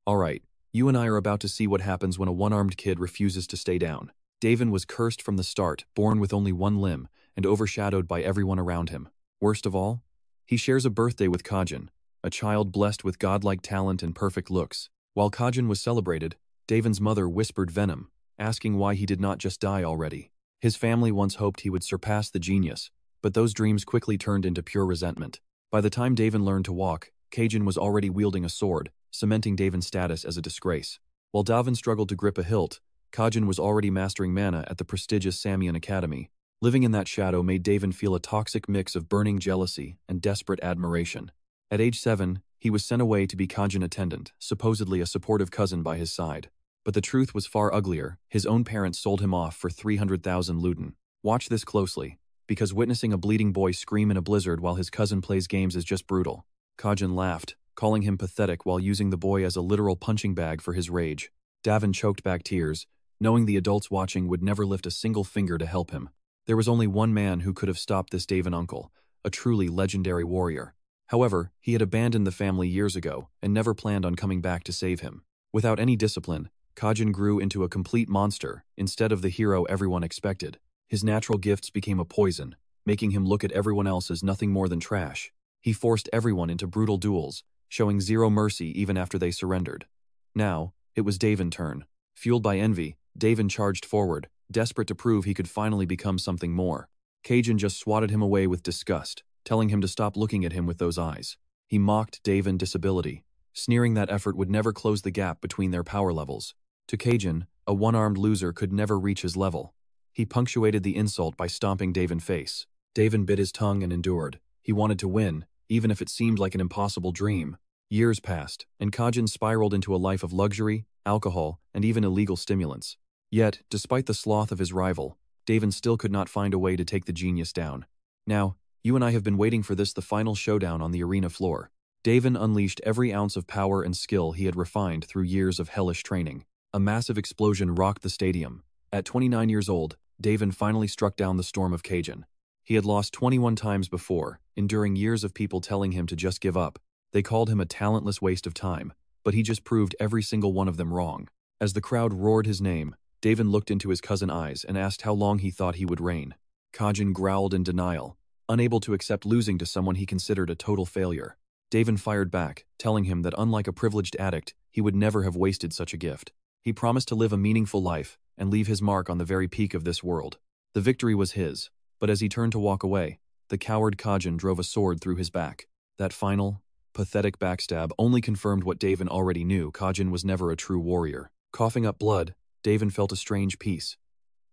Alright, you and I are about to see what happens when a one-armed kid refuses to stay down. Daven was cursed from the start, born with only one limb, and overshadowed by everyone around him. Worst of all, he shares a birthday with Kajin, a child blessed with godlike talent and perfect looks. While Kajin was celebrated, Daven's mother whispered venom, asking why he did not just die already. His family once hoped he would surpass the genius, but those dreams quickly turned into pure resentment. By the time Daven learned to walk, Kajin was already wielding a sword, cementing Daven's status as a disgrace. While Daven struggled to grip a hilt, Kajin was already mastering mana at the prestigious Samian Academy. Living in that shadow made Daven feel a toxic mix of burning jealousy and desperate admiration. At age 7, he was sent away to be Kajin attendant, supposedly a supportive cousin by his side. But the truth was far uglier. His own parents sold him off for 300,000 Luden. Watch this closely, because witnessing a bleeding boy scream in a blizzard while his cousin plays games is just brutal. Kajin laughed, calling him pathetic while using the boy as a literal punching bag for his rage. Daven choked back tears, knowing the adults watching would never lift a single finger to help him. There was only one man who could have stopped this Daven uncle, a truly legendary warrior. However, he had abandoned the family years ago and never planned on coming back to save him. Without any discipline, Kajin grew into a complete monster instead of the hero everyone expected. His natural gifts became a poison, making him look at everyone else as nothing more than trash. He forced everyone into brutal duels, showing zero mercy even after they surrendered. Now, it was Daven's turn. Fueled by envy, Daven charged forward, desperate to prove he could finally become something more. Kajin just swatted him away with disgust, telling him to stop looking at him with those eyes. He mocked Daven's disability, sneering that effort would never close the gap between their power levels. To Kajin, a one-armed loser could never reach his level. He punctuated the insult by stomping Daven's face. Daven bit his tongue and endured. He wanted to win, even if it seemed like an impossible dream. Years passed, and Kajin spiraled into a life of luxury, alcohol, and even illegal stimulants. Yet, despite the sloth of his rival, Daven still could not find a way to take the genius down. Now, you and I have been waiting for this, the final showdown on the arena floor. Daven unleashed every ounce of power and skill he had refined through years of hellish training. A massive explosion rocked the stadium. At 29 years old, Daven finally struck down the storm of Kajin. He had lost 21 times before, enduring years of people telling him to just give up. They called him a talentless waste of time, but he just proved every single one of them wrong. As the crowd roared his name, Daven looked into his cousin's eyes and asked how long he thought he would reign. Kajin growled in denial, unable to accept losing to someone he considered a total failure. Daven fired back, telling him that unlike a privileged addict, he would never have wasted such a gift. He promised to live a meaningful life and leave his mark on the very peak of this world. The victory was his, but as he turned to walk away, the coward Kajin drove a sword through his back. That final, pathetic backstab only confirmed what Daven already knew: Kajin was never a true warrior. Coughing up blood, Daven felt a strange peace.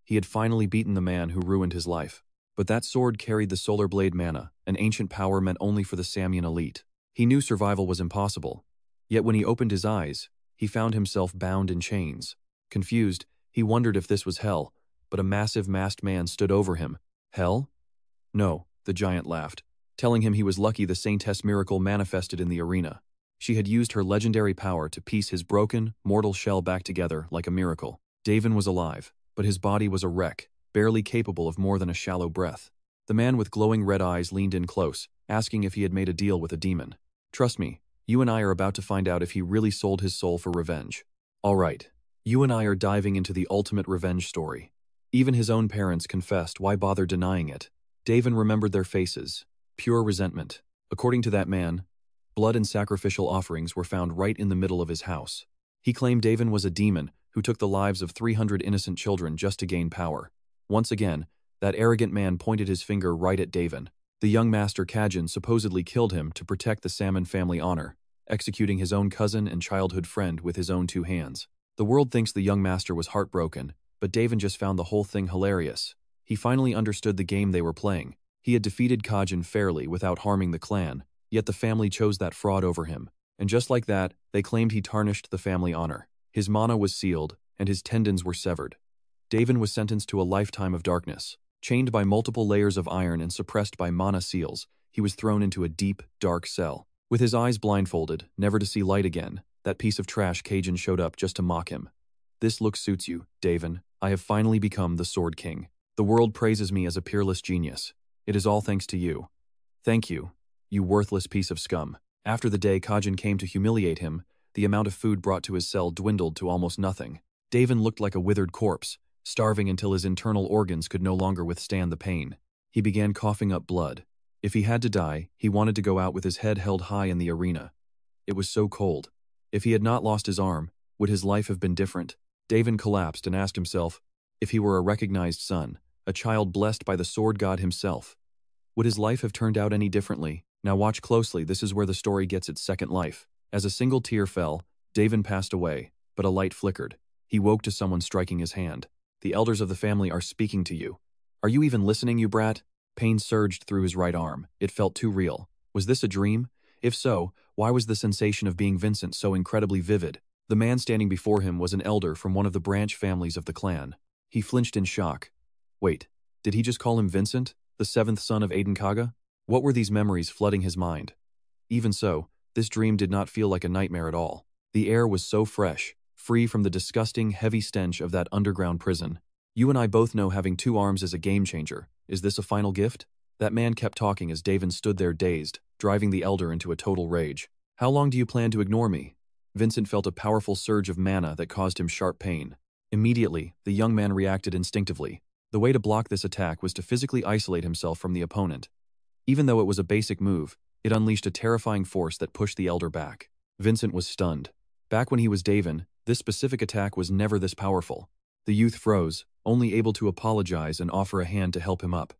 He had finally beaten the man who ruined his life. But that sword carried the solar blade mana, an ancient power meant only for the Samian elite. He knew survival was impossible. Yet when he opened his eyes, he found himself bound in chains. Confused, he wondered if this was hell, but a massive masked man stood over him. Hell? No, the giant laughed, telling him he was lucky the Saintess Miracle manifested in the arena. She had used her legendary power to piece his broken, mortal shell back together like a miracle. Daven was alive, but his body was a wreck, barely capable of more than a shallow breath. The man with glowing red eyes leaned in close, asking if he had made a deal with a demon. Trust me, you and I are about to find out if he really sold his soul for revenge. Alright, you and I are diving into the ultimate revenge story. Even his own parents confessed, why bother denying it? Daven remembered their faces. Pure resentment. According to that man, blood and sacrificial offerings were found right in the middle of his house. He claimed Daven was a demon who took the lives of 300 innocent children just to gain power. Once again, that arrogant man pointed his finger right at Daven. The young master Kajin supposedly killed him to protect the Salmon family honor, executing his own cousin and childhood friend with his own 2 hands. The world thinks the young master was heartbroken, but Daven just found the whole thing hilarious. He finally understood the game they were playing. He had defeated Kajin fairly without harming the clan, yet the family chose that fraud over him. And just like that, they claimed he tarnished the family honor. His mana was sealed, and his tendons were severed. Daven was sentenced to a lifetime of darkness. Chained by multiple layers of iron and suppressed by mana seals, he was thrown into a deep, dark cell. With his eyes blindfolded, never to see light again, that piece of trash Kajin showed up just to mock him. This look suits you, Daven. I have finally become the Sword King. The world praises me as a peerless genius. It is all thanks to you. Thank you, you worthless piece of scum. After the day Kajin came to humiliate him, the amount of food brought to his cell dwindled to almost nothing. Daven looked like a withered corpse, starving until his internal organs could no longer withstand the pain. He began coughing up blood. If he had to die, he wanted to go out with his head held high in the arena. It was so cold. If he had not lost his arm, would his life have been different? Daven collapsed and asked himself, if he were a recognized son, a child blessed by the sword god himself, would his life have turned out any differently? Now watch closely, this is where the story gets its second life. As a single tear fell, Daven passed away, but a light flickered. He woke to someone striking his hand. The elders of the family are speaking to you. Are you even listening, you brat? Pain surged through his right arm. It felt too real. Was this a dream? If so, why was the sensation of being Vincent so incredibly vivid? The man standing before him was an elder from one of the branch families of the clan. He flinched in shock. Wait, did he just call him Vincent, the seventh son of Adenka? What were these memories flooding his mind? Even so, this dream did not feel like a nightmare at all. The air was so fresh, free from the disgusting, heavy stench of that underground prison. You and I both know having two arms is a game changer. Is this a final gift? That man kept talking as Daven stood there dazed, driving the elder into a total rage. How long do you plan to ignore me? Vincent felt a powerful surge of mana that caused him sharp pain. Immediately, the young man reacted instinctively. The way to block this attack was to physically isolate himself from the opponent. Even though it was a basic move, it unleashed a terrifying force that pushed the elder back. Vincent was stunned. Back when he was Daven, this specific attack was never this powerful. The youth froze, only able to apologize and offer a hand to help him up.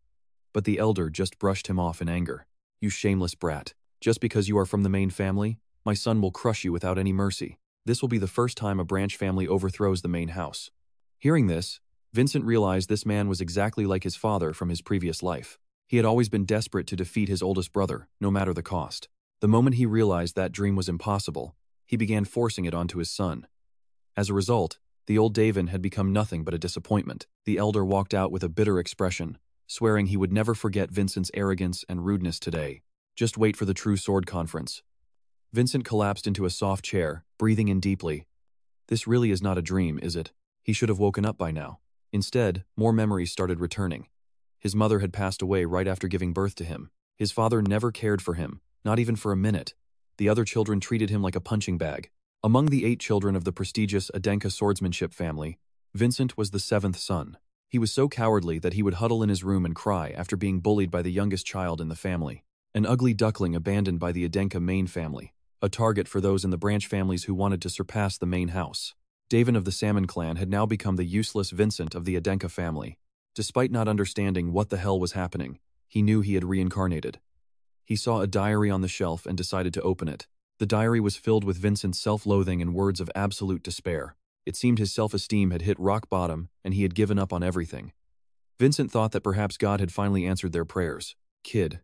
But the elder just brushed him off in anger. You shameless brat. Just because you are from the main family, my son will crush you without any mercy. This will be the first time a branch family overthrows the main house. Hearing this, Vincent realized this man was exactly like his father from his previous life. He had always been desperate to defeat his oldest brother, no matter the cost. The moment he realized that dream was impossible, he began forcing it onto his son. As a result, the old Daven had become nothing but a disappointment. The elder walked out with a bitter expression, swearing he would never forget Vincent's arrogance and rudeness today. Just wait for the true sword conference. Vincent collapsed into a soft chair, breathing in deeply. This really is not a dream, is it? He should have woken up by now. Instead, more memories started returning. His mother had passed away right after giving birth to him. His father never cared for him, not even for a minute. The other children treated him like a punching bag. Among the 8 children of the prestigious Adenka swordsmanship family, Vincent was the 7th son. He was so cowardly that he would huddle in his room and cry after being bullied by the youngest child in the family. An ugly duckling abandoned by the Adenka main family, a target for those in the branch families who wanted to surpass the main house. Daven of the Salmon Clan had now become the useless Vincent of the Adenka family. Despite not understanding what the hell was happening, he knew he had reincarnated. He saw a diary on the shelf and decided to open it. The diary was filled with Vincent's self-loathing and words of absolute despair. It seemed his self-esteem had hit rock bottom and he had given up on everything. Vincent thought that perhaps God had finally answered their prayers. Kid,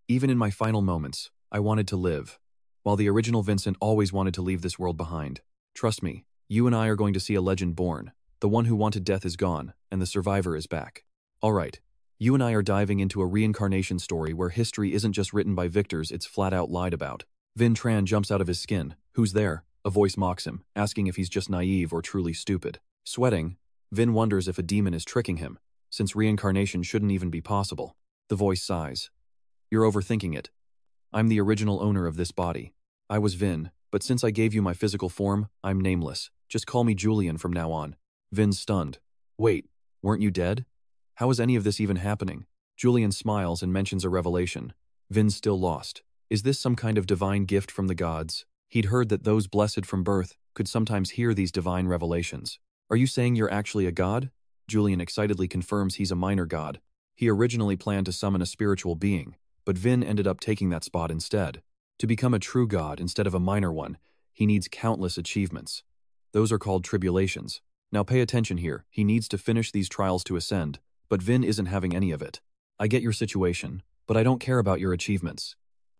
even in my final moments, I wanted to live. While the original Vincent always wanted to leave this world behind. Trust me, you and I are going to see a legend born. The one who wanted death is gone, and the survivor is back. Alright, you and I are diving into a reincarnation story where history isn't just written by victors, it's flat out lied about. Vin Tran jumps out of his skin. Who's there? A voice mocks him, asking if he's just naive or truly stupid. Sweating, Vin wonders if a demon is tricking him, since reincarnation shouldn't even be possible. The voice sighs. You're overthinking it. I'm the original owner of this body. I was Vin, but since I gave you my physical form, I'm nameless. Just call me Julian from now on. Vin's stunned. Wait, weren't you dead? How is any of this even happening? Julian smiles and mentions a revelation. Vin's still lost. Is this some kind of divine gift from the gods? He'd heard that those blessed from birth could sometimes hear these divine revelations. Are you saying you're actually a god? Julian excitedly confirms he's a minor god. He originally planned to summon a spiritual being, but Vin ended up taking that spot instead. To become a true god instead of a minor one, he needs countless achievements. Those are called tribulations. Now pay attention here, he needs to finish these trials to ascend, but Vin isn't having any of it. I get your situation, but I don't care about your achievements.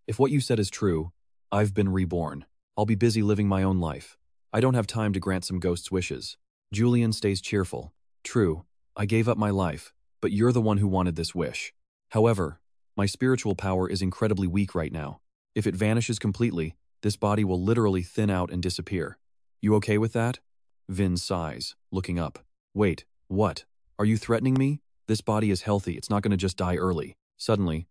If what you said is true, I've been reborn. I'll be busy living my own life. I don't have time to grant some ghost's wishes. Julian stays cheerful. True, I gave up my life, but you're the one who wanted this wish. However, my spiritual power is incredibly weak right now. If it vanishes completely, this body will literally thin out and disappear. You okay with that? Vin sighs, looking up. Wait, what? Are you threatening me? This body is healthy, it's not going to just die early. Suddenly,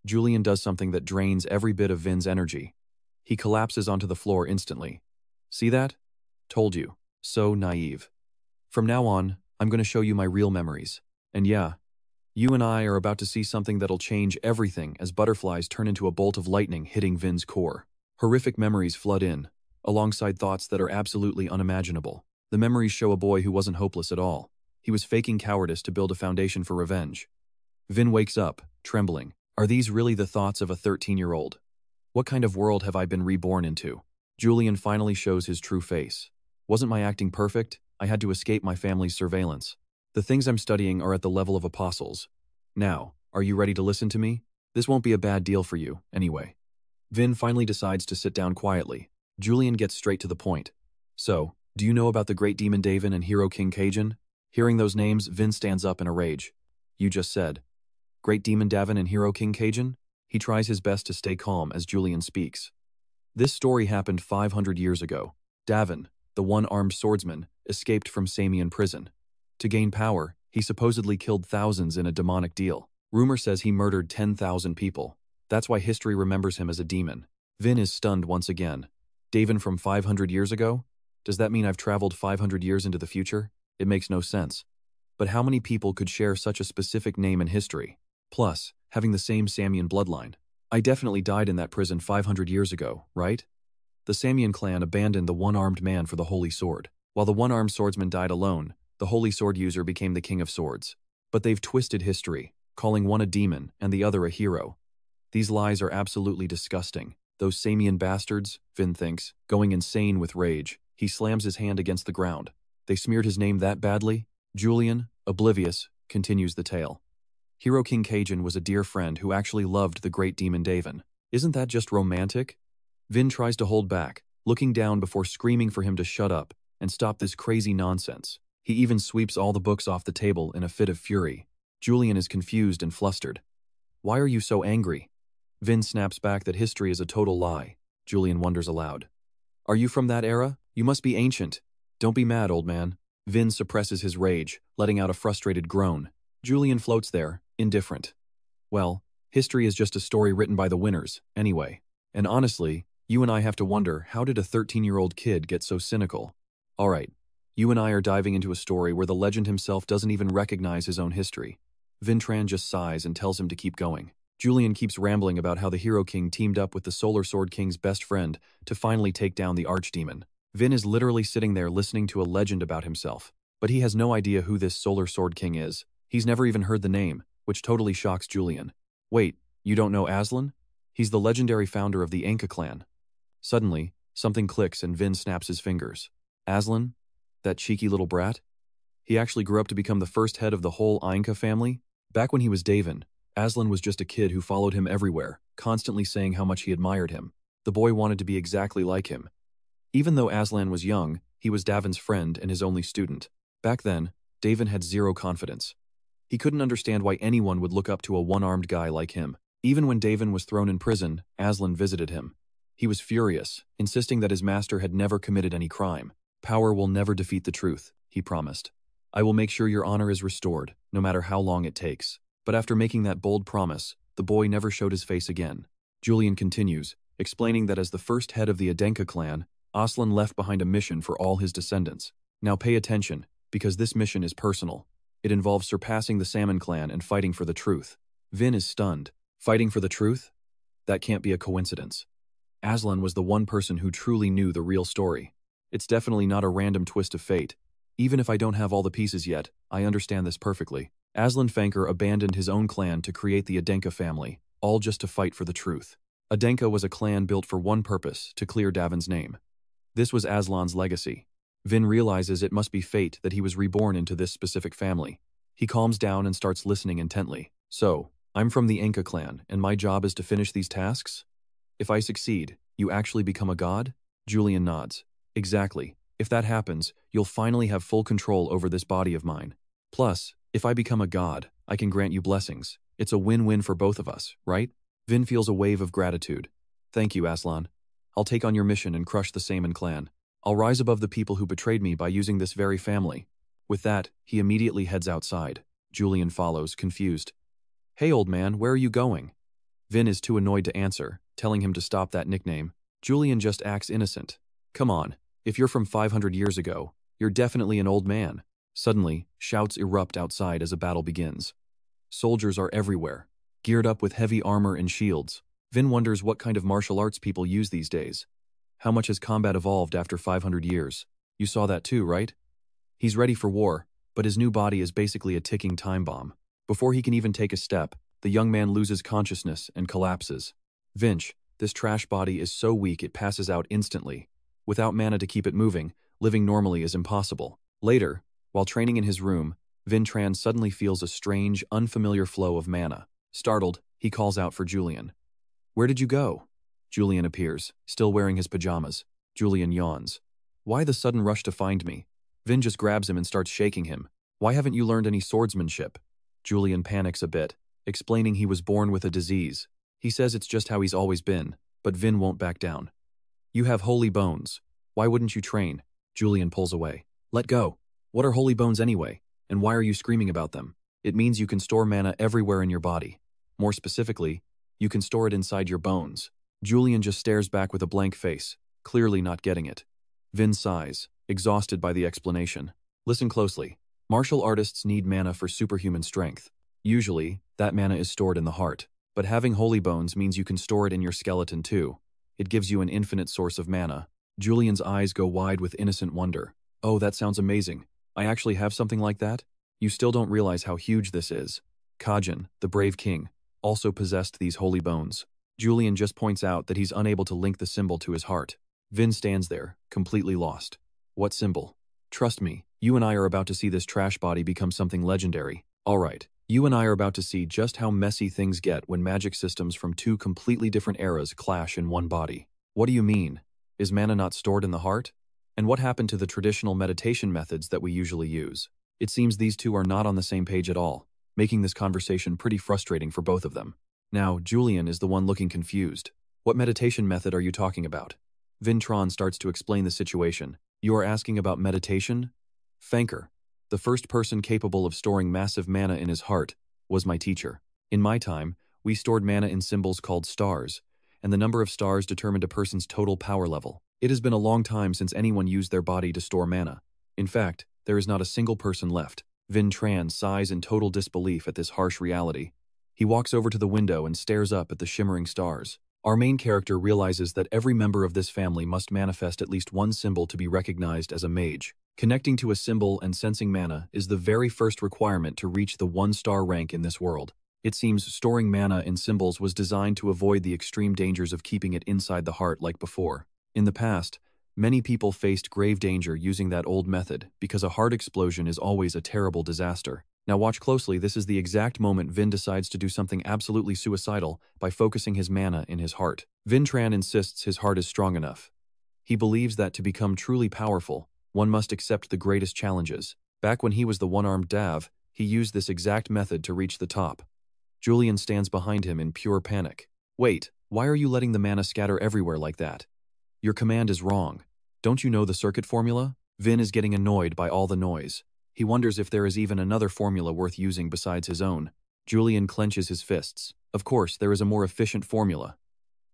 Julian does something that drains every bit of Vin's energy. He collapses onto the floor instantly. See that? Told you. So naive. From now on, I'm going to show you my real memories. And yeah, you and I are about to see something that'll change everything as butterflies turn into a bolt of lightning hitting Vin's core. Horrific memories flood in, alongside thoughts that are absolutely unimaginable. The memories show a boy who wasn't hopeless at all. He was faking cowardice to build a foundation for revenge. Vin wakes up, trembling. Are these really the thoughts of a 13-year-old? What kind of world have I been reborn into? Julian finally shows his true face. Wasn't my acting perfect? I had to escape my family's surveillance. The things I'm studying are at the level of apostles. Now, are you ready to listen to me? This won't be a bad deal for you, anyway. Vin finally decides to sit down quietly. Julian gets straight to the point. So, do you know about the great demon Daven and hero King Kajin? Hearing those names, Vin stands up in a rage. You just said. Great demon Daven and hero King Kajin? He tries his best to stay calm as Julian speaks. This story happened 500 years ago. Daven, the one-armed swordsman, escaped from Samian prison. To gain power, he supposedly killed thousands in a demonic deal. Rumor says he murdered 10,000 people. That's why history remembers him as a demon. Vin is stunned once again. Daven from 500 years ago? Does that mean I've traveled 500 years into the future? It makes no sense. But how many people could share such a specific name in history? Plus, having the same Samian bloodline. I definitely died in that prison 500 years ago, right? The Samian clan abandoned the one-armed man for the Holy Sword. While the one-armed swordsman died alone, the Holy Sword user became the King of Swords. But they've twisted history, calling one a demon and the other a hero. These lies are absolutely disgusting. Those Samian bastards, Vin thinks, going insane with rage. He slams his hand against the ground. They smeared his name that badly? Julian, oblivious, continues the tale. Hero King Kajin was a dear friend who actually loved the great demon Daven. Isn't that just romantic? Vin tries to hold back, looking down before screaming for him to shut up and stop this crazy nonsense. He even sweeps all the books off the table in a fit of fury. Julian is confused and flustered. Why are you so angry? Vin snaps back that history is a total lie. Julian wonders aloud. Are you from that era? You must be ancient. Don't be mad, old man. Vin suppresses his rage, letting out a frustrated groan. Julian floats there, indifferent. Well, history is just a story written by the winners, anyway. And honestly, you and I have to wonder, how did a 13-year-old kid get so cynical? Alright, you and I are diving into a story where the legend himself doesn't even recognize his own history. Vintran just sighs and tells him to keep going. Julian keeps rambling about how the Hero King teamed up with the Solar Sword King's best friend to finally take down the Archdemon. Vin is literally sitting there listening to a legend about himself, but he has no idea who this Solar Sword King is. He's never even heard the name, which totally shocks Julian. Wait, you don't know Aslan? He's the legendary founder of the Adenka Clan. Suddenly, something clicks and Vin snaps his fingers. Aslan? That cheeky little brat? He actually grew up to become the first head of the whole Adenka family? Back when he was Daven, Aslan was just a kid who followed him everywhere, constantly saying how much he admired him. The boy wanted to be exactly like him. Even though Aslan was young, he was Daven's friend and his only student. Back then, Daven had zero confidence. He couldn't understand why anyone would look up to a one-armed guy like him. Even when Daven was thrown in prison, Aslan visited him. He was furious, insisting that his master had never committed any crime. Power will never defeat the truth, he promised. I will make sure your honor is restored, no matter how long it takes. But after making that bold promise, the boy never showed his face again. Julian continues, explaining that as the first head of the Adenka clan, Aslan left behind a mission for all his descendants. Now pay attention, because this mission is personal. It involves surpassing the Salmon clan and fighting for the truth. Vin is stunned. Fighting for the truth? That can't be a coincidence. Aslan was the one person who truly knew the real story. It's definitely not a random twist of fate. Even if I don't have all the pieces yet, I understand this perfectly. Aslan Fanker abandoned his own clan to create the Adenka family, all just to fight for the truth. Adenka was a clan built for one purpose, to clear Daven's name. This was Aslan's legacy. Vin realizes it must be fate that he was reborn into this specific family. He calms down and starts listening intently. So, I'm from the Adenka clan, and my job is to finish these tasks? If I succeed, you actually become a god? Julian nods. Exactly. If that happens, you'll finally have full control over this body of mine. Plus, if I become a god, I can grant you blessings. It's a win-win for both of us, right? Vin feels a wave of gratitude. Thank you, Aslan. I'll take on your mission and crush the Salmon clan. I'll rise above the people who betrayed me by using this very family. With that, he immediately heads outside. Julian follows, confused. Hey, old man, where are you going? Vin is too annoyed to answer, telling him to stop that nickname. Julian just acts innocent. Come on, If you're from 500 years ago, you're definitely an old man. Suddenly, shouts erupt outside as a battle begins. Soldiers are everywhere, geared up with heavy armor and shields. Vin wonders what kind of martial arts people use these days. How much has combat evolved after 500 years? You saw that too, right? He's ready for war, but his new body is basically a ticking time bomb. Before he can even take a step, the young man loses consciousness and collapses. Vince, this trash body is so weak it passes out instantly. Without mana to keep it moving, living normally is impossible. Later, while training in his room, Vin Tran suddenly feels a strange, unfamiliar flow of mana. Startled, he calls out for Julian. "Where did you go?" Julian appears, still wearing his pajamas. Julian yawns. "Why the sudden rush to find me?" Vin just grabs him and starts shaking him. "Why haven't you learned any swordsmanship?" Julian panics a bit, explaining he was born with a disease. He says it's just how he's always been, but Vin won't back down. "You have holy bones. Why wouldn't you train?" Julian pulls away. "Let go. What are holy bones anyway? And why are you screaming about them?" "It means you can store mana everywhere in your body. More specifically, you can store it inside your bones." Julian just stares back with a blank face, clearly not getting it. Vin sighs, exhausted by the explanation. Listen closely. Martial artists need mana for superhuman strength. Usually, that mana is stored in the heart. But having holy bones means you can store it in your skeleton too. It gives you an infinite source of mana. Julian's eyes go wide with innocent wonder. "Oh, that sounds amazing. I actually have something like that?" You still don't realize how huge this is. Kajin, the brave king, also possessed these holy bones. Julian just points out that he's unable to link the symbol to his heart. Vin stands there, completely lost. "What symbol?" "Trust me, you and I are about to see this trash body become something legendary. Alright, you and I are about to see just how messy things get when magic systems from two completely different eras clash in one body." "What do you mean? Is mana not stored in the heart? And what happened to the traditional meditation methods that we usually use?" It seems these two are not on the same page at all, making this conversation pretty frustrating for both of them. Now, Julian is the one looking confused. "What meditation method are you talking about?" Vin Tran starts to explain the situation. "You are asking about meditation?" "Fanker, the first person capable of storing massive mana in his heart, was my teacher. In my time, we stored mana in symbols called stars, and the number of stars determined a person's total power level. It has been a long time since anyone used their body to store mana. In fact, there is not a single person left." Vin Tran sighs in total disbelief at this harsh reality. He walks over to the window and stares up at the shimmering stars. Our main character realizes that every member of this family must manifest at least one symbol to be recognized as a mage. Connecting to a symbol and sensing mana is the very first requirement to reach the 1-star rank in this world. It seems storing mana in symbols was designed to avoid the extreme dangers of keeping it inside the heart like before. In the past, many people faced grave danger using that old method because a heart explosion is always a terrible disaster. Now watch closely, this is the exact moment Vin decides to do something absolutely suicidal by focusing his mana in his heart. Vin Tran insists his heart is strong enough. He believes that to become truly powerful, one must accept the greatest challenges. Back when he was the one-armed Dav, he used this exact method to reach the top. Julian stands behind him in pure panic. "Wait, why are you letting the mana scatter everywhere like that? Your command is wrong. Don't you know the circuit formula?" Vin is getting annoyed by all the noise. He wonders if there is even another formula worth using besides his own. Julian clenches his fists. Of course, there is a more efficient formula.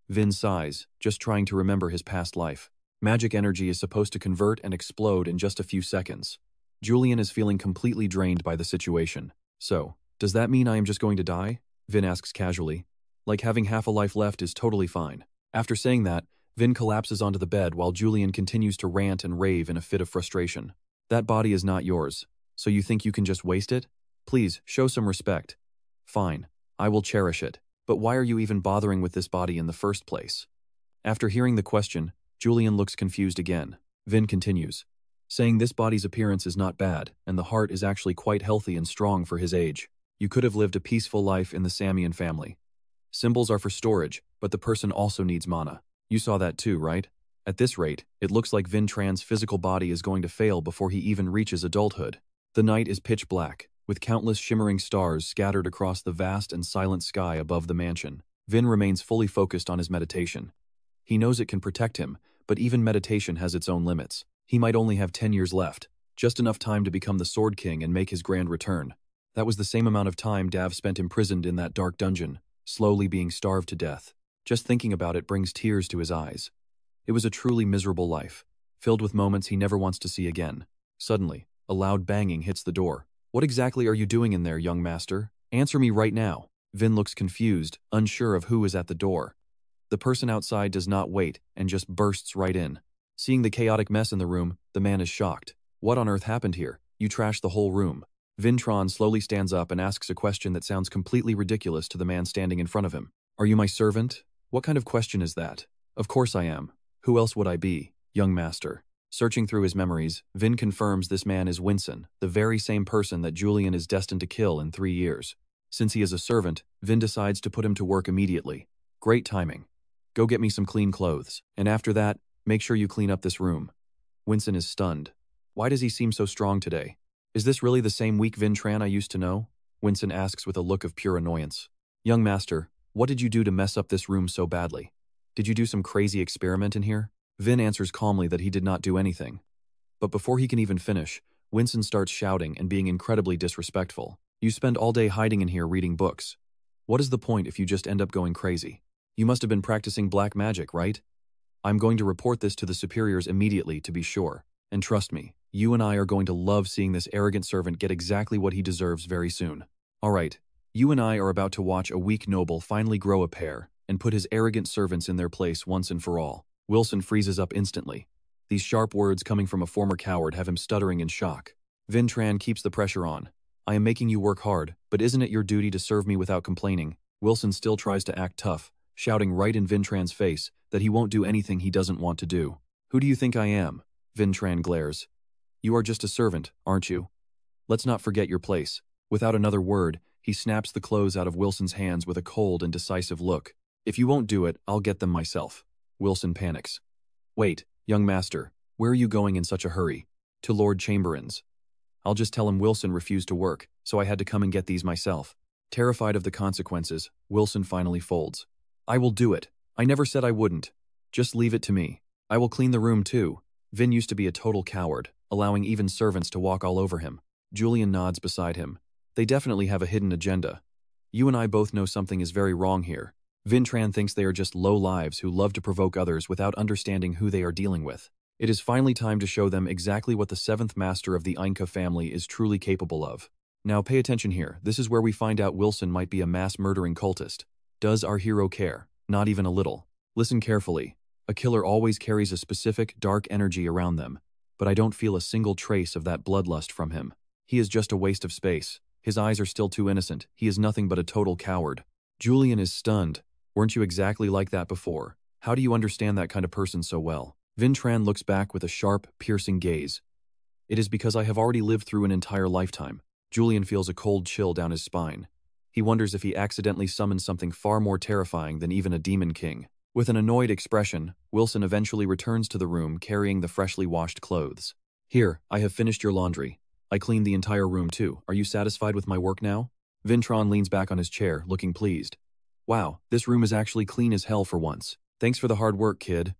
Vin sighs, just trying to remember his past life. Magic energy is supposed to convert and explode in just a few seconds. Julian is feeling completely drained by the situation. "So, does that mean I am just going to die?" Vin asks casually. "Like having half a life left is totally fine." After saying that, Vin collapses onto the bed while Julian continues to rant and rave in a fit of frustration. "That body is not yours. So you think you can just waste it? Please, show some respect." "Fine, I will cherish it. But why are you even bothering with this body in the first place?" After hearing the question, Julian looks confused again. Vin continues, saying this body's appearance is not bad, and the heart is actually quite healthy and strong for his age. You could have lived a peaceful life in the Samian family. Symbols are for storage, but the person also needs mana. You saw that too, right? At this rate, it looks like Vin Tran's physical body is going to fail before he even reaches adulthood. The night is pitch black, with countless shimmering stars scattered across the vast and silent sky above the mansion. Vin remains fully focused on his meditation. He knows it can protect him, but even meditation has its own limits. He might only have 10 years left, just enough time to become the Sword King and make his grand return. That was the same amount of time Dav spent imprisoned in that dark dungeon, slowly being starved to death. Just thinking about it brings tears to his eyes. It was a truly miserable life, filled with moments he never wants to see again. Suddenly, a loud banging hits the door. What exactly are you doing in there, young master? Answer me right now. Vin looks confused, unsure of who is at the door. The person outside does not wait and just bursts right in. Seeing the chaotic mess in the room, the man is shocked. What on earth happened here? You trashed the whole room. Vintron slowly stands up and asks a question that sounds completely ridiculous to the man standing in front of him. Are you my servant? What kind of question is that? Of course I am. Who else would I be, young master? Searching through his memories, Vin confirms this man is Vincent, the very same person that Julian is destined to kill in 3 years. Since he is a servant, Vin decides to put him to work immediately. Great timing. Go get me some clean clothes, and after that, make sure you clean up this room. Vincent is stunned. Why does he seem so strong today? Is this really the same weak Vintran I used to know? Vincent asks with a look of pure annoyance. Young master, what did you do to mess up this room so badly? Did you do some crazy experiment in here? Vin answers calmly that he did not do anything. But before he can even finish, Vincent starts shouting and being incredibly disrespectful. You spend all day hiding in here reading books. What is the point if you just end up going crazy? You must have been practicing black magic, right? I'm going to report this to the superiors immediately to be sure. And trust me, you and I are going to love seeing this arrogant servant get exactly what he deserves very soon. Alright, you and I are about to watch a weak noble finally grow a pair and put his arrogant servants in their place once and for all. Wilson freezes up instantly. These sharp words coming from a former coward have him stuttering in shock. Vintran keeps the pressure on. I am making you work hard, but isn't it your duty to serve me without complaining? Wilson still tries to act tough, shouting right in Vintran's face that he won't do anything he doesn't want to do. Who do you think I am? Vintran glares. You are just a servant, aren't you? Let's not forget your place. Without another word, he snaps the clothes out of Wilson's hands with a cold and decisive look. If you won't do it, I'll get them myself. Wilson panics. Wait, young master, where are you going in such a hurry? To Lord Chamberlain's. I'll just tell him Wilson refused to work, so I had to come and get these myself. Terrified of the consequences, Wilson finally folds. I will do it. I never said I wouldn't. Just leave it to me. I will clean the room too. Vin used to be a total coward, allowing even servants to walk all over him. Julian nods beside him. They definitely have a hidden agenda. You and I both know something is very wrong here. Vintran thinks they are just low lives who love to provoke others without understanding who they are dealing with. It is finally time to show them exactly what the 7th master of the Adenka family is truly capable of. Now pay attention here, this is where we find out Wilson might be a mass-murdering cultist. Does our hero care? Not even a little. Listen carefully. A killer always carries a specific, dark energy around them, but I don't feel a single trace of that bloodlust from him. He is just a waste of space. His eyes are still too innocent. He is nothing but a total coward. Julian is stunned. Weren't you exactly like that before? How do you understand that kind of person so well? Vintran looks back with a sharp, piercing gaze. It is because I have already lived through an entire lifetime. Julian feels a cold chill down his spine. He wonders if he accidentally summoned something far more terrifying than even a demon king. With an annoyed expression, Wilson eventually returns to the room carrying the freshly washed clothes. Here, I have finished your laundry. I cleaned the entire room too. Are you satisfied with my work now? Vintran leans back on his chair, looking pleased. Wow, this room is actually clean as hell for once. Thanks for the hard work, kid.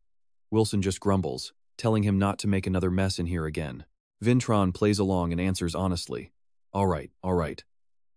Wilson just grumbles, telling him not to make another mess in here again. Vintran plays along and answers honestly. All right.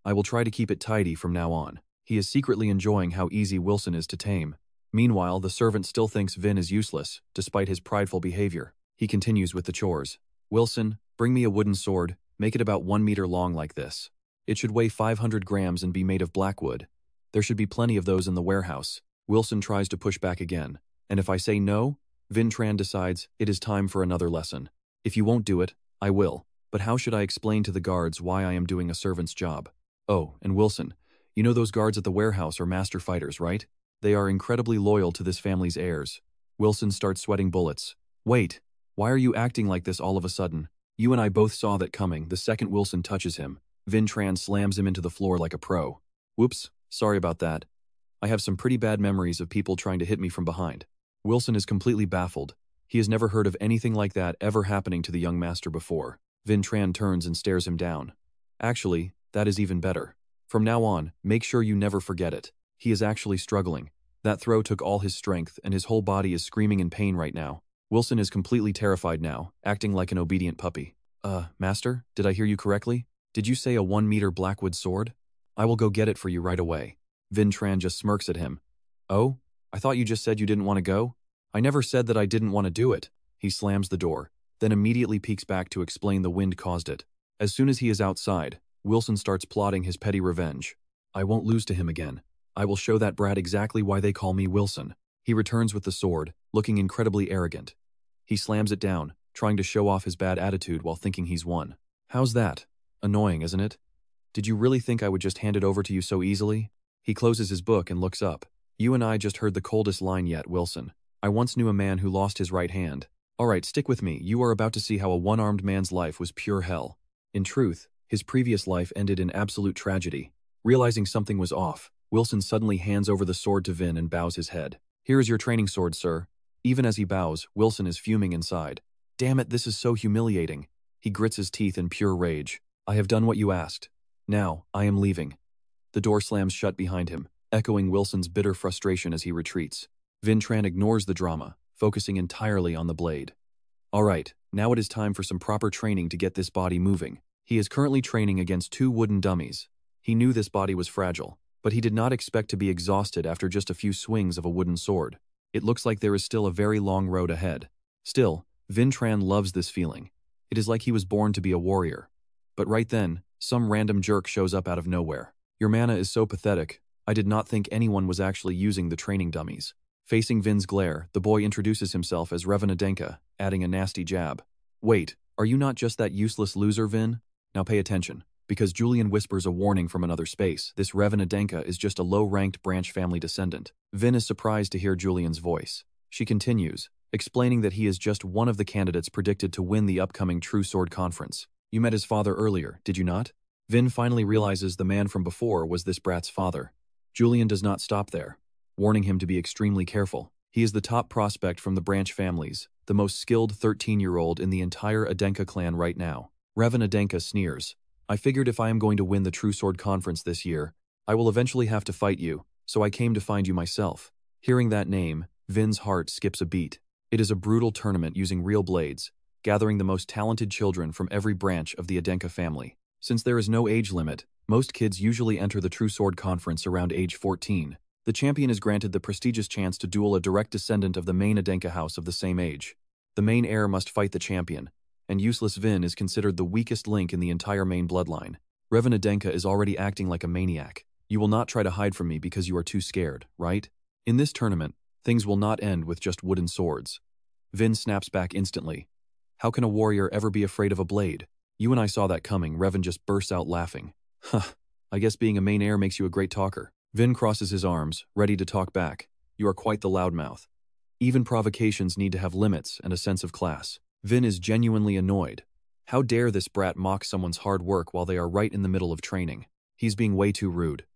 I will try to keep it tidy from now on. He is secretly enjoying how easy Wilson is to tame. Meanwhile, the servant still thinks Vin is useless, despite his prideful behavior. He continues with the chores. Wilson, bring me a wooden sword, make it about 1 meter long like this. It should weigh 500 grams and be made of blackwood. There should be plenty of those in the warehouse. Wilson tries to push back again. And if I say no, Vintran decides it is time for another lesson. If you won't do it, I will. But how should I explain to the guards why I am doing a servant's job? Oh, and Wilson, you know those guards at the warehouse are master fighters, right? They are incredibly loyal to this family's heirs. Wilson starts sweating bullets. Wait, why are you acting like this all of a sudden? You and I both saw that coming the second Wilson touches him. Vintran slams him into the floor like a pro. Whoops, sorry about that. I have some pretty bad memories of people trying to hit me from behind. Wilson is completely baffled. He has never heard of anything like that ever happening to the young master before. Vintran turns and stares him down. Actually, that is even better. From now on, make sure you never forget it. He is actually struggling. That throw took all his strength and his whole body is screaming in pain right now. Wilson is completely terrified now, acting like an obedient puppy. Master, did I hear you correctly? Did you say a 1 meter blackwood sword? I will go get it for you right away. Vintran just smirks at him. Oh? I thought you just said you didn't want to go? I never said that I didn't want to do it. He slams the door, then immediately peeks back to explain the wind caused it. As soon as he is outside, Wilson starts plotting his petty revenge. I won't lose to him again. I will show that brat exactly why they call me Wilson. He returns with the sword, looking incredibly arrogant. He slams it down, trying to show off his bad attitude while thinking he's won. How's that? Annoying, isn't it? Did you really think I would just hand it over to you so easily? He closes his book and looks up. You and I just heard the coldest line yet, Wilson. I once knew a man who lost his right hand. Alright, stick with me. You are about to see how a one-armed man's life was pure hell. In truth, his previous life ended in absolute tragedy. Realizing something was off, Wilson suddenly hands over the sword to Vin and bows his head. Here is your training sword, sir. Even as he bows, Wilson is fuming inside. Damn it, this is so humiliating. He grits his teeth in pure rage. I have done what you asked. Now, I am leaving. The door slams shut behind him, echoing Wilson's bitter frustration as he retreats. Vin Tran ignores the drama, focusing entirely on the blade. Alright, now it is time for some proper training to get this body moving. He is currently training against 2 wooden dummies. He knew this body was fragile, but he did not expect to be exhausted after just a few swings of a wooden sword. It looks like there is still a very long road ahead. Still, Vin Tran loves this feeling. It is like he was born to be a warrior. But right then, some random jerk shows up out of nowhere. Your mana is so pathetic. I did not think anyone was actually using the training dummies. Facing Vin's glare, the boy introduces himself as Revan Adenka, adding a nasty jab. Wait, are you not just that useless loser, Vin? Now pay attention, because Julian whispers a warning from another space. This Revan Adenka is just a low-ranked branch family descendant. Vin is surprised to hear Julian's voice. She continues, explaining that he is just one of the candidates predicted to win the upcoming True Sword Conference. You met his father earlier, did you not? Vin finally realizes the man from before was this brat's father. Julian does not stop there, warning him to be extremely careful. He is the top prospect from the branch families, the most skilled 13-year-old in the entire Adenka clan right now. Revan Adenka sneers. I figured if I am going to win the True Sword Conference this year, I will eventually have to fight you, so I came to find you myself. Hearing that name, Vin's heart skips a beat. It is a brutal tournament using real blades, gathering the most talented children from every branch of the Adenka family. Since there is no age limit, most kids usually enter the True Sword Conference around age 14. The champion is granted the prestigious chance to duel a direct descendant of the main Adenka house of the same age. The main heir must fight the champion, and useless Vin is considered the weakest link in the entire main bloodline. Revan Adenka is already acting like a maniac. You will not try to hide from me because you are too scared, right? In this tournament, things will not end with just wooden swords. Vin snaps back instantly. How can a warrior ever be afraid of a blade? You and I saw that coming. Revan just bursts out laughing. Huh, I guess being a main heir makes you a great talker. Vin crosses his arms, ready to talk back. You are quite the loudmouth. Even provocations need to have limits and a sense of class. Vin is genuinely annoyed. How dare this brat mock someone's hard work while they are right in the middle of training? He's being way too rude.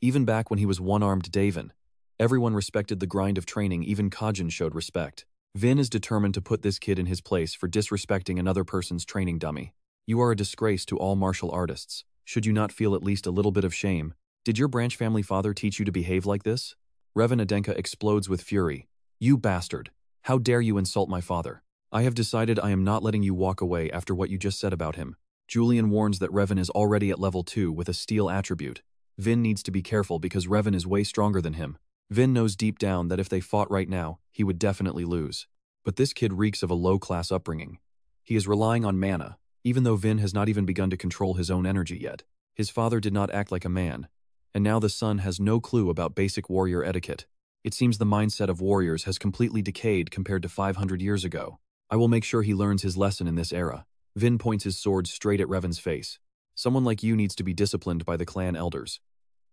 Even back when he was one-armed Daven, everyone respected the grind of training. Even Kajin showed respect. Vin is determined to put this kid in his place for disrespecting another person's training dummy. You are a disgrace to all martial artists. Should you not feel at least a little bit of shame? Did your branch family father teach you to behave like this? Revan Adenka explodes with fury. You bastard! How dare you insult my father? I have decided I am not letting you walk away after what you just said about him. Julian warns that Revan is already at level 2 with a steel attribute. Vin needs to be careful because Revan is way stronger than him. Vin knows deep down that if they fought right now, he would definitely lose. But this kid reeks of a low-class upbringing. He is relying on mana, even though Vin has not even begun to control his own energy yet. His father did not act like a man, and now the son has no clue about basic warrior etiquette. It seems the mindset of warriors has completely decayed compared to 500 years ago. I will make sure he learns his lesson in this era. Vin points his sword straight at Revan's face. Someone like you needs to be disciplined by the clan elders.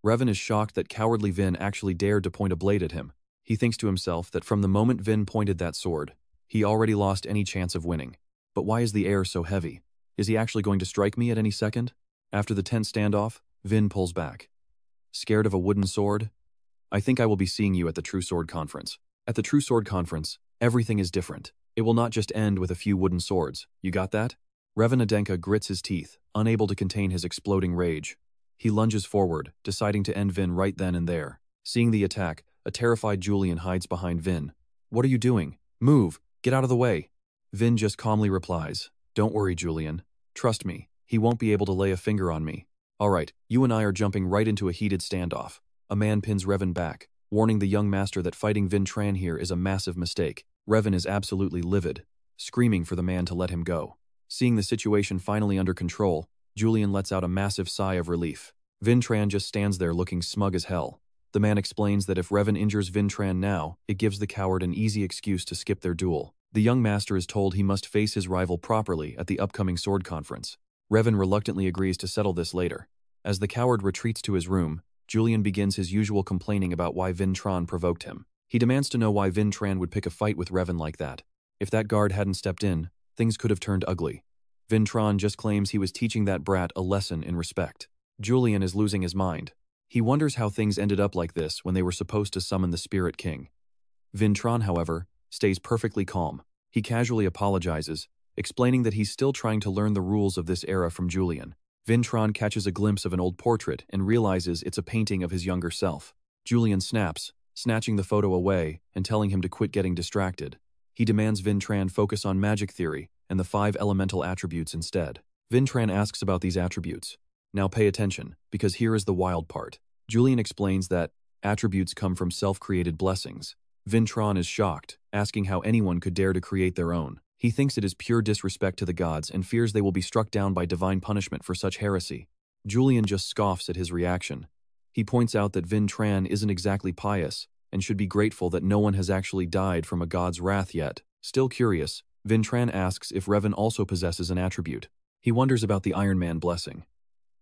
Revan is shocked that cowardly Vin actually dared to point a blade at him. He thinks to himself that from the moment Vin pointed that sword, he already lost any chance of winning. But why is the air so heavy? Is he actually going to strike me at any second? After the tense standoff, Vin pulls back. Scared of a wooden sword? I think I will be seeing you at the True Sword Conference. At the True Sword Conference, everything is different. It will not just end with a few wooden swords. You got that? Revan Adenka grits his teeth, unable to contain his exploding rage. He lunges forward, deciding to end Vin right then and there. Seeing the attack, a terrified Julian hides behind Vin. What are you doing? Move! Get out of the way! Vin just calmly replies, Don't worry, Julian. Trust me, he won't be able to lay a finger on me. Alright, you and I are jumping right into a heated standoff. A man pins Revan back, warning the young master that fighting Vin Tran here is a massive mistake. Revan is absolutely livid. screaming for the man to let him go. Seeing the situation finally under control, Julian lets out a massive sigh of relief. Vintran just stands there looking smug as hell. The man explains that if Revan injures Vintran now, it gives the coward an easy excuse to skip their duel. The young master is told he must face his rival properly at the upcoming sword conference. Revan reluctantly agrees to settle this later. As the coward retreats to his room, Julian begins his usual complaining about why Vintran provoked him. He demands to know why Vintran would pick a fight with Revan like that. If that guard hadn't stepped in, things could have turned ugly. Vintran just claims he was teaching that brat a lesson in respect. Julian is losing his mind. He wonders how things ended up like this when they were supposed to summon the Spirit King. Vintran, however, stays perfectly calm. He casually apologizes, explaining that he's still trying to learn the rules of this era from Julian. Vintran catches a glimpse of an old portrait and realizes it's a painting of his younger self. Julian snaps, snatching the photo away and telling him to quit getting distracted. He demands Vintran focus on magic theory and the 5 elemental attributes instead. Vintran asks about these attributes. Now pay attention, because here is the wild part. Julian explains that attributes come from self-created blessings. Vintran is shocked, asking how anyone could dare to create their own. He thinks it is pure disrespect to the gods and fears they will be struck down by divine punishment for such heresy. Julian just scoffs at his reaction. He points out that Vintran isn't exactly pious and should be grateful that no one has actually died from a god's wrath yet. Still curious, Vintran asks if Revan also possesses an attribute. He wonders about the Iron Man blessing.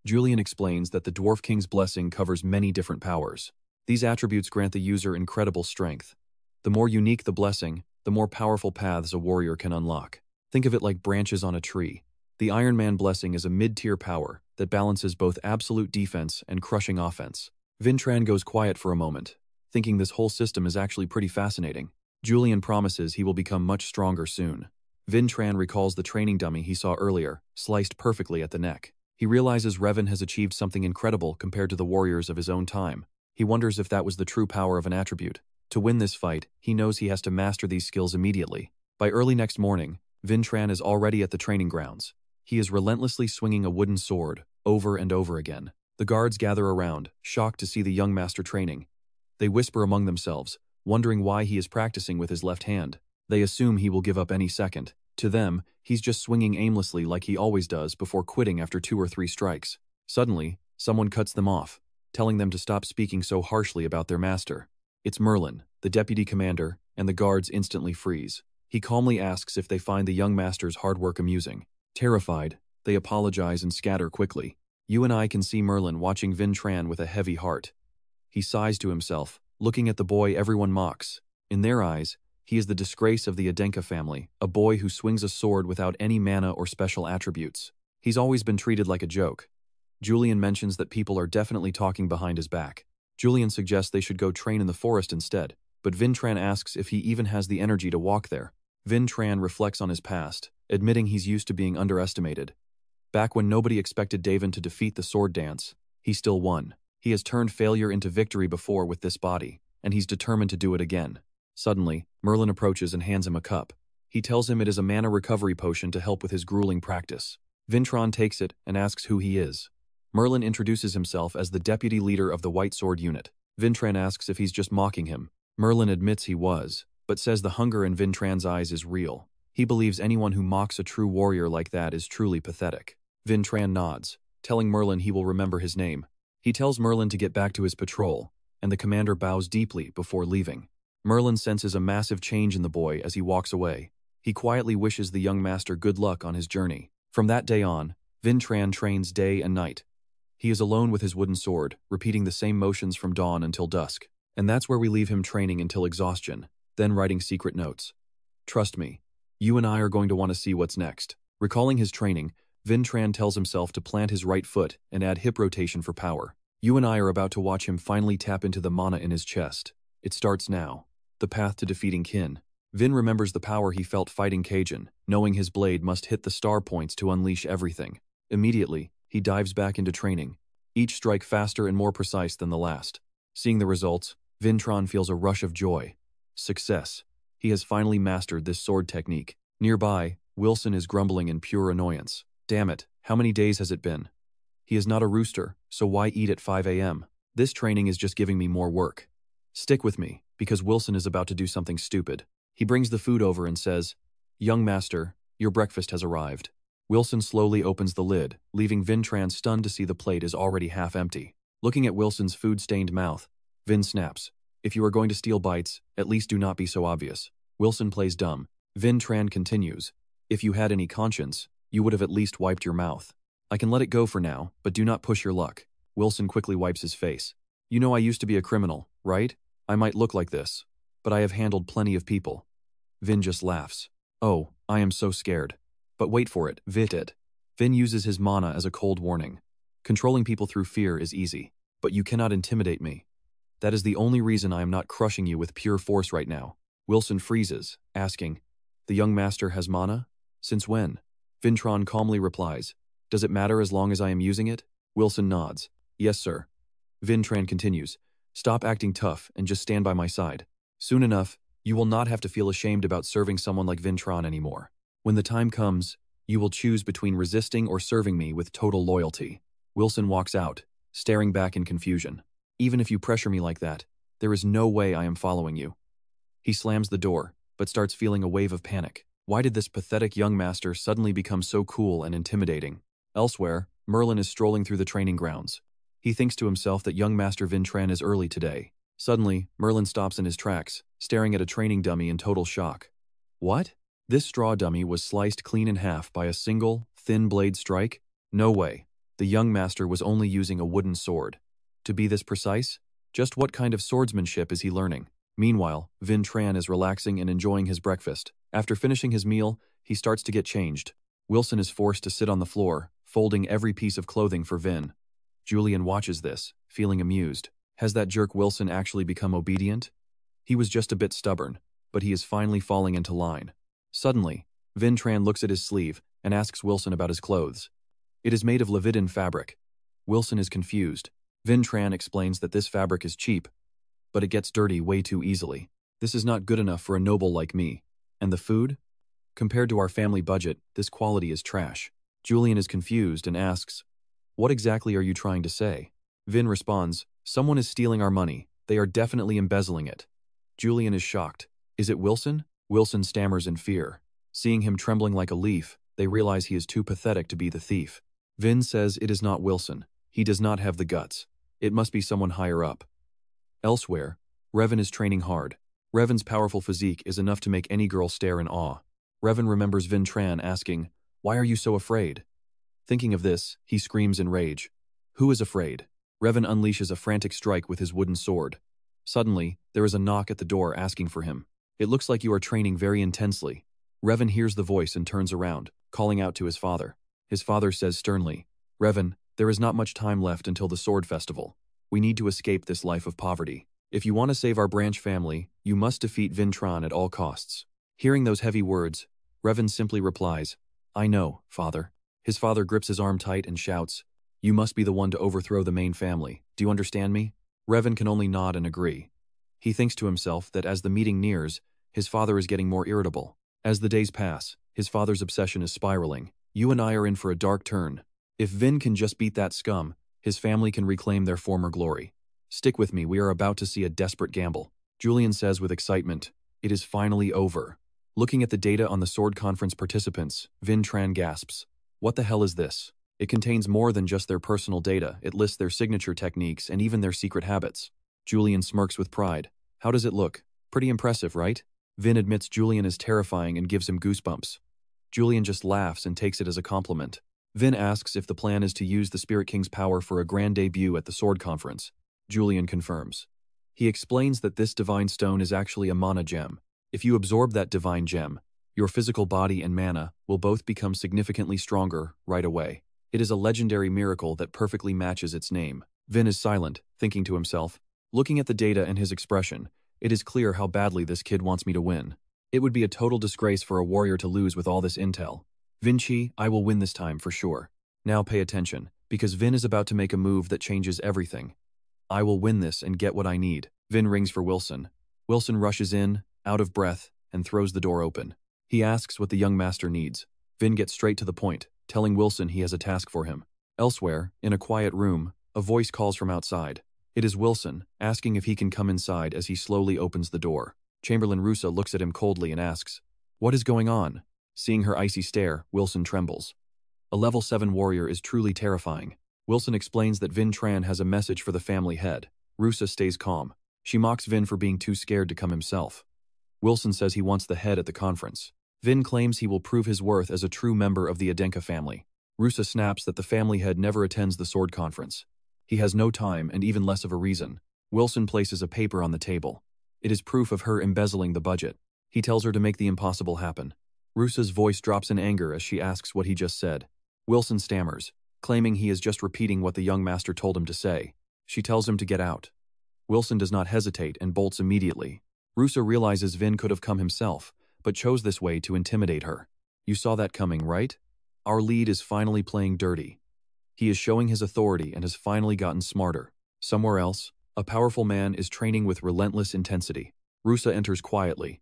Julian explains that the Dwarf King's blessing covers many different powers. These attributes grant the user incredible strength. The more unique the blessing, the more powerful paths a warrior can unlock. Think of it like branches on a tree. The Iron Man blessing is a mid-tier power that balances both absolute defense and crushing offense. Vintran goes quiet for a moment, thinking this whole system is actually pretty fascinating. Julian promises he will become much stronger soon. Vintran recalls the training dummy he saw earlier, sliced perfectly at the neck. He realizes Revan has achieved something incredible compared to the warriors of his own time. He wonders if that was the true power of an attribute. To win this fight, he knows he has to master these skills immediately. By early next morning, Vintran is already at the training grounds. He is relentlessly swinging a wooden sword, over and over again. The guards gather around, shocked to see the young master training. They whisper among themselves, wondering why he is practicing with his left hand. They assume he will give up any second. To them, he's just swinging aimlessly like he always does before quitting after 2 or 3 strikes. Suddenly, someone cuts them off, telling them to stop speaking so harshly about their master. It's Merlin, the deputy commander, and the guards instantly freeze. He calmly asks if they find the young master's hard work amusing. Terrified, they apologize and scatter quickly. You and I can see Merlin watching Vintran with a heavy heart. He sighs to himself, looking at the boy everyone mocks. In their eyes, he is the disgrace of the Adenka family, a boy who swings a sword without any mana or special attributes. He's always been treated like a joke. Julian mentions that people are definitely talking behind his back. Julian suggests they should go train in the forest instead, but Vintran asks if he even has the energy to walk there. Vintran reflects on his past, admitting he's used to being underestimated. Back when nobody expected Daven to defeat the sword dance, he still won. He has turned failure into victory before with this body, and he's determined to do it again. Suddenly, Merlin approaches and hands him a cup. He tells him it is a mana recovery potion to help with his grueling practice. Vintran takes it and asks who he is. Merlin introduces himself as the deputy leader of the White Sword Unit. Vintran asks if he's just mocking him. Merlin admits he was, but says the hunger in Vintran's eyes is real. He believes anyone who mocks a true warrior like that is truly pathetic. Vintran nods, telling Merlin he will remember his name. He tells Merlin to get back to his patrol, and the commander bows deeply before leaving. Merlin senses a massive change in the boy as he walks away. He quietly wishes the young master good luck on his journey. From that day on, Vintran trains day and night. He is alone with his wooden sword, repeating the same motions from dawn until dusk. And that's where we leave him training until exhaustion, then writing secret notes. Trust me, you and I are going to want to see what's next. Recalling his training, Vintran tells himself to plant his right foot and add hip rotation for power. You and I are about to watch him finally tap into the mana in his chest. It starts now. The path to defeating Kin. Vin remembers the power he felt fighting Kajin, knowing his blade must hit the star points to unleash everything. Immediately, he dives back into training, each strike faster and more precise than the last. Seeing the results, Vintran feels a rush of joy. Success. He has finally mastered this sword technique. Nearby, Wilson is grumbling in pure annoyance. Damn it, how many days has it been? He is not a rooster, so why eat at 5 a.m.? This training is just giving me more work. Stick with me, because Wilson is about to do something stupid. He brings the food over and says, "Young master, your breakfast has arrived." Wilson slowly opens the lid, leaving Vin Tran stunned to see the plate is already half empty. Looking at Wilson's food-stained mouth, Vin snaps, "If you are going to steal bites, at least do not be so obvious." Wilson plays dumb. Vin Tran continues, "If you had any conscience, you would have at least wiped your mouth. I can let it go for now, but do not push your luck." Wilson quickly wipes his face. "You know I used to be a criminal, right? I might look like this, but I have handled plenty of people." Vin just laughs. "Oh, I am so scared." But wait for it, Vin uses his mana as a cold warning. "Controlling people through fear is easy, but you cannot intimidate me. That is the only reason I am not crushing you with pure force right now." Wilson freezes, asking, "The young master has mana? Since when?" Vintron calmly replies, "Does it matter as long as I am using it?" Wilson nods. "Yes, sir." Vintran continues, "Stop acting tough and just stand by my side. Soon enough, you will not have to feel ashamed about serving someone like Vintron anymore. When the time comes, you will choose between resisting or serving me with total loyalty." Wilson walks out, staring back in confusion. "Even if you pressure me like that, there is no way I am following you." He slams the door, but starts feeling a wave of panic. Why did this pathetic young master suddenly become so cool and intimidating? Elsewhere, Merlin is strolling through the training grounds. He thinks to himself that young Master Vintran is early today. Suddenly, Merlin stops in his tracks, staring at a training dummy in total shock. What? This straw dummy was sliced clean in half by a single, thin blade strike? No way. The young master was only using a wooden sword. To be this precise? Just what kind of swordsmanship is he learning? Meanwhile, Vintran is relaxing and enjoying his breakfast. After finishing his meal, he starts to get changed. Wilson is forced to sit on the floor, folding every piece of clothing for Vin. Julian watches this, feeling amused. Has that jerk Wilson actually become obedient? He was just a bit stubborn, but he is finally falling into line. Suddenly, Vintran looks at his sleeve and asks Wilson about his clothes. It is made of Levitian fabric. Wilson is confused. Vintran explains that this fabric is cheap, but it gets dirty way too easily. This is not good enough for a noble like me. And the food? Compared to our family budget, this quality is trash. Julian is confused and asks, "What exactly are you trying to say?" Vin responds, "Someone is stealing our money. They are definitely embezzling it." Julian is shocked. Is it Wilson? Wilson stammers in fear. Seeing him trembling like a leaf, they realize he is too pathetic to be the thief. Vin says it is not Wilson. He does not have the guts. It must be someone higher up. Elsewhere, Revan is training hard. Revan's powerful physique is enough to make any girl stare in awe. Revan remembers Vintran asking, "Why are you so afraid?" Thinking of this, he screams in rage. Who is afraid? Revan unleashes a frantic strike with his wooden sword. Suddenly, there is a knock at the door asking for him. It looks like you are training very intensely. Revan hears the voice and turns around, calling out to his father. His father says sternly, "Revan, there is not much time left until the sword festival. We need to escape this life of poverty. If you want to save our branch family, you must defeat Vintran at all costs." Hearing those heavy words, Revan simply replies, "I know, father." His father grips his arm tight and shouts, "You must be the one to overthrow the main family. Do you understand me?" Revan can only nod and agree. He thinks to himself that as the meeting nears, his father is getting more irritable. As the days pass, his father's obsession is spiraling. "You and I are in for a dark turn. If Vin can just beat that scum, his family can reclaim their former glory. Stick with me, we are about to see a desperate gamble." Julian says with excitement, "It is finally over." Looking at the data on the sword conference participants, Vintran gasps, "What the hell is this?" It contains more than just their personal data. It lists their signature techniques and even their secret habits. Julian smirks with pride. "How does it look? Pretty impressive, right?" Vin admits Julian is terrifying and gives him goosebumps. Julian just laughs and takes it as a compliment. Vin asks if the plan is to use the Spirit King's power for a grand debut at the sword conference. Julian confirms. He explains that this divine stone is actually a mana gem. If you absorb that divine gem, your physical body and mana will both become significantly stronger right away. It is a legendary miracle that perfectly matches its name. Vin is silent, thinking to himself. Looking at the data and his expression, it is clear how badly this kid wants me to win. It would be a total disgrace for a warrior to lose with all this intel. Vinci, I will win this time for sure. Now pay attention, because Vin is about to make a move that changes everything. I will win this and get what I need. Vin rings for Wilson. Wilson rushes in, out of breath, and throws the door open. He asks what the young master needs. Vin gets straight to the point, telling Wilson he has a task for him. Elsewhere, in a quiet room, a voice calls from outside. It is Wilson, asking if he can come inside as he slowly opens the door. Chamberlain Rusa looks at him coldly and asks, "What is going on?" Seeing her icy stare, Wilson trembles. A level 7 warrior is truly terrifying. Wilson explains that Vin Tran has a message for the family head. Rusa stays calm. She mocks Vin for being too scared to come himself. Wilson says he wants the head at the conference. Vin claims he will prove his worth as a true member of the Adenka family. Rusa snaps that the family head never attends the sword conference. He has no time and even less of a reason. Wilson places a paper on the table. It is proof of her embezzling the budget. He tells her to make the impossible happen. Rusa's voice drops in anger as she asks what he just said. Wilson stammers, claiming he is just repeating what the young master told him to say. She tells him to get out. Wilson does not hesitate and bolts immediately. Rusa realizes Vin could have come himself, but chose this way to intimidate her. You saw that coming, right? Our lead is finally playing dirty. He is showing his authority and has finally gotten smarter. Somewhere else, a powerful man is training with relentless intensity. Rusa enters quietly.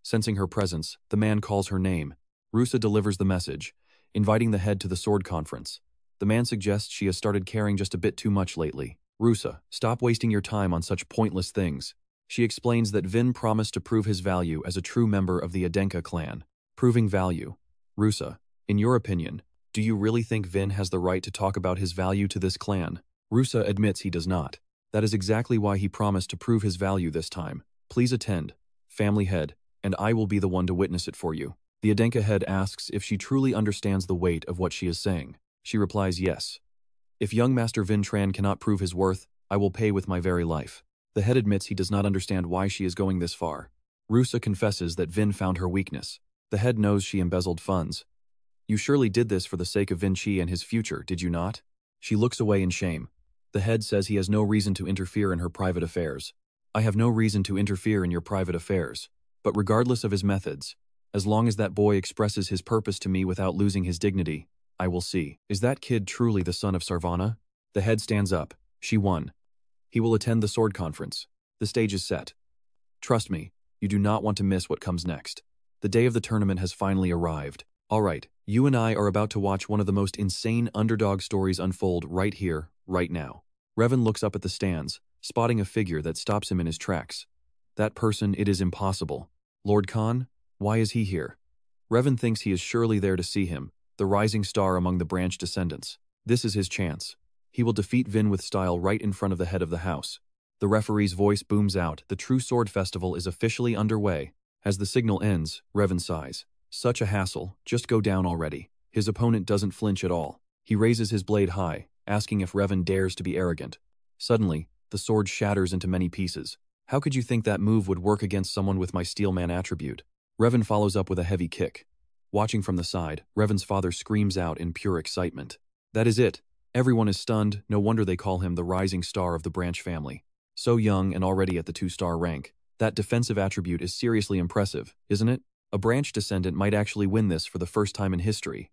Sensing her presence, the man calls her name. Rusa delivers the message, inviting the head to the sword conference. The man suggests she has started caring just a bit too much lately. Rusa, stop wasting your time on such pointless things. She explains that Vin promised to prove his value as a true member of the Adenka clan. Proving value. Rusa, in your opinion, do you really think Vin has the right to talk about his value to this clan? Rusa admits he does not. That is exactly why he promised to prove his value this time. Please attend, family head, and I will be the one to witness it for you. The Adenka head asks if she truly understands the weight of what she is saying. She replies yes. If young Master Vin Tran cannot prove his worth, I will pay with my very life. The head admits he does not understand why she is going this far. Rusa confesses that Vin found her weakness. The head knows she embezzled funds. You surely did this for the sake of Vinci and his future, did you not? She looks away in shame. The head says he has no reason to interfere in her private affairs. I have no reason to interfere in your private affairs. But regardless of his methods, as long as that boy expresses his purpose to me without losing his dignity, I will see. Is that kid truly the son of Sarvana? The head stands up. She won. He will attend the sword conference. The stage is set. Trust me, you do not want to miss what comes next. The day of the tournament has finally arrived. All right, you and I are about to watch one of the most insane underdog stories unfold right here, right now. Revan looks up at the stands, spotting a figure that stops him in his tracks. That person, it is impossible. Lord Khan? Why is he here? Revan thinks he is surely there to see him, the rising star among the branch descendants. This is his chance. He will defeat Vin with style right in front of the head of the house. The referee's voice booms out. The True Sword Festival is officially underway. As the signal ends, Revan sighs. Such a hassle, just go down already. His opponent doesn't flinch at all. He raises his blade high, asking if Revan dares to be arrogant. Suddenly, the sword shatters into many pieces. How could you think that move would work against someone with my Steelman attribute? Revan follows up with a heavy kick. Watching from the side, Revan's father screams out in pure excitement. That is it. Everyone is stunned, no wonder they call him the rising star of the branch family. So young and already at the 2-star rank. That defensive attribute is seriously impressive, isn't it? A branch descendant might actually win this for the first time in history.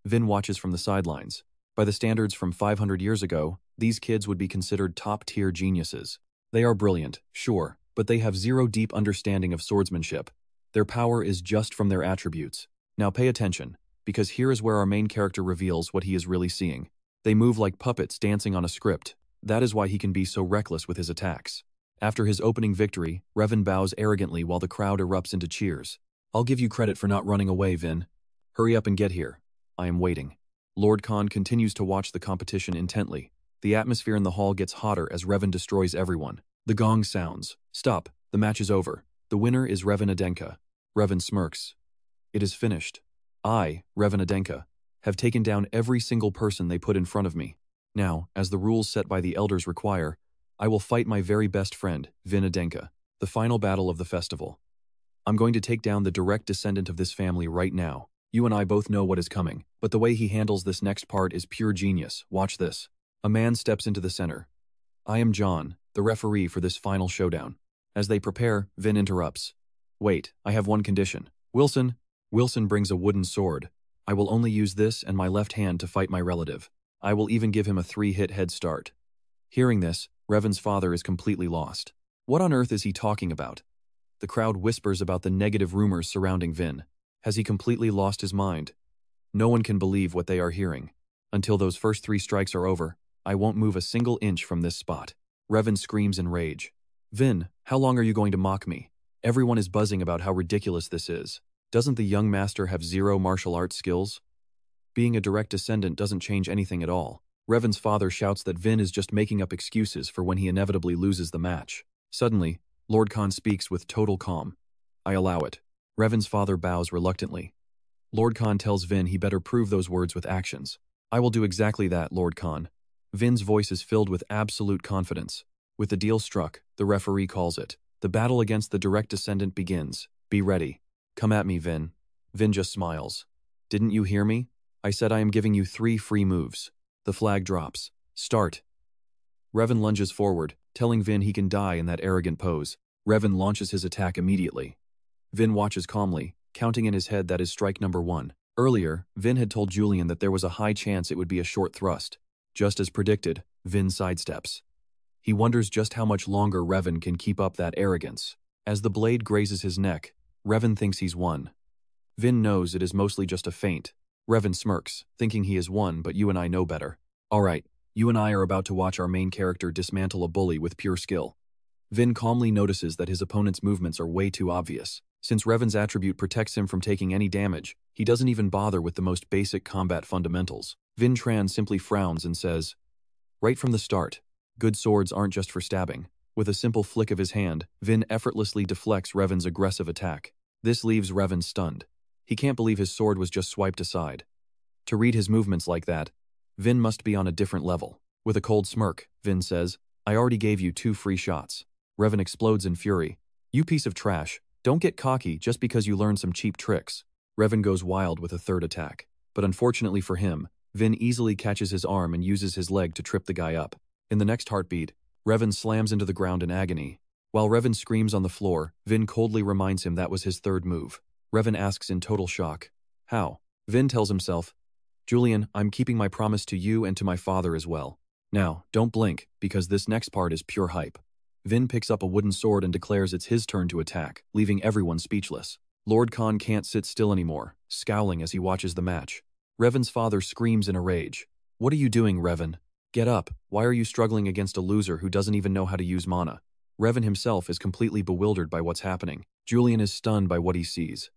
Vin watches from the sidelines. By the standards from 500 years ago, these kids would be considered top-tier geniuses. They are brilliant, sure, but they have zero deep understanding of swordsmanship. Their power is just from their attributes. Now pay attention, because here is where our main character reveals what he is really seeing. They move like puppets dancing on a script. That is why he can be so reckless with his attacks. After his opening victory, Revan bows arrogantly while the crowd erupts into cheers. I'll give you credit for not running away, Vin. Hurry up and get here. I am waiting. Lord Khan continues to watch the competition intently. The atmosphere in the hall gets hotter as Revan destroys everyone. The gong sounds. Stop. The match is over. The winner is Revan Adenka. Revan smirks. It is finished. I, Revan Adenka, have taken down every single person they put in front of me. Now, as the rules set by the elders require, I will fight my very best friend, Vin Adenka, the final battle of the festival. I'm going to take down the direct descendant of this family right now. You and I both know what is coming, but the way he handles this next part is pure genius. Watch this. A man steps into the center. I am John, the referee for this final showdown. As they prepare, Vin interrupts. Wait, I have one condition. Wilson brings a wooden sword. I will only use this and my left hand to fight my relative. I will even give him a 3-hit head start. Hearing this, Revan's father is completely lost. What on earth is he talking about? The crowd whispers about the negative rumors surrounding Vin. Has he completely lost his mind? No one can believe what they are hearing. Until those first 3 strikes are over, I won't move a single inch from this spot. Revan screams in rage. Vin, how long are you going to mock me? Everyone is buzzing about how ridiculous this is. Doesn't the young master have zero martial arts skills? Being a direct descendant doesn't change anything at all. Revan's father shouts that Vin is just making up excuses for when he inevitably loses the match. Suddenly, Lord Khan speaks with total calm. I allow it. Revan's father bows reluctantly. Lord Khan tells Vin he better prove those words with actions. I will do exactly that, Lord Khan. Vin's voice is filled with absolute confidence. With the deal struck, the referee calls it. The battle against the direct descendant begins. Be ready. Come at me, Vin. Vin just smiles. Didn't you hear me? I said I am giving you 3 free moves. The flag drops. Start. Revan lunges forward, telling Vin he can die in that arrogant pose. Revan launches his attack immediately. Vin watches calmly, counting in his head that is strike number 1. Earlier, Vin had told Julian that there was a high chance it would be a short thrust. Just as predicted, Vin sidesteps. He wonders just how much longer Revan can keep up that arrogance. As the blade grazes his neck, Revan thinks he's won. Vin knows it is mostly just a feint. Revan smirks, thinking he has won, but you and I know better. Alright, you and I are about to watch our main character dismantle a bully with pure skill. Vin calmly notices that his opponent's movements are way too obvious. Since Revan's attribute protects him from taking any damage, he doesn't even bother with the most basic combat fundamentals. Vin Tran simply frowns and says, right from the start, good swords aren't just for stabbing. With a simple flick of his hand, Vin effortlessly deflects Revan's aggressive attack. This leaves Revan stunned. He can't believe his sword was just swiped aside. To read his movements like that, Vin must be on a different level. With a cold smirk, Vin says, I already gave you 2 free shots. Revan explodes in fury. You piece of trash, don't get cocky just because you learned some cheap tricks. Revan goes wild with a third attack. But unfortunately for him, Vin easily catches his arm and uses his leg to trip the guy up. In the next heartbeat, Revan slams into the ground in agony. While Revan screams on the floor, Vin coldly reminds him that was his third move. Revan asks in total shock, how? Vin tells himself, Julian, I'm keeping my promise to you and to my father as well. Now, don't blink, because this next part is pure hype. Vin picks up a wooden sword and declares it's his turn to attack, leaving everyone speechless. Lord Khan can't sit still anymore, scowling as he watches the match. Revan's father screams in a rage. What are you doing, Revan? Get up. Why are you struggling against a loser who doesn't even know how to use mana? Revan himself is completely bewildered by what's happening. Julian is stunned by what he sees.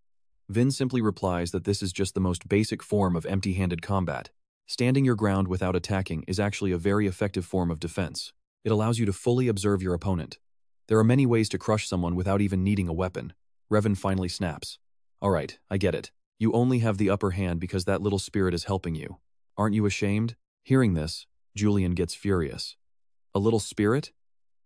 Vin simply replies that this is just the most basic form of empty-handed combat. Standing your ground without attacking is actually a very effective form of defense. It allows you to fully observe your opponent. There are many ways to crush someone without even needing a weapon. Revan finally snaps. Alright, I get it. You only have the upper hand because that little spirit is helping you. Aren't you ashamed? Hearing this, Julian gets furious. A little spirit?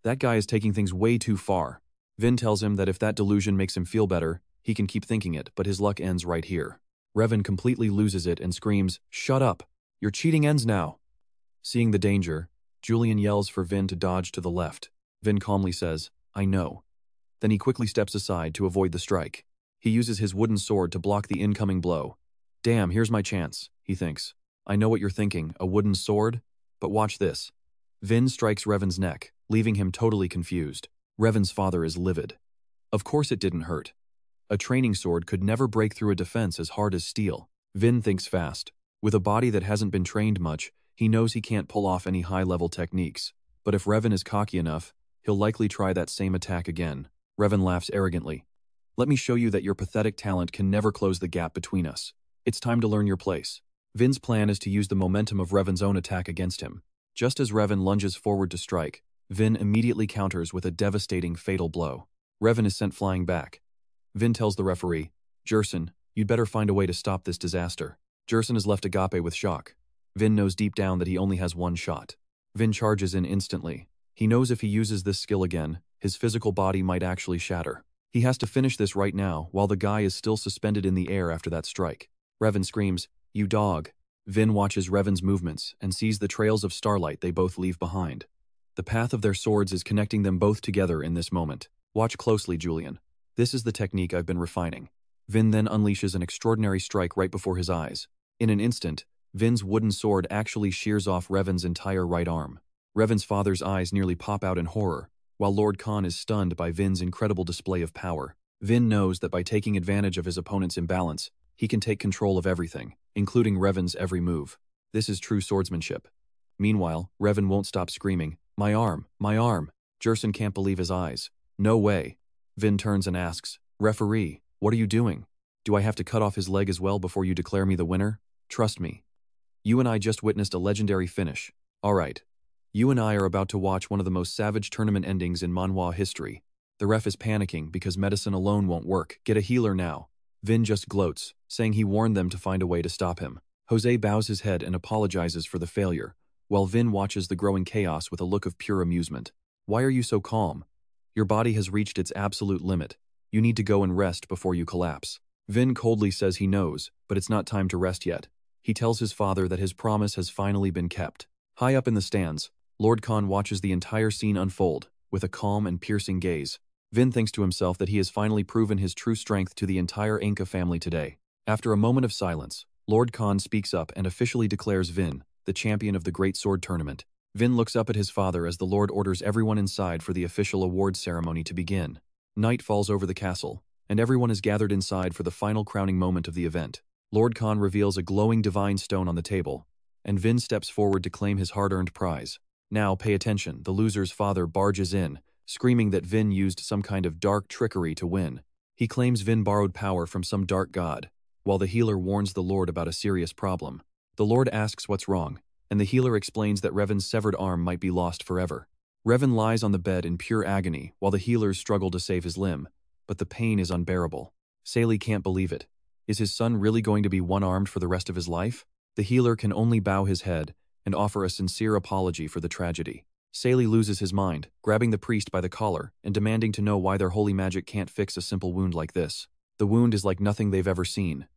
That guy is taking things way too far. Vin tells him that if that delusion makes him feel better, he can keep thinking it, but his luck ends right here. Revan completely loses it and screams, Shut up! Your cheating ends now! Seeing the danger, Julian yells for Vin to dodge to the left. Vin calmly says, I know. Then he quickly steps aside to avoid the strike. He uses his wooden sword to block the incoming blow. Damn, here's my chance, he thinks. I know what you're thinking, a wooden sword? But watch this. Vin strikes Revan's neck, leaving him totally confused. Revan's father is livid. Of course it didn't hurt. A training sword could never break through a defense as hard as steel. Vin thinks fast. With a body that hasn't been trained much, he knows he can't pull off any high-level techniques. But if Revan is cocky enough, he'll likely try that same attack again. Revan laughs arrogantly. Let me show you that your pathetic talent can never close the gap between us. It's time to learn your place. Vin's plan is to use the momentum of Revan's own attack against him. Just as Revan lunges forward to strike, Vin immediately counters with a devastating fatal blow. Revan is sent flying back. Vin tells the referee, Jerson, you'd better find a way to stop this disaster. Jerson is left agape with shock. Vin knows deep down that he only has one shot. Vin charges in instantly. He knows if he uses this skill again, his physical body might actually shatter. He has to finish this right now while the guy is still suspended in the air after that strike. Revan screams, You dog. Vin watches Revan's movements and sees the trails of starlight they both leave behind. The path of their swords is connecting them both together in this moment. Watch closely, Julian. This is the technique I've been refining. Vin then unleashes an extraordinary strike right before his eyes. In an instant, Vin's wooden sword actually shears off Revan's entire right arm. Revan's father's eyes nearly pop out in horror, while Lord Khan is stunned by Vin's incredible display of power. Vin knows that by taking advantage of his opponent's imbalance, he can take control of everything, including Revan's every move. This is true swordsmanship. Meanwhile, Revan won't stop screaming, My arm! My arm! Jerson can't believe his eyes. No way. Vin turns and asks, Referee, what are you doing? Do I have to cut off his leg as well before you declare me the winner? Trust me. You and I just witnessed a legendary finish. Alright. You and I are about to watch one of the most savage tournament endings in Manhwa history. The ref is panicking because medicine alone won't work. Get a healer now. Vin just gloats, saying he warned them to find a way to stop him. Jose bows his head and apologizes for the failure, while Vin watches the growing chaos with a look of pure amusement. Why are you so calm? Your body has reached its absolute limit. You need to go and rest before you collapse. Vin coldly says he knows, but it's not time to rest yet. He tells his father that his promise has finally been kept. High up in the stands, Lord Khan watches the entire scene unfold, with a calm and piercing gaze. Vin thinks to himself that he has finally proven his true strength to the entire Adenka family today. After a moment of silence, Lord Khan speaks up and officially declares Vin the champion of the Great Sword Tournament. Vin looks up at his father as the Lord orders everyone inside for the official awards ceremony to begin. Night falls over the castle, and everyone is gathered inside for the final crowning moment of the event. Lord Khan reveals a glowing divine stone on the table, and Vin steps forward to claim his hard-earned prize. Now, pay attention, the loser's father barges in, screaming that Vin used some kind of dark trickery to win. He claims Vin borrowed power from some dark god, while the healer warns the Lord about a serious problem. The Lord asks what's wrong, and the healer explains that Revan's severed arm might be lost forever. Revan lies on the bed in pure agony while the healers struggle to save his limb, but the pain is unbearable. Saley can't believe it. Is his son really going to be one-armed for the rest of his life? The healer can only bow his head and offer a sincere apology for the tragedy. Saley loses his mind, grabbing the priest by the collar and demanding to know why their holy magic can't fix a simple wound like this. The wound is like nothing they've ever seen.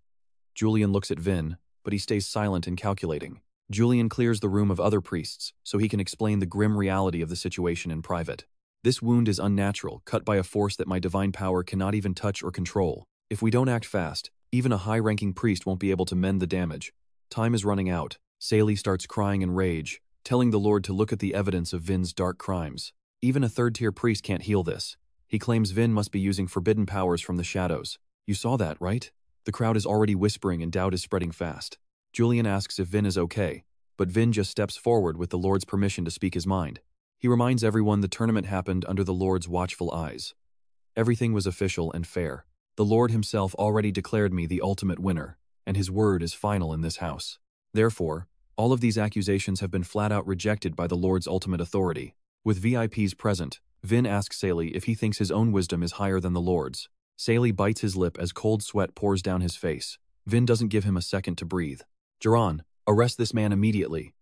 Julian looks at Vin, but he stays silent and calculating. Julian clears the room of other priests so he can explain the grim reality of the situation in private. This wound is unnatural, cut by a force that my divine power cannot even touch or control. If we don't act fast, even a high-ranking priest won't be able to mend the damage. Time is running out. Saley starts crying in rage, telling the Lord to look at the evidence of Vin's dark crimes. Even a third-tier priest can't heal this. He claims Vin must be using forbidden powers from the shadows. You saw that, right? The crowd is already whispering and doubt is spreading fast. Julian asks if Vin is okay, but Vin just steps forward with the Lord's permission to speak his mind. He reminds everyone the tournament happened under the Lord's watchful eyes. Everything was official and fair. The Lord himself already declared me the ultimate winner, and his word is final in this house. Therefore, all of these accusations have been flat-out rejected by the Lord's ultimate authority. With VIPs present, Vin asks Saley if he thinks his own wisdom is higher than the Lord's. Saley bites his lip as cold sweat pours down his face. Vin doesn't give him a second to breathe. Jaron, arrest this man immediately.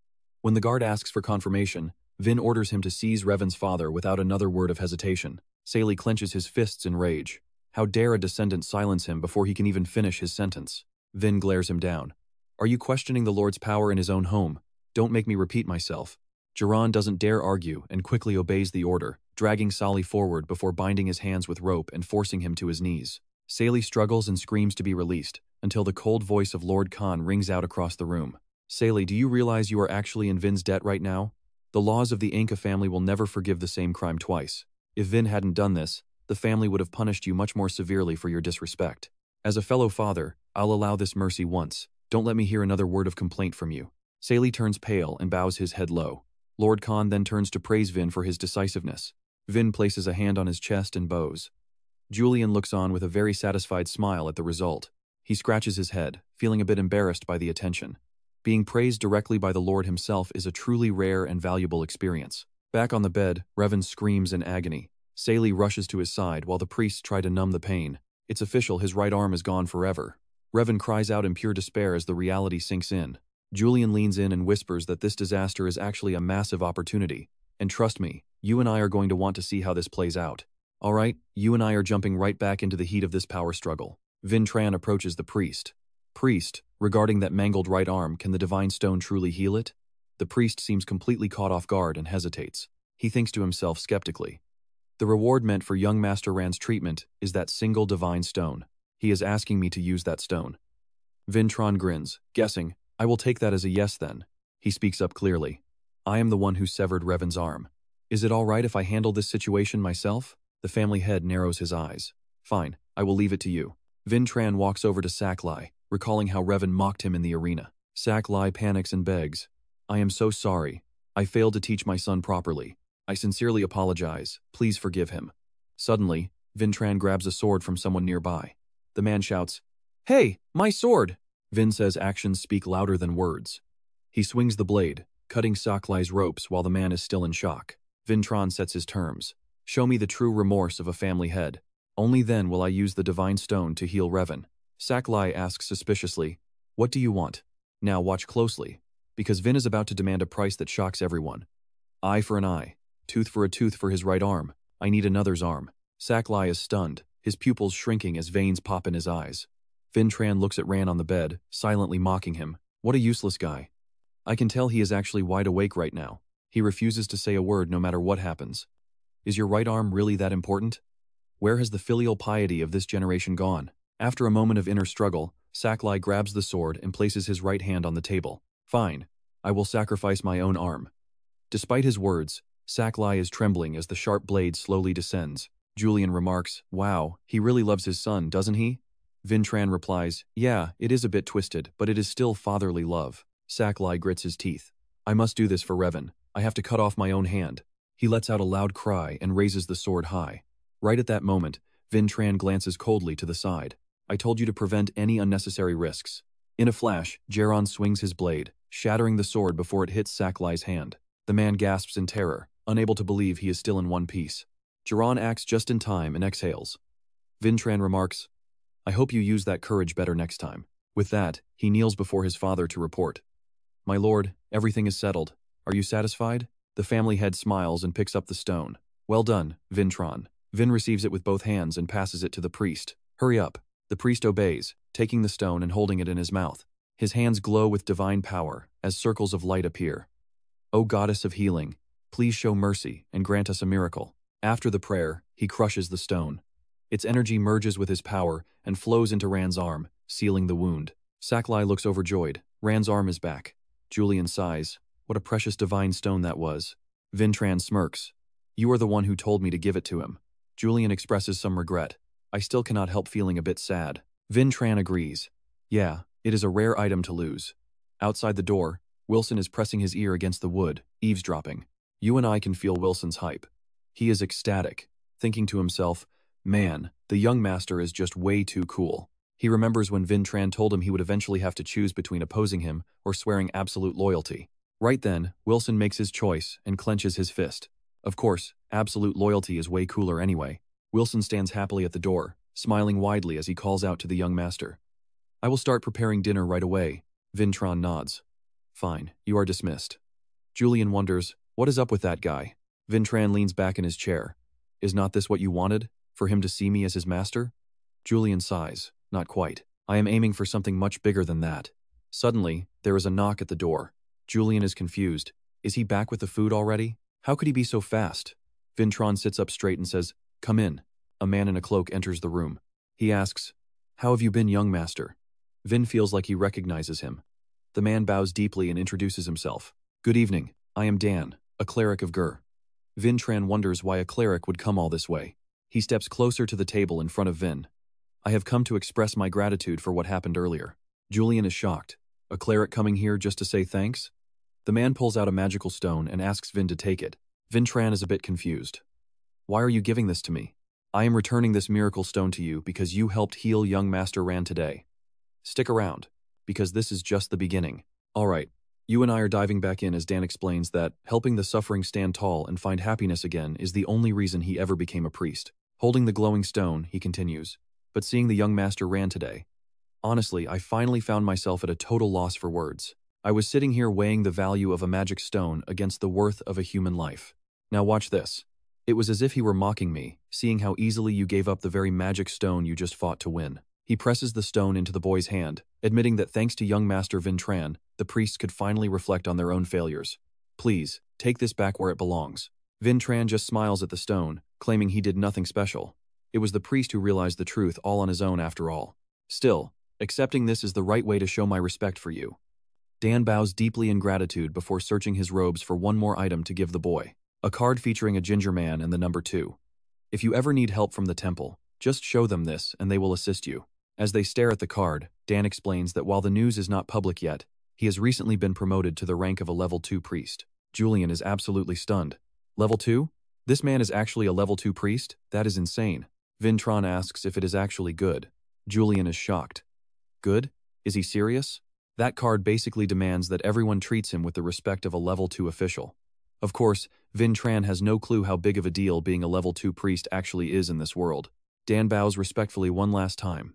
When the guard asks for confirmation, Vin orders him to seize Revan's father without another word of hesitation. Saley clenches his fists in rage. How dare a descendant silence him before he can even finish his sentence? Vin glares him down. Are you questioning the Lord's power in his own home? Don't make me repeat myself. Jaron doesn't dare argue and quickly obeys the order, dragging Saley forward before binding his hands with rope and forcing him to his knees. Saley struggles and screams to be released, until the cold voice of Lord Khan rings out across the room. Saley, do you realize you are actually in Vin's debt right now? The laws of the Adenka family will never forgive the same crime twice. If Vin hadn't done this, the family would have punished you much more severely for your disrespect. As a fellow father, I'll allow this mercy once. Don't let me hear another word of complaint from you. Saley turns pale and bows his head low. Lord Khan then turns to praise Vin for his decisiveness. Vin places a hand on his chest and bows. Julian looks on with a very satisfied smile at the result. He scratches his head, feeling a bit embarrassed by the attention. Being praised directly by the Lord himself is a truly rare and valuable experience. Back on the bed, Revan screams in agony. Saley rushes to his side while the priests try to numb the pain. It's official, his right arm is gone forever. Revan cries out in pure despair as the reality sinks in. Julian leans in and whispers that this disaster is actually a massive opportunity. And trust me, you and I are going to want to see how this plays out. Alright, you and I are jumping right back into the heat of this power struggle. Vin Tran approaches the priest. Priest, regarding that mangled right arm, can the divine stone truly heal it? The priest seems completely caught off guard and hesitates. He thinks to himself skeptically. The reward meant for young Master Rand's treatment is that single divine stone. He is asking me to use that stone. Vin Tran grins, guessing, I will take that as a yes then. He speaks up clearly. I am the one who severed Revan's arm. Is it all right if I handle this situation myself? The family head narrows his eyes. Fine, I will leave it to you. Vin Tran walks over to Saklai, recalling how Revan mocked him in the arena. Saklai panics and begs. I am so sorry. I failed to teach my son properly. I sincerely apologize. Please forgive him. Suddenly, Vin Tran grabs a sword from someone nearby. The man shouts, Hey, my sword! Vin says actions speak louder than words. He swings the blade, cutting Saklai's ropes while the man is still in shock. Vintron sets his terms. Show me the true remorse of a family head. Only then will I use the divine stone to heal Revan. Saklai asks suspiciously, what do you want? Now watch closely, because Vin is about to demand a price that shocks everyone. Eye for an eye, tooth for his right arm. I need another's arm. Saklai is stunned, his pupils shrinking as veins pop in his eyes. Vintran looks at Ran on the bed, silently mocking him. What a useless guy. I can tell he is actually wide awake right now. He refuses to say a word no matter what happens. Is your right arm really that important? Where has the filial piety of this generation gone? After a moment of inner struggle, Saklai grabs the sword and places his right hand on the table. Fine. I will sacrifice my own arm. Despite his words, Saklai is trembling as the sharp blade slowly descends. Julian remarks, wow, he really loves his son, doesn't he? Vintran replies, yeah, it is a bit twisted, but it is still fatherly love. Saklai grits his teeth. I must do this for Revan. I have to cut off my own hand. He lets out a loud cry and raises the sword high. Right at that moment, Vintran glances coldly to the side. I told you to prevent any unnecessary risks. In a flash, Geron swings his blade, shattering the sword before it hits Saklai's hand. The man gasps in terror, unable to believe he is still in one piece. Geron acts just in time and exhales. Vintran remarks, I hope you use that courage better next time. With that, he kneels before his father to report. My lord, everything is settled. Are you satisfied? The family head smiles and picks up the stone. Well done, Vintron. Vin receives it with both hands and passes it to the priest. Hurry up. The priest obeys, taking the stone and holding it in his mouth. His hands glow with divine power as circles of light appear. O goddess of healing, please show mercy and grant us a miracle. After the prayer, he crushes the stone. Its energy merges with his power and flows into Ran's arm, sealing the wound. Saklai looks overjoyed. Ran's arm is back. Julian sighs. What a precious divine stone that was. Vintran smirks. You are the one who told me to give it to him. Julian expresses some regret. I still cannot help feeling a bit sad. Vintran agrees. Yeah, it is a rare item to lose. Outside the door, Wilson is pressing his ear against the wood, eavesdropping. You and I can feel Wilson's hype. He is ecstatic, thinking to himself, man, the young master is just way too cool. He remembers when Vintran told him he would eventually have to choose between opposing him or swearing absolute loyalty. Right then, Wilson makes his choice and clenches his fist. Of course, absolute loyalty is way cooler anyway. Wilson stands happily at the door, smiling widely as he calls out to the young master. I will start preparing dinner right away. Vintran nods. Fine, you are dismissed. Julian wonders, what is up with that guy? Vintran leans back in his chair. Is not this what you wanted? For him to see me as his master? Julian sighs. Not quite. I am aiming for something much bigger than that. Suddenly, there is a knock at the door. Julian is confused. Is he back with the food already? How could he be so fast? Vintran sits up straight and says, come in. A man in a cloak enters the room. He asks, how have you been, young master? Vin feels like he recognizes him. The man bows deeply and introduces himself. Good evening. I am Dan, a cleric of Gur. Vintran wonders why a cleric would come all this way. He steps closer to the table in front of Vin. I have come to express my gratitude for what happened earlier. Julian is shocked. A cleric coming here just to say thanks? The man pulls out a magical stone and asks Vin to take it. Vintran is a bit confused. Why are you giving this to me? I am returning this miracle stone to you because you helped heal young Master Ran today. Stick around, because this is just the beginning. Alright, you and I are diving back in as Dan explains that helping the suffering stand tall and find happiness again is the only reason he ever became a priest. Holding the glowing stone, he continues, but seeing the young Master Ran today. Honestly, I finally found myself at a total loss for words. I was sitting here weighing the value of a magic stone against the worth of a human life. Now watch this. It was as if he were mocking me, seeing how easily you gave up the very magic stone you just fought to win. He presses the stone into the boy's hand, admitting that thanks to young Master Vintran, the priests could finally reflect on their own failures. Please, take this back where it belongs. Vintran just smiles at the stone, claiming he did nothing special. It was the priest who realized the truth all on his own after all. Still, accepting this is the right way to show my respect for you. Dan bows deeply in gratitude before searching his robes for one more item to give the boy. A card featuring a ginger man and the number 2. If you ever need help from the temple, just show them this and they will assist you. As they stare at the card, Dan explains that while the news is not public yet, he has recently been promoted to the rank of a level 2 priest. Julian is absolutely stunned. Level 2? This man is actually a level 2 priest? That is insane. Vintran asks if it is actually good. Julian is shocked. Good? Is he serious? That card basically demands that everyone treats him with the respect of a level 2 official. Of course, Vin Tran has no clue how big of a deal being a level 2 priest actually is in this world. Dan bows respectfully one last time.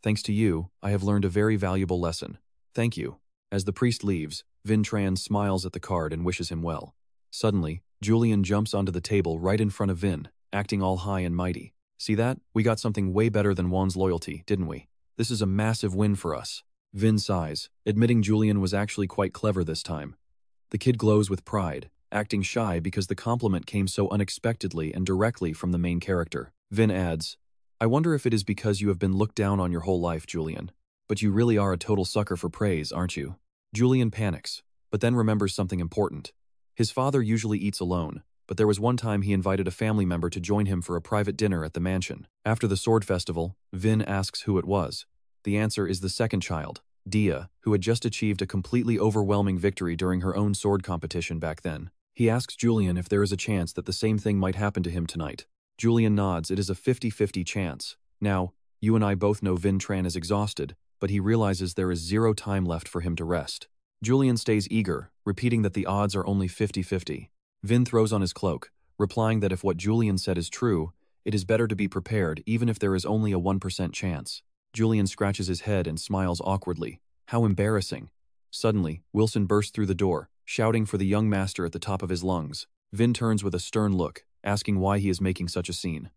Thanks to you, I have learned a very valuable lesson. Thank you. As the priest leaves, Vin Tran smiles at the card and wishes him well. Suddenly, Julian jumps onto the table right in front of Vin, acting all high and mighty. See that? We got something way better than Juan's loyalty, didn't we? This is a massive win for us. Vin sighs, admitting Julian was actually quite clever this time. The kid glows with pride, acting shy because the compliment came so unexpectedly and directly from the main character. Vin adds, I wonder if it is because you have been looked down on your whole life, Julian. But you really are a total sucker for praise, aren't you? Julian panics, but then remembers something important. His father usually eats alone, but there was one time he invited a family member to join him for a private dinner at the mansion. After the sword festival, Vin asks who it was. The answer is the second child, Dia, who had just achieved a completely overwhelming victory during her own sword competition back then. He asks Julian if there is a chance that the same thing might happen to him tonight. Julian nods. It is a 50-50 chance. Now, you and I both know Vin Tran is exhausted, but he realizes there is 0 time left for him to rest. Julian stays eager, repeating that the odds are only 50-50. Vin throws on his cloak, replying that if what Julian said is true, it is better to be prepared even if there is only a 1% chance. Julian scratches his head and smiles awkwardly. How embarrassing. Suddenly, Wilson bursts through the door, shouting for the young master at the top of his lungs. Vin turns with a stern look, asking why he is making such a scene.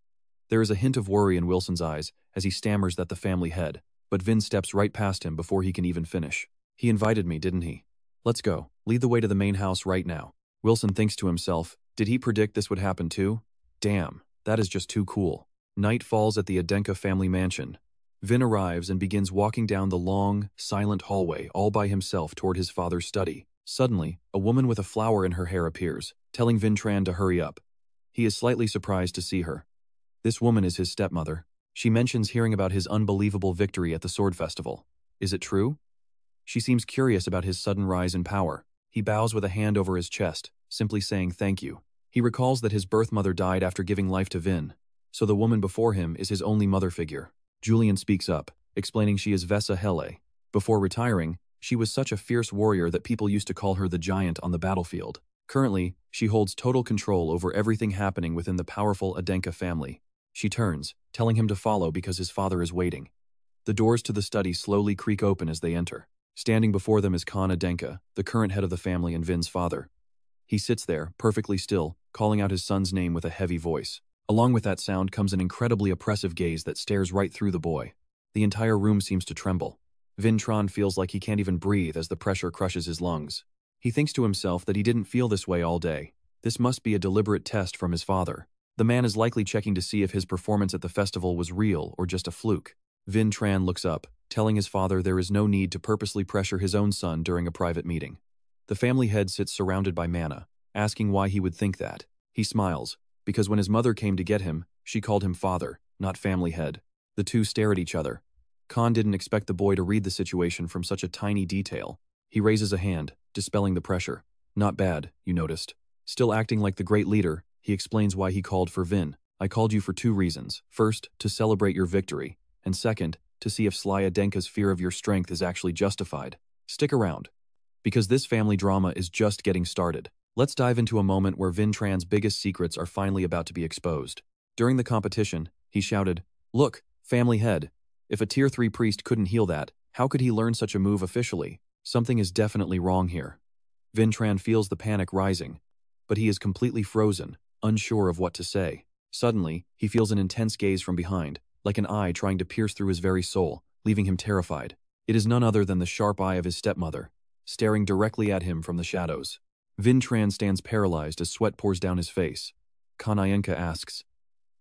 There is a hint of worry in Wilson's eyes as he stammers that the family head, but Vin steps right past him before he can even finish. He invited me, didn't he? Let's go. Lead the way to the main house right now. Wilson thinks to himself, did he predict this would happen too? Damn, that is just too cool. Night falls at the Adenka family mansion. Vin arrives and begins walking down the long, silent hallway all by himself toward his father's study. Suddenly, a woman with a flower in her hair appears, telling Vin Tran to hurry up. He is slightly surprised to see her. This woman is his stepmother. She mentions hearing about his unbelievable victory at the sword festival. Is it true? She seems curious about his sudden rise in power. He bows with a hand over his chest, simply saying thank you. He recalls that his birth mother died after giving life to Vin, so the woman before him is his only mother figure. Julian speaks up, explaining she is Vesa Hele. Before retiring, she was such a fierce warrior that people used to call her the giant on the battlefield. Currently, she holds total control over everything happening within the powerful Adenka family. She turns, telling him to follow because his father is waiting. The doors to the study slowly creak open as they enter. Standing before them is Khan Adenka, the current head of the family and Vin's father. He sits there, perfectly still, calling out his son's name with a heavy voice. Along with that sound comes an incredibly oppressive gaze that stares right through the boy. The entire room seems to tremble. Vin Tran feels like he can't even breathe as the pressure crushes his lungs. He thinks to himself that he didn't feel this way all day. This must be a deliberate test from his father. The man is likely checking to see if his performance at the festival was real or just a fluke. Vin Tran looks up, telling his father there is no need to purposely pressure his own son during a private meeting. The family head sits surrounded by manna, asking why he would think that. He smiles, because when his mother came to get him, she called him father, not family head. The two stare at each other. Khan didn't expect the boy to read the situation from such a tiny detail. He raises a hand, dispelling the pressure. Not bad, you noticed. Still acting like the great leader, he explains why he called for Vin. I called you for 2 reasons. First, to celebrate your victory, and second, to see if Sly Adenka's fear of your strength is actually justified. Stick around, because this family drama is just getting started. Let's dive into a moment where Vin Tran's biggest secrets are finally about to be exposed. During the competition, he shouted, "Look, family head. If a tier 3 priest couldn't heal that, how could he learn such a move officially? Something is definitely wrong here." Vin Tran feels the panic rising, but he is completely frozen, unsure of what to say. Suddenly, he feels an intense gaze from behind, like an eye trying to pierce through his very soul, leaving him terrified. It is none other than the sharp eye of his stepmother, staring directly at him from the shadows. Vin Tran stands paralyzed as sweat pours down his face. Kanayenka asks,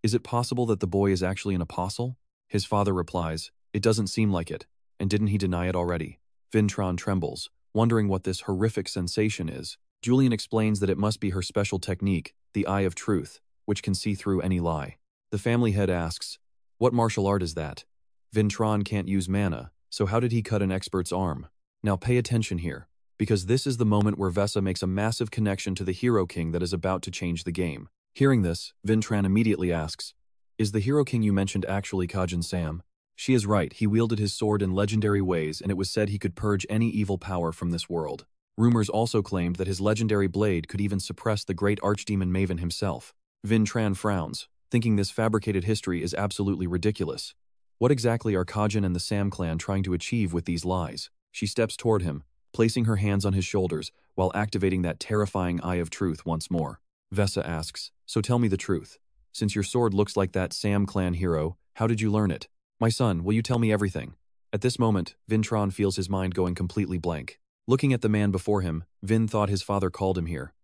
"Is it possible that the boy is actually an apostle?" His father replies, "It doesn't seem like it, and didn't he deny it already?" Vin Tran trembles, wondering what this horrific sensation is. Julian explains that it must be her special technique, the Eye of Truth, which can see through any lie. The family head asks, "What martial art is that?" Vin Tran can't use mana, so how did he cut an expert's arm? Now pay attention here, because this is the moment where Vesa makes a massive connection to the Hero King that is about to change the game. Hearing this, Vin Tran immediately asks, "Is the Hero King you mentioned actually Kajin Sam?" She is right, he wielded his sword in legendary ways and it was said he could purge any evil power from this world. Rumors also claimed that his legendary blade could even suppress the great archdemon Maven himself. Vin Tran frowns, thinking this fabricated history is absolutely ridiculous. What exactly are Kajin and the Sam clan trying to achieve with these lies? She steps toward him, placing her hands on his shoulders while activating that terrifying Eye of Truth once more. Vesa asks, so tell me the truth. Since your sword looks like that Sam clan hero, how did you learn it? My son, will you tell me everything? At this moment, Vin Tran feels his mind going completely blank. Looking at the man before him, Vin thought his father called him here.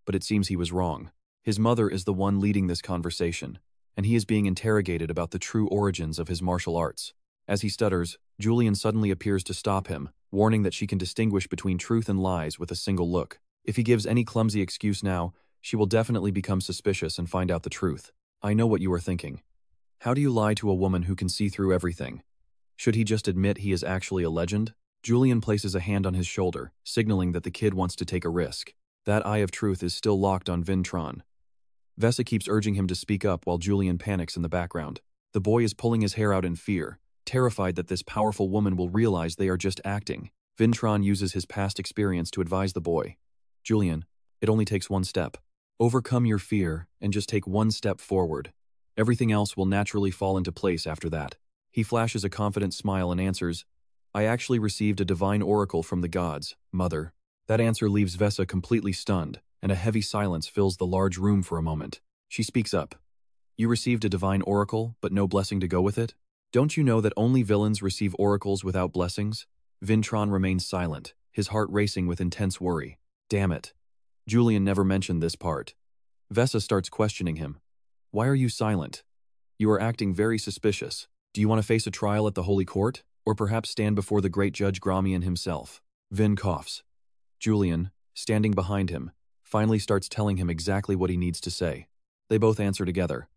But it seems he was wrong. His mother is the one leading this conversation, and he is being interrogated about the true origins of his martial arts. As he stutters, Julian suddenly appears to stop him, warning that she can distinguish between truth and lies with a single look. If he gives any clumsy excuse now, she will definitely become suspicious and find out the truth. I know what you are thinking. How do you lie to a woman who can see through everything? Should he just admit he is actually a legend? Julian places a hand on his shoulder, signaling that the kid wants to take a risk. That Eye of Truth is still locked on Vin Tran. Vesa keeps urging him to speak up while Julian panics in the background. The boy is pulling his hair out in fear, terrified that this powerful woman will realize they are just acting. Vin Tran uses his past experience to advise the boy. Julian, it only takes one step. Overcome your fear and just take one step forward. Everything else will naturally fall into place after that. He flashes a confident smile and answers, I actually received a divine oracle from the gods, mother. That answer leaves Vesa completely stunned, and a heavy silence fills the large room for a moment. She speaks up. You received a divine oracle, but no blessing to go with it? Don't you know that only villains receive oracles without blessings? Vin Tran remains silent, his heart racing with intense worry. Damn it. Julian never mentioned this part. Vesa starts questioning him. Why are you silent? You are acting very suspicious. Do you want to face a trial at the Holy Court? Or perhaps stand before the great Judge Gramian himself? Vin coughs. Julian, standing behind him, finally starts telling him exactly what he needs to say. They both answer together.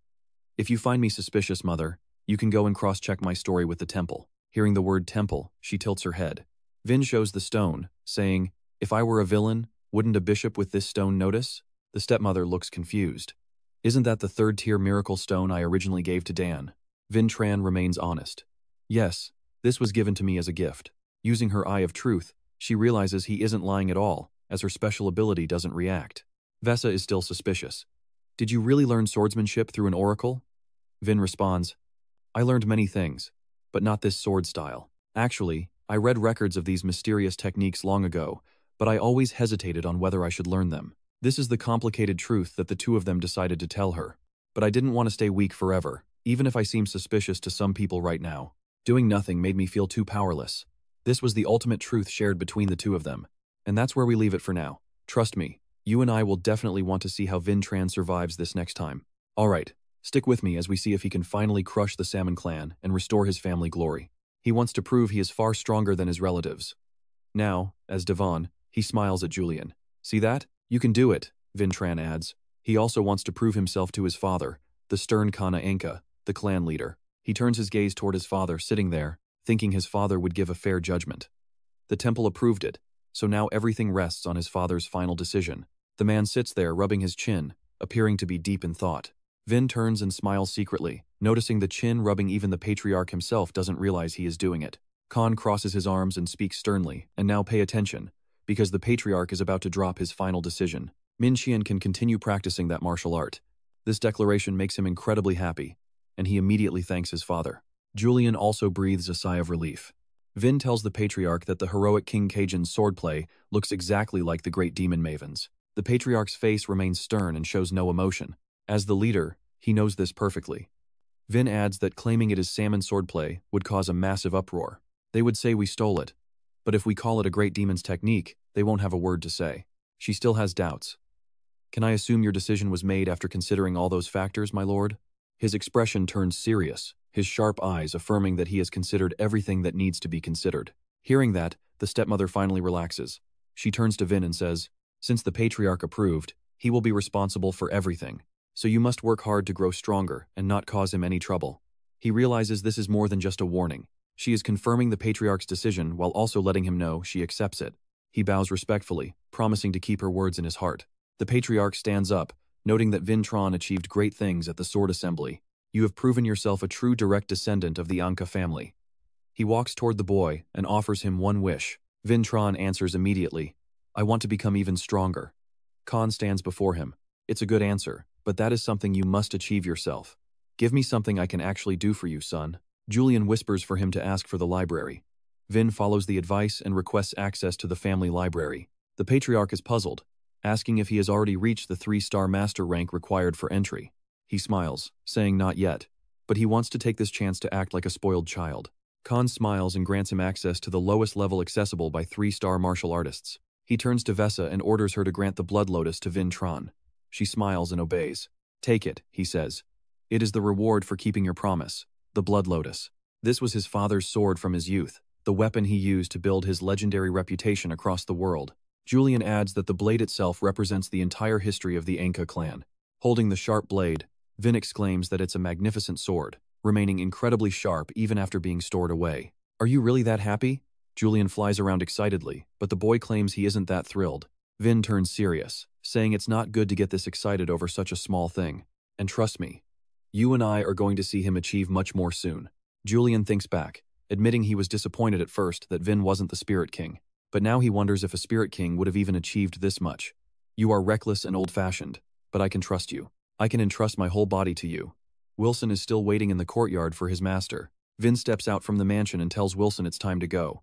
If you find me suspicious, mother, you can go and cross-check my story with the temple. Hearing the word temple, she tilts her head. Vin shows the stone, saying, if I were a villain, wouldn't a bishop with this stone notice? The stepmother looks confused. Isn't that the third-tier miracle stone I originally gave to Dan? Vin Tran remains honest. Yes, this was given to me as a gift. Using her Eye of Truth, she realizes he isn't lying at all, as her special ability doesn't react. Vesa is still suspicious. Did you really learn swordsmanship through an oracle? Vin responds, I learned many things, but not this sword style. Actually, I read records of these mysterious techniques long ago, but I always hesitated on whether I should learn them. This is the complicated truth that the two of them decided to tell her. But I didn't want to stay weak forever, even if I seem suspicious to some people right now. Doing nothing made me feel too powerless. This was the ultimate truth shared between the two of them. And that's where we leave it for now. Trust me, you and I will definitely want to see how Vin Tran survives this next time. Alright, stick with me as we see if he can finally crush the Salmon clan and restore his family glory. He wants to prove he is far stronger than his relatives. Now, as Daven, he smiles at Julian. See that? You can do it, Vin Tran adds. He also wants to prove himself to his father, the stern Kana Anka, the clan leader. He turns his gaze toward his father sitting there, thinking his father would give a fair judgment. The temple approved it, so now everything rests on his father's final decision. The man sits there rubbing his chin, appearing to be deep in thought. Vin turns and smiles secretly, noticing the chin rubbing even the patriarch himself doesn't realize he is doing it. Khan crosses his arms and speaks sternly, and now pay attention, because the patriarch is about to drop his final decision. Min Qian can continue practicing that martial art. This declaration makes him incredibly happy, and he immediately thanks his father. Julian also breathes a sigh of relief. Vin tells the patriarch that the heroic King Kajin's swordplay looks exactly like the great demon Maven's. The patriarch's face remains stern and shows no emotion. As the leader, he knows this perfectly. Vin adds that claiming it is salmon swordplay would cause a massive uproar. They would say we stole it. But if we call it a great demon's technique, they won't have a word to say. She still has doubts. Can I assume your decision was made after considering all those factors, my lord? His expression turns serious, his sharp eyes affirming that he has considered everything that needs to be considered. Hearing that, the stepmother finally relaxes. She turns to Vin and says, since the patriarch approved, he will be responsible for everything. So you must work hard to grow stronger and not cause him any trouble. He realizes this is more than just a warning. She is confirming the patriarch's decision while also letting him know she accepts it. He bows respectfully, promising to keep her words in his heart. The patriarch stands up, noting that Vin Tran achieved great things at the sword assembly. You have proven yourself a true direct descendant of the Adenka family. He walks toward the boy and offers him one wish. Vincent answers immediately, I want to become even stronger. Khan stands before him. It's a good answer, but that is something you must achieve yourself. Give me something I can actually do for you, son. Julian whispers for him to ask for the library. Vin follows the advice and requests access to the family library. The patriarch is puzzled, asking if he has already reached the 3-star master rank required for entry. He smiles, saying not yet, but he wants to take this chance to act like a spoiled child. Khan smiles and grants him access to the lowest level accessible by 3-star martial artists. He turns to Vesa and orders her to grant the blood lotus to Vincent. She smiles and obeys. Take it, he says. It is the reward for keeping your promise. The blood lotus. This was his father's sword from his youth, the weapon he used to build his legendary reputation across the world. Julian adds that the blade itself represents the entire history of the Adenka clan. Holding the sharp blade, Vin exclaims that it's a magnificent sword, remaining incredibly sharp even after being stored away. Are you really that happy? Julian flies around excitedly, but the boy claims he isn't that thrilled. Vin turns serious, saying it's not good to get this excited over such a small thing. And trust me, you and I are going to see him achieve much more soon. Julian thinks back, admitting he was disappointed at first that Vin wasn't the Spirit King. But now he wonders if a Spirit King would have even achieved this much. You are reckless and old-fashioned, but I can trust you. I can entrust my whole body to you. Wilson is still waiting in the courtyard for his master. Vin steps out from the mansion and tells Wilson it's time to go.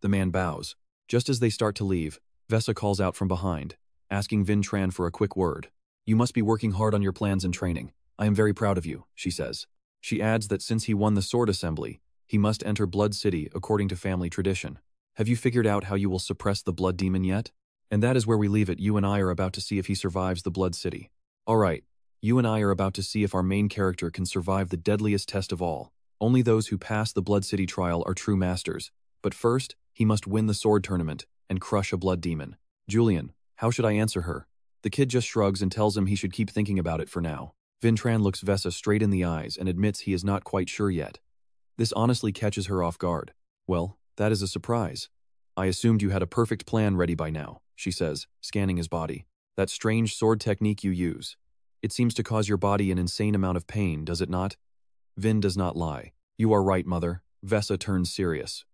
The man bows. Just as they start to leave, Vesa calls out from behind, asking Vincent for a quick word. You must be working hard on your plans and training. I am very proud of you, she says. She adds that since he won the sword assembly, he must enter Blood City according to family tradition. Have you figured out how you will suppress the blood demon yet? And that is where we leave it. You and I are about to see if he survives the Blood City. Alright, you and I are about to see if our main character can survive the deadliest test of all. Only those who pass the Blood City trial are true masters. But first, he must win the sword tournament and crush a blood demon. Julian, how should I answer her? The kid just shrugs and tells him he should keep thinking about it for now. Vincent looks Vesa straight in the eyes and admits he is not quite sure yet. This honestly catches her off guard. Well, that is a surprise. I assumed you had a perfect plan ready by now, she says, scanning his body. That strange sword technique you use. It seems to cause your body an insane amount of pain, does it not? Vin does not lie. You are right, mother. Vesa turns serious.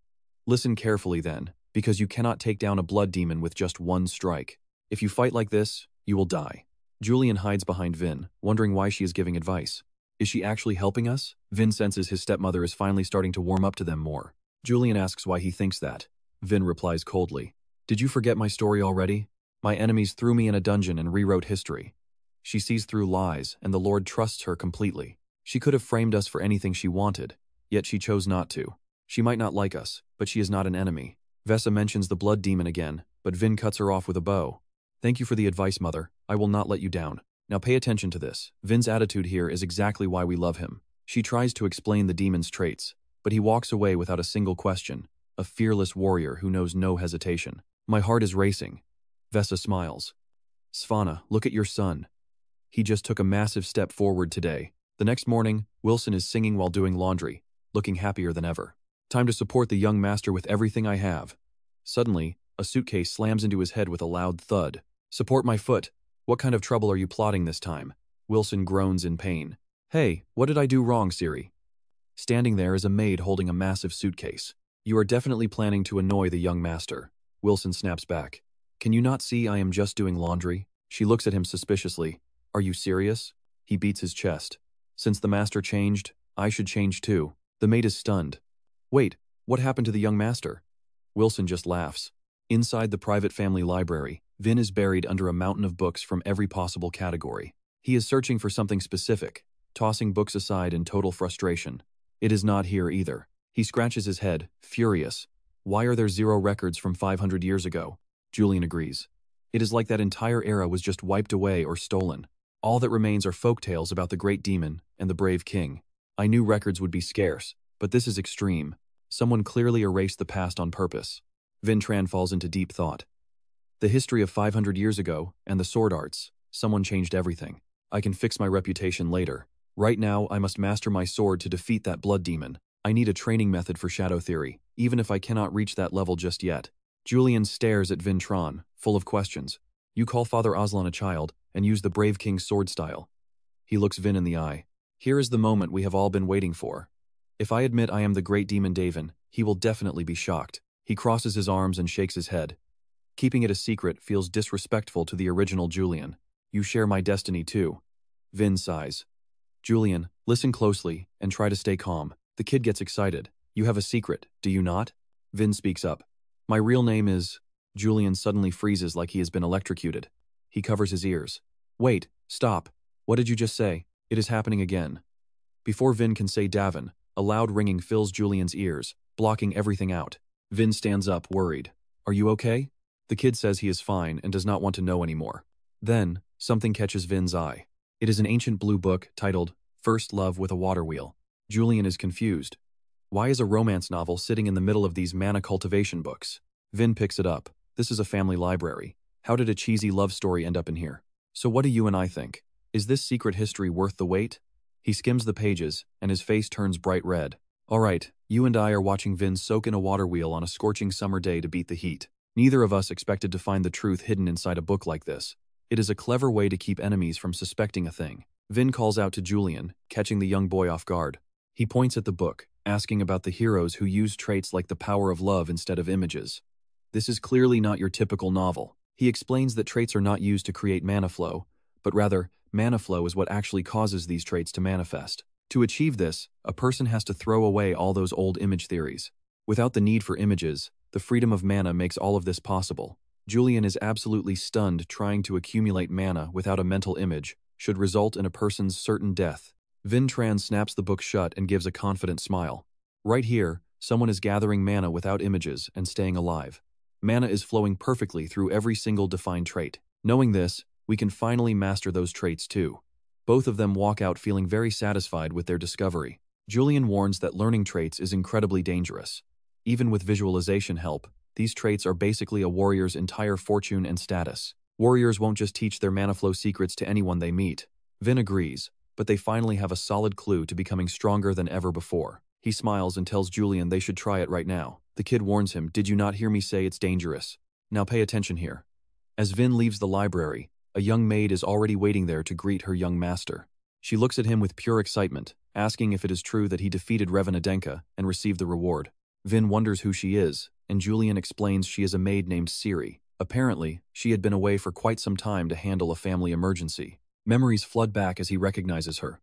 Listen carefully then, because you cannot take down a blood demon with just one strike. If you fight like this, you will die. Julian hides behind Vin, wondering why she is giving advice. Is she actually helping us? Vin senses his stepmother is finally starting to warm up to them more. Julian asks why he thinks that. Vin replies coldly. Did you forget my story already? My enemies threw me in a dungeon and rewrote history. She sees through lies, and the Lord trusts her completely. She could have framed us for anything she wanted, yet she chose not to. She might not like us, but she is not an enemy. Vesa mentions the blood demon again, but Vin cuts her off with a bow. Thank you for the advice, mother. I will not let you down. Now pay attention to this. Vin's attitude here is exactly why we love him. She tries to explain the demon's traits, but he walks away without a single question. A fearless warrior who knows no hesitation. My heart is racing. Vesa smiles. Svana, look at your son. He just took a massive step forward today. The next morning, Wilson is singing while doing laundry, looking happier than ever. Time to support the young master with everything I have. Suddenly, a suitcase slams into his head with a loud thud. Support my foot. What kind of trouble are you plotting this time? Wilson groans in pain. Hey, what did I do wrong, Siri? Standing there is a maid holding a massive suitcase. You are definitely planning to annoy the young master. Wilson snaps back. Can you not see I am just doing laundry? She looks at him suspiciously. Are you serious? He beats his chest. Since the master changed, I should change too. The maid is stunned. Wait, what happened to the young master? Wilson just laughs. Inside the private family library, Vin is buried under a mountain of books from every possible category. He is searching for something specific, tossing books aside in total frustration. It is not here either. He scratches his head, furious. Why are there 0 records from 500 years ago? Julian agrees. It is like that entire era was just wiped away or stolen. All that remains are folktales about the great demon and the brave king. I knew records would be scarce, but this is extreme. Someone clearly erased the past on purpose. Vincent falls into deep thought. The history of 500 years ago and the sword arts, someone changed everything. I can fix my reputation later. Right now, I must master my sword to defeat that blood demon. I need a training method for shadow theory, even if I cannot reach that level just yet. Julian stares at Vincent, full of questions. You call Father Aslan a child, and use the brave king's sword style. He looks Vin in the eye. Here is the moment we have all been waiting for. If I admit I am the great demon Daven, he will definitely be shocked. He crosses his arms and shakes his head. Keeping it a secret feels disrespectful to the original Julian. You share my destiny too. Vin sighs. Julian, listen closely and try to stay calm. The kid gets excited. You have a secret, do you not? Vin speaks up. My real name is… Julian suddenly freezes like he has been electrocuted. He covers his ears. Wait, stop. What did you just say? It is happening again. Before Vin can say Daven, a loud ringing fills Julian's ears, blocking everything out. Vin stands up, worried. Are you okay? The kid says he is fine and does not want to know anymore. Then, something catches Vin's eye. It is an ancient blue book titled First Love with a Water Wheel. Julian is confused. Why is a romance novel sitting in the middle of these mana cultivation books? Vin picks it up. This is a family library. How did a cheesy love story end up in here? So what do you and I think? Is this secret history worth the wait? He skims the pages, and his face turns bright red. All right, you and I are watching Vin soak in a water wheel on a scorching summer day to beat the heat. Neither of us expected to find the truth hidden inside a book like this. It is a clever way to keep enemies from suspecting a thing. Vin calls out to Julian, catching the young boy off guard. He points at the book, asking about the heroes who use traits like the power of love instead of images. This is clearly not your typical novel. He explains that traits are not used to create mana flow, but rather, mana flow is what actually causes these traits to manifest. To achieve this, a person has to throw away all those old image theories. Without the need for images, the freedom of mana makes all of this possible. Julian is absolutely stunned. Trying to accumulate mana without a mental image should result in a person's certain death. Vin Tran snaps the book shut and gives a confident smile. Right here, someone is gathering mana without images and staying alive. Mana is flowing perfectly through every single defined trait. Knowing this, we can finally master those traits too. Both of them walk out feeling very satisfied with their discovery. Julian warns that learning traits is incredibly dangerous. Even with visualization help, these traits are basically a warrior's entire fortune and status. Warriors won't just teach their mana flow secrets to anyone they meet. Vin agrees, but they finally have a solid clue to becoming stronger than ever before. He smiles and tells Julian they should try it right now. The kid warns him, did you not hear me say it's dangerous? Now pay attention here. As Vin leaves the library, a young maid is already waiting there to greet her young master. She looks at him with pure excitement, asking if it is true that he defeated Revan Adenka and received the reward. Vin wonders who she is, and Julian explains she is a maid named Ciri. Apparently, she had been away for quite some time to handle a family emergency. Memories flood back as he recognizes her.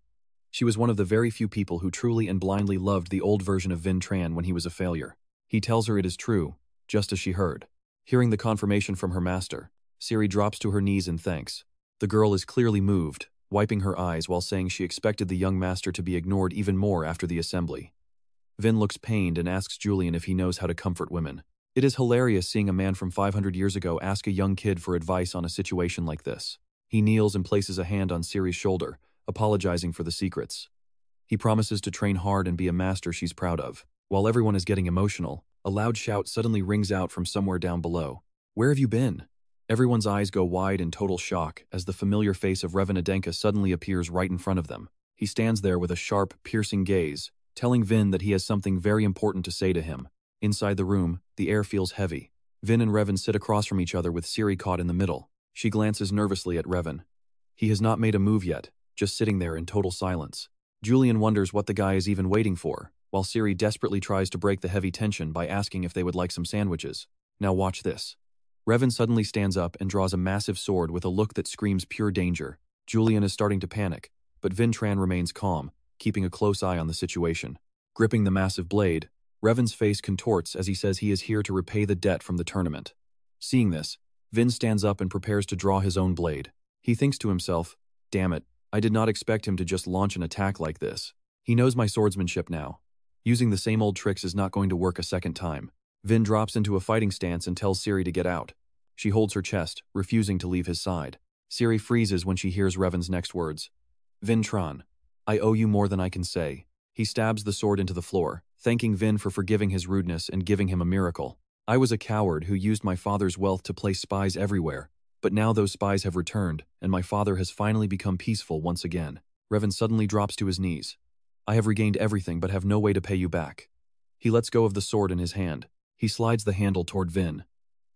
She was one of the very few people who truly and blindly loved the old version of Vin Tran when he was a failure. He tells her it is true, just as she heard. Hearing the confirmation from her master, Ciri drops to her knees in thanks. The girl is clearly moved, wiping her eyes while saying she expected the young master to be ignored even more after the assembly. Vin looks pained and asks Julian if he knows how to comfort women. It is hilarious seeing a man from 500 years ago ask a young kid for advice on a situation like this. He kneels and places a hand on Ciri's shoulder, apologizing for the secrets. He promises to train hard and be a master she's proud of. While everyone is getting emotional, a loud shout suddenly rings out from somewhere down below. Where have you been? Everyone's eyes go wide in total shock as the familiar face of Revan Adenka suddenly appears right in front of them. He stands there with a sharp, piercing gaze, telling Vin that he has something very important to say to him. Inside the room, the air feels heavy. Vin and Revan sit across from each other with Ciri caught in the middle. She glances nervously at Revan. He has not made a move yet, just sitting there in total silence. Julian wonders what the guy is even waiting for, while Ciri desperately tries to break the heavy tension by asking if they would like some sandwiches. Now watch this. Revan suddenly stands up and draws a massive sword with a look that screams pure danger. Julian is starting to panic, but Vin Tran remains calm, keeping a close eye on the situation. Gripping the massive blade, Revan's face contorts as he says he is here to repay the debt from the tournament. Seeing this, Vin stands up and prepares to draw his own blade. He thinks to himself, damn it, I did not expect him to just launch an attack like this. He knows my swordsmanship now. Using the same old tricks is not going to work a second time. Vin drops into a fighting stance and tells Ciri to get out. She holds her chest, refusing to leave his side. Ciri freezes when she hears Revan's next words. Vin Tran, I owe you more than I can say. He stabs the sword into the floor, thanking Vin for forgiving his rudeness and giving him a miracle. I was a coward who used my father's wealth to place spies everywhere, but now those spies have returned, and my father has finally become peaceful once again. Revan suddenly drops to his knees. I have regained everything but have no way to pay you back. He lets go of the sword in his hand. He slides the handle toward Vin.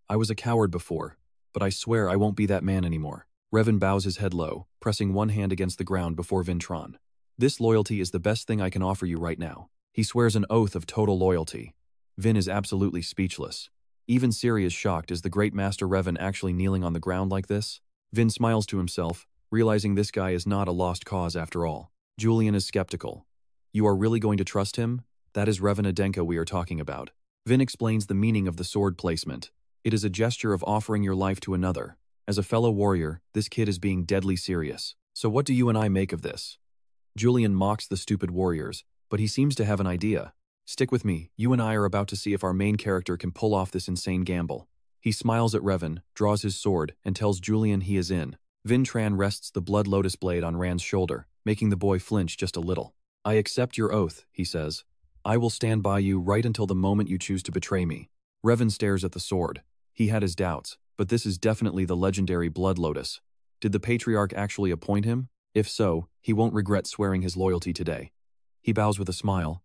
I was a coward before, but I swear I won't be that man anymore. Revan bows his head low, pressing one hand against the ground before Vin Tran. This loyalty is the best thing I can offer you right now. He swears an oath of total loyalty. Vin is absolutely speechless. Even Siri is shocked. Is the great master Revan actually kneeling on the ground like this? Vin smiles to himself, realizing this guy is not a lost cause after all. Julian is skeptical. You are really going to trust him? That is Revan Adenka we are talking about. Vin explains the meaning of the sword placement. It is a gesture of offering your life to another. As a fellow warrior, this kid is being deadly serious. So what do you and I make of this? Julian mocks the stupid warriors, but he seems to have an idea. Stick with me, you and I are about to see if our main character can pull off this insane gamble. He smiles at Revan, draws his sword, and tells Julian he is in. Vin Tran rests the blood lotus blade on Rand's shoulder, making the boy flinch just a little. I accept your oath, he says. I will stand by you right until the moment you choose to betray me. Revan stares at the sword. He had his doubts, but this is definitely the legendary blood lotus. Did the patriarch actually appoint him? If so, he won't regret swearing his loyalty today. He bows with a smile.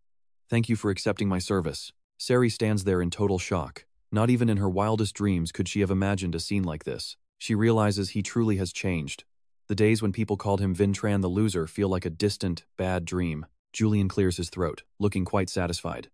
Thank you for accepting my service. Sari stands there in total shock. Not even in her wildest dreams could she have imagined a scene like this. She realizes he truly has changed. The days when people called him Vin Tran the loser feel like a distant, bad dream. Julian clears his throat, looking quite satisfied.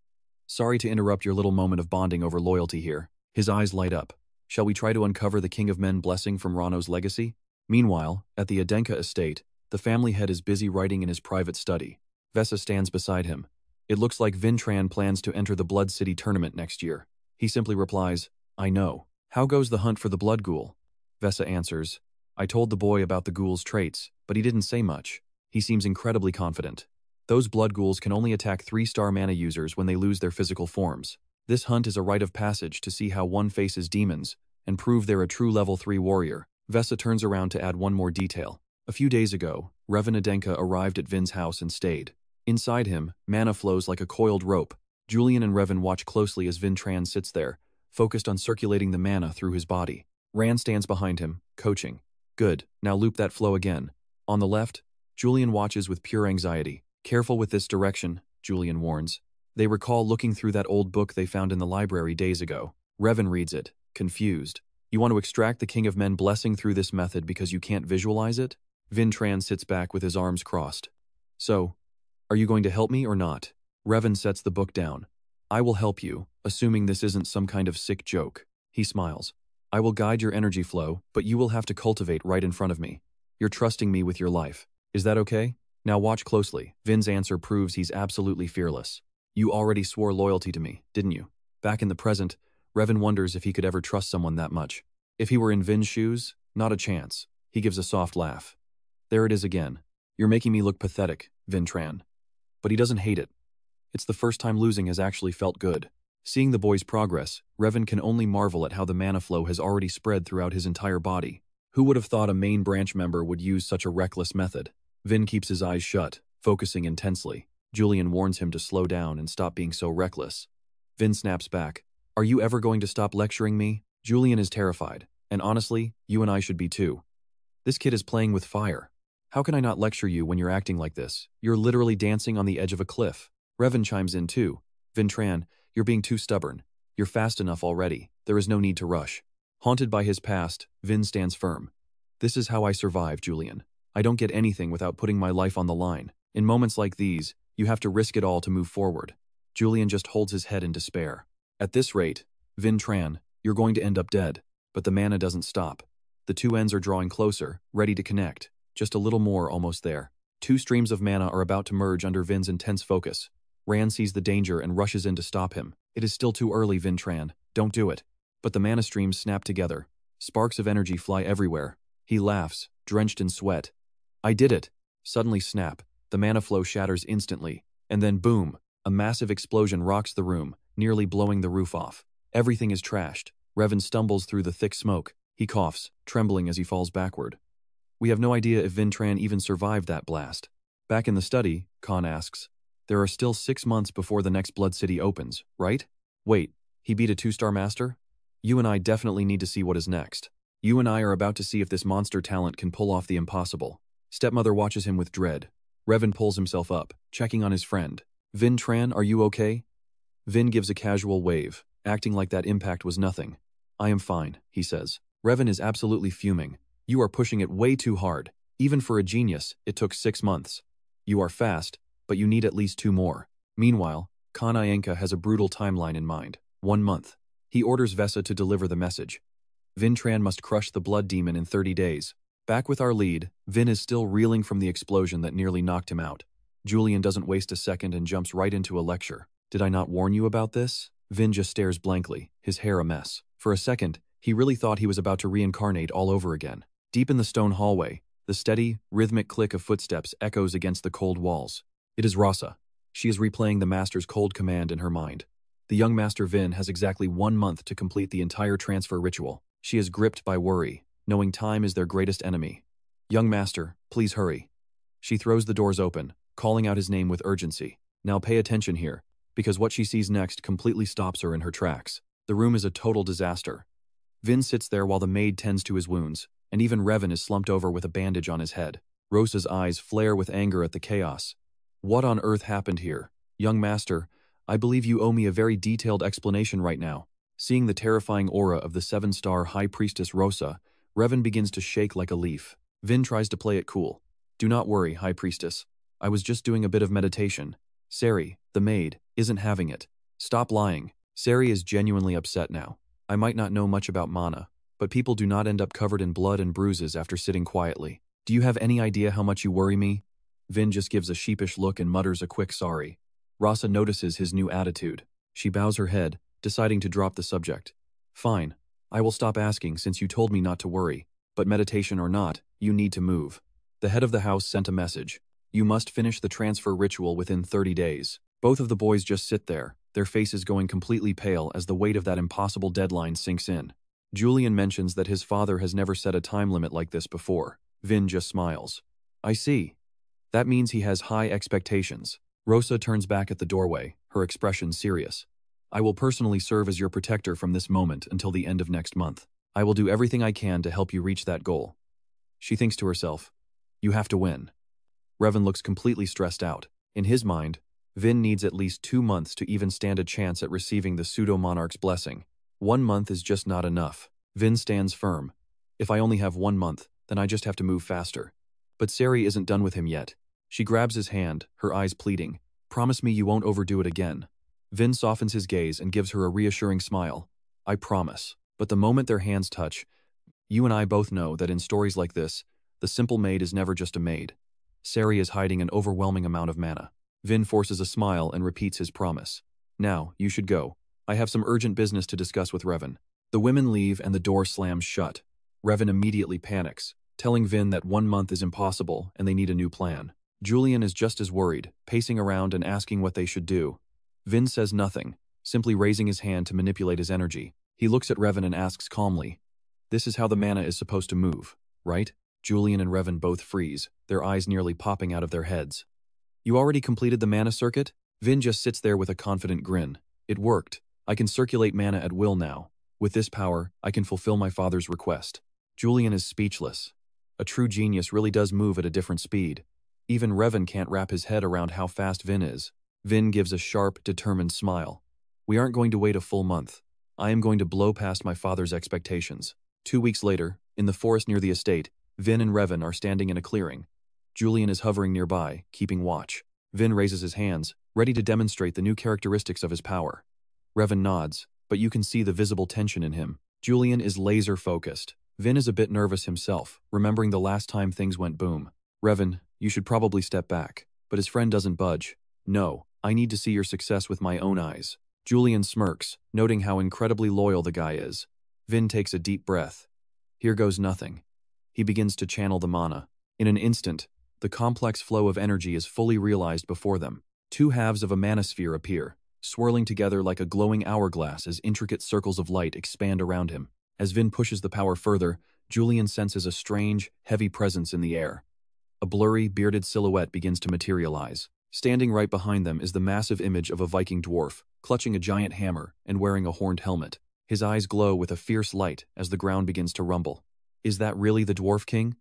Sorry to interrupt your little moment of bonding over loyalty here. His eyes light up. Shall we try to uncover the King of Men blessing from Rano's legacy? Meanwhile, at the Adenka estate, the family head is busy writing in his private study. Vesa stands beside him. It looks like Vin Tran plans to enter the Blood City tournament next year. He simply replies, I know. How goes the hunt for the blood ghoul? Vesa answers, I told the boy about the ghoul's traits, but he didn't say much. He seems incredibly confident. Those blood ghouls can only attack 3-star mana users when they lose their physical forms. This hunt is a rite of passage to see how one faces demons and prove they're a true level 3 warrior. Vesa turns around to add one more detail. A few days ago, Revan Adenka arrived at Vin's house and stayed. Inside him, mana flows like a coiled rope. Julian and Revan watch closely as Vin Tran sits there, focused on circulating the mana through his body. Rand stands behind him, coaching. Good, now loop that flow again. On the left, Julian watches with pure anxiety. Careful with this direction, Julian warns. They recall looking through that old book they found in the library days ago. Revan reads it, confused. You want to extract the King of Men blessing through this method because you can't visualize it? Vin Tran sits back with his arms crossed. So, are you going to help me or not? Revan sets the book down. I will help you, assuming this isn't some kind of sick joke. He smiles. I will guide your energy flow, but you will have to cultivate right in front of me. You're trusting me with your life. Is that okay? Now watch closely. Vin's answer proves he's absolutely fearless. You already swore loyalty to me, didn't you? Back in the present, Revan wonders if he could ever trust someone that much. If he were in Vin's shoes, not a chance. He gives a soft laugh. There it is again. You're making me look pathetic, Vin Tran. But he doesn't hate it. It's the first time losing has actually felt good. Seeing the boy's progress, Revan can only marvel at how the mana flow has already spread throughout his entire body. Who would have thought a main branch member would use such a reckless method? Vin keeps his eyes shut, focusing intensely. Julian warns him to slow down and stop being so reckless. Vin snaps back. Are you ever going to stop lecturing me? Julian is terrified, and honestly, you and I should be too. This kid is playing with fire. How can I not lecture you when you're acting like this? You're literally dancing on the edge of a cliff. Revan chimes in too. Vin Tran, you're being too stubborn. You're fast enough already. There is no need to rush. Haunted by his past, Vin stands firm. This is how I survive, Julian. I don't get anything without putting my life on the line. In moments like these, you have to risk it all to move forward. Julian just holds his head in despair. At this rate, Vin Tran, you're going to end up dead. But the mana doesn't stop. The two ends are drawing closer, ready to connect. Just a little more, almost there. Two streams of mana are about to merge under Vin's intense focus. Rand sees the danger and rushes in to stop him. It is still too early, Vin Tran. Don't do it. But the mana streams snap together. Sparks of energy fly everywhere. He laughs, drenched in sweat. I did it. Suddenly snap. The mana flow shatters instantly. And then boom, a massive explosion rocks the room, nearly blowing the roof off. Everything is trashed. Revan stumbles through the thick smoke. He coughs, trembling as he falls backward. We have no idea if Vin Tran even survived that blast. Back in the study, Khan asks, there are still 6 months before the next Blood City opens, right? Wait, he beat a 2-star master? You and I definitely need to see what is next. You and I are about to see if this monster talent can pull off the impossible. Stepmother watches him with dread. Revan pulls himself up, checking on his friend. Vin Tran, are you okay? Vin gives a casual wave, acting like that impact was nothing. I am fine, he says. Revan is absolutely fuming. You are pushing it way too hard. Even for a genius, it took 6 months. You are fast, but you need at least 2 more. Meanwhile, Khan Adenka has a brutal timeline in mind. 1 month. He orders Vesa to deliver the message. Vin Tran must crush the blood demon in 30 days. Back with our lead, Vin is still reeling from the explosion that nearly knocked him out. Julian doesn't waste a second and jumps right into a lecture. Did I not warn you about this? Vin just stares blankly, his hair a mess. For a second, he really thought he was about to reincarnate all over again. Deep in the stone hallway, the steady, rhythmic click of footsteps echoes against the cold walls. It is Rasa. She is replaying the master's cold command in her mind. The young master Vin has exactly 1 month to complete the entire transfer ritual. She is gripped by worry, knowing time is their greatest enemy. Young master, please hurry. She throws the doors open, calling out his name with urgency. Now pay attention here, because what she sees next completely stops her in her tracks. The room is a total disaster. Vin sits there while the maid tends to his wounds, and even Revan is slumped over with a bandage on his head. Rosa's eyes flare with anger at the chaos. What on earth happened here? Young master, I believe you owe me a very detailed explanation right now. Seeing the terrifying aura of the 7-star High Priestess Rosa, Revan begins to shake like a leaf. Vin tries to play it cool. Do not worry, High Priestess. I was just doing a bit of meditation. Sari, the maid, isn't having it. Stop lying. Sari is genuinely upset now. I might not know much about mana, but people do not end up covered in blood and bruises after sitting quietly. Do you have any idea how much you worry me? Vin just gives a sheepish look and mutters a quick sorry. Rasa notices his new attitude. She bows her head, deciding to drop the subject. Fine. I will stop asking since you told me not to worry, but meditation or not, you need to move. The head of the house sent a message. You must finish the transfer ritual within 30 days. Both of the boys just sit there, their faces going completely pale as the weight of that impossible deadline sinks in. Julian mentions that his father has never set a time limit like this before. Vin just smiles. I see. That means he has high expectations. Rosa turns back at the doorway, her expression serious. I will personally serve as your protector from this moment until the end of next month. I will do everything I can to help you reach that goal. She thinks to herself, you have to win. Revan looks completely stressed out. In his mind, Vin needs at least 2 months to even stand a chance at receiving the pseudo-monarch's blessing. 1 month is just not enough. Vin stands firm. If I only have 1 month, then I just have to move faster. But Sari isn't done with him yet. She grabs his hand, her eyes pleading. Promise me you won't overdo it again. Vin softens his gaze and gives her a reassuring smile. I promise. But the moment their hands touch, you and I both know that in stories like this, the simple maid is never just a maid. Sari is hiding an overwhelming amount of mana. Vin forces a smile and repeats his promise. Now, you should go. I have some urgent business to discuss with Revan. The women leave and the door slams shut. Revan immediately panics, telling Vin that 1 month is impossible and they need a new plan. Julian is just as worried, pacing around and asking what they should do. Vin says nothing, simply raising his hand to manipulate his energy. He looks at Revan and asks calmly, this is how the mana is supposed to move, right? Julian and Revan both freeze, their eyes nearly popping out of their heads. You already completed the mana circuit? Vin just sits there with a confident grin. It worked. I can circulate mana at will now. With this power, I can fulfill my father's request. Julian is speechless. A true genius really does move at a different speed. Even Revan can't wrap his head around how fast Vin is. Vin gives a sharp, determined smile. We aren't going to wait a full month. I am going to blow past my father's expectations. 2 weeks later, in the forest near the estate, Vin and Revan are standing in a clearing. Julian is hovering nearby, keeping watch. Vin raises his hands, ready to demonstrate the new characteristics of his power. Revan nods, but you can see the visible tension in him. Julian is laser-focused. Vin is a bit nervous himself, remembering the last time things went boom. Revan, you should probably step back. But his friend doesn't budge. No, I need to see your success with my own eyes. Julian smirks, noting how incredibly loyal the guy is. Vin takes a deep breath. Here goes nothing. He begins to channel the mana. In an instant, the complex flow of energy is fully realized before them. 2 halves of a manosphere appear, swirling together like a glowing hourglass as intricate circles of light expand around him. As Vin pushes the power further, Julian senses a strange, heavy presence in the air. A blurry, bearded silhouette begins to materialize. Standing right behind them is the massive image of a Viking dwarf, clutching a giant hammer and wearing a horned helmet. His eyes glow with a fierce light as the ground begins to rumble. Is that really the Dwarf King?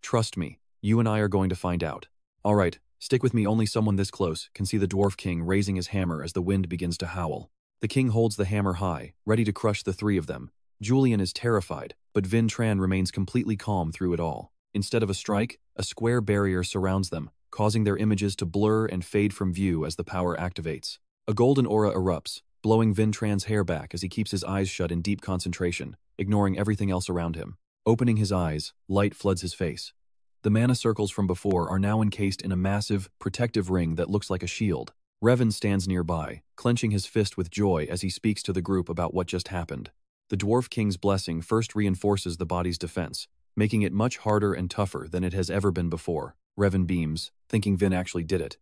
Trust me, you and I are going to find out. All right, stick with me. Only someone this close can see the Dwarf King raising his hammer as the wind begins to howl. The king holds the hammer high, ready to crush the 3 of them. Julian is terrified, but Vin Tran remains completely calm through it all. Instead of a strike, a square barrier surrounds them, causing their images to blur and fade from view as the power activates. A golden aura erupts, blowing Vintran's hair back as he keeps his eyes shut in deep concentration, ignoring everything else around him. Opening his eyes, light floods his face. The mana circles from before are now encased in a massive, protective ring that looks like a shield. Revan stands nearby, clenching his fist with joy as he speaks to the group about what just happened. The Dwarf King's blessing first reinforces the body's defense, making it much harder and tougher than it has ever been before. Revan beams, thinking Vin actually did it.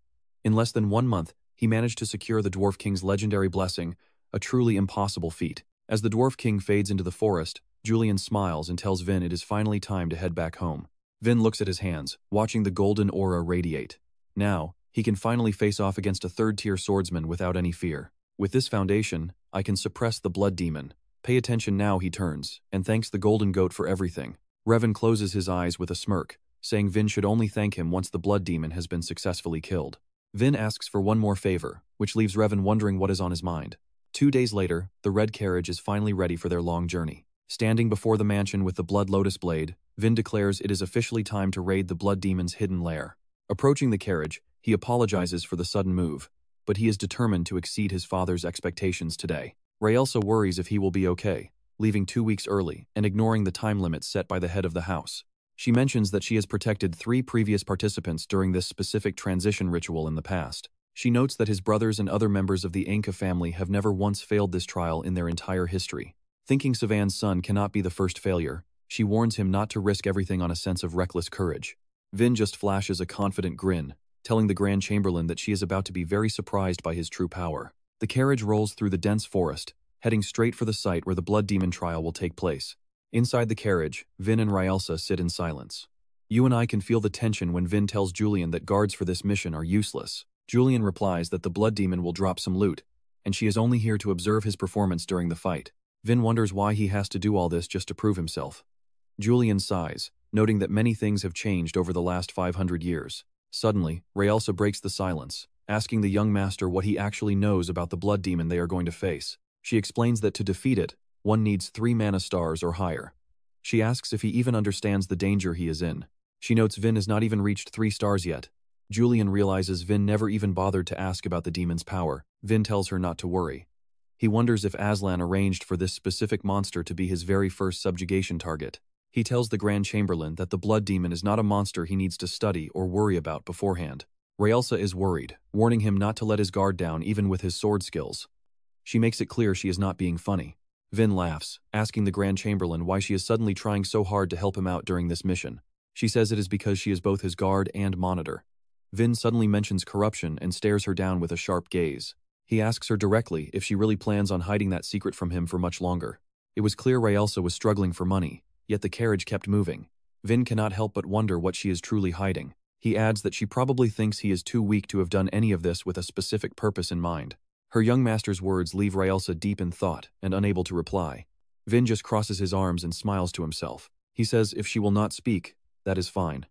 In less than 1 month, he managed to secure the Dwarf King's legendary blessing, a truly impossible feat. As the Dwarf King fades into the forest, Julian smiles and tells Vin it is finally time to head back home. Vin looks at his hands, watching the golden aura radiate. Now, he can finally face off against a third-tier swordsman without any fear. With this foundation, I can suppress the blood demon. Pay attention now, he turns, and thanks the golden goat for everything. Revan closes his eyes with a smirk, saying Vin should only thank him once the blood demon has been successfully killed. Vin asks for one more favor, which leaves Revan wondering what is on his mind. 2 days later, the red carriage is finally ready for their long journey. Standing before the mansion with the blood lotus blade, Vin declares it is officially time to raid the blood demon's hidden lair. Approaching the carriage, he apologizes for the sudden move, but he is determined to exceed his father's expectations today. Raelsa worries if he will be okay, leaving 2 weeks early and ignoring the time limit set by the head of the house. She mentions that she has protected 3 previous participants during this specific transition ritual in the past. She notes that his brothers and other members of the Adenka family have never once failed this trial in their entire history. Thinking Savan's son cannot be the first failure, she warns him not to risk everything on a sense of reckless courage. Vin just flashes a confident grin, telling the Grand Chamberlain that she is about to be very surprised by his true power. The carriage rolls through the dense forest, heading straight for the site where the blood demon trial will take place. Inside the carriage, Vin and Raelsa sit in silence. You and I can feel the tension when Vin tells Julian that guards for this mission are useless. Julian replies that the blood demon will drop some loot, and she is only here to observe his performance during the fight. Vin wonders why he has to do all this just to prove himself. Julian sighs, noting that many things have changed over the last 500 years. Suddenly, Raelsa breaks the silence, asking the young master what he actually knows about the blood demon they are going to face. She explains that to defeat it, one needs 3 mana stars or higher. She asks if he even understands the danger he is in. She notes Vin has not even reached 3 stars yet. Julian realizes Vin never even bothered to ask about the demon's power. Vin tells her not to worry. He wonders if Aslan arranged for this specific monster to be his very first subjugation target. He tells the Grand Chamberlain that the blood demon is not a monster he needs to study or worry about beforehand. Raelsa is worried, warning him not to let his guard down even with his sword skills. She makes it clear she is not being funny. Vin laughs, asking the Grand Chamberlain why she is suddenly trying so hard to help him out during this mission. She says it is because she is both his guard and monitor. Vin suddenly mentions corruption and stares her down with a sharp gaze. He asks her directly if she really plans on hiding that secret from him for much longer. It was clear Raelsa was struggling for money, yet the carriage kept moving. Vin cannot help but wonder what she is truly hiding. He adds that she probably thinks he is too weak to have done any of this with a specific purpose in mind. Her young master's words leave Raelsa deep in thought and unable to reply. Vin just crosses his arms and smiles to himself. He says if she will not speak, that is fine.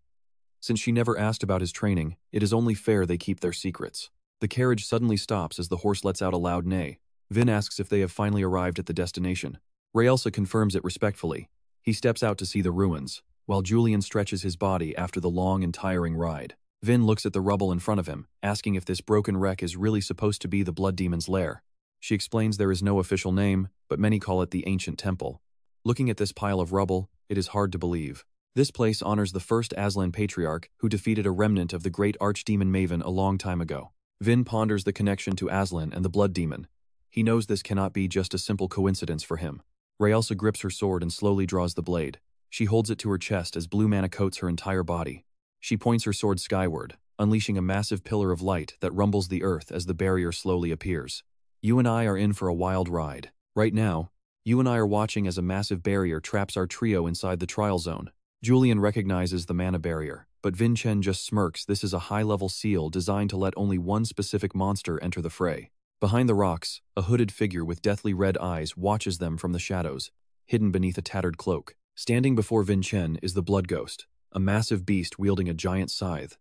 Since she never asked about his training, it is only fair they keep their secrets. The carriage suddenly stops as the horse lets out a loud neigh. Vin asks if they have finally arrived at the destination. Raelsa confirms it respectfully. He steps out to see the ruins, while Julian stretches his body after the long and tiring ride. Vin looks at the rubble in front of him, asking if this broken wreck is really supposed to be the blood demon's lair. She explains there is no official name, but many call it the ancient temple. Looking at this pile of rubble, it is hard to believe. This place honors the first Aslan patriarch who defeated a remnant of the great archdemon Maven a long time ago. Vin ponders the connection to Aslan and the blood demon. He knows this cannot be just a simple coincidence for him. Raelsa grips her sword and slowly draws the blade. She holds it to her chest as blue mana coats her entire body. She points her sword skyward, unleashing a massive pillar of light that rumbles the earth as the barrier slowly appears. You and I are in for a wild ride. Right now, you and I are watching as a massive barrier traps our trio inside the trial zone. Julian recognizes the mana barrier, but Vincent just smirks. This is a high-level seal designed to let only one specific monster enter the fray. Behind the rocks, a hooded figure with deathly red eyes watches them from the shadows, hidden beneath a tattered cloak. Standing before Vincent is the Blood Ghost, a massive beast wielding a giant scythe.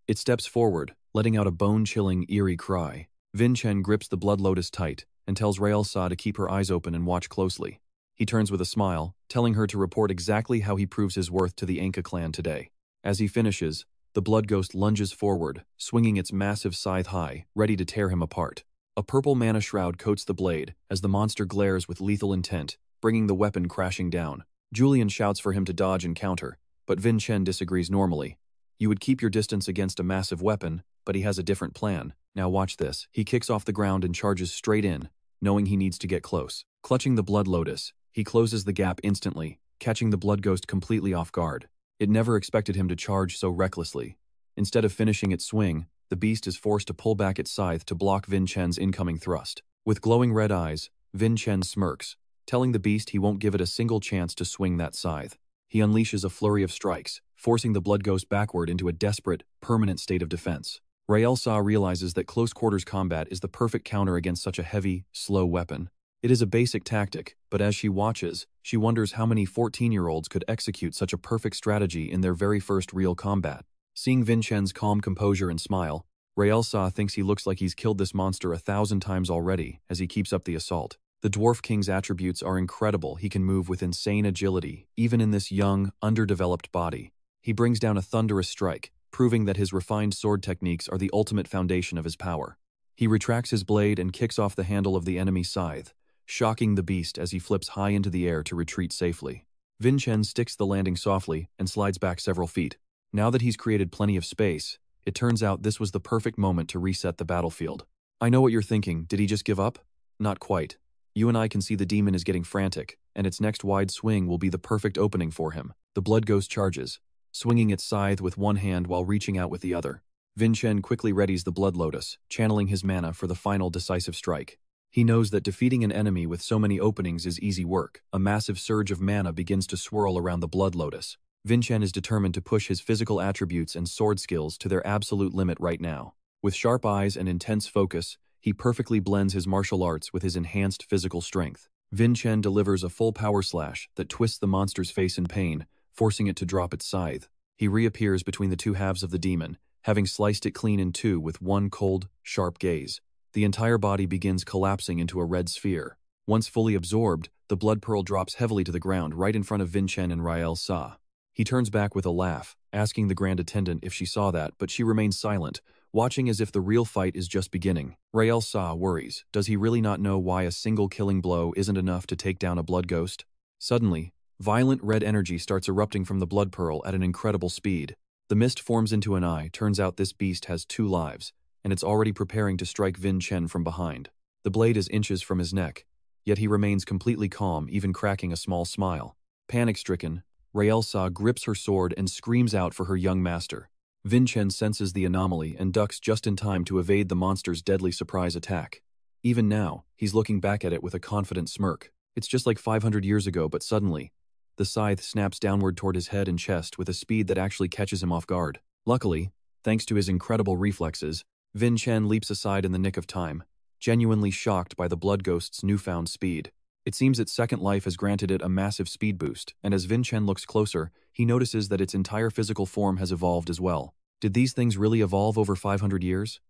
It steps forward, letting out a bone-chilling, eerie cry. Vincent grips the Blood Lotus tight and tells Raelsa to keep her eyes open and watch closely. He turns with a smile, telling her to report exactly how he proves his worth to the Adenka Clan today. As he finishes, The blood ghost lunges forward, swinging its massive scythe high, ready to tear him apart. A purple mana shroud coats the blade as the monster glares with lethal intent, bringing the weapon crashing down. Julian shouts for him to dodge and counter, but Vincent disagrees normally. You would keep your distance against a massive weapon, but he has a different plan. Now watch this. He kicks off the ground and charges straight in, knowing he needs to get close. Clutching the blood lotus, he closes the gap instantly, catching the blood ghost completely off guard. It never expected him to charge so recklessly. Instead of finishing its swing, the beast is forced to pull back its scythe to block Vincent's incoming thrust. With glowing red eyes, Vincent smirks, telling the beast he won't give it a single chance to swing that scythe. He unleashes a flurry of strikes, forcing the blood ghost backward into a desperate, permanent state of defense. Raelsa realizes that close-quarters combat is the perfect counter against such a heavy, slow weapon. It is a basic tactic, but as she watches, she wonders how many 14-year-olds could execute such a perfect strategy in their very first real combat. Seeing Vincent's calm composure and smile, Raelsa thinks he looks like he's killed this monster 1,000 times already as he keeps up the assault. The Dwarf King's attributes are incredible. He can move with insane agility, even in this young, underdeveloped body. He brings down a thunderous strike, proving that his refined sword techniques are the ultimate foundation of his power. He retracts his blade and kicks off the handle of the enemy's scythe, shocking the beast as he flips high into the air to retreat safely. Vincent sticks the landing softly and slides back several feet. Now that he's created plenty of space, it turns out this was the perfect moment to reset the battlefield. I know what you're thinking, did he just give up? Not quite. You and I can see the demon is getting frantic, and its next wide swing will be the perfect opening for him. The blood ghost charges, swinging its scythe with one hand while reaching out with the other. Vincent quickly readies the blood lotus, channeling his mana for the final decisive strike. He knows that defeating an enemy with so many openings is easy work. A massive surge of mana begins to swirl around the blood lotus. Vincent is determined to push his physical attributes and sword skills to their absolute limit right now. With sharp eyes and intense focus, he perfectly blends his martial arts with his enhanced physical strength. Vincent delivers a full power slash that twists the monster's face in pain, forcing it to drop its scythe. He reappears between the two halves of the demon, having sliced it clean in two with one cold, sharp gaze. The entire body begins collapsing into a red sphere. Once fully absorbed, the blood pearl drops heavily to the ground right in front of Vincent and Raelsa. He turns back with a laugh, asking the grand attendant if she saw that, but she remains silent, watching as if the real fight is just beginning. Raelsa worries. Does he really not know why a single killing blow isn't enough to take down a blood ghost? Suddenly, violent red energy starts erupting from the blood pearl at an incredible speed. The mist forms into an eye. Turns out this beast has 2 lives, and it's already preparing to strike Vincent from behind. The blade is inches from his neck, yet he remains completely calm, even cracking a small smile. Panic-stricken, Raelsa grips her sword and screams out for her young master. Vincent senses the anomaly and ducks just in time to evade the monster's deadly surprise attack. Even now, he's looking back at it with a confident smirk. It's just like 500 years ago, but suddenly, the scythe snaps downward toward his head and chest with a speed that actually catches him off guard. Luckily, thanks to his incredible reflexes, Vincent leaps aside in the nick of time, genuinely shocked by the blood ghost's newfound speed. It seems its second life has granted it a massive speed boost, and as Vincent looks closer, he notices that its entire physical form has evolved as well. Did these things really evolve over 500 years?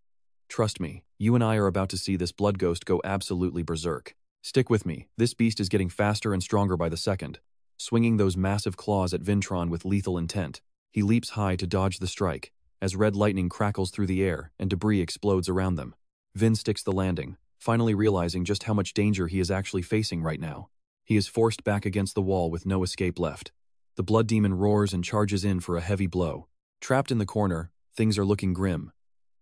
Trust me, you and I are about to see this blood ghost go absolutely berserk. Stick with me, this beast is getting faster and stronger by the second. Swinging those massive claws at Vintron with lethal intent, he leaps high to dodge the strike, as red lightning crackles through the air and debris explodes around them. Vin sticks the landing, finally realizing just how much danger he is actually facing right now. He is forced back against the wall with no escape left. The blood demon roars and charges in for a heavy blow. Trapped in the corner, things are looking grim.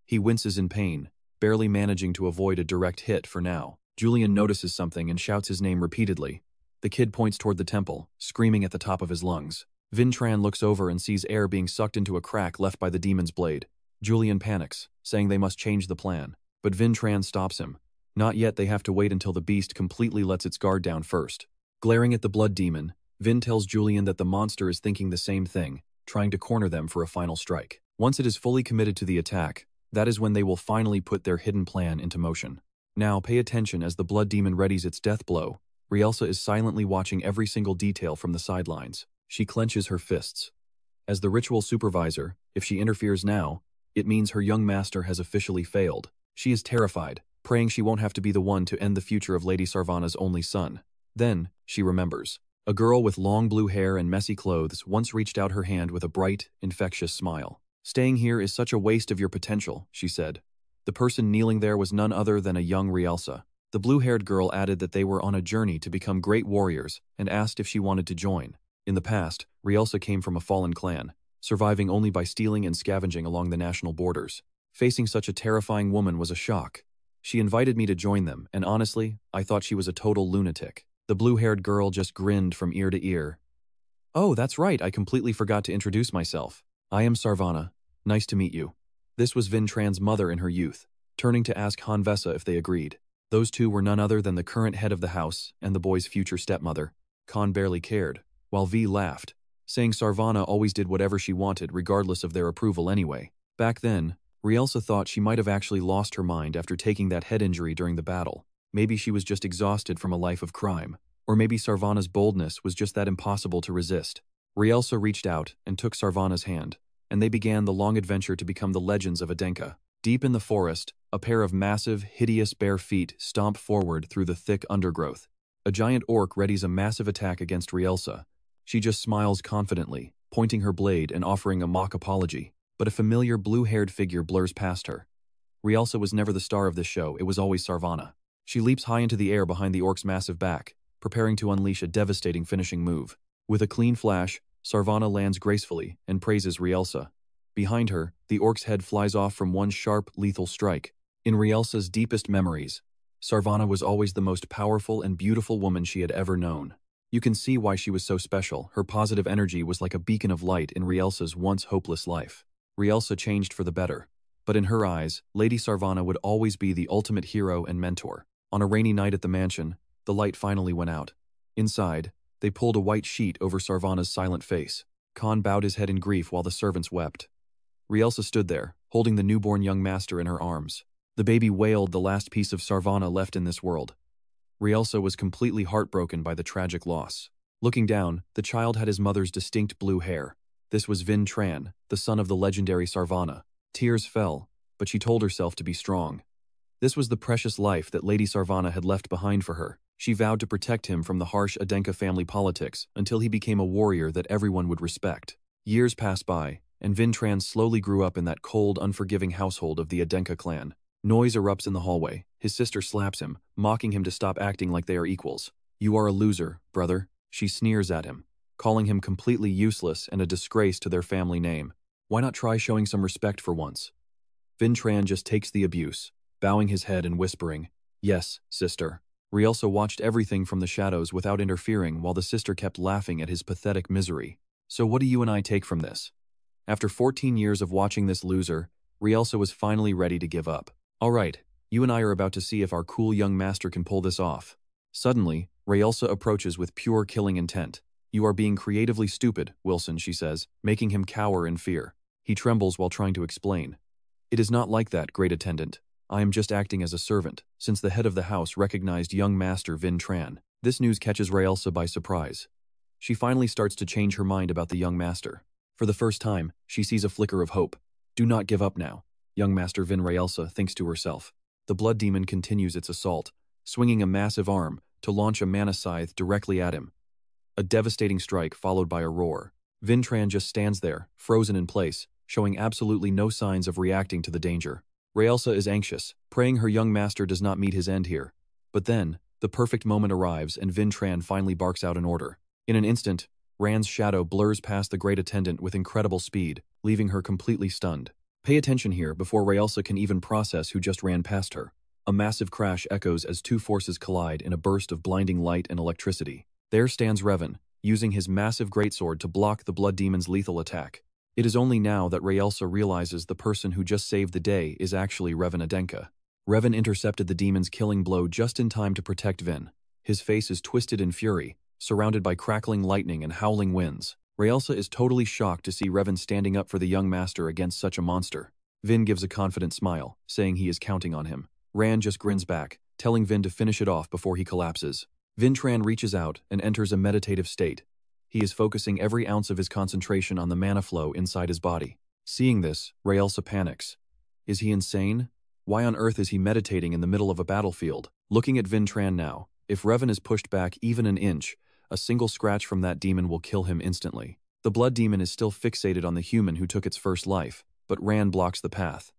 He winces in pain, barely managing to avoid a direct hit for now. Julian notices something and shouts his name repeatedly. The kid points toward the temple, screaming at the top of his lungs. Vintran looks over and sees air being sucked into a crack left by the demon's blade. Julian panics, saying they must change the plan. But Vintran stops him. Not yet, they have to wait until the beast completely lets its guard down first. Glaring at the blood demon, Vin tells Julian that the monster is thinking the same thing, trying to corner them for a final strike. Once it is fully committed to the attack, that is when they will finally put their hidden plan into motion. Now pay attention as the blood demon readies its death blow. Raelsa is silently watching every single detail from the sidelines. She clenches her fists. As the ritual supervisor, if she interferes now, it means her young master has officially failed. She is terrified, praying she won't have to be the one to end the future of Lady Sarvana's only son. Then, she remembers. A girl with long blue hair and messy clothes once reached out her hand with a bright, infectious smile. Staying here is such a waste of your potential, she said. The person kneeling there was none other than a young Rielsa. The blue-haired girl added that they were on a journey to become great warriors and asked if she wanted to join. In the past, Rielsa came from a fallen clan, surviving only by stealing and scavenging along the national borders. Facing such a terrifying woman was a shock. She invited me to join them, and honestly, I thought she was a total lunatic. The blue-haired girl just grinned from ear to ear. Oh, that's right, I completely forgot to introduce myself. I am Sarvana. Nice to meet you. This was Vintran's mother in her youth, turning to ask Hanvesa if they agreed. Those two were none other than the current head of the house and the boy's future stepmother. Khan barely cared, while V laughed, saying Sarvana always did whatever she wanted regardless of their approval anyway. Back then, Rielsa thought she might have actually lost her mind after taking that head injury during the battle. Maybe she was just exhausted from a life of crime. Or maybe Sarvana's boldness was just that impossible to resist. Rielsa reached out and took Sarvana's hand, and they began the long adventure to become the legends of Adenka. Deep in the forest, a pair of massive, hideous bare feet stomp forward through the thick undergrowth. A giant orc readies a massive attack against Rielsa. She just smiles confidently, pointing her blade and offering a mock apology. But a familiar blue-haired figure blurs past her. Rielsa was never the star of this show, it was always Sarvana. She leaps high into the air behind the orc's massive back, preparing to unleash a devastating finishing move. With a clean flash, Sarvana lands gracefully and praises Rielsa. Behind her, the orc's head flies off from one sharp, lethal strike. In Rielsa's deepest memories, Sarvana was always the most powerful and beautiful woman she had ever known. You can see why she was so special. Her positive energy was like a beacon of light in Rielsa's once hopeless life. Rielsa changed for the better, but in her eyes, Lady Sarvana would always be the ultimate hero and mentor. On a rainy night at the mansion, the light finally went out. Inside, they pulled a white sheet over Sarvana's silent face. Khan bowed his head in grief while the servants wept. Rielsa stood there, holding the newborn young master in her arms. The baby wailed the last piece of Sarvana left in this world. Rielsa was completely heartbroken by the tragic loss. Looking down, the child had his mother's distinct blue hair. This was Vintran, the son of the legendary Sarvana. Tears fell, but she told herself to be strong. This was the precious life that Lady Sarvana had left behind for her. She vowed to protect him from the harsh Adenka family politics until he became a warrior that everyone would respect. Years passed by, and Vintran slowly grew up in that cold, unforgiving household of the Adenka clan. Noise erupts in the hallway. His sister slaps him, mocking him to stop acting like they are equals. "You are a loser, brother," she sneers at him, calling him completely useless and a disgrace to their family name. Why not try showing some respect for once? Vintran just takes the abuse, bowing his head and whispering, "Yes, sister." Rielsa watched everything from the shadows without interfering while the sister kept laughing at his pathetic misery. So what do you and I take from this? After 14 years of watching this loser, Rielsa was finally ready to give up. All right, you and I are about to see if our cool young master can pull this off. Suddenly, Rielsa approaches with pure killing intent. "You are being creatively stupid, Wilson," she says, making him cower in fear. He trembles while trying to explain. "It is not like that, great attendant. I am just acting as a servant," since the head of the house recognized young master Vintran. This news catches Rielsa by surprise. She finally starts to change her mind about the young master. For the first time, she sees a flicker of hope. "Do not give up now," young master Vin Rielsa thinks to herself. The blood demon continues its assault, swinging a massive arm to launch a mana scythe directly at him. A devastating strike followed by a roar. Vintran just stands there, frozen in place, showing absolutely no signs of reacting to the danger. Rielsa is anxious, praying her young master does not meet his end here. But then, the perfect moment arrives and Vintran finally barks out an order. In an instant, Rand's shadow blurs past the great attendant with incredible speed, leaving her completely stunned. Pay attention here before Rielsa can even process who just ran past her. A massive crash echoes as two forces collide in a burst of blinding light and electricity. There stands Revan, using his massive greatsword to block the blood demon's lethal attack. It is only now that Rielsa realizes the person who just saved the day is actually Revan Adenka. Revan intercepted the demon's killing blow just in time to protect Vin. His face is twisted in fury, surrounded by crackling lightning and howling winds. Rielsa is totally shocked to see Revan standing up for the young master against such a monster. Vin gives a confident smile, saying he is counting on him. Rand just grins back, telling Vin to finish it off before he collapses. Vintran reaches out and enters a meditative state. He is focusing every ounce of his concentration on the mana flow inside his body. Seeing this, Rielsa panics. Is he insane? Why on earth is he meditating in the middle of a battlefield? Looking at Vintran now, if Revan is pushed back even an inch, a single scratch from that demon will kill him instantly. The blood demon is still fixated on the human who took its first life, but Rand blocks the path.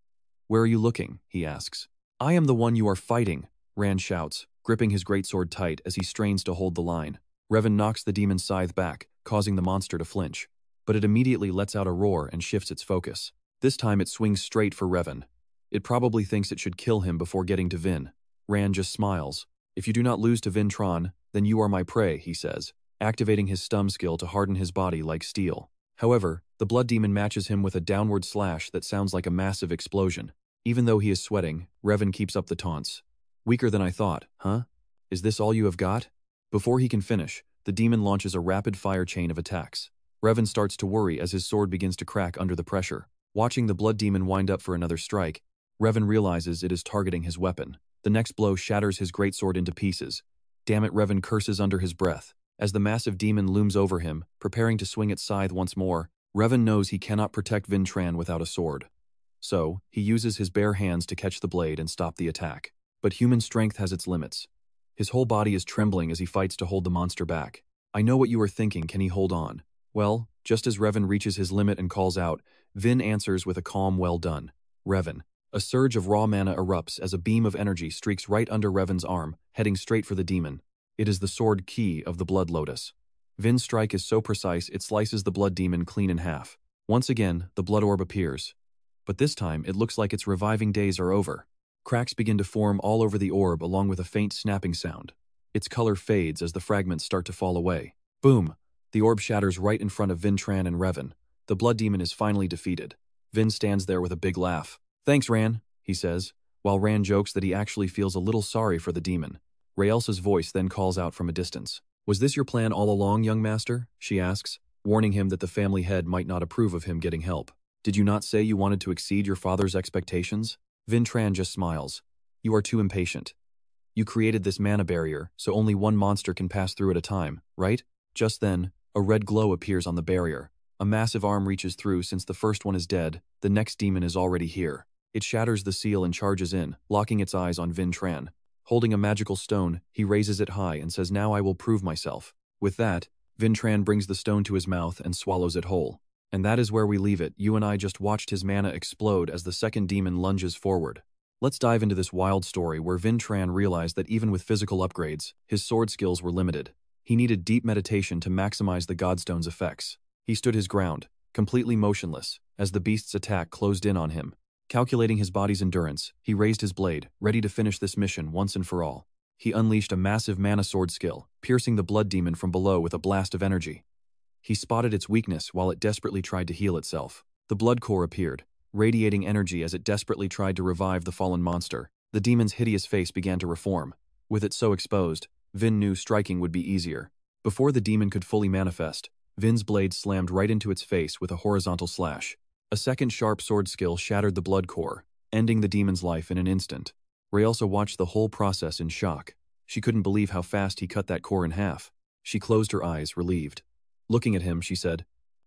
"Where are you looking?" he asks. "I am the one you are fighting," Rand shouts, gripping his greatsword tight as he strains to hold the line. Revan knocks the demon's scythe back, causing the monster to flinch. But it immediately lets out a roar and shifts its focus. This time it swings straight for Revan. It probably thinks it should kill him before getting to Vin. Rand just smiles. "If you do not lose to Vintron, then you are my prey," he says, activating his stum skill to harden his body like steel. However, the blood demon matches him with a downward slash that sounds like a massive explosion. Even though he is sweating, Revan keeps up the taunts. "Weaker than I thought, huh? Is this all you have got?" Before he can finish, the demon launches a rapid-fire chain of attacks. Revan starts to worry as his sword begins to crack under the pressure. Watching the blood demon wind up for another strike, Revan realizes it is targeting his weapon. The next blow shatters his greatsword into pieces. "Damn it," Revan curses under his breath. As the massive demon looms over him, preparing to swing its scythe once more, Revan knows he cannot protect Vintran without a sword. So, he uses his bare hands to catch the blade and stop the attack. But human strength has its limits. His whole body is trembling as he fights to hold the monster back. "I know what you are thinking, can he hold on?" Well, just as Revan reaches his limit and calls out, Vin answers with a calm "well done, Revan." A surge of raw mana erupts as a beam of energy streaks right under Revan's arm, heading straight for the demon. It is the sword key of the Blood Lotus. Vin's strike is so precise it slices the blood demon clean in half. Once again, the blood orb appears. But this time, it looks like its reviving days are over. Cracks begin to form all over the orb along with a faint snapping sound. Its color fades as the fragments start to fall away. Boom! The orb shatters right in front of Vintran and Revan. The blood demon is finally defeated. Vin stands there with a big laugh. "Thanks, Ran," he says, while Ran jokes that he actually feels a little sorry for the demon. Raelsa's voice then calls out from a distance. "Was this your plan all along, young master?" she asks, warning him that the family head might not approve of him getting help. "Did you not say you wanted to exceed your father's expectations?" Vintran just smiles. "You are too impatient. You created this mana barrier, so only one monster can pass through at a time, right?" Just then, a red glow appears on the barrier. A massive arm reaches through. Since the first one is dead, the next demon is already here. It shatters the seal and charges in, locking its eyes on Vintran. Holding a magical stone, he raises it high and says, "Now I will prove myself." With that, Vintran brings the stone to his mouth and swallows it whole. And that is where we leave it. You and I just watched his mana explode as the second demon lunges forward. Let's dive into this wild story where Vintran realized that even with physical upgrades, his sword skills were limited. He needed deep meditation to maximize the Godstone's effects. He stood his ground, completely motionless, as the beast's attack closed in on him. Calculating his body's endurance, he raised his blade, ready to finish this mission once and for all. He unleashed a massive mana sword skill, piercing the blood demon from below with a blast of energy. He spotted its weakness while it desperately tried to heal itself. The blood core appeared, radiating energy as it desperately tried to revive the fallen monster. The demon's hideous face began to reform. With it so exposed, Vin knew striking would be easier. Before the demon could fully manifest, Vin's blade slammed right into its face with a horizontal slash. A second sharp sword skill shattered the blood core, ending the demon's life in an instant. Raelsa watched the whole process in shock. She couldn't believe how fast he cut that core in half. She closed her eyes, relieved. Looking at him, she said,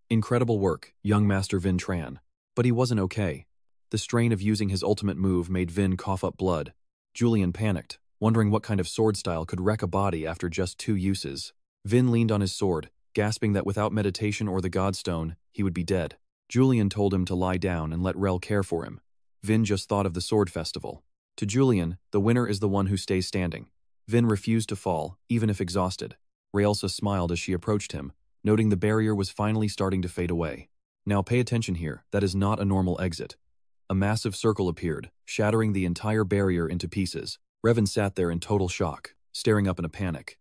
"Incredible work, young Master Vintran." But he wasn't okay. The strain of using his ultimate move made Vin cough up blood. Julian panicked, wondering what kind of sword style could wreck a body after just 2 uses. Vin leaned on his sword, gasping that without meditation or the Godstone, he would be dead. Julian told him to lie down and let Rel care for him. Vin just thought of the sword festival. To Julian, the winner is the one who stays standing. Vin refused to fall, even if exhausted. Raelsa smiled as she approached him, noting the barrier was finally starting to fade away. "Now pay attention here, that is not a normal exit." A massive circle appeared, shattering the entire barrier into pieces. Revan sat there in total shock, staring up in a panic.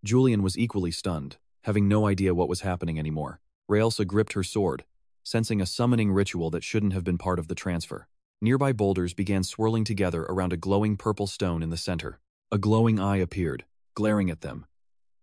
Julian was equally stunned, having no idea what was happening anymore. Raelsa gripped her sword, sensing a summoning ritual that shouldn't have been part of the transfer. Nearby boulders began swirling together around a glowing purple stone in the center. A glowing eye appeared, glaring at them.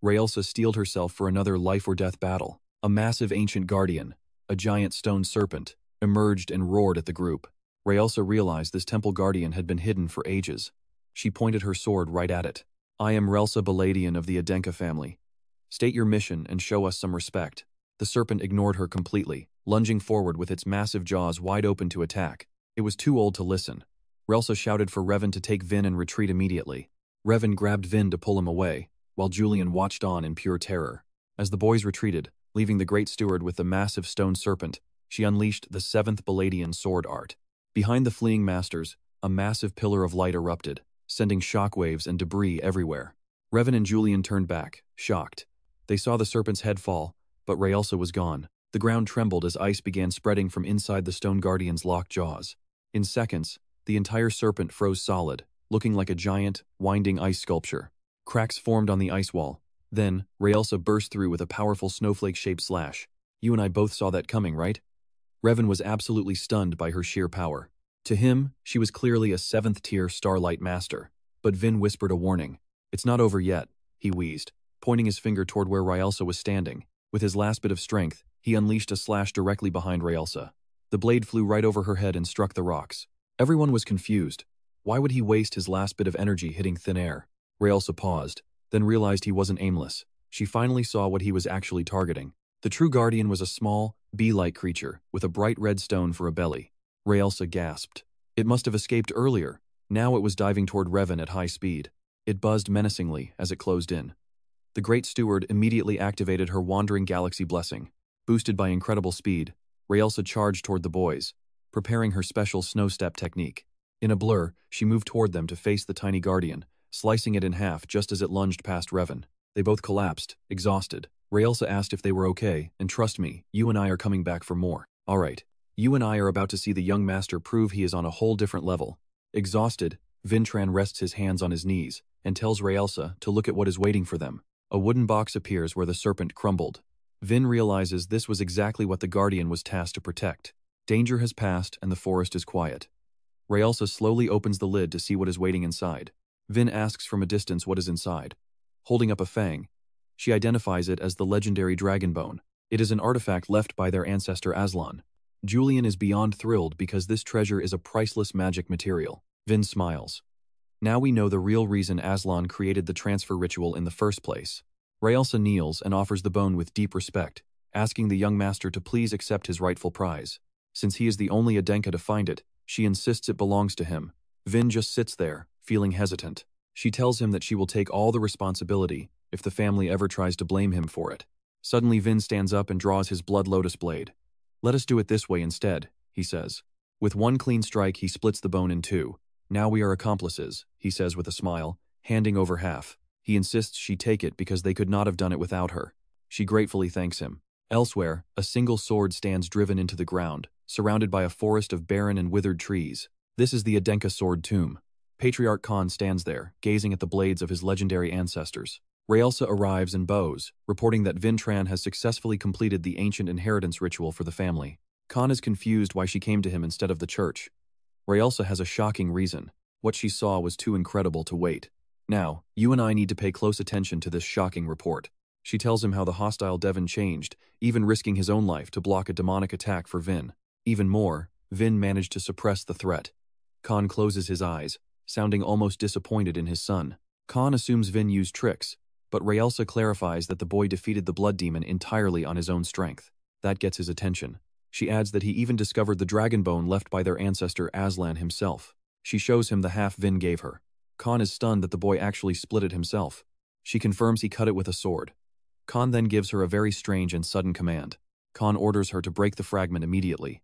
Raelsa steeled herself for another life-or-death battle. A massive ancient guardian, a giant stone serpent, emerged and roared at the group. Raelsa realized this temple guardian had been hidden for ages. She pointed her sword right at it. "I am Relsa Baladian of the Adenka family. State your mission and show us some respect." The serpent ignored her completely, lunging forward with its massive jaws wide open to attack. It was too old to listen. Relsa shouted for Revan to take Vin and retreat immediately. Revan grabbed Vin to pull him away, while Julian watched on in pure terror. As the boys retreated, leaving the Great Steward with the massive stone serpent, She unleashed the 7th Palladian sword art. Behind the fleeing masters, a massive pillar of light erupted, sending shockwaves and debris everywhere. Revan and Julian turned back, shocked. They saw the serpent's head fall, but Raelsa was gone. The ground trembled as ice began spreading from inside the stone guardian's locked jaws. In seconds, the entire serpent froze solid, looking like a giant, winding ice sculpture. Cracks formed on the ice wall. Then, Raelsa burst through with a powerful snowflake-shaped slash. You and I both saw that coming, right? Revan was absolutely stunned by her sheer power. To him, she was clearly a 7th-tier Starlight Master. But Vin whispered a warning. It's not over yet, he wheezed, pointing his finger toward where Raelsa was standing. With his last bit of strength, he unleashed a slash directly behind Raelsa. The blade flew right over her head and struck the rocks. Everyone was confused. Why would he waste his last bit of energy hitting thin air? Raelsa paused, then realized he wasn't aimless. She finally saw what he was actually targeting. The true guardian was a small, bee-like creature, with a bright red stone for a belly. Raelsa gasped. It must have escaped earlier. Now it was diving toward Revan at high speed. It buzzed menacingly as it closed in. The Great Steward immediately activated her Wandering Galaxy Blessing. Boosted by incredible speed, Raelsa charged toward the boys, preparing her special snow step technique. In a blur, she moved toward them to face the tiny guardian, slicing it in half just as it lunged past Revan. They both collapsed, exhausted. Raelsa asked if they were okay, and trust me, you and I are coming back for more. All right. You and I are about to see the young master prove he is on a whole different level. Exhausted, Vintran rests his hands on his knees and tells Raelsa to look at what is waiting for them. A wooden box appears where the serpent crumbled. Vin realizes this was exactly what the Guardian was tasked to protect. Danger has passed and the forest is quiet. Raelsa slowly opens the lid to see what is waiting inside. Vin asks from a distance what is inside. Holding up a fang, she identifies it as the legendary dragon bone. It is an artifact left by their ancestor Aslan. Julian is beyond thrilled because this treasure is a priceless magic material. Vin smiles. Now we know the real reason Aslan created the transfer ritual in the first place. Raelsa kneels and offers the bone with deep respect, asking the young master to please accept his rightful prize. Since he is the only Adenka to find it, she insists it belongs to him. Vin just sits there, feeling hesitant. She tells him that she will take all the responsibility if the family ever tries to blame him for it. Suddenly Vin stands up and draws his blood lotus blade. Let us do it this way instead, he says. With one clean strike he splits the bone in two. Now we are accomplices, he says with a smile, handing over half. He insists she take it because they could not have done it without her. She gratefully thanks him. Elsewhere, a single sword stands driven into the ground, surrounded by a forest of barren and withered trees. This is the Adenka sword tomb. Patriarch Khan stands there, gazing at the blades of his legendary ancestors. Raelsa arrives and bows, reporting that Vintran has successfully completed the ancient inheritance ritual for the family. Khan is confused why she came to him instead of the church. Raelsa has a shocking reason. What she saw was too incredible to wait. Now, you and I need to pay close attention to this shocking report. She tells him how the hostile Daven changed, even risking his own life to block a demonic attack for Vin. Even more, Vin managed to suppress the threat. Khan closes his eyes, sounding almost disappointed in his son. Khan assumes Vin used tricks, but Raelsa clarifies that the boy defeated the blood demon entirely on his own strength. That gets his attention. She adds that he even discovered the dragon bone left by their ancestor Aslan himself. She shows him the half Vin gave her. Khan is stunned that the boy actually split it himself. She confirms he cut it with a sword. Khan then gives her a very strange and sudden command. Khan orders her to break the fragment immediately.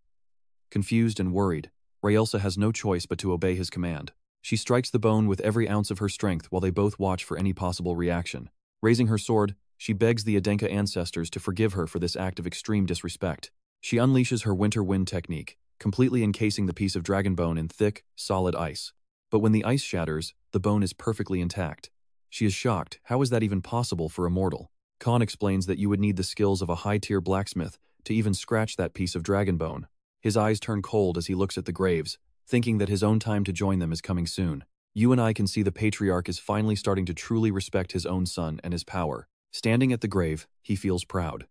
Confused and worried, Raelsa has no choice but to obey his command. She strikes the bone with every ounce of her strength while they both watch for any possible reaction. Raising her sword, she begs the Adenka ancestors to forgive her for this act of extreme disrespect. She unleashes her winter wind technique, completely encasing the piece of dragon bone in thick, solid ice. But when the ice shatters, the bone is perfectly intact. She is shocked. How is that even possible for a mortal? Khan explains that you would need the skills of a high-tier blacksmith to even scratch that piece of dragon bone. His eyes turn cold as he looks at the graves, thinking that his own time to join them is coming soon. You and I can see the patriarch is finally starting to truly respect his own son and his power. Standing at the grave, he feels proud.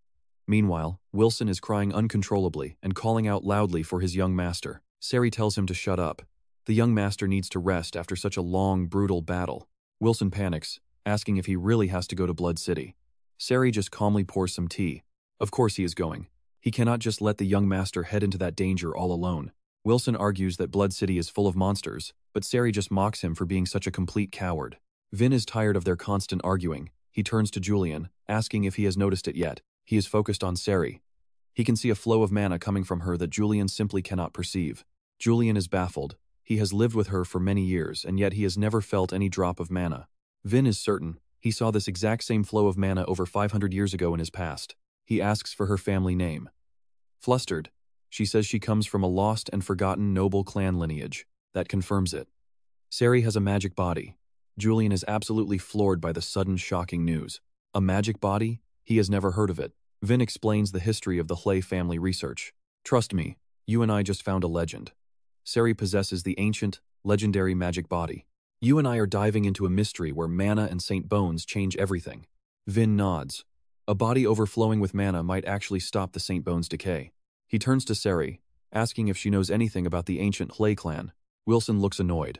Meanwhile, Wilson is crying uncontrollably and calling out loudly for his young master. Sari tells him to shut up. The young master needs to rest after such a long, brutal battle. Wilson panics, asking if he really has to go to Blood City. Sari just calmly pours some tea. Of course he is going. He cannot just let the young master head into that danger all alone. Wilson argues that Blood City is full of monsters, but Sari just mocks him for being such a complete coward. Vin is tired of their constant arguing. He turns to Julian, asking if he has noticed it yet. He is focused on Sari. He can see a flow of mana coming from her that Julian simply cannot perceive. Julian is baffled. He has lived with her for many years, and yet he has never felt any drop of mana. Vin is certain he saw this exact same flow of mana over 500 years ago in his past. He asks for her family name. Flustered, she says she comes from a lost and forgotten noble clan lineage. That confirms it. Sari has a magic body. Julian is absolutely floored by the sudden shocking news. A magic body? He has never heard of it. Vin explains the history of the Hlei family research. Trust me, you and I just found a legend. Sari possesses the ancient, legendary magic body. You and I are diving into a mystery where mana and Saint Bones change everything. Vin nods. A body overflowing with mana might actually stop the Saint Bones decay. He turns to Sari, asking if she knows anything about the ancient Hlei clan. Wilson looks annoyed.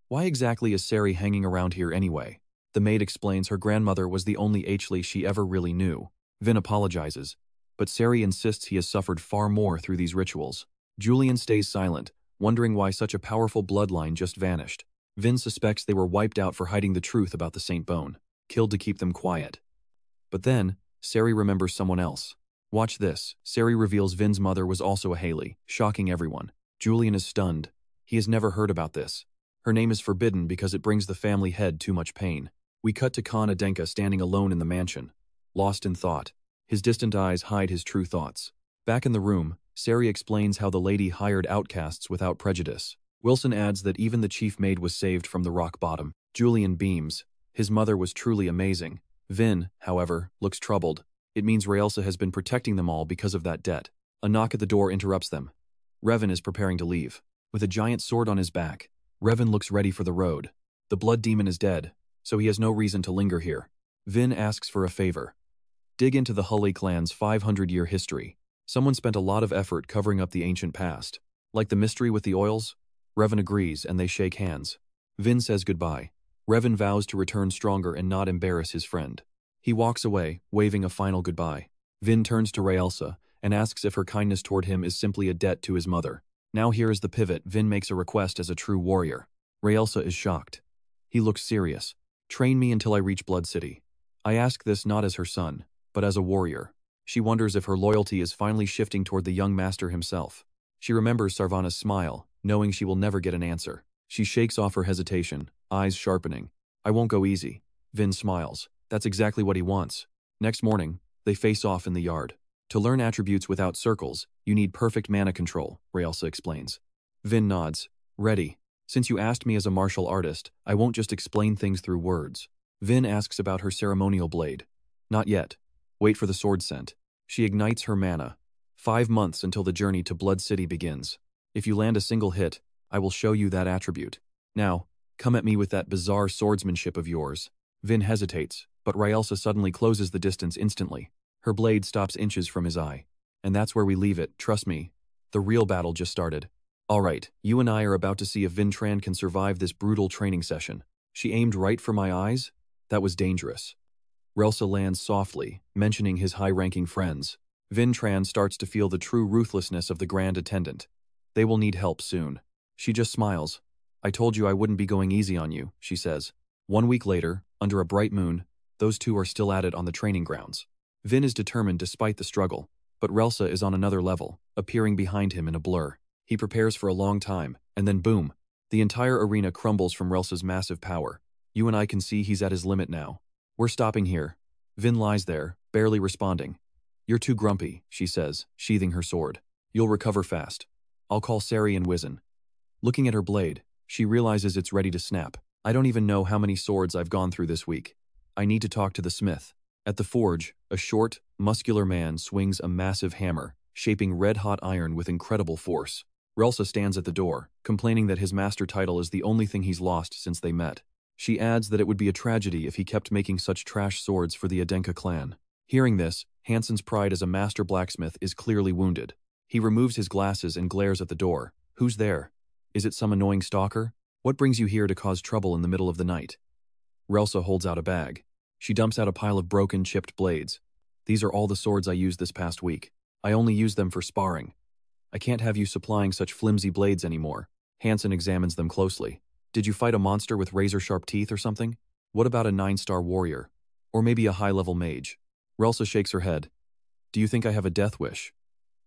Why exactly is Sari hanging around here anyway? The maid explains her grandmother was the only Hlei she ever really knew. Vin apologizes, but Sari insists he has suffered far more through these rituals. Julian stays silent, wondering why such a powerful bloodline just vanished. Vin suspects they were wiped out for hiding the truth about the Saint Bone, killed to keep them quiet. But then, Sari remembers someone else. Watch this. Sari reveals Vin's mother was also a Hlei, shocking everyone. Julian is stunned. He has never heard about this. Her name is forbidden because it brings the family head too much pain. We cut to Khan Adenka standing alone in the mansion, lost in thought. His distant eyes hide his true thoughts. Back in the room, Sari explains how the lady hired outcasts without prejudice. Wilson adds that even the chief maid was saved from the rock bottom. Julian beams. His mother was truly amazing. Vin, however, looks troubled. It means Raelsa has been protecting them all because of that debt. A knock at the door interrupts them. Revan is preparing to leave. With a giant sword on his back, Revan looks ready for the road. The blood demon is dead, so he has no reason to linger here. Vin asks for a favor. Dig into the Hlei clan's 500-year history. Someone spent a lot of effort covering up the ancient past. Like the mystery with the oils? Revan agrees and they shake hands. Vin says goodbye. Revan vows to return stronger and not embarrass his friend. He walks away, waving a final goodbye. Vin turns to Raelsa and asks if her kindness toward him is simply a debt to his mother. Now here is the pivot. Vin makes a request as a true warrior. Raelsa is shocked. He looks serious. Train me until I reach Blood City. I ask this not as her son, but as a warrior. She wonders if her loyalty is finally shifting toward the young master himself. She remembers Sarvana's smile, knowing she will never get an answer. She shakes off her hesitation, eyes sharpening. I won't go easy. Vin smiles. That's exactly what he wants. Next morning, they face off in the yard. To learn attributes without circles, you need perfect mana control, Raelsa explains. Vin nods. Ready. Since you asked me as a martial artist, I won't just explain things through words. Vin asks about her ceremonial blade. Not yet. Wait for the sword scent. She ignites her mana. 5 months until the journey to Blood City begins. If you land a single hit, I will show you that attribute. Now, come at me with that bizarre swordsmanship of yours. Vin hesitates, but Raelsa suddenly closes the distance instantly. Her blade stops inches from his eye. And that's where we leave it, trust me. The real battle just started. Alright, you and I are about to see if Vin Tran can survive this brutal training session. She aimed right for my eyes? That was dangerous. Raelsa lands softly, mentioning his high-ranking friends. Vin Tran starts to feel the true ruthlessness of the Grand Attendant. They will need help soon. She just smiles. I told you I wouldn't be going easy on you, she says. 1 week later, under a bright moon, those two are still at it on the training grounds. Vin is determined despite the struggle, but Raelsa is on another level, appearing behind him in a blur. He prepares for a long time, and then boom, the entire arena crumbles from Raelsa's massive power. You and I can see he's at his limit now. We're stopping here. Vin lies there, barely responding. You're too grumpy, she says, sheathing her sword. You'll recover fast. I'll call Sari and Wizen. Looking at her blade, she realizes it's ready to snap. I don't even know how many swords I've gone through this week. I need to talk to the smith. At the forge, a short, muscular man swings a massive hammer, shaping red-hot iron with incredible force. Raelsa stands at the door, complaining that his master title is the only thing he's lost since they met. She adds that it would be a tragedy if he kept making such trash swords for the Adenka Clan. Hearing this, Hansen's pride as a master blacksmith is clearly wounded. He removes his glasses and glares at the door. Who's there? Is it some annoying stalker? What brings you here to cause trouble in the middle of the night? Raelsa holds out a bag. She dumps out a pile of broken, chipped blades. These are all the swords I used this past week. I only use them for sparring. I can't have you supplying such flimsy blades anymore. Hansen examines them closely. Did you fight a monster with razor-sharp teeth or something? What about a 9-star warrior? Or maybe a high-level mage? Raelsa shakes her head. Do you think I have a death wish?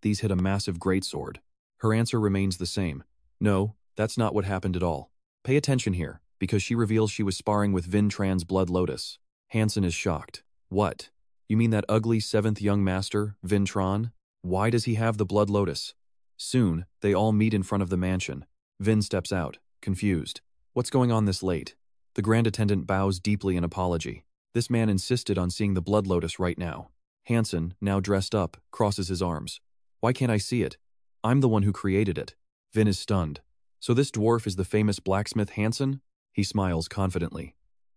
these hit a massive greatsword. Her answer remains the same. No, that's not what happened at all. Pay attention here, because she reveals she was sparring with Vin Tran's Blood Lotus. Hansen is shocked. What? You mean that ugly 7th young master, Vin Tran? Why does he have the Blood Lotus? Soon, they all meet in front of the mansion. Vin steps out, confused. What's going on this late? The Grand Attendant bows deeply in apology. This man insisted on seeing the Blood Lotus right now. Hansen, now dressed up, crosses his arms. Why can't I see it? I'm the one who created it. Vin is stunned. So this dwarf is the famous blacksmith Hansen? He smiles confidently.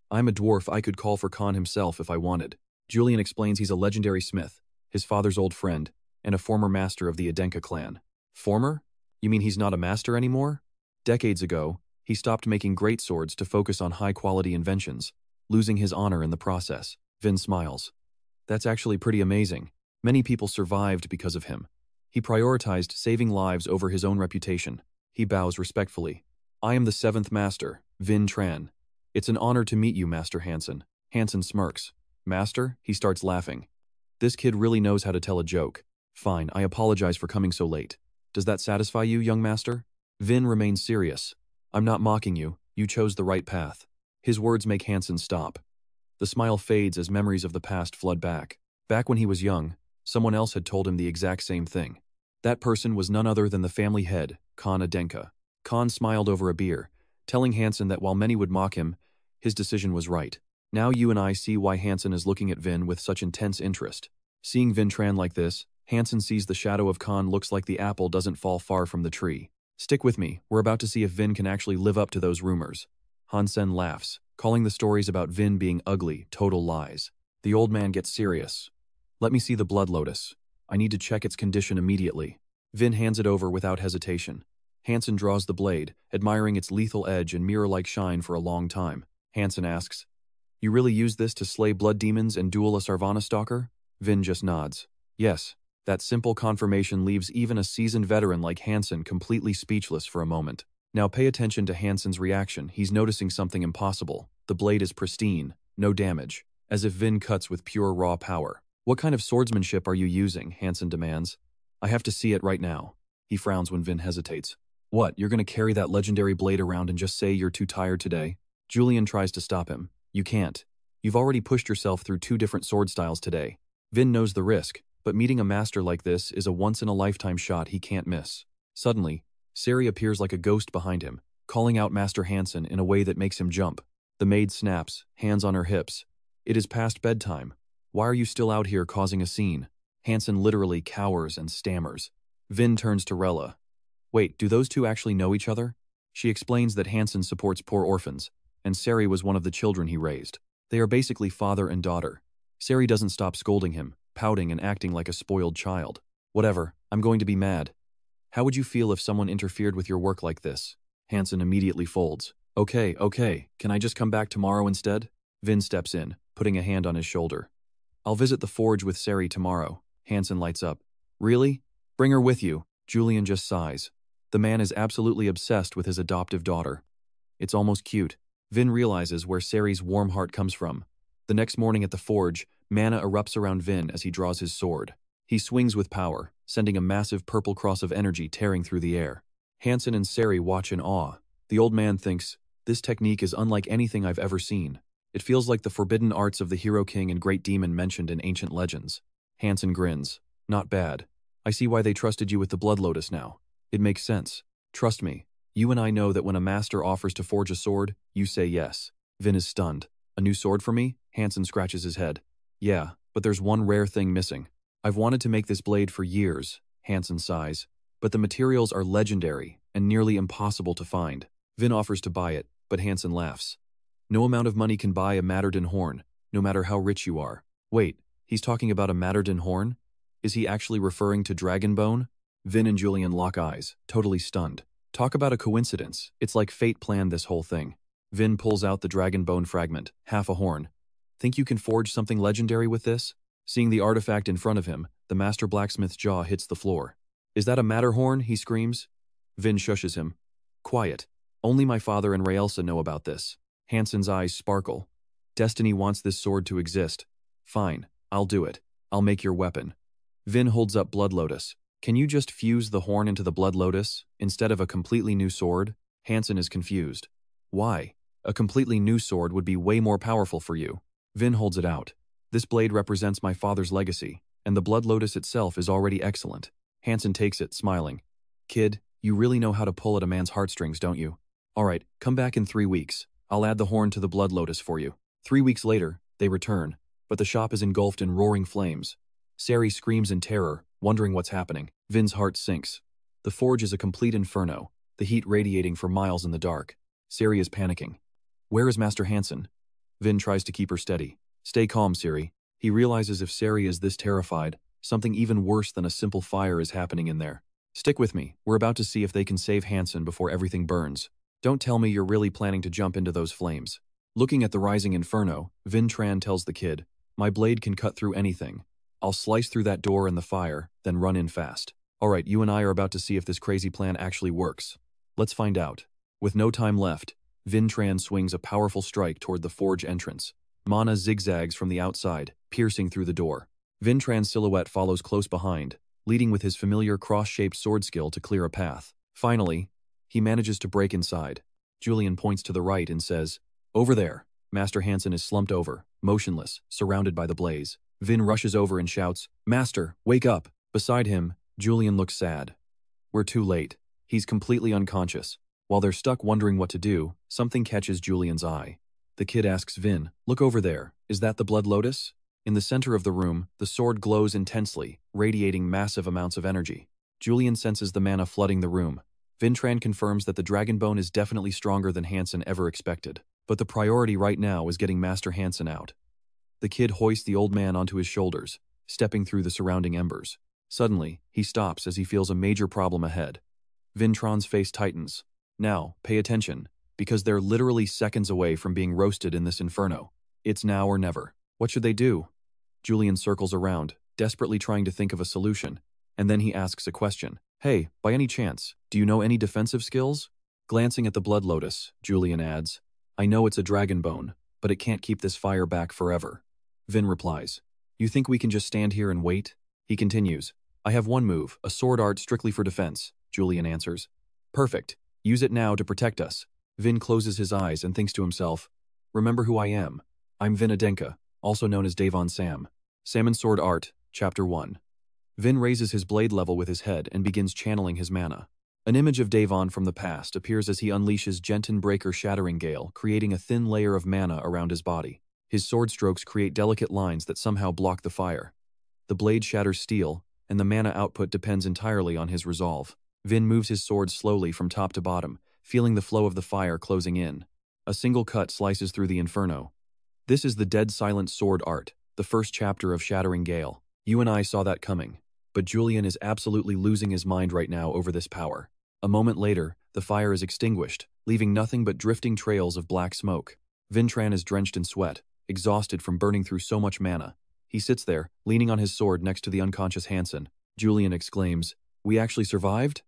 I'm a dwarf I could call for Khan himself if I wanted. Julian explains he's a legendary smith, his father's old friend, and a former master of the Adenka Clan. Former? You mean he's not a master anymore? Decades ago, he stopped making great swords to focus on high-quality inventions, losing his honor in the process. Vin smiles. That's actually pretty amazing. Many people survived because of him. He prioritized saving lives over his own reputation. He bows respectfully. I am the 7th master, Vin Tran. It's an honor to meet you, Master Hansen. Hansen smirks. Master? He starts laughing. This kid really knows how to tell a joke. Fine, I apologize for coming so late. Does that satisfy you, young master? Vin remains serious. I'm not mocking you. You chose the right path. His words make Hansen stop. The smile fades as memories of the past flood back. Back when he was young, someone else had told him the exact same thing. That person was none other than the family head, Khan Adenka. Khan smiled over a beer, telling Hansen that while many would mock him, his decision was right. Now you and I see why Hansen is looking at Vin with such intense interest. Seeing Vin Tran like this, Hansen sees the shadow of Khan looks like the apple doesn't fall far from the tree. Stick with me, we're about to see if Vin can actually live up to those rumors. Hansen laughs, calling the stories about Vin being ugly total lies. The old man gets serious. Let me see the Blood Lotus. I need to check its condition immediately. Vin hands it over without hesitation. Hansen draws the blade, admiring its lethal edge and mirror-like shine for a long time. Hansen asks, You really use this to slay blood demons and duel a Sarvana stalker? Vin just nods. Yes. That simple confirmation leaves even a seasoned veteran like Hansen completely speechless for a moment. Now pay attention to Hansen's reaction. He's noticing something impossible. The blade is pristine, no damage, as if Vin cuts with pure raw power. What kind of swordsmanship are you using? Hansen demands. I have to see it right now. He frowns when Vin hesitates. What, you're going to carry that legendary blade around and just say you're too tired today? Julian tries to stop him. You can't. You've already pushed yourself through 2 different sword styles today. Vin knows the risk, but meeting a master like this is a once-in-a-lifetime shot he can't miss. Suddenly, Sari appears like a ghost behind him, calling out Master Hansen in a way that makes him jump. The maid snaps, hands on her hips. It is past bedtime. Why are you still out here causing a scene? Hansen literally cowers and stammers. Vin turns to Rella. Wait, do those two actually know each other? She explains that Hansen supports poor orphans, and Sari was one of the children he raised. They are basically father and daughter. Sari doesn't stop scolding him, pouting and acting like a spoiled child. Whatever, I'm going to be mad. How would you feel if someone interfered with your work like this? Hansen immediately folds. Okay, can I just come back tomorrow instead? Vin steps in, putting a hand on his shoulder. I'll visit the forge with Sari tomorrow. Hansen lights up. Really? Bring her with you. Julian just sighs. The man is absolutely obsessed with his adoptive daughter. It's almost cute. Vin realizes where Sari's warm heart comes from. The next morning at the forge, mana erupts around Vin as he draws his sword. He swings with power, sending a massive purple cross of energy tearing through the air. Hansen and Sari watch in awe. The old man thinks, this technique is unlike anything I've ever seen. It feels like the forbidden arts of the hero king and great demon mentioned in ancient legends. Hansen grins. Not bad. I see why they trusted you with the Blood Lotus now. It makes sense. Trust me. You and I know that when a master offers to forge a sword, you say yes. Vin is stunned. A new sword for me? Hansen scratches his head. Yeah, but there's one rare thing missing. I've wanted to make this blade for years, Hansen sighs, but the materials are legendary and nearly impossible to find. Vin offers to buy it, but Hansen laughs. No amount of money can buy a Matterden horn, no matter how rich you are. Wait, he's talking about a Matterden horn? Is he actually referring to Dragonbone? Vin and Julian lock eyes, totally stunned. Talk about a coincidence. It's like fate planned this whole thing. Vin pulls out the Dragonbone fragment, half a horn. Think you can forge something legendary with this? Seeing the artifact in front of him, the master blacksmith's jaw hits the floor. Is that a Matterhorn? He screams. Vin shushes him. Quiet. Only my father and Raelsa know about this. Hansen's eyes sparkle. Destiny wants this sword to exist. Fine, I'll do it. I'll make your weapon. Vin holds up Blood Lotus. Can you just fuse the horn into the blood lotus instead of a completely new sword? Hansen is confused. Why? A completely new sword would be way more powerful for you. Vin holds it out. This blade represents my father's legacy, and the blood lotus itself is already excellent. Hansen takes it, smiling. Kid, you really know how to pull at a man's heartstrings, don't you? Alright, come back in 3 weeks. I'll add the horn to the blood lotus for you. 3 weeks later, they return, but the shop is engulfed in roaring flames. Sari screams in terror, wondering what's happening. Vin's heart sinks. The forge is a complete inferno, the heat radiating for miles in the dark. Sari is panicking. Where is Master Hansen? Vin tries to keep her steady. Stay calm, Sari. He realizes if Sari is this terrified, something even worse than a simple fire is happening in there. Stick with me. We're about to see if they can save Hansen before everything burns. Don't tell me you're really planning to jump into those flames. Looking at the rising inferno, Vin Tran tells the kid, my blade can cut through anything. I'll slice through that door in the fire, then run in fast. Alright, you and I are about to see if this crazy plan actually works. Let's find out. With no time left, Vin Tran swings a powerful strike toward the forge entrance. Mana zigzags from the outside, piercing through the door. Vin Tran's silhouette follows close behind, leading with his familiar cross-shaped sword skill to clear a path. Finally, he manages to break inside. Julian points to the right and says, over there. Master Hansen is slumped over, motionless, surrounded by the blaze. Vin rushes over and shouts, Master, wake up! Beside him, Julian looks sad. We're too late. He's completely unconscious. While they're stuck wondering what to do, something catches Julian's eye. The kid asks Vin, look over there, is that the blood lotus? In the center of the room, the sword glows intensely, radiating massive amounts of energy. Julian senses the mana flooding the room. Vin Tran confirms that the dragon bone is definitely stronger than Hansen ever expected. But the priority right now is getting Master Hansen out. The kid hoists the old man onto his shoulders, stepping through the surrounding embers. Suddenly, he stops as he feels a major problem ahead. Vin Tran's face tightens. Now, pay attention, because they're literally seconds away from being roasted in this inferno. It's now or never. What should they do? Julian circles around, desperately trying to think of a solution, and then he asks a question. Hey, by any chance, do you know any defensive skills? Glancing at the blood lotus, Julian adds, I know it's a dragon bone, but it can't keep this fire back forever. Vin replies, you think we can just stand here and wait? He continues, I have one move, a sword art strictly for defense, Julian answers. Perfect. Use it now to protect us. Vin closes his eyes and thinks to himself, remember who I am. I'm Vin Adenka, also known as Daven Sam. Salmon Sword Art, Chapter 1. Vin raises his blade level with his head and begins channeling his mana. An image of Daven from the past appears as he unleashes Genton Breaker Shattering Gale, creating a thin layer of mana around his body. His sword strokes create delicate lines that somehow block the fire. The blade shatters steel, and the mana output depends entirely on his resolve. Vin moves his sword slowly from top to bottom, feeling the flow of the fire closing in. A single cut slices through the inferno. This is the Dead Silent Sword Art, the first chapter of Shattering Gale. You and I saw that coming, but Julian is absolutely losing his mind right now over this power. A moment later, the fire is extinguished, leaving nothing but drifting trails of black smoke. Vin Tran is drenched in sweat, exhausted from burning through so much mana. He sits there, leaning on his sword next to the unconscious Hansen. Julian exclaims, we actually survived?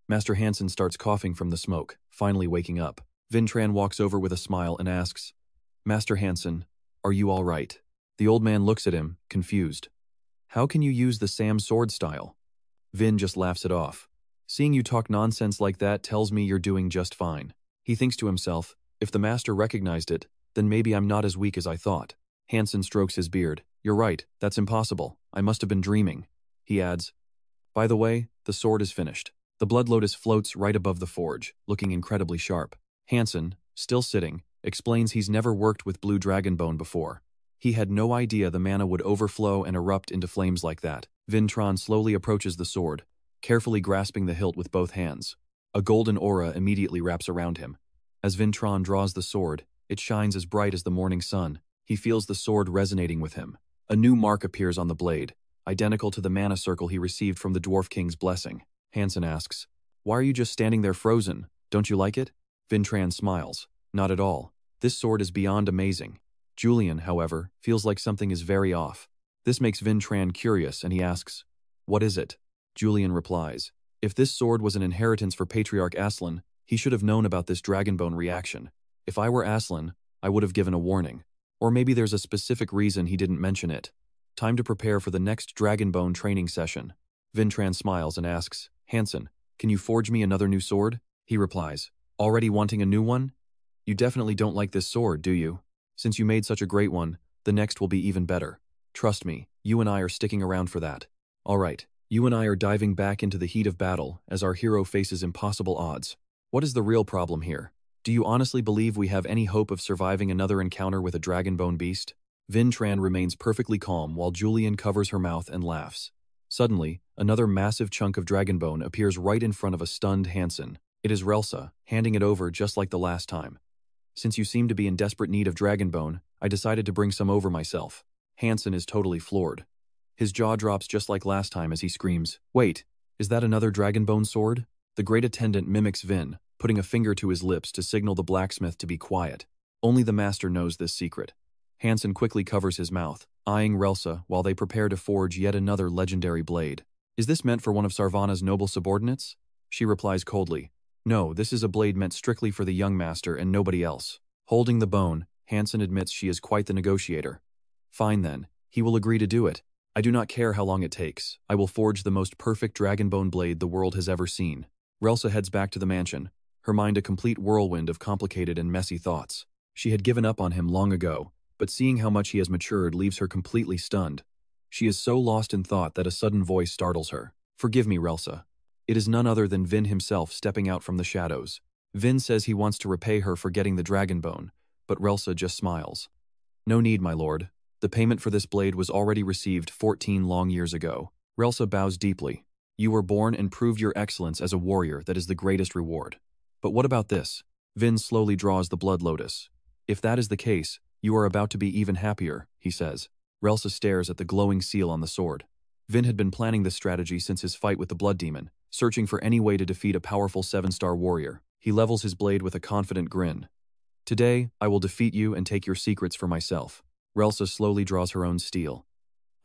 Master Hansen starts coughing from the smoke, finally waking up. Vin Tran walks over with a smile and asks, Master Hansen, are you all right? The old man looks at him, confused. How can you use the Sam sword style? Vin just laughs it off. Seeing you talk nonsense like that tells me you're doing just fine. He thinks to himself, if the master recognized it, then maybe I'm not as weak as I thought. Hansen strokes his beard. You're right, that's impossible. I must have been dreaming. He adds, by the way, the sword is finished. The blood lotus floats right above the forge, looking incredibly sharp. Hansen, still sitting, explains he's never worked with blue dragon bone before. He had no idea the mana would overflow and erupt into flames like that. Vin Tran slowly approaches the sword, carefully grasping the hilt with both hands. A golden aura immediately wraps around him. As Vin Tran draws the sword, it shines as bright as the morning sun. He feels the sword resonating with him. A new mark appears on the blade, identical to the mana circle he received from the Dwarf King's blessing. Hansen asks, why are you just standing there frozen? Don't you like it? Vin Tran smiles. Not at all. This sword is beyond amazing. Julian, however, feels like something is very off. This makes Vin Tran curious and he asks, what is it? Julian replies, if this sword was an inheritance for Patriarch Aslan, he should have known about this dragonbone reaction. If I were Aslan, I would have given a warning. Or maybe there's a specific reason he didn't mention it. Time to prepare for the next dragonbone training session. Vintran smiles and asks, Hansen, can you forge me another new sword? He replies, already wanting a new one? You definitely don't like this sword, do you? Since you made such a great one, the next will be even better. Trust me, you and I are sticking around for that. Alright, you and I are diving back into the heat of battle as our hero faces impossible odds. What is the real problem here? Do you honestly believe we have any hope of surviving another encounter with a dragonbone beast? Vintran remains perfectly calm while Julian covers her mouth and laughs. Suddenly, another massive chunk of dragonbone appears right in front of a stunned Hansen. It is Relsa, handing it over just like the last time. Since you seem to be in desperate need of dragonbone, I decided to bring some over myself. Hansen is totally floored. His jaw drops just like last time as he screams, Wait, is that another dragonbone sword? The great attendant mimics Vin, putting a finger to his lips to signal the blacksmith to be quiet. Only the master knows this secret. Hansen quickly covers his mouth, eyeing Relsa while they prepare to forge yet another legendary blade. Is this meant for one of Sarvana's noble subordinates? She replies coldly, No, this is a blade meant strictly for the young master and nobody else. Holding the bone, Hansen admits she is quite the negotiator. Fine then, he will agree to do it. I do not care how long it takes. I will forge the most perfect dragonbone blade the world has ever seen. Relsa heads back to the mansion, her mind a complete whirlwind of complicated and messy thoughts. She had given up on him long ago, but seeing how much he has matured leaves her completely stunned. She is so lost in thought that a sudden voice startles her. Forgive me, Relsa. It is none other than Vin himself stepping out from the shadows. Vin says he wants to repay her for getting the dragonbone, but Relsa just smiles. No need, my lord. The payment for this blade was already received 14 long years ago. Relsa bows deeply. You were born and proved your excellence as a warrior. That is the greatest reward. But what about this? Vin slowly draws the blood lotus. If that is the case, you are about to be even happier, he says. Relsa stares at the glowing seal on the sword. Vin had been planning this strategy since his fight with the blood demon, searching for any way to defeat a powerful 7-star warrior. He levels his blade with a confident grin. Today, I will defeat you and take your secrets for myself. Relsa slowly draws her own steel.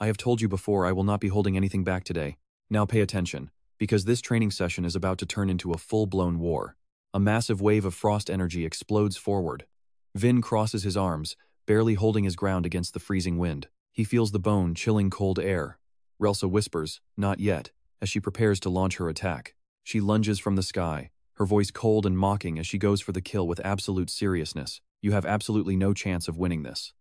I have told you before I will not be holding anything back today. Now pay attention, because this training session is about to turn into a full-blown war. A massive wave of frost energy explodes forward. Vin crosses his arms, barely holding his ground against the freezing wind. He feels the bone chilling cold air. Relsa whispers, not yet, as she prepares to launch her attack. She lunges from the sky, her voice cold and mocking as she goes for the kill with absolute seriousness. You have absolutely no chance of winning this.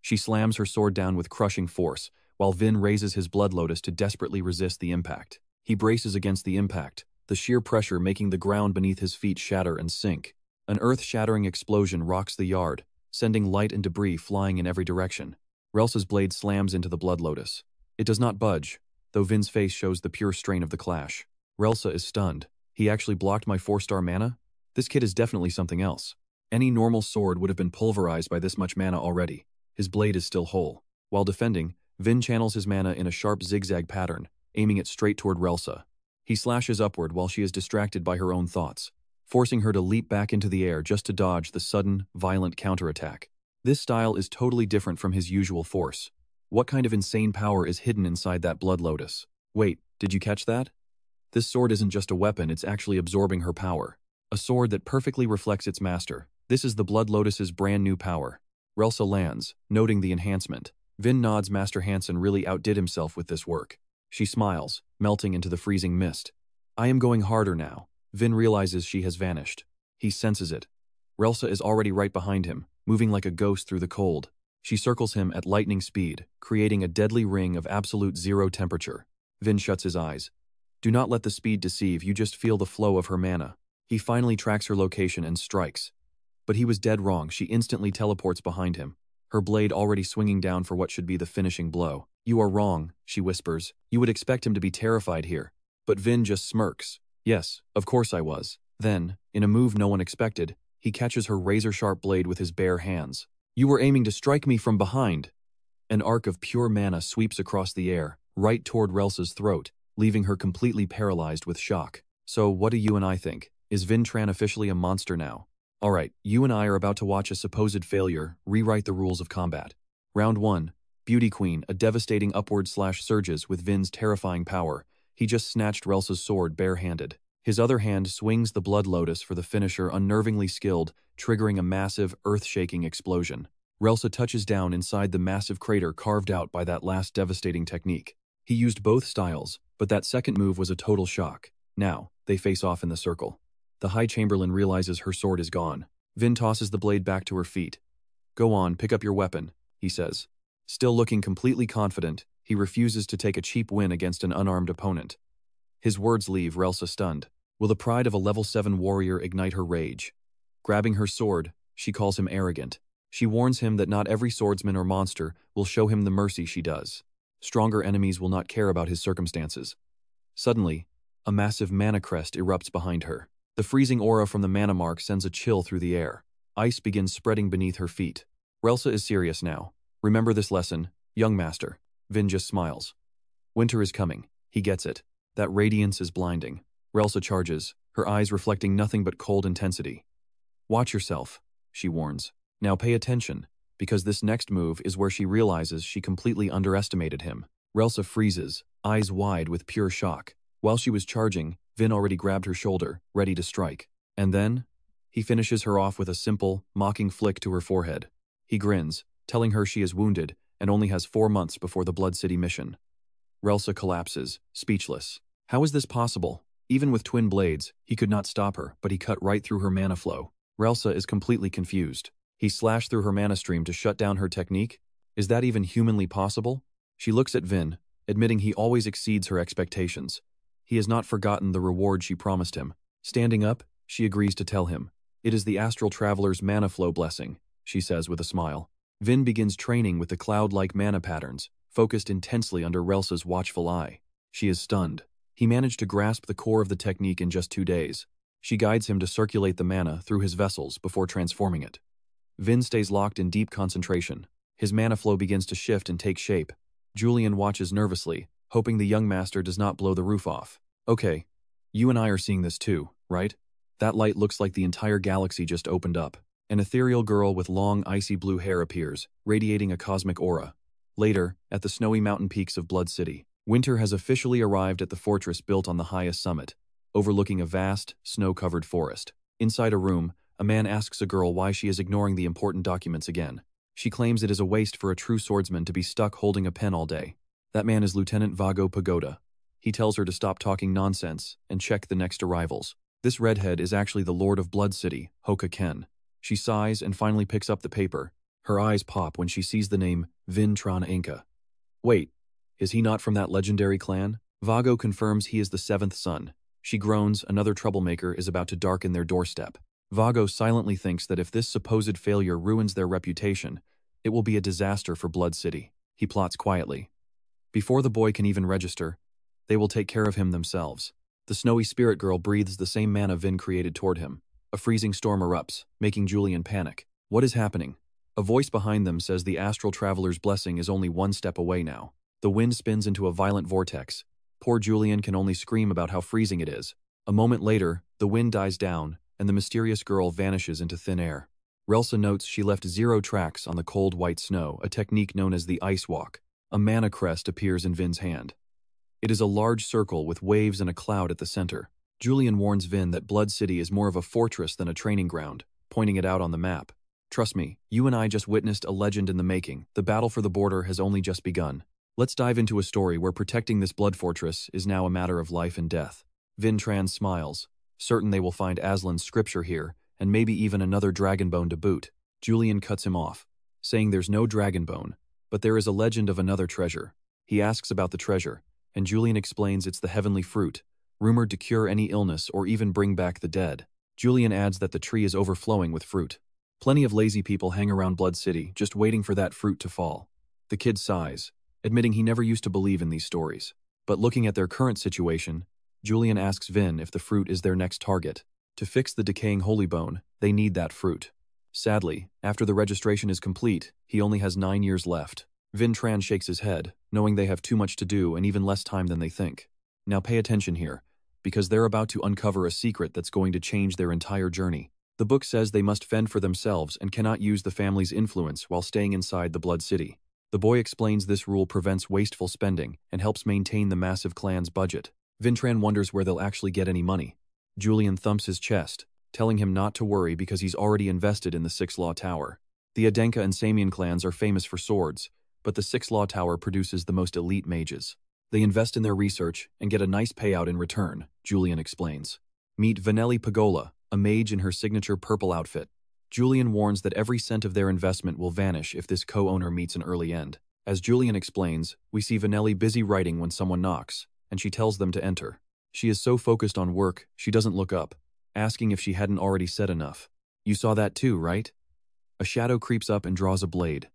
She slams her sword down with crushing force, while Vin raises his blood lotus to desperately resist the impact. He braces against the impact, the sheer pressure making the ground beneath his feet shatter and sink. An earth-shattering explosion rocks the yard, sending light and debris flying in every direction. Relsa's blade slams into the blood lotus. It does not budge, though Vin's face shows the pure strain of the clash. Relsa is stunned. He actually blocked my 4-star mana? This kid is definitely something else. Any normal sword would have been pulverized by this much mana already. His blade is still whole. While defending, Vin channels his mana in a sharp zigzag pattern, aiming it straight toward Relsa. He slashes upward while she is distracted by her own thoughts, forcing her to leap back into the air just to dodge the sudden, violent counterattack. This style is totally different from his usual force. What kind of insane power is hidden inside that blood lotus? Wait, did you catch that? This sword isn't just a weapon, it's actually absorbing her power. A sword that perfectly reflects its master. This is the blood lotus's brand new power. Relsa lands, noting the enhancement. Vin nods. Master Hansen really outdid himself with this work. She smiles, melting into the freezing mist. I am going harder now. Vin realizes she has vanished. He senses it. Relsa is already right behind him, moving like a ghost through the cold. She circles him at lightning speed, creating a deadly ring of absolute zero temperature. Vin shuts his eyes. Do not let the speed deceive, you just feel the flow of her mana. He finally tracks her location and strikes. But he was dead wrong. She instantly teleports behind him, her blade already swinging down for what should be the finishing blow. You are wrong, she whispers. You would expect him to be terrified here. But Vin just smirks. Yes, of course I was. Then, in a move no one expected, he catches her razor-sharp blade with his bare hands. You were aiming to strike me from behind. An arc of pure mana sweeps across the air, right toward Relsa's throat, leaving her completely paralyzed with shock. So what do you and I think? Is Vintran officially a monster now? Alright, you and I are about to watch a supposed failure rewrite the rules of combat. Round 1. Beauty Queen, a devastating upward/surges with Vin's terrifying power. He just snatched Relsa's sword barehanded. His other hand swings the blood lotus for the finisher, unnervingly skilled, triggering a massive, earth-shaking explosion. Relsa touches down inside the massive crater carved out by that last devastating technique. He used both styles, But that second move was a total shock. Now, they face off in the circle. The High Chamberlain realizes her sword is gone. Vin tosses the blade back to her feet. "Go on, pick up your weapon," he says. Still looking completely confident, he refuses to take a cheap win against an unarmed opponent. His words leave Relsa stunned. Will the pride of a level 7 warrior ignite her rage? Grabbing her sword, she calls him arrogant. She warns him that not every swordsman or monster will show him the mercy she does. Stronger enemies will not care about his circumstances. Suddenly, a massive mana crest erupts behind her. The freezing aura from the mana mark sends a chill through the air. Ice begins spreading beneath her feet. Relsa is serious now. Remember this lesson, young master. Vin just smiles. Winter is coming. He gets it. That radiance is blinding. Relsa charges, her eyes reflecting nothing but cold intensity. Watch yourself, she warns. Now pay attention, because this next move is where she realizes she completely underestimated him. Relsa freezes, eyes wide with pure shock. While she was charging, Vin already grabbed her shoulder, ready to strike. And then, he finishes her off with a simple, mocking flick to her forehead. He grins, telling her she is wounded and only has 4 months before the Blood City mission. Relsa collapses, speechless. How is this possible? Even with twin blades, he could not stop her, but he cut right through her mana flow. Relsa is completely confused. He slashed through her mana stream to shut down her technique? Is that even humanly possible? She looks at Vin, admitting he always exceeds her expectations. He has not forgotten the reward she promised him. Standing up, she agrees to tell him. It is the Astral Traveler's mana flow blessing, she says with a smile. Vin begins training with the cloud-like mana patterns, focused intensely under Relsa's watchful eye. She is stunned. He managed to grasp the core of the technique in just 2 days. She guides him to circulate the mana through his vessels before transforming it. Vin stays locked in deep concentration. His mana flow begins to shift and take shape. Julian watches nervously, hoping the young master does not blow the roof off. Okay, you and I are seeing this too, right? That light looks like the entire galaxy just opened up. An ethereal girl with long, icy blue hair appears, radiating a cosmic aura. Later, at the snowy mountain peaks of Blood City, winter has officially arrived at the fortress built on the highest summit, overlooking a vast, snow-covered forest. Inside a room, a man asks a girl why she is ignoring the important documents again. She claims it is a waste for a true swordsman to be stuck holding a pen all day. That man is Lieutenant Vago Pagoda. He tells her to stop talking nonsense and check the next arrivals. This redhead is actually the Lord of Blood City, Hoka Ken. She sighs and finally picks up the paper. Her eyes pop when she sees the name Vintran Inca. Wait, is he not from that legendary clan? Vago confirms he is the 7th son. She groans another troublemaker is about to darken their doorstep. Vago silently thinks that if this supposed failure ruins their reputation, it will be a disaster for Blood City. He plots quietly. Before the boy can even register, they will take care of him themselves. The snowy spirit girl breathes the same mana Vin created toward him. A freezing storm erupts, making Julian panic. What is happening? A voice behind them says the Astral Traveler's blessing is only 1 step away now. The wind spins into a violent vortex. Poor Julian can only scream about how freezing it is. A moment later, the wind dies down, and the mysterious girl vanishes into thin air. Relsa notes she left 0 tracks on the cold white snow, a technique known as the Ice Walk. A mana crest appears in Vin's hand. It is a large circle with waves and a cloud at the center. Julian warns Vin that Blood City is more of a fortress than a training ground, pointing it out on the map. Trust me, you and I just witnessed a legend in the making. The battle for the border has only just begun. Let's dive into a story where protecting this blood fortress is now a matter of life and death. Vintran smiles, certain they will find Aslan's scripture here, and maybe even another dragon bone to boot. Julian cuts him off, saying there's no dragon bone, but there is a legend of another treasure. He asks about the treasure, and Julian explains it's the heavenly fruit, rumored to cure any illness or even bring back the dead. Julian adds that the tree is overflowing with fruit. Plenty of lazy people hang around Blood City, just waiting for that fruit to fall. The kid sighs, admitting he never used to believe in these stories. But looking at their current situation, Julian asks Vin if the fruit is their next target. To fix the decaying holy bone, they need that fruit. Sadly, after the registration is complete, he only has 9 years left. Vintran shakes his head, knowing they have too much to do and even less time than they think. Now pay attention here, because they're about to uncover a secret that's going to change their entire journey. The book says they must fend for themselves and cannot use the family's influence while staying inside the Blood City. The boy explains this rule prevents wasteful spending and helps maintain the massive clan's budget. Vintran wonders where they'll actually get any money. Julian thumps his chest, telling him not to worry because he's already invested in the 6 Law Tower. The Adenka and Samian clans are famous for swords, but the 6 Law Tower produces the most elite mages. They invest in their research and get a nice payout in return, Julian explains. Meet Vanelli Pagola, a mage in her signature purple outfit. Julian warns that every cent of their investment will vanish if this co-owner meets an early end. As Julian explains, we see Vanelli busy writing when someone knocks, and she tells them to enter. She is so focused on work, she doesn't look up, asking if she hadn't already said enough. You saw that too, right? A shadow creeps up and draws a blade.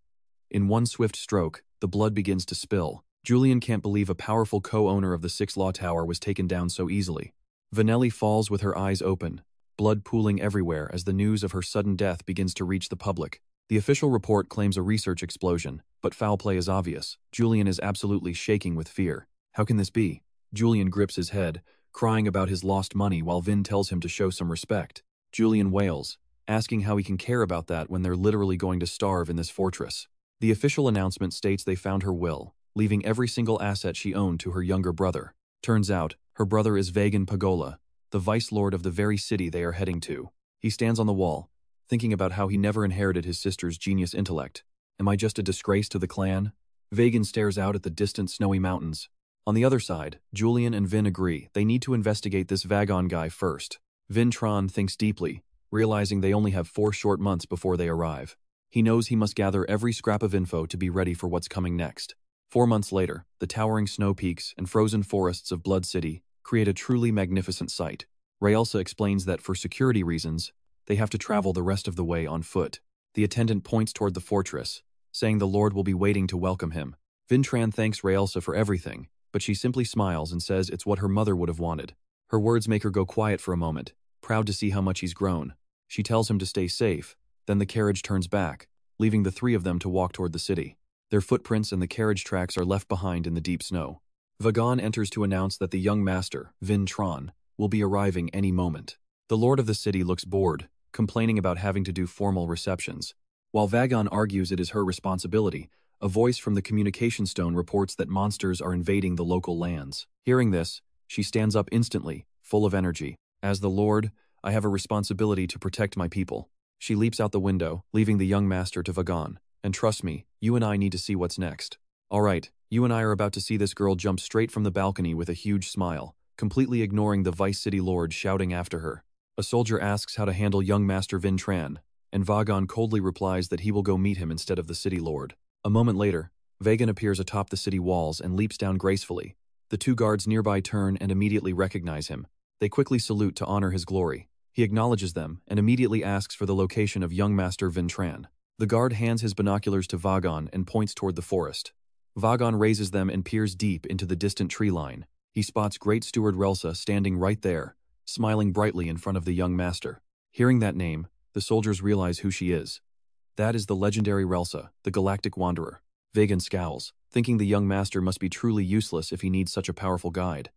In one swift stroke, the blood begins to spill. Julian can't believe a powerful co-owner of the Six Law Tower was taken down so easily. Vanelli falls with her eyes open, blood pooling everywhere as the news of her sudden death begins to reach the public. The official report claims a research explosion, but foul play is obvious. Julian is absolutely shaking with fear. How can this be? Julian grips his head, crying about his lost money while Vin tells him to show some respect. Julian wails, asking how he can care about that when they're literally going to starve in this fortress. The official announcement states they found her will, leaving every single asset she owned to her younger brother. Turns out, her brother is Vagan Pagola, the vice-lord of the very city they are heading to. He stands on the wall, thinking about how he never inherited his sister's genius intellect. Am I just a disgrace to the clan? Vagan stares out at the distant snowy mountains. On the other side, Julian and Vin agree they need to investigate this Vagon guy first. Vin Tron thinks deeply, realizing they only have 4 short months before they arrive. He knows he must gather every scrap of info to be ready for what's coming next. 4 months later, the towering snow peaks and frozen forests of Blood City create a truly magnificent sight. Raelsa explains that for security reasons, they have to travel the rest of the way on foot. The attendant points toward the fortress, saying the Lord will be waiting to welcome him. Vintran thanks Raelsa for everything, but she simply smiles and says it's what her mother would have wanted. Her words make her go quiet for a moment, proud to see how much he's grown. She tells him to stay safe, then the carriage turns back, leaving the 3 of them to walk toward the city. Their footprints and the carriage tracks are left behind in the deep snow. Vagon enters to announce that the young master, Vin Tron, will be arriving any moment. The lord of the city looks bored, complaining about having to do formal receptions. While Vagon argues it is her responsibility, a voice from the communication stone reports that monsters are invading the local lands. Hearing this, she stands up instantly, full of energy. As the lord, I have a responsibility to protect my people. She leaps out the window, leaving the young master to Vagon. And trust me, you and I need to see what's next. All right, you and I are about to see this girl jump straight from the balcony with a huge smile, completely ignoring the Vice City Lord shouting after her. A soldier asks how to handle young Master Vin Tran, and Vagon coldly replies that he will go meet him instead of the City Lord. A moment later, Vagan appears atop the city walls and leaps down gracefully. The 2 guards nearby turn and immediately recognize him. They quickly salute to honor his glory. He acknowledges them and immediately asks for the location of young Master Vin Tran. The guard hands his binoculars to Vagon and points toward the forest. Vagon raises them and peers deep into the distant tree line. He spots Great Steward Relsa standing right there, smiling brightly in front of the young master. Hearing that name, the soldiers realize who she is. That is the legendary Relsa, the Galactic Wanderer. Vagan scowls, thinking the young master must be truly useless if he needs such a powerful guide.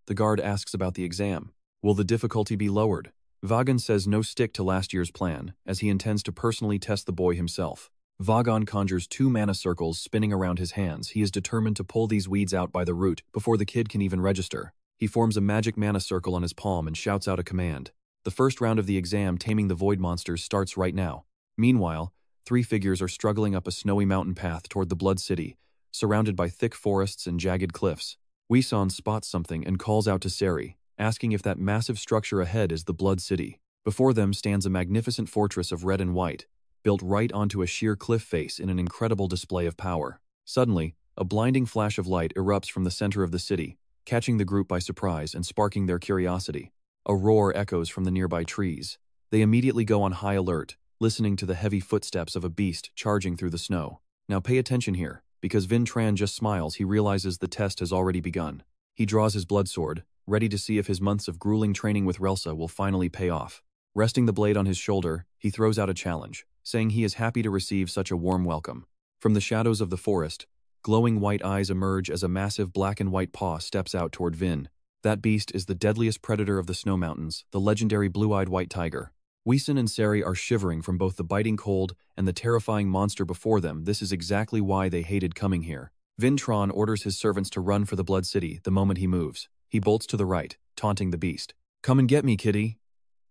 The guard asks about the exam. Will the difficulty be lowered? Vagan says no stick to last year's plan, as he intends to personally test the boy himself. Vagon conjures 2 mana circles spinning around his hands. He is determined to pull these weeds out by the root before the kid can even register. He forms a magic mana circle on his palm and shouts out a command. The first round of the exam Taming the Void Monsters starts right now. Meanwhile, 3 figures are struggling up a snowy mountain path toward the Blood City, surrounded by thick forests and jagged cliffs. Wisan spots something and calls out to Seri, asking if that massive structure ahead is the Blood City. Before them stands a magnificent fortress of red and white, built right onto a sheer cliff face in an incredible display of power. Suddenly, a blinding flash of light erupts from the center of the city, catching the group by surprise and sparking their curiosity. A roar echoes from the nearby trees. They immediately go on high alert, listening to the heavy footsteps of a beast charging through the snow. Now pay attention here, because Vin Tran just smiles. He realizes the test has already begun. He draws his blood sword, ready to see if his months of grueling training with Relsa will finally pay off. Resting the blade on his shoulder, he throws out a challenge, saying he is happy to receive such a warm welcome. From the shadows of the forest, glowing white eyes emerge as a massive black and white paw steps out toward Vin. That beast is the deadliest predator of the snow mountains, the legendary blue-eyed white tiger. Wisan and Seri are shivering from both the biting cold and the terrifying monster before them. This is exactly why they hated coming here. Vin Tran orders his servants to run for the Blood City the moment he moves. He bolts to the right, taunting the beast. "Come and get me, kitty!"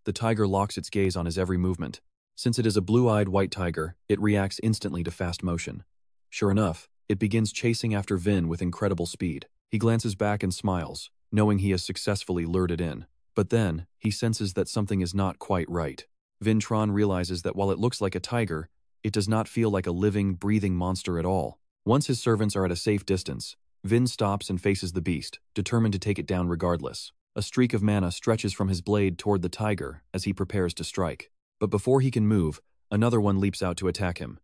The tiger locks its gaze on his every movement. Since it is a blue-eyed white tiger, it reacts instantly to fast motion. Sure enough, it begins chasing after Vin with incredible speed. He glances back and smiles, knowing he has successfully lured it in. But then, he senses that something is not quite right. Vintran realizes that while it looks like a tiger, it does not feel like a living, breathing monster at all. Once his servants are at a safe distance, Vin stops and faces the beast, determined to take it down regardless. A streak of mana stretches from his blade toward the tiger as he prepares to strike. But before he can move, another one leaps out to attack him.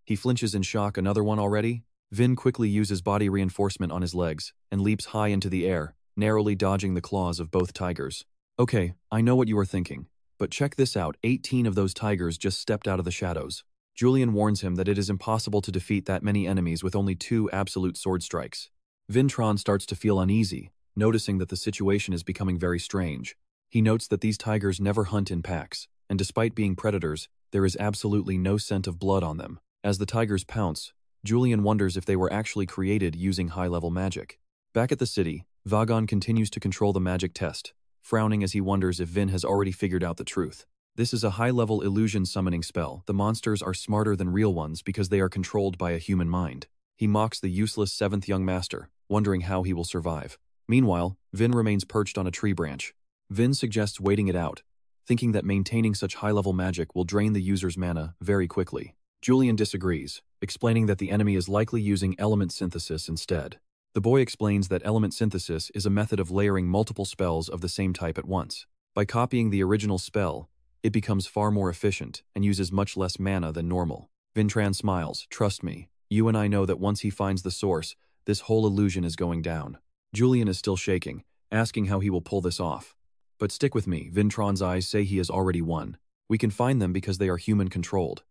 He flinches in shock. Another one already? Vin quickly uses body reinforcement on his legs and leaps high into the air, narrowly dodging the claws of both tigers. Okay, I know what you are thinking, but check this out. 18 of those tigers just stepped out of the shadows. Julian warns him that it is impossible to defeat that many enemies with only 2 absolute sword strikes. Vintran starts to feel uneasy, noticing that the situation is becoming very strange. He notes that these tigers never hunt in packs, and despite being predators, there is absolutely no scent of blood on them. As the tigers pounce, Julian wonders if they were actually created using high-level magic. Back at the city, Vagon continues to control the magic test, frowning as he wonders if Vin has already figured out the truth. This is a high-level illusion summoning spell. The monsters are smarter than real ones because they are controlled by a human mind. He mocks the useless 7th young master, wondering how he will survive. Meanwhile, Vin remains perched on a tree branch. Vin suggests waiting it out, thinking that maintaining such high-level magic will drain the user's mana very quickly. Julian disagrees, explaining that the enemy is likely using element synthesis instead. The boy explains that element synthesis is a method of layering multiple spells of the same type at once. By copying the original spell, it becomes far more efficient and uses much less mana than normal. Vintran smiles. Trust me, you and I know that once he finds the source, this whole illusion is going down. Julian is still shaking, asking how he will pull this off. But stick with me, Vintran's eyes say he has already won. We can find them because they are human-controlled.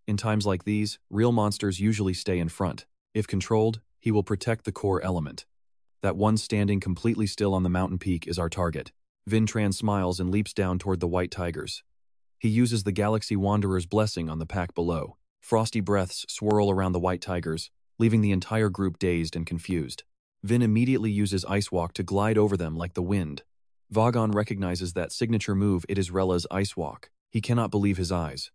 In times like these, real monsters usually stay in front. If controlled, he will protect the core element. That one standing completely still on the mountain peak is our target. Vintran smiles and leaps down toward the white tigers. He uses the Galaxy Wanderer's blessing on the pack below. Frosty breaths swirl around the white tigers, leaving the entire group dazed and confused. Vin immediately uses Ice Walk to glide over them like the wind. Vagon recognizes that signature move. It is Rella's Ice Walk. He cannot believe his eyes.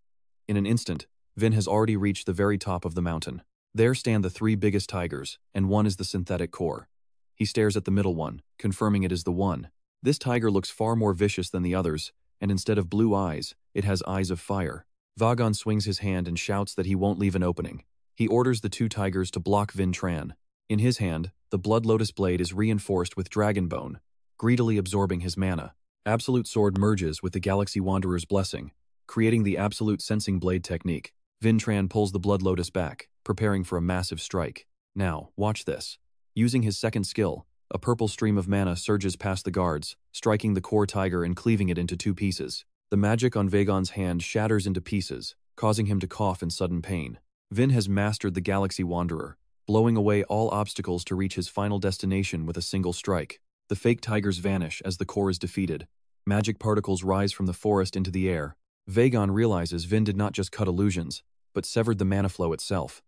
In an instant, Vin has already reached the very top of the mountain. There stand the 3 biggest tigers, and one is the synthetic core. He stares at the middle one, confirming it is the one. This tiger looks far more vicious than the others, and instead of blue eyes, it has eyes of fire. Vagon swings his hand and shouts that he won't leave an opening. He orders the 2 tigers to block Vintran. In his hand, the Blood Lotus blade is reinforced with dragon bone, greedily absorbing his mana. Absolute Sword merges with the Galaxy Wanderer's blessing, creating the Absolute Sensing Blade technique. Vintran pulls the Blood Lotus back, preparing for a massive strike. Now, watch this. Using his second skill, a purple stream of mana surges past the guards, striking the core tiger and cleaving it into 2 pieces. The magic on Vagon's hand shatters into pieces, causing him to cough in sudden pain. Vin has mastered the Galaxy Wanderer, blowing away all obstacles to reach his final destination with a single strike. The fake tigers vanish as the core is defeated. Magic particles rise from the forest into the air. Vagon realizes Vin did not just cut illusions, but severed the mana flow itself.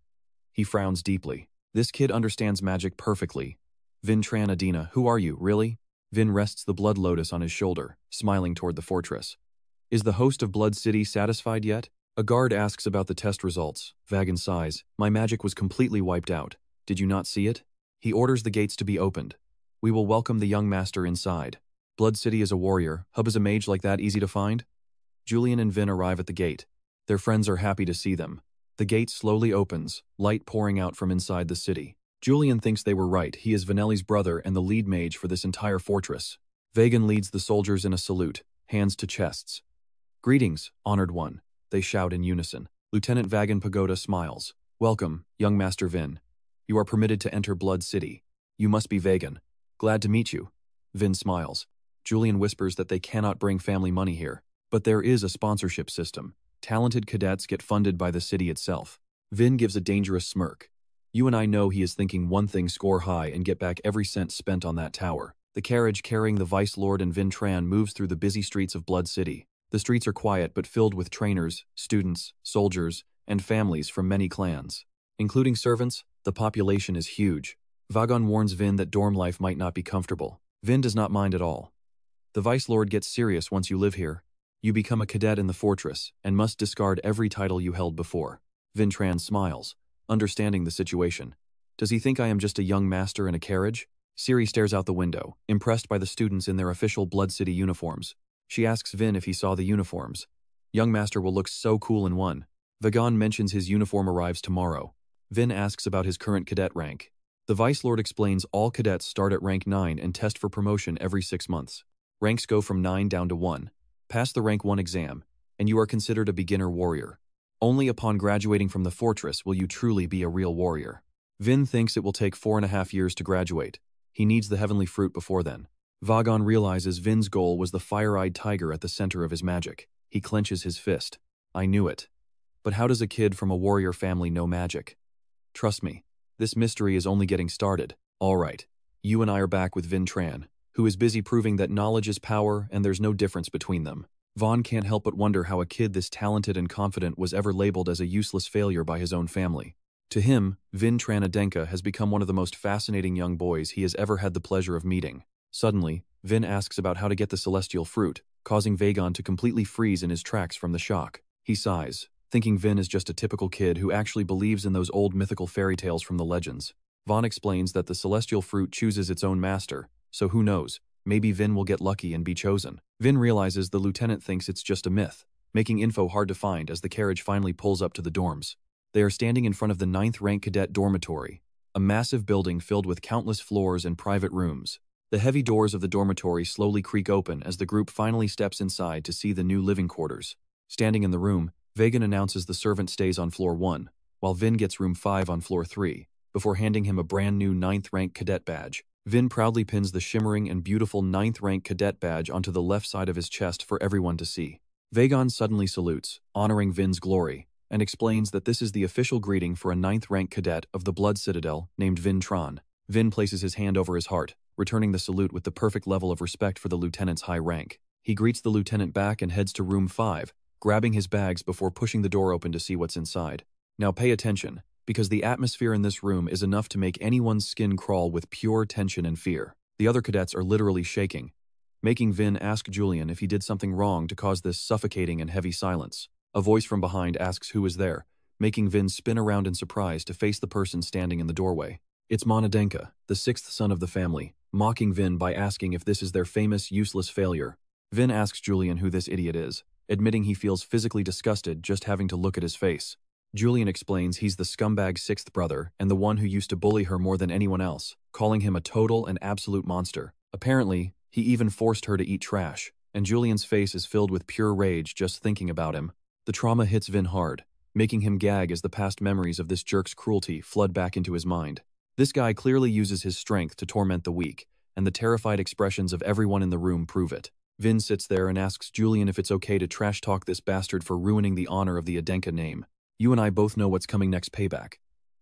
He frowns deeply. This kid understands magic perfectly. Vintran Adina, who are you, really? Vin rests the Blood Lotus on his shoulder, smiling toward the fortress. Is the host of Blood City satisfied yet? A guard asks about the test results. Vagon sighs. My magic was completely wiped out. Did you not see it? He orders the gates to be opened. We will welcome the young master inside. Blood City is a warrior. Hub is a mage like that easy to find? Julian and Vin arrive at the gate. Their friends are happy to see them. The gate slowly opens, light pouring out from inside the city. Julian thinks they were right. He is Vanelli's brother and the lead mage for this entire fortress. Vagon leads the soldiers in a salute, hands to chests. Greetings, honored one, they shout in unison. Lieutenant Vagon Pagoda smiles. Welcome, young Master Vin. You are permitted to enter Blood City. You must be Vagon. Glad to meet you. Vin smiles. Julian whispers that they cannot bring family money here, but there is a sponsorship system. Talented cadets get funded by the city itself. Vin gives a dangerous smirk. You and I know he is thinking one thing: score high and get back every cent spent on that tower. The carriage carrying the Vice Lord and Vintran moves through the busy streets of Blood City. The streets are quiet but filled with trainers, students, soldiers, and families from many clans. Including servants, the population is huge. Vagon warns Vin that dorm life might not be comfortable. Vin does not mind at all. The Vice Lord gets serious once you live here. You become a cadet in the fortress and must discard every title you held before. Vintran smiles, understanding the situation. Does he think I am just a young master in a carriage? Siri stares out the window, impressed by the students in their official Blood City uniforms. She asks Vin if he saw the uniforms. Young Master will look so cool in one. Vagon mentions his uniform arrives tomorrow. Vin asks about his current cadet rank. The Vice Lord explains all cadets start at rank 9 and test for promotion every 6 months. Ranks go from 9 down to 1. Pass the rank 1 exam, and you are considered a beginner warrior. Only upon graduating from the fortress will you truly be a real warrior. Vin thinks it will take 4.5 years to graduate. He needs the heavenly fruit before then. Vagon realizes Vin's goal was the fire-eyed tiger at the center of his magic. He clenches his fist. I knew it. But how does a kid from a warrior family know magic? Trust me, this mystery is only getting started. Alright, you and I are back with Vin Tran, who is busy proving that knowledge is power and there's no difference between them. Vaughn can't help but wonder how a kid this talented and confident was ever labeled as a useless failure by his own family. To him, Vin Tran Adenka has become one of the most fascinating young boys he has ever had the pleasure of meeting. Suddenly, Vin asks about how to get the celestial fruit, causing Vagon to completely freeze in his tracks from the shock. He sighs, thinking Vin is just a typical kid who actually believes in those old mythical fairy tales from the legends. Vaughn explains that the celestial fruit chooses its own master, so who knows, maybe Vin will get lucky and be chosen. Vin realizes the lieutenant thinks it's just a myth, making info hard to find as the carriage finally pulls up to the dorms. They are standing in front of the 9th rank cadet dormitory, a massive building filled with countless floors and private rooms. The heavy doors of the dormitory slowly creak open as the group finally steps inside to see the new living quarters. Standing in the room, Vagon announces the servant stays on floor 1, while Vin gets room 5 on floor 3, before handing him a brand new 9th rank cadet badge. Vin proudly pins the shimmering and beautiful 9th rank cadet badge onto the left side of his chest for everyone to see. Vagon suddenly salutes, honoring Vin's glory, and explains that this is the official greeting for a 9th rank cadet of the Blood Citadel named Vin Tran. Vin places his hand over his heart, returning the salute with the perfect level of respect for the lieutenant's high rank. He greets the lieutenant back and heads to room 5, grabbing his bags before pushing the door open to see what's inside. Now pay attention, because the atmosphere in this room is enough to make anyone's skin crawl with pure tension and fear. The other cadets are literally shaking, making Vin ask Julian if he did something wrong to cause this suffocating and heavy silence. A voice from behind asks who is there, making Vin spin around in surprise to face the person standing in the doorway. It's Adenka, the 6th son of the family, mocking Vin by asking if this is their famous useless failure. Vin asks Julian who this idiot is, admitting he feels physically disgusted just having to look at his face. Julian explains he's the scumbag 6th brother and the one who used to bully her more than anyone else, calling him a total and absolute monster. Apparently, he even forced her to eat trash, and Julian's face is filled with pure rage just thinking about him. The trauma hits Vin hard, making him gag as the past memories of this jerk's cruelty flood back into his mind. This guy clearly uses his strength to torment the weak, and the terrified expressions of everyone in the room prove it. Vin sits there and asks Julian if it's okay to trash-talk this bastard for ruining the honor of the Adenka name. You and I both know what's coming next, payback.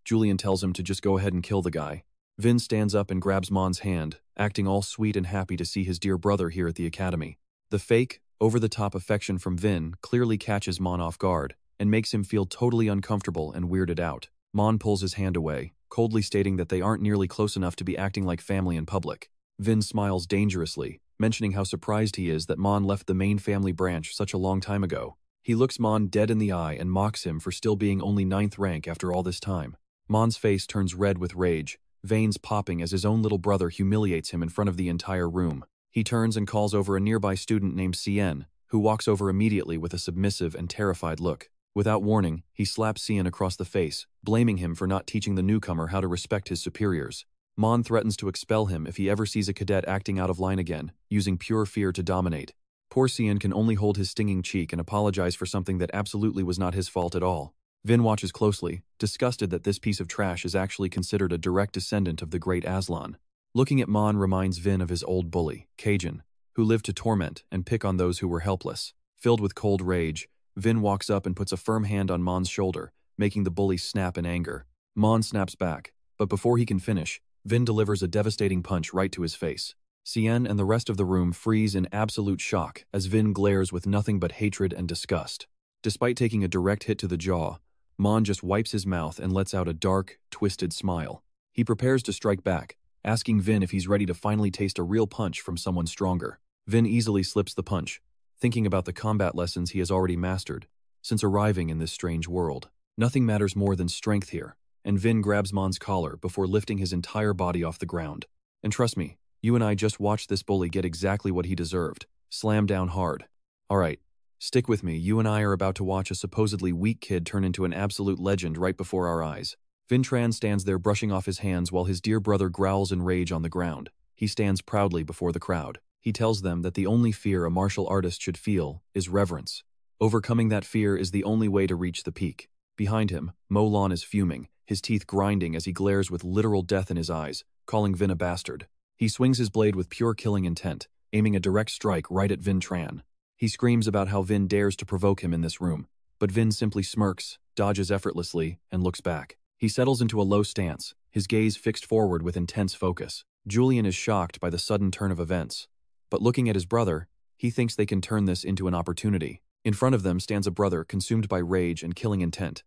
Julian tells him to just go ahead and kill the guy. Vin stands up and grabs Mon's hand, acting all sweet and happy to see his dear brother here at the academy. The fake, over-the-top affection from Vin clearly catches Mon off guard, and makes him feel totally uncomfortable and weirded out. Mon pulls his hand away, coldly stating that they aren't nearly close enough to be acting like family in public. Vin smiles dangerously, mentioning how surprised he is that Mon left the main family branch such a long time ago. He looks Mon dead in the eye and mocks him for still being only 9th rank after all this time. Mon's face turns red with rage, veins popping as his own little brother humiliates him in front of the entire room. He turns and calls over a nearby student named Cien, who walks over immediately with a submissive and terrified look. Without warning, he slaps Cien across the face, blaming him for not teaching the newcomer how to respect his superiors. Mon threatens to expel him if he ever sees a cadet acting out of line again, using pure fear to dominate. Poor Cien can only hold his stinging cheek and apologize for something that absolutely was not his fault at all. Vin watches closely, disgusted that this piece of trash is actually considered a direct descendant of the great Aslan. Looking at Mon reminds Vin of his old bully, Kajin, who lived to torment and pick on those who were helpless. Filled with cold rage, Vin walks up and puts a firm hand on Mon's shoulder, making the bully snap in anger. Mon snaps back, but before he can finish, Vin delivers a devastating punch right to his face. Cien and the rest of the room freeze in absolute shock as Vin glares with nothing but hatred and disgust. Despite taking a direct hit to the jaw, Mon just wipes his mouth and lets out a dark, twisted smile. He prepares to strike back, asking Vin if he's ready to finally taste a real punch from someone stronger. Vin easily slips the punch, thinking about the combat lessons he has already mastered since arriving in this strange world. Nothing matters more than strength here, and Vin grabs Mon's collar before lifting his entire body off the ground. And trust me, you and I just watched this bully get exactly what he deserved. Slam down hard. Alright, stick with me, you and I are about to watch a supposedly weak kid turn into an absolute legend right before our eyes. Vincent stands there brushing off his hands while his dear brother growls in rage on the ground. He stands proudly before the crowd. He tells them that the only fear a martial artist should feel is reverence. Overcoming that fear is the only way to reach the peak. Behind him, Mo Lan is fuming, his teeth grinding as he glares with literal death in his eyes, calling Vin a bastard. He swings his blade with pure killing intent, aiming a direct strike right at Vin Tran. He screams about how Vin dares to provoke him in this room, but Vin simply smirks, dodges effortlessly, and looks back. He settles into a low stance, his gaze fixed forward with intense focus. Julian is shocked by the sudden turn of events, but looking at his brother, he thinks they can turn this into an opportunity. In front of them stands a brother consumed by rage and killing intent.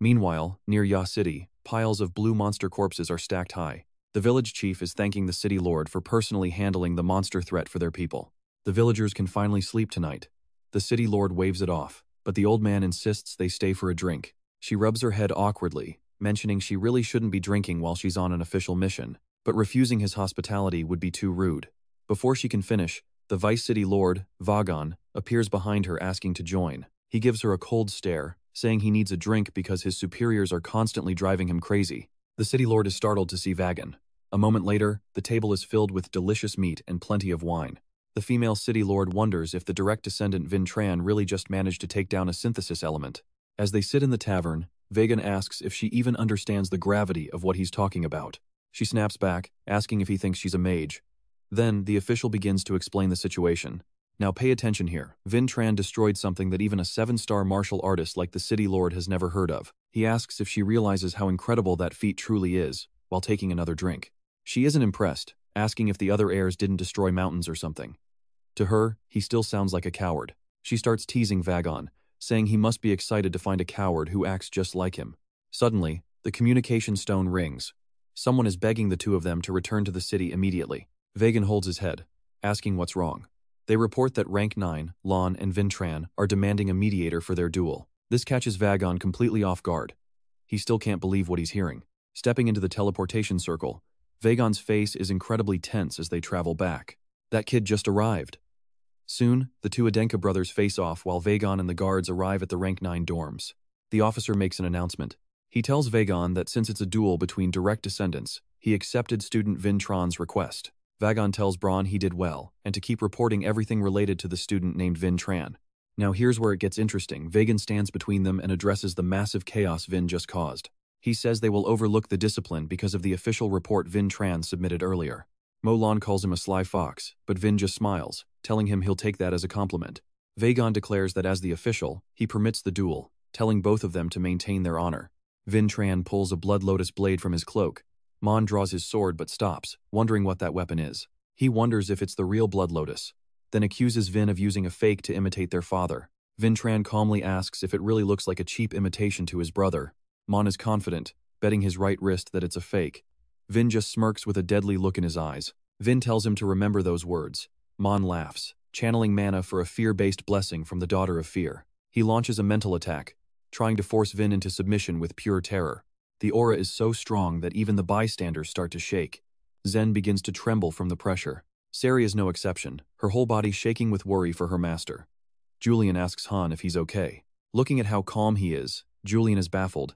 Meanwhile, near Ya City, piles of blue monster corpses are stacked high. The village chief is thanking the city lord for personally handling the monster threat for their people. The villagers can finally sleep tonight. The city lord waves it off, but the old man insists they stay for a drink. She rubs her head awkwardly, mentioning she really shouldn't be drinking while she's on an official mission, but refusing his hospitality would be too rude. Before she can finish, the vice city lord, Vagon, appears behind her asking to join. He gives her a cold stare, saying he needs a drink because his superiors are constantly driving him crazy. The city lord is startled to see Vagon. A moment later, the table is filled with delicious meat and plenty of wine. The female city lord wonders if the direct descendant Vin Tran really just managed to take down a synthesis element. As they sit in the tavern, Vagon asks if she even understands the gravity of what he's talking about. She snaps back, asking if he thinks she's a mage. Then, the official begins to explain the situation. Now pay attention here. Vin Tran destroyed something that even a 7-star martial artist like the city lord has never heard of. He asks if she realizes how incredible that feat truly is, while taking another drink. She isn't impressed, asking if the other heirs didn't destroy mountains or something. To her, he still sounds like a coward. She starts teasing Vagon, saying he must be excited to find a coward who acts just like him. Suddenly, the communication stone rings. Someone is begging the two of them to return to the city immediately. Vagon holds his head, asking what's wrong. They report that Rank 9, Lan, and Vin Tran are demanding a mediator for their duel. This catches Vagon completely off guard. He still can't believe what he's hearing. Stepping into the teleportation circle, Vagon's face is incredibly tense as they travel back. That kid just arrived. Soon, the two Adenka brothers face off while Vagon and the guards arrive at the Rank 9 dorms. The officer makes an announcement. He tells Vagon that since it's a duel between direct descendants, he accepted student Vin Tran's request. Vagon tells Braun he did well, and to keep reporting everything related to the student named Vin Tran. Now here's where it gets interesting. Vagon stands between them and addresses the massive chaos Vin just caused. He says they will overlook the discipline because of the official report Vin Tran submitted earlier. Mo Lan calls him a sly fox, but Vin just smiles, telling him he'll take that as a compliment. Vagon declares that as the official, he permits the duel, telling both of them to maintain their honor. Vin Tran pulls a Blood Lotus blade from his cloak. Mon draws his sword but stops, wondering what that weapon is. He wonders if it's the real Blood Lotus, then accuses Vin of using a fake to imitate their father. Vin Tran calmly asks if it really looks like a cheap imitation to his brother. Mon is confident, betting his right wrist that it's a fake. Vin just smirks with a deadly look in his eyes. Vin tells him to remember those words. Mon laughs, channeling mana for a fear-based blessing from the Daughter of Fear. He launches a mental attack, trying to force Vin into submission with pure terror. The aura is so strong that even the bystanders start to shake. Zen begins to tremble from the pressure. Sari is no exception, her whole body shaking with worry for her master. Julian asks Han if he's okay. Looking at how calm he is, Julian is baffled.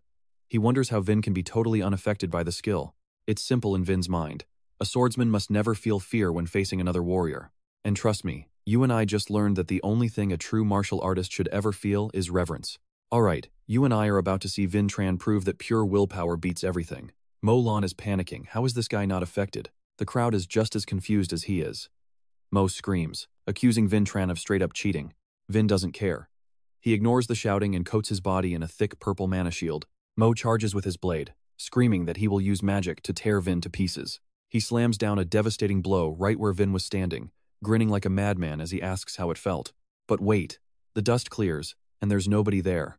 He wonders how Vin can be totally unaffected by the skill. It's simple in Vin's mind. A swordsman must never feel fear when facing another warrior. And trust me, you and I just learned that the only thing a true martial artist should ever feel is reverence. Alright, you and I are about to see Vin Tran prove that pure willpower beats everything. Mo Lan is panicking. How is this guy not affected? The crowd is just as confused as he is. Mo screams, accusing Vin Tran of straight-up cheating. Vin doesn't care. He ignores the shouting and coats his body in a thick purple mana shield. Mo charges with his blade, screaming that he will use magic to tear Vin to pieces. He slams down a devastating blow right where Vin was standing, grinning like a madman as he asks how it felt. But wait, the dust clears, and there's nobody there.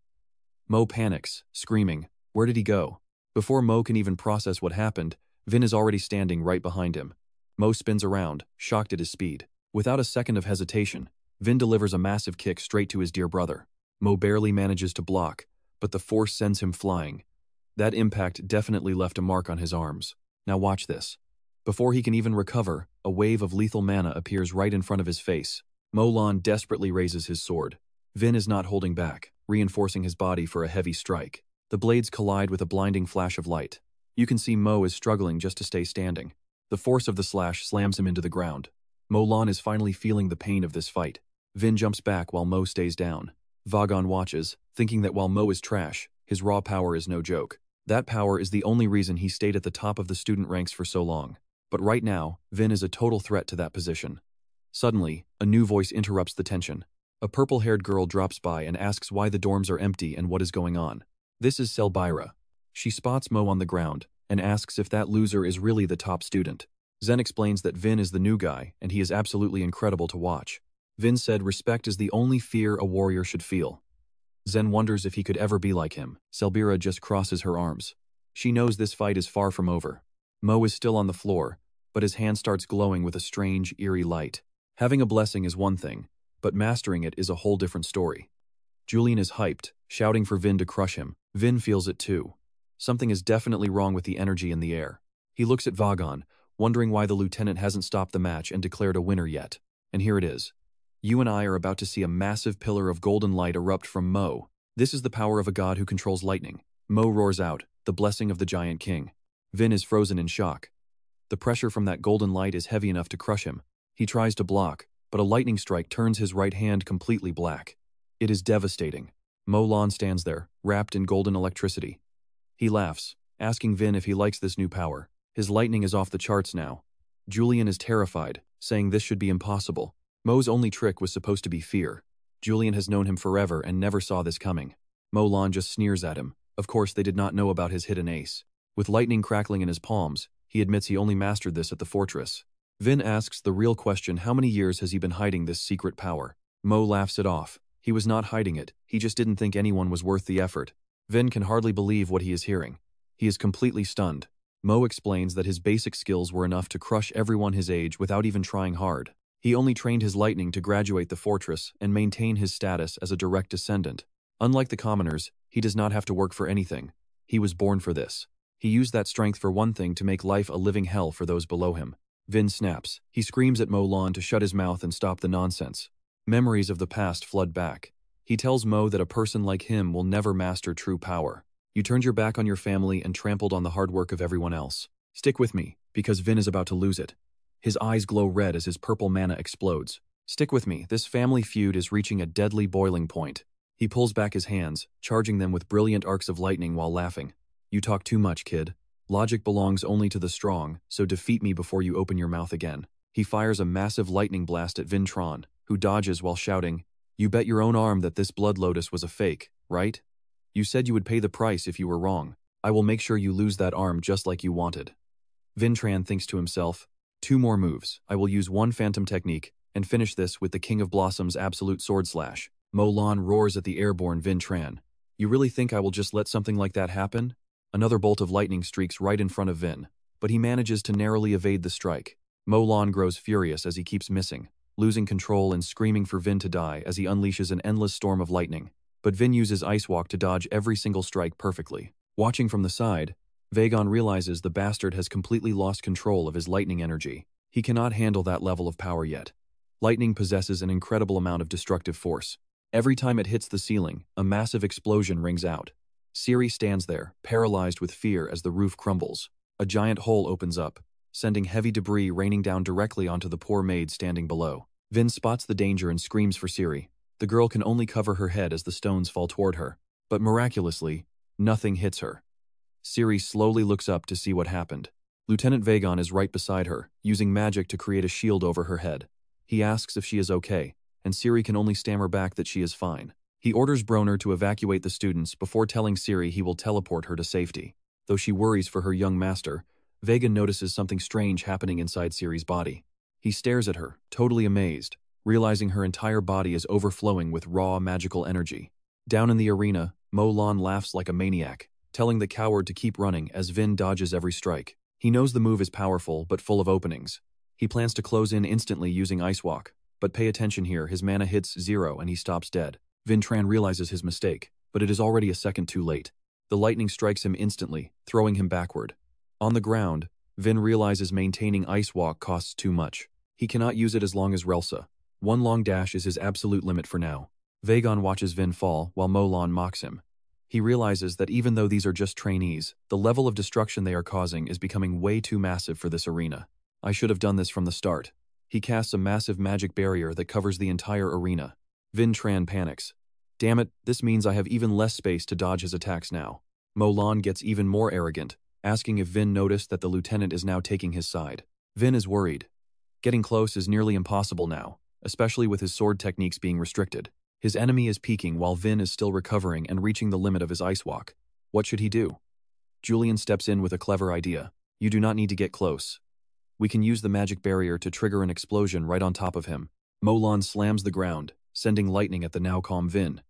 Mo panics, screaming, "Where did he go?" Before Mo can even process what happened, Vin is already standing right behind him. Mo spins around, shocked at his speed. Without a second of hesitation, Vin delivers a massive kick straight to his dear brother. Mo barely manages to block, but the force sends him flying. That impact definitely left a mark on his arms. Now watch this. Before he can even recover, a wave of lethal mana appears right in front of his face. Mo Lan desperately raises his sword. Vin is not holding back, reinforcing his body for a heavy strike. The blades collide with a blinding flash of light. You can see Mo is struggling just to stay standing. The force of the slash slams him into the ground. Mo Lan is finally feeling the pain of this fight. Vin jumps back while Mo stays down. Vagon watches, thinking that while Mo is trash, his raw power is no joke. That power is the only reason he stayed at the top of the student ranks for so long. But right now, Vin is a total threat to that position. Suddenly, a new voice interrupts the tension. A purple-haired girl drops by and asks why the dorms are empty and what is going on. This is Selbyra. She spots Mo on the ground and asks if that loser is really the top student. Zen explains that Vin is the new guy and he is absolutely incredible to watch. Vin said respect is the only fear a warrior should feel. Zen wonders if he could ever be like him. Selbyra just crosses her arms. She knows this fight is far from over. Mo is still on the floor, but his hand starts glowing with a strange, eerie light. Having a blessing is one thing, but mastering it is a whole different story. Julian is hyped, shouting for Vin to crush him. Vin feels it too. Something is definitely wrong with the energy in the air. He looks at Vagon, wondering why the lieutenant hasn't stopped the match and declared a winner yet. And here it is. You and I are about to see a massive pillar of golden light erupt from Mo. This is the power of a god who controls lightning. Mo roars out, the blessing of the giant king. Vin is frozen in shock. The pressure from that golden light is heavy enough to crush him. He tries to block, but a lightning strike turns his right hand completely black. It is devastating. Mo Lan stands there, wrapped in golden electricity. He laughs, asking Vin if he likes this new power. His lightning is off the charts now. Julian is terrified, saying this should be impossible. Mo's only trick was supposed to be fear. Julian has known him forever and never saw this coming. Mo Lan just sneers at him. Of course, they did not know about his hidden ace. With lightning crackling in his palms, he admits he only mastered this at the fortress. Vin asks the real question, how many years has he been hiding this secret power? Mo laughs it off. He was not hiding it, he just didn't think anyone was worth the effort. Vin can hardly believe what he is hearing. He is completely stunned. Mo explains that his basic skills were enough to crush everyone his age without even trying hard. He only trained his lightning to graduate the fortress and maintain his status as a direct descendant. Unlike the commoners, he does not have to work for anything. He was born for this. He used that strength for one thing, to make life a living hell for those below him. Vin snaps. He screams at Mo Lan to shut his mouth and stop the nonsense. Memories of the past flood back. He tells Mo that a person like him will never master true power. You turned your back on your family and trampled on the hard work of everyone else. Stick with me, because Vin is about to lose it. His eyes glow red as his purple mana explodes. Stick with me, this family feud is reaching a deadly boiling point. He pulls back his hands, charging them with brilliant arcs of lightning while laughing. You talk too much, kid. Logic belongs only to the strong, so defeat me before you open your mouth again. He fires a massive lightning blast at Vintron, who dodges while shouting, You bet your own arm that this blood lotus was a fake, right? You said you would pay the price if you were wrong. I will make sure you lose that arm just like you wanted. Vintran thinks to himself, 2 more moves. I will use one phantom technique and finish this with the King of Blossoms absolute sword slash. Mo Lan roars at the airborne Vintran. You really think I will just let something like that happen? Another bolt of lightning streaks right in front of Vin, but he manages to narrowly evade the strike. Mo Lan grows furious as he keeps missing, losing control and screaming for Vin to die as he unleashes an endless storm of lightning. But Vin uses Ice Walk to dodge every single strike perfectly. Watching from the side, Vagon realizes the bastard has completely lost control of his lightning energy. He cannot handle that level of power yet. Lightning possesses an incredible amount of destructive force. Every time it hits the ceiling, a massive explosion rings out. Ciri stands there, paralyzed with fear as the roof crumbles. A giant hole opens up, sending heavy debris raining down directly onto the poor maid standing below. Vin spots the danger and screams for Ciri. The girl can only cover her head as the stones fall toward her. But miraculously, nothing hits her. Ciri slowly looks up to see what happened. Lieutenant Vagon is right beside her, using magic to create a shield over her head. He asks if she is okay, and Ciri can only stammer back that she is fine. He orders Broner to evacuate the students before telling Ciri he will teleport her to safety. Though she worries for her young master, Vagon notices something strange happening inside Ciri's body. He stares at her, totally amazed, realizing her entire body is overflowing with raw magical energy. Down in the arena, Mo Lan laughs like a maniac, telling the coward to keep running as Vin dodges every strike. He knows the move is powerful but full of openings. He plans to close in instantly using Ice Walk, but pay attention here, his mana hits 0 and he stops dead. Vintran realizes his mistake, but it is already a second too late. The lightning strikes him instantly, throwing him backward. On the ground, Vin realizes maintaining Ice Walk costs too much. He cannot use it as long as Relsa. One long dash is his absolute limit for now. Vagon watches Vin fall while Molan mocks him. He realizes that even though these are just trainees, the level of destruction they are causing is becoming way too massive for this arena. I should have done this from the start. He casts a massive magic barrier that covers the entire arena. Vin Tran panics. Damn it, this means I have even less space to dodge his attacks now. Molan gets even more arrogant, asking if Vin noticed that the lieutenant is now taking his side. Vin is worried. Getting close is nearly impossible now, especially with his sword techniques being restricted. His enemy is peeking while Vin is still recovering and reaching the limit of his Ice Walk. What should he do? Julian steps in with a clever idea. You do not need to get close. We can use the magic barrier to trigger an explosion right on top of him. Molan slams the ground, sending lightning at the now calm Vin.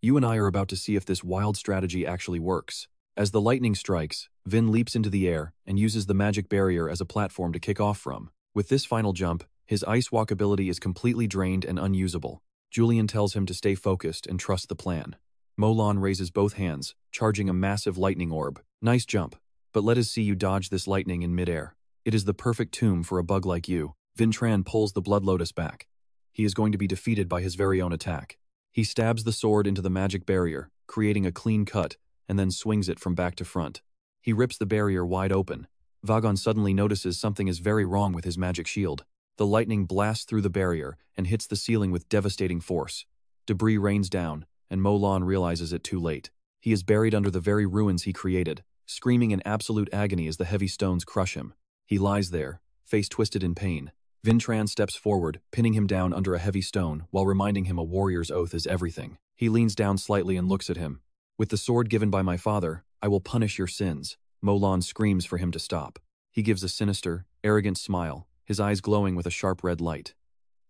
You and I are about to see if this wild strategy actually works. As the lightning strikes, Vin leaps into the air and uses the magic barrier as a platform to kick off from. With this final jump, his Ice Walk ability is completely drained and unusable. Julian tells him to stay focused and trust the plan. Molan raises both hands, charging a massive lightning orb. Nice jump, but let us see you dodge this lightning in midair. It is the perfect tomb for a bug like you. Vin Tran pulls the Blood Lotus back. He is going to be defeated by his very own attack. He stabs the sword into the magic barrier, creating a clean cut, and then swings it from back to front. He rips the barrier wide open. Vagon suddenly notices something is very wrong with his magic shield. The lightning blasts through the barrier and hits the ceiling with devastating force. Debris rains down, and Molan realizes it too late. He is buried under the very ruins he created, screaming in absolute agony as the heavy stones crush him. He lies there, face twisted in pain. Vin Tran steps forward, pinning him down under a heavy stone while reminding him a warrior's oath is everything. He leans down slightly and looks at him. With the sword given by my father, I will punish your sins. Molan screams for him to stop. He gives a sinister, arrogant smile, his eyes glowing with a sharp red light.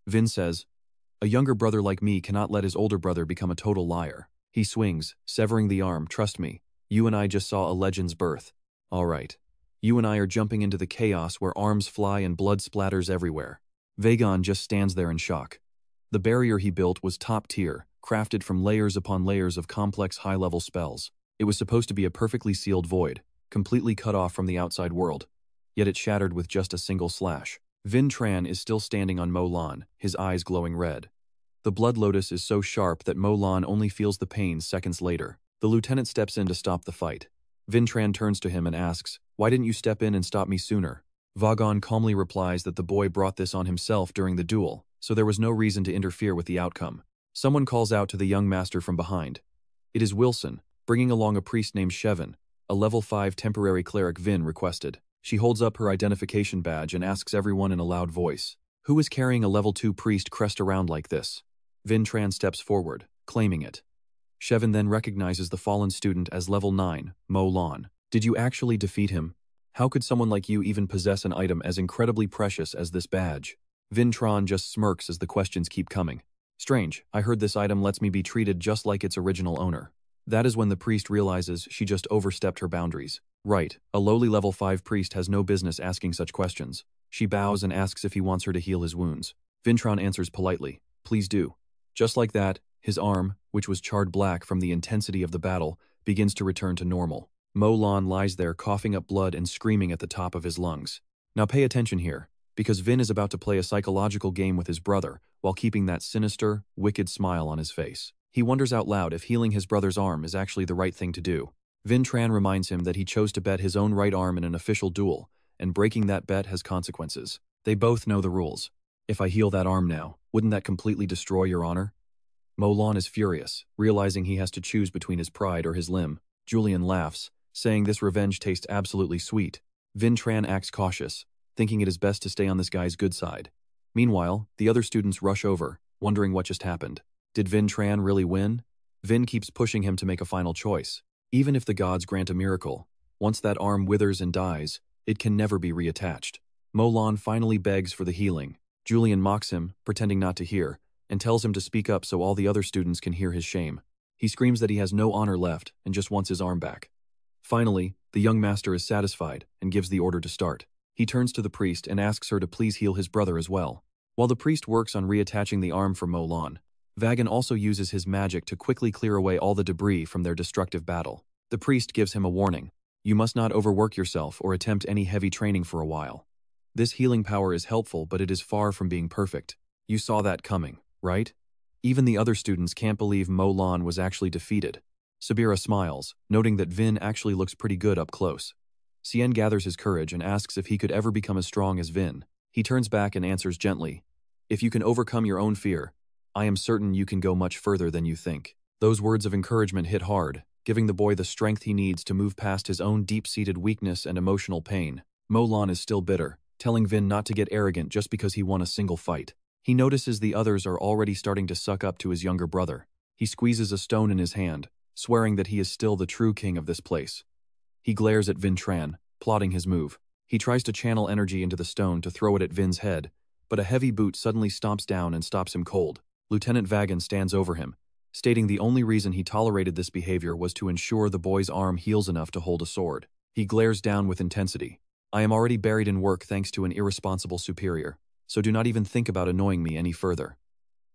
Vin says, a younger brother like me cannot let his older brother become a total liar. He swings, severing the arm. Trust me, you and I just saw a legend's birth. All right. You and I are jumping into the chaos where arms fly and blood splatters everywhere. Vagon just stands there in shock. The barrier he built was top tier, crafted from layers upon layers of complex high-level spells. It was supposed to be a perfectly sealed void, completely cut off from the outside world. Yet it shattered with just a single slash. Vin Tran is still standing on Molan, his eyes glowing red. The Blood Lotus is so sharp that Molan only feels the pain seconds later. The lieutenant steps in to stop the fight. Vin Tran turns to him and asks, why didn't you step in and stop me sooner? Vagon calmly replies that the boy brought this on himself during the duel, so there was no reason to interfere with the outcome. Someone calls out to the young master from behind. It is Wilson, bringing along a priest named Shevin, a level 5 temporary cleric Vin requested. She holds up her identification badge and asks everyone in a loud voice, who is carrying a level 2 priest crest around like this? Vin Tran steps forward, claiming it. Shevin then recognizes the fallen student as level 9, Molan. Did you actually defeat him? How could someone like you even possess an item as incredibly precious as this badge? Vin Tran just smirks as the questions keep coming. Strange, I heard this item lets me be treated just like its original owner. That is when the priest realizes she just overstepped her boundaries. Right, a lowly level 5 priest has no business asking such questions. She bows and asks if he wants her to heal his wounds. Vin Tran answers politely, please do. Just like that, his arm, which was charred black from the intensity of the battle, begins to return to normal. Molan lies there coughing up blood and screaming at the top of his lungs. Now pay attention here, because Vin is about to play a psychological game with his brother while keeping that sinister, wicked smile on his face. He wonders out loud if healing his brother's arm is actually the right thing to do. Vin Tran reminds him that he chose to bet his own right arm in an official duel, and breaking that bet has consequences. They both know the rules. If I heal that arm now, wouldn't that completely destroy your honor? Molan is furious, realizing he has to choose between his pride or his limb. Julian laughs, saying this revenge tastes absolutely sweet. Vin Tran acts cautious, thinking it is best to stay on this guy's good side. Meanwhile, the other students rush over, wondering what just happened. Did Vin Tran really win? Vin keeps pushing him to make a final choice. Even if the gods grant a miracle, once that arm withers and dies, it can never be reattached. Molan finally begs for the healing. Julian mocks him, pretending not to hear, and tells him to speak up so all the other students can hear his shame. He screams that he has no honor left and just wants his arm back. Finally, the young master is satisfied and gives the order to start. He turns to the priest and asks her to please heal his brother as well. While the priest works on reattaching the arm for Molan, Vagon also uses his magic to quickly clear away all the debris from their destructive battle. The priest gives him a warning. You must not overwork yourself or attempt any heavy training for a while. This healing power is helpful, but it is far from being perfect. You saw that coming, right? Even the other students can't believe Mo Lan was actually defeated. Sabira smiles, noting that Vin actually looks pretty good up close. Cien gathers his courage and asks if he could ever become as strong as Vin. He turns back and answers gently, "If you can overcome your own fear, I am certain you can go much further than you think." Those words of encouragement hit hard, giving the boy the strength he needs to move past his own deep-seated weakness and emotional pain. Mo Lan is still bitter, telling Vin not to get arrogant just because he won a single fight. He notices the others are already starting to suck up to his younger brother. He squeezes a stone in his hand, swearing that he is still the true king of this place. He glares at Vin Tran, plotting his move. He tries to channel energy into the stone to throw it at Vin's head, but a heavy boot suddenly stomps down and stops him cold. Lieutenant Vagan stands over him, stating the only reason he tolerated this behavior was to ensure the boy's arm heals enough to hold a sword. He glares down with intensity. "I am already buried in work thanks to an irresponsible superior, so do not even think about annoying me any further."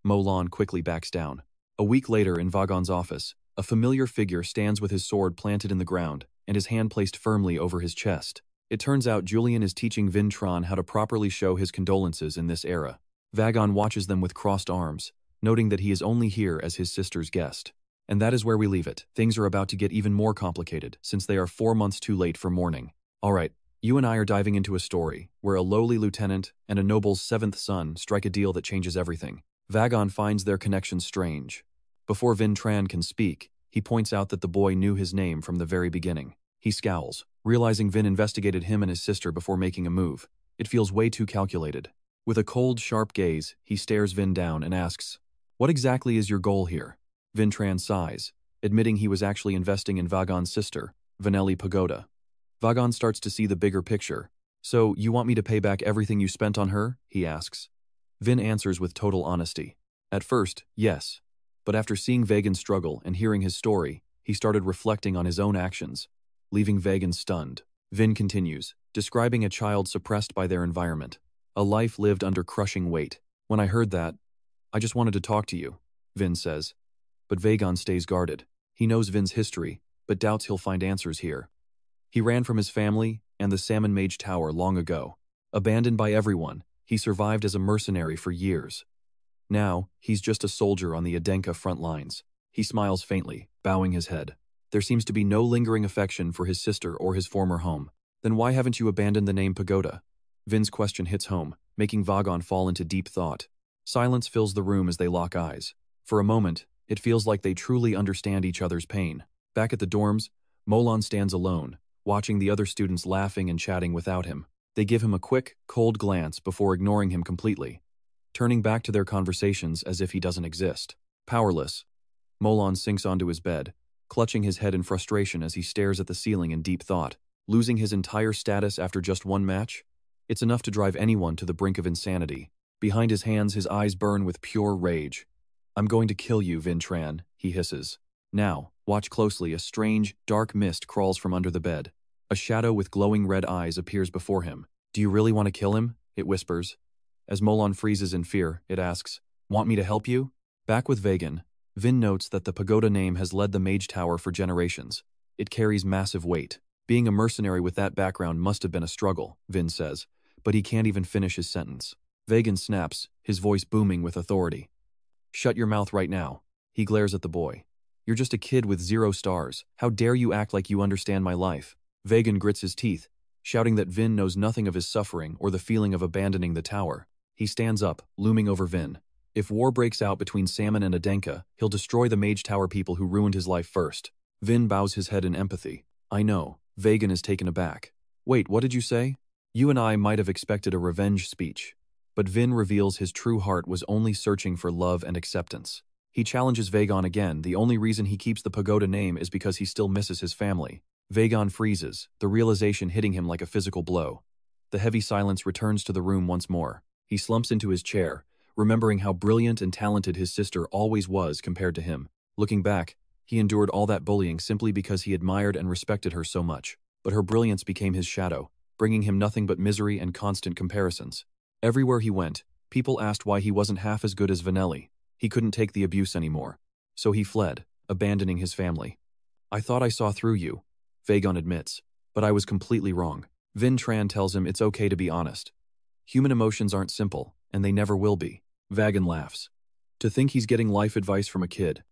Mo Lan quickly backs down. A week later in Vagon's office, a familiar figure stands with his sword planted in the ground and his hand placed firmly over his chest. It turns out Julian is teaching Vin Tran how to properly show his condolences in this era. Vagon watches them with crossed arms, noting that he is only here as his sister's guest. And that is where we leave it. Things are about to get even more complicated, since they are 4 months too late for mourning. Alright, you and I are diving into a story where a lowly lieutenant and a noble's 7th son strike a deal that changes everything. Vagon finds their connection strange. Before Vin Tran can speak, he points out that the boy knew his name from the very beginning. He scowls, realizing Vin investigated him and his sister before making a move. It feels way too calculated. With a cold, sharp gaze, he stares Vin down and asks, "What exactly is your goal here?" Vin Tran sighs, admitting he was actually investing in Vagon's sister, Vanelli Pagoda. Vagon starts to see the bigger picture. "So, you want me to pay back everything you spent on her?" he asks. Vin answers with total honesty. At first, yes. But after seeing Vagon struggle and hearing his story, he started reflecting on his own actions, leaving Vagon stunned. Vin continues, describing a child suppressed by their environment, a life lived under crushing weight. "When I heard that, I just wanted to talk to you," Vin says. But Vagon stays guarded. He knows Vin's history, but doubts he'll find answers here. He ran from his family and the Salmon Mage Tower long ago. Abandoned by everyone, he survived as a mercenary for years. Now, he's just a soldier on the Adenka front lines. He smiles faintly, bowing his head. There seems to be no lingering affection for his sister or his former home. "Then why haven't you abandoned the name Pagoda?" Vin's question hits home, making Vagon fall into deep thought. Silence fills the room as they lock eyes. For a moment, it feels like they truly understand each other's pain. Back at the dorms, Mo Lan stands alone, watching the other students laughing and chatting without him. They give him a quick, cold glance before ignoring him completely, turning back to their conversations as if he doesn't exist. Powerless, Mo Lan sinks onto his bed, clutching his head in frustration as he stares at the ceiling in deep thought. Losing his entire status after just one match? It's enough to drive anyone to the brink of insanity. Behind his hands, his eyes burn with pure rage. "I'm going to kill you, Vin Tran," he hisses. Now, watch closely. A strange, dark mist crawls from under the bed. A shadow with glowing red eyes appears before him. "Do you really want to kill him?" it whispers. As Mo Lan freezes in fear, it asks, "Want me to help you?" Back with Vagan, Vin notes that the Pagoda name has led the Mage Tower for generations. It carries massive weight. Being a mercenary with that background must have been a struggle, Vin says, but he can't even finish his sentence. Vagan snaps, his voice booming with authority. "Shut your mouth right now." He glares at the boy. "You're just a kid with 0 stars. How dare you act like you understand my life?" Vagan grits his teeth, shouting that Vin knows nothing of his suffering or the feeling of abandoning the tower. He stands up, looming over Vin. If war breaks out between Salmon and Adenka, he'll destroy the Mage Tower people who ruined his life first. Vin bows his head in empathy. "I know." Vagan is taken aback. "Wait, what did you say?" You and I might have expected a revenge speech. But Vin reveals his true heart was only searching for love and acceptance. He challenges Vagon again. The only reason he keeps the Pagoda name is because he still misses his family. Vagon freezes, the realization hitting him like a physical blow. The heavy silence returns to the room once more. He slumps into his chair, remembering how brilliant and talented his sister always was compared to him. Looking back, he endured all that bullying simply because he admired and respected her so much. But her brilliance became his shadow, bringing him nothing but misery and constant comparisons. Everywhere he went, people asked why he wasn't half as good as Vanelli. He couldn't take the abuse anymore. So he fled, abandoning his family. "I thought I saw through you," Vagon admits. But I was completely wrong. Vin Tran tells him it's okay to be honest. Human emotions aren't simple, and they never will be. Vagan laughs. To think he's getting life advice from a kid.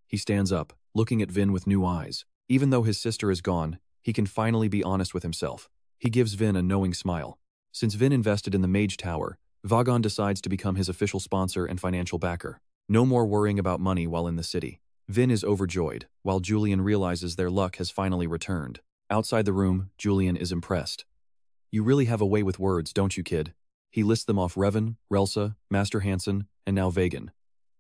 He stands up, looking at Vin with new eyes. Even though his sister is gone, he can finally be honest with himself. He gives Vin a knowing smile. Since Vin invested in the Mage Tower, Vagan decides to become his official sponsor and financial backer. No more worrying about money while in the city. Vin is overjoyed, while Julian realizes their luck has finally returned. Outside the room, Julian is impressed. You really have a way with words, don't you, kid? He lists them off: Revan, Relsa, Master Hansen, and now Vagan.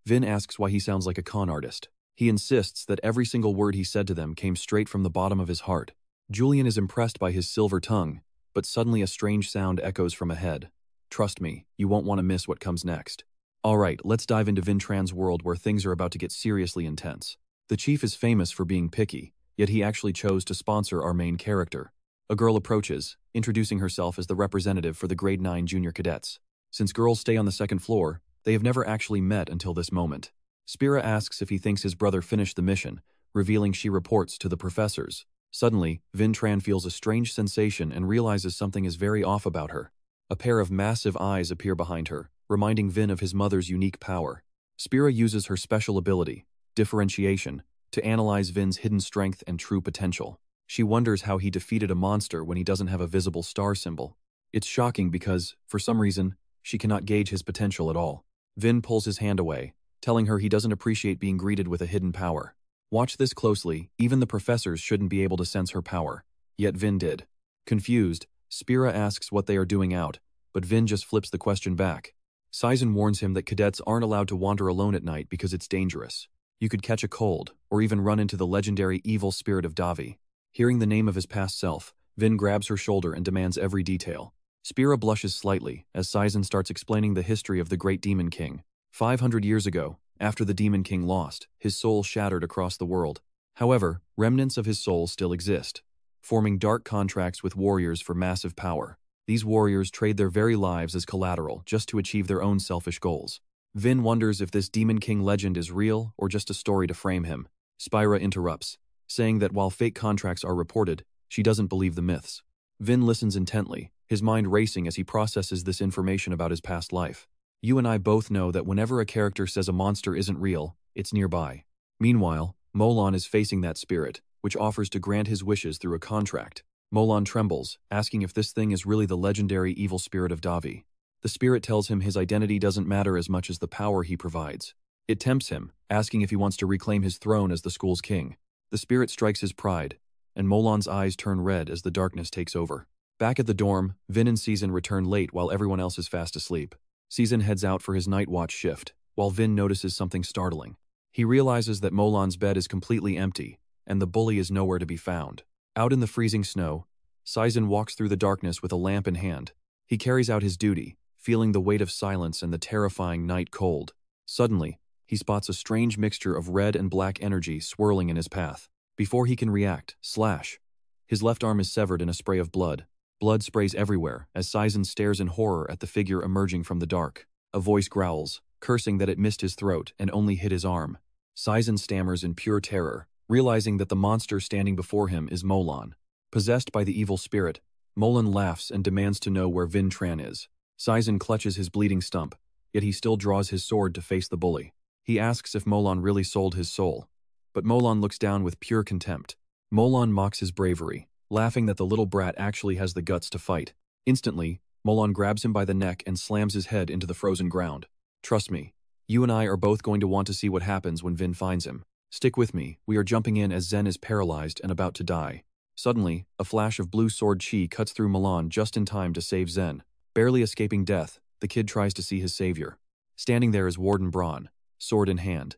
Vin asks why he sounds like a con artist. He insists that every single word he said to them came straight from the bottom of his heart. Julian is impressed by his silver tongue, but suddenly a strange sound echoes from ahead. Trust me, you won't want to miss what comes next. Alright, let's dive into Vin Tran's world where things are about to get seriously intense. The chief is famous for being picky, yet he actually chose to sponsor our main character. A girl approaches, introducing herself as the representative for the Grade 9 junior cadets. Since girls stay on the second floor, they have never actually met until this moment. Spira asks if he thinks his brother finished the mission, revealing she reports to the professors. Suddenly, Vin Tran feels a strange sensation and realizes something is very off about her. A pair of massive eyes appear behind her, reminding Vin of his mother's unique power. Spira uses her special ability, differentiation, to analyze Vin's hidden strength and true potential. She wonders how he defeated a monster when he doesn't have a visible star symbol. It's shocking because, for some reason, she cannot gauge his potential at all. Vin pulls his hand away, telling her he doesn't appreciate being greeted with a hidden power. Watch this closely, even the professors shouldn't be able to sense her power. Yet Vin did. Confused, Spira asks what they are doing out, but Vin just flips the question back. Saizen warns him that cadets aren't allowed to wander alone at night because it's dangerous. You could catch a cold, or even run into the legendary evil spirit of Davi. Hearing the name of his past self, Vin grabs her shoulder and demands every detail. Spira blushes slightly as Saizen starts explaining the history of the Great Demon King. 500 years ago, after the Demon King lost, his soul shattered across the world. However, remnants of his soul still exist, forming dark contracts with warriors for massive power. These warriors trade their very lives as collateral just to achieve their own selfish goals. Vin wonders if this Demon King legend is real or just a story to frame him. Spira interrupts, saying that while fake contracts are reported, she doesn't believe the myths. Vin listens intently, his mind racing as he processes this information about his past life. You and I both know that whenever a character says a monster isn't real, it's nearby. Meanwhile, Molon is facing that spirit, which offers to grant his wishes through a contract. Molon trembles, asking if this thing is really the legendary evil spirit of Davi. The spirit tells him his identity doesn't matter as much as the power he provides. It tempts him, asking if he wants to reclaim his throne as the school's king. The spirit strikes his pride, and Molon's eyes turn red as the darkness takes over. Back at the dorm, Vin and Saizen return late while everyone else is fast asleep. Saizen heads out for his night watch shift, while Vin notices something startling. He realizes that Molon's bed is completely empty, and the bully is nowhere to be found. Out in the freezing snow, Saizen walks through the darkness with a lamp in hand. He carries out his duty, feeling the weight of silence and the terrifying night cold. Suddenly, he spots a strange mixture of red and black energy swirling in his path. Before he can react, slash! His left arm is severed in a spray of blood. Blood sprays everywhere as Saizen stares in horror at the figure emerging from the dark. A voice growls, cursing that it missed his throat and only hit his arm. Saizen stammers in pure terror, realizing that the monster standing before him is Molon. Possessed by the evil spirit, Molon laughs and demands to know where Vin Tran is. Saizen clutches his bleeding stump, yet he still draws his sword to face the bully. He asks if Molon really sold his soul, but Molon looks down with pure contempt. Molon mocks his bravery, laughing that the little brat actually has the guts to fight. Instantly, Molon grabs him by the neck and slams his head into the frozen ground. Trust me, you and I are both going to want to see what happens when Vin finds him. Stick with me, we are jumping in as Zen is paralyzed and about to die. Suddenly, a flash of blue sword chi cuts through Molon just in time to save Zen. Barely escaping death, the kid tries to see his savior. Standing there is Warden Braun, sword in hand.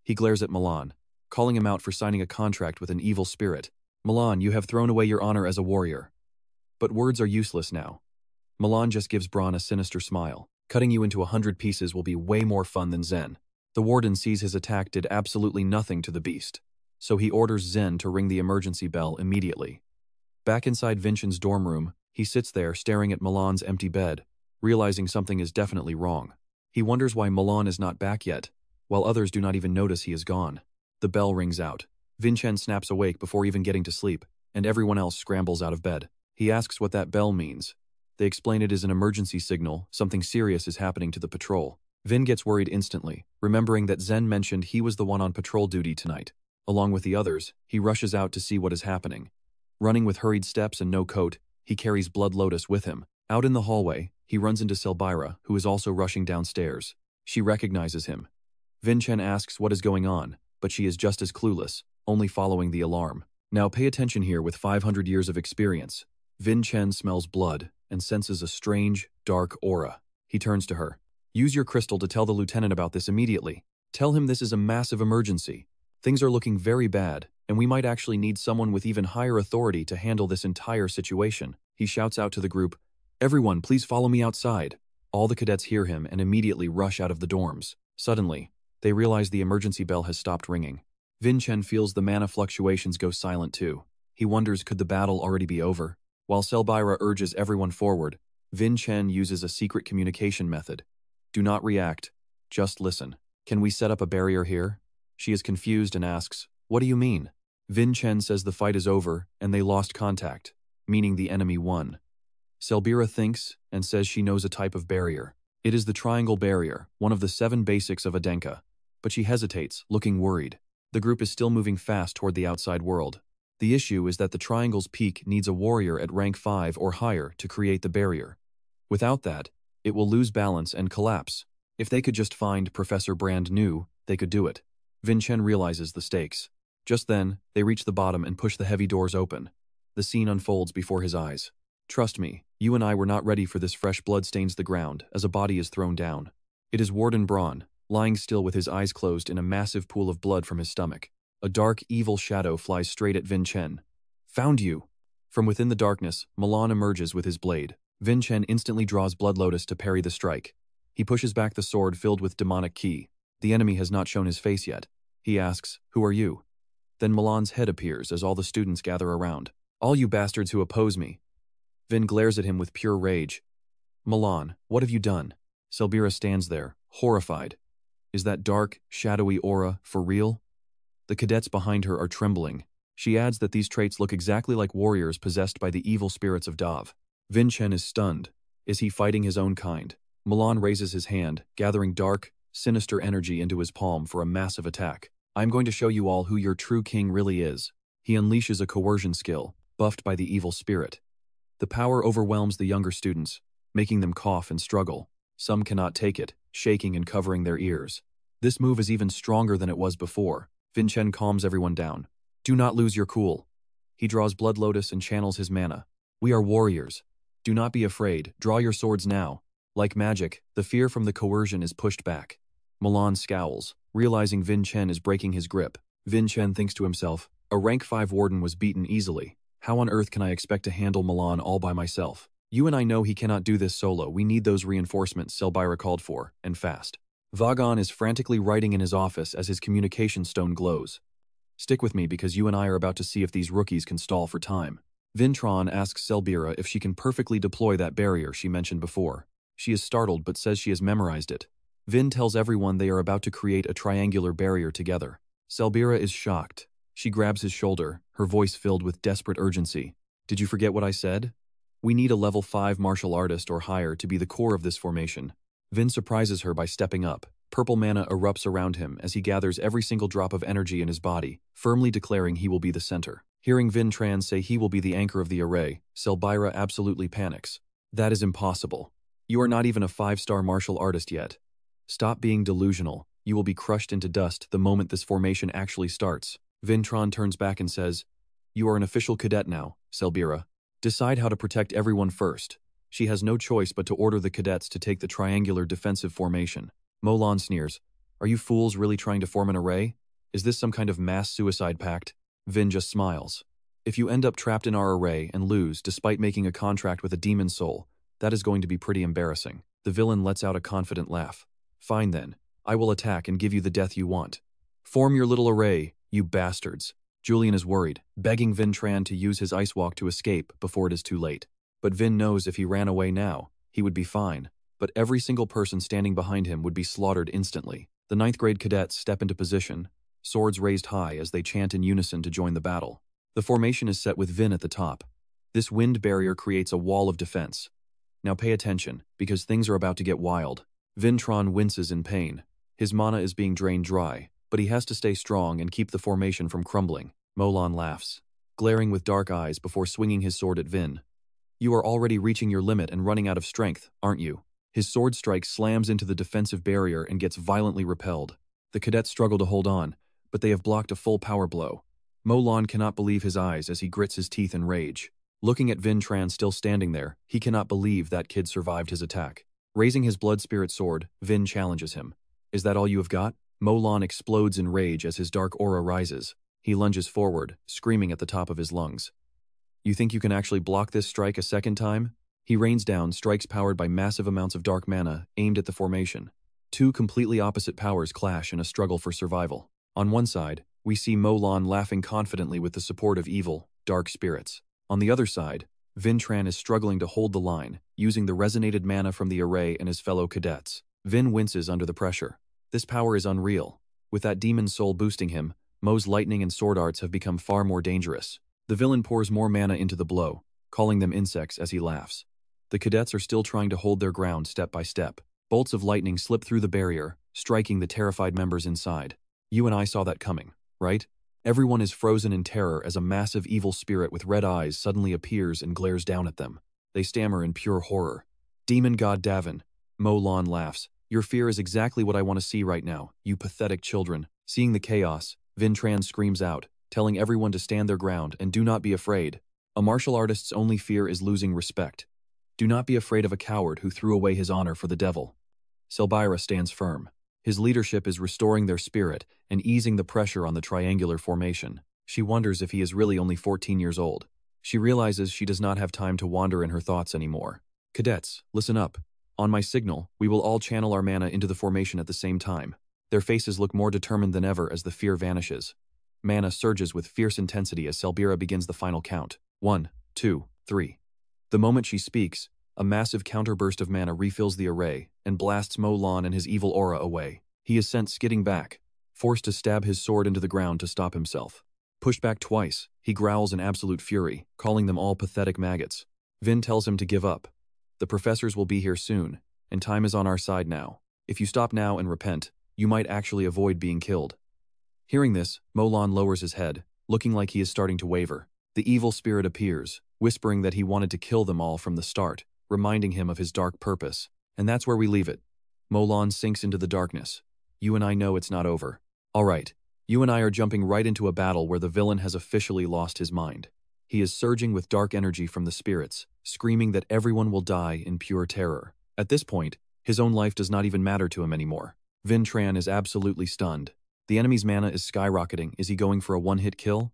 He glares at Molon, calling him out for signing a contract with an evil spirit. Molon, you have thrown away your honor as a warrior. But words are useless now. Molon just gives Braun a sinister smile. Cutting you into 100 pieces will be way more fun than Zen. The warden sees his attack did absolutely nothing to the beast, so he orders Zen to ring the emergency bell immediately. Back inside Vincent's dorm room, he sits there staring at Molon's empty bed, realizing something is definitely wrong. He wonders why Molon is not back yet, while others do not even notice he is gone. The bell rings out. Vincent snaps awake before even getting to sleep. and everyone else scrambles out of bed. He asks what that bell means. They explain it is an emergency signal, something serious is happening to the patrol. Vin gets worried instantly, remembering that Zen mentioned he was the one on patrol duty tonight. Along with the others, he rushes out to see what is happening. Running with hurried steps and no coat, he carries Blood Lotus with him. Out in the hallway, he runs into Selbira, who is also rushing downstairs. She recognizes him. Vincent asks what is going on, but she is just as clueless, only following the alarm. Now pay attention here with 500 years of experience. Vincent smells blood and senses a strange, dark aura. He turns to her. Use your crystal to tell the lieutenant about this immediately. Tell him this is a massive emergency. Things are looking very bad, and we might actually need someone with even higher authority to handle this entire situation. He shouts out to the group, "Everyone, please follow me outside." All the cadets hear him and immediately rush out of the dorms. Suddenly, they realize the emergency bell has stopped ringing. Vincent feels the mana fluctuations go silent too. He wonders could the battle already be over? While Selbira urges everyone forward, Vincent uses a secret communication method. Do not react, just listen. Can we set up a barrier here? She is confused and asks, what do you mean? Vincent says the fight is over and they lost contact, meaning the enemy won. Selbira thinks and says she knows a type of barrier. It is the triangle barrier, one of the 7 basics of Adenka. But she hesitates, looking worried. The group is still moving fast toward the outside world. The issue is that the triangle's peak needs a warrior at rank 5 or higher to create the barrier. Without that, it will lose balance and collapse. If they could just find Professor Brand New, they could do it. Vincent realizes the stakes. Just then, they reach the bottom and push the heavy doors open. The scene unfolds before his eyes. Trust me, you and I were not ready for this. Fresh blood stains the ground as a body is thrown down. It is Warden Braun, lying still with his eyes closed in a massive pool of blood from his stomach. A dark, evil shadow flies straight at Vincent. Found you! From within the darkness, Milan emerges with his blade. Vincent instantly draws Blood Lotus to parry the strike. He pushes back the sword filled with demonic ki. The enemy has not shown his face yet. He asks, who are you? Then Milan's head appears as all the students gather around. All you bastards who oppose me. Vin glares at him with pure rage. Milan, what have you done? Selbira stands there, horrified. Is that dark, shadowy aura for real? The cadets behind her are trembling. She adds that these traits look exactly like warriors possessed by the evil spirits of Dav. Vincent is stunned. Is he fighting his own kind? Milan raises his hand, gathering dark, sinister energy into his palm for a massive attack. I'm going to show you all who your true king really is. He unleashes a coercion skill, buffed by the evil spirit. The power overwhelms the younger students, making them cough and struggle. Some cannot take it, shaking and covering their ears. This move is even stronger than it was before. Vincent calms everyone down. Do not lose your cool. He draws Blood Lotus and channels his mana. We are warriors. Do not be afraid. Draw your swords now. Like magic, the fear from the coercion is pushed back. Milan scowls, realizing Vincent is breaking his grip. Vincent thinks to himself, a rank 5 warden was beaten easily. How on earth can I expect to handle Milan all by myself? You and I know he cannot do this solo. We need those reinforcements Selbira called for, and fast. Vagon is frantically writing in his office as his communication stone glows. Stick with me because you and I are about to see if these rookies can stall for time. Vintron asks Selbira if she can perfectly deploy that barrier she mentioned before. She is startled but says she has memorized it. Vin tells everyone they are about to create a triangular barrier together. Selbira is shocked. She grabs his shoulder, her voice filled with desperate urgency. Did you forget what I said? We need a level 5 martial artist or higher to be the core of this formation. Vin surprises her by stepping up. Purple mana erupts around him as he gathers every single drop of energy in his body, firmly declaring he will be the center. Hearing Vintran say he will be the anchor of the array, Selbira absolutely panics. That is impossible. You are not even a 5-star martial artist yet. Stop being delusional. You will be crushed into dust the moment this formation actually starts. Vintron turns back and says, You are an official cadet now, Selbira. Decide how to protect everyone first. She has no choice but to order the cadets to take the triangular defensive formation. Molan sneers. Are you fools really trying to form an array? Is this some kind of mass suicide pact? Vin just smiles. If you end up trapped in our array and lose despite making a contract with a demon soul, that is going to be pretty embarrassing. The villain lets out a confident laugh. Fine then. I will attack and give you the death you want. Form your little array, you bastards. Julian is worried, begging Vintran to use his ice walk to escape before it is too late. But Vin knows if he ran away now, he would be fine. But every single person standing behind him would be slaughtered instantly. The 9th grade cadets step into position, swords raised high as they chant in unison to join the battle. The formation is set with Vin at the top. This wind barrier creates a wall of defense. Now pay attention, because things are about to get wild. Vintron winces in pain. His mana is being drained dry, but he has to stay strong and keep the formation from crumbling. Molon laughs, glaring with dark eyes before swinging his sword at Vin. You are already reaching your limit and running out of strength, aren't you? His sword strike slams into the defensive barrier and gets violently repelled. The cadets struggle to hold on, but they have blocked a full power blow. Molon cannot believe his eyes as he grits his teeth in rage. Looking at Vintran still standing there, he cannot believe that kid survived his attack. Raising his blood spirit sword, Vin challenges him. Is that all you have got? Molon explodes in rage as his dark aura rises. He lunges forward, screaming at the top of his lungs. You think you can actually block this strike a second time? He rains down strikes powered by massive amounts of dark mana aimed at the formation. Two completely opposite powers clash in a struggle for survival. On one side, we see Molon laughing confidently with the support of evil, dark spirits. On the other side, Vintran is struggling to hold the line, using the resonated mana from the array and his fellow cadets. Vin winces under the pressure. This power is unreal. With that demon soul boosting him, Mo's lightning and sword arts have become far more dangerous. The villain pours more mana into the blow, calling them insects as he laughs. The cadets are still trying to hold their ground step by step. Bolts of lightning slip through the barrier, striking the terrified members inside. You and I saw that coming, right? Everyone is frozen in terror as a massive evil spirit with red eyes suddenly appears and glares down at them. They stammer in pure horror. Demon God Daven. Molon laughs. Your fear is exactly what I want to see right now, you pathetic children. Seeing the chaos, Vintran screams out, telling everyone to stand their ground and do not be afraid. A martial artist's only fear is losing respect. Do not be afraid of a coward who threw away his honor for the devil. Selbira stands firm. His leadership is restoring their spirit and easing the pressure on the triangular formation. She wonders if he is really only 14 years old. She realizes she does not have time to wander in her thoughts anymore. Cadets, listen up. On my signal, we will all channel our mana into the formation at the same time. Their faces look more determined than ever as the fear vanishes. Mana surges with fierce intensity as Selbira begins the final count. 1, 2, 3. The moment she speaks, a massive counterburst of mana refills the array and blasts Molon and his evil aura away. He is sent skidding back, forced to stab his sword into the ground to stop himself. Pushed back twice, he growls in absolute fury, calling them all pathetic maggots. Vin tells him to give up. The professors will be here soon, and time is on our side now. If you stop now and repent, you might actually avoid being killed. Hearing this, Molon lowers his head, looking like he is starting to waver. The evil spirit appears, whispering that he wanted to kill them all from the start, reminding him of his dark purpose. And that's where we leave it. Molon sinks into the darkness. You and I know it's not over. All right, you and I are jumping right into a battle where the villain has officially lost his mind. He is surging with dark energy from the spirits, screaming that everyone will die in pure terror. At this point, his own life does not even matter to him anymore. Vintran is absolutely stunned. The enemy's mana is skyrocketing. Is he going for a one-hit kill?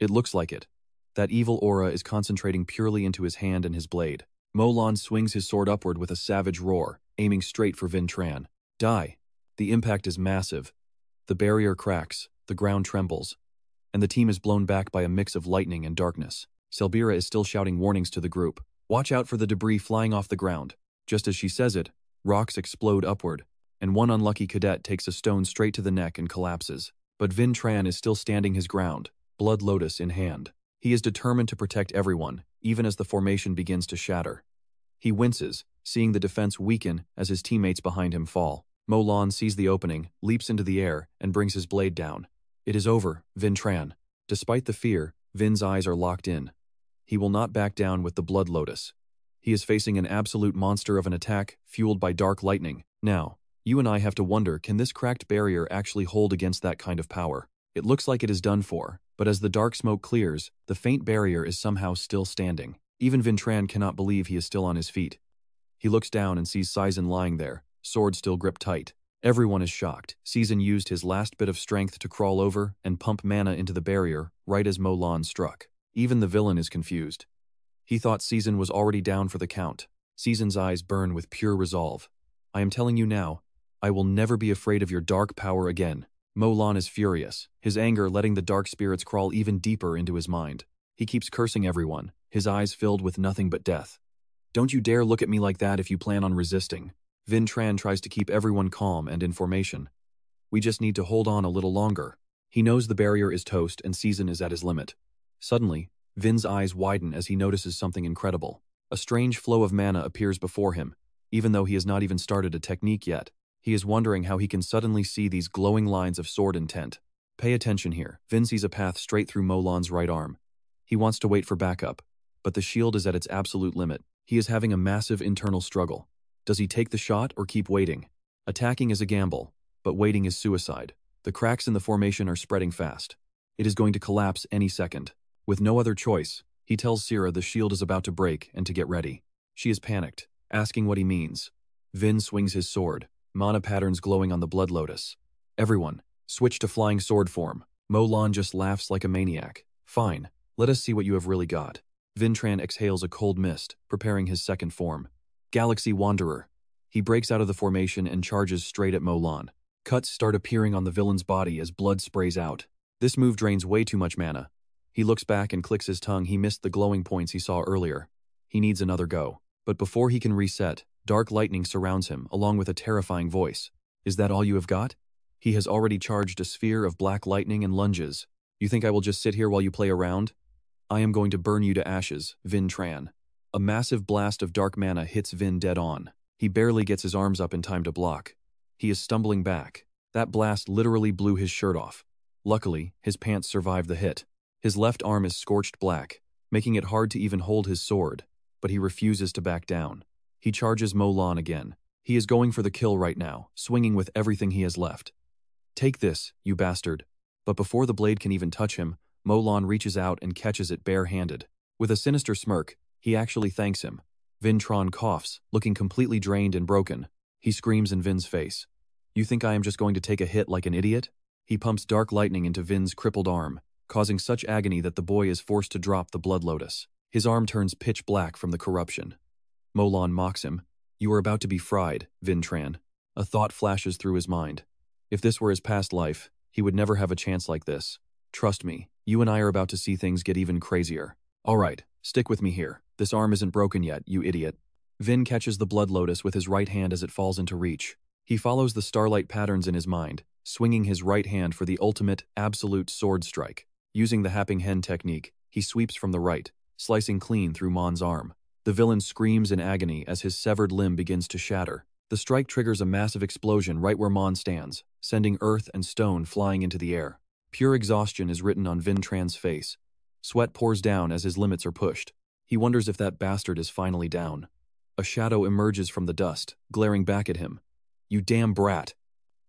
It looks like it. That evil aura is concentrating purely into his hand and his blade. Molon swings his sword upward with a savage roar, aiming straight for Vintran. Die. The impact is massive. The barrier cracks, the ground trembles, and the team is blown back by a mix of lightning and darkness. Selbira is still shouting warnings to the group. Watch out for the debris flying off the ground. Just as she says it, rocks explode upward, and one unlucky cadet takes a stone straight to the neck and collapses. But Vintran is still standing his ground, Blood Lotus in hand. He is determined to protect everyone, even as the formation begins to shatter. He winces, seeing the defense weaken as his teammates behind him fall. Molon sees the opening, leaps into the air, and brings his blade down. It is over, Vintran. Despite the fear, Vin's eyes are locked in. He will not back down with the Blood Lotus. He is facing an absolute monster of an attack, fueled by dark lightning. Now, you and I have to wonder, can this cracked barrier actually hold against that kind of power? It looks like it is done for, but as the dark smoke clears, the faint barrier is somehow still standing. Even Vintran cannot believe he is still on his feet. He looks down and sees Seizen lying there, sword still gripped tight. Everyone is shocked. Seizen used his last bit of strength to crawl over and pump mana into the barrier right as Molon struck. Even the villain is confused. He thought Seizen was already down for the count. Seizen's eyes burn with pure resolve. I am telling you now, I will never be afraid of your dark power again. Molon is furious, his anger letting the dark spirits crawl even deeper into his mind. He keeps cursing everyone, his eyes filled with nothing but death. Don't you dare look at me like that if you plan on resisting. Vintran tries to keep everyone calm and in formation. We just need to hold on a little longer. He knows the barrier is toast and Seizen is at his limit. Suddenly, Vin's eyes widen as he notices something incredible. A strange flow of mana appears before him, even though he has not even started a technique yet. He is wondering how he can suddenly see these glowing lines of sword intent. Pay attention here. Vin sees a path straight through Molan's right arm. He wants to wait for backup, but the shield is at its absolute limit. He is having a massive internal struggle. Does he take the shot or keep waiting? Attacking is a gamble, but waiting is suicide. The cracks in the formation are spreading fast. It is going to collapse any second. With no other choice, he tells Syrah the shield is about to break and to get ready. She is panicked, asking what he means. Vin swings his sword, mana patterns glowing on the blood lotus. Everyone, switch to flying sword form. Molan just laughs like a maniac. Fine, let us see what you have really got. Vintran exhales a cold mist, preparing his second form. Galaxy Wanderer. He breaks out of the formation and charges straight at Molan. Cuts start appearing on the villain's body as blood sprays out. This move drains way too much mana. He looks back and clicks his tongue. He missed the glowing points he saw earlier. He needs another go. But before he can reset, dark lightning surrounds him, along with a terrifying voice. Is that all you have got? He has already charged a sphere of black lightning and lunges. You think I will just sit here while you play around? I am going to burn you to ashes, Vin Tran. A massive blast of dark mana hits Vin dead on. He barely gets his arms up in time to block. He is stumbling back. That blast literally blew his shirt off. Luckily, his pants survived the hit. His left arm is scorched black, making it hard to even hold his sword, but he refuses to back down. He charges Molan again. He is going for the kill right now, swinging with everything he has left. Take this, you bastard. But before the blade can even touch him, Molan reaches out and catches it bare-handed. With a sinister smirk, he actually thanks him. Vintran coughs, looking completely drained and broken. He screams in Vin's face. You think I am just going to take a hit like an idiot? He pumps dark lightning into Vin's crippled arm, causing such agony that the boy is forced to drop the blood lotus. His arm turns pitch black from the corruption. Molan mocks him. You are about to be fried, Vintran. A thought flashes through his mind. If this were his past life, he would never have a chance like this. Trust me, you and I are about to see things get even crazier. All right, stick with me here. This arm isn't broken yet, you idiot. Vin catches the blood lotus with his right hand as it falls into reach. He follows the starlight patterns in his mind, swinging his right hand for the ultimate, absolute sword strike. Using the Happing Hen technique, he sweeps from the right, slicing clean through Mon's arm. The villain screams in agony as his severed limb begins to shatter. The strike triggers a massive explosion right where Mon stands, sending earth and stone flying into the air. Pure exhaustion is written on Vintran's face. Sweat pours down as his limits are pushed. He wonders if that bastard is finally down. A shadow emerges from the dust, glaring back at him. You damn brat!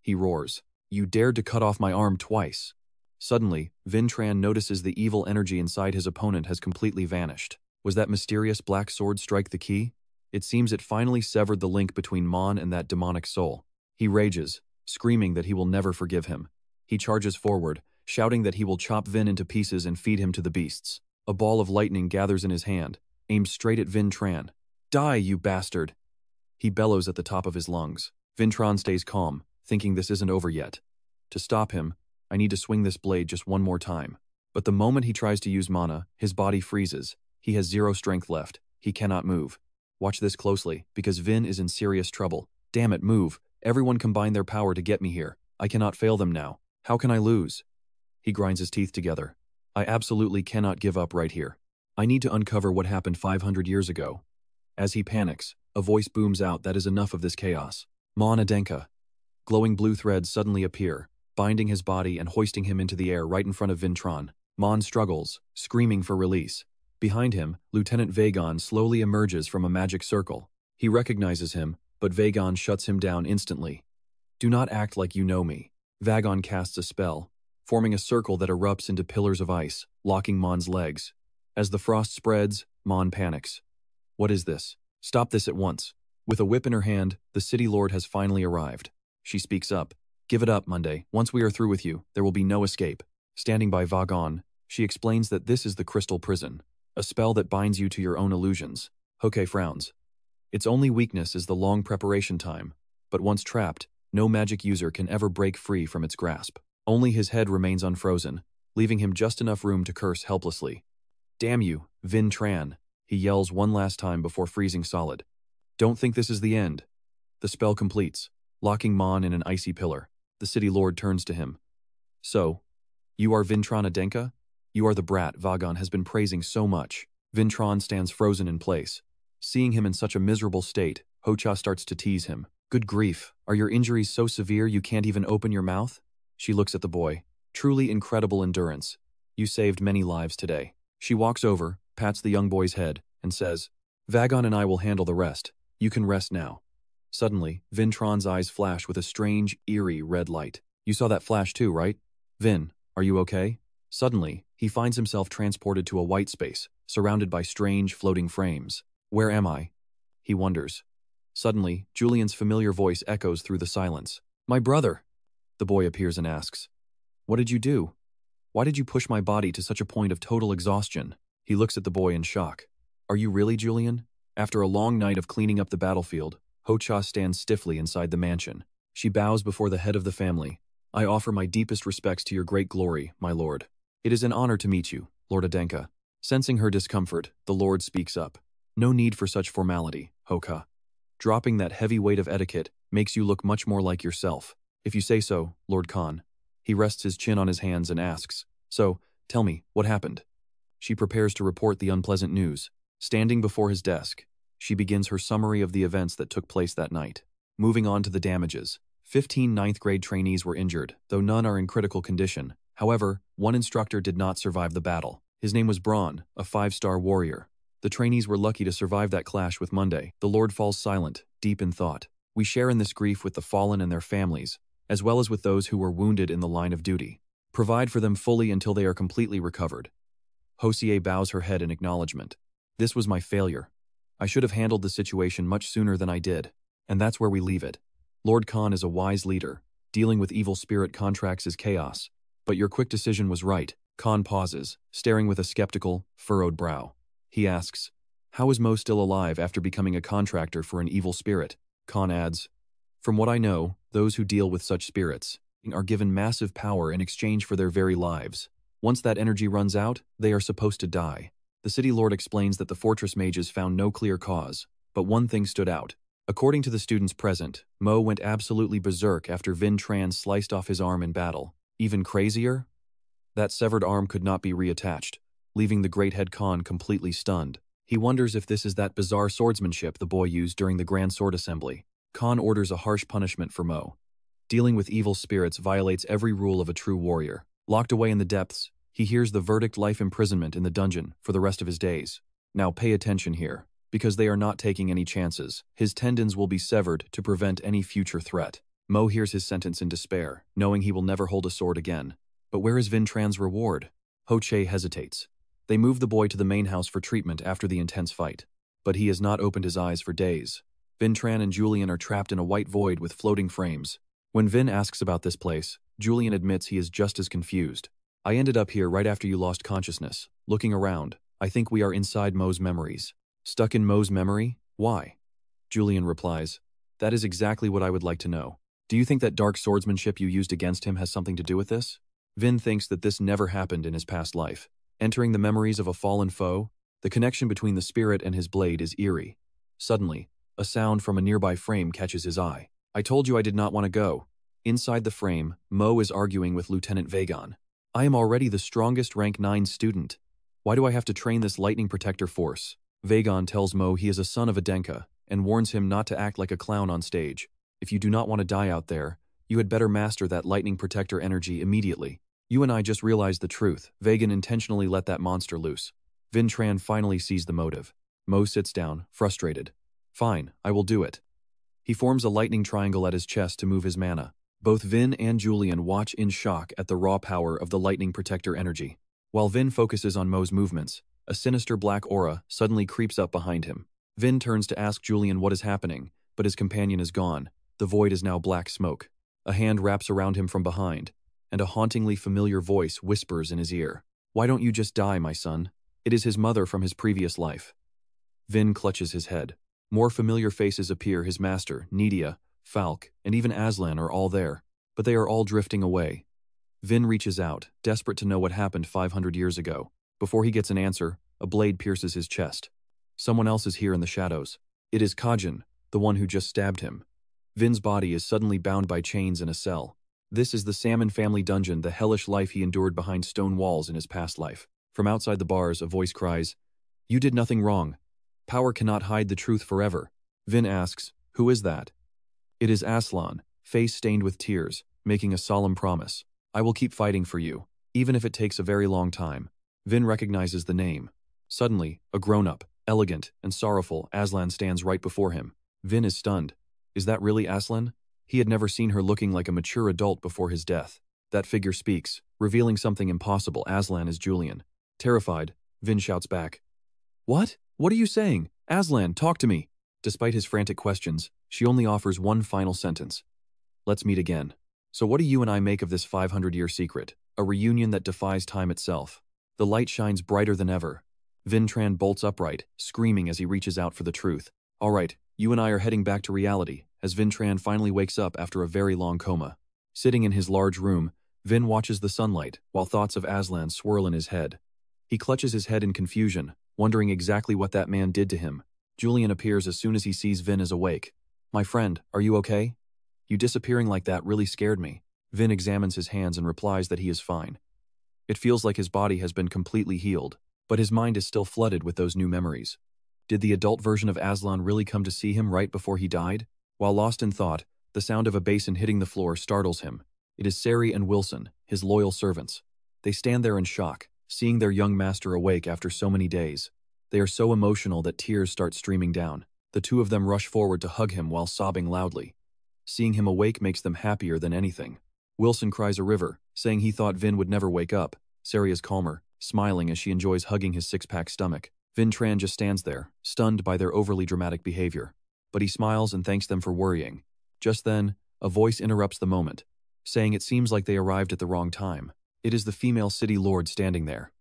He roars. You dared to cut off my arm twice. Suddenly, Vintran notices the evil energy inside his opponent has completely vanished. Was that mysterious black sword strike the key? It seems it finally severed the link between Mon and that demonic soul. He rages, screaming that he will never forgive him. He charges forward, shouting that he will chop Vin into pieces and feed him to the beasts. A ball of lightning gathers in his hand, aimed straight at Vintran. Die, you bastard! He bellows at the top of his lungs. Vintran stays calm, thinking this isn't over yet. To stop him, I need to swing this blade just one more time. But the moment he tries to use mana, his body freezes. He has 0 strength left. He cannot move. Watch this closely, because Vin is in serious trouble. Damn it, move. Everyone combine their power to get me here. I cannot fail them now. How can I lose? He grinds his teeth together. I absolutely cannot give up right here. I need to uncover what happened 500 years ago. As he panics, a voice booms out that is enough of this chaos. Mon Adenka. Glowing blue threads suddenly appear, binding his body and hoisting him into the air right in front of Vintran. Mon struggles, screaming for release. Behind him, Lieutenant Vagon slowly emerges from a magic circle. He recognizes him, but Vagon shuts him down instantly. Do not act like you know me. Vagon casts a spell, forming a circle that erupts into pillars of ice, locking Mon's legs. As the frost spreads, Mon panics. What is this? Stop this at once. With a whip in her hand, the city lord has finally arrived. She speaks up. Give it up, Monday. Once we are through with you, there will be no escape. Standing by Vagon, she explains that this is the Crystal Prison, a spell that binds you to your own illusions. Hoke frowns. Its only weakness is the long preparation time, but once trapped, no magic user can ever break free from its grasp. Only his head remains unfrozen, leaving him just enough room to curse helplessly. Damn you, Vin Tran, he yells one last time before freezing solid. Don't think this is the end. The spell completes, locking Mon in an icy pillar. The city lord turns to him. So, you are Vintran Adenka? You are the brat Vagon has been praising so much. Vintron stands frozen in place. Seeing him in such a miserable state, Hocha starts to tease him. Good grief, are your injuries so severe you can't even open your mouth? She looks at the boy. Truly incredible endurance. You saved many lives today. She walks over, pats the young boy's head, and says, Vagon and I will handle the rest. You can rest now. Suddenly, Vintron's eyes flash with a strange, eerie red light. You saw that flash too, right? Vin, are you okay? Suddenly, he finds himself transported to a white space, surrounded by strange, floating frames. Where am I? He wonders. Suddenly, Julian's familiar voice echoes through the silence. My brother! The boy appears and asks, What did you do? Why did you push my body to such a point of total exhaustion? He looks at the boy in shock. Are you really, Julian? After a long night of cleaning up the battlefield, Hocha stands stiffly inside the mansion. She bows before the head of the family. I offer my deepest respects to your great glory, my lord. It is an honor to meet you, Lord Adenka. Sensing her discomfort, the lord speaks up. No need for such formality, Hoka. Dropping that heavy weight of etiquette makes you look much more like yourself. If you say so, Lord Khan. He rests his chin on his hands and asks, So, tell me, what happened? She prepares to report the unpleasant news. Standing before his desk, she begins her summary of the events that took place that night. Moving on to the damages. 15 ninth-grade trainees were injured, though none are in critical condition. However, one instructor did not survive the battle. His name was Braun, a 5-star warrior. The trainees were lucky to survive that clash with Monday. The Lord falls silent, deep in thought. We share in this grief with the fallen and their families, as well as with those who were wounded in the line of duty. Provide for them fully until they are completely recovered. Hosier bows her head in acknowledgement. This was my failure. I should have handled the situation much sooner than I did, and that's where we leave it. Lord Khan is a wise leader. Dealing with evil spirit contracts is chaos. But your quick decision was right. Khan pauses, staring with a skeptical, furrowed brow. He asks, How is Mo still alive after becoming a contractor for an evil spirit? Khan adds, From what I know, those who deal with such spirits are given massive power in exchange for their very lives. Once that energy runs out, they are supposed to die. The city lord explains that the fortress mages found no clear cause, but one thing stood out. According to the students present, Mo went absolutely berserk after Vin Tran sliced off his arm in battle. Even crazier? That severed arm could not be reattached, leaving the great head Khan completely stunned. He wonders if this is that bizarre swordsmanship the boy used during the Grand Sword Assembly. Khan orders a harsh punishment for Mo. Dealing with evil spirits violates every rule of a true warrior. Locked away in the depths, he hears the verdict life imprisonment in the dungeon for the rest of his days. Now pay attention here, because they are not taking any chances. His tendons will be severed to prevent any future threat. Mo hears his sentence in despair, knowing he will never hold a sword again. But where is Vin Tran's reward? Ho Che hesitates. They move the boy to the main house for treatment after the intense fight. But he has not opened his eyes for days. Vin Tran and Julian are trapped in a white void with floating frames. When Vin asks about this place, Julian admits he is just as confused. I ended up here right after you lost consciousness. Looking around, I think we are inside Mo's memories. Stuck in Mo's memory? Why? Julian replies, That is exactly what I would like to know. Do you think that dark swordsmanship you used against him has something to do with this? Vin thinks that this never happened in his past life. Entering the memories of a fallen foe, the connection between the spirit and his blade is eerie. Suddenly, a sound from a nearby frame catches his eye. I told you I did not want to go. Inside the frame, Mo is arguing with Lieutenant Vagon. I am already the strongest rank 9 student. Why do I have to train this lightning protector force? Vagon tells Mo he is a son of Adenka and warns him not to act like a clown on stage. If you do not want to die out there, you had better master that lightning protector energy immediately. You and I just realized the truth. Vagon intentionally let that monster loose. Vin Tran finally sees the motive. Mo sits down, frustrated. Fine, I will do it. He forms a lightning triangle at his chest to move his mana. Both Vin and Julian watch in shock at the raw power of the lightning protector energy. While Vin focuses on Mo's movements, a sinister black aura suddenly creeps up behind him. Vin turns to ask Julian what is happening, but his companion is gone. The void is now black smoke. A hand wraps around him from behind, and a hauntingly familiar voice whispers in his ear. Why don't you just die, my son? It is his mother from his previous life. Vin clutches his head. More familiar faces appear. His master, Nidia, Falk, and even Aslan are all there, but they are all drifting away. Vin reaches out, desperate to know what happened 500 years ago. Before he gets an answer, a blade pierces his chest. Someone else is here in the shadows. It is Kajin, the one who just stabbed him. Vin's body is suddenly bound by chains in a cell. This is the Salmon family dungeon, the hellish life he endured behind stone walls in his past life. From outside the bars, a voice cries, "You did nothing wrong. Power cannot hide the truth forever." Vin asks, "Who is that?" It is Aslan, face stained with tears, making a solemn promise. "I will keep fighting for you, even if it takes a very long time." Vin recognizes the name. Suddenly, a grown-up, elegant, and sorrowful Aslan stands right before him. Vin is stunned. Is that really Aslan? He had never seen her looking like a mature adult before his death. That figure speaks, revealing something impossible. Aslan is Julian. Terrified, Vin shouts back, "What? What are you saying? Aslan, talk to me." Despite his frantic questions, she only offers one final sentence. "Let's meet again." So what do you and I make of this 500-year secret? A reunion that defies time itself. The light shines brighter than ever. Vin Tran bolts upright, screaming as he reaches out for the truth. "All right, you and I are heading back to reality," as Vin Tran finally wakes up after a very long coma. Sitting in his large room, Vin watches the sunlight, while thoughts of Aslan swirl in his head. He clutches his head in confusion, wondering exactly what that man did to him. Julian appears as soon as he sees Vin is awake. "My friend, are you okay? You disappearing like that really scared me." Vin examines his hands and replies that he is fine. It feels like his body has been completely healed, but his mind is still flooded with those new memories. Did the adult version of Aslan really come to see him right before he died? While lost in thought, the sound of a basin hitting the floor startles him. It is Sari and Wilson, his loyal servants. They stand there in shock, seeing their young master awake after so many days. They are so emotional that tears start streaming down. The two of them rush forward to hug him while sobbing loudly. Seeing him awake makes them happier than anything. Wilson cries a river, saying he thought Vin would never wake up. Sari is calmer, smiling as she enjoys hugging his six-pack stomach. Vin Tran just stands there, stunned by their overly dramatic behavior. But he smiles and thanks them for worrying. Just then, a voice interrupts the moment, saying it seems like they arrived at the wrong time. It is the female city lord standing there.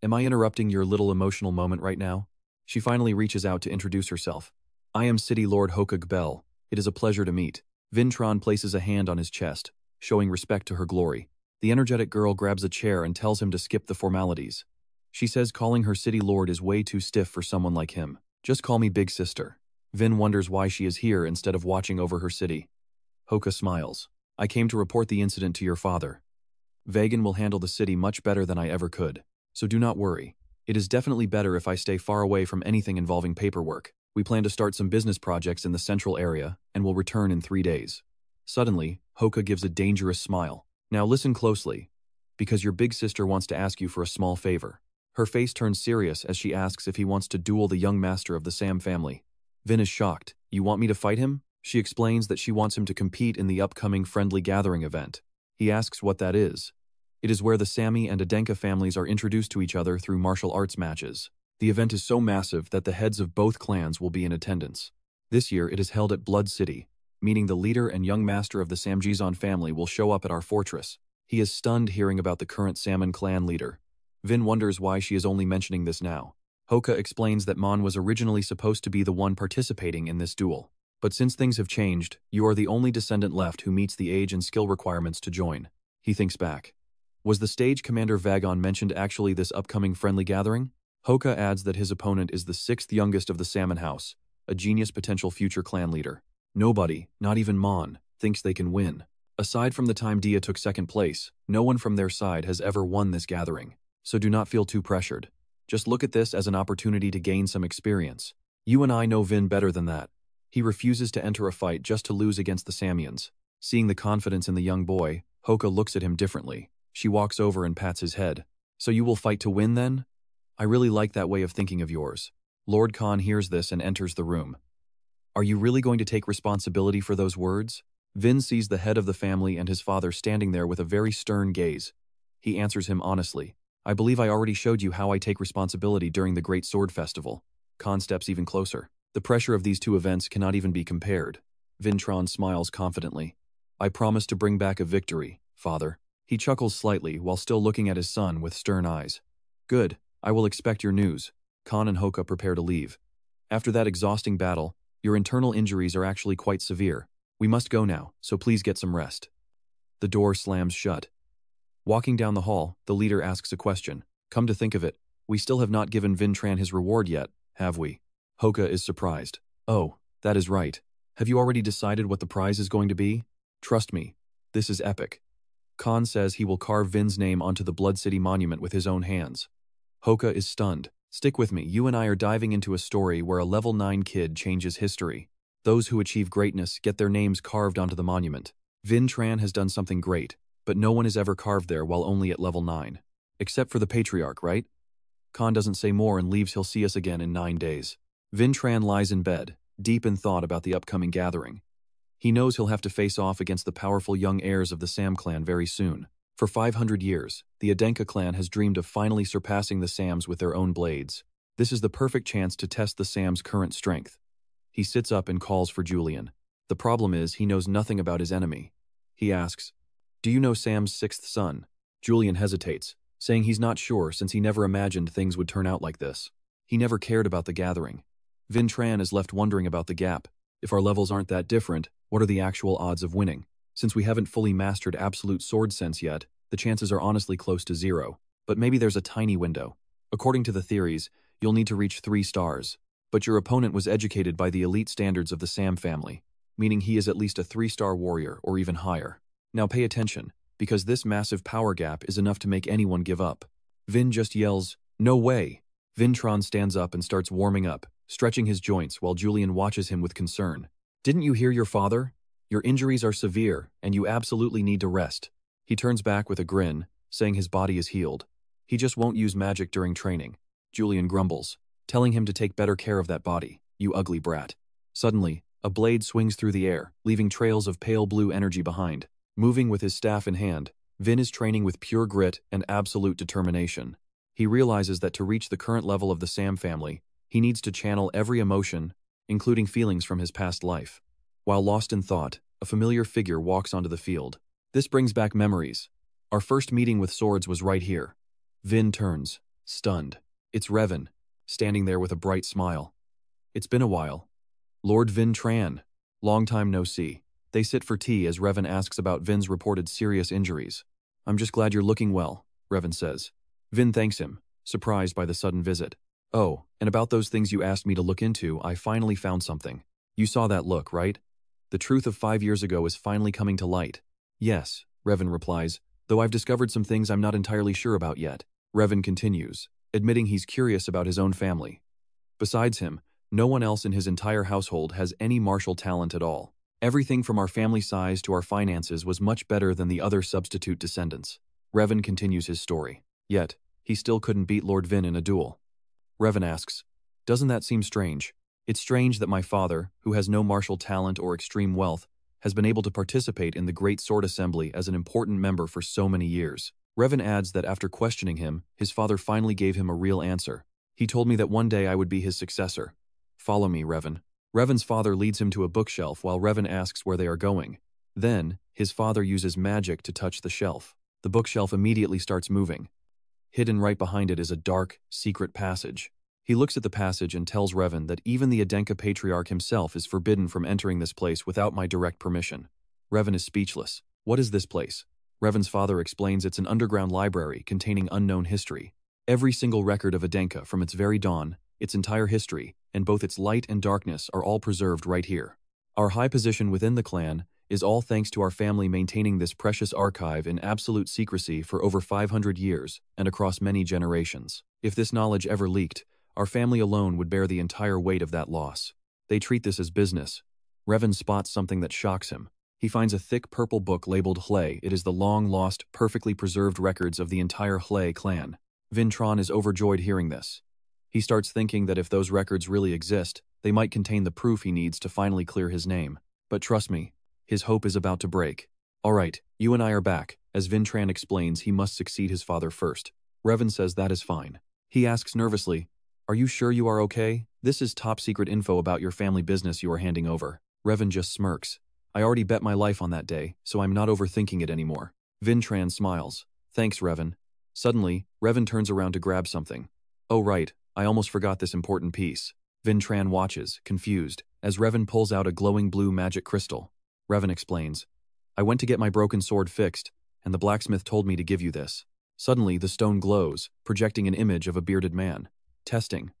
"Am I interrupting your little emotional moment right now?" She finally reaches out to introduce herself. "I am City Lord Hoka Gbel. It is a pleasure to meet." Vin Tran places a hand on his chest, showing respect to her glory. The energetic girl grabs a chair and tells him to skip the formalities. She says calling her city lord is way too stiff for someone like him. "Just call me Big Sister." Vin wonders why she is here instead of watching over her city. Hoka smiles. "I came to report the incident to your father. Vagan will handle the city much better than I ever could, so do not worry. It is definitely better if I stay far away from anything involving paperwork. We plan to start some business projects in the central area and will return in 3 days." Suddenly, Hoka gives a dangerous smile. "Now listen closely, because your big sister wants to ask you for a small favor." Her face turns serious as she asks if he wants to duel the young master of the Sam family. Vin is shocked. "You want me to fight him?" She explains that she wants him to compete in the upcoming Friendly Gathering event. He asks what that is. It is where the Sami and Adenka families are introduced to each other through martial arts matches. The event is so massive that the heads of both clans will be in attendance. This year it is held at Blood City, meaning the leader and young master of the Samjizon family will show up at our fortress. He is stunned hearing about the current Salmon clan leader. Vin wonders why she is only mentioning this now. Hoka explains that Mon was originally supposed to be the one participating in this duel. But since things have changed, you are the only descendant left who meets the age and skill requirements to join. He thinks back. Was the stage commander Vagon mentioned actually this upcoming friendly gathering? Hoka adds that his opponent is the 6th youngest of the Salmon House, a genius potential future clan leader. Nobody, not even Mon, thinks they can win. Aside from the time Dia took 2nd place, no one from their side has ever won this gathering. So do not feel too pressured. Just look at this as an opportunity to gain some experience. You and I know Vin better than that. He refuses to enter a fight just to lose against the Samians. Seeing the confidence in the young boy, Hoka looks at him differently. She walks over and pats his head. "So you will fight to win then? I really like that way of thinking of yours." Lord Khan hears this and enters the room. "Are you really going to take responsibility for those words?" Vin sees the head of the family and his father standing there with a very stern gaze. He answers him honestly. "I believe I already showed you how I take responsibility during the Great Sword Festival." Khan steps even closer. The pressure of these two events cannot even be compared. Vin Tran smiles confidently. "I promise to bring back a victory, father." He chuckles slightly while still looking at his son with stern eyes. "Good, I will expect your news." Khan and Hoka prepare to leave. "After that exhausting battle, your internal injuries are actually quite severe. We must go now, so please get some rest." The door slams shut. Walking down the hall, the leader asks a question. "Come to think of it, we still have not given Vin Tran his reward yet, have we?" Hoka is surprised. "Oh, that is right. Have you already decided what the prize is going to be? Trust me, this is epic." Khan says he will carve Vin's name onto the Blood City monument with his own hands. Hoka is stunned. Stick with me, you and I are diving into a story where a level 9 kid changes history. Those who achieve greatness get their names carved onto the monument. Vin Tran has done something great, but no one is ever carved there while only at level 9. Except for the Patriarch, right? Khan doesn't say more and leaves. He'll see us again in 9 days. Vin Tran lies in bed, deep in thought about the upcoming gathering. He knows he'll have to face off against the powerful young heirs of the Sam clan very soon. For 500 years, the Adenka clan has dreamed of finally surpassing the Sams with their own blades. This is the perfect chance to test the Sam's current strength. He sits up and calls for Julian. The problem is he knows nothing about his enemy. He asks, "Do you know Sam's 6th son?" Julian hesitates, saying he's not sure since he never imagined things would turn out like this. He never cared about the gathering. Vin Tran is left wondering about the gap. If our levels aren't that different, what are the actual odds of winning? Since we haven't fully mastered absolute sword sense yet, the chances are honestly close to 0. But maybe there's a tiny window. According to the theories, you'll need to reach 3 stars. But your opponent was educated by the elite standards of the Sam family, meaning he is at least a 3-star warrior or even higher. Now pay attention, because this massive power gap is enough to make anyone give up. Vin just yells, "No way!" Vintron stands up and starts warming up, stretching his joints while Julian watches him with concern. "Didn't you hear your father? Your injuries are severe, and you absolutely need to rest." He turns back with a grin, saying his body is healed. He just won't use magic during training. Julian grumbles, telling him to take better care of that body, "You ugly brat." Suddenly, a blade swings through the air, leaving trails of pale blue energy behind. Moving with his staff in hand, Vin is training with pure grit and absolute determination. He realizes that to reach the current level of the Sam family, he needs to channel every emotion, including feelings from his past life. While lost in thought, a familiar figure walks onto the field. This brings back memories. Our first meeting with swords was right here. Vin turns, stunned. It's Revan, standing there with a bright smile. "It's been a while." "Lord Vin Tran. Long time no see." They sit for tea as Revan asks about Vin's reported serious injuries. "I'm just glad you're looking well," Revan says. Vin thanks him, surprised by the sudden visit. "Oh, and about those things you asked me to look into, I finally found something. You saw that look, right? The truth of 5 years ago is finally coming to light." "Yes," Revan replies, "though I've discovered some things I'm not entirely sure about yet." Revan continues, admitting he's curious about his own family. Besides him, no one else in his entire household has any martial talent at all. Everything from our family size to our finances was much better than the other substitute descendants. Revan continues his story. Yet, he still couldn't beat Lord Vin in a duel. Revan asks, "Doesn't that seem strange? It's strange that my father, who has no martial talent or extreme wealth, has been able to participate in the Great Sword Assembly as an important member for so many years." Revan adds that after questioning him, his father finally gave him a real answer. "He told me that one day I would be his successor. Follow me, Revan." Revan's father leads him to a bookshelf while Revan asks where they are going. Then, his father uses magic to touch the shelf. The bookshelf immediately starts moving. Hidden right behind it is a dark, secret passage. He looks at the passage and tells Revan that even the Adenka Patriarch himself is forbidden from entering this place without my direct permission. Revan is speechless. "What is this place?" Revan's father explains it's an underground library containing unknown history. Every single record of Adenka from its very dawn, its entire history, and both its light and darkness are all preserved right here. Our high position within the clan is all thanks to our family maintaining this precious archive in absolute secrecy for over 500 years and across many generations. If this knowledge ever leaked, our family alone would bear the entire weight of that loss. They treat this as business. Revan spots something that shocks him. He finds a thick purple book labeled Hle. It is the long-lost, perfectly preserved records of the entire Hle clan. Vintron is overjoyed hearing this. He starts thinking that if those records really exist, they might contain the proof he needs to finally clear his name. But trust me, his hope is about to break. "All right, you and I are back." As Vintran explains, he must succeed his father first. Revan says that is fine. He asks nervously, "Are you sure you are okay? This is top-secret info about your family business you are handing over." Revan just smirks. "I already bet my life on that day, so I'm not overthinking it anymore." Vintran smiles. "Thanks, Revan." Suddenly, Revan turns around to grab something. "Oh right, I almost forgot this important piece." Vintran watches, confused, as Revan pulls out a glowing blue magic crystal. Revan explains, "I went to get my broken sword fixed, and the blacksmith told me to give you this." Suddenly, the stone glows, projecting an image of a bearded man. Testing.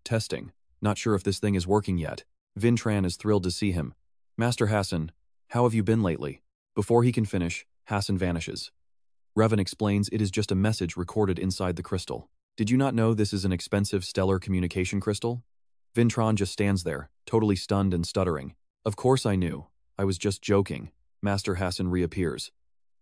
Not sure if this thing is working yet." Vintran is thrilled to see him. "Master Hassan, how have you been lately?" Before he can finish, Hassan vanishes. Revan explains it is just a message recorded inside the crystal. Did you not know this is an expensive stellar communication crystal? Vintron just stands there, totally stunned and stuttering. Of course I knew. I was just joking. Master Hassan reappears.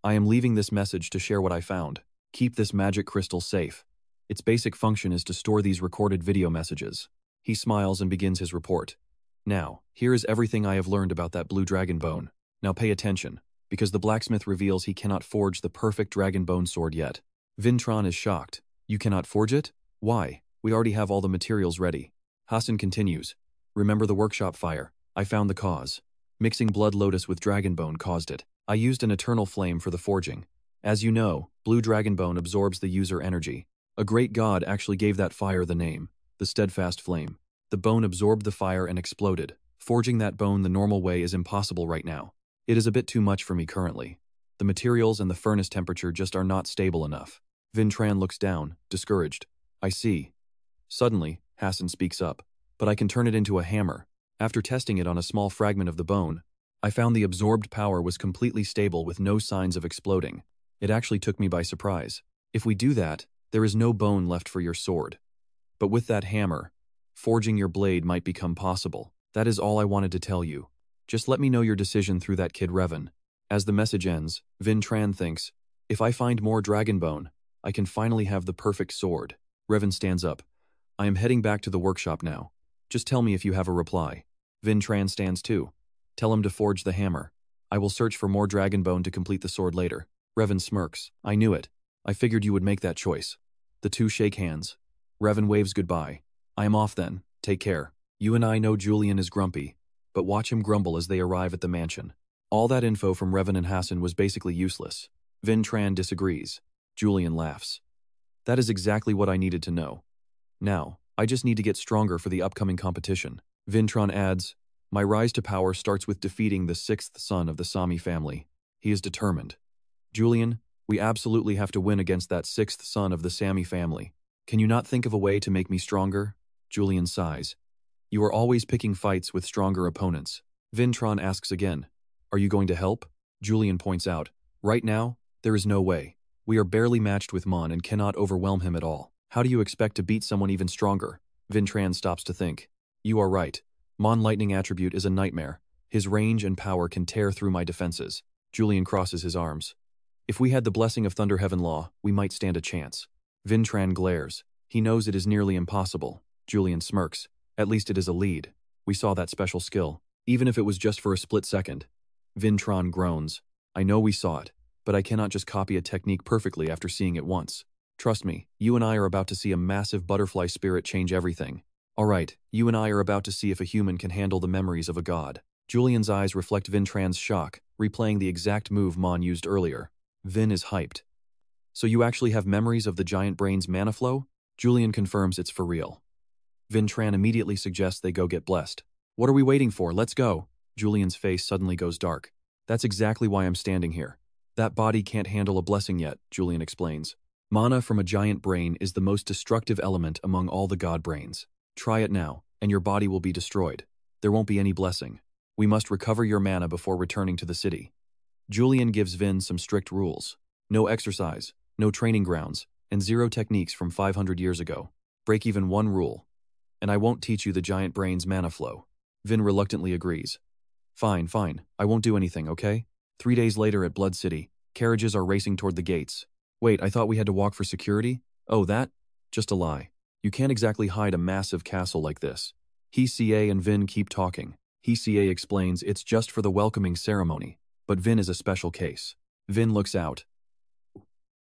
I am leaving this message to share what I found. Keep this magic crystal safe. Its basic function is to store these recorded video messages. He smiles and begins his report. Now, here is everything I have learned about that blue dragon bone. Now pay attention, because the blacksmith reveals he cannot forge the perfect dragon bone sword yet. Vintron is shocked. You cannot forge it? Why? We already have all the materials ready. Hassan continues. Remember the workshop fire? I found the cause. Mixing blood lotus with dragon bone caused it. I used an eternal flame for the forging. As you know, blue dragon bone absorbs the user energy. A great god actually gave that fire the name, the steadfast flame. The bone absorbed the fire and exploded. Forging that bone the normal way is impossible right now. It is a bit too much for me currently. The materials and the furnace temperature just are not stable enough. Vintran looks down, discouraged. I see. Suddenly, Hassan speaks up. But I can turn it into a hammer. After testing it on a small fragment of the bone, I found the absorbed power was completely stable with no signs of exploding. It actually took me by surprise. If we do that, there is no bone left for your sword. But with that hammer, forging your blade might become possible. That is all I wanted to tell you. Just let me know your decision through that kid Revan. As the message ends, Vintran thinks, if I find more dragon bone, I can finally have the perfect sword. Revan stands up. I am heading back to the workshop now. Just tell me if you have a reply. Vintran stands too. Tell him to forge the hammer. I will search for more dragon bone to complete the sword later. Revan smirks. I knew it. I figured you would make that choice. The two shake hands. Revan waves goodbye. I am off then. Take care. You and I know Julian is grumpy, but watch him grumble as they arrive at the mansion. All that info from Revan and Hassan was basically useless. Vintran disagrees. Julian laughs. That is exactly what I needed to know. Now, I just need to get stronger for the upcoming competition. Vintran adds, my rise to power starts with defeating the sixth son of the Sami family. He is determined. Julian, we absolutely have to win against that sixth son of the Sami family. Can you not think of a way to make me stronger? Julian sighs. You are always picking fights with stronger opponents. Vintran asks again, are you going to help? Julian points out, right now, there is no way. We are barely matched with Mon and cannot overwhelm him at all. How do you expect to beat someone even stronger? Vintran stops to think. You are right. Mon lightning attribute is a nightmare. His range and power can tear through my defenses. Julian crosses his arms. If we had the blessing of Thunder Heaven Law, we might stand a chance. Vintran glares. He knows it is nearly impossible. Julian smirks. At least it is a lead. We saw that special skill, even if it was just for a split second. Vintran groans. I know we saw it, but I cannot just copy a technique perfectly after seeing it once. Trust me, you and I are about to see a massive butterfly spirit change everything. Alright, you and I are about to see if a human can handle the memories of a god. Julian's eyes reflect Vintran's shock, replaying the exact move Mon used earlier. Vin is hyped. So you actually have memories of the giant brain's mana flow? Julian confirms it's for real. Vintran immediately suggests they go get blessed. What are we waiting for? Let's go. Julian's face suddenly goes dark. That's exactly why I'm standing here. That body can't handle a blessing yet, Julian explains. Mana from a giant brain is the most destructive element among all the god brains. Try it now, and your body will be destroyed. There won't be any blessing. We must recover your mana before returning to the city. Julian gives Vin some strict rules. No exercise, no training grounds, and 0 techniques from 500 years ago. Break even one rule. And I won't teach you the giant brain's mana flow. Vin reluctantly agrees. Fine, I won't do anything, okay? 3 days later at Blood City, carriages are racing toward the gates. Wait, I thought we had to walk for security? Oh, that? Just a lie. You can't exactly hide a massive castle like this. He and Vin keep talking. He explains it's just for the welcoming ceremony, but Vin is a special case. Vin looks out.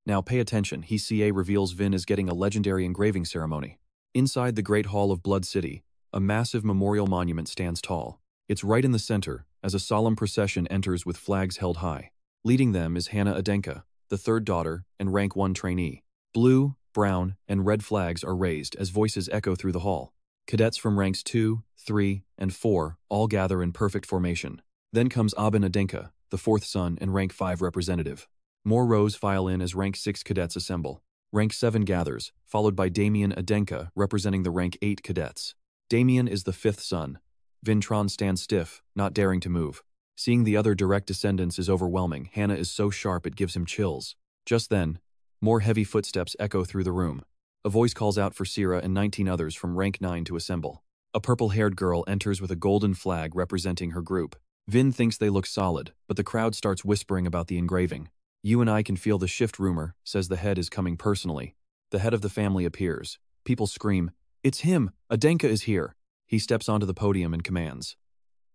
Now pay attention, He reveals Vin is getting a legendary engraving ceremony. Inside the Great Hall of Blood City, a massive memorial monument stands tall. It's right in the center, as a solemn procession enters with flags held high. Leading them is Hannah Adenka, the third daughter and rank 1 trainee. Blue, brown, and red flags are raised as voices echo through the hall. Cadets from ranks 2, 3, and 4 all gather in perfect formation. Then comes Abin Adenka, the 4th son and rank 5 representative. More rows file in as rank 6 cadets assemble. Rank 7 gathers, followed by Damien Adenka representing the rank 8 cadets. Damien is the 5th son. Vintran stands stiff, not daring to move. Seeing the other direct descendants is overwhelming. Hannah is so sharp it gives him chills. Just then, more heavy footsteps echo through the room. A voice calls out for Sira and 19 others from rank 9 to assemble. A purple-haired girl enters with a golden flag representing her group. Vin thinks they look solid, but the crowd starts whispering about the engraving. "You and I can feel the shift rumor," says the head is coming personally. The head of the family appears. People scream, "It's him! Adenka is here!" He steps onto the podium and commands,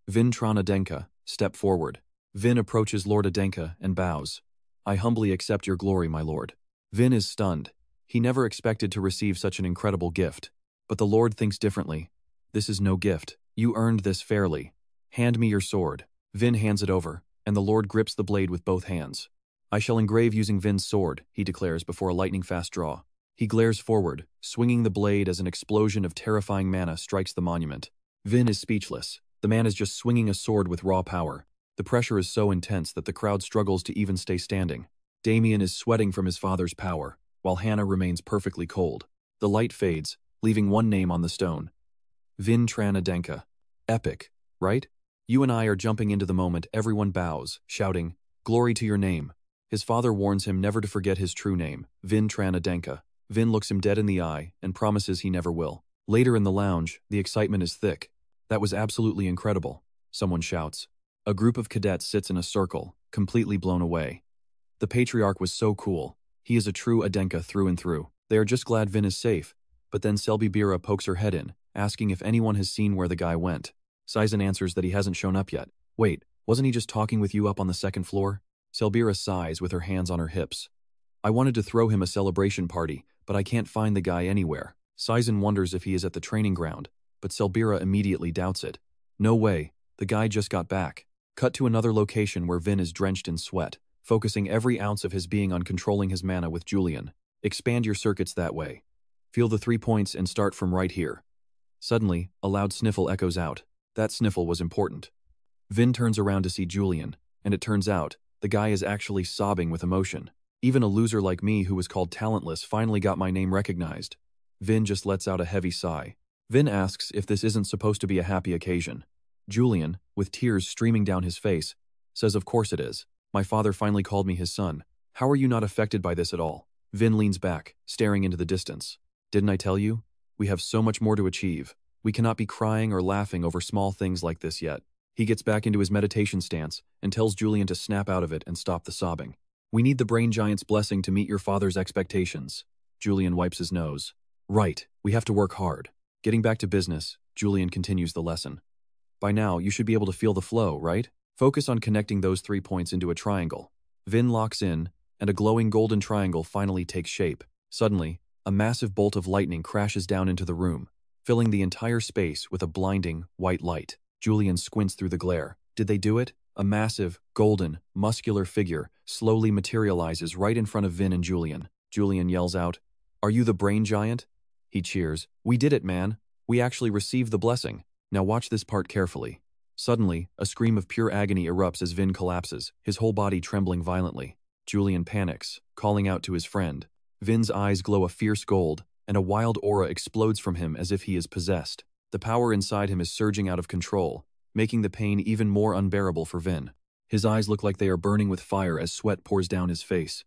"Vin Tran Adenka, step forward." Vin approaches Lord Adenka and bows. "I humbly accept your glory, my lord." Vin is stunned. He never expected to receive such an incredible gift. But the Lord thinks differently. "This is no gift. You earned this fairly. Hand me your sword." Vin hands it over, and the Lord grips the blade with both hands. "I shall engrave using Vin's sword," he declares before a lightning-fast draw. He glares forward, swinging the blade as an explosion of terrifying mana strikes the monument. Vin is speechless. The man is just swinging a sword with raw power. The pressure is so intense that the crowd struggles to even stay standing. Damien is sweating from his father's power, while Hannah remains perfectly cold. The light fades, leaving one name on the stone. Vin Tran Adenka. Epic, right? You and I are jumping into the moment. Everyone bows, shouting, "Glory to your name." His father warns him never to forget his true name, Vin Tran Adenka. Vin looks him dead in the eye and promises he never will. Later in the lounge, the excitement is thick. "That was absolutely incredible," someone shouts. A group of cadets sits in a circle, completely blown away. "The patriarch was so cool. He is a true Adenka through and through." They are just glad Vin is safe, but then Selby Bira pokes her head in, asking if anyone has seen where the guy went. Saizen answers that he hasn't shown up yet. "Wait, wasn't he just talking with you up on the second floor?" Selbira sighs with her hands on her hips. "I wanted to throw him a celebration party, but I can't find the guy anywhere." Saizen wonders if he is at the training ground, but Selbira immediately doubts it. "No way, the guy just got back." Cut to another location where Vin is drenched in sweat, focusing every ounce of his being on controlling his mana with Julian. "Expand your circuits that way. Feel the 3 points and start from right here." Suddenly, a loud sniffle echoes out. That sniffle was important. Vin turns around to see Julian, and it turns out, the guy is actually sobbing with emotion. "Even a loser like me who was called talentless finally got my name recognized." Vin just lets out a heavy sigh. Vin asks if this isn't supposed to be a happy occasion. Julian, with tears streaming down his face, says of course it is. "My father finally called me his son. How are you not affected by this at all?" Vin leans back, staring into the distance. "Didn't I tell you? We have so much more to achieve. We cannot be crying or laughing over small things like this yet." He gets back into his meditation stance and tells Julian to snap out of it and stop the sobbing. "We need the brain giant's blessing to meet your father's expectations." Julian wipes his nose. "Right, we have to work hard." Getting back to business, Julian continues the lesson. "By now, you should be able to feel the flow, right? Focus on connecting those 3 points into a triangle." Vin locks in, and a glowing golden triangle finally takes shape. Suddenly, a massive bolt of lightning crashes down into the room, filling the entire space with a blinding, white light. Julian squints through the glare. Did they do it? A massive, golden, muscular figure slowly materializes right in front of Vin and Julian. Julian yells out, "Are you the brain giant?" He cheers. "We did it, man. We actually received the blessing. Now watch this part carefully." Suddenly, a scream of pure agony erupts as Vin collapses, his whole body trembling violently. Julian panics, calling out to his friend. Vin's eyes glow a fierce gold, and a wild aura explodes from him as if he is possessed. The power inside him is surging out of control, making the pain even more unbearable for Vin. His eyes look like they are burning with fire as sweat pours down his face.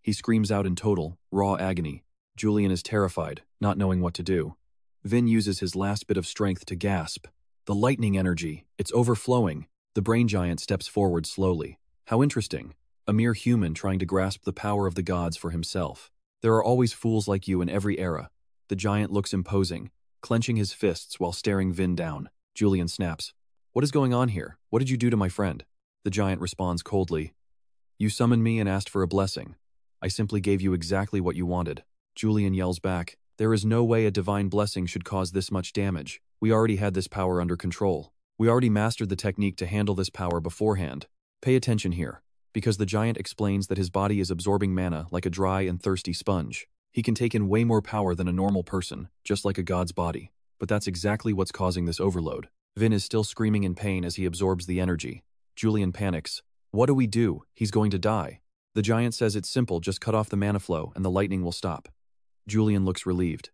He screams out in total, raw agony. Julian is terrified, not knowing what to do. Vin uses his last bit of strength to gasp. "The lightning energy, it's overflowing." The brain giant steps forward slowly. How interesting. A mere human trying to grasp the power of the gods for himself. There are always fools like you in every era. The giant looks imposing, clenching his fists while staring Vin down. Julian snaps. "What is going on here? What did you do to my friend?" The giant responds coldly. "You summoned me and asked for a blessing. I simply gave you exactly what you wanted." Julian yells back, "There is no way a divine blessing should cause this much damage. We already had this power under control. We already mastered the technique to handle this power beforehand. Pay attention here." Because the giant explains that his body is absorbing mana like a dry and thirsty sponge. He can take in way more power than a normal person, just like a god's body. But that's exactly what's causing this overload. Vin is still screaming in pain as he absorbs the energy. Julian panics. "What do we do? He's going to die." The giant says it's simple, just cut off the mana flow and the lightning will stop. Julian looks relieved.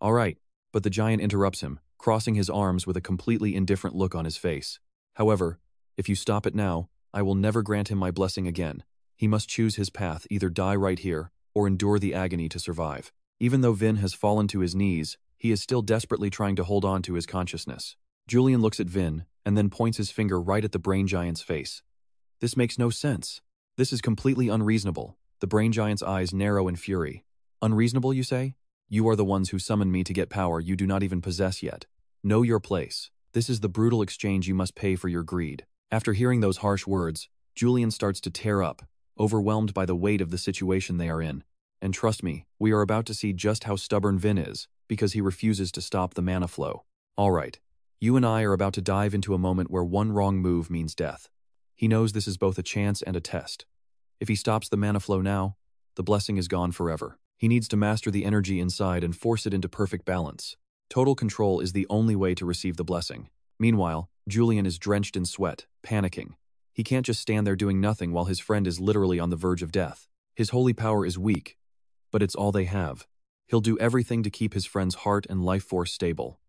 "All right," but the giant interrupts him, crossing his arms with a completely indifferent look on his face. "However, if you stop it now, I will never grant him my blessing again." He must choose his path, either die right here, or endure the agony to survive. Even though Vin has fallen to his knees, he is still desperately trying to hold on to his consciousness. Julian looks at Vin, and then points his finger right at the brain giant's face. This makes no sense. This is completely unreasonable. The brain giant's eyes narrow in fury. Unreasonable, you say? You are the ones who summoned me to get power you do not even possess yet. Know your place. This is the brutal exchange you must pay for your greed. After hearing those harsh words, Julian starts to tear up, overwhelmed by the weight of the situation they are in. And trust me, we are about to see just how stubborn Vin is, because he refuses to stop the mana flow. Alright, you and I are about to dive into a moment where one wrong move means death. He knows this is both a chance and a test. If he stops the mana flow now, the blessing is gone forever. He needs to master the energy inside and force it into perfect balance. Total control is the only way to receive the blessing. Meanwhile, Julian is drenched in sweat, panicking. He can't just stand there doing nothing while his friend is literally on the verge of death. His holy power is weak, but it's all they have. He'll do everything to keep his friend's heart and life force stable.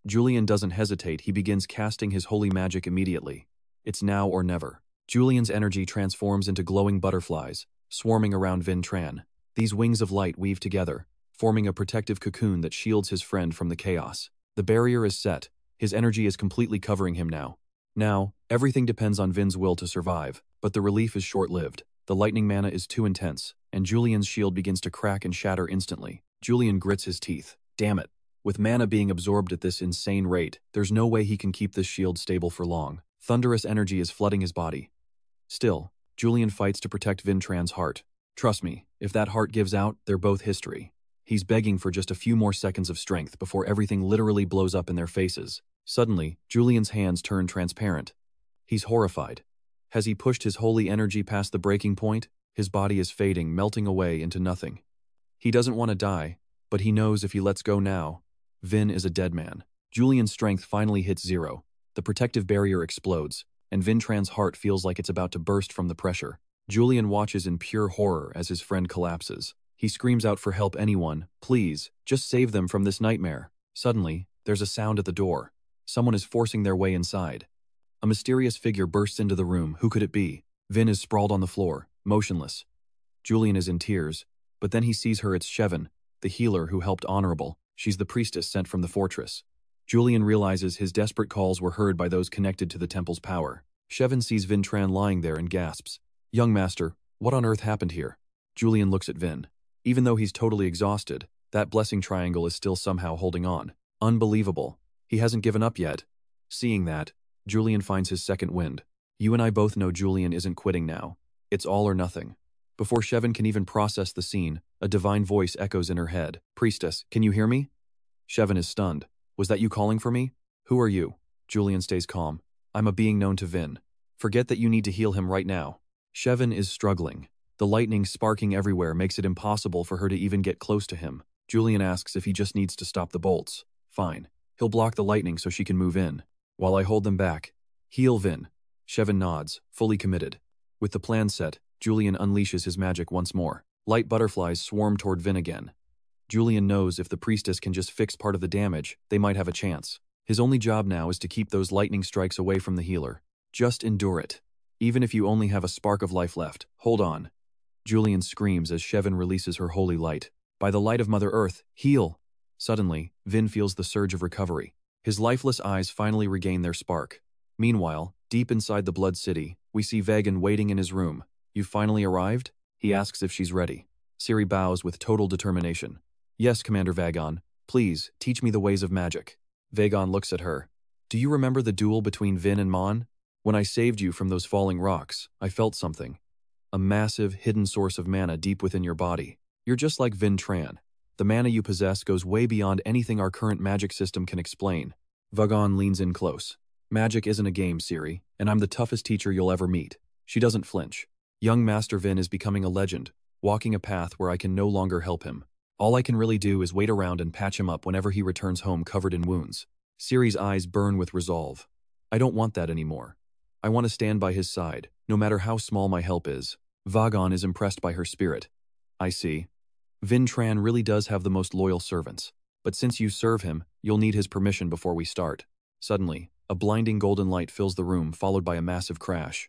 Julian doesn't hesitate. He begins casting his holy magic immediately. It's now or never. Julian's energy transforms into glowing butterflies, swarming around Vin Tran. These wings of light weave together, forming a protective cocoon that shields his friend from the chaos. The barrier is set. His energy is completely covering him now. Now, everything depends on Vin's will to survive, but the relief is short-lived. The lightning mana is too intense, and Julian's shield begins to crack and shatter instantly. Julian grits his teeth. Damn it. With mana being absorbed at this insane rate, there's no way he can keep this shield stable for long. Thunderous energy is flooding his body. Still, Julian fights to protect Vin Tran's heart. Trust me, if that heart gives out, they're both history. He's begging for just a few more seconds of strength before everything literally blows up in their faces. Suddenly, Julian's hands turn transparent. He's horrified. Has he pushed his holy energy past the breaking point? His body is fading, melting away into nothing. He doesn't want to die, but he knows if he lets go now, Vin is a dead man. Julian's strength finally hits zero. The protective barrier explodes, and Vin Tran's heart feels like it's about to burst from the pressure. Julian watches in pure horror as his friend collapses. He screams out for help. Anyone, please, just save them from this nightmare. Suddenly, there's a sound at the door. Someone is forcing their way inside. A mysterious figure bursts into the room. Who could it be? Vin is sprawled on the floor, motionless. Julian is in tears, but then he sees her. It's Shevin, the healer who helped Honorable. She's the priestess sent from the fortress. Julian realizes his desperate calls were heard by those connected to the temple's power. Shevin sees Vin Tran lying there and gasps. Young master, what on earth happened here? Julian looks at Vin. Even though he's totally exhausted, that blessing triangle is still somehow holding on. Unbelievable. He hasn't given up yet. Seeing that, Julian finds his second wind. You and I both know Julian isn't quitting now. It's all or nothing. Before Shevin can even process the scene, a divine voice echoes in her head. Priestess, can you hear me? Shevin is stunned. Was that you calling for me? Who are you? Julian stays calm. I'm a being known to Vin. Forget that you need to heal him right now. Shevin is struggling. The lightning sparking everywhere makes it impossible for her to even get close to him. Julian asks if he just needs to stop the bolts. Fine. He'll block the lightning so she can move in, while I hold them back. Heal Vin. Shevin nods, fully committed. With the plan set, Julian unleashes his magic once more. Light butterflies swarm toward Vin again. Julian knows if the priestess can just fix part of the damage, they might have a chance. His only job now is to keep those lightning strikes away from the healer. Just endure it. Even if you only have a spark of life left, hold on. Julian screams as Shevin releases her holy light. By the light of Mother Earth, heal! Suddenly, Vin feels the surge of recovery. His lifeless eyes finally regain their spark. Meanwhile, deep inside the Blood City, we see Vagan waiting in his room. You finally arrived? He asks if she's ready. Ciri bows with total determination. Yes, Commander Vagon. Please, teach me the ways of magic. Vagon looks at her. Do you remember the duel between Vin and Mon? When I saved you from those falling rocks, I felt something. A massive, hidden source of mana deep within your body. You're just like Vin Tran. The mana you possess goes way beyond anything our current magic system can explain. Vagon leans in close. Magic isn't a game, Ciri, and I'm the toughest teacher you'll ever meet. She doesn't flinch. Young Master Vin is becoming a legend, walking a path where I can no longer help him. All I can really do is wait around and patch him up whenever he returns home covered in wounds. Ciri's eyes burn with resolve. I don't want that anymore. I want to stand by his side, no matter how small my help is. Vagon is impressed by her spirit. I see. Vin Tran really does have the most loyal servants. But since you serve him, you'll need his permission before we start. Suddenly, a blinding golden light fills the room, followed by a massive crash.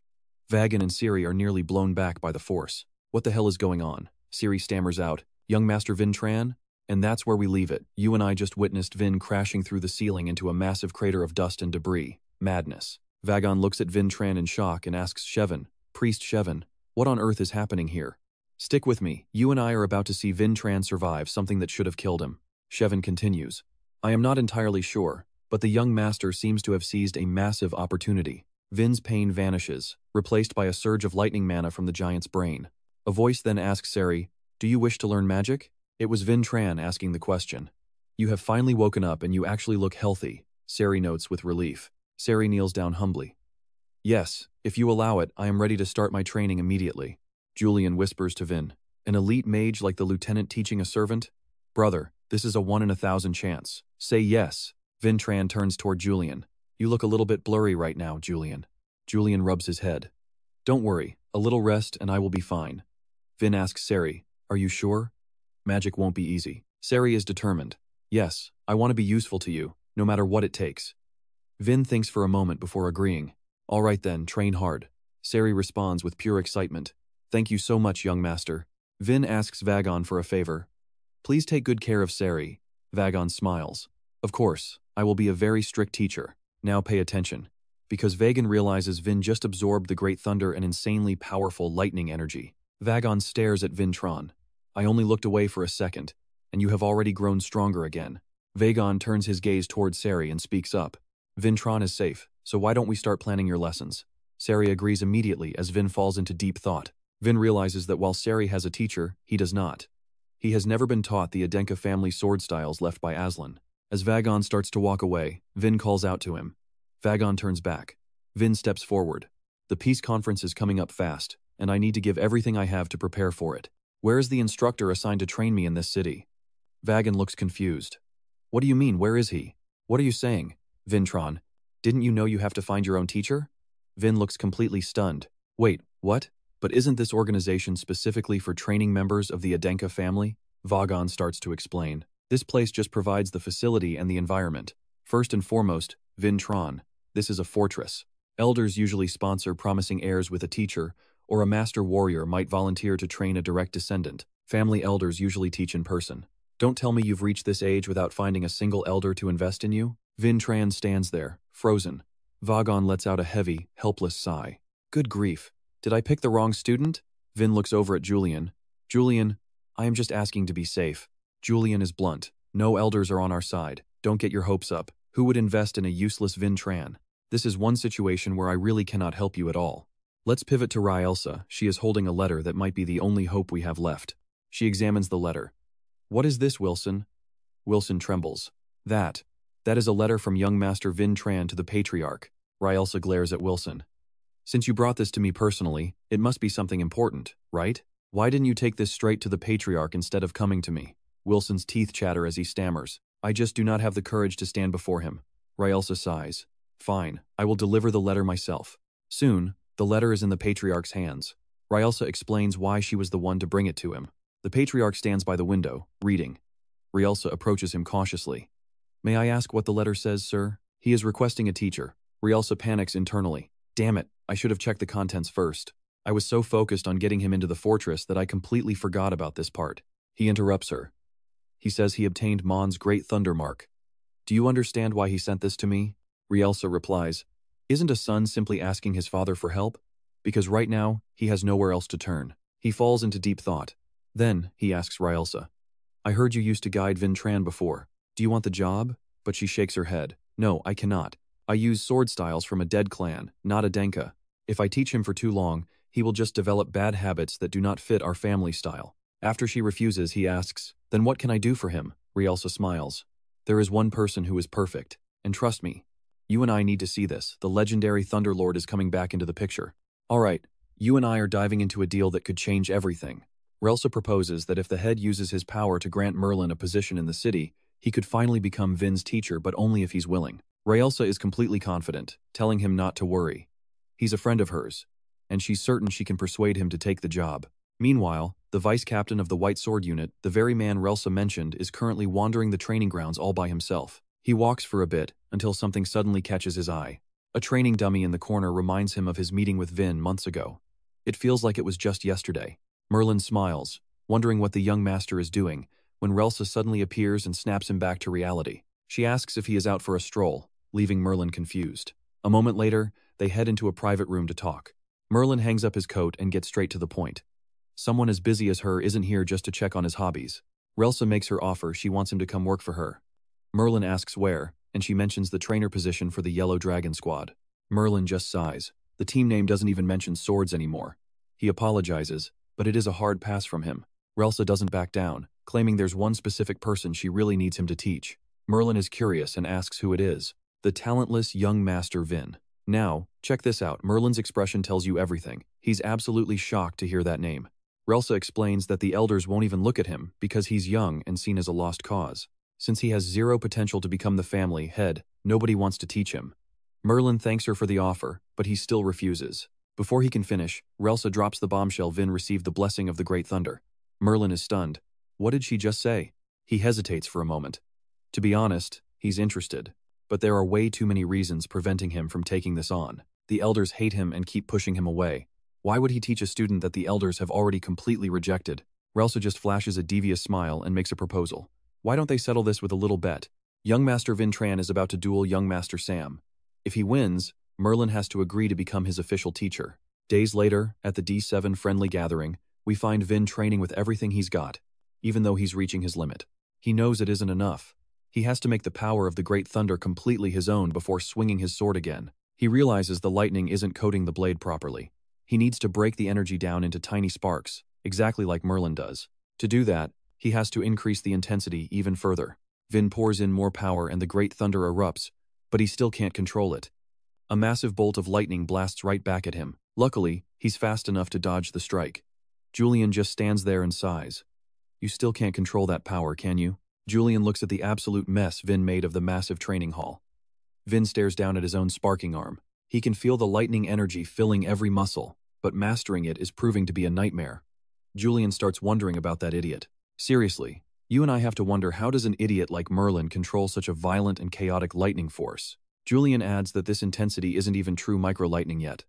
Vagan and Siri are nearly blown back by the force. What the hell is going on? Siri stammers out, "Young Master Vin Tran?" And that's where we leave it. You and I just witnessed Vin crashing through the ceiling into a massive crater of dust and debris. Madness. Vagon looks at Vin Tran in shock and asks Shevin, "Priest Shevin, what on earth is happening here?" "Stick with me. You and I are about to see Vin Tran survive something that should have killed him." Shevin continues, "I am not entirely sure, but the young master seems to have seized a massive opportunity." Vin's pain vanishes, replaced by a surge of lightning mana from the giant's brain. A voice then asks Sari, "Do you wish to learn magic?" It was Vin Tran asking the question. "You have finally woken up and you actually look healthy," Sari notes with relief. Sari kneels down humbly. "Yes, if you allow it, I am ready to start my training immediately." Julian whispers to Vin, "An elite mage like the lieutenant teaching a servant? Brother, this is a 1 in 1,000 chance. Say yes." Vin Tran turns toward Julian. "You look a little bit blurry right now, Julian." Julian rubs his head. "Don't worry, a little rest and I will be fine." Vin asks Sari, "Are you sure? Magic won't be easy." Sari is determined. "Yes, I want to be useful to you, no matter what it takes." Vin thinks for a moment before agreeing. "All right then, train hard." Sari responds with pure excitement. "Thank you so much, young master." Vin asks Vagon for a favor. "Please take good care of Sari." Vagon smiles. "Of course, I will be a very strict teacher. Now pay attention." Because Vagon realizes Vin just absorbed the great thunder and insanely powerful lightning energy. Vagon stares at Vin Tran. "I only looked away for a second, and you have already grown stronger again." Vagon turns his gaze towards Sari and speaks up. "Vin Tran is safe, so why don't we start planning your lessons?" Sari agrees immediately as Vin falls into deep thought. Vin realizes that while Sari has a teacher, he does not. He has never been taught the Adenka family sword styles left by Aslan. As Vagon starts to walk away, Vin calls out to him. Vagon turns back. Vin steps forward. "The peace conference is coming up fast, and I need to give everything I have to prepare for it. Where is the instructor assigned to train me in this city?" Vagon looks confused. "What do you mean, where is he? What are you saying?" "Vin Tran, didn't you know you have to find your own teacher?" Vin looks completely stunned. "Wait, what? But isn't this organization specifically for training members of the Adenka family?" Vagon starts to explain. "This place just provides the facility and the environment. First and foremost, Vin Tran, this is a fortress. Elders usually sponsor promising heirs with a teacher, or a master warrior might volunteer to train a direct descendant. Family elders usually teach in person. Don't tell me you've reached this age without finding a single elder to invest in you." Vin Tran stands there, frozen. Vagon lets out a heavy, helpless sigh. "Good grief. Did I pick the wrong student?" Vin looks over at Julian. "Julian, I am just asking to be safe." Julian is blunt. "No elders are on our side. Don't get your hopes up. Who would invest in a useless Vin Tran? This is one situation where I really cannot help you at all." Let's pivot to Raelsa. She is holding a letter that might be the only hope we have left. She examines the letter. "What is this, Wilson?" Wilson trembles. That is a letter from young Master Vin Tran to the Patriarch." Raelsa glares at Wilson. "Since you brought this to me personally, it must be something important, right? Why didn't you take this straight to the Patriarch instead of coming to me?" Wilson's teeth chatter as he stammers. "I just do not have the courage to stand before him." Raelsa sighs. "Fine, I will deliver the letter myself." Soon, the letter is in the Patriarch's hands. Raelsa explains why she was the one to bring it to him. The Patriarch stands by the window, reading. Raelsa approaches him cautiously. "May I ask what the letter says, sir?" "He is requesting a teacher." Raelsa panics internally. "Damn it, I should have checked the contents first. I was so focused on getting him into the fortress that I completely forgot about this part." He interrupts her. "He says he obtained Mon's great thunder mark. Do you understand why he sent this to me?" Raelsa replies, "Isn't a son simply asking his father for help? Because right now, he has nowhere else to turn." He falls into deep thought. Then, he asks Raelsa, "I heard you used to guide Vin Tran before. Do you want the job?" But she shakes her head. "No, I cannot. I use sword styles from a dead clan, not Adenka. If I teach him for too long, he will just develop bad habits that do not fit our family style." After she refuses, he asks, "Then what can I do for him?" Raelsa smiles. "There is one person who is perfect, and trust me, you and I need to see this. The legendary Thunderlord is coming back into the picture. All right, you and I are diving into a deal that could change everything." Raelsa proposes that if the head uses his power to grant Merlin a position in the city, he could finally become Vin's teacher, but only if he's willing. Raelsa is completely confident, telling him not to worry. He's a friend of hers, and she's certain she can persuade him to take the job. Meanwhile, the vice captain of the White Sword Unit, the very man Raelsa mentioned, is currently wandering the training grounds all by himself. He walks for a bit, until something suddenly catches his eye. A training dummy in the corner reminds him of his meeting with Vin months ago. It feels like it was just yesterday. Merlin smiles, wondering what the young master is doing, when Relsa suddenly appears and snaps him back to reality. She asks if he is out for a stroll, leaving Merlin confused. A moment later, they head into a private room to talk. Merlin hangs up his coat and gets straight to the point. Someone as busy as her isn't here just to check on his hobbies. Relsa makes her offer she wants him to come work for her. Merlin asks where, and she mentions the trainer position for the Yellow Dragon Squad. Merlin just sighs. The team name doesn't even mention swords anymore. He apologizes, but it is a hard pass from him. Relsa doesn't back down, claiming there's one specific person she really needs him to teach. Merlin is curious and asks who it is. The talentless young master Vin. Now, check this out. Merlin's expression tells you everything. He's absolutely shocked to hear that name. Relsa explains that the elders won't even look at him because he's young and seen as a lost cause. Since he has zero potential to become the family head, nobody wants to teach him. Merlin thanks her for the offer, but he still refuses. Before he can finish, Relsa drops the bombshell Vin received the blessing of the Great Thunder. Merlin is stunned. What did she just say? He hesitates for a moment. To be honest, he's interested. But there are way too many reasons preventing him from taking this on. The elders hate him and keep pushing him away. Why would he teach a student that the elders have already completely rejected? Relsa just flashes a devious smile and makes a proposal. Why don't they settle this with a little bet? Young Master Vin Tran is about to duel young Master Sam. If he wins, Merlin has to agree to become his official teacher. Days later, at the D7 friendly gathering, we find Vin training with everything he's got, even though he's reaching his limit. He knows it isn't enough. He has to make the power of the Great Thunder completely his own before swinging his sword again. He realizes the lightning isn't coating the blade properly. He needs to break the energy down into tiny sparks, exactly like Merlin does. To do that, he has to increase the intensity even further. Vin pours in more power and the Great Thunder erupts, but he still can't control it. A massive bolt of lightning blasts right back at him. Luckily, he's fast enough to dodge the strike. Julian just stands there and sighs. You still can't control that power, can you? Julian looks at the absolute mess Vin made of the massive training hall. Vin stares down at his own sparking arm. He can feel the lightning energy filling every muscle, but mastering it is proving to be a nightmare. Julian starts wondering about that idiot. Seriously, you and I have to wonder, how does an idiot like Merlin control such a violent and chaotic lightning force? Julian adds that this intensity isn't even true micro-lightning yet.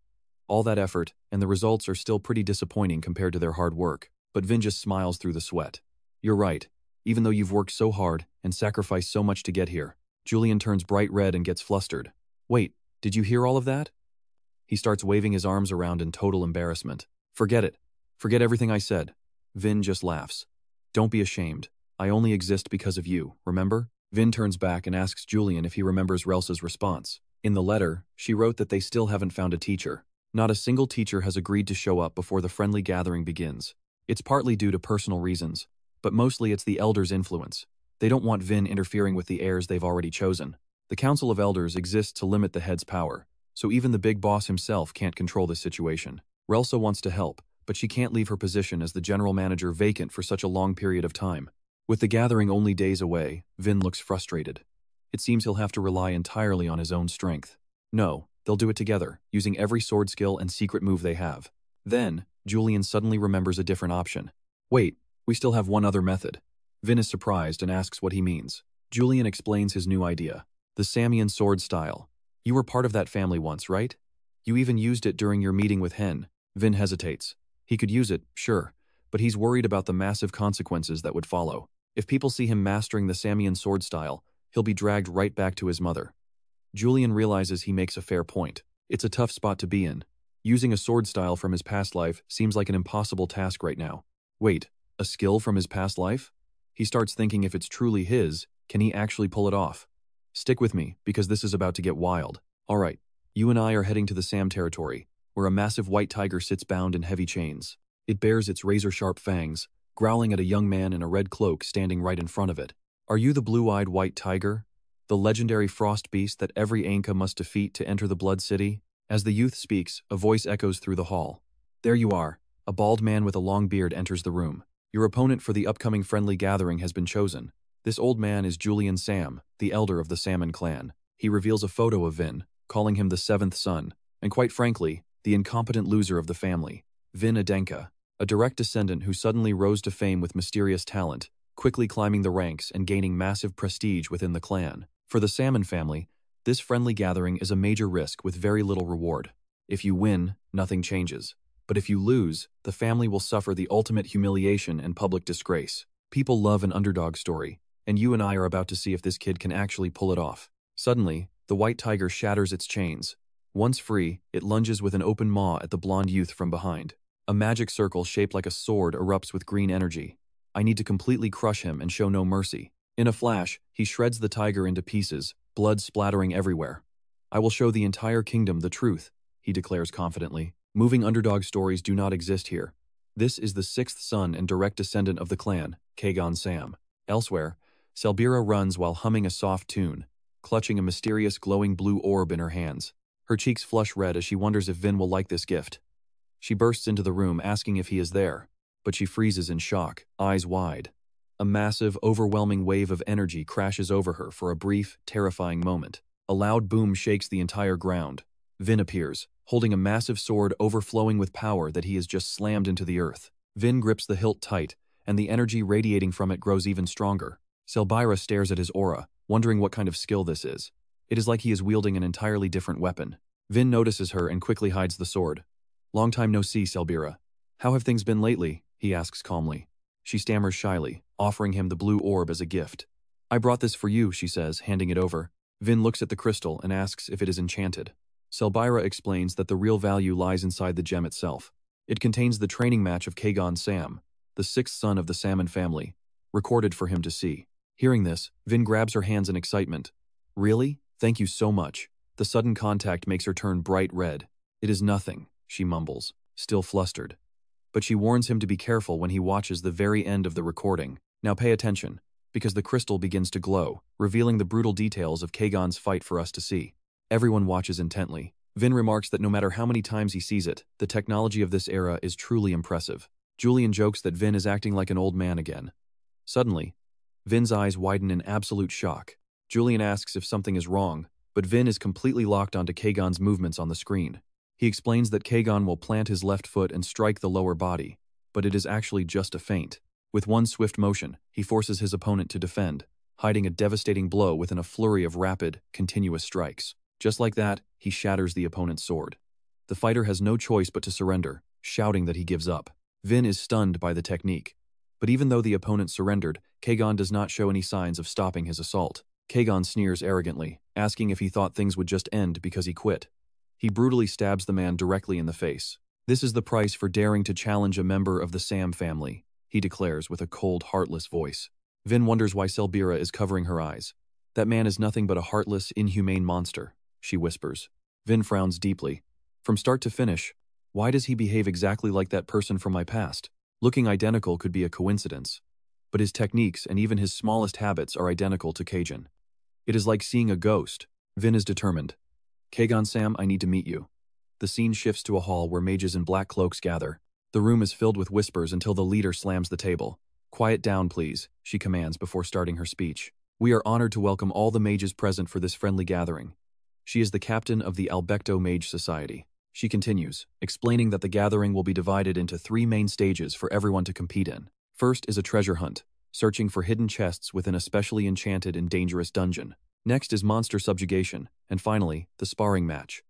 All that effort, and the results are still pretty disappointing compared to their hard work, but Vin just smiles through the sweat. You're right. Even though you've worked so hard and sacrificed so much to get here. Julian turns bright red and gets flustered. Wait, did you hear all of that? He starts waving his arms around in total embarrassment. Forget it. Forget everything I said. Vin just laughs. Don't be ashamed. I only exist because of you, remember? Vin turns back and asks Julian if he remembers Relsa's response. In the letter, she wrote that they still haven't found a teacher. Not a single teacher has agreed to show up before the friendly gathering begins. It's partly due to personal reasons, but mostly it's the elders' influence. They don't want Vin interfering with the heirs they've already chosen. The Council of Elders exists to limit the head's power, so even the big boss himself can't control this situation. Relsa wants to help, but she can't leave her position as the general manager vacant for such a long period of time. With the gathering only days away, Vin looks frustrated. It seems he'll have to rely entirely on his own strength. No, they'll do it together, using every sword skill and secret move they have. Then, Julian suddenly remembers a different option. Wait, we still have one other method. Vin is surprised and asks what he means. Julian explains his new idea. The Samian sword style. You were part of that family once, right? You even used it during your meeting with Hen. Vin hesitates. He could use it, sure, but he's worried about the massive consequences that would follow. If people see him mastering the Samian sword style, he'll be dragged right back to his mother. Julian realizes he makes a fair point. It's a tough spot to be in. Using a sword style from his past life seems like an impossible task right now. Wait, a skill from his past life? He starts thinking if it's truly his, can he actually pull it off? Stick with me, because this is about to get wild. Alright, you and I are heading to the Sam territory, where a massive white tiger sits bound in heavy chains. It bears its razor-sharp fangs, growling at a young man in a red cloak standing right in front of it. Are you the blue-eyed white tiger? The legendary frost beast that every Anka must defeat to enter the Blood City? As the youth speaks, a voice echoes through the hall. There you are. A bald man with a long beard enters the room. Your opponent for the upcoming friendly gathering has been chosen. This old man is Julian Sam, the elder of the Salmon clan. He reveals a photo of Vin, calling him the seventh son, and quite frankly, the incompetent loser of the family. Vin Adenka, a direct descendant who suddenly rose to fame with mysterious talent, quickly climbing the ranks and gaining massive prestige within the clan. For the Salmon family, This friendly gathering is a major risk with very little reward. If you win, nothing changes. But if you lose, the family will suffer the ultimate humiliation and public disgrace. People love an underdog story, and you and I are about to see if this kid can actually pull it off. Suddenly, the white tiger shatters its chains. Once free, it lunges with an open maw at the blonde youth from behind. A magic circle shaped like a sword erupts with green energy. I need to completely crush him and show no mercy. In a flash, he shreds the tiger into pieces, blood splattering everywhere. I will show the entire kingdom the truth, he declares confidently. Moving underdog stories do not exist here. This is the sixth son and direct descendant of the clan, Kajin Sam. Elsewhere, Selbira runs while humming a soft tune, clutching a mysterious glowing blue orb in her hands. Her cheeks flush red as she wonders if Vin will like this gift. She bursts into the room asking if he is there, but she freezes in shock, eyes wide. A massive, overwhelming wave of energy crashes over her for a brief, terrifying moment. A loud boom shakes the entire ground. Vin appears, holding a massive sword overflowing with power that he has just slammed into the earth. Vin grips the hilt tight, and the energy radiating from it grows even stronger. Selbira stares at his aura, wondering what kind of skill this is. It is like he is wielding an entirely different weapon. Vin notices her and quickly hides the sword. "Long time no see, Selbira. How have things been lately?" he asks calmly. She stammers shyly, offering him the blue orb as a gift. "I brought this for you," she says, handing it over. Vin looks at the crystal and asks if it is enchanted. Selbira explains that the real value lies inside the gem itself. It contains the training match of Kajin Sam, the sixth son of the salmon family, recorded for him to see. Hearing this, Vin grabs her hands in excitement. "Really? Thank you so much." The sudden contact makes her turn bright red. "It is nothing," she mumbles, still flustered. But she warns him to be careful when he watches the very end of the recording. Now pay attention, because the crystal begins to glow, revealing the brutal details of Kajin's fight for us to see. Everyone watches intently. Vin remarks that no matter how many times he sees it, the technology of this era is truly impressive. Julian jokes that Vin is acting like an old man again. Suddenly, Vin's eyes widen in absolute shock. Julian asks if something is wrong, but Vin is completely locked onto Kajin's movements on the screen. He explains that Kajin will plant his left foot and strike the lower body, but it is actually just a feint. With one swift motion, he forces his opponent to defend, hiding a devastating blow within a flurry of rapid, continuous strikes. Just like that, he shatters the opponent's sword. The fighter has no choice but to surrender, shouting that he gives up. Vin is stunned by the technique. But even though the opponent surrendered, Kajin does not show any signs of stopping his assault. Kajin sneers arrogantly, asking if he thought things would just end because he quit. He brutally stabs the man directly in the face. "This is the price for daring to challenge a member of the Sam family," he declares with a cold, heartless voice. Vin wonders why Selbira is covering her eyes. "That man is nothing but a heartless, inhumane monster," she whispers. Vin frowns deeply. "From start to finish, why does he behave exactly like that person from my past? Looking identical could be a coincidence, but his techniques and even his smallest habits are identical to Kajin. It is like seeing a ghost." Vin is determined. "Kajin Sam, I need to meet you." The scene shifts to a hall where mages in black cloaks gather. The room is filled with whispers until the leader slams the table. "Quiet down, please," she commands before starting her speech. "We are honored to welcome all the mages present for this friendly gathering." She is the captain of the Albecto Mage Society. She continues, explaining that the gathering will be divided into 3 main stages for everyone to compete in. First is a treasure hunt, searching for hidden chests within a specially enchanted and dangerous dungeon. Next is monster subjugation, and finally, the sparring match.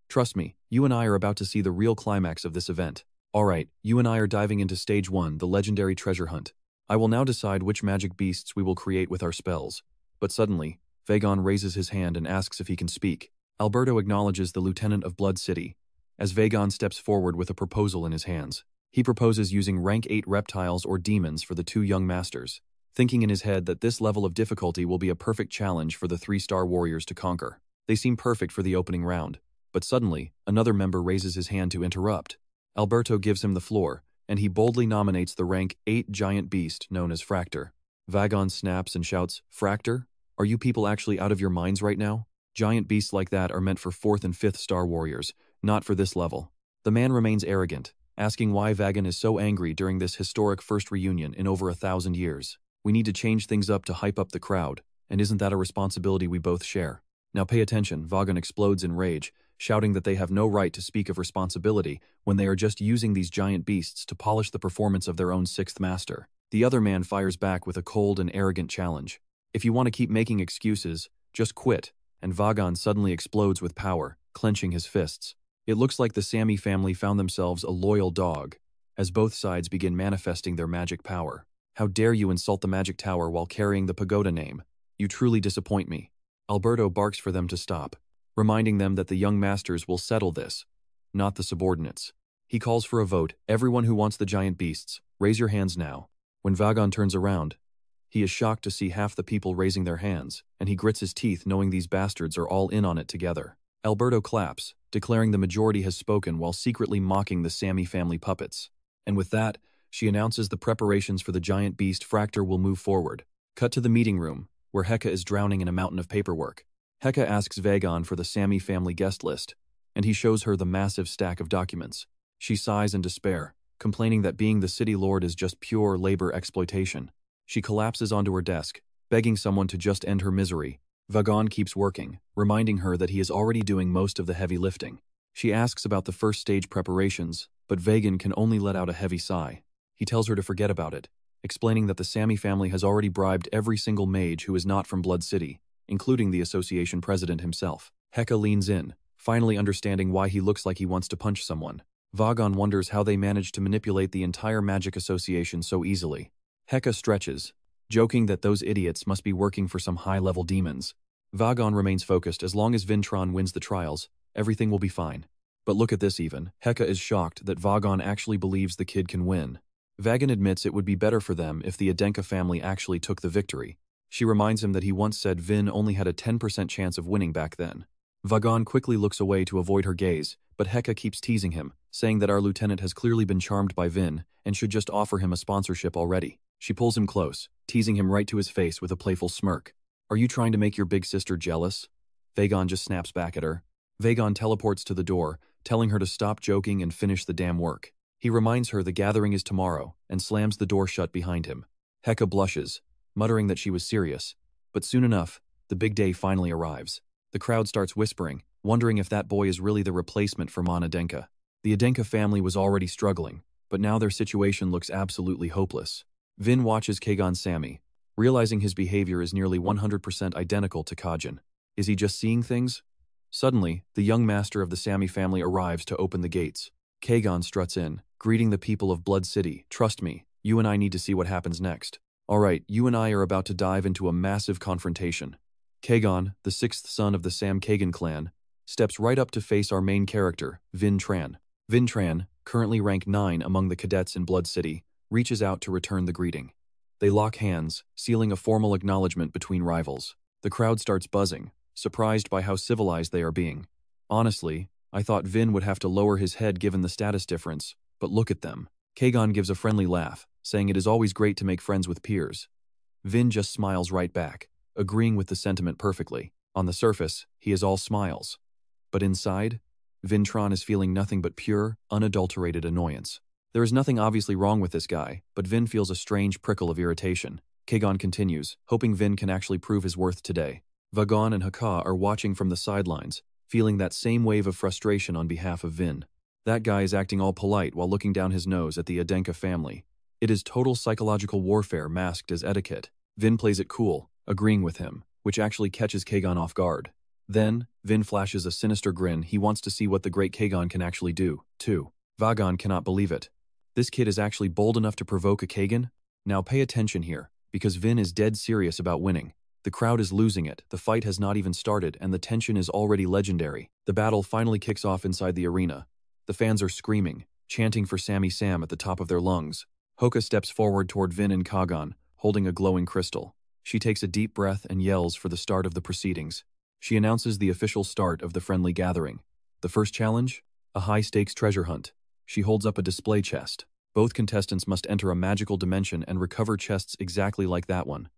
Trust me, you and I are about to see the real climax of this event. Alright, you and I are diving into stage 1, the legendary treasure hunt. I will now decide which magic beasts we will create with our spells. But suddenly, Vagon raises his hand and asks if he can speak. Alberto acknowledges the lieutenant of Blood City, as Vagon steps forward with a proposal in his hands. He proposes using rank 8 reptiles or demons for the 2 young masters, thinking in his head that this level of difficulty will be a perfect challenge for the 3-star warriors to conquer. They seem perfect for the opening round, but suddenly, another member raises his hand to interrupt. Alberto gives him the floor, and he boldly nominates the rank 8 giant beast known as Fractor. Vagon snaps and shouts, "Fractor? Are you people actually out of your minds right now? Giant beasts like that are meant for 4th and 5th star warriors, not for this level." The man remains arrogant, asking why Vagon is so angry during this historic first reunion in over 1,000 years. "We need to change things up to hype up the crowd, and isn't that a responsibility we both share?" Now pay attention, Vagon explodes in rage, shouting that they have no right to speak of responsibility when they are just using these giant beasts to polish the performance of their own 6th master. The other man fires back with a cold and arrogant challenge. "If you want to keep making excuses, just quit. and Vagon suddenly explodes with power, clenching his fists. It looks like the Sammy family found themselves a loyal dog, as both sides begin manifesting their magic power. How dare you insult the magic tower while carrying the pagoda name? You truly disappoint me. Alberto barks for them to stop, reminding them that the young masters will settle this, not the subordinates. He calls for a vote. Everyone who wants the giant beasts, raise your hands now. When Vagon turns around, he is shocked to see half the people raising their hands, and he grits his teeth knowing these bastards are all in on it together. Alberto claps, declaring the majority has spoken while secretly mocking the Sammy family puppets. And with that, she announces the preparations for the giant beast Fractor will move forward. Cut to the meeting room, where Heka is drowning in a mountain of paperwork. Heka asks Vagon for the Sammy family guest list, and he shows her the massive stack of documents. She sighs in despair, complaining that being the city lord is just pure labor exploitation. She collapses onto her desk, begging someone to just end her misery. Vagon keeps working, reminding her that he is already doing most of the heavy lifting. She asks about the first stage preparations, but Vagon can only let out a heavy sigh. He tells her to forget about it, explaining that the Sammy family has already bribed every single mage who is not from Blood City, including the association president himself. Heka leans in, finally understanding why he looks like he wants to punch someone. Vagon wonders how they managed to manipulate the entire magic association so easily. Heka stretches, joking that those idiots must be working for some high-level demons. Vagon remains focused. As long as Vintron wins the trials, everything will be fine. But look at this even. Heka is shocked that Vagon actually believes the kid can win. Vagon admits it would be better for them if the Adenka family actually took the victory. She reminds him that he once said Vin only had a 10% chance of winning back then. Vagon quickly looks away to avoid her gaze, but Heka keeps teasing him, saying that our lieutenant has clearly been charmed by Vin and should just offer him a sponsorship already. She pulls him close, teasing him right to his face with a playful smirk. Are you trying to make your big sister jealous? Vagon just snaps back at her. Vagon teleports to the door, telling her to stop joking and finish the damn work. He reminds her the gathering is tomorrow and slams the door shut behind him. Heka blushes, muttering that she was serious. But soon enough, the big day finally arrives. The crowd starts whispering, wondering if that boy is really the replacement for Mon Adenka. The Adenka family was already struggling, but now their situation looks absolutely hopeless. Vin watches Kagon Sammy, realizing his behavior is nearly 100% identical to Kajin. Is he just seeing things? Suddenly, the young master of the Sammy family arrives to open the gates. Kagon struts in, greeting the people of Blood City. Trust me, you and I need to see what happens next. Alright, you and I are about to dive into a massive confrontation. Kagon, the sixth son of the Kajin clan, steps right up to face our main character, Vin Tran. Vin Tran, currently rank 9 among the cadets in Blood City, reaches out to return the greeting. They lock hands, sealing a formal acknowledgement between rivals. The crowd starts buzzing, surprised by how civilized they are being. Honestly, I thought Vin would have to lower his head given the status difference, but look at them. Kagon gives a friendly laugh, saying it is always great to make friends with peers. Vin just smiles right back, agreeing with the sentiment perfectly. On the surface, he is all smiles. But inside, Vintron is feeling nothing but pure, unadulterated annoyance. There is nothing obviously wrong with this guy, but Vin feels a strange prickle of irritation. Kagon continues, hoping Vin can actually prove his worth today. Vagon and Haka are watching from the sidelines, feeling that same wave of frustration on behalf of Vin. That guy is acting all polite while looking down his nose at the Adenka family. It is total psychological warfare masked as etiquette. Vin plays it cool, agreeing with him, which actually catches Kagon off guard. Then, Vin flashes a sinister grin. He wants to see what the great Kagon can actually do, too. Vagon cannot believe it. This kid is actually bold enough to provoke a Kagon? Now pay attention here, because Vin is dead serious about winning. The crowd is losing it, the fight has not even started, and the tension is already legendary. The battle finally kicks off inside the arena. The fans are screaming, chanting for Sammy Sam at the top of their lungs. Hoka steps forward toward Vin and Kagon, holding a glowing crystal. She takes a deep breath and yells for the start of the proceedings. She announces the official start of the friendly gathering. The first challenge? A high-stakes treasure hunt. She holds up a display chest. Both contestants must enter a magical dimension and recover chests exactly like that one.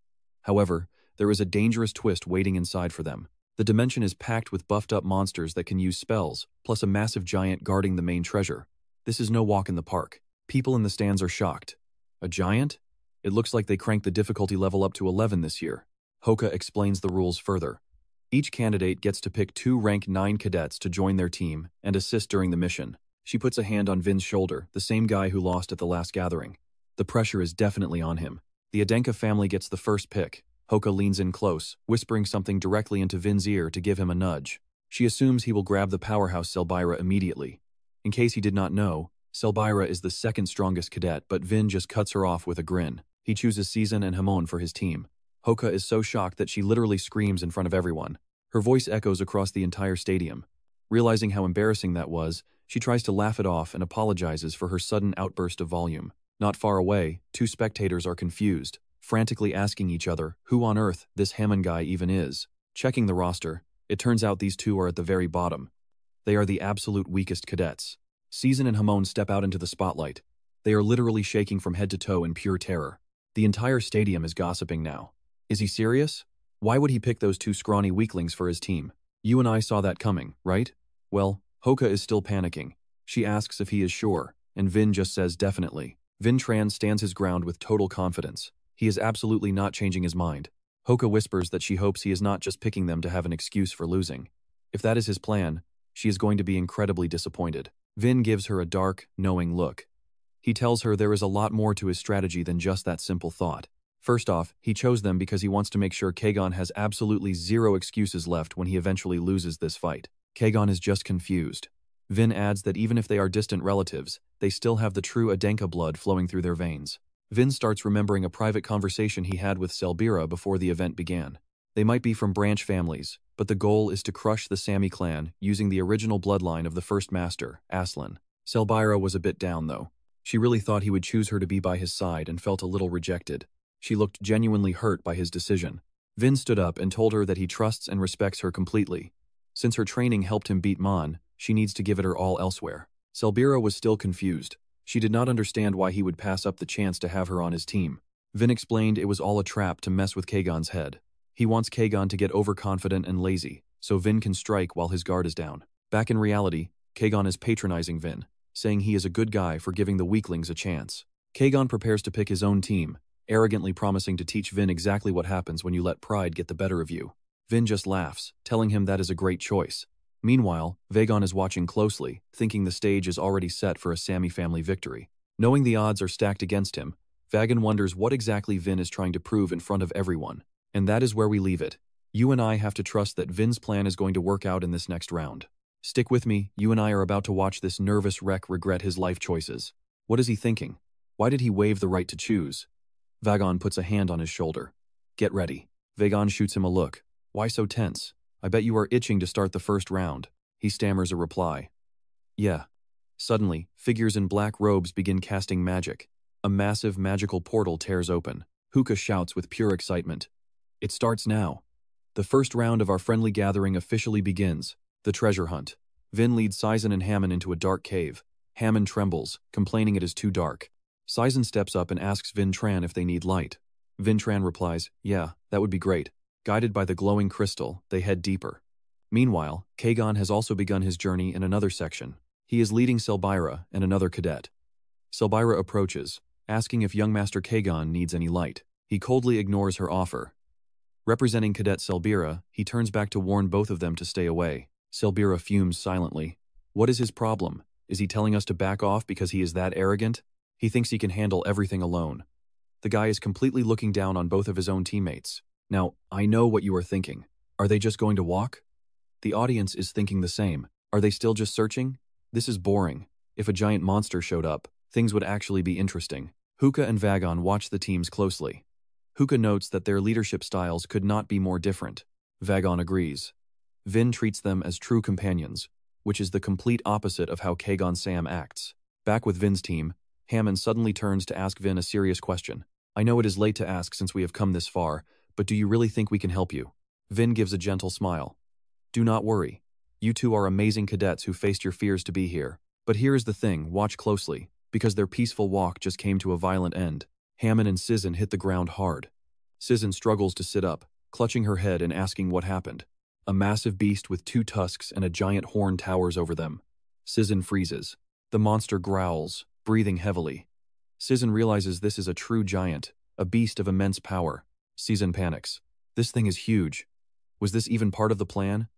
However, there is a dangerous twist waiting inside for them. The dimension is packed with buffed-up monsters that can use spells, plus a massive giant guarding the main treasure. This is no walk in the park. People in the stands are shocked. A giant? It looks like they cranked the difficulty level up to 11 this year. Hoka explains the rules further. Each candidate gets to pick 2 rank 9 cadets to join their team and assist during the mission. She puts a hand on Vin's shoulder, the same guy who lost at the last gathering. The pressure is definitely on him. The Adenka family gets the first pick. Hoka leans in close, whispering something directly into Vin's ear to give him a nudge. She assumes he will grab the powerhouse Selbira immediately. In case he did not know, Selbira is the second strongest cadet, but Vin just cuts her off with a grin. He chooses Season and Hamon for his team. Hoka is so shocked that she literally screams in front of everyone. Her voice echoes across the entire stadium. Realizing how embarrassing that was, she tries to laugh it off and apologizes for her sudden outburst of volume. Not far away, two spectators are confused, frantically asking each other who on earth this Hammond guy even is. Checking the roster, it turns out these two are at the very bottom. They are the absolute weakest cadets. Season and Hamon step out into the spotlight. They are literally shaking from head to toe in pure terror. The entire stadium is gossiping now. Is he serious? Why would he pick those two scrawny weaklings for his team? You and I saw that coming, right? Well, Hoka is still panicking. She asks if he is sure, and Vin just says definitely. Vin Tran stands his ground with total confidence. He is absolutely not changing his mind. Hoka whispers that she hopes he is not just picking them to have an excuse for losing. If that is his plan, she is going to be incredibly disappointed. Vin gives her a dark, knowing look. He tells her there is a lot more to his strategy than just that simple thought. First off, he chose them because he wants to make sure Kajin has absolutely zero excuses left when he eventually loses this fight. Kajin is just confused. Vin adds that even if they are distant relatives, they still have the true Adenka blood flowing through their veins. Vin starts remembering a private conversation he had with Selbira before the event began. They might be from branch families, but the goal is to crush the Sami clan using the original bloodline of the first master, Aslan. Selbira was a bit down though. She really thought he would choose her to be by his side and felt a little rejected. She looked genuinely hurt by his decision. Vin stood up and told her that he trusts and respects her completely. Since her training helped him beat Mon, she needs to give it her all elsewhere. Selbira was still confused. She did not understand why he would pass up the chance to have her on his team. Vin explained it was all a trap to mess with Kajin's head. He wants Kajin to get overconfident and lazy, so Vin can strike while his guard is down. Back in reality, Kajin is patronizing Vin, saying he is a good guy for giving the weaklings a chance. Kajin prepares to pick his own team, arrogantly promising to teach Vin exactly what happens when you let pride get the better of you. Vin just laughs, telling him that is a great choice. Meanwhile, Vagon is watching closely, thinking the stage is already set for a Sami family victory. Knowing the odds are stacked against him, Vagon wonders what exactly Vin is trying to prove in front of everyone. And that is where we leave it. You and I have to trust that Vin's plan is going to work out in this next round. Stick with me, you and I are about to watch this nervous wreck regret his life choices. What is he thinking? Why did he waive the right to choose? Vagon puts a hand on his shoulder. Get ready. Vagon shoots him a look. Why so tense? I bet you are itching to start the first round. He stammers a reply. Yeah. Suddenly, figures in black robes begin casting magic. A massive magical portal tears open. Hookah shouts with pure excitement. It starts now. The first round of our friendly gathering officially begins. The treasure hunt. Vin leads Season and Hammond into a dark cave. Hammond trembles, complaining it is too dark. Season steps up and asks Vin Tran if they need light. Vin Tran replies, yeah, that would be great. Guided by the glowing crystal, they head deeper. Meanwhile, Kajin has also begun his journey in another section. He is leading Selbira and another cadet. Selbira approaches, asking if young Master Kajin needs any light. He coldly ignores her offer. Representing Cadet Selbira, he turns back to warn both of them to stay away. Selbira fumes silently. What is his problem? Is he telling us to back off because he is that arrogant? He thinks he can handle everything alone. The guy is completely looking down on both of his own teammates. Now, I know what you are thinking. Are they just going to walk? The audience is thinking the same. Are they still just searching? This is boring. If a giant monster showed up, things would actually be interesting. Hookah and Vagon watch the teams closely. Hookah notes that their leadership styles could not be more different. Vagon agrees. Vin treats them as true companions, which is the complete opposite of how Kajin Sam acts. Back with Vin's team, Hammond suddenly turns to ask Vin a serious question. I know it is late to ask since we have come this far, but do you really think we can help you? Vin gives a gentle smile. Do not worry. You two are amazing cadets who faced your fears to be here. But here is the thing, watch closely, because their peaceful walk just came to a violent end. Hammond and Season hit the ground hard. Season struggles to sit up, clutching her head and asking what happened. A massive beast with 2 tusks and a giant horn towers over them. Season freezes. The monster growls, breathing heavily. Season realizes this is a true giant, a beast of immense power. Season panics. This thing is huge. Was this even part of the plan?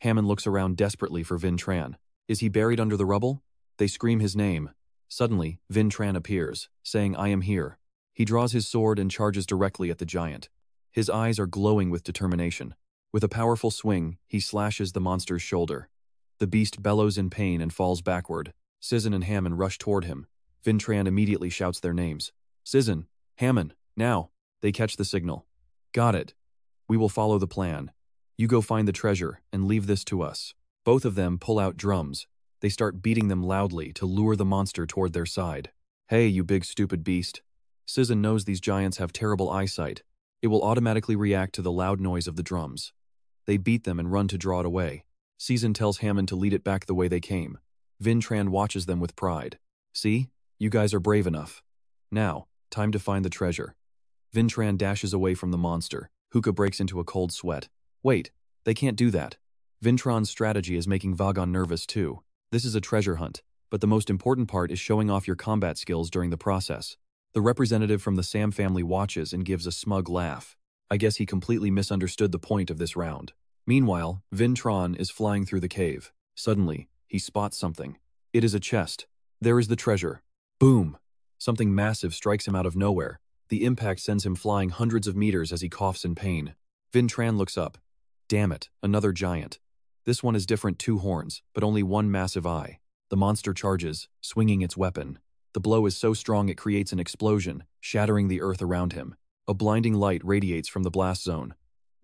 Hammond looks around desperately for Vin Tran. Is he buried under the rubble? They scream his name. Suddenly, Vin Tran appears, saying, I am here. He draws his sword and charges directly at the giant. His eyes are glowing with determination. With a powerful swing, he slashes the monster's shoulder. The beast bellows in pain and falls backward. Sisson and Hammond rush toward him. Vintran immediately shouts their names. Sisson, Hammond, now. They catch the signal. Got it. We will follow the plan. You go find the treasure and leave this to us. Both of them pull out drums. They start beating them loudly to lure the monster toward their side. Hey, you big stupid beast. Sisson knows these giants have terrible eyesight. It will automatically react to the loud noise of the drums. They beat them and run to draw it away. Sisson tells Hammond to lead it back the way they came. Vintran watches them with pride. See? You guys are brave enough. Now, time to find the treasure. Vintran dashes away from the monster. Hookah breaks into a cold sweat. Wait, they can't do that. Vintran's strategy is making Vagon nervous too. This is a treasure hunt, but the most important part is showing off your combat skills during the process. The representative from the Sam family watches and gives a smug laugh. I guess he completely misunderstood the point of this round. Meanwhile, Vintran is flying through the cave. Suddenly, he spots something. It is a chest. There is the treasure. Boom! Something massive strikes him out of nowhere. The impact sends him flying hundreds of meters as he coughs in pain. Vintran looks up. Damn it, another giant. This one is different, 2 horns, but only 1 massive eye. The monster charges, swinging its weapon. The blow is so strong it creates an explosion, shattering the earth around him. A blinding light radiates from the blast zone.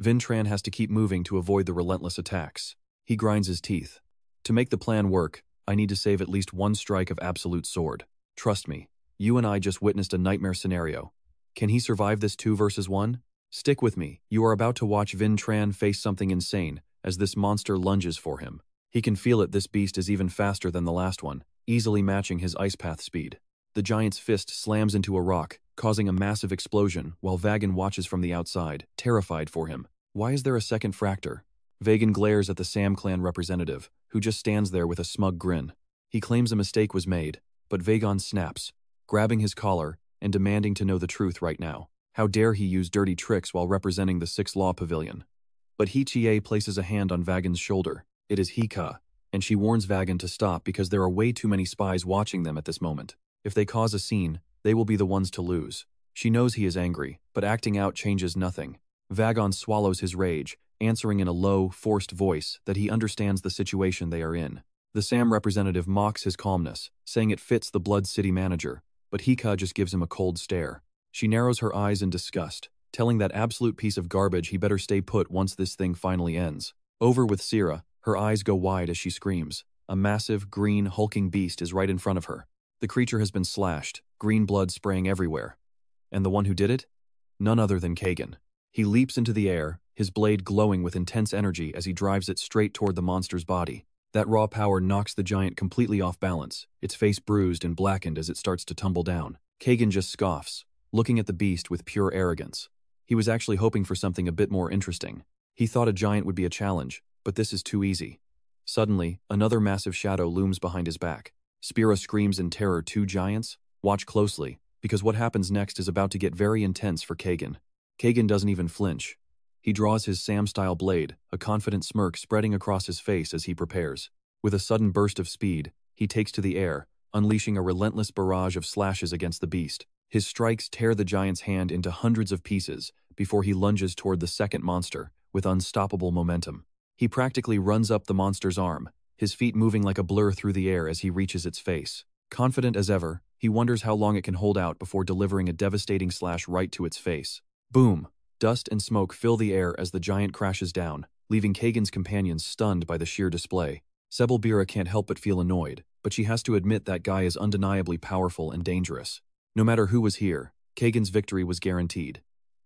Vintran has to keep moving to avoid the relentless attacks. He grinds his teeth. To make the plan work, I need to save at least 1 strike of absolute sword. Trust me, you and I just witnessed a nightmare scenario. Can he survive this 2 versus 1? Stick with me. You are about to watch Vintran face something insane as this monster lunges for him. He can feel it, this beast is even faster than the last one, easily matching his ice path speed. The giant's fist slams into a rock, causing a massive explosion, while Vagon watches from the outside, terrified for him. Why is there a second fractor? Vagon glares at the Sam clan representative, who just stands there with a smug grin. He claims a mistake was made, but Vagon snaps, grabbing his collar and demanding to know the truth right now. How dare he use dirty tricks while representing the 6th Law Pavilion? But Hichie places a hand on Vagon's shoulder. It is Hika, and she warns Vagon to stop because there are way too many spies watching them at this moment. If they cause a scene, they will be the ones to lose. She knows he is angry, but acting out changes nothing. Vagon swallows his rage, answering in a low, forced voice that he understands the situation they are in. The Sam representative mocks his calmness, saying it fits the Blood City manager, but Hika just gives him a cold stare. She narrows her eyes in disgust, telling that absolute piece of garbage he better stay put once this thing finally ends. Over with Syrah, her eyes go wide as she screams. A massive, green, hulking beast is right in front of her. The creature has been slashed, green blood spraying everywhere. And the one who did it? None other than Kajin. He leaps into the air, his blade glowing with intense energy as he drives it straight toward the monster's body. That raw power knocks the giant completely off balance, its face bruised and blackened as it starts to tumble down. Kajin just scoffs, looking at the beast with pure arrogance. He was actually hoping for something a bit more interesting. He thought a giant would be a challenge, but this is too easy. Suddenly, another massive shadow looms behind his back. Spira screams in terror. 2 giants? Watch closely, because what happens next is about to get very intense for Kajin. Kajin doesn't even flinch. He draws his Sam-style blade, a confident smirk spreading across his face as he prepares. With a sudden burst of speed, he takes to the air, unleashing a relentless barrage of slashes against the beast. His strikes tear the giant's hand into hundreds of pieces before he lunges toward the second monster with unstoppable momentum. He practically runs up the monster's arm, his feet moving like a blur through the air as he reaches its face. Confident as ever, he wonders how long it can hold out before delivering a devastating slash right to its face. Boom! Dust and smoke fill the air as the giant crashes down, leaving Kajin's companions stunned by the sheer display. Sebelbira can't help but feel annoyed, but she has to admit that guy is undeniably powerful and dangerous. No matter who was here, Kajin's victory was guaranteed.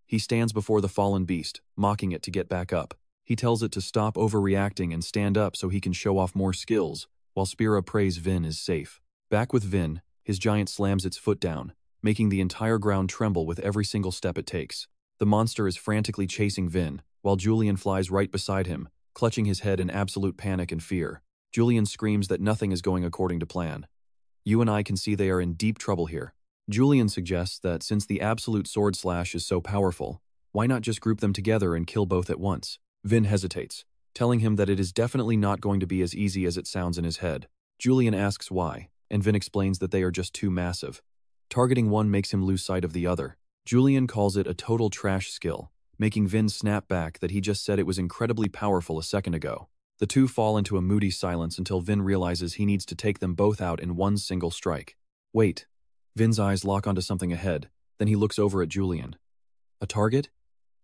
He stands before the fallen beast, mocking it to get back up. He tells it to stop overreacting and stand up so he can show off more skills, while Spira prays Vin is safe. Back with Vin, his giant slams its foot down, making the entire ground tremble with every single step it takes. The monster is frantically chasing Vin, while Julian flies right beside him, clutching his head in absolute panic and fear. Julian screams that nothing is going according to plan. You and I can see they are in deep trouble here. Julian suggests that since the absolute sword slash is so powerful, why not just group them together and kill both at once? Vin hesitates, telling him that it is definitely not going to be as easy as it sounds in his head. Julian asks why, and Vin explains that they are just too massive. Targeting one makes him lose sight of the other. Julian calls it a total trash skill, making Vin snap back that he just said it was incredibly powerful a second ago. The two fall into a moody silence until Vin realizes he needs to take them both out in one single strike. Wait. Vin's eyes lock onto something ahead, then he looks over at Julian. A target?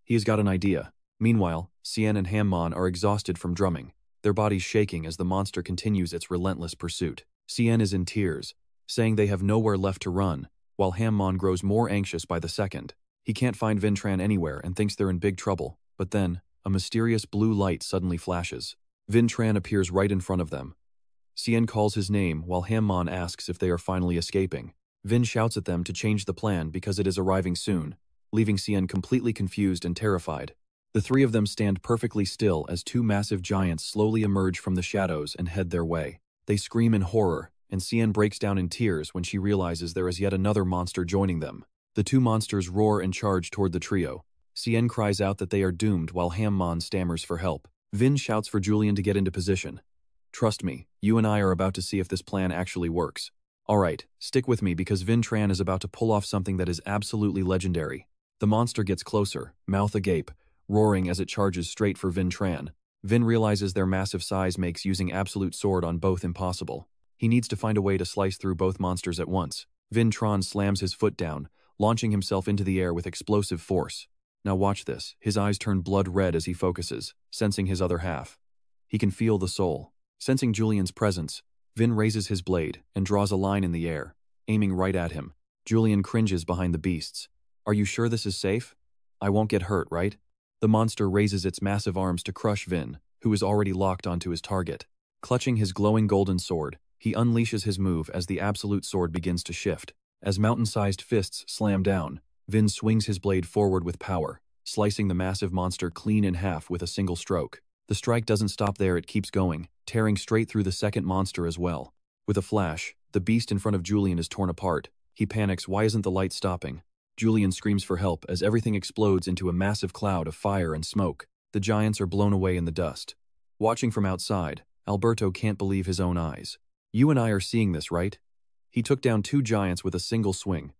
He has got an idea. Meanwhile, Cien and Hammon are exhausted from drumming, their bodies shaking as the monster continues its relentless pursuit. Cien is in tears, saying they have nowhere left to run, while Hammon grows more anxious by the second. He can't find Vintran anywhere and thinks they're in big trouble, but then, a mysterious blue light suddenly flashes. Vintran appears right in front of them. Cien calls his name while Hammon asks if they are finally escaping. Vin shouts at them to change the plan because it is arriving soon, leaving Cien completely confused and terrified. The three of them stand perfectly still as two massive giants slowly emerge from the shadows and head their way. They scream in horror, and Cien breaks down in tears when she realizes there is yet another monster joining them. The two monsters roar and charge toward the trio. Cien cries out that they are doomed while Hammon stammers for help. Vin shouts for Julian to get into position. Trust me, you and I are about to see if this plan actually works. Alright, stick with me because Vintran is about to pull off something that is absolutely legendary. The monster gets closer, mouth agape, roaring as it charges straight for Vintran. Vin realizes their massive size makes using Absolute Sword on both impossible. He needs to find a way to slice through both monsters at once. Vintran slams his foot down, launching himself into the air with explosive force. Now watch this. His eyes turn blood red as he focuses, sensing his other half. He can feel the soul. Sensing Julian's presence, Vin raises his blade and draws a line in the air, aiming right at him. Julian cringes behind the beasts. Are you sure this is safe? I won't get hurt, right? The monster raises its massive arms to crush Vin, who is already locked onto his target. Clutching his glowing golden sword, he unleashes his move as the Absolute Sword begins to shift. As mountain-sized fists slam down, Vin swings his blade forward with power, slicing the massive monster clean in half with a single stroke. The strike doesn't stop there, it keeps going, tearing straight through the second monster as well. With a flash, the beast in front of Julian is torn apart. He panics, why isn't the light stopping? Julian screams for help as everything explodes into a massive cloud of fire and smoke. The giants are blown away in the dust. Watching from outside, Alberto can't believe his own eyes. You and I are seeing this, right? He took down two giants with a single swing.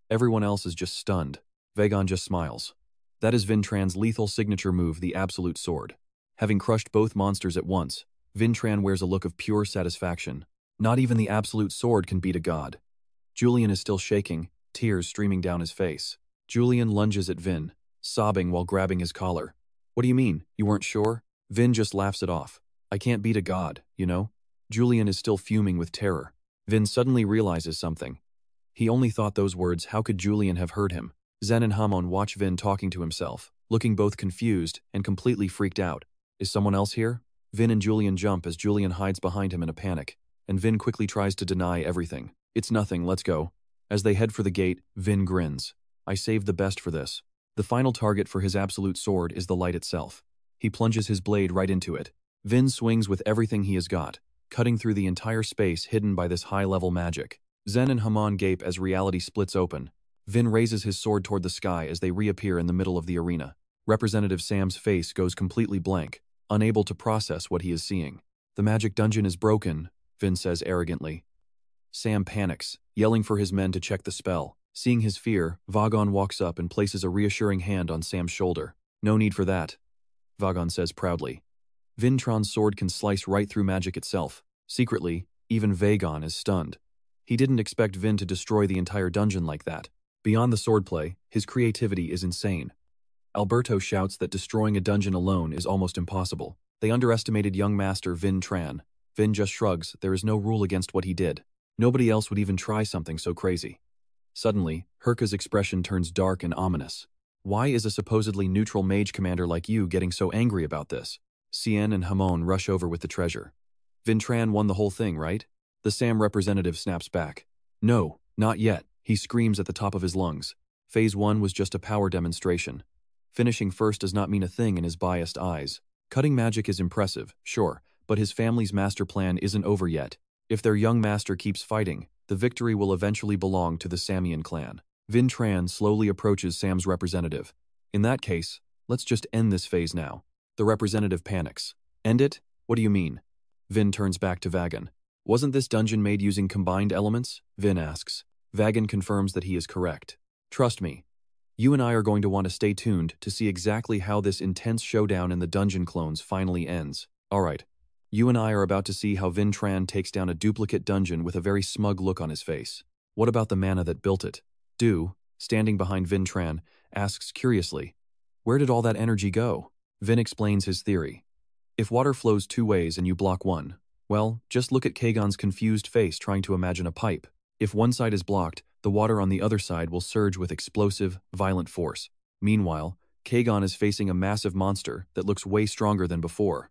Everyone else is just stunned. Vagon just smiles. That is Vintran's lethal signature move, the Absolute Sword. Having crushed both monsters at once, Vintran wears a look of pure satisfaction. Not even the Absolute Sword can beat a god. Julian is still shaking, tears streaming down his face. Julian lunges at Vin, sobbing while grabbing his collar. What do you mean, you weren't sure? Vin just laughs it off. I can't beat a god, you know? Julian is still fuming with terror. Vin suddenly realizes something. He only thought those words, how could Julian have heard him? Zen and Hamon watch Vin talking to himself, looking both confused and completely freaked out. Is someone else here? Vin and Julian jump as Julian hides behind him in a panic, and Vin quickly tries to deny everything. It's nothing, let's go. As they head for the gate, Vin grins. I saved the best for this. The final target for his Absolute Sword is the light itself. He plunges his blade right into it. Vin swings with everything he has got, cutting through the entire space hidden by this high-level magic. Zen and Hamon gape as reality splits open. Vin raises his sword toward the sky as they reappear in the middle of the arena. Representative Sam's face goes completely blank, unable to process what he is seeing. The magic dungeon is broken, Vin says arrogantly. Sam panics, yelling for his men to check the spell. Seeing his fear, Vagon walks up and places a reassuring hand on Sam's shoulder. No need for that, Vagon says proudly. Vintran's sword can slice right through magic itself. Secretly, even Vagon is stunned. He didn't expect Vin to destroy the entire dungeon like that. Beyond the swordplay, his creativity is insane. Alberto shouts that destroying a dungeon alone is almost impossible. They underestimated young master Vintran. Vin just shrugs, there is no rule against what he did. Nobody else would even try something so crazy. Suddenly, Herka's expression turns dark and ominous. Why is a supposedly neutral mage commander like you getting so angry about this? Cien and Hamon rush over with the treasure. Vintran won the whole thing, right? The Sam representative snaps back. No, not yet, he screams at the top of his lungs. Phase 1 was just a power demonstration. Finishing first does not mean a thing in his biased eyes. Cutting magic is impressive, sure, but his family's master plan isn't over yet. If their young master keeps fighting, the victory will eventually belong to the Samian clan. Vintran slowly approaches Sam's representative. In that case, let's just end this phase now. The representative panics. End it? What do you mean? Vin turns back to Vagon. Wasn't this dungeon made using combined elements? Vin asks. Vagon confirms that he is correct. Trust me. You and I are going to want to stay tuned to see exactly how this intense showdown in the dungeon clones finally ends. Alright, you and I are about to see how Vin Tran takes down a duplicate dungeon with a very smug look on his face. What about the mana that built it? Du, standing behind Vin Tran, asks curiously, where did all that energy go? Vin explains his theory. If water flows two ways and you block one, well, just look at Kagon's confused face trying to imagine a pipe. If one side is blocked, the water on the other side will surge with explosive, violent force. Meanwhile, Kagon is facing a massive monster that looks way stronger than before.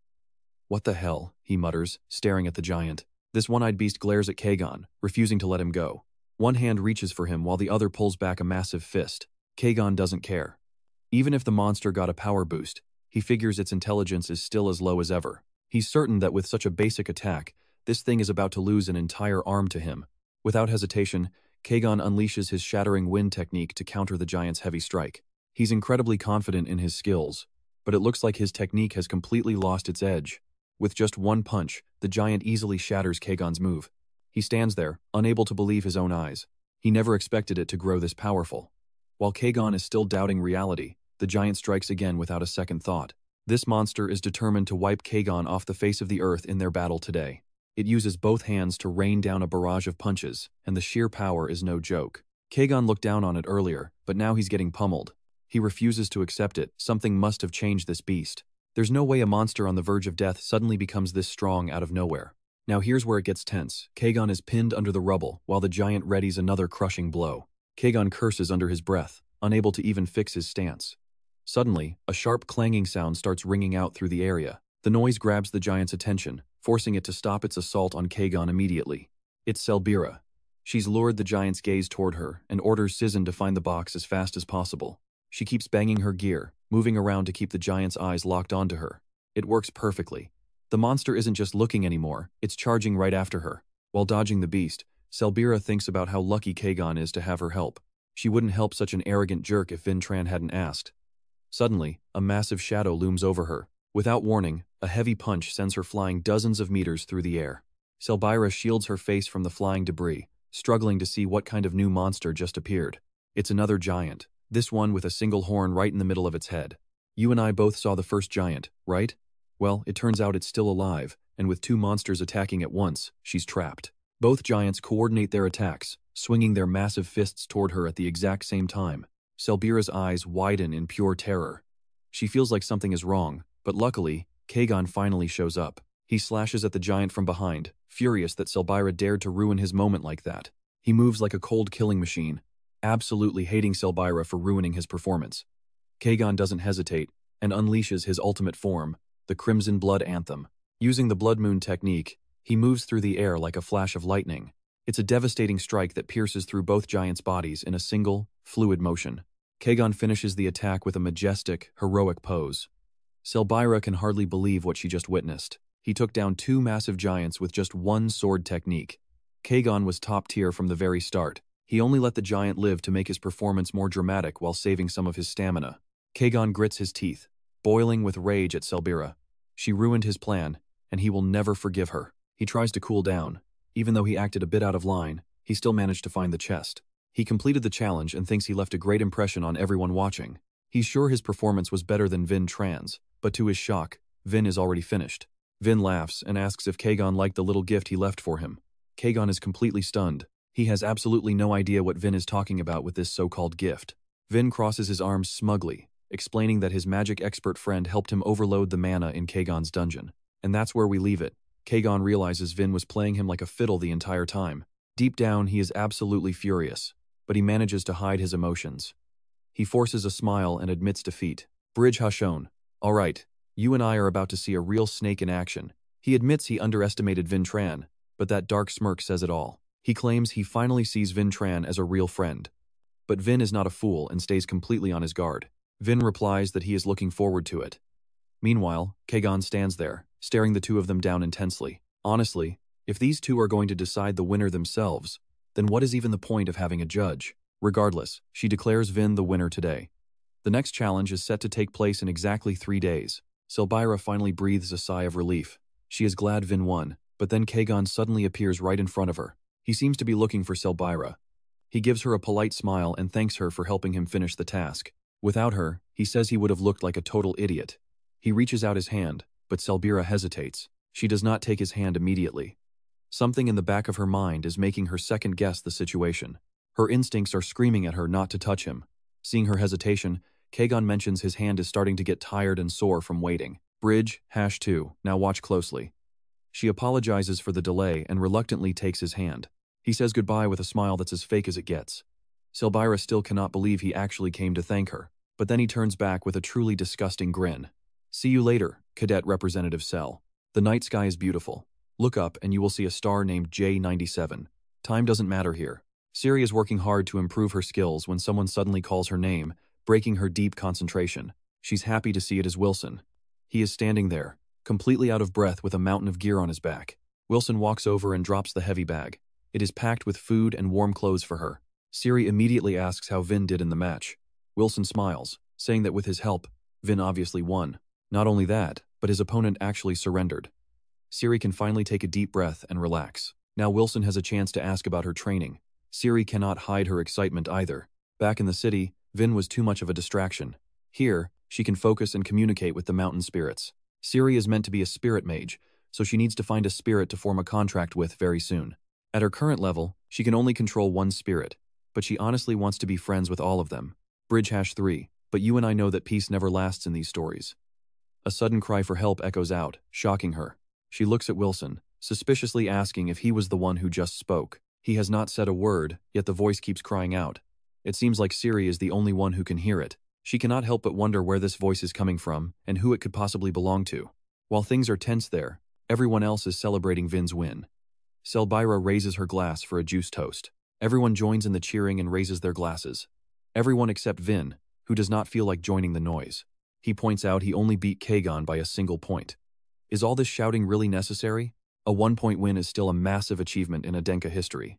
What the hell, he mutters, staring at the giant. This one-eyed beast glares at Kagon, refusing to let him go. One hand reaches for him while the other pulls back a massive fist. Kagon doesn't care. Even if the monster got a power boost, he figures its intelligence is still as low as ever. He's certain that with such a basic attack, this thing is about to lose an entire arm to him. Without hesitation, Kagon unleashes his shattering wind technique to counter the giant's heavy strike. He's incredibly confident in his skills, but it looks like his technique has completely lost its edge. With just one punch, the giant easily shatters Kagon's move. He stands there, unable to believe his own eyes. He never expected it to grow this powerful. While Kagon is still doubting reality, the giant strikes again without a second thought. This monster is determined to wipe Kagon off the face of the earth in their battle today. It uses both hands to rain down a barrage of punches, and the sheer power is no joke. Kagon looked down on it earlier, but now he's getting pummeled. He refuses to accept it. Something must have changed this beast. There's no way a monster on the verge of death suddenly becomes this strong out of nowhere. Now here's where it gets tense. Kagon is pinned under the rubble, while the giant readies another crushing blow. Kagon curses under his breath, unable to even fix his stance. Suddenly, a sharp clanging sound starts ringing out through the area. The noise grabs the giant's attention, forcing it to stop its assault on Kagon immediately. It's Selbira. She's lured the giant's gaze toward her and orders Sizen to find the box as fast as possible. She keeps banging her gear, moving around to keep the giant's eyes locked onto her. It works perfectly. The monster isn't just looking anymore, it's charging right after her. While dodging the beast, Selbira thinks about how lucky Kagon is to have her help. She wouldn't help such an arrogant jerk if Vin Tran hadn't asked. Suddenly, a massive shadow looms over her. Without warning, a heavy punch sends her flying dozens of meters through the air. Selbira shields her face from the flying debris, struggling to see what kind of new monster just appeared. It's another giant, this one with a single horn right in the middle of its head. You and I both saw the first giant, right? Well, it turns out it's still alive, and with two monsters attacking at once, she's trapped. Both giants coordinate their attacks, swinging their massive fists toward her at the exact same time. Selbira's eyes widen in pure terror. She feels like something is wrong, but luckily, Kagon finally shows up. He slashes at the giant from behind, furious that Selbira dared to ruin his moment like that. He moves like a cold killing machine, absolutely hating Selbira for ruining his performance. Kagon doesn't hesitate, and unleashes his ultimate form, the Crimson Blood Anthem. Using the Blood Moon technique, he moves through the air like a flash of lightning. It's a devastating strike that pierces through both giants' bodies in a single, fluid motion. Kagon finishes the attack with a majestic, heroic pose. Selbira can hardly believe what she just witnessed. He took down two massive giants with just one sword technique. Kagon was top tier from the very start. He only let the giant live to make his performance more dramatic while saving some of his stamina. Kagon grits his teeth, boiling with rage at Selbira. She ruined his plan, and he will never forgive her. He tries to cool down. Even though he acted a bit out of line, he still managed to find the chest. He completed the challenge and thinks he left a great impression on everyone watching. He's sure his performance was better than Vin Tran's, but to his shock, Vin is already finished. Vin laughs and asks if Kagon liked the little gift he left for him. Kagon is completely stunned. He has absolutely no idea what Vin is talking about with this so-called gift. Vin crosses his arms smugly, explaining that his magic expert friend helped him overload the mana in Kagon's dungeon. And that's where we leave it. Kagon realizes Vin was playing him like a fiddle the entire time. Deep down, he is absolutely furious, but he manages to hide his emotions. He forces a smile and admits defeat. Bridge Hashon. Alright, you and I are about to see a real snake in action. He admits he underestimated Vin Tran, but that dark smirk says it all. He claims he finally sees Vin Tran as a real friend. But Vin is not a fool and stays completely on his guard. Vin replies that he is looking forward to it. Meanwhile, Kagon stands there, staring the two of them down intensely. Honestly, if these two are going to decide the winner themselves, then what is even the point of having a judge? Regardless, she declares Vin the winner today. The next challenge is set to take place in exactly 3 days. Selbira finally breathes a sigh of relief. She is glad Vin won, but then Kagon suddenly appears right in front of her. He seems to be looking for Selbira. He gives her a polite smile and thanks her for helping him finish the task. Without her, he says he would have looked like a total idiot. He reaches out his hand, but Selbira hesitates. She does not take his hand immediately. Something in the back of her mind is making her second-guess the situation. Her instincts are screaming at her not to touch him. Seeing her hesitation, Kajin mentions his hand is starting to get tired and sore from waiting. Bridge, #2, now watch closely. She apologizes for the delay and reluctantly takes his hand. He says goodbye with a smile that's as fake as it gets. Selbira still cannot believe he actually came to thank her, but then he turns back with a truly disgusting grin. See you later, Cadet Representative Cell. The night sky is beautiful. Look up and you will see a star named J97. Time doesn't matter here. Siri is working hard to improve her skills when someone suddenly calls her name, breaking her deep concentration. She's happy to see it as Wilson. He is standing there, completely out of breath with a mountain of gear on his back. Wilson walks over and drops the heavy bag. It is packed with food and warm clothes for her. Siri immediately asks how Vin did in the match. Wilson smiles, saying that with his help, Vin obviously won. Not only that, but his opponent actually surrendered. Siri can finally take a deep breath and relax. Now Wilson has a chance to ask about her training. Siri cannot hide her excitement either. Back in the city, Vin was too much of a distraction. Here, she can focus and communicate with the mountain spirits. Siri is meant to be a spirit mage, so she needs to find a spirit to form a contract with very soon. At her current level, she can only control one spirit, but she honestly wants to be friends with all of them. Bridge #3, but you and I know that peace never lasts in these stories. A sudden cry for help echoes out, shocking her. She looks at Wilson, suspiciously asking if he was the one who just spoke. He has not said a word, yet the voice keeps crying out. It seems like Siri is the only one who can hear it. She cannot help but wonder where this voice is coming from and who it could possibly belong to. While things are tense there, everyone else is celebrating Vin's win. Selbira raises her glass for a juice toast. Everyone joins in the cheering and raises their glasses. Everyone except Vin, who does not feel like joining the noise. He points out he only beat Kajin by a single point. Is all this shouting really necessary? A 1-point win is still a massive achievement in Adenka history.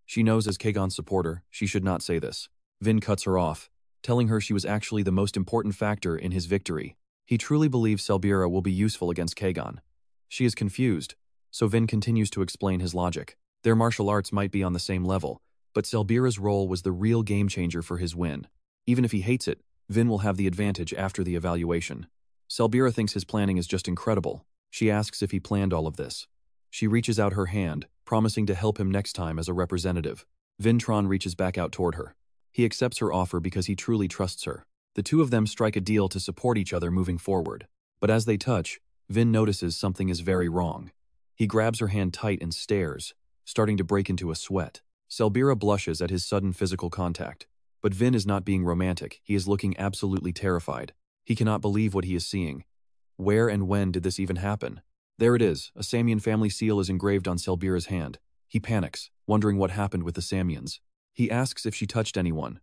She knows as Kajin's supporter, she should not say this. Vin cuts her off, telling her she was actually the most important factor in his victory. He truly believes Selbira will be useful against Kajin. She is confused, so Vin continues to explain his logic. Their martial arts might be on the same level, but Selbira's role was the real game changer for his win. Even if he hates it, Vin will have the advantage after the evaluation. Selbira thinks his planning is just incredible. She asks if he planned all of this. She reaches out her hand, promising to help him next time as a representative. Vintron reaches back out toward her. He accepts her offer because he truly trusts her. The two of them strike a deal to support each other moving forward. But as they touch, Vin notices something is very wrong. He grabs her hand tight and stares, starting to break into a sweat. Selbira blushes at his sudden physical contact. But Vin is not being romantic, he is looking absolutely terrified. He cannot believe what he is seeing. Where and when did this even happen? There it is, a Samian family seal is engraved on Selbira's hand. He panics, wondering what happened with the Samians. He asks if she touched anyone.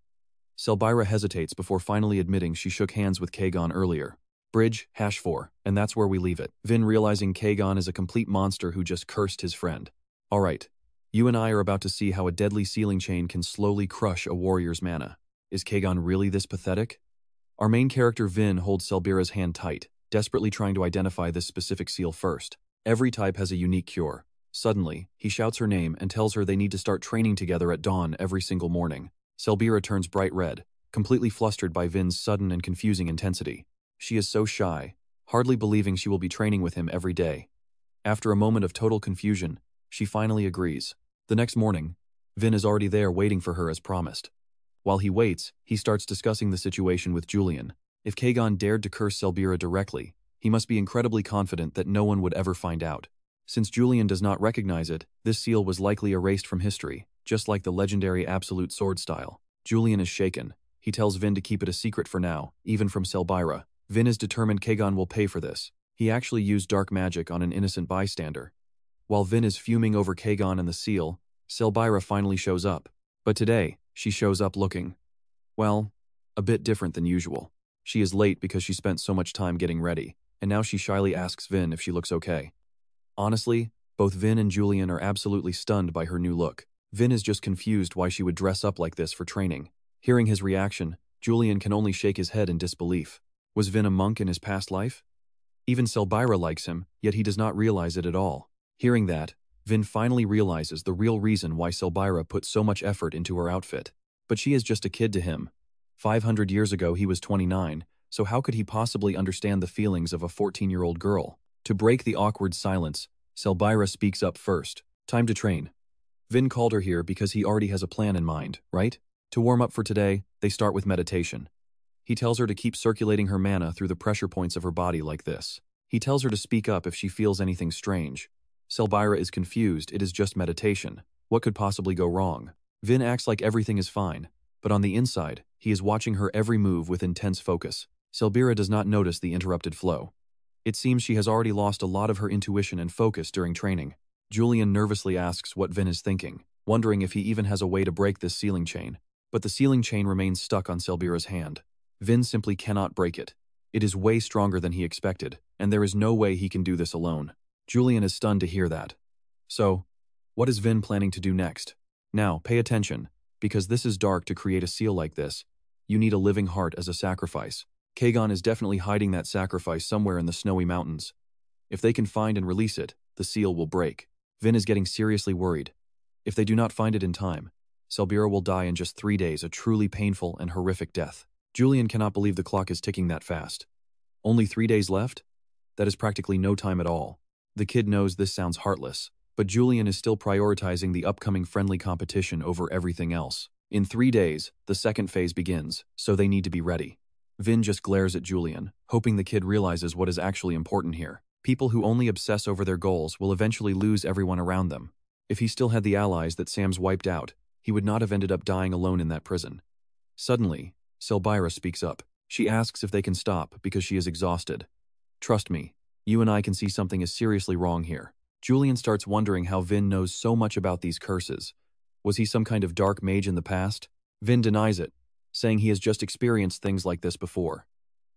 Selbira hesitates before finally admitting she shook hands with Kajin earlier. Bridge, #4, and that's where we leave it. Vin realizing Kajin is a complete monster who just cursed his friend. Alright, you and I are about to see how a deadly sealing chain can slowly crush a warrior's mana. Is Kajin really this pathetic? Our main character Vin holds Selbira's hand tight, desperately trying to identify this specific seal first. Every type has a unique cure. Suddenly, he shouts her name and tells her they need to start training together at dawn every single morning. Selbira turns bright red, completely flustered by Vin's sudden and confusing intensity. She is so shy, hardly believing she will be training with him every day. After a moment of total confusion, she finally agrees. The next morning, Vin is already there waiting for her as promised. While he waits, he starts discussing the situation with Julian. If Kajin dared to curse Selbira directly, he must be incredibly confident that no one would ever find out. Since Julian does not recognize it, this seal was likely erased from history, just like the legendary absolute sword style. Julian is shaken. He tells Vin to keep it a secret for now, even from Selbira. Vin is determined Kajin will pay for this. He actually used dark magic on an innocent bystander. While Vin is fuming over Kajin and the seal, Selbira finally shows up. But today, she shows up looking, well, a bit different than usual. She is late because she spent so much time getting ready, and now she shyly asks Vin if she looks okay. Honestly, both Vin and Julian are absolutely stunned by her new look. Vin is just confused why she would dress up like this for training. Hearing his reaction, Julian can only shake his head in disbelief. Was Vin a monk in his past life? Even Selbira likes him, yet he does not realize it at all. Hearing that, Vin finally realizes the real reason why Selbira put so much effort into her outfit. But she is just a kid to him. 500 years ago he was 29, so how could he possibly understand the feelings of a 14-year-old girl? To break the awkward silence, Selbira speaks up first. Time to train. Vin called her here because he already has a plan in mind, right? To warm up for today, they start with meditation. He tells her to keep circulating her mana through the pressure points of her body like this. He tells her to speak up if she feels anything strange. Selbira is confused, it is just meditation. What could possibly go wrong? Vin acts like everything is fine, but on the inside, he is watching her every move with intense focus. Selbira does not notice the interrupted flow. It seems she has already lost a lot of her intuition and focus during training. Julian nervously asks what Vin is thinking, wondering if he even has a way to break this sealing chain. But the sealing chain remains stuck on Selbira's hand. Vin simply cannot break it. It is way stronger than he expected, and there is no way he can do this alone. Julian is stunned to hear that. So, what is Vin planning to do next? Now, pay attention, because this is dark to create a seal like this. You need a living heart as a sacrifice. Kajin is definitely hiding that sacrifice somewhere in the snowy mountains. If they can find and release it, the seal will break. Vin is getting seriously worried. If they do not find it in time, Selbira will die in just 3 days, a truly painful and horrific death. Julian cannot believe the clock is ticking that fast. Only 3 days left? That is practically no time at all. The kid knows this sounds heartless, but Julian is still prioritizing the upcoming friendly competition over everything else. In 3 days, the second phase begins, so they need to be ready. Vin just glares at Julian, hoping the kid realizes what is actually important here. People who only obsess over their goals will eventually lose everyone around them. If he still had the allies that Sam's wiped out, he would not have ended up dying alone in that prison. Suddenly, Selbira speaks up. She asks if they can stop because she is exhausted. Trust me, you and I can see something is seriously wrong here. Julian starts wondering how Vin knows so much about these curses. Was he some kind of dark mage in the past? Vin denies it, saying he has just experienced things like this before.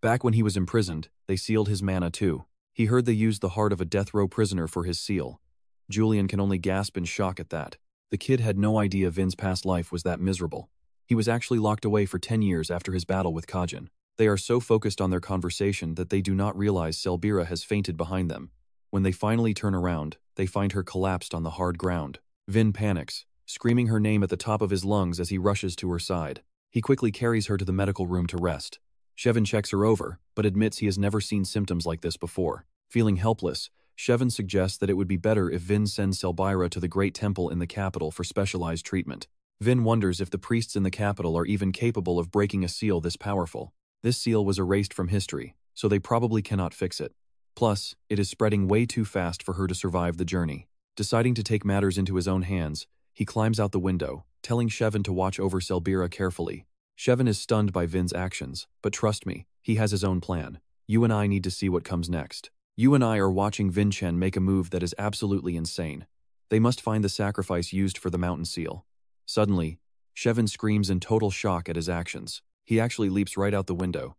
Back when he was imprisoned, they sealed his mana too. He heard they used the heart of a death row prisoner for his seal. Julian can only gasp in shock at that. The kid had no idea Vin's past life was that miserable. He was actually locked away for 10 years after his battle with Kajin. They are so focused on their conversation that they do not realize Selbira has fainted behind them. When they finally turn around, they find her collapsed on the hard ground. Vin panics, screaming her name at the top of his lungs as he rushes to her side. He quickly carries her to the medical room to rest. Shevin checks her over, but admits he has never seen symptoms like this before. Feeling helpless, Shevin suggests that it would be better if Vin sends Selbira to the great temple in the capital for specialized treatment. Vin wonders if the priests in the capital are even capable of breaking a seal this powerful. This seal was erased from history, so they probably cannot fix it. Plus, it is spreading way too fast for her to survive the journey. Deciding to take matters into his own hands, he climbs out the window, telling Shevin to watch over Selbira carefully. Shevin is stunned by Vin's actions, but trust me, he has his own plan. You and I need to see what comes next. You and I are watching Vincent make a move that is absolutely insane. They must find the sacrifice used for the mountain seal. Suddenly, Shevin screams in total shock at his actions. He actually leaps right out the window.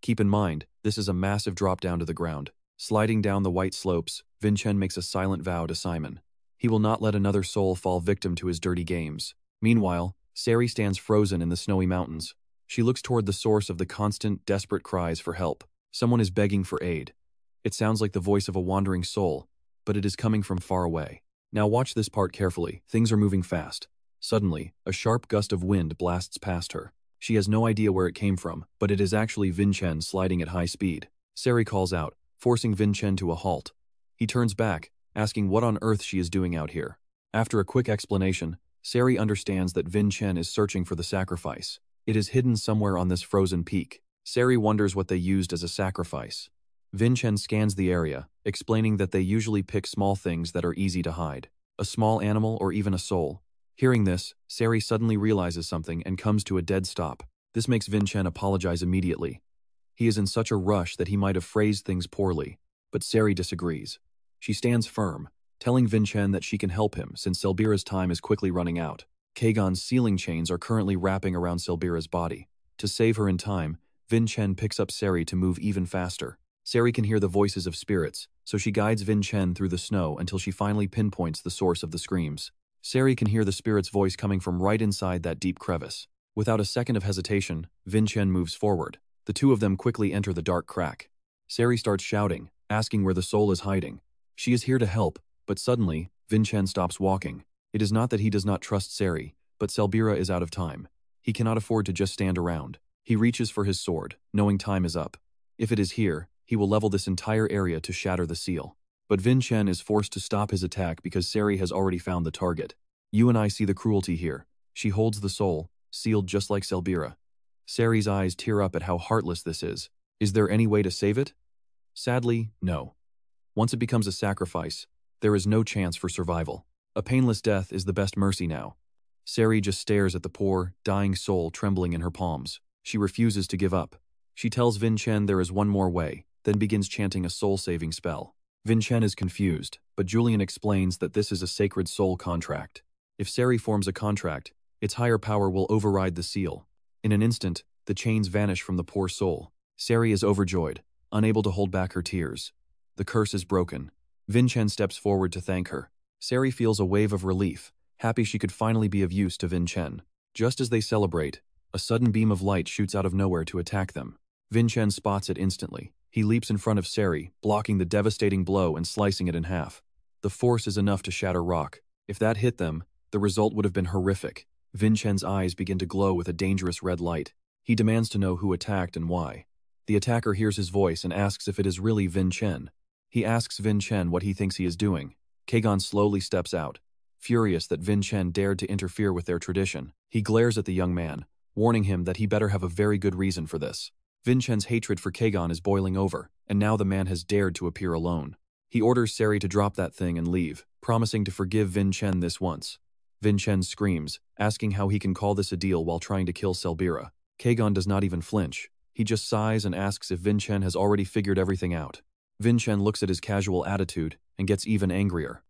Keep in mind, this is a massive drop down to the ground. Sliding down the white slopes, Vincent makes a silent vow to Simon. He will not let another soul fall victim to his dirty games. Meanwhile, Sari stands frozen in the snowy mountains. She looks toward the source of the constant, desperate cries for help. Someone is begging for aid. It sounds like the voice of a wandering soul, but it is coming from far away. Now watch this part carefully. Things are moving fast. Suddenly, a sharp gust of wind blasts past her. She has no idea where it came from, but it is actually Vincent sliding at high speed. Sari calls out, forcing Vincent to a halt. He turns back, asking what on earth she is doing out here. After a quick explanation, Sari understands that Vincent is searching for the sacrifice. It is hidden somewhere on this frozen peak. Sari wonders what they used as a sacrifice. Vincent scans the area, explaining that they usually pick small things that are easy to hide. A small animal or even a soul. Hearing this, Sari suddenly realizes something and comes to a dead stop. This makes Vincent apologize immediately. He is in such a rush that he might have phrased things poorly, but Sari disagrees. She stands firm, telling Vincent that she can help him since Selbira's time is quickly running out. Kajin's sealing chains are currently wrapping around Selbira's body. To save her in time, Vincent picks up Sari to move even faster. Sari can hear the voices of spirits, so she guides Vincent through the snow until she finally pinpoints the source of the screams. Sari can hear the spirit's voice coming from right inside that deep crevice. Without a second of hesitation, Vincent moves forward. The two of them quickly enter the dark crack. Sari starts shouting, asking where the soul is hiding. She is here to help, but suddenly, Vincent stops walking. It is not that he does not trust Seri, but Selbira is out of time. He cannot afford to just stand around. He reaches for his sword, knowing time is up. If it is here, he will level this entire area to shatter the seal. But Vincent is forced to stop his attack because Seri has already found the target. You and I see the cruelty here. She holds the soul, sealed just like Selbira. Seri's eyes tear up at how heartless this is. Is there any way to save it? Sadly, no. Once it becomes a sacrifice, there is no chance for survival. A painless death is the best mercy now. Seri just stares at the poor, dying soul trembling in her palms. She refuses to give up. She tells Vincent there is one more way, then begins chanting a soul-saving spell. Vincent is confused, but Julian explains that this is a sacred soul contract. If Seri forms a contract, its higher power will override the seal. In an instant, the chains vanish from the poor soul. Seri is overjoyed, unable to hold back her tears. The curse is broken. Vincent steps forward to thank her. Seri feels a wave of relief, happy she could finally be of use to Vincent. Just as they celebrate, a sudden beam of light shoots out of nowhere to attack them. Vincent spots it instantly. He leaps in front of Seri, blocking the devastating blow and slicing it in half. The force is enough to shatter rock. If that hit them, the result would have been horrific. Vincent's eyes begin to glow with a dangerous red light. He demands to know who attacked and why. The attacker hears his voice and asks if it is really Vincent. He asks Vincent what he thinks he is doing. Kajin slowly steps out. Furious that Vincent dared to interfere with their tradition, he glares at the young man, warning him that he better have a very good reason for this. Vincent's hatred for Kajin is boiling over, and now the man has dared to appear alone. He orders Seri to drop that thing and leave, promising to forgive Vincent this once. Vincent screams, asking how he can call this a deal while trying to kill Selbira. Kajin does not even flinch. He just sighs and asks if Vincent has already figured everything out. Vincent looks at his casual attitude and gets even angrier.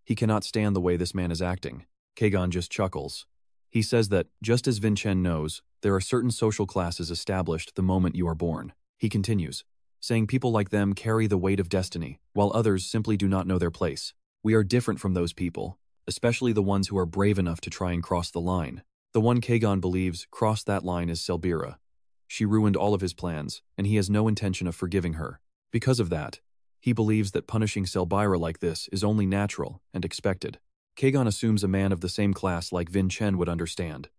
He cannot stand the way this man is acting. Kajin just chuckles. He says that, just as Vincent knows, there are certain social classes established the moment you are born. He continues, saying people like them carry the weight of destiny, while others simply do not know their place. We are different from those people, especially the ones who are brave enough to try and cross the line. The one Kajin believes crossed that line is Selbira. She ruined all of his plans, and he has no intention of forgiving her. Because of that, he believes that punishing Selbira like this is only natural and expected. Kajin assumes a man of the same class like Vincent would understand.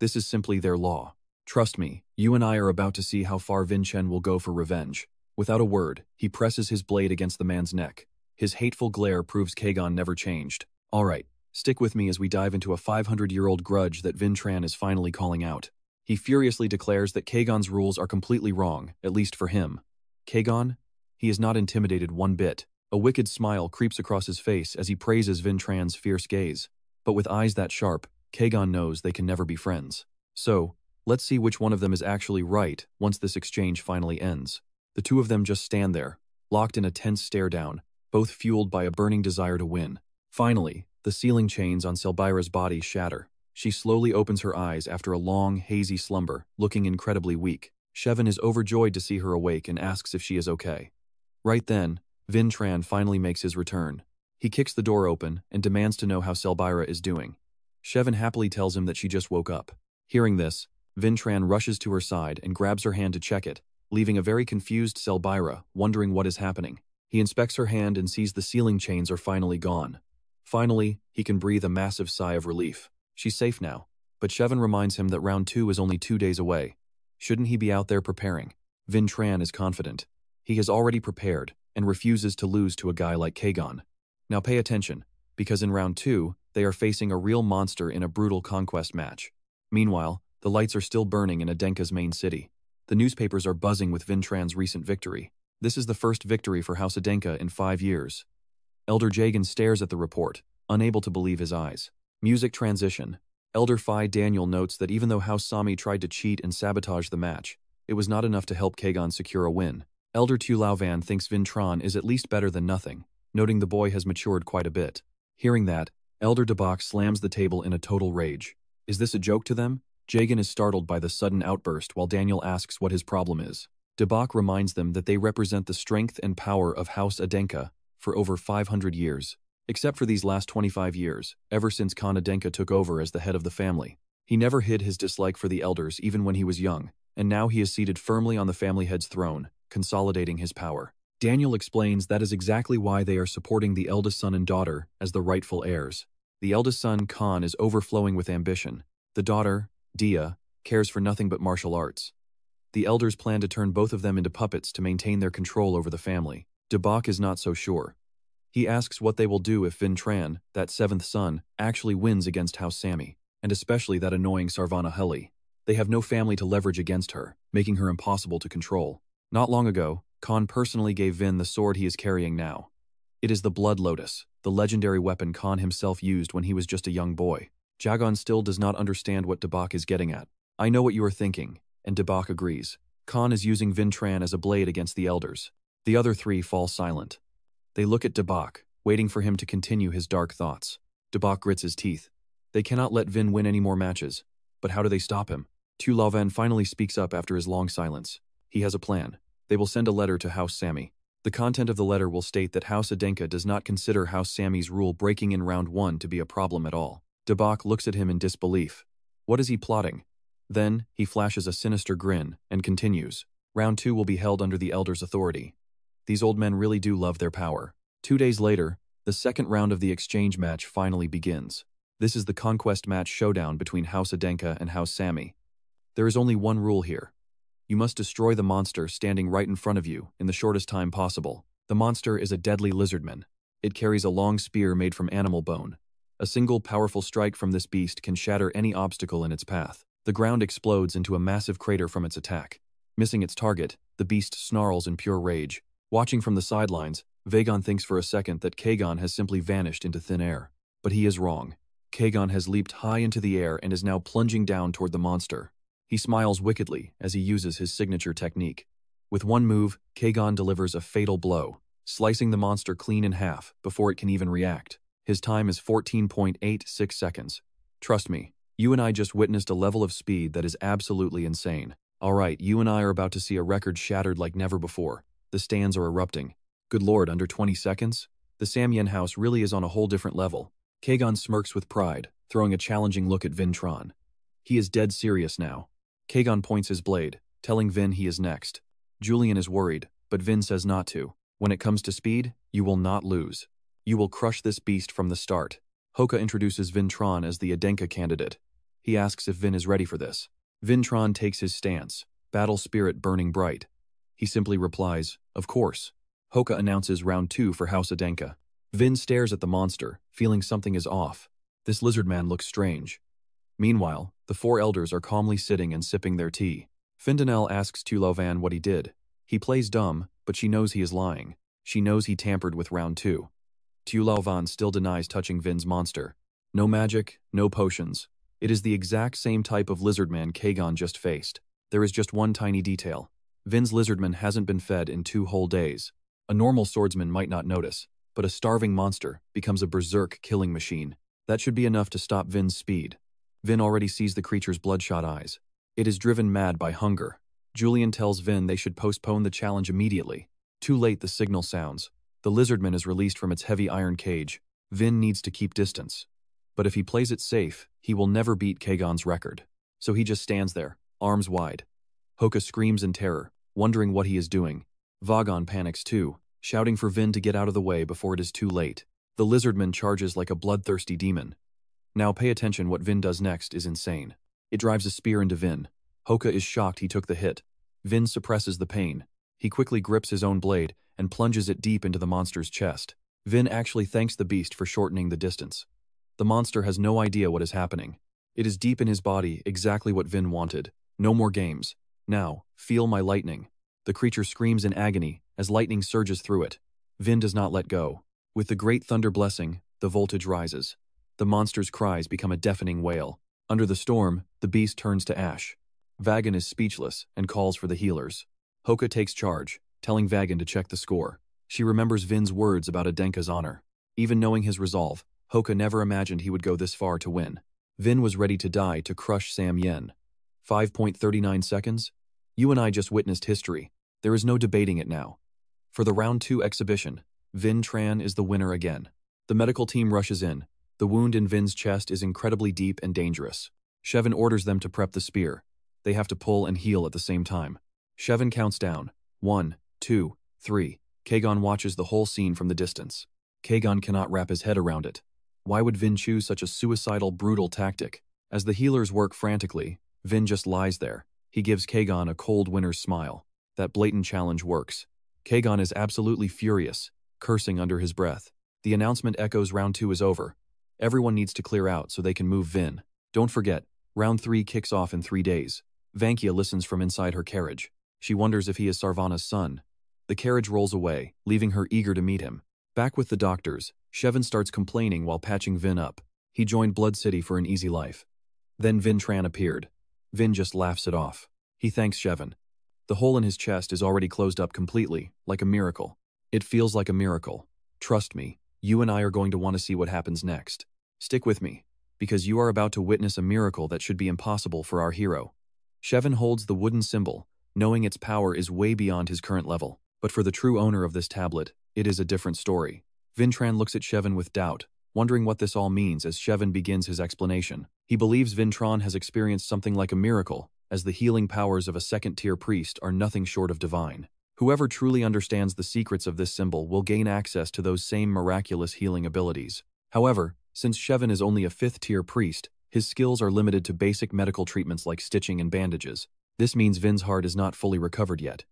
This is simply their law. Trust me, you and I are about to see how far Vincent will go for revenge. Without a word, he presses his blade against the man's neck. His hateful glare proves Kajin never changed. All right, stick with me as we dive into a 500-year-old grudge that Vincent is finally calling out. He furiously declares that Kajin's rules are completely wrong, at least for him. Kajin? He is not intimidated one bit. A wicked smile creeps across his face as he praises Vincent's fierce gaze. But with eyes that sharp, Kajin knows they can never be friends. So, let's see which one of them is actually right once this exchange finally ends. The two of them just stand there, locked in a tense stare-down, both fueled by a burning desire to win. Finally, the sealing chains on Selbira's body shatter. She slowly opens her eyes after a long, hazy slumber, looking incredibly weak. Shevin is overjoyed to see her awake and asks if she is okay. Right then, Vincent finally makes his return. He kicks the door open and demands to know how Selbira is doing. Shevin happily tells him that she just woke up. Hearing this, Vincent rushes to her side and grabs her hand to check it, leaving a very confused Selbira wondering what is happening. He inspects her hand and sees the sealing chains are finally gone. Finally, he can breathe a massive sigh of relief. She's safe now, but Shevin reminds him that round 2 is only 2 days away. Shouldn't he be out there preparing? Vincent is confident. He has already prepared and refuses to lose to a guy like Kajin. Now pay attention, because in round 2, they are facing a real monster in a brutal conquest match. Meanwhile, the lights are still burning in Adenka's main city. The newspapers are buzzing with Vincent's recent victory. This is the first victory for House Adenka in 5 years. Elder Jagan stares at the report, unable to believe his eyes. Music transition. Elder Phi Daniel notes that even though House Sami tried to cheat and sabotage the match, it was not enough to help Kajin secure a win. Elder Tu Laovan thinks Vincent is at least better than nothing, noting the boy has matured quite a bit. Hearing that, Elder Dabak slams the table in a total rage. Is this a joke to them? Jagan is startled by the sudden outburst while Daniel asks what his problem is. Dabak reminds them that they represent the strength and power of House Adenka for over 500 years. Except for these last 25 years, ever since Khan Adenka took over as the head of the family. He never hid his dislike for the elders even when he was young, and now he is seated firmly on the family head's throne, consolidating his power. Daniel explains that is exactly why they are supporting the eldest son and daughter as the rightful heirs. The eldest son, Khan, is overflowing with ambition. The daughter, Dia, cares for nothing but martial arts. The elders plan to turn both of them into puppets to maintain their control over the family. Dabak is not so sure. He asks what they will do if Vin Tran, that seventh son, actually wins against House Sammy, and especially that annoying Sarvana Helly. They have no family to leverage against her, making her impossible to control. Not long ago, Khan personally gave Vin the sword he is carrying now. It is the Blood Lotus, the legendary weapon Khan himself used when he was just a young boy. Jagan still does not understand what Dabak is getting at. I know what you are thinking, and Dabak agrees. Khan is using Vin Tran as a blade against the elders. The other three fall silent. They look at Dabak, waiting for him to continue his dark thoughts. Dabak grits his teeth. They cannot let Vin win any more matches. But how do they stop him? Tu Laovan finally speaks up after his long silence. He has a plan. They will send a letter to House Sammy. The content of the letter will state that House Adenka does not consider House Sammy's rule breaking in round 1 to be a problem at all. Dabak looks at him in disbelief. What is he plotting? Then, he flashes a sinister grin and continues. Round 2 will be held under the elders' authority. These old men really do love their power. 2 days later, the second round of the exchange match finally begins. This is the conquest match showdown between House Adenka and House Sammy. There is only one rule here. You must destroy the monster standing right in front of you in the shortest time possible. The monster is a deadly lizardman. It carries a long spear made from animal bone. A single powerful strike from this beast can shatter any obstacle in its path. The ground explodes into a massive crater from its attack. Missing its target, the beast snarls in pure rage. Watching from the sidelines, Vagon thinks for a second that Kajin has simply vanished into thin air. But he is wrong. Kajin has leaped high into the air and is now plunging down toward the monster. He smiles wickedly as he uses his signature technique. With one move, Kajin delivers a fatal blow, slicing the monster clean in half before it can even react. His time is 14.86 seconds. Trust me, you and I just witnessed a level of speed that is absolutely insane. Alright, you and I are about to see a record shattered like never before. The stands are erupting. Good lord, under 20 seconds? The Samyen house really is on a whole different level. Kajin smirks with pride, throwing a challenging look at Vin Tran. He is dead serious now. Kajin points his blade, telling Vin he is next. Julian is worried, but Vin says not to. When it comes to speed, you will not lose. You will crush this beast from the start. Hoka introduces Vin Tran as the Adenka candidate. He asks if Vin is ready for this. Vin Tran takes his stance, battle spirit burning bright. He simply replies, of course. Hoka announces round 2 for House Adenka. Vin stares at the monster, feeling something is off. This lizard man looks strange. Meanwhile, the 4 elders are calmly sitting and sipping their tea. Findanel asks Tu Laovan what he did. He plays dumb, but she knows he is lying. She knows he tampered with round 2. Tu Laovan still denies touching Vin's monster. No magic, no potions. It is the exact same type of lizardman Kajin just faced. There is just one tiny detail. Vin's lizardman hasn't been fed in 2 whole days. A normal swordsman might not notice, but a starving monster becomes a berserk killing machine. That should be enough to stop Vin's speed. Vin already sees the creature's bloodshot eyes. It is driven mad by hunger. Julian tells Vin they should postpone the challenge immediately. Too late, the signal sounds. The lizardman is released from its heavy iron cage. Vin needs to keep distance. But if he plays it safe, he will never beat Kajin's record. So he just stands there, arms wide. Hoka screams in terror, wondering what he is doing. Vagon panics too, shouting for Vin to get out of the way before it is too late. The lizardman charges like a bloodthirsty demon. Now pay attention, what Vin does next is insane. It drives a spear into Vin. Hoka is shocked he took the hit. Vin suppresses the pain. He quickly grips his own blade and plunges it deep into the monster's chest. Vin actually thanks the beast for shortening the distance. The monster has no idea what is happening. It is deep in his body, exactly what Vin wanted. No more games. Now, feel my lightning. The creature screams in agony as lightning surges through it. Vin does not let go. With the great thunder blessing, the voltage rises. The monster's cries become a deafening wail. Under the storm, the beast turns to ash. Vagon is speechless and calls for the healers. Hoka takes charge, telling Vagon to check the score. She remembers Vin's words about Adenka's honor. Even knowing his resolve, Hoka never imagined he would go this far to win. Vin was ready to die to crush Sam Yen. 5.39 seconds? You and I just witnessed history. There is no debating it now. For the round 2 exhibition, Vin Tran is the winner again. The medical team rushes in. The wound in Vin's chest is incredibly deep and dangerous. Shevin orders them to prep the spear. They have to pull and heal at the same time. Shevin counts down. 1, 2, 3. Kajin watches the whole scene from the distance. Kajin cannot wrap his head around it. Why would Vin choose such a suicidal, brutal tactic? As the healers work frantically, Vin just lies there. He gives Kajin a cold winner's smile. That blatant challenge works. Kajin is absolutely furious, cursing under his breath. The announcement echoes round 2 is over. Everyone needs to clear out so they can move Vin. Don't forget, round 3 kicks off in 3 days. Vankia listens from inside her carriage. She wonders if he is Sarvana's son. The carriage rolls away, leaving her eager to meet him. Back with the doctors, Shevin starts complaining while patching Vin up. He joined Blood City for an easy life. Then Vin Tran appeared. Vin just laughs it off. He thanks Shevin. The hole in his chest is already closed up completely, like a miracle. It feels like a miracle. Trust me, you and I are going to want to see what happens next. Stick with me, because you are about to witness a miracle that should be impossible for our hero. Shevin holds the wooden symbol, knowing its power is way beyond his current level. But for the true owner of this tablet, it is a different story. Vin Tran looks at Shevin with doubt, wondering what this all means as Shevin begins his explanation. He believes Vin Tran has experienced something like a miracle, as the healing powers of a second-tier priest are nothing short of divine. Whoever truly understands the secrets of this symbol will gain access to those same miraculous healing abilities. However, since Shevin is only a 5th-tier priest, his skills are limited to basic medical treatments like stitching and bandages. This means Vin's heart is not fully recovered yet.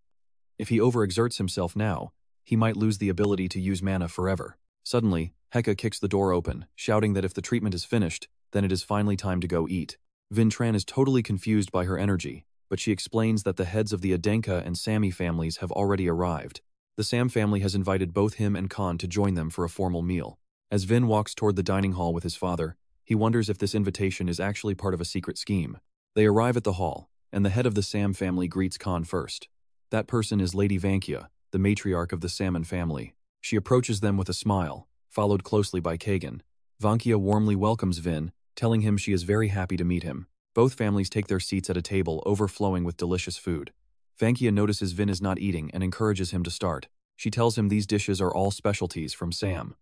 If he overexerts himself now, he might lose the ability to use mana forever. Suddenly, Heka kicks the door open, shouting that if the treatment is finished, then it is finally time to go eat. Vin Tran is totally confused by her energy, but she explains that the heads of the Adenka and Sammy families have already arrived. The Sam family has invited both him and Khan to join them for a formal meal. As Vin walks toward the dining hall with his father, he wonders if this invitation is actually part of a secret scheme. They arrive at the hall, and the head of the Sam family greets Khan first. That person is Lady Vankia, the matriarch of the Salmon family. She approaches them with a smile, followed closely by Kajin. Vankia warmly welcomes Vin, telling him she is very happy to meet him. Both families take their seats at a table overflowing with delicious food. Vankia notices Vin is not eating and encourages him to start. She tells him these dishes are all specialties from Sam.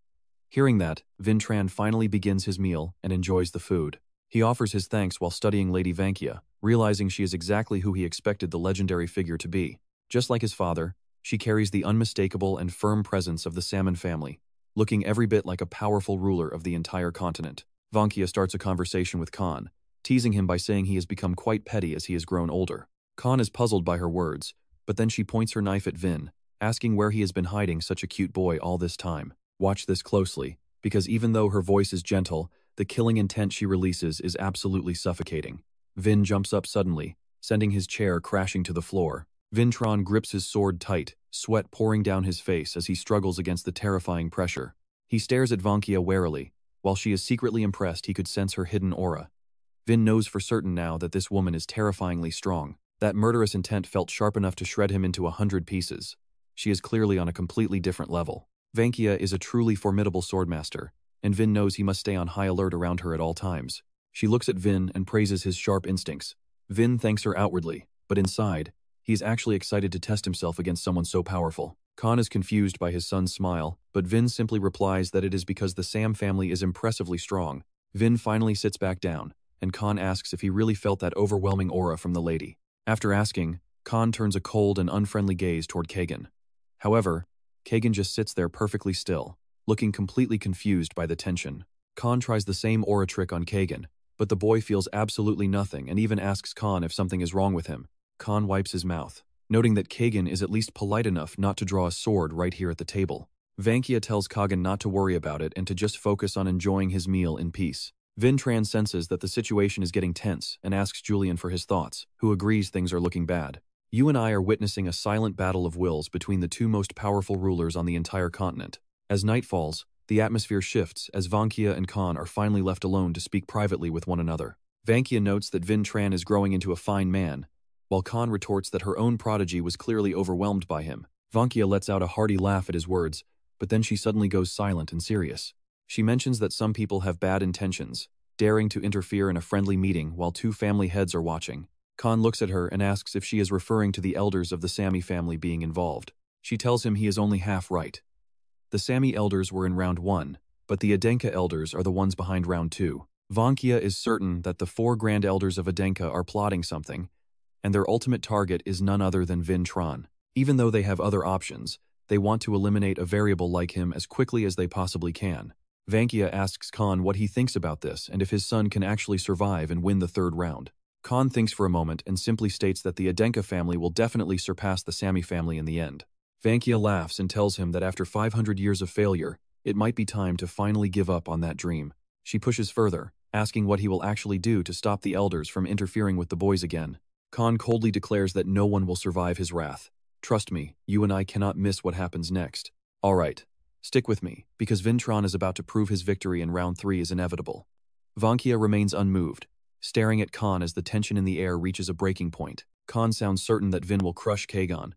Hearing that, Vin Tran finally begins his meal and enjoys the food. He offers his thanks while studying Lady Vankia, realizing she is exactly who he expected the legendary figure to be. Just like his father, she carries the unmistakable and firm presence of the Salmon family, looking every bit like a powerful ruler of the entire continent. Vankia starts a conversation with Khan, teasing him by saying he has become quite petty as he has grown older. Khan is puzzled by her words, but then she points her knife at Vin, asking where he has been hiding such a cute boy all this time. Watch this closely, because even though her voice is gentle, the killing intent she releases is absolutely suffocating. Vin jumps up suddenly, sending his chair crashing to the floor. Vin Tran grips his sword tight, sweat pouring down his face as he struggles against the terrifying pressure. He stares at Vankia warily. While she is secretly impressed, he could sense her hidden aura. Vin knows for certain now that this woman is terrifyingly strong. That murderous intent felt sharp enough to shred him into 100 pieces. She is clearly on a completely different level. Vankia is a truly formidable swordmaster, and Vin knows he must stay on high alert around her at all times. She looks at Vin and praises his sharp instincts. Vin thanks her outwardly, but inside, he is actually excited to test himself against someone so powerful. Khan is confused by his son's smile, but Vin simply replies that it is because the Sam family is impressively strong. Vin finally sits back down, and Khan asks if he really felt that overwhelming aura from the lady. After asking, Khan turns a cold and unfriendly gaze toward Kajin. However, Kajin just sits there perfectly still, looking completely confused by the tension. Khan tries the same aura trick on Kajin, but the boy feels absolutely nothing and even asks Khan if something is wrong with him. Khan wipes his mouth, noting that Kajin is at least polite enough not to draw a sword right here at the table. Vankia tells Kajin not to worry about it and to just focus on enjoying his meal in peace. Vin Tran senses that the situation is getting tense and asks Julian for his thoughts, who agrees things are looking bad. You and I are witnessing a silent battle of wills between the two most powerful rulers on the entire continent. As night falls, the atmosphere shifts as Vankia and Khan are finally left alone to speak privately with one another. Vankia notes that Vin Tran is growing into a fine man, while Khan retorts that her own prodigy was clearly overwhelmed by him. Vankia lets out a hearty laugh at his words, but then she suddenly goes silent and serious. She mentions that some people have bad intentions, daring to interfere in a friendly meeting while two family heads are watching. Khan looks at her and asks if she is referring to the elders of the Sammy family being involved. She tells him he is only half right. The Sammy elders were in round 1, but the Adenka elders are the ones behind round 2. Vankia is certain that the 4 grand elders of Adenka are plotting something, and their ultimate target is none other than Vin Tran. Even though they have other options, They want to eliminate a variable like him as quickly as they possibly can. Vankia asks Khan what he thinks about this and if his son can actually survive and win the third round. Khan thinks for a moment and simply states that the Adenka family will definitely surpass the Sami family in the end. Vankia laughs and tells him that after 500 years of failure, it might be time to finally give up on that dream. She pushes further, asking what he will actually do to stop the elders from interfering with the boys again. Khan coldly declares that no one will survive his wrath. Trust me, you and I cannot miss what happens next. Alright, stick with me, because Vintron is about to prove his victory in round 3 is inevitable. Vankia remains unmoved, staring at Khan as the tension in the air reaches a breaking point. Khan sounds certain that Vin will crush Kajin,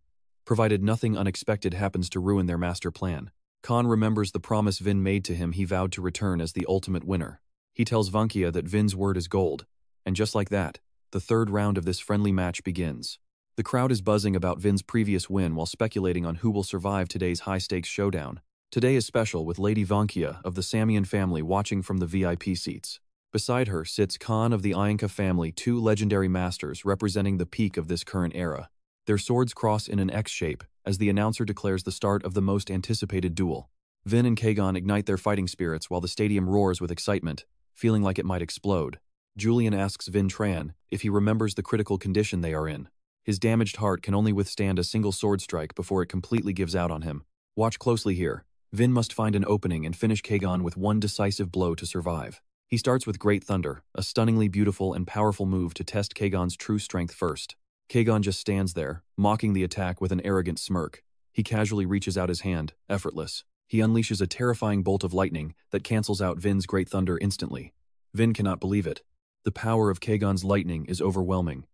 provided nothing unexpected happens to ruin their master plan. Khan remembers the promise Vin made to him he vowed to return as the ultimate winner. He tells Vankia that Vin's word is gold, and just like that, the third round of this friendly match begins. The crowd is buzzing about Vin's previous win while speculating on who will survive today's high-stakes showdown. Today is special with Lady Vankia of the Samian family watching from the VIP seats. Beside her sits Khan of the Adenka family, 2 legendary masters representing the peak of this current era. Their swords cross in an X shape as the announcer declares the start of the most anticipated duel. Vin and Kajin ignite their fighting spirits while the stadium roars with excitement, feeling like it might explode. Julian asks Vin Tran if he remembers the critical condition they are in. His damaged heart can only withstand a single sword strike before it completely gives out on him. Watch closely here. Vin must find an opening and finish Kajin with one decisive blow to survive. He starts with Great Thunder, a stunningly beautiful and powerful move to test Kajin's true strength first. Kajin just stands there, mocking the attack with an arrogant smirk. He casually reaches out his hand, effortless. He unleashes a terrifying bolt of lightning that cancels out Vin's Great Thunder instantly. Vin cannot believe it. The power of Kajin's lightning is overwhelming.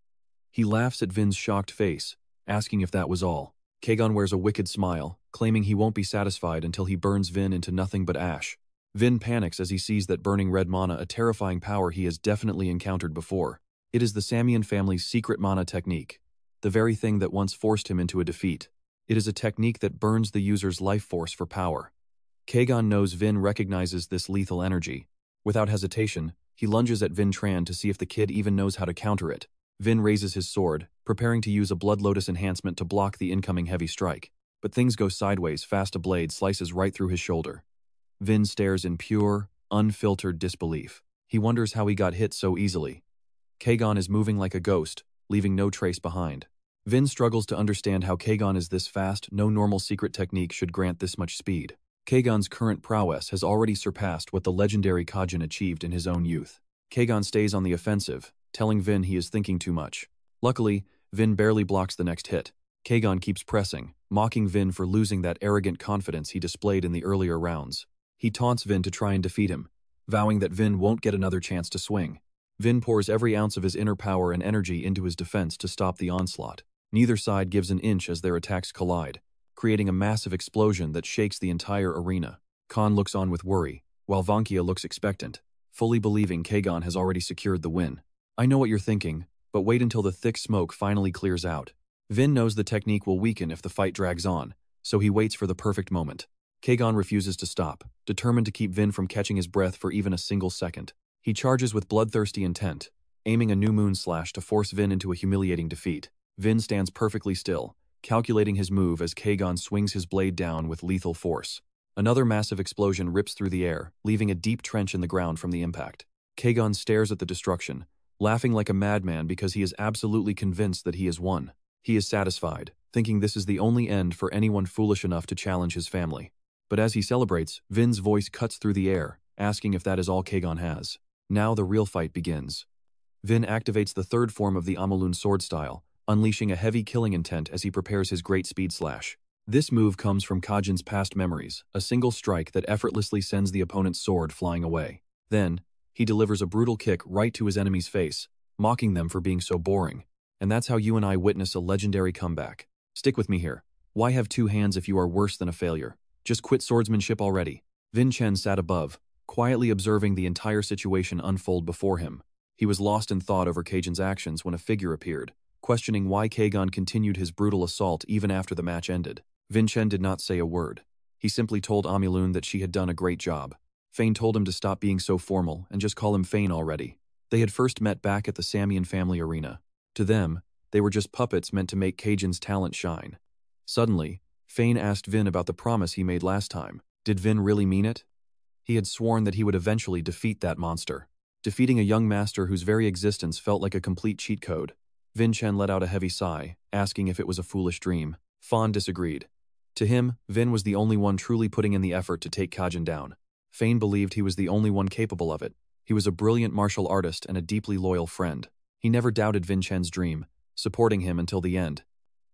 He laughs at Vin's shocked face, asking if that was all. Kajin wears a wicked smile, claiming he won't be satisfied until he burns Vin into nothing but ash. Vin panics as he sees that burning red mana, a terrifying power he has definitely encountered before. It is the Samian family's secret mana technique, the very thing that once forced him into a defeat. It is a technique that burns the user's life force for power. Kajin knows Vin recognizes this lethal energy. Without hesitation, he lunges at Vin Tran to see if the kid even knows how to counter it. Vin raises his sword, preparing to use a Blood Lotus enhancement to block the incoming heavy strike. But things go sideways fast. A blade slices right through his shoulder. Vin stares in pure, unfiltered disbelief. He wonders how he got hit so easily. Kajin is moving like a ghost, leaving no trace behind. Vin struggles to understand how Kajin is this fast. No normal secret technique should grant this much speed. Kajin's current prowess has already surpassed what the legendary Kajin achieved in his own youth. Kajin stays on the offensive, telling Vin he is thinking too much. Luckily, Vin barely blocks the next hit. Kajin keeps pressing, mocking Vin for losing that arrogant confidence he displayed in the earlier rounds. He taunts Vin to try and defeat him, vowing that Vin won't get another chance to swing. Vin pours every ounce of his inner power and energy into his defense to stop the onslaught. Neither side gives an inch as their attacks collide, creating a massive explosion that shakes the entire arena. Khan looks on with worry, while Vankia looks expectant, fully believing Kajin has already secured the win. I know what you're thinking, but wait until the thick smoke finally clears out. Vin knows the technique will weaken if the fight drags on, so he waits for the perfect moment. Kajin refuses to stop, determined to keep Vin from catching his breath for even a single second. He charges with bloodthirsty intent, aiming a new moon slash to force Vin into a humiliating defeat. Vin stands perfectly still, calculating his move as Kajin swings his blade down with lethal force. Another massive explosion rips through the air, leaving a deep trench in the ground from the impact. Kajin stares at the destruction, laughing like a madman because he is absolutely convinced that he has won. He is satisfied, thinking this is the only end for anyone foolish enough to challenge his family. But as he celebrates, Vin's voice cuts through the air, asking if that is all Kajin has. Now the real fight begins. Vin activates the third form of the Amalun sword style, unleashing a heavy killing intent as he prepares his great speed slash. This move comes from Kajin's past memories, a single strike that effortlessly sends the opponent's sword flying away. Then, he delivers a brutal kick right to his enemy's face, mocking them for being so boring. And that's how you and I witness a legendary comeback. Stick with me here. Why have two hands if you are worse than a failure? Just quit swordsmanship already. Vin Chen sat above, quietly observing the entire situation unfold before him. He was lost in thought over Kajin's actions when a figure appeared, questioning why Kajin continued his brutal assault even after the match ended. Vin Chen did not say a word. He simply told Amalun that she had done a great job. Fane told him to stop being so formal and just call him Fane already. They had first met back at the Samian family arena. To them, they were just puppets meant to make Kajin's talent shine. Suddenly, Fane asked Vin about the promise he made last time. Did Vin really mean it? He had sworn that he would eventually defeat that monster. Defeating a young master whose very existence felt like a complete cheat code. Vincent let out a heavy sigh, asking if it was a foolish dream. Fawn disagreed. To him, Vin was the only one truly putting in the effort to take Kajin down. Fane believed he was the only one capable of it. He was a brilliant martial artist and a deeply loyal friend. He never doubted Vincent's dream, supporting him until the end.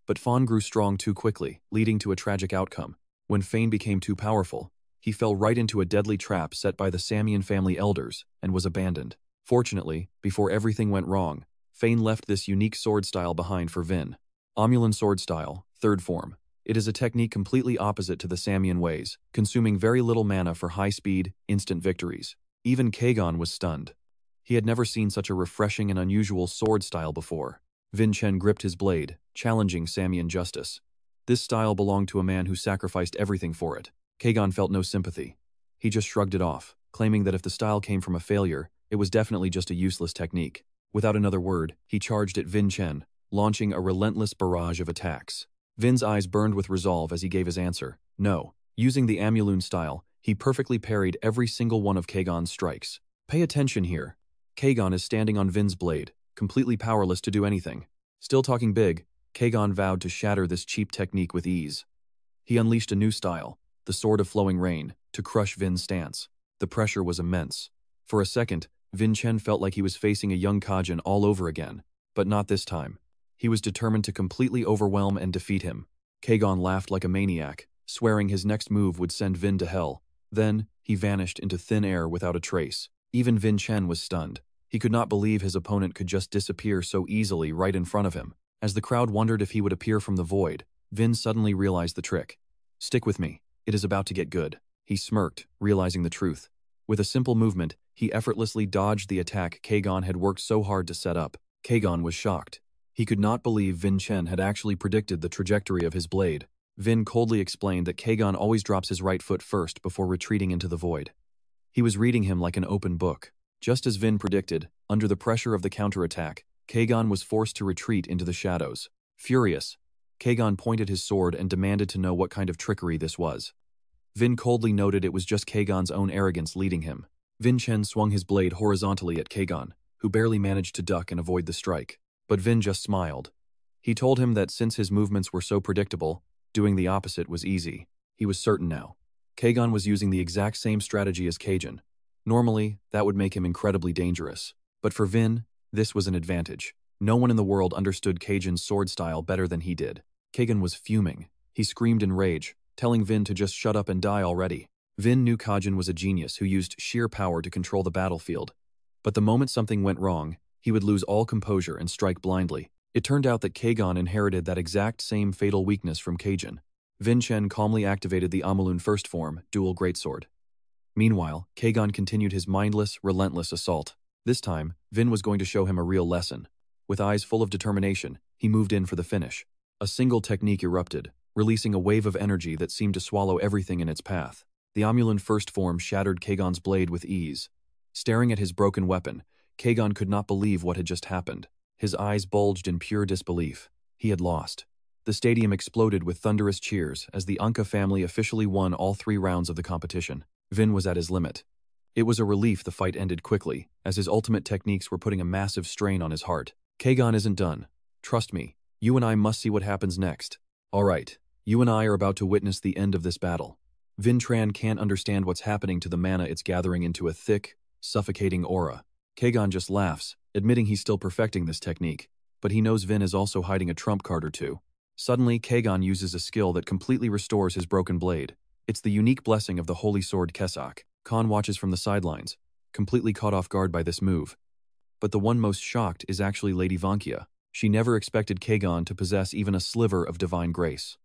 But Fawn grew strong too quickly, leading to a tragic outcome. When Fane became too powerful, he fell right into a deadly trap set by the Samian family elders and was abandoned. Fortunately, before everything went wrong, Fane left this unique sword style behind for Vin. Amulan sword style, third form. It is a technique completely opposite to the Samian ways, consuming very little mana for high-speed, instant victories. Even Kajin was stunned. He had never seen such a refreshing and unusual sword style before. Vincent gripped his blade, challenging Samian justice. This style belonged to a man who sacrificed everything for it. Kajin felt no sympathy. He just shrugged it off, claiming that if the style came from a failure, it was definitely just a useless technique. Without another word, he charged at Vincent, launching a relentless barrage of attacks. Vin's eyes burned with resolve as he gave his answer. No. Using the Amulun style, he perfectly parried every single one of Kajin's strikes. Pay attention here. Kajin is standing on Vin's blade, completely powerless to do anything. Still talking big, Kajin vowed to shatter this cheap technique with ease. He unleashed a new style, the Sword of Flowing Rain, to crush Vin's stance. The pressure was immense. For a second, Vincent felt like he was facing a young Kajin all over again, but not this time. He was determined to completely overwhelm and defeat him. Kajin laughed like a maniac, swearing his next move would send Vin to hell. Then, he vanished into thin air without a trace. Even Vincent was stunned. He could not believe his opponent could just disappear so easily right in front of him. As the crowd wondered if he would appear from the void, Vin suddenly realized the trick. Stick with me. It is about to get good. He smirked, realizing the truth. With a simple movement, he effortlessly dodged the attack Kajin had worked so hard to set up. Kajin was shocked. He could not believe Vincent had actually predicted the trajectory of his blade. Vin coldly explained that Kajin always drops his right foot first before retreating into the void. He was reading him like an open book. Just as Vin predicted, under the pressure of the counterattack, Kajin was forced to retreat into the shadows. Furious, Kajin pointed his sword and demanded to know what kind of trickery this was. Vin coldly noted it was just Kajin's own arrogance leading him. Vincent swung his blade horizontally at Kajin, who barely managed to duck and avoid the strike. But Vin just smiled. He told him that since his movements were so predictable, doing the opposite was easy. He was certain now. Kajin was using the exact same strategy as Kajin. Normally, that would make him incredibly dangerous. But for Vin, this was an advantage. No one in the world understood Kajin's sword style better than he did. Kajin was fuming. He screamed in rage, telling Vin to just shut up and die already. Vin knew Kajin was a genius who used sheer power to control the battlefield. But the moment something went wrong, he would lose all composure and strike blindly. It turned out that Kajin inherited that exact same fatal weakness from Kajin. Vincent calmly activated the Amalun first form, dual greatsword. Meanwhile, Kajin continued his mindless, relentless assault. This time, Vin was going to show him a real lesson. With eyes full of determination, he moved in for the finish. A single technique erupted, releasing a wave of energy that seemed to swallow everything in its path. The Amulan first form shattered Kajin's blade with ease. Staring at his broken weapon, Kajin could not believe what had just happened. His eyes bulged in pure disbelief. He had lost. The stadium exploded with thunderous cheers as the Adenka family officially won all 3 rounds of the competition. Vin was at his limit. It was a relief the fight ended quickly, as his ultimate techniques were putting a massive strain on his heart. Kajin isn't done. Trust me, you and I must see what happens next. Alright, you and I are about to witness the end of this battle. Vincent can't understand what's happening to the mana it's gathering into a thick, suffocating aura. Kajin just laughs, admitting he's still perfecting this technique, but he knows Vin is also hiding a trump card or two. Suddenly, Kajin uses a skill that completely restores his broken blade. It's the unique blessing of the holy sword Kesak. Khan watches from the sidelines, completely caught off guard by this move. But the one most shocked is actually Lady Vankia. She never expected Kajin to possess even a sliver of divine grace.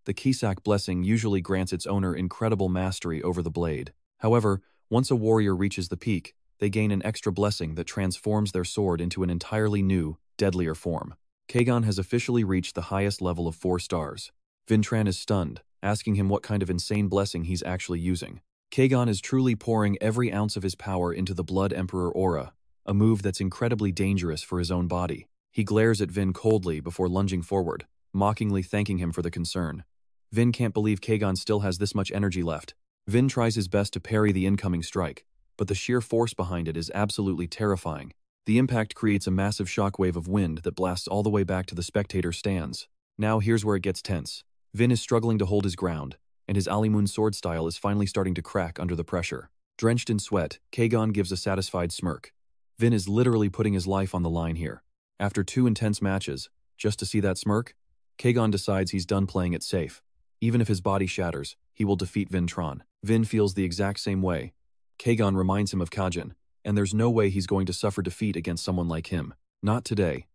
The Kesak blessing usually grants its owner incredible mastery over the blade. However, once a warrior reaches the peak, they gain an extra blessing that transforms their sword into an entirely new, deadlier form. Kajin has officially reached the highest level of 4 stars. Vincent is stunned, asking him what kind of insane blessing he's actually using. Kajin is truly pouring every ounce of his power into the Blood Emperor aura, a move that's incredibly dangerous for his own body. He glares at Vin coldly before lunging forward, mockingly thanking him for the concern. Vin can't believe Kajin still has this much energy left. Vin tries his best to parry the incoming strike, but the sheer force behind it is absolutely terrifying. The impact creates a massive shockwave of wind that blasts all the way back to the spectator stands. Now here's where it gets tense. Vin is struggling to hold his ground, and his Alimun sword style is finally starting to crack under the pressure. Drenched in sweat, Kajin gives a satisfied smirk. Vin is literally putting his life on the line here. After 2 intense matches, just to see that smirk, Kajin decides he's done playing it safe. Even if his body shatters, he will defeat Vintron. Vin feels the exact same way. Kajin reminds him of Kajin, and there's no way he's going to suffer defeat against someone like him. Not today.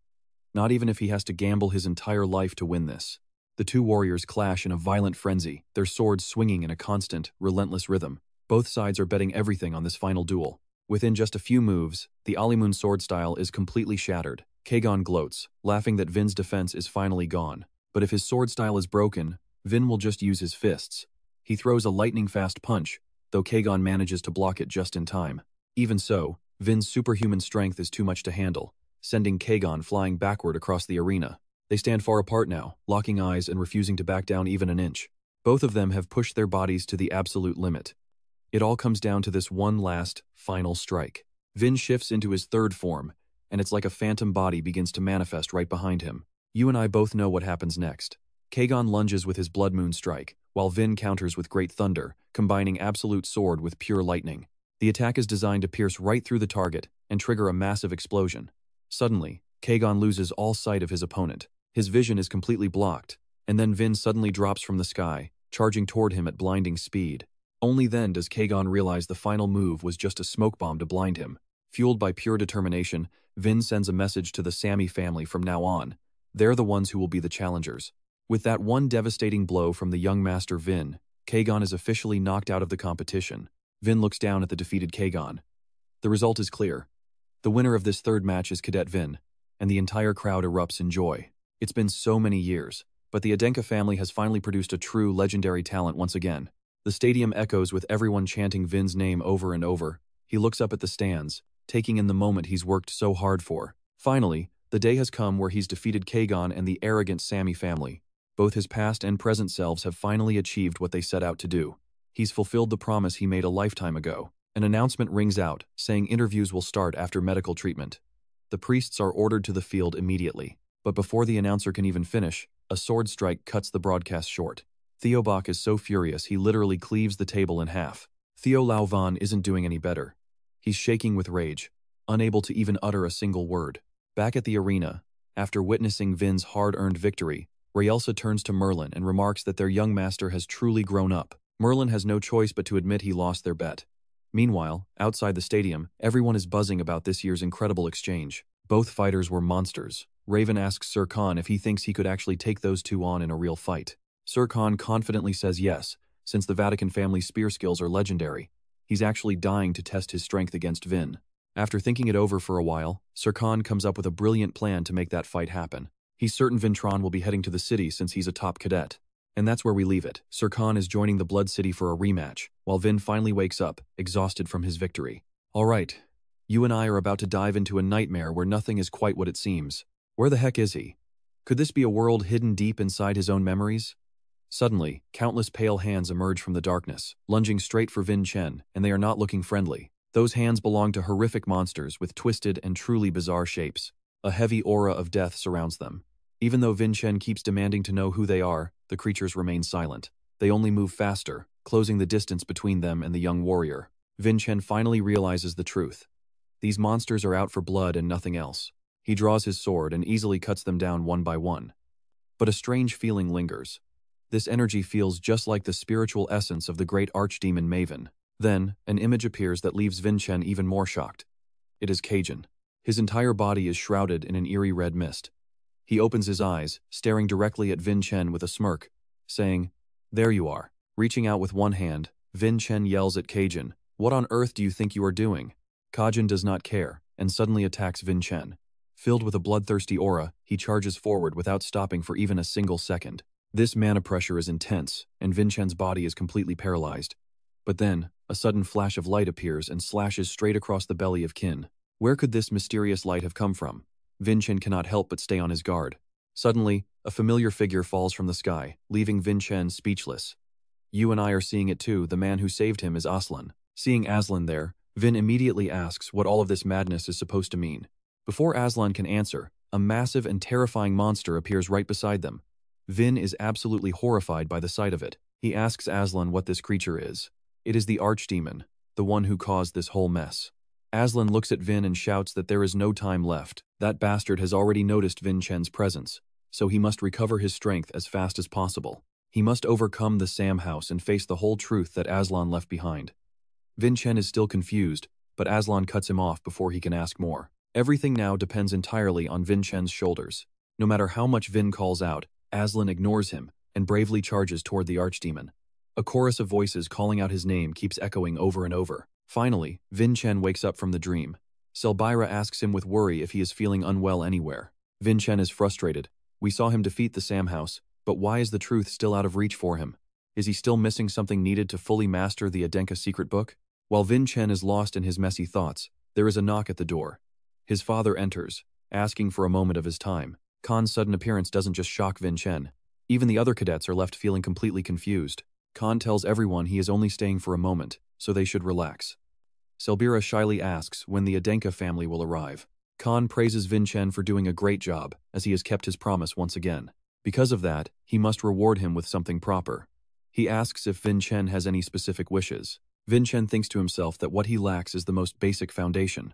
Not even if he has to gamble his entire life to win this. The two warriors clash in a violent frenzy, their swords swinging in a constant, relentless rhythm. Both sides are betting everything on this final duel. Within just a few moves, the Alimun sword style is completely shattered. Kajin gloats, laughing that Vin's defense is finally gone. But if his sword style is broken, Vin will just use his fists. He throws a lightning-fast punch, though Kajin manages to block it just in time. Even so, Vin's superhuman strength is too much to handle, sending Kajin flying backward across the arena. They stand far apart now, locking eyes and refusing to back down even an inch. Both of them have pushed their bodies to the absolute limit. It all comes down to this one last, final strike. Vin shifts into his third form, and it's like a phantom body begins to manifest right behind him. You and I both know what happens next. Kajin lunges with his Blood Moon strike, while Vin counters with Great Thunder, combining absolute sword with pure lightning. The attack is designed to pierce right through the target and trigger a massive explosion. Suddenly, Kajin loses all sight of his opponent. His vision is completely blocked, and then Vin suddenly drops from the sky, charging toward him at blinding speed. Only then does Kajin realize the final move was just a smoke bomb to blind him. Fueled by pure determination, Vin sends a message to the Sammy family from now on. They're the ones who will be the challengers. With that one devastating blow from the young master Vin, Kajin is officially knocked out of the competition. Vin looks down at the defeated Kajin. The result is clear. The winner of this third match is Cadet Vin, and the entire crowd erupts in joy. It's been so many years, but the Adenka family has finally produced a true legendary talent once again. The stadium echoes with everyone chanting Vin's name over and over. He looks up at the stands, taking in the moment he's worked so hard for. Finally, the day has come where he's defeated Kajin and the arrogant Sammy family. Both his past and present selves have finally achieved what they set out to do. He's fulfilled the promise he made a lifetime ago. An announcement rings out, saying interviews will start after medical treatment. The priests are ordered to the field immediately. But before the announcer can even finish, a sword strike cuts the broadcast short. Theobach is so furious he literally cleaves the table in half. Theo Lao Van isn't doing any better. He's shaking with rage, unable to even utter a single word. Back at the arena, after witnessing Vin's hard-earned victory, Raelsa turns to Merlin and remarks that their young master has truly grown up. Merlin has no choice but to admit he lost their bet. Meanwhile, outside the stadium, everyone is buzzing about this year's incredible exchange. Both fighters were monsters. Raven asks Sir Khan if he thinks he could actually take those two on in a real fight. Sir Khan confidently says yes, since the Vatican family's spear skills are legendary. He's actually dying to test his strength against Vin. After thinking it over for a while, Sir Khan comes up with a brilliant plan to make that fight happen. He's certain Vintron will be heading to the city since he's a top cadet. And that's where we leave it. Sir Khan is joining the Blood City for a rematch, while Vin finally wakes up, exhausted from his victory. Alright, you and I are about to dive into a nightmare where nothing is quite what it seems. Where the heck is he? Could this be a world hidden deep inside his own memories? Suddenly, countless pale hands emerge from the darkness, lunging straight for Vin Chen, and they are not looking friendly. Those hands belong to horrific monsters with twisted and truly bizarre shapes. A heavy aura of death surrounds them. Even though Vin Chen keeps demanding to know who they are, the creatures remain silent. They only move faster, closing the distance between them and the young warrior. Vin Chen finally realizes the truth. These monsters are out for blood and nothing else. He draws his sword and easily cuts them down one by one. But a strange feeling lingers. This energy feels just like the spiritual essence of the great archdemon Maven. Then, an image appears that leaves Vin Chen even more shocked. It is Kajin. His entire body is shrouded in an eerie red mist. He opens his eyes, staring directly at Vin Chen with a smirk, saying, "There you are." Reaching out with one hand, Vin Chen yells at Kajin, "What on earth do you think you are doing?" Kajin does not care, and suddenly attacks Vin Chen. Filled with a bloodthirsty aura, he charges forward without stopping for even a single second. This mana pressure is intense, and Vin Chen's body is completely paralyzed. But then, a sudden flash of light appears and slashes straight across the belly of Qin. Where could this mysterious light have come from? Vin Chen cannot help but stay on his guard. Suddenly, A familiar figure falls from the sky, leaving Vincent speechless. You and I are seeing it too. The man who saved him is Aslan. Seeing Aslan there, Vin immediately asks what all of this madness is supposed to mean. Before Aslan can answer, a massive and terrifying monster appears right beside them. Vin is absolutely horrified by the sight of it. He asks Aslan what this creature is. It is the archdemon, the one who caused this whole mess. Aslan looks at Vin and shouts that there is no time left. That bastard has already noticed Vincent's presence, so he must recover his strength as fast as possible. He must overcome the Sam house and face the whole truth that Aslan left behind. Vincent is still confused, but Aslan cuts him off before he can ask more. Everything now depends entirely on Vincent's shoulders. No matter how much Vin calls out, Aslan ignores him and bravely charges toward the archdemon. A chorus of voices calling out his name keeps echoing over and over. Finally, Vincent wakes up from the dream. Selbyra asks him with worry if he is feeling unwell anywhere. Vincent is frustrated. We saw him defeat the Sam house, but why is the truth still out of reach for him? Is he still missing something needed to fully master the Adenka secret book? While Vincent is lost in his messy thoughts, there is a knock at the door. His father enters, asking for a moment of his time. Khan's sudden appearance doesn't just shock Vincent. Even the other cadets are left feeling completely confused. Khan tells everyone he is only staying for a moment, so they should relax. Selbyra shyly asks when the Adenka family will arrive. Khan praises Vincent for doing a great job, as he has kept his promise once again. Because of that, he must reward him with something proper. He asks if Vincent has any specific wishes. Vincent thinks to himself that what he lacks is the most basic foundation.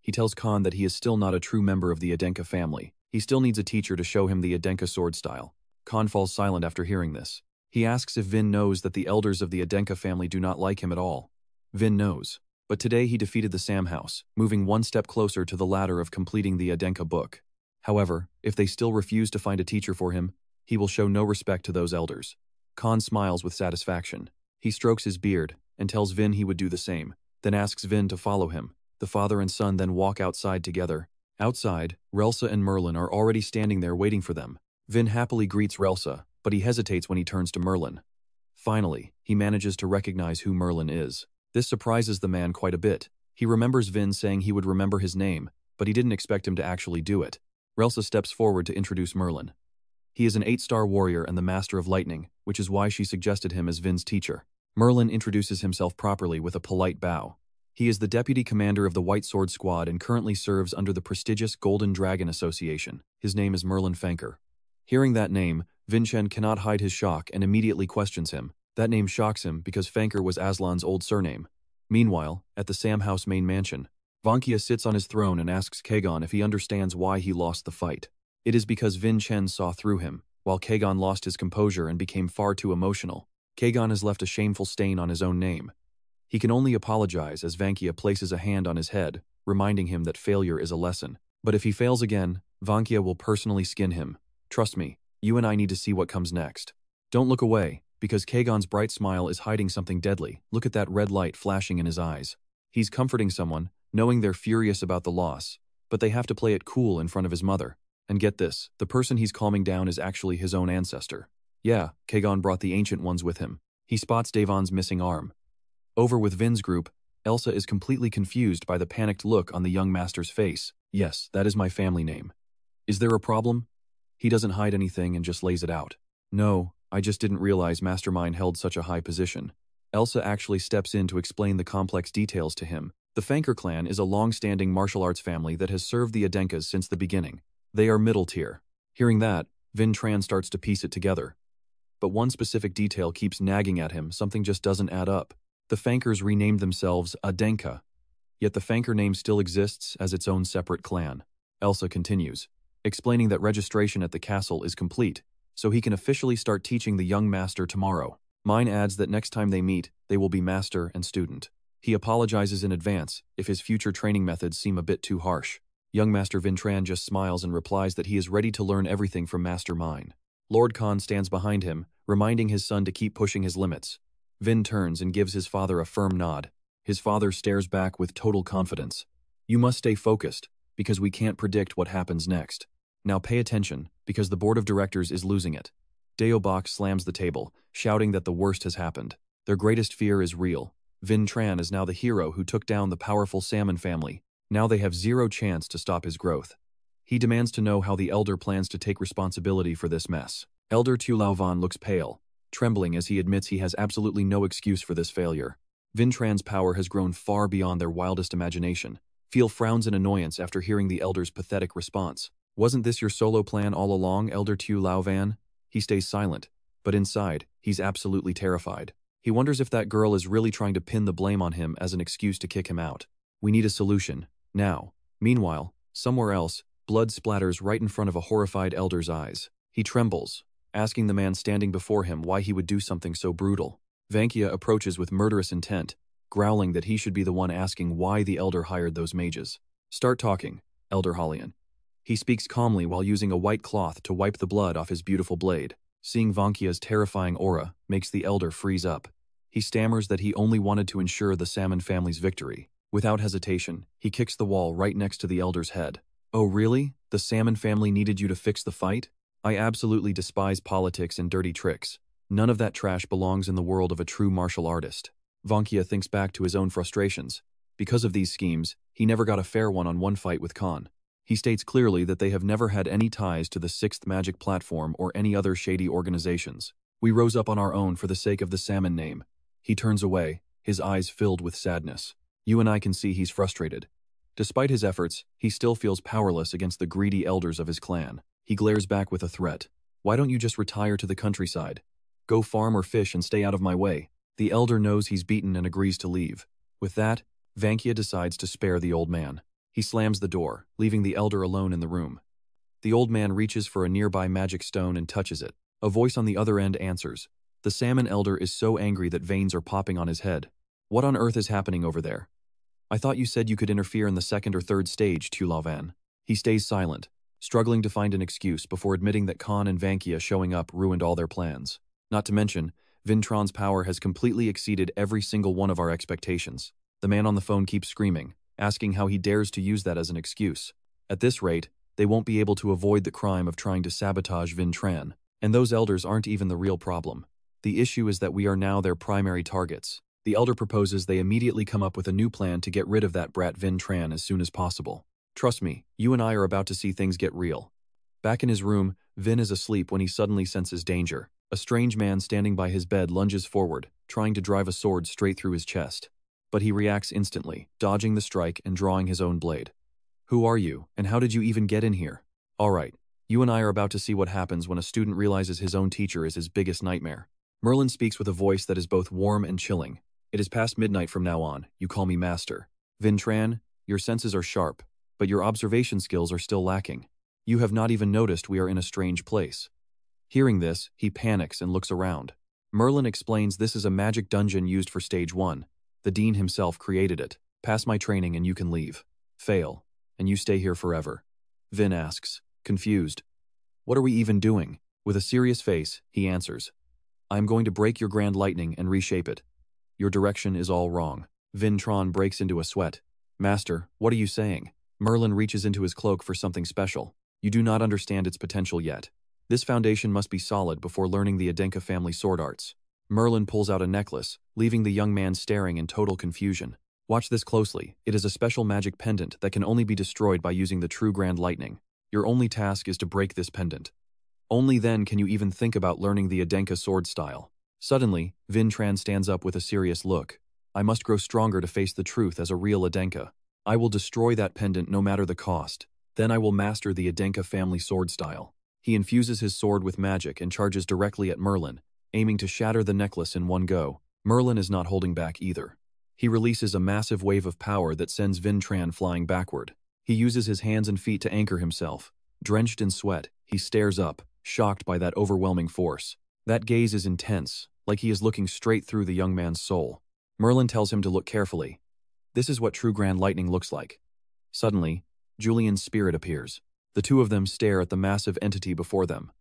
He tells Khan that he is still not a true member of the Adenka family. He still needs a teacher to show him the Adenka sword style. Khan falls silent after hearing this. He asks if Vin knows that the elders of the Adenka family do not like him at all. Vin knows. But today he defeated the Sam house, moving one step closer to the ladder of completing the Adenka book. However, if they still refuse to find a teacher for him, he will show no respect to those elders. Khan smiles with satisfaction. He strokes his beard and tells Vin he would do the same, then asks Vin to follow him. The father and son then walk outside together. Outside, Relsa and Merlin are already standing there waiting for them. Vin happily greets Relsa, but he hesitates when he turns to Merlin. Finally, he manages to recognize who Merlin is. This surprises the man quite a bit. He remembers Vin saying he would remember his name, but he didn't expect him to actually do it. Relsa steps forward to introduce Merlin. He is an 8-star warrior and the master of lightning, which is why she suggested him as Vin's teacher. Merlin introduces himself properly with a polite bow. He is the deputy commander of the White Sword Squad and currently serves under the prestigious Golden Dragon Association. His name is Merlin Fanker. Hearing that name, Vincent cannot hide his shock and immediately questions him. That name shocks him because Fanker was Aslan's old surname. Meanwhile, at the Sam House main mansion, Vankia sits on his throne and asks Kajin if he understands why he lost the fight. It is because Vincent saw through him, while Kajin lost his composure and became far too emotional. Kajin has left a shameful stain on his own name. He can only apologize as Vankia places a hand on his head, reminding him that failure is a lesson. But if he fails again, Vankia will personally skin him. Trust me, you and I need to see what comes next. Don't look away, because Kajin's bright smile is hiding something deadly. Look at that red light flashing in his eyes. He's comforting someone, knowing they're furious about the loss, but they have to play it cool in front of his mother. And get this, the person he's calming down is actually his own ancestor. Yeah, Kajin brought the Ancient Ones with him. He spots Daven's missing arm. Over with Vin's group, Elsa is completely confused by the panicked look on the young master's face. Yes, that is my family name. Is there a problem? He doesn't hide anything and just lays it out. No, I just didn't realize Mastermind held such a high position. Elsa actually steps in to explain the complex details to him. The Fanker clan is a long-standing martial arts family that has served the Adenkas since the beginning. They are middle tier. Hearing that, Vin Tran starts to piece it together. But one specific detail keeps nagging at him, something just doesn't add up. The Fankers renamed themselves Adenka, yet the Fanker name still exists as its own separate clan. Elsa continues, explaining that registration at the castle is complete, so he can officially start teaching the young master tomorrow. Mine adds that next time they meet, they will be master and student. He apologizes in advance if his future training methods seem a bit too harsh. Young Master Vintran just smiles and replies that he is ready to learn everything from Master Mine. Lord Khan stands behind him, reminding his son to keep pushing his limits. Vin turns and gives his father a firm nod. His father stares back with total confidence. You must stay focused, because we can't predict what happens next. Now pay attention, because the board of directors is losing it. Daobak slams the table, shouting that the worst has happened. Their greatest fear is real. Vin Tran is now the hero who took down the powerful Salmon family. Now they have zero chance to stop his growth. He demands to know how the Elder plans to take responsibility for this mess. Elder Tu Laovan looks pale, trembling as he admits he has absolutely no excuse for this failure. Vintran's power has grown far beyond their wildest imagination. Feel frowns in annoyance after hearing the Elder's pathetic response. Wasn't this your solo plan all along, Elder Tu Laovan? He stays silent, but inside, he's absolutely terrified. He wonders if that girl is really trying to pin the blame on him as an excuse to kick him out. We need a solution, now. Meanwhile, somewhere else, blood splatters right in front of a horrified Elder's eyes. He trembles, asking the man standing before him why he would do something so brutal. Vankia approaches with murderous intent, growling that he should be the one asking why the Elder hired those mages. Start talking, Elder Holian. He speaks calmly while using a white cloth to wipe the blood off his beautiful blade. Seeing Vankia's terrifying aura makes the Elder freeze up. He stammers that he only wanted to ensure the Salmon family's victory. Without hesitation, he kicks the wall right next to the Elder's head. Oh really? The Salmon family needed you to fix the fight? I absolutely despise politics and dirty tricks. None of that trash belongs in the world of a true martial artist. Vankia thinks back to his own frustrations. Because of these schemes, he never got a fair one-on-one fight with Khan. He states clearly that they have never had any ties to the Sixth Magic Platform or any other shady organizations. We rose up on our own for the sake of the Salmon name. He turns away, his eyes filled with sadness. You and I can see he's frustrated. Despite his efforts, he still feels powerless against the greedy elders of his clan. He glares back with a threat. Why don't you just retire to the countryside? Go farm or fish and stay out of my way. The Elder knows he's beaten and agrees to leave. With that, Vankia decides to spare the old man. He slams the door, leaving the Elder alone in the room. The old man reaches for a nearby magic stone and touches it. A voice on the other end answers. The Salmon Elder is so angry that veins are popping on his head. What on earth is happening over there? I thought you said you could interfere in the second or third stage, Tu Laovan. He stays silent, struggling to find an excuse before admitting that Khan and Vankia showing up ruined all their plans. Not to mention, Vintran's power has completely exceeded every single one of our expectations. The man on the phone keeps screaming, asking how he dares to use that as an excuse. At this rate, they won't be able to avoid the crime of trying to sabotage Vintran. And those elders aren't even the real problem. The issue is that we are now their primary targets. The Elder proposes they immediately come up with a new plan to get rid of that brat Vintran as soon as possible. Trust me, you and I are about to see things get real. Back in his room, Vin is asleep when he suddenly senses danger. A strange man standing by his bed lunges forward, trying to drive a sword straight through his chest. But he reacts instantly, dodging the strike and drawing his own blade. Who are you, and how did you even get in here? Alright, you and I are about to see what happens when a student realizes his own teacher is his biggest nightmare. Merlin speaks with a voice that is both warm and chilling. It is past midnight from now on, you call me master. Vintran, your senses are sharp, but your observation skills are still lacking. You have not even noticed we are in a strange place. Hearing this, he panics and looks around. Merlin explains this is a magic dungeon used for stage 1. The dean himself created it. Pass my training and you can leave. Fail, and you stay here forever. Vin asks, confused. What are we even doing? With a serious face, he answers. I am going to break your grand lightning and reshape it. Your direction is all wrong. Vintran breaks into a sweat. Master, what are you saying? Merlin reaches into his cloak for something special. You do not understand its potential yet. This foundation must be solid before learning the Adenka family sword arts. Merlin pulls out a necklace, leaving the young man staring in total confusion. Watch this closely. It is a special magic pendant that can only be destroyed by using the true grand lightning. Your only task is to break this pendant. Only then can you even think about learning the Adenka sword style. Suddenly, Vintran stands up with a serious look. I must grow stronger to face the truth as a real Adenka. I will destroy that pendant no matter the cost. Then I will master the Adenka family sword style. He infuses his sword with magic and charges directly at Merlin, aiming to shatter the necklace in one go. Merlin is not holding back either. He releases a massive wave of power that sends Vintran flying backward. He uses his hands and feet to anchor himself. Drenched in sweat, he stares up, shocked by that overwhelming force. That gaze is intense, like he is looking straight through the young man's soul. Merlin tells him to look carefully. This is what true grand lightning looks like. Suddenly, Julian's spirit appears. The two of them stare at the massive entity before them.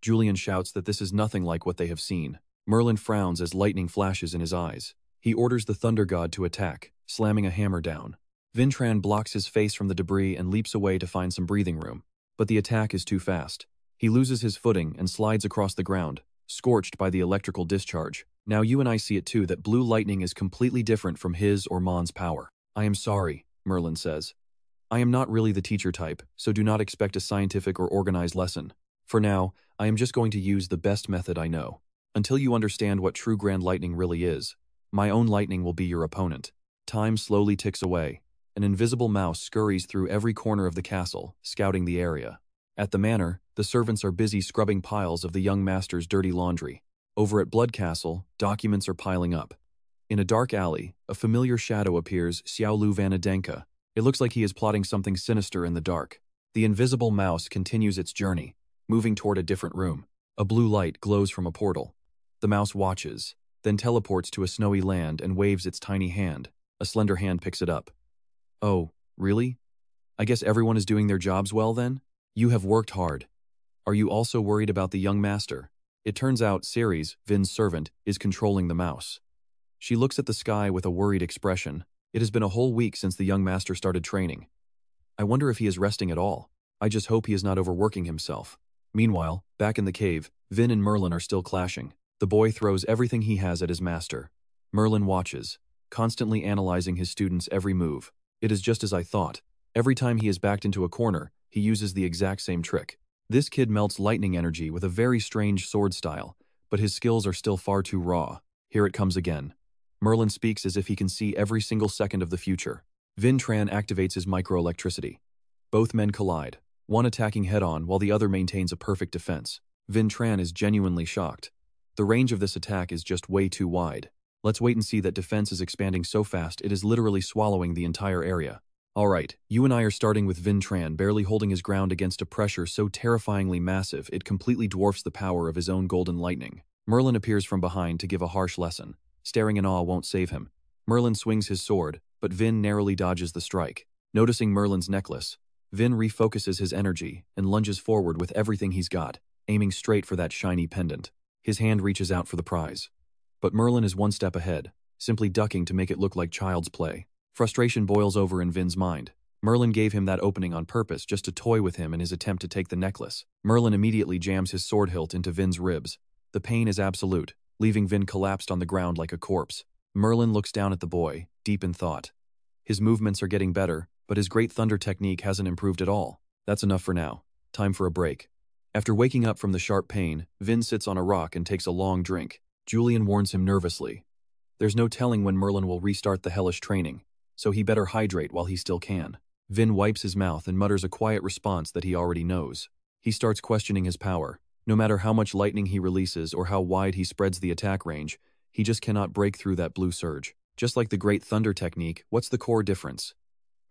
Julian shouts that this is nothing like what they have seen. Merlin frowns as lightning flashes in his eyes. He orders the Thunder God to attack, slamming a hammer down. Vintran blocks his face from the debris and leaps away to find some breathing room. But the attack is too fast. He loses his footing and slides across the ground, scorched by the electrical discharge. Now you and I see it too that blue lightning is completely different from his or Mon's power. I am sorry, Merlin says. I am not really the teacher type, so do not expect a scientific or organized lesson. For now, I am just going to use the best method I know. Until you understand what true grand lightning really is, my own lightning will be your opponent. Time slowly ticks away. An invisible mouse scurries through every corner of the castle, scouting the area. At the manor, the servants are busy scrubbing piles of the young master's dirty laundry. Over at Blood Castle, documents are piling up. In a dark alley, a familiar shadow appears, Xiaolu Van Adenka. It looks like he is plotting something sinister in the dark. The invisible mouse continues its journey, moving toward a different room. A blue light glows from a portal. The mouse watches, then teleports to a snowy land and waves its tiny hand. A slender hand picks it up. Oh, really? I guess everyone is doing their jobs well then? You have worked hard. Are you also worried about the young master? It turns out Ceres, Vin's servant, is controlling the mouse. She looks at the sky with a worried expression. It has been a whole week since the young master started training. I wonder if he is resting at all. I just hope he is not overworking himself. Meanwhile, back in the cave, Vin and Merlin are still clashing. The boy throws everything he has at his master. Merlin watches, constantly analyzing his student's every move. It is just as I thought. Every time he is backed into a corner, he uses the exact same trick. This kid melts lightning energy with a very strange sword style, but his skills are still far too raw. Here it comes again. Merlin speaks as if he can see every single second of the future. Vin Tran activates his microelectricity. Both men collide, one attacking head-on while the other maintains a perfect defense. Vin Tran is genuinely shocked. The range of this attack is just way too wide. Let's wait and see that defense is expanding so fast it is literally swallowing the entire area. Alright, you and I are starting with Vin Tran barely holding his ground against a pressure so terrifyingly massive it completely dwarfs the power of his own golden lightning. Merlin appears from behind to give a harsh lesson. Staring in awe won't save him. Merlin swings his sword, but Vin narrowly dodges the strike. Noticing Merlin's necklace, Vin refocuses his energy and lunges forward with everything he's got, aiming straight for that shiny pendant. His hand reaches out for the prize. But Merlin is one step ahead, simply ducking to make it look like child's play. Frustration boils over in Vin's mind. Merlin gave him that opening on purpose just to toy with him in his attempt to take the necklace. Merlin immediately jams his sword hilt into Vin's ribs. The pain is absolute, leaving Vin collapsed on the ground like a corpse. Merlin looks down at the boy, deep in thought. His movements are getting better, but his great thunder technique hasn't improved at all. That's enough for now. Time for a break. After waking up from the sharp pain, Vin sits on a rock and takes a long drink. Julian warns him nervously. There's no telling when Merlin will restart the hellish training, so he better hydrate while he still can. Vin wipes his mouth and mutters a quiet response that he already knows. He starts questioning his power. No matter how much lightning he releases or how wide he spreads the attack range, he just cannot break through that blue surge. Just like the Great Thunder technique, what's the core difference?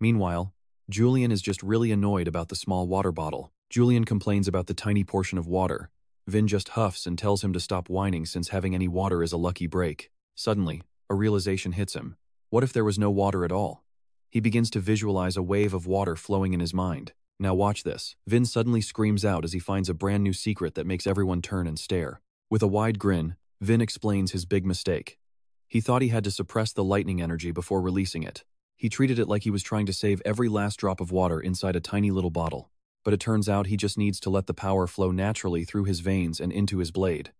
Meanwhile, Julian is just really annoyed about the small water bottle. Julian complains about the tiny portion of water. Vin just huffs and tells him to stop whining since having any water is a lucky break. Suddenly, a realization hits him. What if there was no water at all? He begins to visualize a wave of water flowing in his mind. Now watch this. Vin suddenly screams out as he finds a brand new secret that makes everyone turn and stare. With a wide grin, Vin explains his big mistake. He thought he had to suppress the lightning energy before releasing it. He treated it like he was trying to save every last drop of water inside a tiny little bottle. But it turns out he just needs to let the power flow naturally through his veins and into his blade.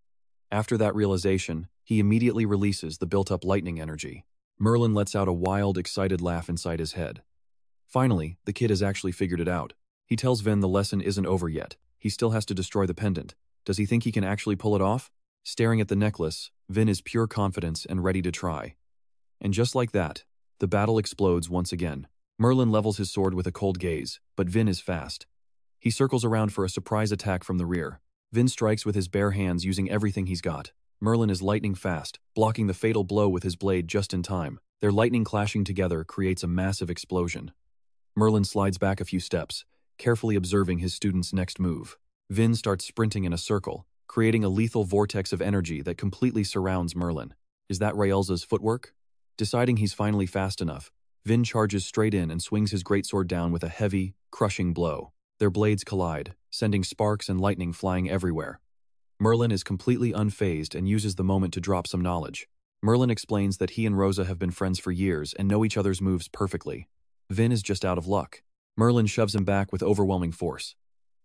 After that realization, he immediately releases the built-up lightning energy. Merlin lets out a wild, excited laugh inside his head. Finally, the kid has actually figured it out. He tells Vin the lesson isn't over yet. He still has to destroy the pendant. Does he think he can actually pull it off? Staring at the necklace, Vin is pure confidence and ready to try. And just like that, the battle explodes once again. Merlin levels his sword with a cold gaze, but Vin is fast. He circles around for a surprise attack from the rear. Vin strikes with his bare hands using everything he's got. Merlin is lightning fast, blocking the fatal blow with his blade just in time. Their lightning clashing together creates a massive explosion. Merlin slides back a few steps, carefully observing his student's next move. Vin starts sprinting in a circle, creating a lethal vortex of energy that completely surrounds Merlin. Is that Raelza's footwork? Deciding he's finally fast enough, Vin charges straight in and swings his greatsword down with a heavy, crushing blow. Their blades collide, sending sparks and lightning flying everywhere. Merlin is completely unfazed and uses the moment to drop some knowledge. Merlin explains that he and Rosa have been friends for years and know each other's moves perfectly. Vin is just out of luck. Merlin shoves him back with overwhelming force.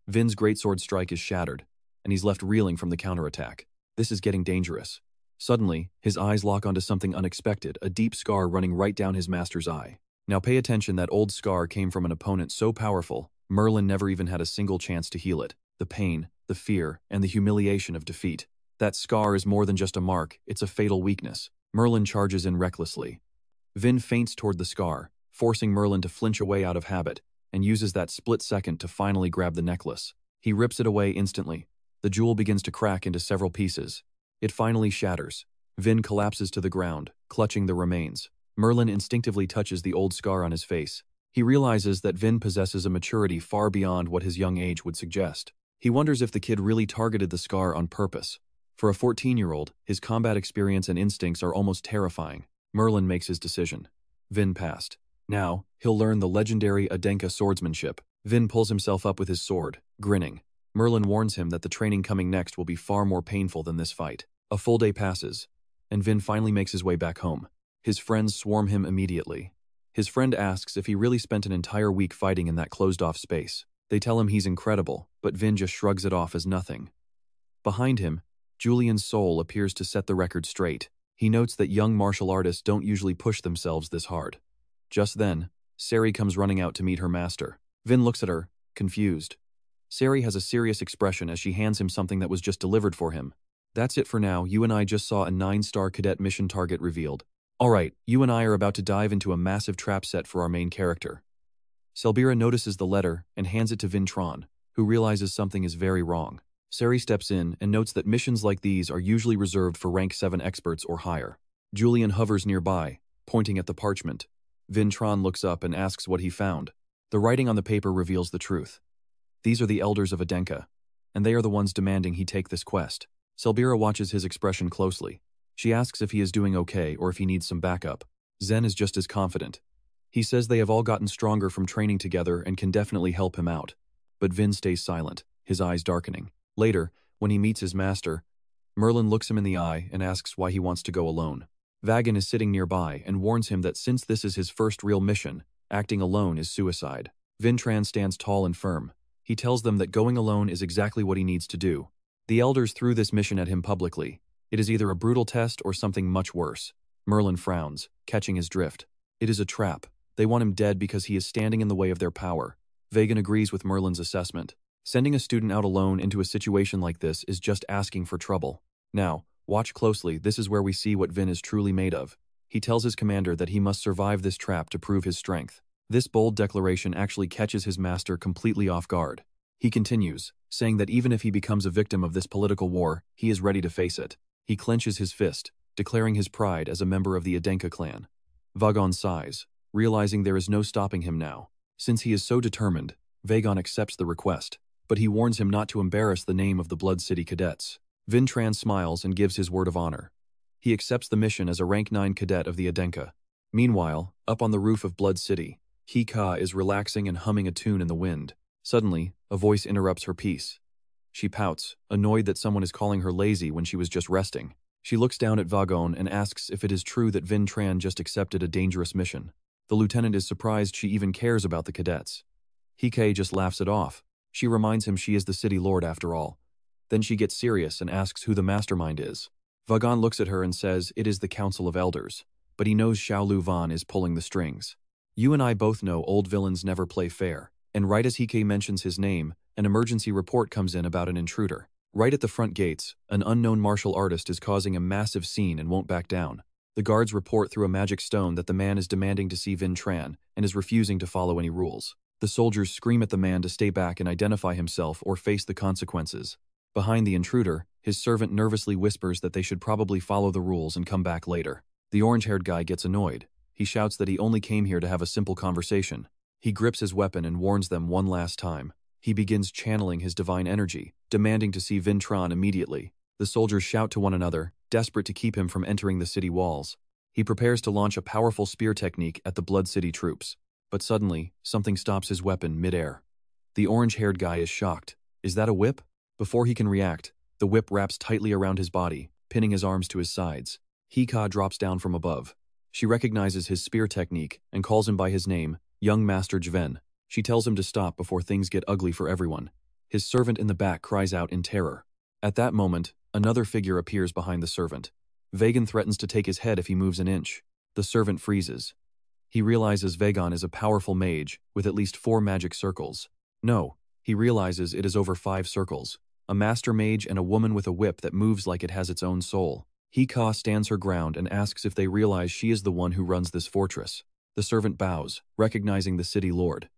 Vin's greatsword strike is shattered, and he's left reeling from the counterattack. This is getting dangerous. Suddenly, his eyes lock onto something unexpected, a deep scar running right down his master's eye. Now pay attention, that old scar came from an opponent so powerful, Merlin never even had a single chance to heal it. The pain, the fear, and the humiliation of defeat. That scar is more than just a mark, it's a fatal weakness. Merlin charges in recklessly. Vin feints toward the scar, forcing Merlin to flinch away out of habit, and uses that split second to finally grab the necklace. He rips it away instantly. The jewel begins to crack into several pieces. It finally shatters. Vin collapses to the ground, clutching the remains. Merlin instinctively touches the old scar on his face. He realizes that Vin possesses a maturity far beyond what his young age would suggest. He wonders if the kid really targeted the scar on purpose. For a 14-year-old, his combat experience and instincts are almost terrifying. Merlin makes his decision. Vin passed. Now, he'll learn the legendary Adenka swordsmanship. Vin pulls himself up with his sword, grinning. Merlin warns him that the training coming next will be far more painful than this fight. A full day passes, and Vin finally makes his way back home. His friends swarm him immediately. His friend asks if he really spent an entire week fighting in that closed-off space. They tell him he's incredible, but Vin just shrugs it off as nothing. Behind him, Julian's soul appears to set the record straight. He notes that young martial artists don't usually push themselves this hard. Just then, Sari comes running out to meet her master. Vin looks at her, confused. Sari has a serious expression as she hands him something that was just delivered for him. That's it for now. You and I just saw a 9-star cadet mission target revealed. Alright, you and I are about to dive into a massive trap set for our main character. Selbira notices the letter and hands it to Vintron, who realizes something is very wrong. Sari steps in and notes that missions like these are usually reserved for rank 7 experts or higher. Julian hovers nearby, pointing at the parchment. Vintron looks up and asks what he found. The writing on the paper reveals the truth. These are the elders of Adenka, and they are the ones demanding he take this quest. Selbira watches his expression closely. She asks if he is doing okay or if he needs some backup. Zen is just as confident. He says they have all gotten stronger from training together and can definitely help him out. But Vin stays silent, his eyes darkening. Later, when he meets his master, Merlin looks him in the eye and asks why he wants to go alone. Vagan is sitting nearby and warns him that since this is his first real mission, acting alone is suicide. Vintran stands tall and firm. He tells them that going alone is exactly what he needs to do. The elders threw this mission at him publicly. It is either a brutal test or something much worse. Merlin frowns, catching his drift. It is a trap. They want him dead because he is standing in the way of their power. Vagan agrees with Merlin's assessment. Sending a student out alone into a situation like this is just asking for trouble. Now, watch closely, this is where we see what Vin is truly made of. He tells his commander that he must survive this trap to prove his strength. This bold declaration actually catches his master completely off guard. He continues, saying that even if he becomes a victim of this political war, he is ready to face it. He clenches his fist, declaring his pride as a member of the Adenka Clan. Vagon sighs, realizing there is no stopping him now. Since he is so determined, Vagon accepts the request, but he warns him not to embarrass the name of the Blood City cadets. Vintran smiles and gives his word of honor. He accepts the mission as a rank 9 cadet of the Adenka. Meanwhile, up on the roof of Blood City, Hika is relaxing and humming a tune in the wind. Suddenly, a voice interrupts her peace. She pouts, annoyed that someone is calling her lazy when she was just resting. She looks down at Vagon and asks if it is true that Vintran just accepted a dangerous mission. The lieutenant is surprised she even cares about the cadets. Hika just laughs it off. She reminds him she is the city lord after all. Then she gets serious and asks who the mastermind is. Vagon looks at her and says it is the Council of Elders, but he knows Xiaolu Van is pulling the strings. You and I both know old villains never play fair, and right as Hika mentions his name, an emergency report comes in about an intruder. Right at the front gates, an unknown martial artist is causing a massive scene and won't back down. The guards report through a magic stone that the man is demanding to see Vintran and is refusing to follow any rules. The soldiers scream at the man to stay back and identify himself or face the consequences. Behind the intruder, his servant nervously whispers that they should probably follow the rules and come back later. The orange-haired guy gets annoyed. He shouts that he only came here to have a simple conversation. He grips his weapon and warns them one last time. He begins channeling his divine energy, demanding to see Vintran immediately. The soldiers shout to one another, desperate to keep him from entering the city walls. He prepares to launch a powerful spear technique at the Blood City troops. But suddenly, something stops his weapon mid-air. The orange-haired guy is shocked. Is that a whip? Before he can react, the whip wraps tightly around his body, pinning his arms to his sides. Hika drops down from above. She recognizes his spear technique and calls him by his name, Young Master Jven. She tells him to stop before things get ugly for everyone. His servant in the back cries out in terror. At that moment, another figure appears behind the servant. Vagan threatens to take his head if he moves an inch. The servant freezes. He realizes Vagon is a powerful mage with at least 4 magic circles. No, he realizes it is over 5 circles. A master mage and a woman with a whip that moves like it has its own soul. Hika stands her ground and asks if they realize she is the one who runs this fortress. The servant bows, recognizing the city lord.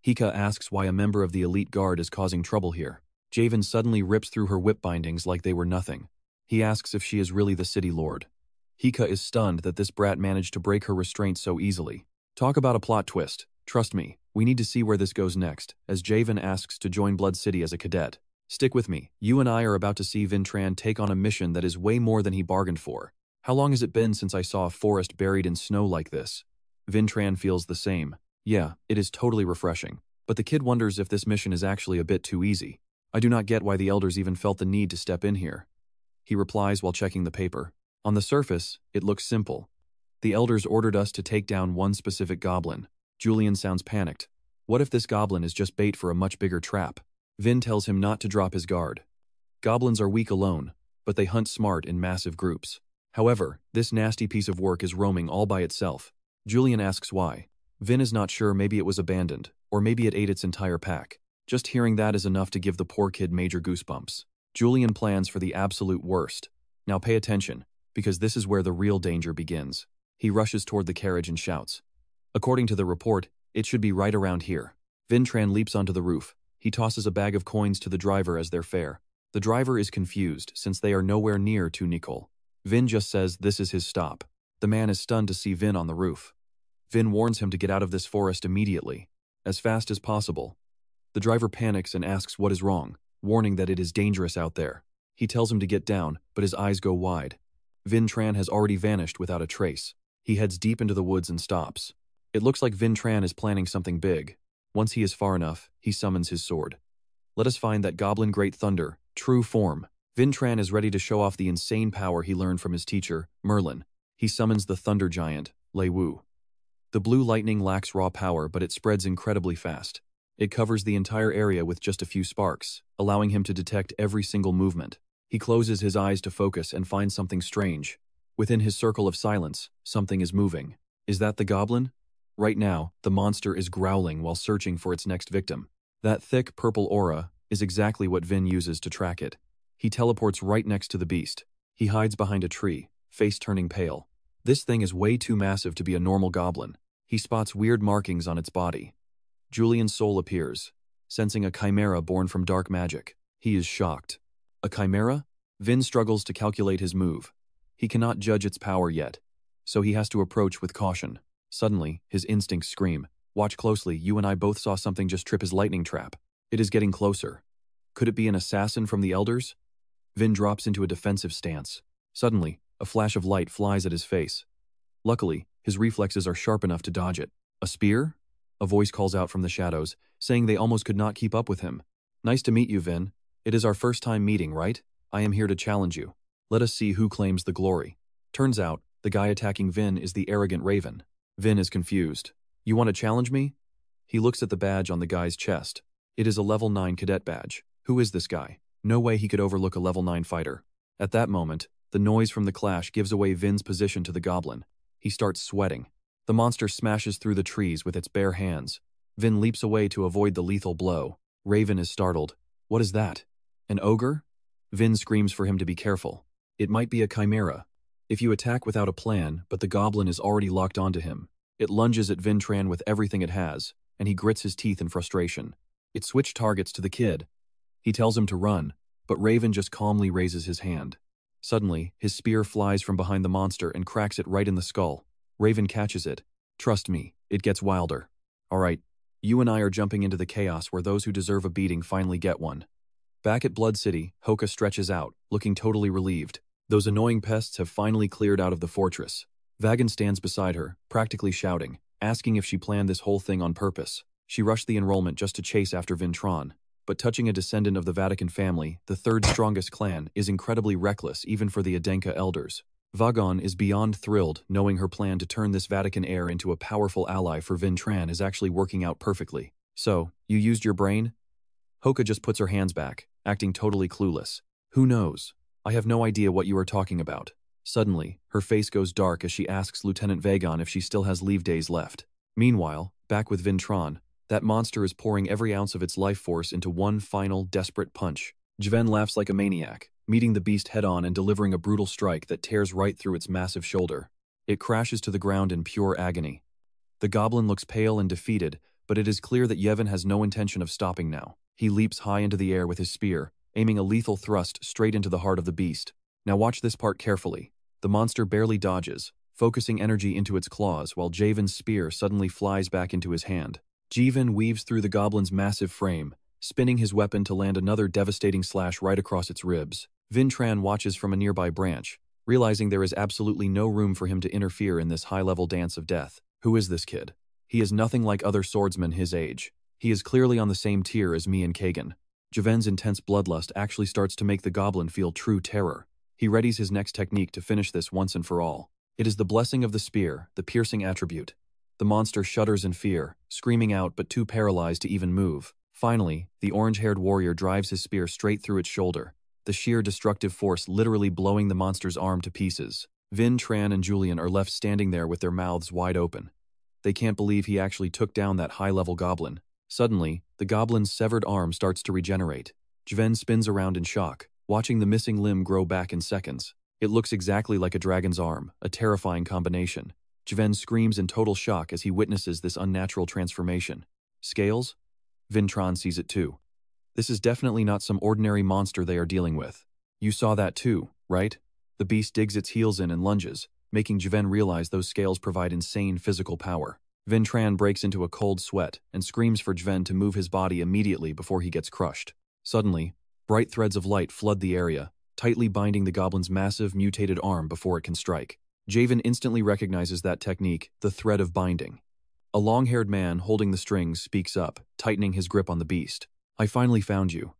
Hika asks why a member of the elite guard is causing trouble here. Javen suddenly rips through her whip bindings like they were nothing. He asks if she is really the city lord. Hika is stunned that this brat managed to break her restraint so easily. Talk about a plot twist. Trust me, we need to see where this goes next, as Javen asks to join Blood City as a cadet. Stick with me, you and I are about to see Vintran take on a mission that is way more than he bargained for. How long has it been since I saw a forest buried in snow like this? Vintran feels the same. Yeah, it is totally refreshing. But the kid wonders if this mission is actually a bit too easy. I do not get why the elders even felt the need to step in here. He replies while checking the paper. On the surface, it looks simple. The elders ordered us to take down one specific goblin. Julian sounds panicked. What if this goblin is just bait for a much bigger trap? Vin tells him not to drop his guard. Goblins are weak alone, but they hunt smart in massive groups. However, this nasty piece of work is roaming all by itself. Julian asks why. Vin is not sure, maybe it was abandoned, or maybe it ate its entire pack. Just hearing that is enough to give the poor kid major goosebumps. Julian plans for the absolute worst. Now pay attention, because this is where the real danger begins. He rushes toward the carriage and shouts. According to the report, it should be right around here. Vintran leaps onto the roof. He tosses a bag of coins to the driver as their fare. The driver is confused since they are nowhere near to Nicole. Vin just says this is his stop. The man is stunned to see Vin on the roof. Vin warns him to get out of this forest immediately, as fast as possible. The driver panics and asks what is wrong, warning that it is dangerous out there. He tells him to get down, but his eyes go wide. Vintran has already vanished without a trace. He heads deep into the woods and stops. It looks like Vintran is planning something big. Once he is far enough, he summons his sword. Let us find that goblin Great Thunder, true form. Vintran is ready to show off the insane power he learned from his teacher, Merlin. He summons the Thunder Giant, Lei Wu. The blue lightning lacks raw power, but it spreads incredibly fast. It covers the entire area with just a few sparks, allowing him to detect every single movement. He closes his eyes to focus and finds something strange. Within his circle of silence, something is moving. Is that the goblin? Right now, the monster is growling while searching for its next victim. That thick purple aura is exactly what Vin uses to track it. He teleports right next to the beast. He hides behind a tree, face turning pale. This thing is way too massive to be a normal goblin. He spots weird markings on its body. Julian's soul appears, sensing a chimera born from dark magic. He is shocked. A chimera? Vin struggles to calculate his move. He cannot judge its power yet, so he has to approach with caution. Suddenly, his instincts scream. Watch closely, you and I both saw something just trip his lightning trap. It is getting closer. Could it be an assassin from the elders? Vin drops into a defensive stance. Suddenly, a flash of light flies at his face. Luckily, his reflexes are sharp enough to dodge it. A spear? A voice calls out from the shadows, saying they almost could not keep up with him. Nice to meet you, Vin. It is our first time meeting, right? I am here to challenge you. Let us see who claims the glory. Turns out, the guy attacking Vin is the arrogant Raven. Vin is confused. You want to challenge me? He looks at the badge on the guy's chest. It is a level 9 cadet badge. Who is this guy? No way he could overlook a level 9 fighter. At that moment, the noise from the clash gives away Vin's position to the goblin. He starts sweating. The monster smashes through the trees with its bare hands. Vin leaps away to avoid the lethal blow. Raven is startled. What is that? An ogre? Vin screams for him to be careful. It might be a chimera. If you attack without a plan, but the goblin is already locked onto him, it lunges at Vintran with everything it has, and he grits his teeth in frustration. It switched targets to the kid. He tells him to run, but Raven just calmly raises his hand. Suddenly, his spear flies from behind the monster and cracks it right in the skull. Raven catches it. Trust me, it gets wilder. Alright, you and I are jumping into the chaos where those who deserve a beating finally get one. Back at Blood City, Hoka stretches out, looking totally relieved. Those annoying pests have finally cleared out of the fortress. Vagon stands beside her, practically shouting, asking if she planned this whole thing on purpose. She rushed the enrollment just to chase after Vintran. But touching a descendant of the Vatican family, the third strongest clan, is incredibly reckless even for the Adenka elders. Vagon is beyond thrilled knowing her plan to turn this Vatican heir into a powerful ally for Vintran is actually working out perfectly. So, you used your brain? Hoka just puts her hands back, acting totally clueless. Who knows? I have no idea what you are talking about. Suddenly, her face goes dark as she asks Lieutenant Vagon if she still has leave days left. Meanwhile, back with Vintran, that monster is pouring every ounce of its life force into one final, desperate punch. Javen laughs like a maniac, meeting the beast head-on and delivering a brutal strike that tears right through its massive shoulder. It crashes to the ground in pure agony. The goblin looks pale and defeated, but it is clear that Yevon has no intention of stopping now. He leaps high into the air with his spear, aiming a lethal thrust straight into the heart of the beast. Now watch this part carefully. The monster barely dodges, focusing energy into its claws while Javon's spear suddenly flies back into his hand. Javon weaves through the goblin's massive frame, spinning his weapon to land another devastating slash right across its ribs. Vintran watches from a nearby branch, realizing there is absolutely no room for him to interfere in this high-level dance of death. Who is this kid? He is nothing like other swordsmen his age. He is clearly on the same tier as me and Kajin. Javen's intense bloodlust actually starts to make the goblin feel true terror. He readies his next technique to finish this once and for all. It is the blessing of the spear, the piercing attribute. The monster shudders in fear, screaming out but too paralyzed to even move. Finally, the orange-haired warrior drives his spear straight through its shoulder, the sheer destructive force literally blowing the monster's arm to pieces. Vin, Tran, and Julian are left standing there with their mouths wide open. They can't believe he actually took down that high-level goblin. Suddenly, the goblin's severed arm starts to regenerate. Javen spins around in shock, watching the missing limb grow back in seconds. It looks exactly like a dragon's arm, a terrifying combination. Javen screams in total shock as he witnesses this unnatural transformation. Scales? Vintran sees it too. This is definitely not some ordinary monster they are dealing with. You saw that too, right? The beast digs its heels in and lunges, making Javen realize those scales provide insane physical power. Vintran breaks into a cold sweat and screams for Javen to move his body immediately before he gets crushed. Suddenly, bright threads of light flood the area, tightly binding the goblin's massive, mutated arm before it can strike. Javen instantly recognizes that technique, the thread of binding. A long-haired man holding the strings speaks up, tightening his grip on the beast. I finally found you.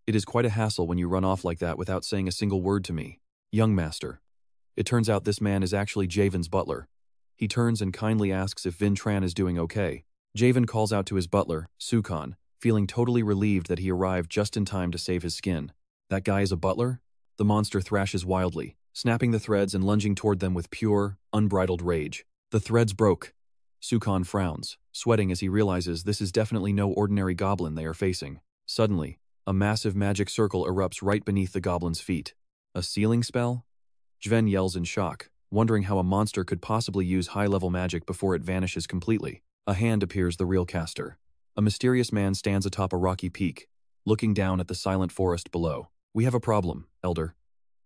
It is quite a hassle when you run off like that without saying a single word to me. Young master. It turns out this man is actually Javen's butler. He turns and kindly asks if Vintran is doing okay. Javen calls out to his butler, Sukan, feeling totally relieved that he arrived just in time to save his skin. That guy is a butler? The monster thrashes wildly, snapping the threads and lunging toward them with pure, unbridled rage. The threads broke. Sukan frowns, sweating as he realizes this is definitely no ordinary goblin they are facing. Suddenly, a massive magic circle erupts right beneath the goblin's feet. A sealing spell? Javen yells in shock, wondering how a monster could possibly use high-level magic before it vanishes completely. A hand appears the real caster. A mysterious man stands atop a rocky peak, looking down at the silent forest below. We have a problem, Elder.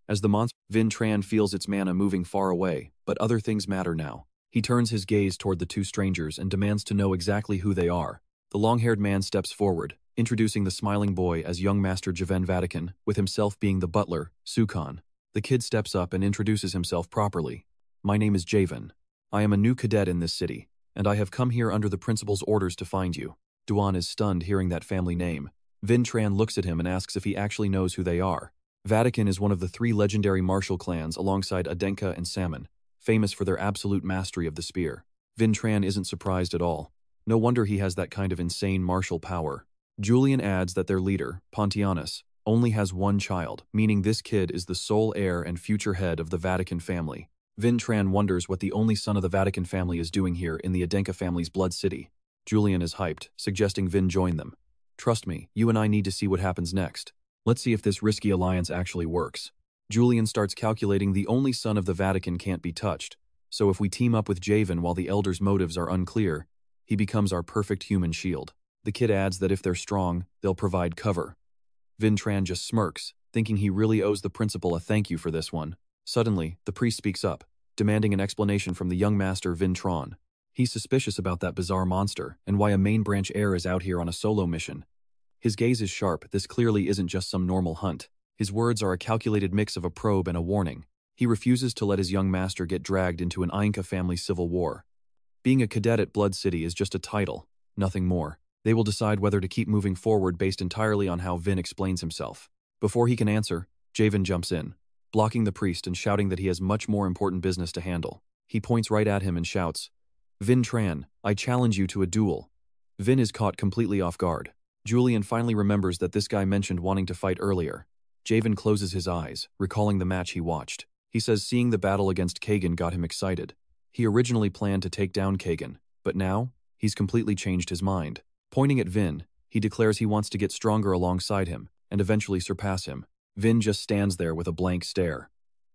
As the monster, Vintran feels its mana moving far away, but other things matter now. He turns his gaze toward the two strangers and demands to know exactly who they are. The long-haired man steps forward, introducing the smiling boy as young Master Javen Vatican, with himself being the butler, Sukan. The kid steps up and introduces himself properly. My name is Javen. I am a new cadet in this city, and I have come here under the principal's orders to find you. Duan is stunned hearing that family name. Vintran looks at him and asks if he actually knows who they are. Vatican is one of the 3 legendary martial clans alongside Adenka and Salmon, famous for their absolute mastery of the spear. Vintran isn't surprised at all. No wonder he has that kind of insane martial power. Julian adds that their leader, Pontianus, only has one child, meaning this kid is the sole heir and future head of the Vatican family. Vintran wonders what the only son of the Vatican family is doing here in the Adenka family's blood city. Julian is hyped, suggesting Vin join them. Trust me, you and I need to see what happens next. Let's see if this risky alliance actually works. Julian starts calculating the only son of the Vatican can't be touched, so if we team up with Javen while the Elder's motives are unclear, he becomes our perfect human shield. The kid adds that if they're strong, they'll provide cover. Vintran just smirks, thinking he really owes the principal a thank you for this one. Suddenly, the priest speaks up, demanding an explanation from the young master Vintran. He's suspicious about that bizarre monster and why a main branch heir is out here on a solo mission. His gaze is sharp. This clearly isn't just some normal hunt. His words are a calculated mix of a probe and a warning. He refuses to let his young master get dragged into an Ainka family civil war. Being a cadet at Blood City is just a title, nothing more. They will decide whether to keep moving forward based entirely on how Vin explains himself. Before he can answer, Javen jumps in, blocking the priest and shouting that he has much more important business to handle. He points right at him and shouts, Vintran, I challenge you to a duel. Vin is caught completely off guard. Julian finally remembers that this guy mentioned wanting to fight earlier. Javen closes his eyes, recalling the match he watched. He says seeing the battle against Kajin got him excited. He originally planned to take down Kajin, but now, he's completely changed his mind. Pointing at Vin, he declares he wants to get stronger alongside him, and eventually surpass him. Vin just stands there with a blank stare.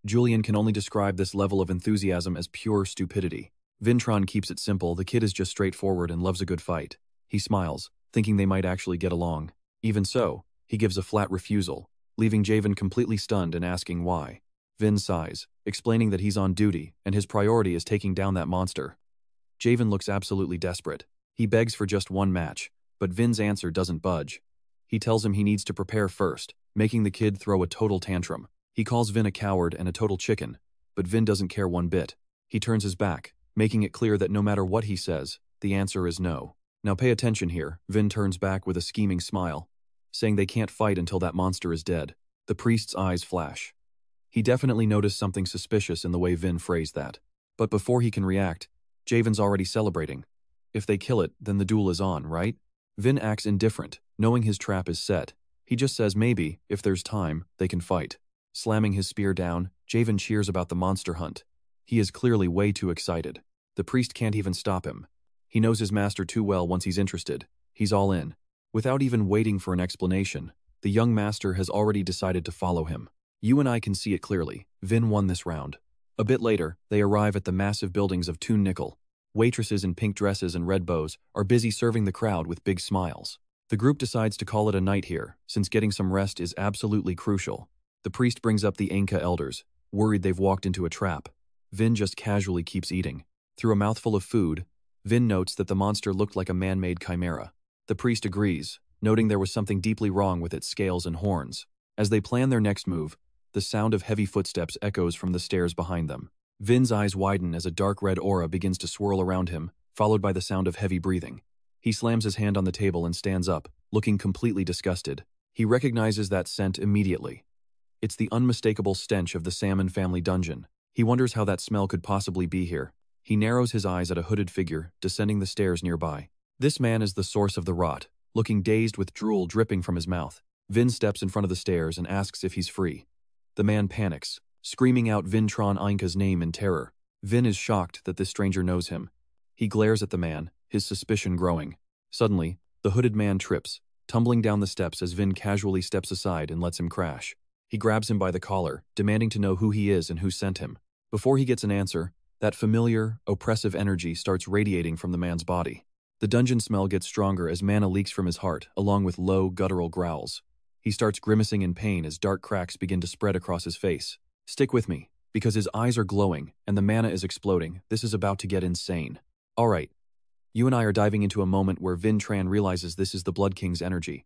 Julian can only describe this level of enthusiasm as pure stupidity. Vintron keeps it simple, the kid is just straightforward and loves a good fight. He smiles, thinking they might actually get along. Even so, he gives a flat refusal, leaving Javen completely stunned and asking why. Vin sighs, explaining that he's on duty and his priority is taking down that monster. Javen looks absolutely desperate. He begs for just one match, but Vin's answer doesn't budge. He tells him he needs to prepare first, making the kid throw a total tantrum. He calls Vin a coward and a total chicken, but Vin doesn't care one bit. He turns his back, making it clear that no matter what he says, the answer is no. Now pay attention here, Vin turns back with a scheming smile, saying they can't fight until that monster is dead. The priest's eyes flash. He definitely noticed something suspicious in the way Vin phrased that. But before he can react, Javen's already celebrating. If they kill it, then the duel is on, right? Vin acts indifferent, knowing his trap is set. He just says maybe, if there's time, they can fight. Slamming his spear down, Javen cheers about the monster hunt. He is clearly way too excited. The priest can't even stop him. He knows his master too well once he's interested. He's all in. Without even waiting for an explanation, the young master has already decided to follow him. You and I can see it clearly. Vin won this round. A bit later, they arrive at the massive buildings of Toon Nickel. Waitresses in pink dresses and red bows are busy serving the crowd with big smiles. The group decides to call it a night here, since getting some rest is absolutely crucial. The priest brings up the Adenka elders, worried they've walked into a trap. Vin just casually keeps eating. Through a mouthful of food, Vin notes that the monster looked like a man-made chimera. The priest agrees, noting there was something deeply wrong with its scales and horns. As they plan their next move, the sound of heavy footsteps echoes from the stairs behind them. Vin's eyes widen as a dark red aura begins to swirl around him, followed by the sound of heavy breathing. He slams his hand on the table and stands up, looking completely disgusted. He recognizes that scent immediately. It's the unmistakable stench of the Salmon family dungeon. He wonders how that smell could possibly be here. He narrows his eyes at a hooded figure descending the stairs nearby. This man is the source of the rot, looking dazed with drool dripping from his mouth. Vin steps in front of the stairs and asks if he's free. The man panics, screaming out Vintron Einka's name in terror. Vin is shocked that this stranger knows him. He glares at the man, his suspicion growing. Suddenly, the hooded man trips, tumbling down the steps as Vin casually steps aside and lets him crash. He grabs him by the collar, demanding to know who he is and who sent him. Before he gets an answer, that familiar, oppressive energy starts radiating from the man's body. The dungeon smell gets stronger as mana leaks from his heart, along with low, guttural growls. He starts grimacing in pain as dark cracks begin to spread across his face. Stick with me, because his eyes are glowing and the mana is exploding. This is about to get insane. Alright, you and I are diving into a moment where Vin Tran realizes this is the Blood King's energy.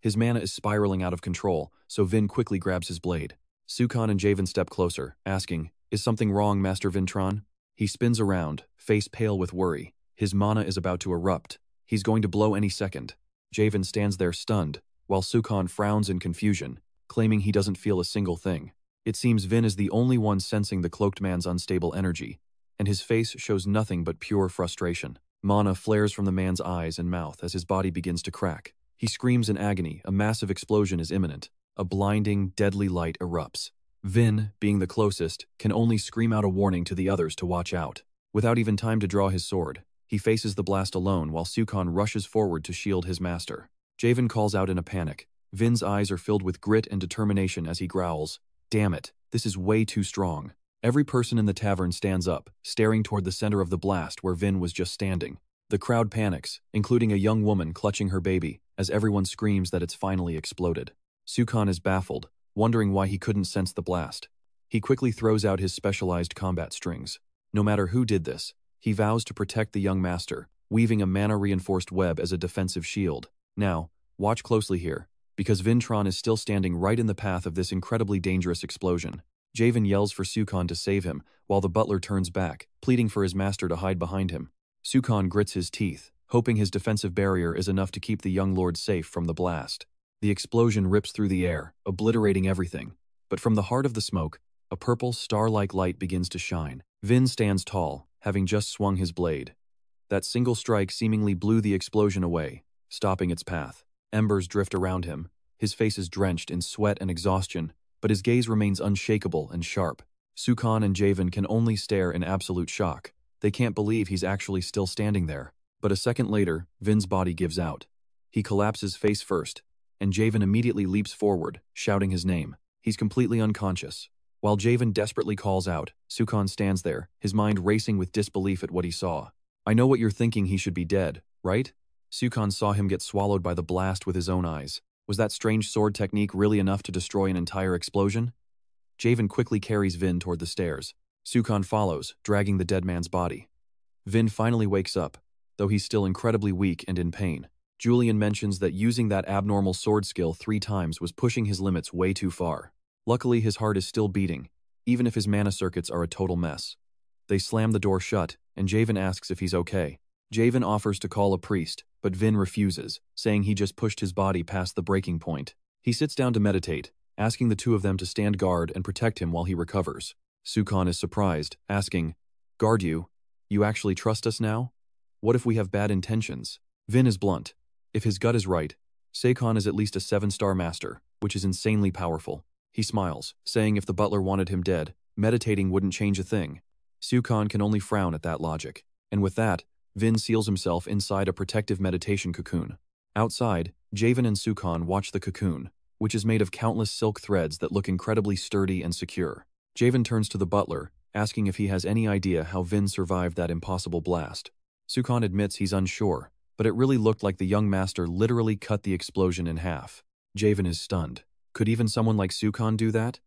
His mana is spiraling out of control, so Vin quickly grabs his blade. Sukon and Javen step closer, asking, "Is something wrong, Master Vintron?" He spins around, face pale with worry. His mana is about to erupt. He's going to blow any second. Javen stands there stunned, while Sukon frowns in confusion, claiming he doesn't feel a single thing. It seems Vin is the only one sensing the cloaked man's unstable energy, and his face shows nothing but pure frustration. Mana flares from the man's eyes and mouth as his body begins to crack. He screams in agony. A massive explosion is imminent. A blinding, deadly light erupts. Vin, being the closest, can only scream out a warning to the others to watch out. Without even time to draw his sword, he faces the blast alone while Sukon rushes forward to shield his master. Javen calls out in a panic. Vin's eyes are filled with grit and determination as he growls, "Damn it, this is way too strong." Every person in the tavern stands up, staring toward the center of the blast where Vin was just standing. The crowd panics, including a young woman clutching her baby, as everyone screams that it's finally exploded. Sukon is baffled, wondering why he couldn't sense the blast. He quickly throws out his specialized combat strings. No matter who did this, he vows to protect the young master, weaving a mana-reinforced web as a defensive shield. Now, watch closely here, because Vintron is still standing right in the path of this incredibly dangerous explosion. Javen yells for Sukon to save him, while the butler turns back, pleading for his master to hide behind him. Sukon grits his teeth, hoping his defensive barrier is enough to keep the young lord safe from the blast. The explosion rips through the air, obliterating everything. But from the heart of the smoke, a purple, star-like light begins to shine. Vin stands tall, having just swung his blade. That single strike seemingly blew the explosion away, stopping its path. Embers drift around him. His face is drenched in sweat and exhaustion, but his gaze remains unshakable and sharp. Sukhan and Javen can only stare in absolute shock. They can't believe he's actually still standing there. But a second later, Vin's body gives out. He collapses face first, and Javen immediately leaps forward, shouting his name. He's completely unconscious. While Javen desperately calls out, Sukhan stands there, his mind racing with disbelief at what he saw. I know what you're thinking, he should be dead, right? Sukhan saw him get swallowed by the blast with his own eyes. Was that strange sword technique really enough to destroy an entire explosion? Javen quickly carries Vin toward the stairs. Sukhan follows, dragging the dead man's body. Vin finally wakes up, though he's still incredibly weak and in pain. Julian mentions that using that abnormal sword skill 3 times was pushing his limits way too far. Luckily, his heart is still beating, even if his mana circuits are a total mess. They slam the door shut, and Javen asks if he's okay. Javen offers to call a priest, but Vin refuses, saying he just pushed his body past the breaking point. He sits down to meditate, asking the two of them to stand guard and protect him while he recovers. Sukhan is surprised, asking, "Guard you? You actually trust us now? What if we have bad intentions?" Vin is blunt. If his gut is right, Sukhan is at least a 7-star master, which is insanely powerful. He smiles, saying if the butler wanted him dead, meditating wouldn't change a thing. Sukhan can only frown at that logic. And with that, Vin seals himself inside a protective meditation cocoon. Outside, Javen and Sukhan watch the cocoon, which is made of countless silk threads that look incredibly sturdy and secure. Javen turns to the butler, asking if he has any idea how Vin survived that impossible blast. Sukhan admits he's unsure, but it really looked like the young master literally cut the explosion in half. Javen is stunned. Could even someone like Sukhan do that?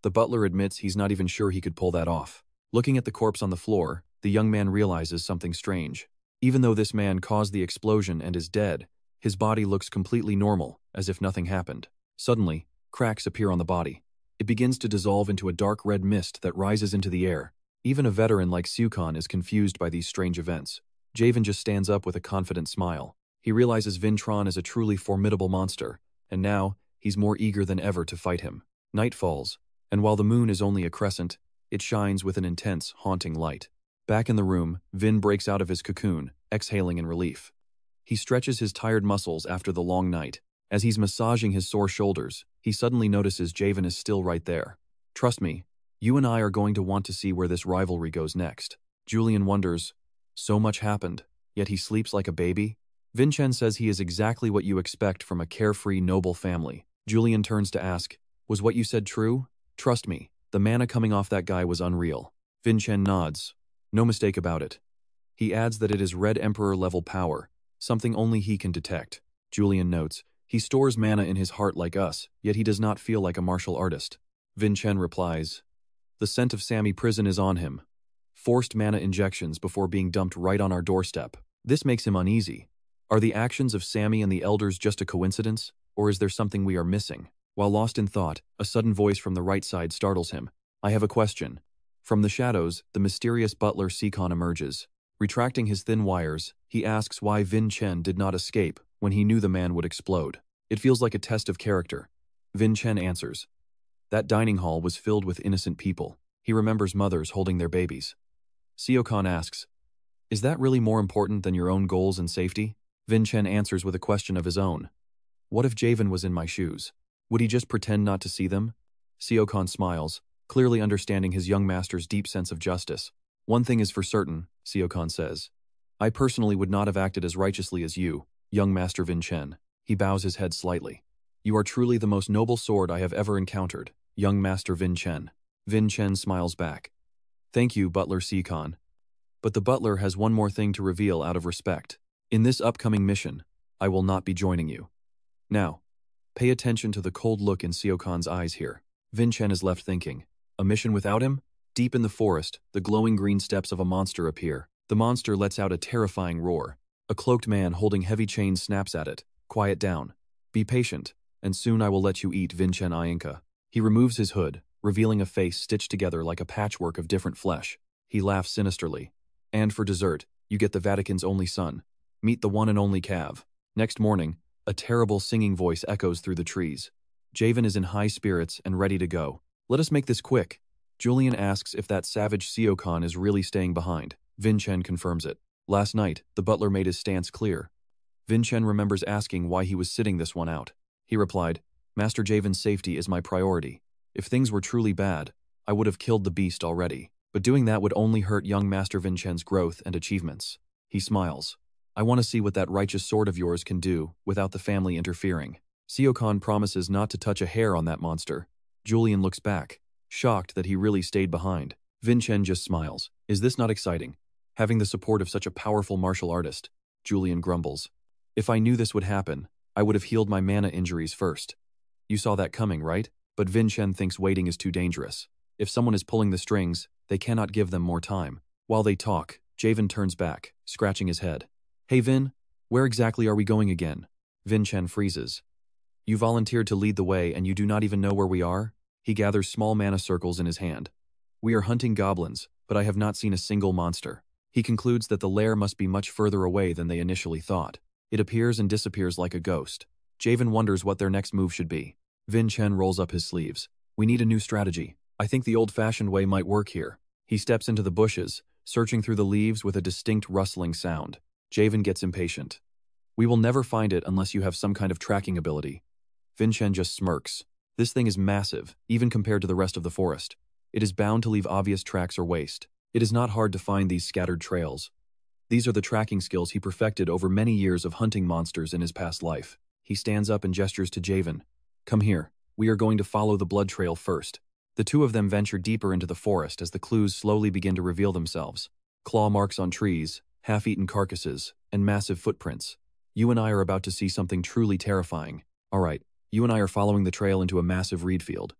The butler admits he's not even sure he could pull that off. Looking at the corpse on the floor, the young man realizes something strange. Even though this man caused the explosion and is dead, his body looks completely normal, as if nothing happened. Suddenly, cracks appear on the body. It begins to dissolve into a dark red mist that rises into the air. Even a veteran like Sukhan is confused by these strange events. Javen just stands up with a confident smile. He realizes Vintron is a truly formidable monster, and now, he's more eager than ever to fight him. Night falls, and while the moon is only a crescent, it shines with an intense, haunting light. Back in the room, Vin breaks out of his cocoon, exhaling in relief. He stretches his tired muscles after the long night. As he's massaging his sore shoulders, he suddenly notices Javen is still right there. Trust me, you and I are going to want to see where this rivalry goes next. Julian wonders, so much happened, yet he sleeps like a baby? Vincent says he is exactly what you expect from a carefree, noble family. Julian turns to ask, was what you said true? Trust me, the mana coming off that guy was unreal. Vincent nods. No mistake about it. He adds that it is Red Emperor level power, something only he can detect. Julian notes, he stores mana in his heart like us, yet he does not feel like a martial artist. Vincent replies, the scent of Sammy prison is on him. Forced mana injections before being dumped right on our doorstep. This makes him uneasy. Are the actions of Sammy and the elders just a coincidence, or is there something we are missing? While lost in thought, a sudden voice from the right side startles him. I have a question. From the shadows, the mysterious butler Sukhan emerges. Retracting his thin wires, he asks why Vin Chen did not escape when he knew the man would explode. It feels like a test of character. Vin Chen answers. That dining hall was filled with innocent people. He remembers mothers holding their babies. Sukhan asks, is that really more important than your own goals and safety? Vin Chen answers with a question of his own. What if Javen was in my shoes? Would he just pretend not to see them? Sukhan smiles, clearly understanding his young master's deep sense of justice. One thing is for certain, Sukhan says. I personally would not have acted as righteously as you, young Master Vin Chen. He bows his head slightly. You are truly the most noble sword I have ever encountered, young Master Vin Chen. Vin Chen smiles back. Thank you, Butler Sukhan. But the butler has one more thing to reveal out of respect. In this upcoming mission, I will not be joining you. Now, pay attention to the cold look in Sukhan's eyes here. Vin Chen is left thinking. A mission without him? Deep in the forest, the glowing green steps of a monster appear. The monster lets out a terrifying roar. A cloaked man holding heavy chains snaps at it. Quiet down. Be patient, and soon I will let you eat Vincent Ienka. He removes his hood, revealing a face stitched together like a patchwork of different flesh. He laughs sinisterly. And for dessert, you get the Vatican's only son. Meet the one and only Cav. Next morning, a terrible singing voice echoes through the trees. Javen is in high spirits and ready to go. Let us make this quick. Julian asks if that savage Sukhan is really staying behind. Vin Chen confirms it. Last night, the butler made his stance clear. Vin Chen remembers asking why he was sitting this one out. He replied, Master Javen's safety is my priority. If things were truly bad, I would have killed the beast already. But doing that would only hurt young Master Vincent's growth and achievements. He smiles. I want to see what that righteous sword of yours can do without the family interfering. Siokan promises not to touch a hair on that monster. Julian looks back, shocked that he really stayed behind. Vincent just smiles. Is this not exciting? Having the support of such a powerful martial artist, Julian grumbles. If I knew this would happen, I would have healed my mana injuries first. You saw that coming, right? But Vincent thinks waiting is too dangerous. If someone is pulling the strings, they cannot give them more time. While they talk, Javen turns back, scratching his head. Hey Vin, where exactly are we going again? Vincent freezes. You volunteered to lead the way and you do not even know where we are? He gathers small mana circles in his hand. We are hunting goblins, but I have not seen a single monster. He concludes that the lair must be much further away than they initially thought. It appears and disappears like a ghost. Javen wonders what their next move should be. Vincent rolls up his sleeves. We need a new strategy. I think the old-fashioned way might work here. He steps into the bushes, searching through the leaves with a distinct rustling sound. Javen gets impatient. We will never find it unless you have some kind of tracking ability. Vincent just smirks. This thing is massive, even compared to the rest of the forest. It is bound to leave obvious tracks or waste. It is not hard to find these scattered trails. These are the tracking skills he perfected over many years of hunting monsters in his past life. He stands up and gestures to Javen. Come here. We are going to follow the blood trail first. The two of them venture deeper into the forest as the clues slowly begin to reveal themselves. Claw marks on trees, half-eaten carcasses, and massive footprints. You and I are about to see something truly terrifying. All right, you and I are following the trail into a massive reed field.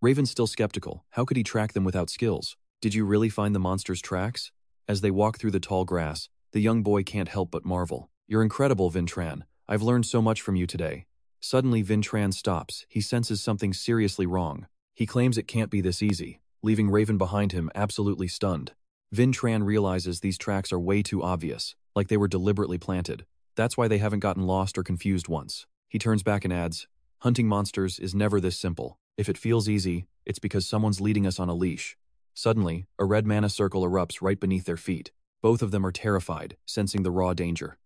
Raven's still skeptical. How could he track them without skills? Did you really find the monster's tracks? As they walk through the tall grass, the young boy can't help but marvel. You're incredible, Vintran. I've learned so much from you today. Suddenly, Vintran stops. He senses something seriously wrong. He claims it can't be this easy, leaving Raven behind him absolutely stunned. Vintran realizes these tracks are way too obvious, like they were deliberately planted. That's why they haven't gotten lost or confused once. He turns back and adds, hunting monsters is never this simple. If it feels easy, it's because someone's leading us on a leash. Suddenly, a red mana circle erupts right beneath their feet. Both of them are terrified, sensing the raw danger.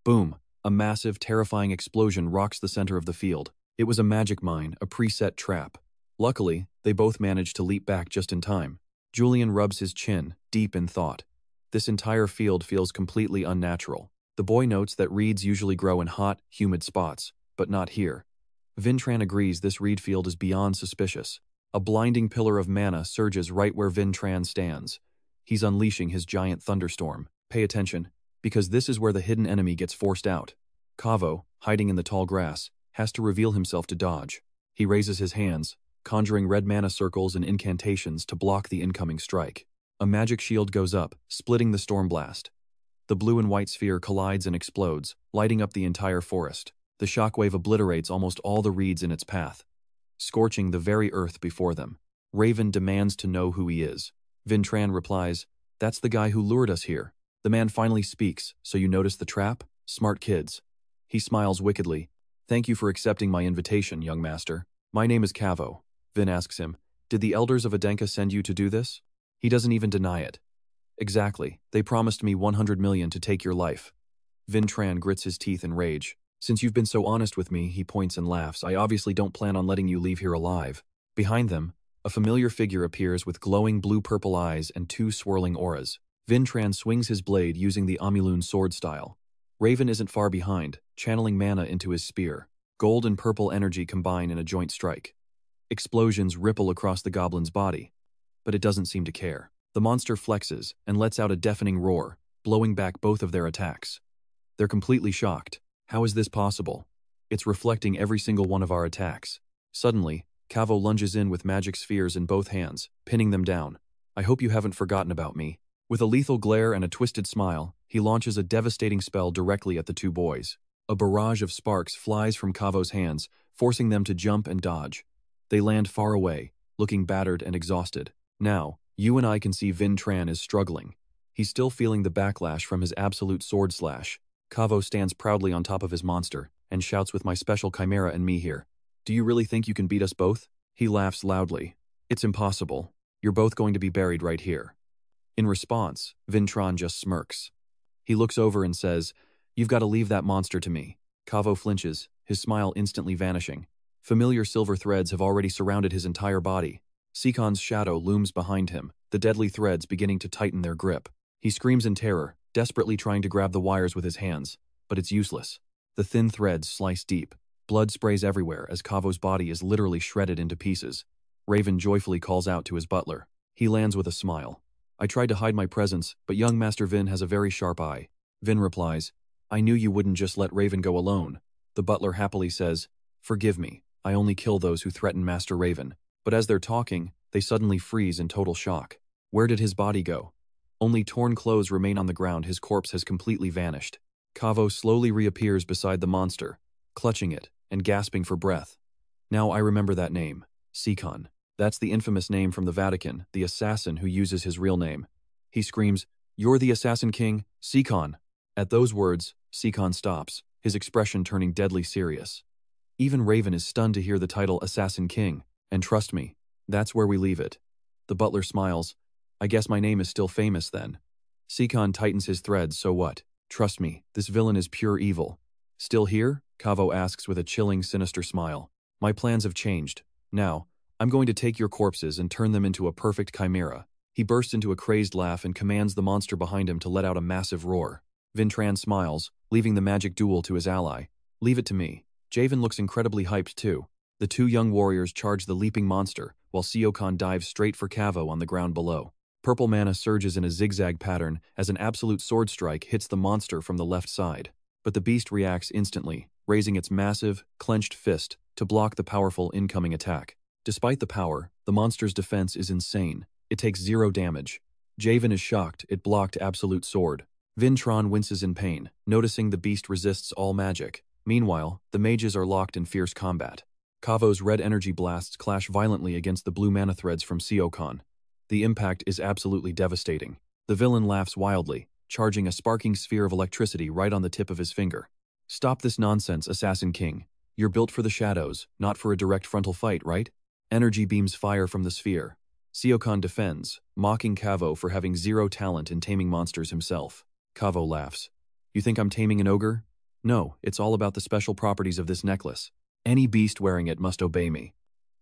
Boom! A massive, terrifying explosion rocks the center of the field. It was a magic mine, a preset trap. Luckily, they both managed to leap back just in time. Julian rubs his chin, deep in thought. This entire field feels completely unnatural. The boy notes that reeds usually grow in hot, humid spots, but not here. Vintran agrees this reed field is beyond suspicious. A blinding pillar of mana surges right where Vintran stands. He's unleashing his giant thunderstorm. Pay attention, because this is where the hidden enemy gets forced out. Kavo, hiding in the tall grass, has to reveal himself to dodge. He raises his hands, conjuring red mana circles and incantations to block the incoming strike. A magic shield goes up, splitting the storm blast. The blue and white sphere collides and explodes, lighting up the entire forest. The shockwave obliterates almost all the reeds in its path, scorching the very earth before them. Raven demands to know who he is. Vintran replies, "That's the guy who lured us here." The man finally speaks, "So you noticed the trap? Smart kids." He smiles wickedly. "Thank you for accepting my invitation, young master. My name is Kavo." Vin asks him, "Did the elders of Adenka send you to do this?" He doesn't even deny it. "Exactly. They promised me 100 million to take your life." Vintran grits his teeth in rage. "Since you've been so honest with me," he points and laughs, "I obviously don't plan on letting you leave here alive." Behind them, a familiar figure appears with glowing blue-purple eyes and two swirling auras. Vintran swings his blade using the Amilun sword style. Raven isn't far behind, channeling mana into his spear. Gold and purple energy combine in a joint strike. Explosions ripple across the goblin's body, but it doesn't seem to care. The monster flexes and lets out a deafening roar, blowing back both of their attacks. They're completely shocked. How is this possible? It's reflecting every single one of our attacks. Suddenly, Kavo lunges in with magic spheres in both hands, pinning them down. "I hope you haven't forgotten about me." With a lethal glare and a twisted smile, he launches a devastating spell directly at the two boys. A barrage of sparks flies from Kavo's hands, forcing them to jump and dodge. They land far away, looking battered and exhausted. Now, you and I can see Vintran is struggling. He's still feeling the backlash from his absolute sword slash. Kavo stands proudly on top of his monster and shouts, "With my special chimera and me here. Do you really think you can beat us both?" He laughs loudly. "It's impossible. You're both going to be buried right here." In response, Vintran just smirks. He looks over and says, "You've got to leave that monster to me." Kavo flinches, his smile instantly vanishing. Familiar silver threads have already surrounded his entire body. Sikon's shadow looms behind him, the deadly threads beginning to tighten their grip. He screams in terror, desperately trying to grab the wires with his hands, but it's useless. The thin threads slice deep. Blood sprays everywhere as Kavo's body is literally shredded into pieces. Raven joyfully calls out to his butler. He lands with a smile. I tried to hide my presence, but young Master Vin has a very sharp eye. Vin replies, I knew you wouldn't just let Raven go alone. The butler happily says, Forgive me, I only kill those who threaten Master Raven. But as they're talking, they suddenly freeze in total shock. Where did his body go? Only torn clothes remain on the ground. His corpse has completely vanished. Kavo slowly reappears beside the monster, clutching it and gasping for breath. Now I remember that name, Sikon. That's the infamous name from the Vatican, the assassin who uses his real name. He screams, You're the Assassin King, Sikon. At those words, Sikon stops, his expression turning deadly serious. Even Raven is stunned to hear the title Assassin King, and trust me, that's where we leave it. The butler smiles. I guess my name is still famous then. Sikon tightens his threads, so what? Trust me, this villain is pure evil. Still here? Kavo asks with a chilling, sinister smile. My plans have changed. Now, I'm going to take your corpses and turn them into a perfect chimera. He bursts into a crazed laugh and commands the monster behind him to let out a massive roar. Vintran smiles, leaving the magic duel to his ally. Leave it to me. Javen looks incredibly hyped too. The two young warriors charge the leaping monster, while Siokon dives straight for Kavo on the ground below. Purple mana surges in a zigzag pattern as an absolute sword strike hits the monster from the left side. But the beast reacts instantly, raising its massive, clenched fist to block the powerful incoming attack. Despite the power, the monster's defense is insane. It takes 0 damage. Javen is shocked, it blocked absolute sword. Vintran winces in pain, noticing the beast resists all magic. Meanwhile, the mages are locked in fierce combat. Kavo's red energy blasts clash violently against the blue mana threads from Siokon. The impact is absolutely devastating. The villain laughs wildly, charging a sparking sphere of electricity right on the tip of his finger. Stop this nonsense, Assassin King. You're built for the shadows, not for a direct frontal fight, right? Energy beams fire from the sphere. Siokon defends, mocking Kavo for having 0 talent in taming monsters himself. Kavo laughs. You think I'm taming an ogre? No, it's all about the special properties of this necklace. Any beast wearing it must obey me.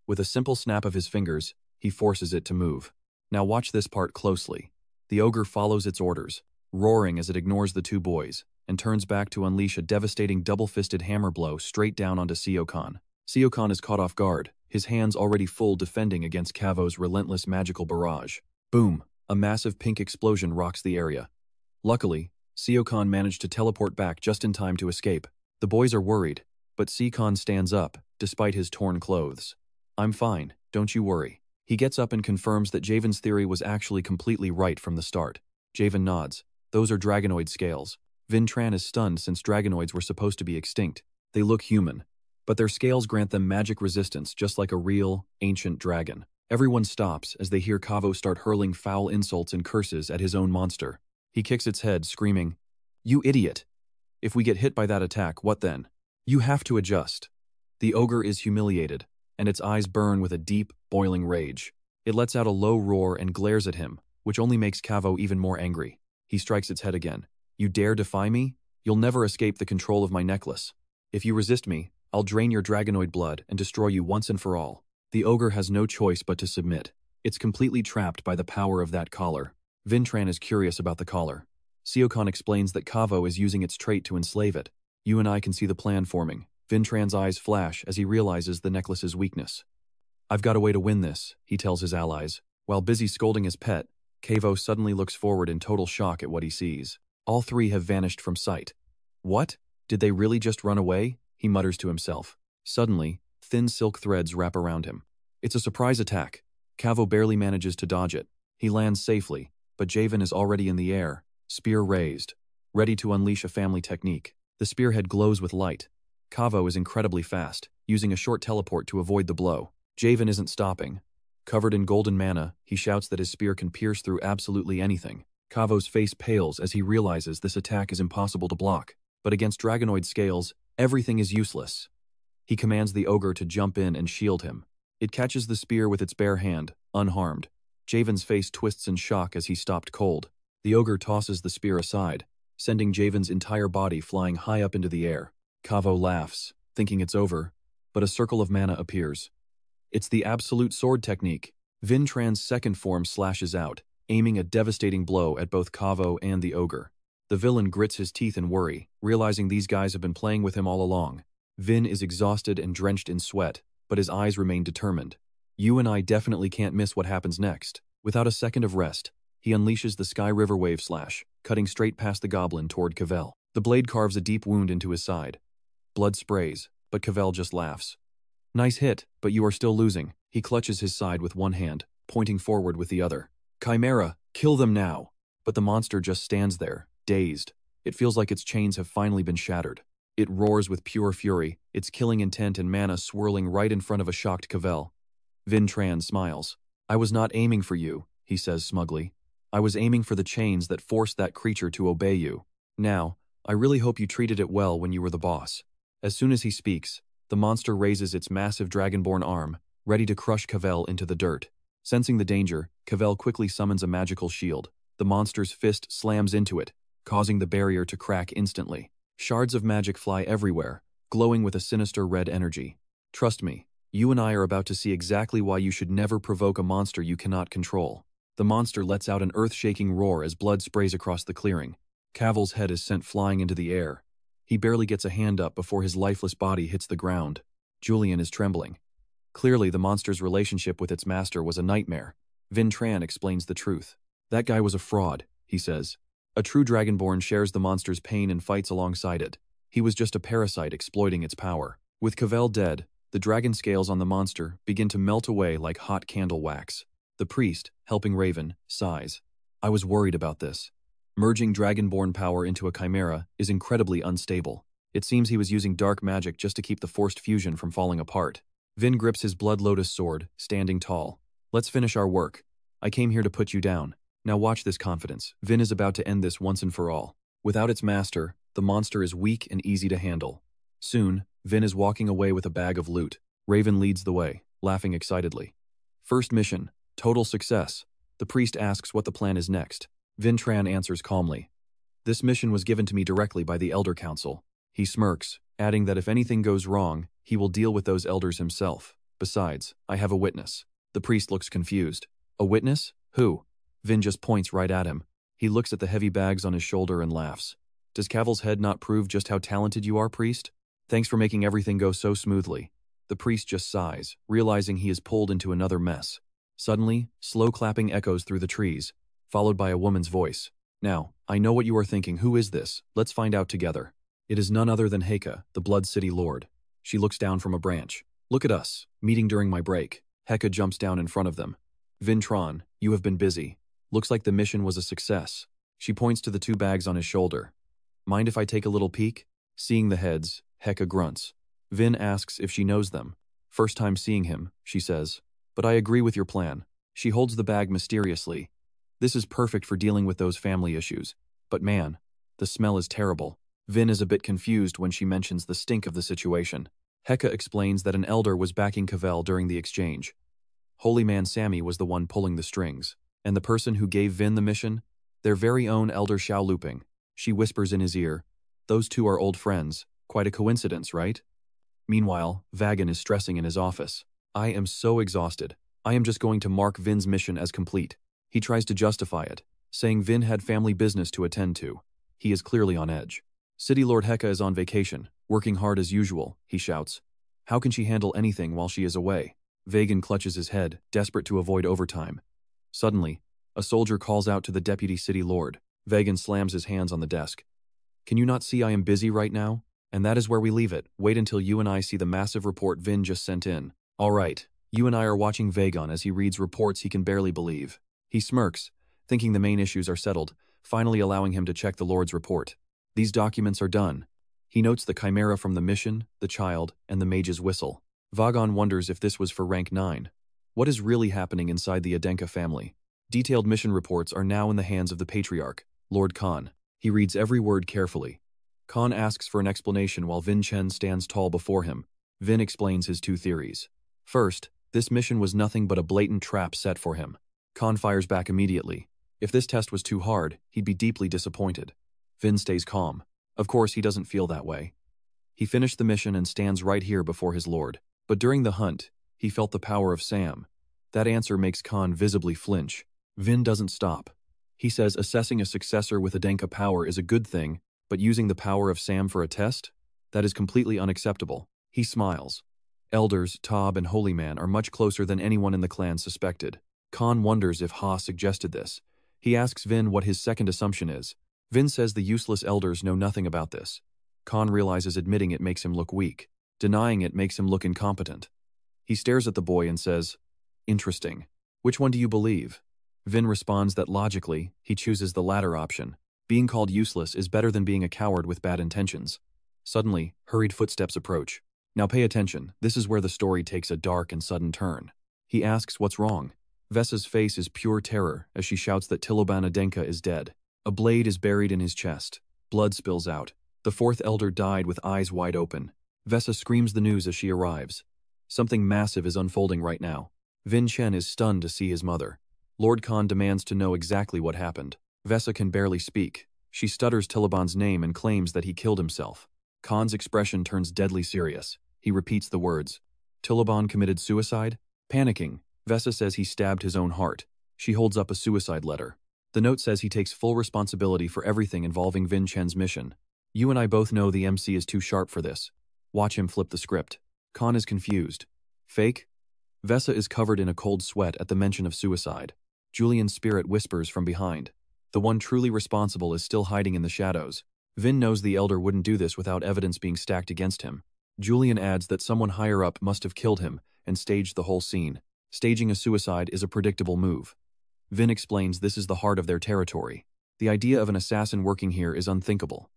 With a simple snap of his fingers, he forces it to move. Now watch this part closely. The ogre follows its orders, roaring as it ignores the two boys, and turns back to unleash a devastating double-fisted hammer blow straight down onto Siokon. Siokon is caught off guard, his hands already full defending against Kavo's relentless magical barrage. Boom! A massive pink explosion rocks the area. Luckily, Siokon managed to teleport back just in time to escape. The boys are worried, but Sikon stands up, despite his torn clothes. I'm fine, don't you worry. He gets up and confirms that Javen's theory was actually completely right from the start. Javen nods. Those are dragonoid scales. Vintran is stunned since dragonoids were supposed to be extinct. They look human, but their scales grant them magic resistance just like a real, ancient dragon. Everyone stops as they hear Kavo start hurling foul insults and curses at his own monster. He kicks its head, screaming, You idiot! If we get hit by that attack, what then? You have to adjust. The ogre is humiliated, and its eyes burn with a deep, boiling rage. It lets out a low roar and glares at him, which only makes Kavo even more angry. He strikes its head again. You dare defy me? You'll never escape the control of my necklace. If you resist me, I'll drain your dragonoid blood and destroy you once and for all. The ogre has no choice but to submit. It's completely trapped by the power of that collar. Vintran is curious about the collar. Siokon explains that Kavo is using its trait to enslave it. You and I can see the plan forming. Vintran's eyes flash as he realizes the necklace's weakness. I've got a way to win this, he tells his allies. While busy scolding his pet, Kavo suddenly looks forward in total shock at what he sees. All three have vanished from sight. What? Did they really just run away? He mutters to himself. Suddenly, thin silk threads wrap around him. It's a surprise attack. Kavo barely manages to dodge it. He lands safely, but Javen is already in the air, spear raised, ready to unleash a family technique. The spearhead glows with light. Kavo is incredibly fast, using a short teleport to avoid the blow. Javen isn't stopping. Covered in golden mana, he shouts that his spear can pierce through absolutely anything. Kavo's face pales as he realizes this attack is impossible to block. But against dragonoid scales, everything is useless. He commands the ogre to jump in and shield him. It catches the spear with its bare hand, unharmed. Javen's face twists in shock as he stopped cold. The ogre tosses the spear aside, sending Javen's entire body flying high up into the air. Kavo laughs, thinking it's over, but a circle of mana appears. It's the absolute sword technique. Vin Tran's second form slashes out, aiming a devastating blow at both Kavo and the ogre. The villain grits his teeth in worry, realizing these guys have been playing with him all along. Vin is exhausted and drenched in sweat, but his eyes remain determined. You and I definitely can't miss what happens next. Without a second of rest, he unleashes the Sky River Wave Slash, cutting straight past the goblin toward Cavell. The blade carves a deep wound into his side. Blood sprays, but Cavell just laughs. Nice hit, but you are still losing. He clutches his side with one hand, pointing forward with the other. Chimera, kill them now! But the monster just stands there, dazed. It feels like its chains have finally been shattered. It roars with pure fury, its killing intent and mana swirling right in front of a shocked Cavell. Vin Tran smiles. I was not aiming for you, he says smugly. I was aiming for the chains that forced that creature to obey you. Now, I really hope you treated it well when you were the boss. As soon as he speaks, the monster raises its massive dragonborn arm, ready to crush Cavell into the dirt. Sensing the danger, Cavell quickly summons a magical shield. The monster's fist slams into it, causing the barrier to crack instantly. Shards of magic fly everywhere, glowing with a sinister red energy. Trust me, you and I are about to see exactly why you should never provoke a monster you cannot control. The monster lets out an earth-shaking roar as blood sprays across the clearing. Cavell's head is sent flying into the air. He barely gets a hand up before his lifeless body hits the ground. Julian is trembling. Clearly, the monster's relationship with its master was a nightmare. Vin Tran explains the truth. That guy was a fraud, he says. A true dragonborn shares the monster's pain and fights alongside it. He was just a parasite exploiting its power. With Cavell dead, the dragon scales on the monster begin to melt away like hot candle wax. The priest, helping Raven, sighs. I was worried about this. Merging dragonborn power into a chimera is incredibly unstable. It seems he was using dark magic just to keep the forced fusion from falling apart. Vin grips his Blood Lotus sword, standing tall. Let's finish our work. I came here to put you down. Now watch this confidence. Vin is about to end this once and for all. Without its master, the monster is weak and easy to handle. Soon, Vin is walking away with a bag of loot. Raven leads the way, laughing excitedly. First mission, total success. The priest asks what the plan is next. Vin Tran answers calmly. This mission was given to me directly by the Elder Council. He smirks, adding that if anything goes wrong, he will deal with those elders himself. Besides, I have a witness. The priest looks confused. A witness? Who? Vin just points right at him. He looks at the heavy bags on his shoulder and laughs. Does Cavell's head not prove just how talented you are, priest? Thanks for making everything go so smoothly. The priest just sighs, realizing he is pulled into another mess. Suddenly, slow clapping echoes through the trees, followed by a woman's voice. Now, I know what you are thinking. Who is this? Let's find out together. It is none other than Heka, the Blood City Lord. She looks down from a branch. Look at us, meeting during my break. Heka jumps down in front of them. Vin Tran, you have been busy. Looks like the mission was a success. She points to the two bags on his shoulder. Mind if I take a little peek? Seeing the heads, Heka grunts. Vin asks if she knows them. First time seeing him, she says. But I agree with your plan. She holds the bag mysteriously. This is perfect for dealing with those family issues. But man, the smell is terrible. Vin is a bit confused when she mentions the stink of the situation. Heka explains that an elder was backing Cavell during the exchange. Holy Man Sammy was the one pulling the strings. And the person who gave Vin the mission? Their very own Elder Xiao Luping. She whispers in his ear. Those two are old friends. Quite a coincidence, right? Meanwhile, Vagan is stressing in his office. I am so exhausted. I am just going to mark Vin's mission as complete. He tries to justify it, saying Vin had family business to attend to. He is clearly on edge. City Lord Heka is on vacation, working hard as usual, he shouts. How can she handle anything while she is away? Vagan clutches his head, desperate to avoid overtime. Suddenly, a soldier calls out to the Deputy City Lord. Vagan slams his hands on the desk. Can you not see I am busy right now? And that is where we leave it. Wait until you and I see the massive report Vin just sent in. All right, you and I are watching Vagan as he reads reports he can barely believe. He smirks, thinking the main issues are settled, finally allowing him to check the Lord's report. These documents are done. He notes the chimera from the mission, the child, and the mage's whistle. Vagan wonders if this was for rank 9. What is really happening inside the Adenka family? Detailed mission reports are now in the hands of the Patriarch, Lord Khan. He reads every word carefully. Khan asks for an explanation while Vin Chen stands tall before him. Vin explains his two theories. First, this mission was nothing but a blatant trap set for him. Khan fires back immediately. If this test was too hard, he'd be deeply disappointed. Vin stays calm. Of course, he doesn't feel that way. He finished the mission and stands right here before his lord. But during the hunt, he felt the power of Sam. That answer makes Khan visibly flinch. Vin doesn't stop. He says assessing a successor with Adenka power is a good thing, but using the power of Sam for a test? That is completely unacceptable. He smiles. Elders, Tob and Holy Man are much closer than anyone in the clan suspected. Khan wonders if Ha suggested this. He asks Vin what his second assumption is. Vin says the useless elders know nothing about this. Khan realizes admitting it makes him look weak. Denying it makes him look incompetent. He stares at the boy and says, "Interesting. Which one do you believe?" Vin responds that logically, he chooses the latter option. Being called useless is better than being a coward with bad intentions. Suddenly, hurried footsteps approach. Now pay attention, this is where the story takes a dark and sudden turn. He asks what's wrong. Vessa's face is pure terror as she shouts that Tiloban Adenka is dead. A blade is buried in his chest. Blood spills out. The fourth elder died with eyes wide open. Vessa screams the news as she arrives. Something massive is unfolding right now. Vincent is stunned to see his mother. Lord Khan demands to know exactly what happened. Vessa can barely speak. She stutters Tiloban's name and claims that he killed himself. Khan's expression turns deadly serious. He repeats the words. Tiloban committed suicide? Panicking, Vessa says he stabbed his own heart. She holds up a suicide letter. The note says he takes full responsibility for everything involving Vincent's mission. You and I both know the MC is too sharp for this. Watch him flip the script. Khan is confused. Fake? Vessa is covered in a cold sweat at the mention of suicide. Julian's spirit whispers from behind. The one truly responsible is still hiding in the shadows. Vin knows the elder wouldn't do this without evidence being stacked against him. Julian adds that someone higher up must have killed him and staged the whole scene. Staging a suicide is a predictable move. Vin explains this is the heart of their territory. The idea of an assassin working here is unthinkable.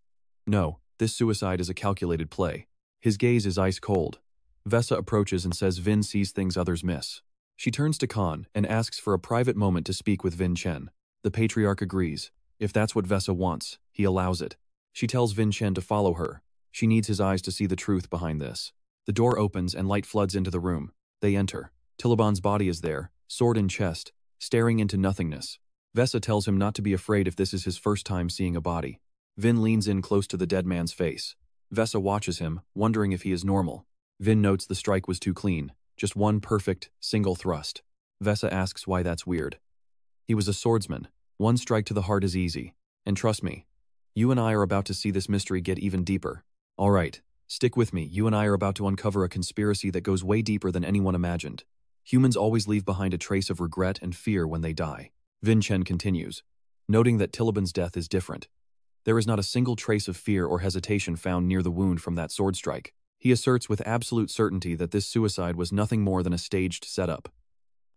No, this suicide is a calculated play. His gaze is ice cold. Vessa approaches and says Vin sees things others miss. She turns to Khan and asks for a private moment to speak with Vincent. The patriarch agrees. If that's what Vessa wants, he allows it. She tells Vincent to follow her. She needs his eyes to see the truth behind this. The door opens and light floods into the room. They enter. Tiloban's body is there, sword in chest, staring into nothingness. Vessa tells him not to be afraid if this is his first time seeing a body. Vin leans in close to the dead man's face. Vessa watches him, wondering if he is normal. Vin notes the strike was too clean, just one perfect, single thrust. Vessa asks why that's weird. He was a swordsman. One strike to the heart is easy. And trust me, you and I are about to see this mystery get even deeper. All right, stick with me. You and I are about to uncover a conspiracy that goes way deeper than anyone imagined. Humans always leave behind a trace of regret and fear when they die. Vincent continues, noting that Tiloban's death is different. There is not a single trace of fear or hesitation found near the wound from that sword strike. He asserts with absolute certainty that this suicide was nothing more than a staged setup.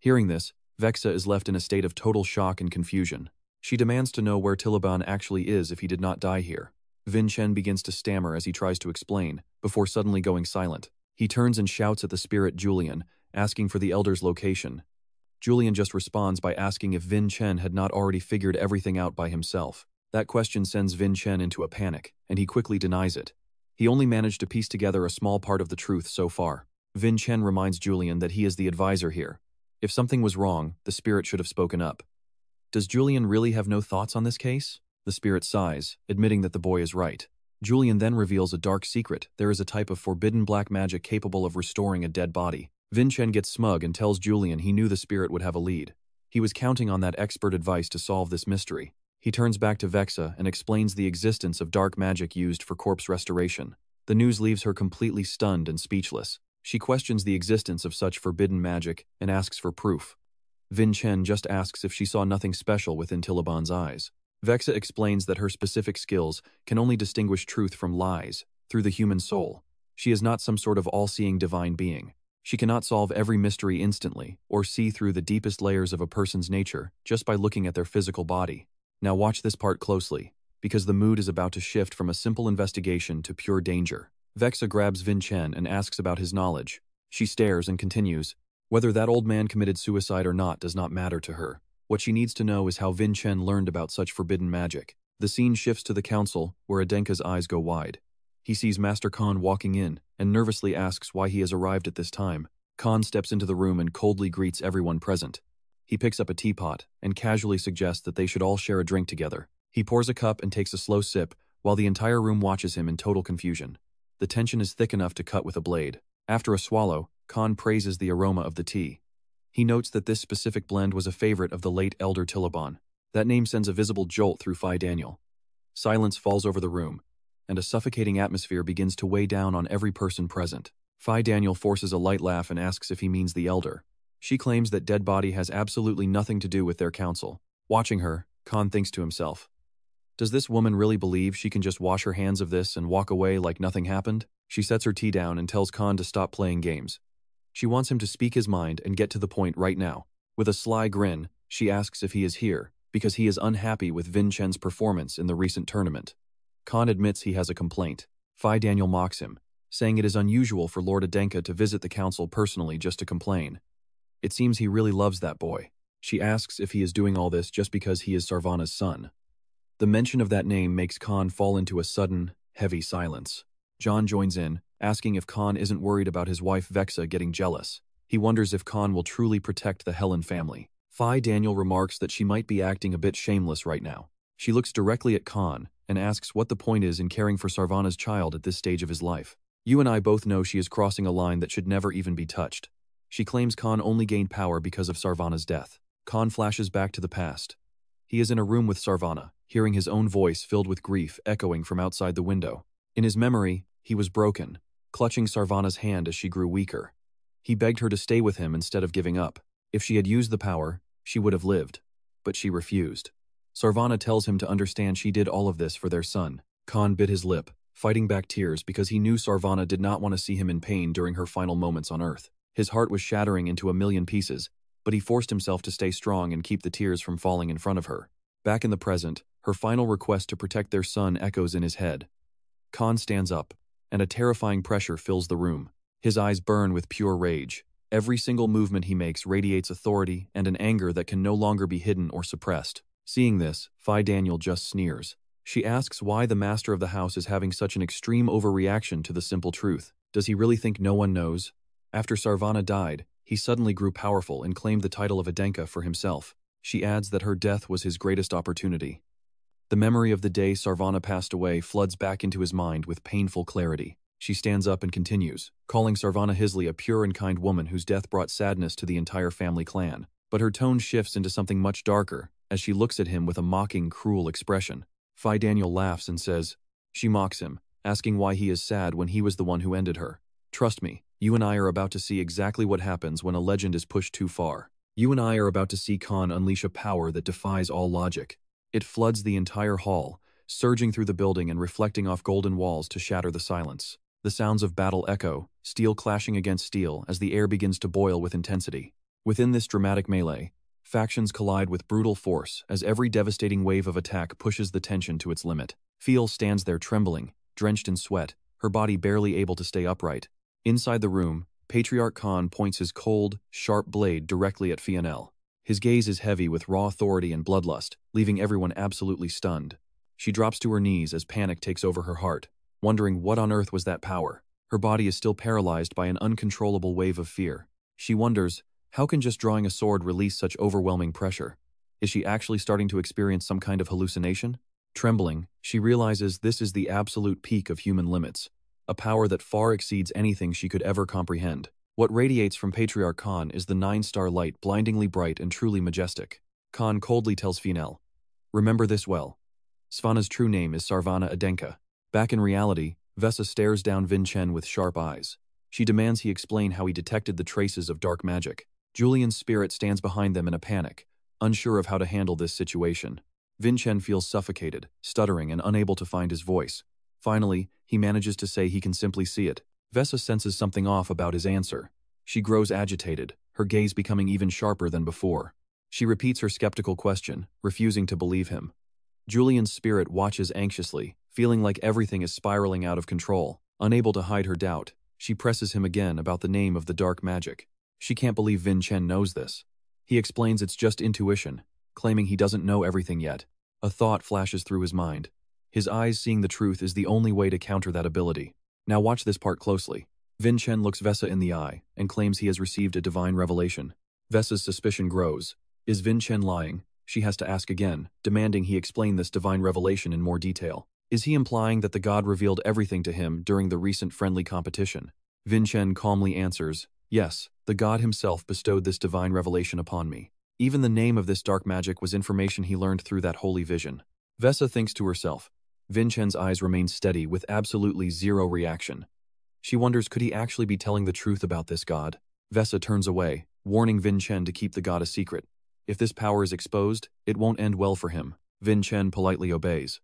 Hearing this, Vexa is left in a state of total shock and confusion. She demands to know where Tiloban actually is if he did not die here. Vincent begins to stammer as he tries to explain, before suddenly going silent. He turns and shouts at the spirit Julian, asking for the elder's location. Julian just responds by asking if Vincent had not already figured everything out by himself. That question sends Vincent into a panic, and he quickly denies it. He only managed to piece together a small part of the truth so far. Vincent reminds Julian that he is the advisor here. If something was wrong, the spirit should have spoken up. Does Julian really have no thoughts on this case? The spirit sighs, admitting that the boy is right. Julian then reveals a dark secret. There is a type of forbidden black magic capable of restoring a dead body. Vincent gets smug and tells Julian he knew the spirit would have a lead. He was counting on that expert advice to solve this mystery. He turns back to Vexa and explains the existence of dark magic used for corpse restoration. The news leaves her completely stunned and speechless. She questions the existence of such forbidden magic and asks for proof. Vincent just asks if she saw nothing special within Tiloban's eyes. Vexa explains that her specific skills can only distinguish truth from lies through the human soul. She is not some sort of all-seeing divine being. She cannot solve every mystery instantly or see through the deepest layers of a person's nature just by looking at their physical body. Now watch this part closely, because the mood is about to shift from a simple investigation to pure danger. Vexa grabs Vincent and asks about his knowledge. She stares and continues, whether that old man committed suicide or not does not matter to her. What she needs to know is how Vincent learned about such forbidden magic. The scene shifts to the council, where Adenka's eyes go wide. He sees Master Khan walking in, and nervously asks why he has arrived at this time. Khan steps into the room and coldly greets everyone present. He picks up a teapot and casually suggests that they should all share a drink together. He pours a cup and takes a slow sip, while the entire room watches him in total confusion. The tension is thick enough to cut with a blade. After a swallow, Khan praises the aroma of the tea. He notes that this specific blend was a favorite of the late Elder Tillabon. That name sends a visible jolt through Phi Daniel. Silence falls over the room, and a suffocating atmosphere begins to weigh down on every person present. Phi Daniel forces a light laugh and asks if he means the Elder. She claims that dead body has absolutely nothing to do with their council. Watching her, Khan thinks to himself, does this woman really believe she can just wash her hands of this and walk away like nothing happened? She sets her tea down and tells Khan to stop playing games. She wants him to speak his mind and get to the point right now. With a sly grin, she asks if he is here, because he is unhappy with Vincent's performance in the recent tournament. Khan admits he has a complaint. Phi Daniel mocks him, saying it is unusual for Lord Adenka to visit the council personally just to complain. It seems he really loves that boy. She asks if he is doing all this just because he is Sarvana's son. The mention of that name makes Khan fall into a sudden, heavy silence. John joins in, asking if Khan isn't worried about his wife Vexa getting jealous. He wonders if Khan will truly protect the Helen family. Phi Daniel remarks that she might be acting a bit shameless right now. She looks directly at Khan and asks what the point is in caring for Sarvana's child at this stage of his life. You and I both know she is crossing a line that should never even be touched. She claims Khan only gained power because of Sarvana's death. Khan flashes back to the past. He is in a room with Sarvana, hearing his own voice filled with grief echoing from outside the window. In his memory, he was broken, clutching Sarvana's hand as she grew weaker. He begged her to stay with him instead of giving up. If she had used the power, she would have lived. But she refused. Sarvana tells him to understand she did all of this for their son. Khan bit his lip, fighting back tears because he knew Sarvana did not want to see him in pain during her final moments on Earth. His heart was shattering into a million pieces, but he forced himself to stay strong and keep the tears from falling in front of her. Back in the present, her final request to protect their son echoes in his head. Khan stands up, and a terrifying pressure fills the room. His eyes burn with pure rage. Every single movement he makes radiates authority and an anger that can no longer be hidden or suppressed. Seeing this, Phi Daniel just sneers. She asks why the master of the house is having such an extreme overreaction to the simple truth. Does he really think no one knows? After Sarvana died, he suddenly grew powerful and claimed the title of Adenka for himself. She adds that her death was his greatest opportunity. The memory of the day Sarvana passed away floods back into his mind with painful clarity. She stands up and continues, calling Sarvana Hisley a pure and kind woman whose death brought sadness to the entire family clan. But her tone shifts into something much darker as she looks at him with a mocking, cruel expression. Phi Daniel laughs and says, she mocks him, asking why he is sad when he was the one who ended her. Trust me, you and I are about to see exactly what happens when a legend is pushed too far. You and I are about to see Khan unleash a power that defies all logic. It floods the entire hall, surging through the building and reflecting off golden walls to shatter the silence. The sounds of battle echo, steel clashing against steel as the air begins to boil with intensity. Within this dramatic melee, factions collide with brutal force as every devastating wave of attack pushes the tension to its limit. Fiel stands there trembling, drenched in sweat, her body barely able to stay upright. Inside the room, Patriarch Khan points his cold, sharp blade directly at Fionel. His gaze is heavy with raw authority and bloodlust, leaving everyone absolutely stunned. She drops to her knees as panic takes over her heart, wondering what on earth was that power. Her body is still paralyzed by an uncontrollable wave of fear. She wonders, how can just drawing a sword release such overwhelming pressure? Is she actually starting to experience some kind of hallucination? Trembling, she realizes this is the absolute peak of human limits, a power that far exceeds anything she could ever comprehend. What radiates from Patriarch Khan is the 9-star light, blindingly bright and truly majestic. Khan coldly tells Fionel, remember this well. Svana's true name is Sarvana Adenka. Back in reality, Vesa stares down Vincent with sharp eyes. She demands he explain how he detected the traces of dark magic. Julian's spirit stands behind them in a panic, unsure of how to handle this situation. Vincent feels suffocated, stuttering and unable to find his voice. Finally, he manages to say he can simply see it. Vesa senses something off about his answer. She grows agitated, her gaze becoming even sharper than before. She repeats her skeptical question, refusing to believe him. Julian's spirit watches anxiously, feeling like everything is spiraling out of control. Unable to hide her doubt, she presses him again about the name of the dark magic. She can't believe Vincent knows this. He explains it's just intuition, claiming he doesn't know everything yet. A thought flashes through his mind. His eyes seeing the truth is the only way to counter that ability. Now watch this part closely. Vincent looks Vesa in the eye and claims he has received a divine revelation. Vesa's suspicion grows. Is Vincent lying? She has to ask again, demanding he explain this divine revelation in more detail. Is he implying that the god revealed everything to him during the recent friendly competition? Vincent calmly answers, Yes, the god himself bestowed this divine revelation upon me. Even the name of this dark magic was information he learned through that holy vision. Vesa thinks to herself. Vincent's eyes remain steady with absolutely zero reaction. She wonders, could he actually be telling the truth about this god? Vesa turns away, warning Vincent to keep the god a secret. If this power is exposed, it won't end well for him. Vincent politely obeys.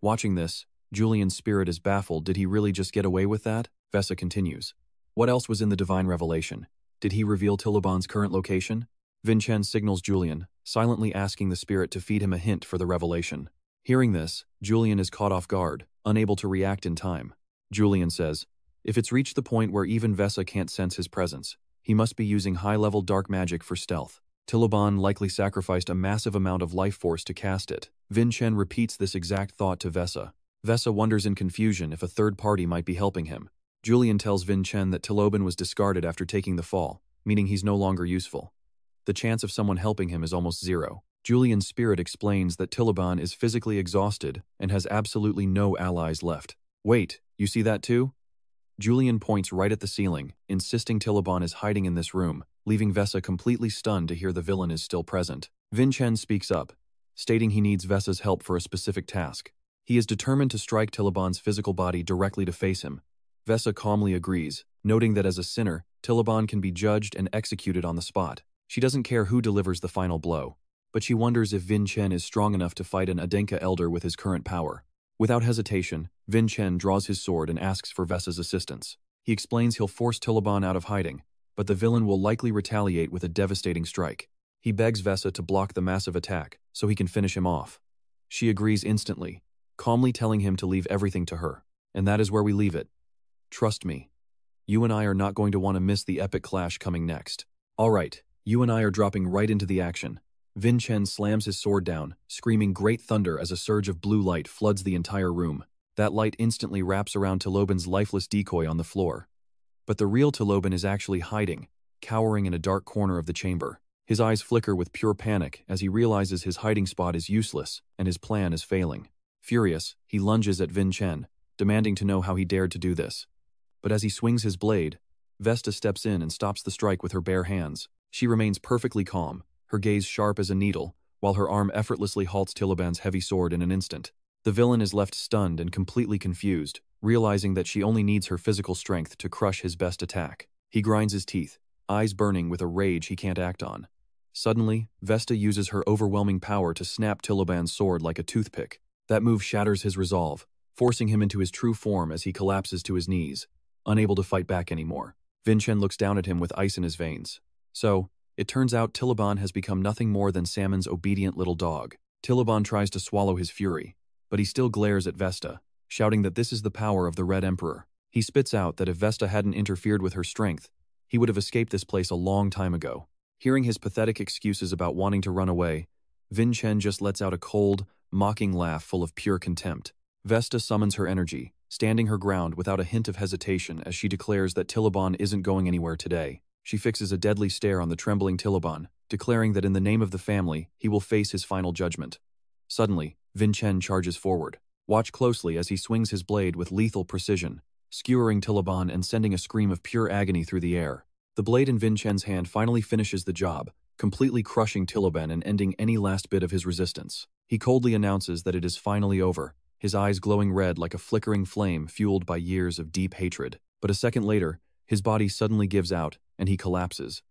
Watching this, Julian's spirit is baffled. Did he really just get away with that? Vesa continues. What else was in the divine revelation? Did he reveal Tilaban's current location? Vincent signals Julian, silently asking the spirit to feed him a hint for the revelation. Hearing this, Julian is caught off guard, unable to react in time. Julian says, if it's reached the point where even Vesa can't sense his presence, he must be using high-level dark magic for stealth. Tilaban likely sacrificed a massive amount of life force to cast it. Vincent repeats this exact thought to Vesa. Vesa wonders in confusion if a third party might be helping him. Julian tells Vincent that Tilaban was discarded after taking the fall, meaning he's no longer useful. The chance of someone helping him is almost zero. Julian's spirit explains that Tilaban is physically exhausted and has absolutely no allies left. Wait, you see that too? Julian points right at the ceiling, insisting Tilaban is hiding in this room, leaving Vesa completely stunned to hear the villain is still present. Vincent speaks up, stating he needs Vesa's help for a specific task. He is determined to strike Tilaban's physical body directly to face him. Vesa calmly agrees, noting that as a sinner, Tilaban can be judged and executed on the spot. She doesn't care who delivers the final blow, but she wonders if Vincent is strong enough to fight an Adenka elder with his current power. Without hesitation, Vincent draws his sword and asks for Vesa's assistance. He explains he'll force Tilaban out of hiding, but the villain will likely retaliate with a devastating strike. He begs Vesa to block the massive attack so he can finish him off. She agrees instantly, calmly telling him to leave everything to her. And that is where we leave it. Trust me. You and I are not going to want to miss the epic clash coming next. Alright, you and I are dropping right into the action. Vincent slams his sword down, screaming great thunder as a surge of blue light floods the entire room. That light instantly wraps around Tilaban's lifeless decoy on the floor. But the real Tilaban is actually hiding, cowering in a dark corner of the chamber. His eyes flicker with pure panic as he realizes his hiding spot is useless and his plan is failing. Furious, he lunges at Vincent, demanding to know how he dared to do this. But as he swings his blade, Vesta steps in and stops the strike with her bare hands. She remains perfectly calm, her gaze sharp as a needle, while her arm effortlessly halts Tilaban's heavy sword in an instant. The villain is left stunned and completely confused, realizing that she only needs her physical strength to crush his best attack. He grinds his teeth, eyes burning with a rage he can't act on. Suddenly, Vesta uses her overwhelming power to snap Tilaban's sword like a toothpick. That move shatters his resolve, forcing him into his true form as he collapses to his knees, unable to fight back anymore. Vincent looks down at him with ice in his veins. So, it turns out Tilaban has become nothing more than Salmon's obedient little dog. Tilaban tries to swallow his fury, but he still glares at Vesta, shouting that this is the power of the Red Emperor. He spits out that if Vesta hadn't interfered with her strength, he would have escaped this place a long time ago. Hearing his pathetic excuses about wanting to run away, Vincent just lets out a cold, mocking laugh full of pure contempt. Vesta summons her energy, standing her ground without a hint of hesitation as she declares that Tilaban isn't going anywhere today. She fixes a deadly stare on the trembling Tilaban, declaring that in the name of the family, he will face his final judgment. Suddenly, Vincent charges forward. Watch closely as he swings his blade with lethal precision, skewering Tilaban and sending a scream of pure agony through the air. The blade in Vincent's hand finally finishes the job, completely crushing Tilaban and ending any last bit of his resistance. He coldly announces that it is finally over, his eyes glowing red like a flickering flame fueled by years of deep hatred. But a second later, his body suddenly gives out, and he collapses.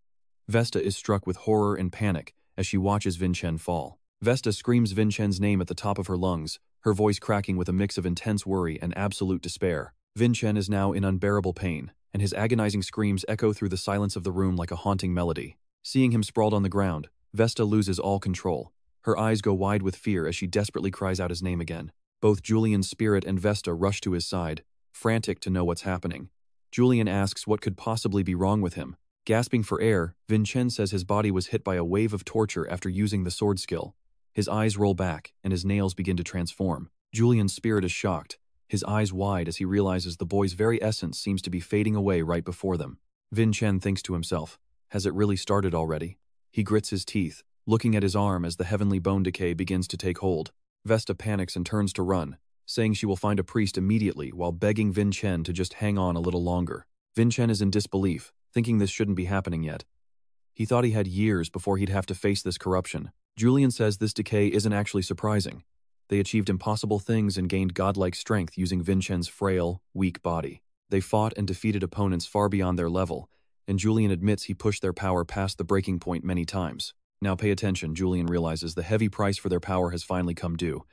Vesta is struck with horror and panic as she watches Vincent fall. Vesta screams Vincent's name at the top of her lungs, her voice cracking with a mix of intense worry and absolute despair. Vincent is now in unbearable pain, and his agonizing screams echo through the silence of the room like a haunting melody. Seeing him sprawled on the ground, Vesta loses all control. Her eyes go wide with fear as she desperately cries out his name again. Both Julian's spirit and Vesta rush to his side, frantic to know what's happening. Julian asks what could possibly be wrong with him. Gasping for air, Vincent says his body was hit by a wave of torture after using the sword skill. His eyes roll back, and his nails begin to transform. Julian's spirit is shocked, his eyes wide as he realizes the boy's very essence seems to be fading away right before them. Vincent thinks to himself, has it really started already? He grits his teeth, looking at his arm as the heavenly bone decay begins to take hold. Vesta panics and turns to run, saying she will find a priest immediately while begging Vincent to just hang on a little longer. Vincent is in disbelief, thinking this shouldn't be happening yet. He thought he had years before he'd have to face this corruption. Julian says this decay isn't actually surprising. They achieved impossible things and gained godlike strength using Vincent's frail, weak body. They fought and defeated opponents far beyond their level, and Julian admits he pushed their power past the breaking point many times. Now pay attention, Julian realizes the heavy price for their power has finally come due.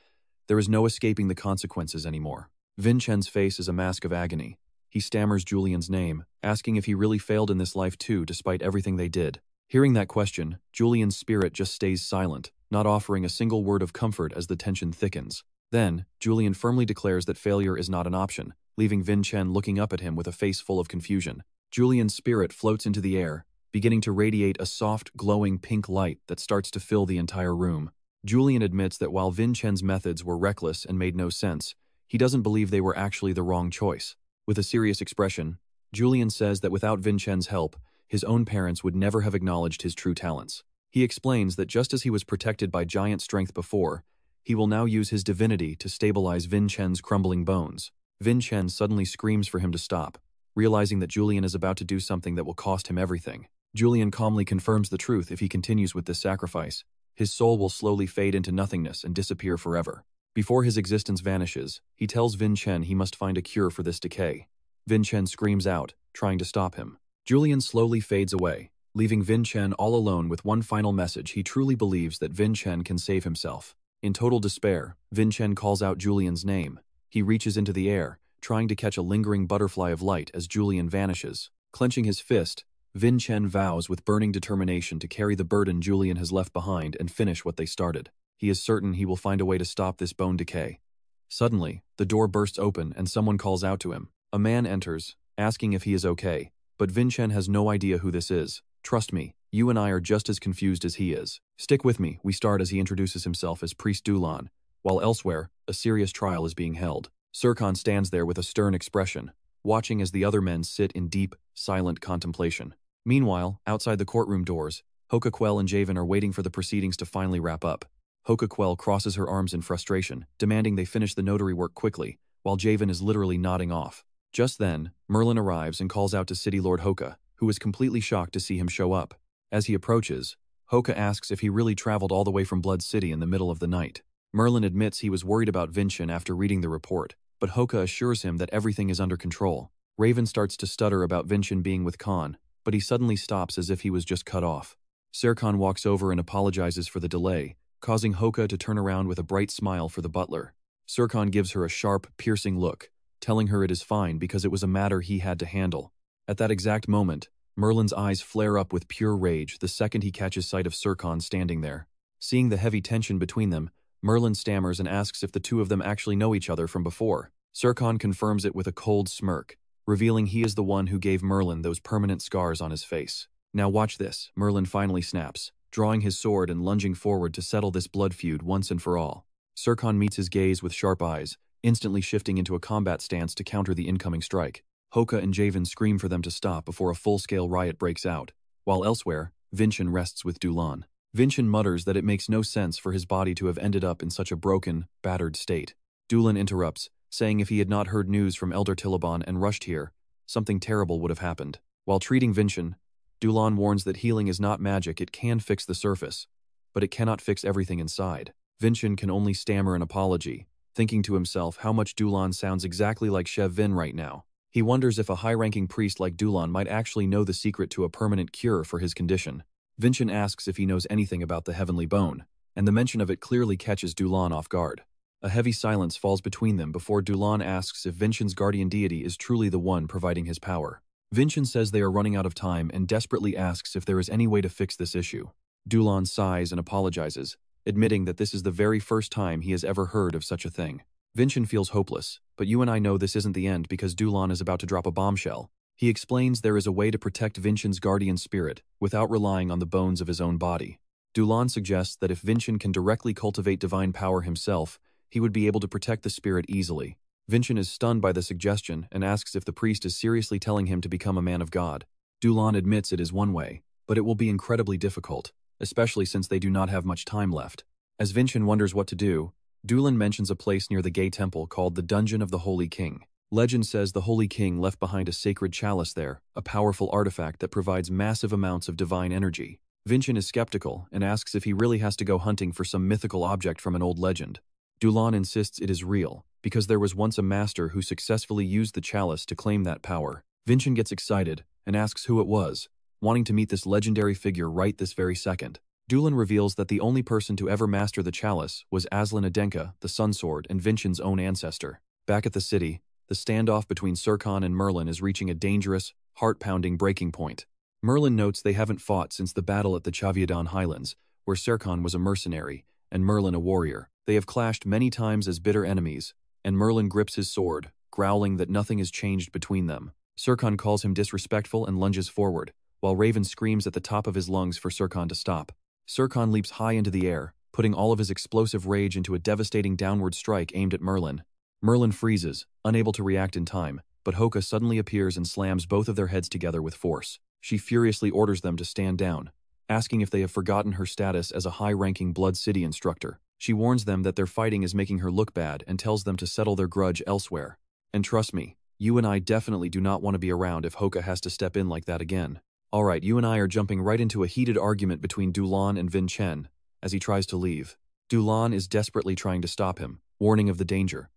There is no escaping the consequences anymore. Vincent's face is a mask of agony. He stammers Julian's name, asking if he really failed in this life too, despite everything they did. Hearing that question, Julian's spirit just stays silent, not offering a single word of comfort as the tension thickens. Then, Julian firmly declares that failure is not an option, leaving Vincent looking up at him with a face full of confusion. Julian's spirit floats into the air, beginning to radiate a soft, glowing pink light that starts to fill the entire room. Julian admits that while Vincent's methods were reckless and made no sense, he doesn't believe they were actually the wrong choice. With a serious expression, Julian says that without Vincent's help, his own parents would never have acknowledged his true talents. He explains that just as he was protected by giant strength before, he will now use his divinity to stabilize Vincent's crumbling bones. Vincent suddenly screams for him to stop, realizing that Julian is about to do something that will cost him everything. Julian calmly confirms the truth: if he continues with this sacrifice, his soul will slowly fade into nothingness and disappear forever. Before his existence vanishes, he tells Vincent he must find a cure for this decay. Vincent screams out, trying to stop him. Julian slowly fades away, leaving Vincent all alone with one final message. He truly believes that Vincent can save himself. In total despair, Vincent calls out Julian's name. He reaches into the air, trying to catch a lingering butterfly of light as Julian vanishes. Clenching his fist, Vincent vows with burning determination to carry the burden Julian has left behind and finish what they started. He is certain he will find a way to stop this bone decay. Suddenly, the door bursts open and someone calls out to him. A man enters, asking if he is okay, but Vincent has no idea who this is. "Trust me, you and I are just as confused as he is. Stick with me," we start as he introduces himself as Priest Dulan, while elsewhere, a serious trial is being held. Sirkan stands there with a stern expression, watching as the other men sit in deep, silent contemplation. Meanwhile, outside the courtroom doors, Hokaquel and Javen are waiting for the proceedings to finally wrap up. Hokaquel crosses her arms in frustration, demanding they finish the notary work quickly, while Javen is literally nodding off. Just then, Merlin arrives and calls out to City Lord Hoka, who is completely shocked to see him show up. As he approaches, Hoka asks if he really traveled all the way from Blood City in the middle of the night. Merlin admits he was worried about Vincent after reading the report, but Hoka assures him that everything is under control. Raven starts to stutter about Vincent being with Khan, but he suddenly stops as if he was just cut off. Sirkan walks over and apologizes for the delay, causing Hoka to turn around with a bright smile for the butler. Sirkan gives her a sharp, piercing look, telling her it is fine because it was a matter he had to handle. At that exact moment, Merlin's eyes flare up with pure rage the second he catches sight of Sirkan standing there. Seeing the heavy tension between them, Merlin stammers and asks if the two of them actually know each other from before. Sirkan confirms it with a cold smirk, revealing he is the one who gave Merlin those permanent scars on his face. "Now watch this," Merlin finally snaps, drawing his sword and lunging forward to settle this blood feud once and for all. Sirkan meets his gaze with sharp eyes, instantly shifting into a combat stance to counter the incoming strike. Hoka and Javen scream for them to stop before a full-scale riot breaks out, while elsewhere, Vincent rests with Dulan. Vincent mutters that it makes no sense for his body to have ended up in such a broken, battered state. Dulan interrupts, saying if he had not heard news from Elder Tilaban and rushed here, something terrible would have happened. While treating Vincent, Dulan warns that healing is not magic. It can fix the surface, but it cannot fix everything inside. Vincent can only stammer an apology, thinking to himself how much Dulan sounds exactly like Shev Vin right now. He wonders if a high-ranking priest like Dulan might actually know the secret to a permanent cure for his condition. Vincent asks if he knows anything about the heavenly bone, and the mention of it clearly catches Dulan off guard. A heavy silence falls between them before Dulan asks if Vincent's guardian deity is truly the one providing his power. Vincent says they are running out of time and desperately asks if there is any way to fix this issue. Dulan sighs and apologizes, admitting that this is the very first time he has ever heard of such a thing. Vincent feels hopeless, but you and I know this isn't the end because Dulan is about to drop a bombshell. He explains there is a way to protect Vincent's guardian spirit without relying on the bones of his own body. Dulan suggests that if Vincent can directly cultivate divine power himself, he would be able to protect the spirit easily. Vincent is stunned by the suggestion and asks if the priest is seriously telling him to become a man of God. Dulan admits it is one way, but it will be incredibly difficult, especially since they do not have much time left. As Vincent wonders what to do, Dulan mentions a place near the Gay Temple called the Dungeon of the Holy King. Legend says the Holy King left behind a sacred chalice there, a powerful artifact that provides massive amounts of divine energy. Vincent is skeptical and asks if he really has to go hunting for some mythical object from an old legend. Dulon insists it is real, because there was once a master who successfully used the chalice to claim that power. Vincent gets excited and asks who it was, wanting to meet this legendary figure right this very second. Dulon reveals that the only person to ever master the chalice was Aslan Adenka, the Sun Sword, and Vincent's own ancestor. Back at the city, the standoff between Serkan and Merlin is reaching a dangerous, heart-pounding breaking point. Merlin notes they haven't fought since the battle at the Chaviadan Highlands, where Serkan was a mercenary, and Merlin a warrior. They have clashed many times as bitter enemies, and Merlin grips his sword, growling that nothing has changed between them. Serkan calls him disrespectful and lunges forward, while Raven screams at the top of his lungs for Serkan to stop. Serkan leaps high into the air, putting all of his explosive rage into a devastating downward strike aimed at Merlin. Merlin freezes, unable to react in time, but Hoka suddenly appears and slams both of their heads together with force. She furiously orders them to stand down, asking if they have forgotten her status as a high-ranking Blood City instructor. She warns them that their fighting is making her look bad and tells them to settle their grudge elsewhere. And trust me, you and I definitely do not want to be around if Hoka has to step in like that again. Alright, you and I are jumping right into a heated argument between Dulon and Vincent as he tries to leave. Dulon is desperately trying to stop him, warning of the danger.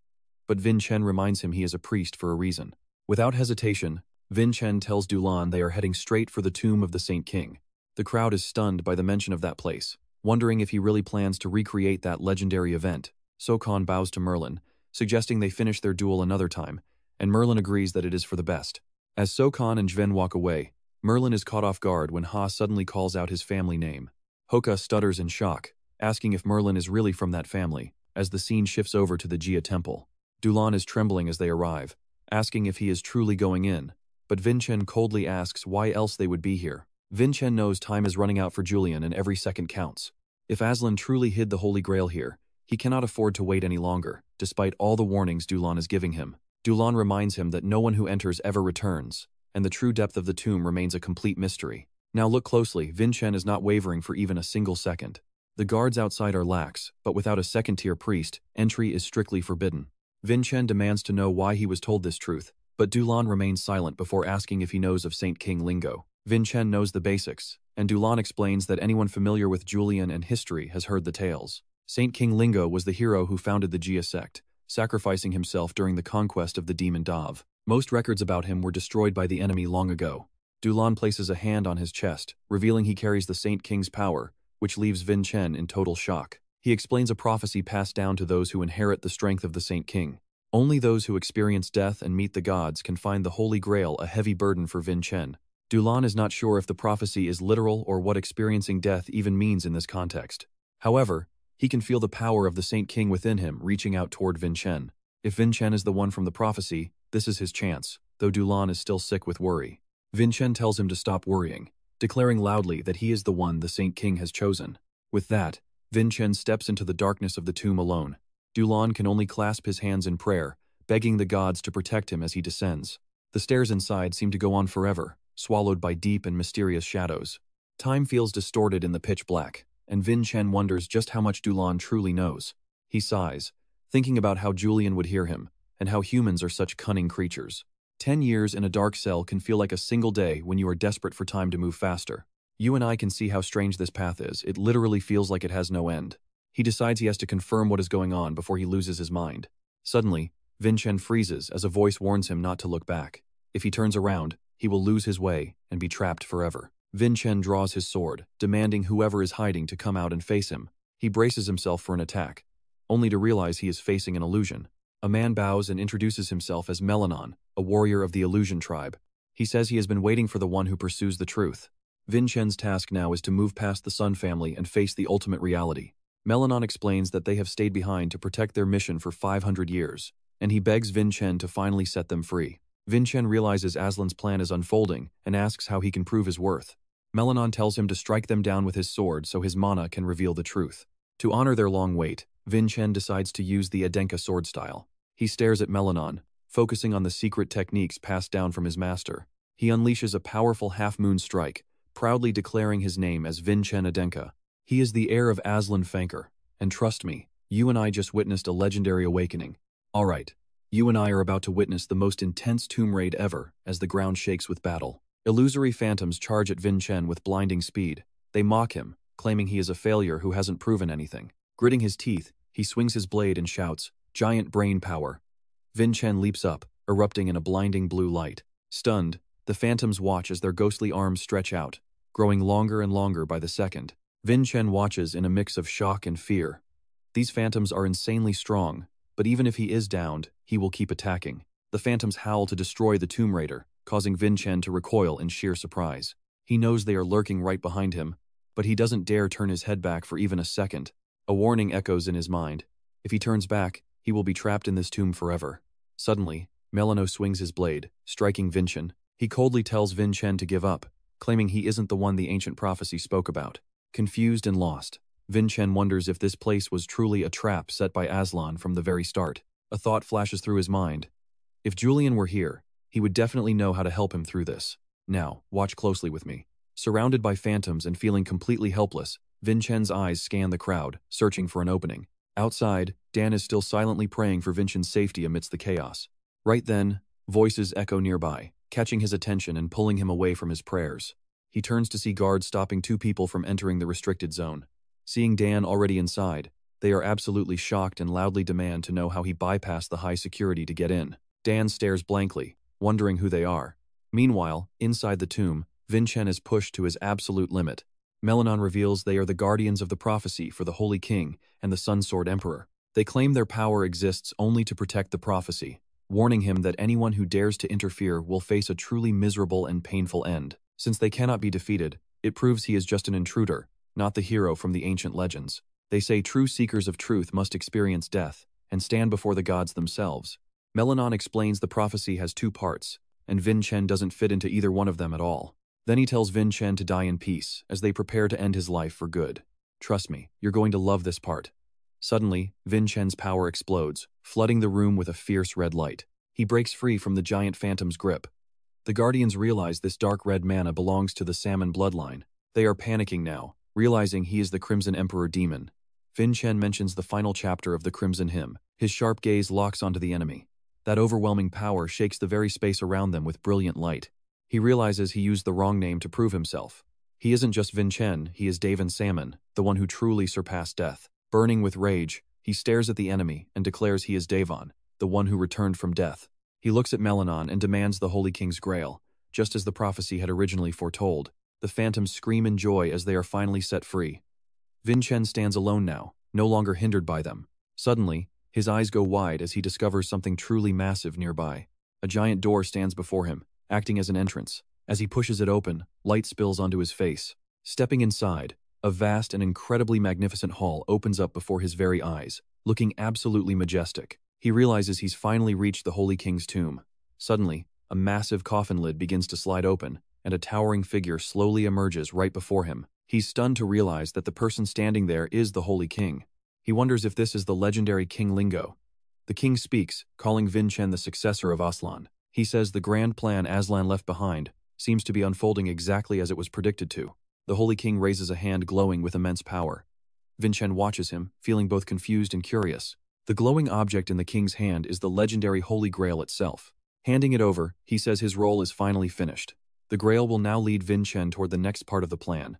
But Vincent reminds him he is a priest for a reason. Without hesitation, Vincent tells Dulon they are heading straight for the tomb of the Saint King. The crowd is stunned by the mention of that place, wondering if he really plans to recreate that legendary event. Serkan bows to Merlin, suggesting they finish their duel another time, and Merlin agrees that it is for the best. As Serkan and Jven walk away, Merlin is caught off guard when Ha suddenly calls out his family name. Hoka stutters in shock, asking if Merlin is really from that family, as the scene shifts over to the Jia temple. Dulon is trembling as they arrive, asking if he is truly going in, but Vincent coldly asks why else they would be here. Vincent knows time is running out for Julian and every second counts. If Aslan truly hid the Holy Grail here, he cannot afford to wait any longer, despite all the warnings Dulon is giving him. Dulon reminds him that no one who enters ever returns, and the true depth of the tomb remains a complete mystery. Now look closely, Vincent is not wavering for even a single second. The guards outside are lax, but without a second-tier priest, entry is strictly forbidden. Vincent demands to know why he was told this truth, but Dulon remains silent before asking if he knows of Saint King lingo. Vincent knows the basics, and Dulon explains that anyone familiar with Julian and history has heard the tales. Saint King Lingo was the hero who founded the Jia sect, sacrificing himself during the conquest of the demon Dav. Most records about him were destroyed by the enemy long ago. Dulon places a hand on his chest, revealing he carries the Saint King's power, which leaves Vincent in total shock. He explains a prophecy passed down to those who inherit the strength of the Saint King. Only those who experience death and meet the gods can find the Holy Grail a heavy burden for Vincent. Dulon is not sure if the prophecy is literal or what experiencing death even means in this context. However, he can feel the power of the Saint King within him reaching out toward Vincent. If Vincent is the one from the prophecy, this is his chance, though Dulon is still sick with worry. Vincent tells him to stop worrying, declaring loudly that he is the one the Saint King has chosen. With that, Vincent steps into the darkness of the tomb alone. Dulon can only clasp his hands in prayer, begging the gods to protect him as he descends. The stairs inside seem to go on forever, swallowed by deep and mysterious shadows. Time feels distorted in the pitch black, and Vincent wonders just how much Dulon truly knows. He sighs, thinking about how Julian would hear him, and how humans are such cunning creatures. 10 years in a dark cell can feel like a single day when you are desperate for time to move faster. You and I can see how strange this path is. It literally feels like it has no end. He decides he has to confirm what is going on before he loses his mind. Suddenly, Vincent freezes as a voice warns him not to look back. If he turns around, he will lose his way and be trapped forever. Vincent draws his sword, demanding whoever is hiding to come out and face him. He braces himself for an attack, only to realize he is facing an illusion. A man bows and introduces himself as Melanon, a warrior of the illusion tribe. He says he has been waiting for the one who pursues the truth. Vincent's task now is to move past the Sun family and face the ultimate reality. Melanon explains that they have stayed behind to protect their mission for 500 years, and he begs Vincent to finally set them free. Vincent realizes Aslan's plan is unfolding and asks how he can prove his worth. Melanon tells him to strike them down with his sword so his mana can reveal the truth. To honor their long wait, Vincent decides to use the Adenka sword style. He stares at Melanon, focusing on the secret techniques passed down from his master. He unleashes a powerful half-moon strike, proudly declaring his name as Vincent Adenka. He is the heir of Aslan Fanker, and trust me, you and I just witnessed a legendary awakening. Alright, You and I are about to witness the most intense tomb raid ever as the ground shakes with battle. Illusory phantoms charge at Vincent with blinding speed. They mock him, claiming he is a failure who hasn't proven anything. Gritting his teeth, he swings his blade and shouts, "Giant brain power." Vincent leaps up, erupting in a blinding blue light. Stunned, the phantoms watch as their ghostly arms stretch out, growing longer and longer by the second. Vincent watches in a mix of shock and fear. These phantoms are insanely strong, but even if he is downed, he will keep attacking. The phantoms howl to destroy the Tomb Raider, causing Vincent to recoil in sheer surprise. He knows they are lurking right behind him, but he doesn't dare turn his head back for even a second. A warning echoes in his mind. If he turns back, he will be trapped in this tomb forever. Suddenly, Melano swings his blade, striking Vincent. He coldly tells Vincent to give up, claiming he isn't the one the ancient prophecy spoke about. Confused and lost, Vincent wonders if this place was truly a trap set by Aslan from the very start. A thought flashes through his mind. If Julian were here, he would definitely know how to help him through this. Now, watch closely with me. Surrounded by phantoms and feeling completely helpless, Vincent's eyes scan the crowd, searching for an opening. Outside, Dan is still silently praying for Vincent's safety amidst the chaos. Right then, voices echo nearby, catching his attention and pulling him away from his prayers. He turns to see guards stopping two people from entering the restricted zone. Seeing Dan already inside, they are absolutely shocked and loudly demand to know how he bypassed the high security to get in. Dan stares blankly, wondering who they are. Meanwhile, inside the tomb, Vincent is pushed to his absolute limit. Melanon reveals they are the guardians of the prophecy for the Holy King and the Sun Sword Emperor. They claim their power exists only to protect the prophecy, warning him that anyone who dares to interfere will face a truly miserable and painful end. Since they cannot be defeated, it proves he is just an intruder, not the hero from the ancient legends. They say true seekers of truth must experience death and stand before the gods themselves. Melanon explains the prophecy has two parts, and Vincent doesn't fit into either one of them at all. Then he tells Vincent to die in peace as they prepare to end his life for good. Trust me, you're going to love this part. Suddenly, Vincent's power explodes, flooding the room with a fierce red light. He breaks free from the giant phantom's grip. The Guardians realize this dark red mana belongs to the Salmon bloodline. They are panicking now, realizing he is the Crimson Emperor demon. Vincent mentions the final chapter of the Crimson Hymn. His sharp gaze locks onto the enemy. That overwhelming power shakes the very space around them with brilliant light. He realizes he used the wrong name to prove himself. He isn't just Vincent, he is Daven Salmon, the one who truly surpassed death. Burning with rage, he stares at the enemy and declares he is Daven, the one who returned from death. He looks at Melanon and demands the Holy King's Grail, just as the prophecy had originally foretold. The phantoms scream in joy as they are finally set free. Vincent stands alone now, no longer hindered by them. Suddenly, his eyes go wide as he discovers something truly massive nearby. A giant door stands before him, acting as an entrance. As he pushes it open, light spills onto his face. Stepping inside, a vast and incredibly magnificent hall opens up before his very eyes, looking absolutely majestic. He realizes he's finally reached the Holy King's tomb. Suddenly, a massive coffin lid begins to slide open, and a towering figure slowly emerges right before him. He's stunned to realize that the person standing there is the Holy King. He wonders if this is the legendary King Lingo. The king speaks, calling Vincent the successor of Aslan. He says the grand plan Aslan left behind seems to be unfolding exactly as it was predicted to. The Holy King raises a hand glowing with immense power. Vincent watches him, feeling both confused and curious. The glowing object in the king's hand is the legendary Holy Grail itself. Handing it over, he says his role is finally finished. The Grail will now lead Vincent toward the next part of the plan.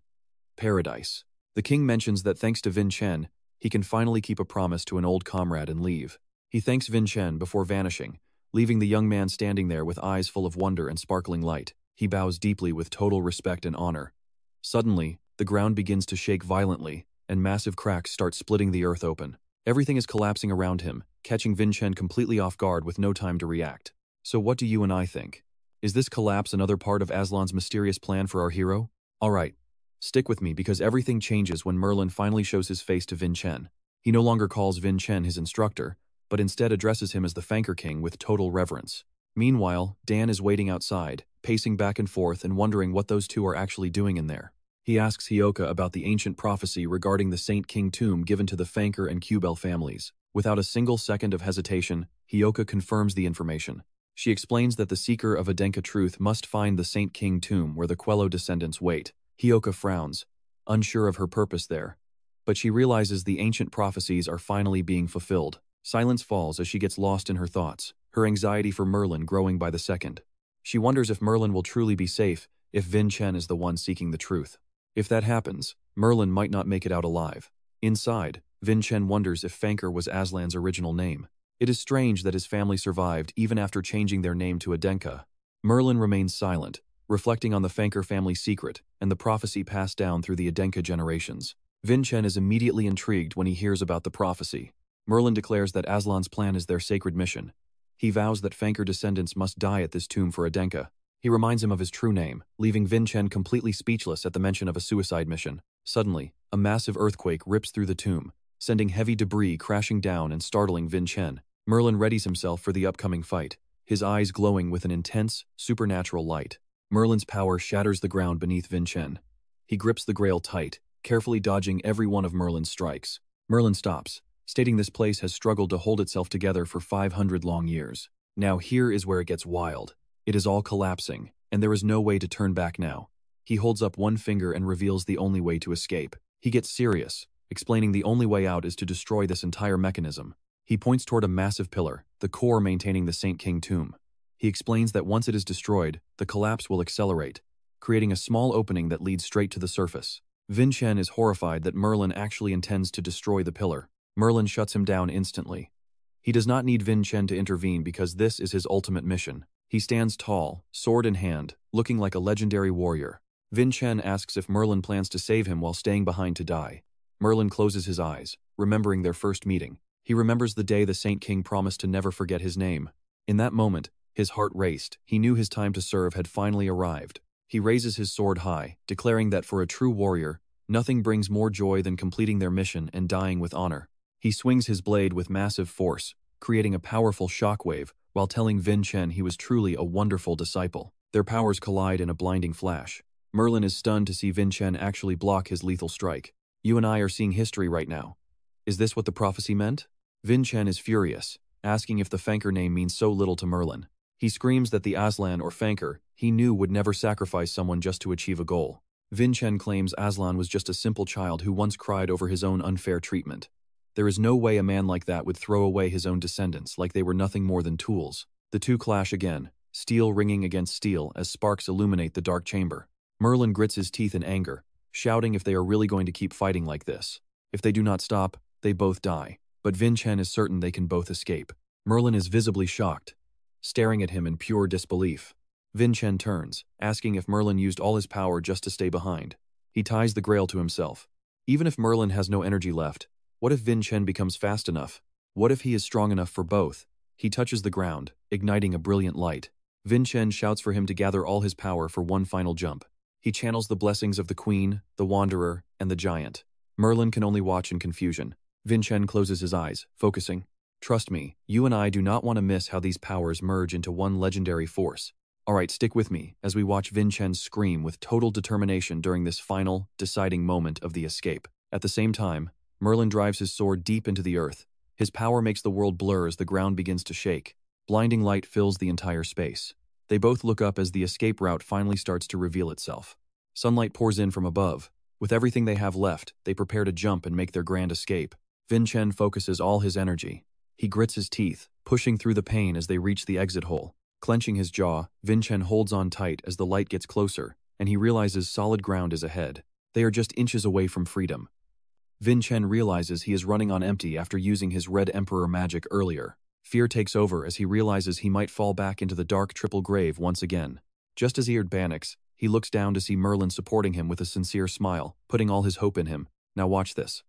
Paradise. The king mentions that thanks to Vincent, he can finally keep a promise to an old comrade and leave. He thanks Vincent before vanishing, leaving the young man standing there with eyes full of wonder and sparkling light. He bows deeply with total respect and honor. Suddenly, the ground begins to shake violently, and massive cracks start splitting the earth open. Everything is collapsing around him, catching Vincent completely off guard with no time to react. So what do you and I think? Is this collapse another part of Aslan's mysterious plan for our hero? Alright, stick with me because everything changes when Merlin finally shows his face to Vincent. He no longer calls Vincent his instructor, but instead addresses him as the Fanker King with total reverence. Meanwhile, Dan is waiting outside, pacing back and forth and wondering what those two are actually doing in there. He asks Hyoka about the ancient prophecy regarding the Saint King tomb given to the Fanker and Cubel families. Without a single second of hesitation, Hyoka confirms the information. She explains that the seeker of Adenka truth must find the Saint King tomb where the Quello descendants wait. Hyoka frowns, unsure of her purpose there. But she realizes the ancient prophecies are finally being fulfilled. Silence falls as she gets lost in her thoughts, her anxiety for Merlin growing by the second. She wonders if Merlin will truly be safe, if Vincent is the one seeking the truth. If that happens, Merlin might not make it out alive. Inside, Vincent wonders if Fanker was Aslan's original name. It is strange that his family survived even after changing their name to Adenka. Merlin remains silent, reflecting on the Fanker family secret and the prophecy passed down through the Adenka generations. Vincent is immediately intrigued when he hears about the prophecy. Merlin declares that Aslan's plan is their sacred mission. He vows that Fanker descendants must die at this tomb for Adenka. He reminds him of his true name, leaving Vincent completely speechless at the mention of a suicide mission. Suddenly, a massive earthquake rips through the tomb, sending heavy debris crashing down and startling Vincent. Merlin readies himself for the upcoming fight, his eyes glowing with an intense, supernatural light. Merlin's power shatters the ground beneath Vincent. He grips the grail tight, carefully dodging every one of Merlin's strikes. Merlin stops, stating this place has struggled to hold itself together for 500 long years. Now here is where it gets wild. It is all collapsing, and there is no way to turn back now. He holds up one finger and reveals the only way to escape. He gets serious, explaining the only way out is to destroy this entire mechanism. He points toward a massive pillar, the core maintaining the Saint King tomb. He explains that once it is destroyed, the collapse will accelerate, creating a small opening that leads straight to the surface. Vincent is horrified that Merlin actually intends to destroy the pillar. Merlin shuts him down instantly. He does not need Vincent to intervene because this is his ultimate mission. He stands tall, sword in hand, looking like a legendary warrior. Vincent asks if Merlin plans to save him while staying behind to die. Merlin closes his eyes, remembering their first meeting. He remembers the day the Saint King promised to never forget his name. In that moment, his heart raced. He knew his time to serve had finally arrived. He raises his sword high, declaring that for a true warrior, nothing brings more joy than completing their mission and dying with honor. He swings his blade with massive force, creating a powerful shockwave, while telling Vincent he was truly a wonderful disciple. Their powers collide in a blinding flash. Merlin is stunned to see Vincent actually block his lethal strike. You and I are seeing history right now. Is this what the prophecy meant? Vincent is furious, asking if the Fanker name means so little to Merlin. He screams that the Aslan or Fanker he knew would never sacrifice someone just to achieve a goal. Vincent claims Aslan was just a simple child who once cried over his own unfair treatment. There is no way a man like that would throw away his own descendants like they were nothing more than tools. The two clash again, steel ringing against steel as sparks illuminate the dark chamber. Merlin grits his teeth in anger, shouting if they are really going to keep fighting like this. If they do not stop, they both die. But Vincent is certain they can both escape. Merlin is visibly shocked, staring at him in pure disbelief. Vincent turns, asking if Merlin used all his power just to stay behind. He ties the grail to himself. Even if Merlin has no energy left, what if Vincent becomes fast enough? What if he is strong enough for both? He touches the ground, igniting a brilliant light. Vincent shouts for him to gather all his power for one final jump. He channels the blessings of the Queen, the Wanderer, and the Giant. Merlin can only watch in confusion. Vincent closes his eyes, focusing. Trust me, you and I do not want to miss how these powers merge into one legendary force. Alright, stick with me as we watch Vincent scream with total determination during this final, deciding moment of the escape. At the same time, Merlin drives his sword deep into the earth. His power makes the world blur as the ground begins to shake. Blinding light fills the entire space. They both look up as the escape route finally starts to reveal itself. Sunlight pours in from above. With everything they have left, they prepare to jump and make their grand escape. Vincent focuses all his energy. He grits his teeth, pushing through the pain as they reach the exit hole. Clenching his jaw, Vincent holds on tight as the light gets closer, and he realizes solid ground is ahead. They are just inches away from freedom. Vincent realizes he is running on empty after using his Red Emperor magic earlier. Fear takes over as he realizes he might fall back into the dark triple grave once again. Just as he heard Bannock's, he looks down to see Merlin supporting him with a sincere smile, putting all his hope in him. Now watch this.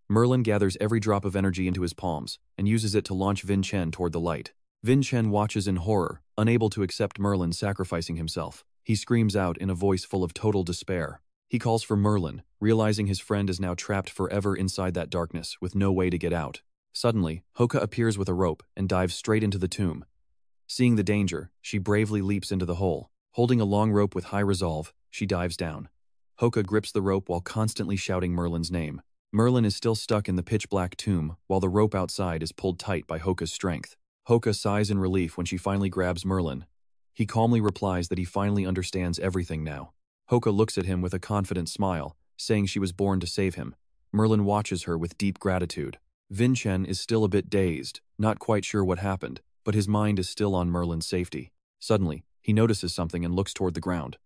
Merlin gathers every drop of energy into his palms and uses it to launch Vincent toward the light. Vincent watches in horror, unable to accept Merlin sacrificing himself. He screams out in a voice full of total despair. He calls for Merlin, realizing his friend is now trapped forever inside that darkness with no way to get out. Suddenly, Hoka appears with a rope and dives straight into the tomb. Seeing the danger, she bravely leaps into the hole. Holding a long rope with high resolve, she dives down. Hoka grips the rope while constantly shouting Merlin's name. Merlin is still stuck in the pitch-black tomb, while the rope outside is pulled tight by Hoka's strength. Hoka sighs in relief when she finally grabs Merlin. He calmly replies that he finally understands everything now. Hoka looks at him with a confident smile, saying she was born to save him. Merlin watches her with deep gratitude. Vincent is still a bit dazed, not quite sure what happened, but his mind is still on Merlin's safety. Suddenly, he notices something and looks toward the ground.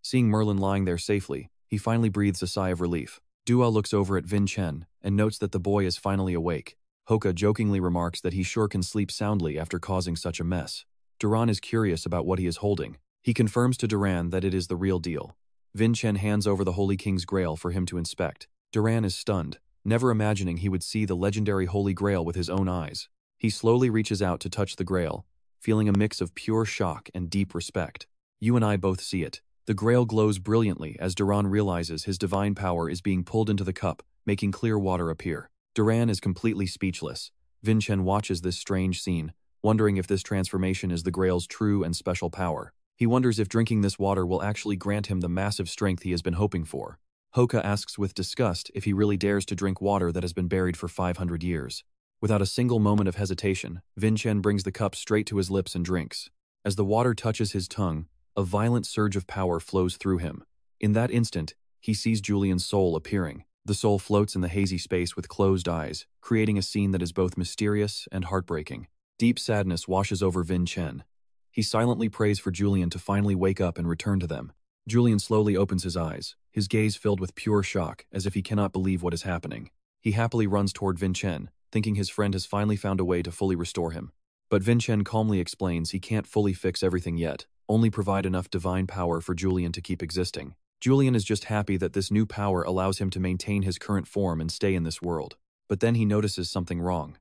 Seeing Merlin lying there safely, he finally breathes a sigh of relief. Dua looks over at Vincent and notes that the boy is finally awake. Hoka jokingly remarks that he sure can sleep soundly after causing such a mess. Duran is curious about what he is holding. He confirms to Duran that it is the real deal. Vincent hands over the Holy King's Grail for him to inspect. Duran is stunned, never imagining he would see the legendary Holy Grail with his own eyes. He slowly reaches out to touch the Grail, feeling a mix of pure shock and deep respect. You and I both see it. The Grail glows brilliantly as Duran realizes his divine power is being pulled into the cup, making clear water appear. Duran is completely speechless. Vincent watches this strange scene, wondering if this transformation is the Grail's true and special power. He wonders if drinking this water will actually grant him the massive strength he has been hoping for. Hoka asks with disgust if he really dares to drink water that has been buried for 500 years. Without a single moment of hesitation, Vincent brings the cup straight to his lips and drinks. As the water touches his tongue, a violent surge of power flows through him. In that instant, he sees Julian's soul appearing. The soul floats in the hazy space with closed eyes, creating a scene that is both mysterious and heartbreaking. Deep sadness washes over Vincent. He silently prays for Julian to finally wake up and return to them. Julian slowly opens his eyes, his gaze filled with pure shock, as if he cannot believe what is happening. He happily runs toward Vincent, thinking his friend has finally found a way to fully restore him. But Vincent calmly explains he can't fully fix everything yet, only provide enough divine power for Julian to keep existing. Julian is just happy that this new power allows him to maintain his current form and stay in this world. But then he notices something wrong.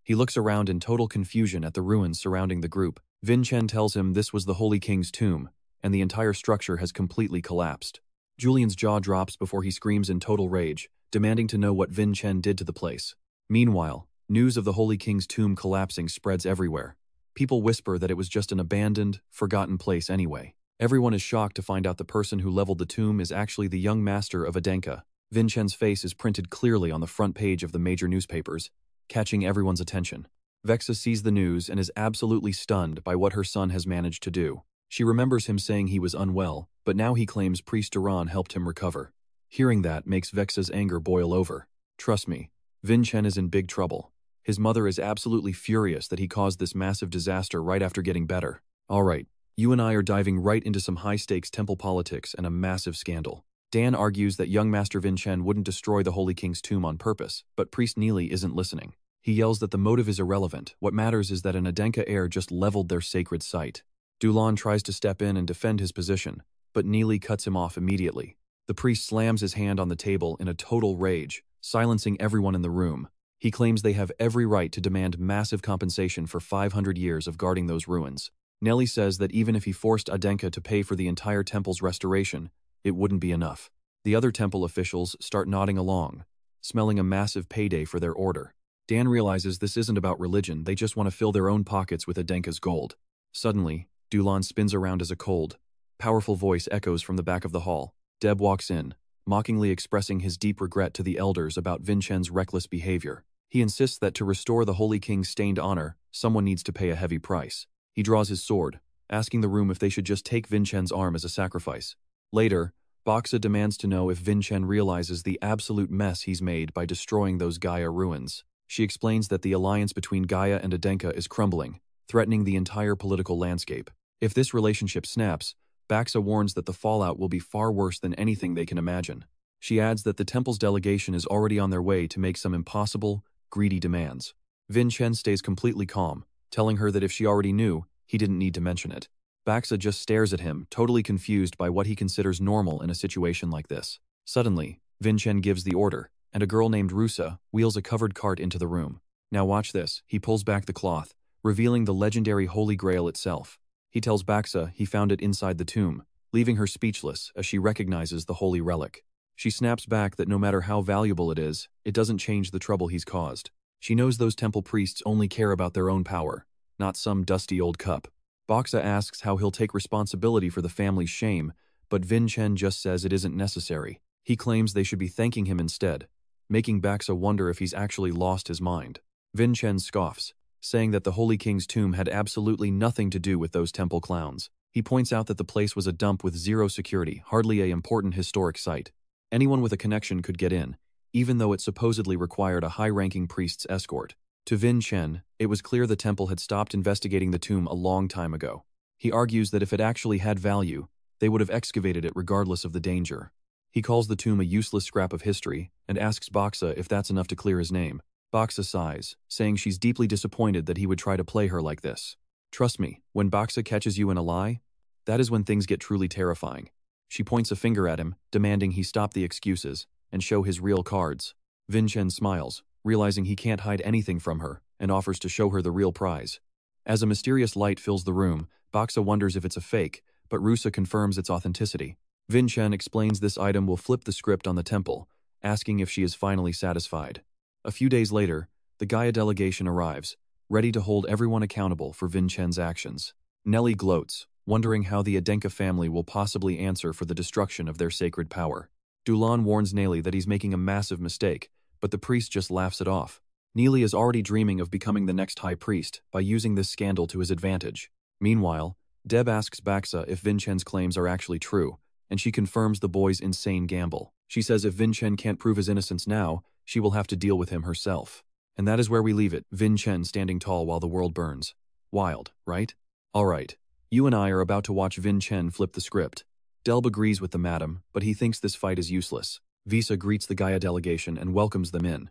He looks around in total confusion at the ruins surrounding the group. Vincent tells him this was the Holy King's tomb, and the entire structure has completely collapsed. Julian's jaw drops before he screams in total rage, demanding to know what Vincent did to the place. Meanwhile, news of the Holy King's tomb collapsing spreads everywhere. People whisper that it was just an abandoned, forgotten place anyway. Everyone is shocked to find out the person who leveled the tomb is actually the young master of Adenka. Vincent's face is printed clearly on the front page of the major newspapers, catching everyone's attention. Vexa sees the news and is absolutely stunned by what her son has managed to do. She remembers him saying he was unwell, but now he claims Priest Duran helped him recover. Hearing that makes Vexa's anger boil over. Trust me, Vincent is in big trouble. His mother is absolutely furious that he caused this massive disaster right after getting better. Alright, you and I are diving right into some high-stakes temple politics and a massive scandal. Dan argues that young Master Vincent wouldn't destroy the Holy King's tomb on purpose, but Priest Neely isn't listening. He yells that the motive is irrelevant. What matters is that an Adenka heir just leveled their sacred site. Dulan tries to step in and defend his position, but Neely cuts him off immediately. The priest slams his hand on the table in a total rage, silencing everyone in the room. He claims they have every right to demand massive compensation for 500 years of guarding those ruins. Nelly says that even if he forced Adenka to pay for the entire temple's restoration, it wouldn't be enough. The other temple officials start nodding along, smelling a massive payday for their order. Dan realizes this isn't about religion, they just want to fill their own pockets with Adenka's gold. Suddenly, Dulan spins around as a cold, powerful voice echoes from the back of the hall. Deb walks in, mockingly expressing his deep regret to the elders about Vincent's reckless behavior. He insists that to restore the Holy King's stained honor, someone needs to pay a heavy price. He draws his sword, asking the room if they should just take Vincent's arm as a sacrifice. Later, Boxa demands to know if Vincent realizes the absolute mess he's made by destroying those Gaia ruins. She explains that the alliance between Gaia and Adenka is crumbling, threatening the entire political landscape. If this relationship snaps, Baxa warns that the fallout will be far worse than anything they can imagine. She adds that the temple's delegation is already on their way to make some impossible, greedy demands. Vincent stays completely calm, telling her that if she already knew, he didn't need to mention it. Baxa just stares at him, totally confused by what he considers normal in a situation like this. Suddenly, Vincent gives the order, and a girl named Rusa wheels a covered cart into the room. Now watch this. He pulls back the cloth, revealing the legendary Holy Grail itself. He tells Baxa he found it inside the tomb, leaving her speechless as she recognizes the holy relic. She snaps back that no matter how valuable it doesn't change the trouble he's caused. She knows those temple priests only care about their own power, not some dusty old cup. Baxa asks how he'll take responsibility for the family's shame, but Vincent just says it isn't necessary. He claims they should be thanking him instead, making Baxa wonder if he's actually lost his mind. Vincent scoffs, saying that the Holy King's tomb had absolutely nothing to do with those temple clowns. He points out that the place was a dump with zero security, hardly an important historic site. Anyone with a connection could get in, even though it supposedly required a high-ranking priest's escort. To Vincent, it was clear the temple had stopped investigating the tomb a long time ago. He argues that if it actually had value, they would have excavated it regardless of the danger. He calls the tomb a useless scrap of history and asks Baksa if that's enough to clear his name. Baksa sighs, saying she's deeply disappointed that he would try to play her like this. Trust me, when Baksa catches you in a lie, that is when things get truly terrifying. She points a finger at him, demanding he stop the excuses and show his real cards. Vincent smiles, realizing he can't hide anything from her, and offers to show her the real prize. As a mysterious light fills the room, Baksa wonders if it's a fake, but Rusa confirms its authenticity. Vincent explains this item will flip the script on the temple, asking if she is finally satisfied. A few days later, the Gaia delegation arrives, ready to hold everyone accountable for Vincent's actions. Nellie gloats, wondering how the Adenka family will possibly answer for the destruction of their sacred power. Dulan warns Nellie that he's making a massive mistake, but the priest just laughs it off. Neely is already dreaming of becoming the next high priest by using this scandal to his advantage. Meanwhile, Deb asks Baksa if Vincent's claims are actually true, and she confirms the boy's insane gamble. She says if Vincent can't prove his innocence now, she will have to deal with him herself. And that is where we leave it, Vincent standing tall while the world burns. Wild, right? Alright, you and I are about to watch Vincent flip the script. Delb agrees with the madam, but he thinks this fight is useless. Visa greets the Gaia delegation and welcomes them in.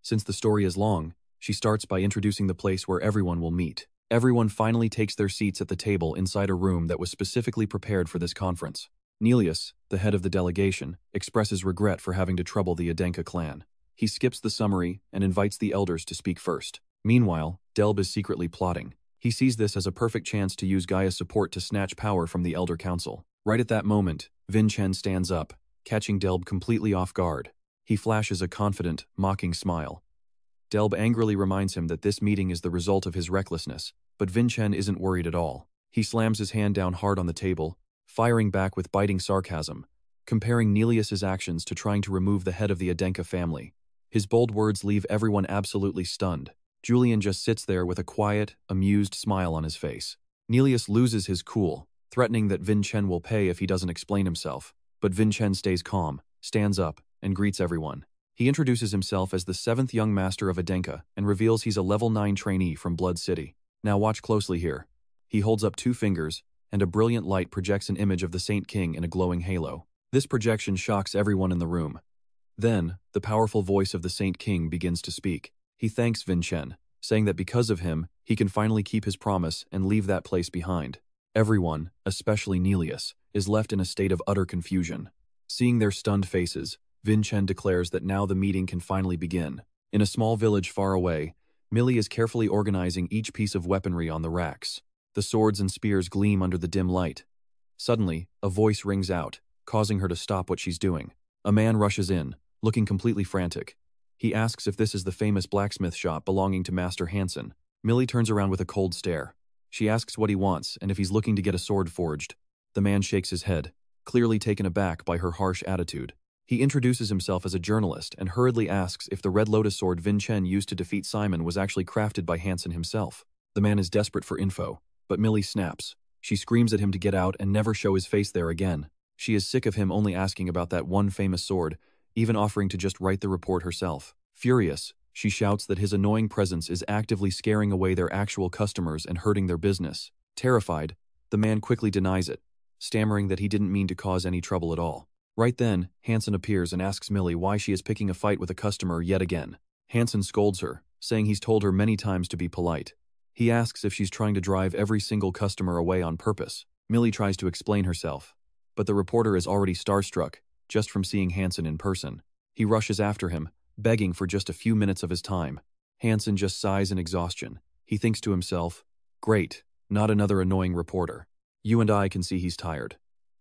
Since the story is long, she starts by introducing the place where everyone will meet. Everyone finally takes their seats at the table inside a room that was specifically prepared for this conference. Nelius, the head of the delegation, expresses regret for having to trouble the Adenka clan. He skips the summary and invites the elders to speak first. Meanwhile, Delb is secretly plotting. He sees this as a perfect chance to use Gaia's support to snatch power from the Elder Council. Right at that moment, Vincent stands up, catching Delb completely off guard. He flashes a confident, mocking smile. Delb angrily reminds him that this meeting is the result of his recklessness, but Vincent isn't worried at all. He slams his hand down hard on the table, firing back with biting sarcasm, comparing Nelius's actions to trying to remove the head of the Adenka family. His bold words leave everyone absolutely stunned. Julian just sits there with a quiet, amused smile on his face. Nelius loses his cool, threatening that Vincent will pay if he doesn't explain himself, but Vincent stays calm, stands up, and greets everyone. He introduces himself as the 7th young master of Adenka and reveals he's a level 9 trainee from Blood City. Now watch closely here. He holds up 2 fingers, and a brilliant light projects an image of the Saint King in a glowing halo. This projection shocks everyone in the room. Then, the powerful voice of the Saint King begins to speak. He thanks Vincent, saying that because of him, he can finally keep his promise and leave that place behind. Everyone, especially Nelius, is left in a state of utter confusion. Seeing their stunned faces, Vincent declares that now the meeting can finally begin. In a small village far away, Millie is carefully organizing each piece of weaponry on the racks. The swords and spears gleam under the dim light. Suddenly, a voice rings out, causing her to stop what she's doing. A man rushes in, looking completely frantic. He asks if this is the famous blacksmith shop belonging to Master Hansen. Millie turns around with a cold stare. She asks what he wants and if he's looking to get a sword forged. The man shakes his head, clearly taken aback by her harsh attitude. He introduces himself as a journalist and hurriedly asks if the Red Lotus sword Vincent used to defeat Simon was actually crafted by Hansen himself. The man is desperate for info, but Millie snaps. She screams at him to get out and never show his face there again. She is sick of him only asking about that one famous sword, even offering to just write the report herself. Furious, she shouts that his annoying presence is actively scaring away their actual customers and hurting their business. Terrified, the man quickly denies it, stammering that he didn't mean to cause any trouble at all. Right then, Hansen appears and asks Millie why she is picking a fight with a customer yet again. Hansen scolds her, saying he's told her many times to be polite. He asks if she's trying to drive every single customer away on purpose. Millie tries to explain herself, but the reporter is already starstruck, just from seeing Hansen in person. He rushes after him, begging for just a few minutes of his time. Hansen just sighs in exhaustion. He thinks to himself, "Great, not another annoying reporter." You and I can see he's tired.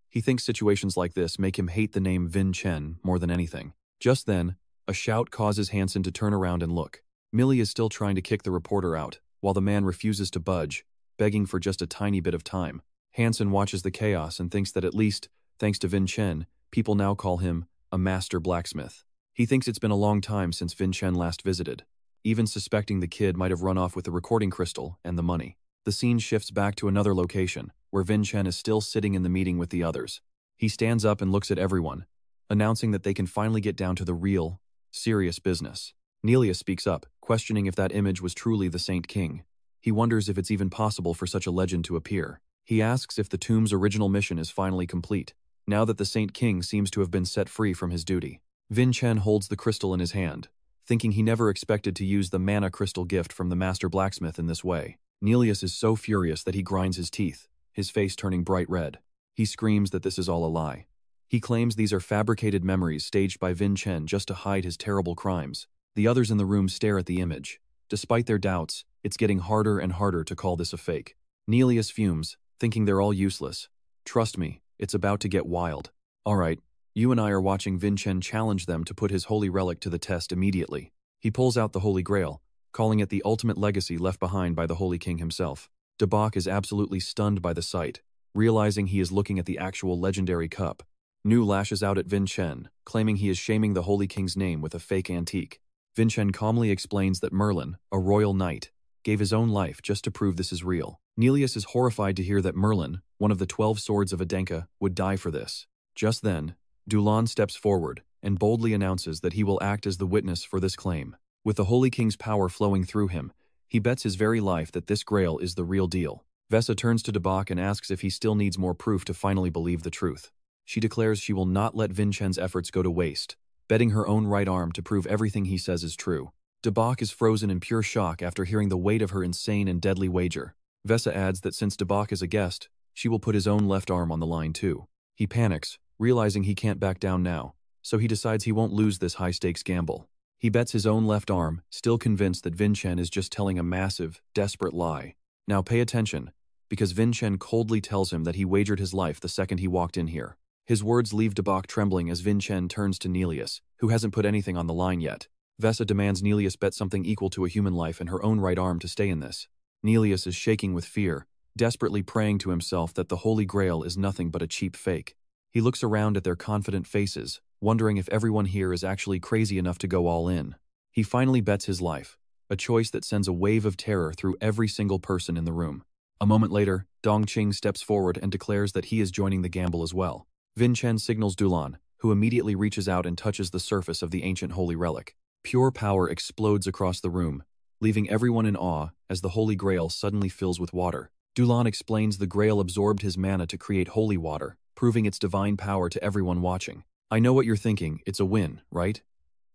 He thinks situations like this make him hate the name Vincent more than anything. Just then, a shout causes Hansen to turn around and look. Millie is still trying to kick the reporter out, while the man refuses to budge, begging for just a tiny bit of time. Hansen watches the chaos and thinks that at least, thanks to Vincent, people now call him a master blacksmith. He thinks it's been a long time since Vincent last visited, even suspecting the kid might have run off with the recording crystal and the money. The scene shifts back to another location, where Vincent is still sitting in the meeting with the others. He stands up and looks at everyone, announcing that they can finally get down to the real, Serious business. Nelius speaks up, questioning if that image was truly the Saint King. He wonders if it's even possible for such a legend to appear. He asks if the tomb's original mission is finally complete, now that the Saint King seems to have been set free from his duty. Vincent holds the crystal in his hand, thinking he never expected to use the mana crystal gift from the master blacksmith in this way. Nelius is so furious that he grinds his teeth, his face turning bright red. He screams that this is all a lie. He claims these are fabricated memories staged by Vincent just to hide his terrible crimes. The others in the room stare at the image. Despite their doubts, it's getting harder and harder to call this a fake. Nelius fumes, thinking they're all useless. Trust me, it's about to get wild. Alright, you and I are watching Vincent challenge them to put his holy relic to the test immediately. He pulls out the Holy Grail, calling it the ultimate legacy left behind by the Holy King himself. Dabak is absolutely stunned by the sight, realizing he is looking at the actual legendary cup. Nu lashes out at Vincent, claiming he is shaming the Holy King's name with a fake antique. Vincent calmly explains that Merlin, a royal knight, gave his own life just to prove this is real. Nelius is horrified to hear that Merlin, one of the 12 swords of Adenka, would die for this. Just then, Dulan steps forward and boldly announces that he will act as the witness for this claim. With the Holy King's power flowing through him, he bets his very life that this grail is the real deal. Vesa turns to Dabak and asks if he still needs more proof to finally believe the truth. She declares she will not let Vincent's efforts go to waste, betting her own right arm to prove everything he says is true. Dabak is frozen in pure shock after hearing the weight of her insane and deadly wager. Vesa adds that since Dabak is a guest, she will put his own left arm on the line too. He panics, realizing he can't back down now, so he decides he won't lose this high-stakes gamble. He bets his own left arm, still convinced that Vincent is just telling a massive, desperate lie. Now pay attention, because Vincent coldly tells him that he wagered his life the second he walked in here. His words leave Dabak trembling as Vincent turns to Nelius, who hasn't put anything on the line yet. Vesa demands Nelius bet something equal to a human life and her own right arm to stay in this. Nelius is shaking with fear, desperately praying to himself that the Holy Grail is nothing but a cheap fake. He looks around at their confident faces, wondering if everyone here is actually crazy enough to go all in. He finally bets his life, a choice that sends a wave of terror through every single person in the room. A moment later, Dongqing steps forward and declares that he is joining the gamble as well. Vincent signals Dulan, who immediately reaches out and touches the surface of the ancient holy relic. Pure power explodes across the room, leaving everyone in awe as the Holy Grail suddenly fills with water. Dulan explains the Grail absorbed his mana to create holy water, proving its divine power to everyone watching. I know what you're thinking, it's a win, right?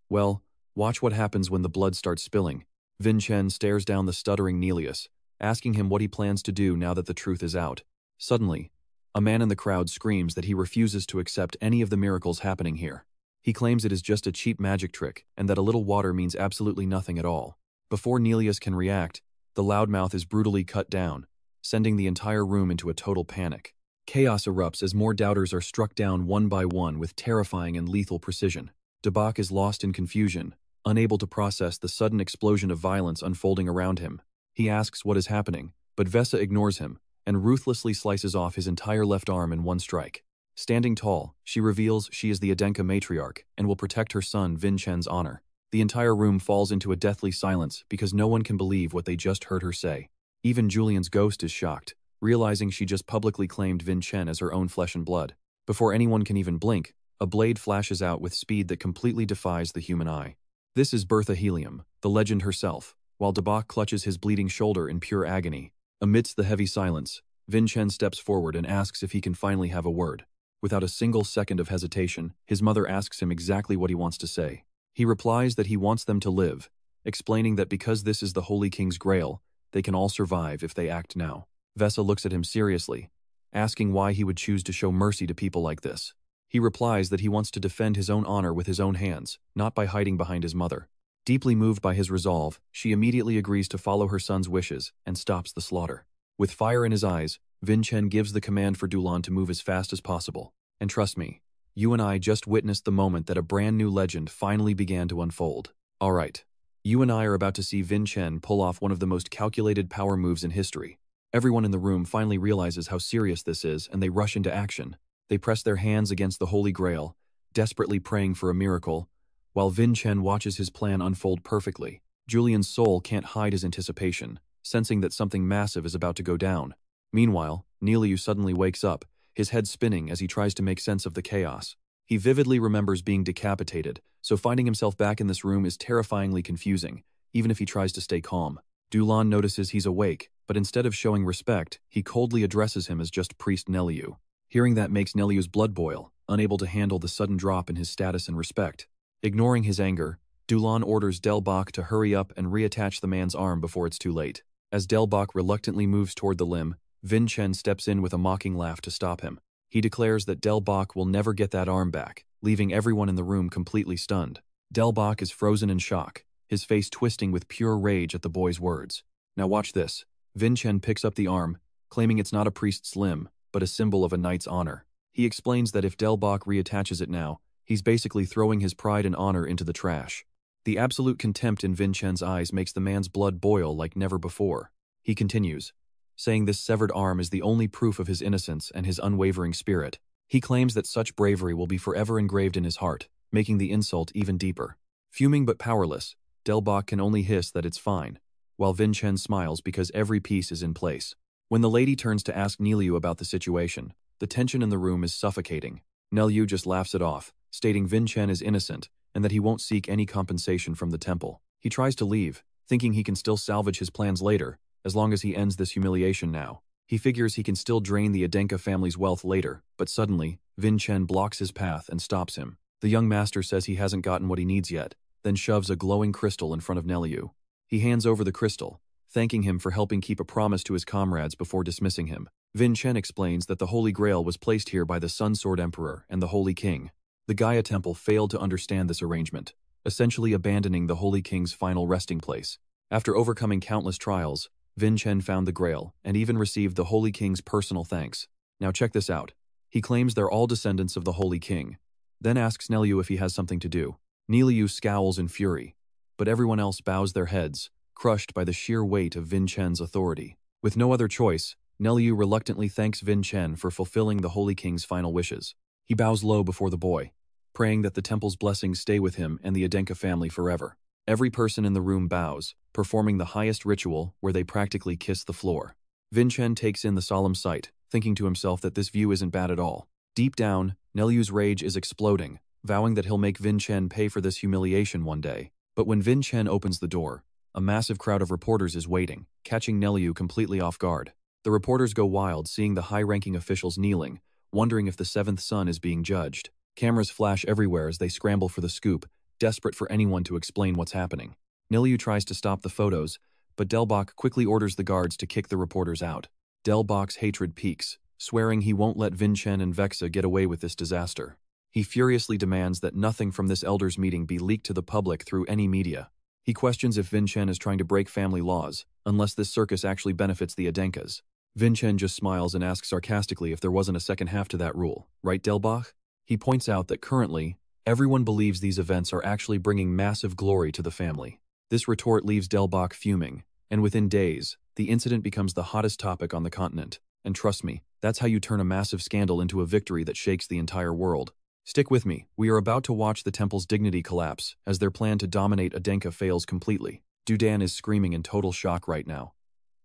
Well, watch what happens when the blood starts spilling. Vincent stares down the stuttering Nelius, asking him what he plans to do now that the truth is out. Suddenly, a man in the crowd screams that he refuses to accept any of the miracles happening here. He claims it is just a cheap magic trick and that a little water means absolutely nothing at all. Before Nelius can react, the loudmouth is brutally cut down, sending the entire room into a total panic. Chaos erupts as more doubters are struck down one by one with terrifying and lethal precision. Dabak is lost in confusion, unable to process the sudden explosion of violence unfolding around him. He asks what is happening, but Vesa ignores him and ruthlessly slices off his entire left arm in one strike. Standing tall, she reveals she is the Adenka matriarch and will protect her son Vincent's honor. The entire room falls into a deathly silence because no one can believe what they just heard her say. Even Julian's ghost is shocked, realizing she just publicly claimed Vincent as her own flesh and blood. Before anyone can even blink, a blade flashes out with speed that completely defies the human eye. This is Bertha Helium, the legend herself, while Dabak clutches his bleeding shoulder in pure agony. Amidst the heavy silence, Vincent steps forward and asks if he can finally have a word. Without a single second of hesitation, his mother asks him exactly what he wants to say. He replies that he wants them to live, explaining that because this is the Holy King's Grail, they can all survive if they act now. Vesa looks at him seriously, asking why he would choose to show mercy to people like this. He replies that he wants to defend his own honor with his own hands, not by hiding behind his mother. Deeply moved by his resolve, she immediately agrees to follow her son's wishes and stops the slaughter. With fire in his eyes, Vincent gives the command for Dulan to move as fast as possible. And trust me, you and I just witnessed the moment that a brand new legend finally began to unfold. Alright, you and I are about to see Vincent pull off one of the most calculated power moves in history. Everyone in the room finally realizes how serious this is and they rush into action. They press their hands against the Holy Grail, desperately praying for a miracle, while Vincent watches his plan unfold perfectly. Julian's soul can't hide his anticipation, sensing that something massive is about to go down. Meanwhile, Nelius suddenly wakes up, his head spinning as he tries to make sense of the chaos. He vividly remembers being decapitated, so finding himself back in this room is terrifyingly confusing, even if he tries to stay calm. Dulan notices he's awake, but instead of showing respect, he coldly addresses him as just Priest Neliu. Hearing that makes Neliu's blood boil, unable to handle the sudden drop in his status and respect. Ignoring his anger, Dulan orders Delbach to hurry up and reattach the man's arm before it's too late. As Delbach reluctantly moves toward the limb, Vincent steps in with a mocking laugh to stop him. He declares that Delbach will never get that arm back, leaving everyone in the room completely stunned. Delbach is frozen in shock, his face twisting with pure rage at the boy's words. Now watch this. Vincent picks up the arm, claiming it's not a priest's limb, but a symbol of a knight's honor. He explains that if Delbach reattaches it now, he's basically throwing his pride and honor into the trash. The absolute contempt in Vincent's eyes makes the man's blood boil like never before. He continues, saying this severed arm is the only proof of his innocence and his unwavering spirit. He claims that such bravery will be forever engraved in his heart, making the insult even deeper. Fuming but powerless, Delbach can only hiss that it's fine, while Vincent smiles because every piece is in place. When the lady turns to ask Neliu about the situation, the tension in the room is suffocating. Neliu just laughs it off, stating Vincent is innocent and that he won't seek any compensation from the temple. He tries to leave, thinking he can still salvage his plans later, as long as he ends this humiliation now. He figures he can still drain the Adenka family's wealth later, but suddenly, Vincent blocks his path and stops him. The young master says he hasn't gotten what he needs yet, then shoves a glowing crystal in front of Neliu. He hands over the crystal, thanking him for helping keep a promise to his comrades before dismissing him. Vincent explains that the Holy Grail was placed here by the Sun Sword Emperor and the Holy King. The Gaia Temple failed to understand this arrangement, essentially abandoning the Holy King's final resting place. After overcoming countless trials, Vincent found the Grail and even received the Holy King's personal thanks. Now check this out. He claims they're all descendants of the Holy King, then asks Neliu if he has something to do. Neliu scowls in fury, but everyone else bows their heads, crushed by the sheer weight of Vincent's authority. With no other choice, Neliu reluctantly thanks Vincent for fulfilling the Holy King's final wishes. He bows low before the boy, praying that the temple's blessings stay with him and the Adenka family forever. Every person in the room bows, performing the highest ritual where they practically kiss the floor. Vincent takes in the solemn sight, thinking to himself that this view isn't bad at all. Deep down, Neliu's rage is exploding, vowing that he'll make Vincent pay for this humiliation one day. But when Vincent opens the door, a massive crowd of reporters is waiting, catching Neliu completely off guard. The reporters go wild seeing the high-ranking officials kneeling, wondering if the seventh son is being judged. Cameras flash everywhere as they scramble for the scoop, desperate for anyone to explain what's happening. Neliu tries to stop the photos, but Delbach quickly orders the guards to kick the reporters out. Delbach's hatred peaks, swearing he won't let Vincent and Vexa get away with this disaster. He furiously demands that nothing from this elders' meeting be leaked to the public through any media. He questions if Vincent is trying to break family laws, unless this circus actually benefits the Adenkas. Vincent just smiles and asks sarcastically if there wasn't a second half to that rule, right Delbach? He points out that currently, everyone believes these events are actually bringing massive glory to the family. This retort leaves Delbach fuming, and within days, the incident becomes the hottest topic on the continent. And trust me, that's how you turn a massive scandal into a victory that shakes the entire world. Stick with me, we are about to watch the temple's dignity collapse as their plan to dominate Adenka fails completely. Dudan is screaming in total shock right now.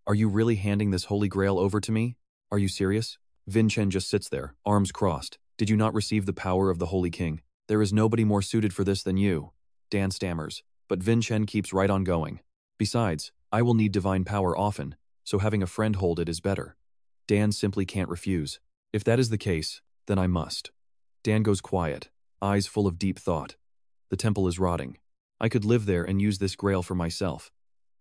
Are you really handing this Holy Grail over to me? Are you serious? Vincent just sits there, arms crossed. Did you not receive the power of the Holy King? There is nobody more suited for this than you. Dan stammers, but Vincent keeps right on going. Besides, I will need divine power often, so having a friend hold it is better. Dan simply can't refuse. If that is the case, then I must. Dan goes quiet, eyes full of deep thought. The temple is rotting. I could live there and use this grail for myself.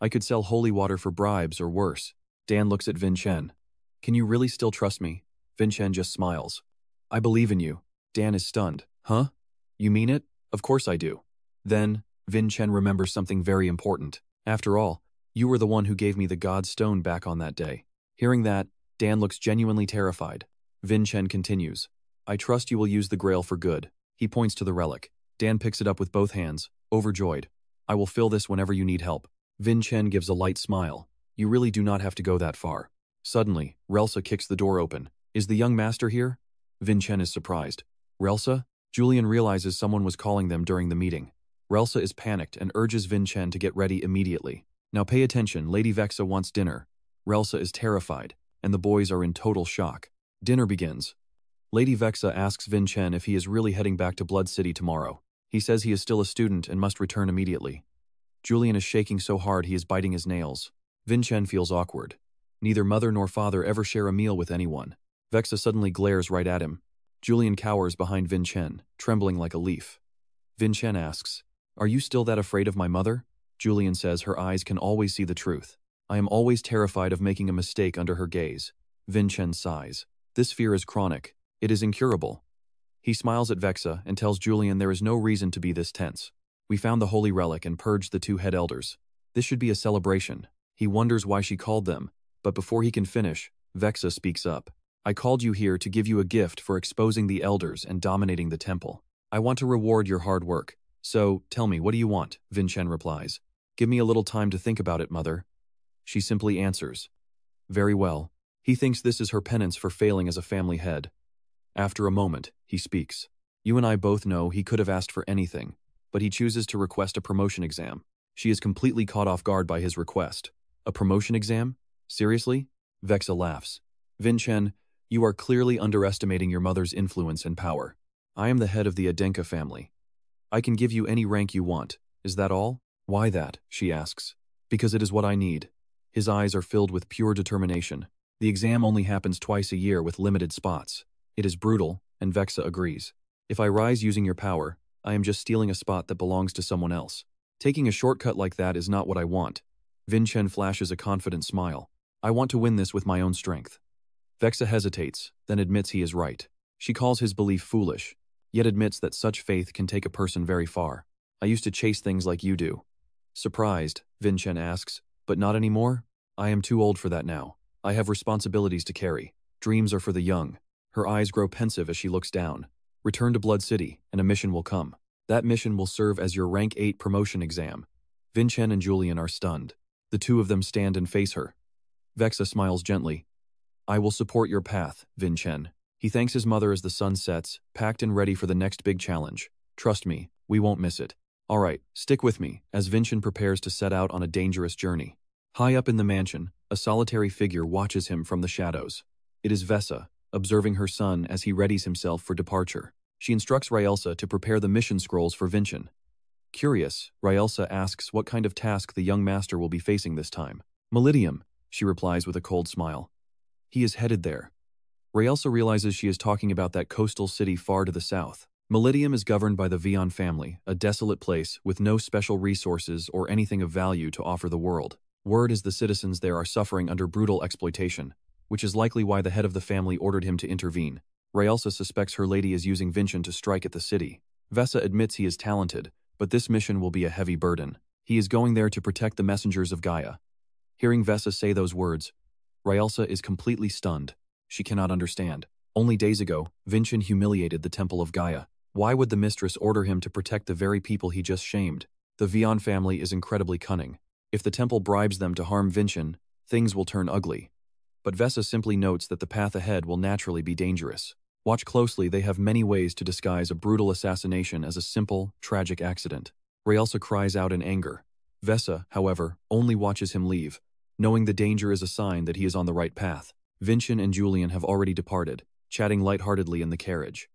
I could sell holy water for bribes or worse. Dan looks at Vincent. Can you really still trust me? Vincent just smiles. I believe in you. Dan is stunned. Huh? You mean it? Of course I do. Then, Vincent remembers something very important. After all, you were the one who gave me the God Stone back on that day. Hearing that, Dan looks genuinely terrified. Vincent continues. I trust you will use the grail for good. He points to the relic. Dan picks it up with both hands, overjoyed. I will fill this whenever you need help. Vincent gives a light smile. You really do not have to go that far. Suddenly, Relsa kicks the door open. Is the young master here? Vincent is surprised. Relsa? Julian realizes someone was calling them during the meeting. Relsa is panicked and urges Vincent to get ready immediately. Now pay attention, Lady Vexa wants dinner. Relsa is terrified, and the boys are in total shock. Dinner begins. Lady Vexa asks Vincent if he is really heading back to Blood City tomorrow. He says he is still a student and must return immediately. Julian is shaking so hard he is biting his nails. Vincent feels awkward. Neither mother nor father ever share a meal with anyone. Vexa suddenly glares right at him. Julian cowers behind Vincent, trembling like a leaf. Vincent asks, "Are you still that afraid of my mother?" Julian says her eyes can always see the truth. "I am always terrified of making a mistake under her gaze." Vincent sighs. This fear is chronic. It is incurable. He smiles at Vexa and tells Julian there is no reason to be this tense. "We found the holy relic and purged the 2 head elders. This should be a celebration." He wonders why she called them, but before he can finish, Vexa speaks up. "I called you here to give you a gift for exposing the elders and dominating the temple. I want to reward your hard work. So, tell me, what do you want?" Vincent replies. "Give me a little time to think about it, mother." She simply answers. Very well. He thinks this is her penance for failing as a family head. After a moment, he speaks. "You and I both know he could have asked for anything, but he chooses to request a promotion exam." She is completely caught off guard by his request. "A promotion exam? Seriously?" Vexa laughs. "Vincent, you are clearly underestimating your mother's influence and power. I am the head of the Adenka family. I can give you any rank you want. Is that all?" "Why that?" she asks. "Because it is what I need." His eyes are filled with pure determination. The exam only happens twice a year with limited spots. It is brutal, and Vexa agrees. "If I rise using your power, I am just stealing a spot that belongs to someone else. Taking a shortcut like that is not what I want." Vincent flashes a confident smile. "I want to win this with my own strength." Vexa hesitates, then admits he is right. She calls his belief foolish, yet admits that such faith can take a person very far. "I used to chase things like you do." Surprised, Vincent asks, "But not anymore?" "I am too old for that now. I have responsibilities to carry. Dreams are for the young." Her eyes grow pensive as she looks down. "Return to Blood City, and a mission will come. That mission will serve as your rank 8 promotion exam." Vincent and Julian are stunned. The 2 of them stand and face her. Vexa smiles gently. "I will support your path, Vincent." He thanks his mother as the sun sets, packed and ready for the next big challenge. "Trust me, we won't miss it." "All right, stick with me," as Vincent prepares to set out on a dangerous journey. High up in the mansion, a solitary figure watches him from the shadows. It is Vexa, observing her son as he readies himself for departure. She instructs Raelsa to prepare the mission scrolls for Vincent. Curious, Raelsa asks what kind of task the young master will be facing this time. "Malidium," she replies with a cold smile. "He is headed there." Raelsa realizes she is talking about that coastal city far to the south. Malidium is governed by the Vion family, a desolate place with no special resources or anything of value to offer the world. Word is the citizens there are suffering under brutal exploitation, which is likely why the head of the family ordered him to intervene. Raelsa suspects her lady is using Vincent to strike at the city. Vexa admits he is talented, but this mission will be a heavy burden. He is going there to protect the messengers of Gaia. Hearing Vexa say those words, Raelsa is completely stunned. She cannot understand. Only days ago, Vincent humiliated the Temple of Gaia. Why would the mistress order him to protect the very people he just shamed? The Vion family is incredibly cunning. If the temple bribes them to harm Vincent, things will turn ugly. But Vexa simply notes that the path ahead will naturally be dangerous. Watch closely, they have many ways to disguise a brutal assassination as a simple, tragic accident. Raelsa cries out in anger. Vexa, however, only watches him leave, knowing the danger is a sign that he is on the right path. Vincent and Julian have already departed, chatting lightheartedly in the carriage.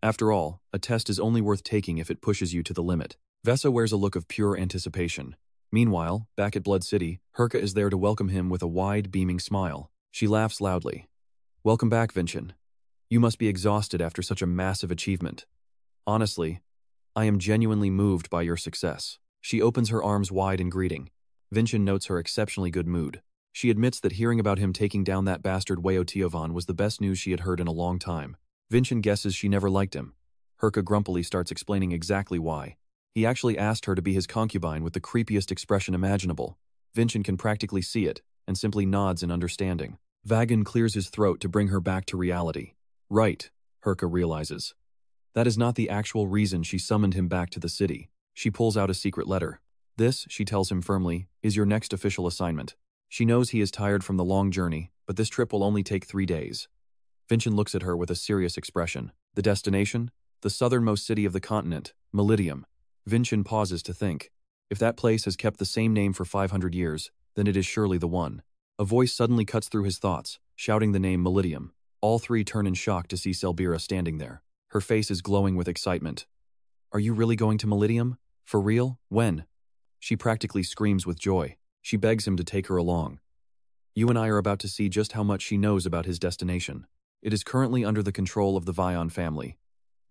After all, a test is only worth taking if it pushes you to the limit. Vexa wears a look of pure anticipation. Meanwhile, back at Blood City, Herka is there to welcome him with a wide, beaming smile. She laughs loudly. "Welcome back, Vincent. You must be exhausted after such a massive achievement. Honestly, I am genuinely moved by your success." She opens her arms wide in greeting. Vincent notes her exceptionally good mood. She admits that hearing about him taking down that bastard Weotiovan was the best news she had heard in a long time. Vincent guesses she never liked him. Herka grumpily starts explaining exactly why. He actually asked her to be his concubine with the creepiest expression imaginable. Vincent can practically see it, and simply nods in understanding. Vagan clears his throat to bring her back to reality. Right, Herka realizes. That is not the actual reason she summoned him back to the city. She pulls out a secret letter. This, she tells him firmly, is your next official assignment. She knows he is tired from the long journey, but this trip will only take 3 days. Vincent looks at her with a serious expression. The destination? The southernmost city of the continent, Malidium. Vincent pauses to think. If that place has kept the same name for 500 years, then it is surely the one. A voice suddenly cuts through his thoughts, shouting the name Malidium. All three turn in shock to see Selbira standing there. Her face is glowing with excitement. Are you really going to Meridium? For real? When? She practically screams with joy. She begs him to take her along. You and I are about to see just how much she knows about his destination. It is currently under the control of the Vion family.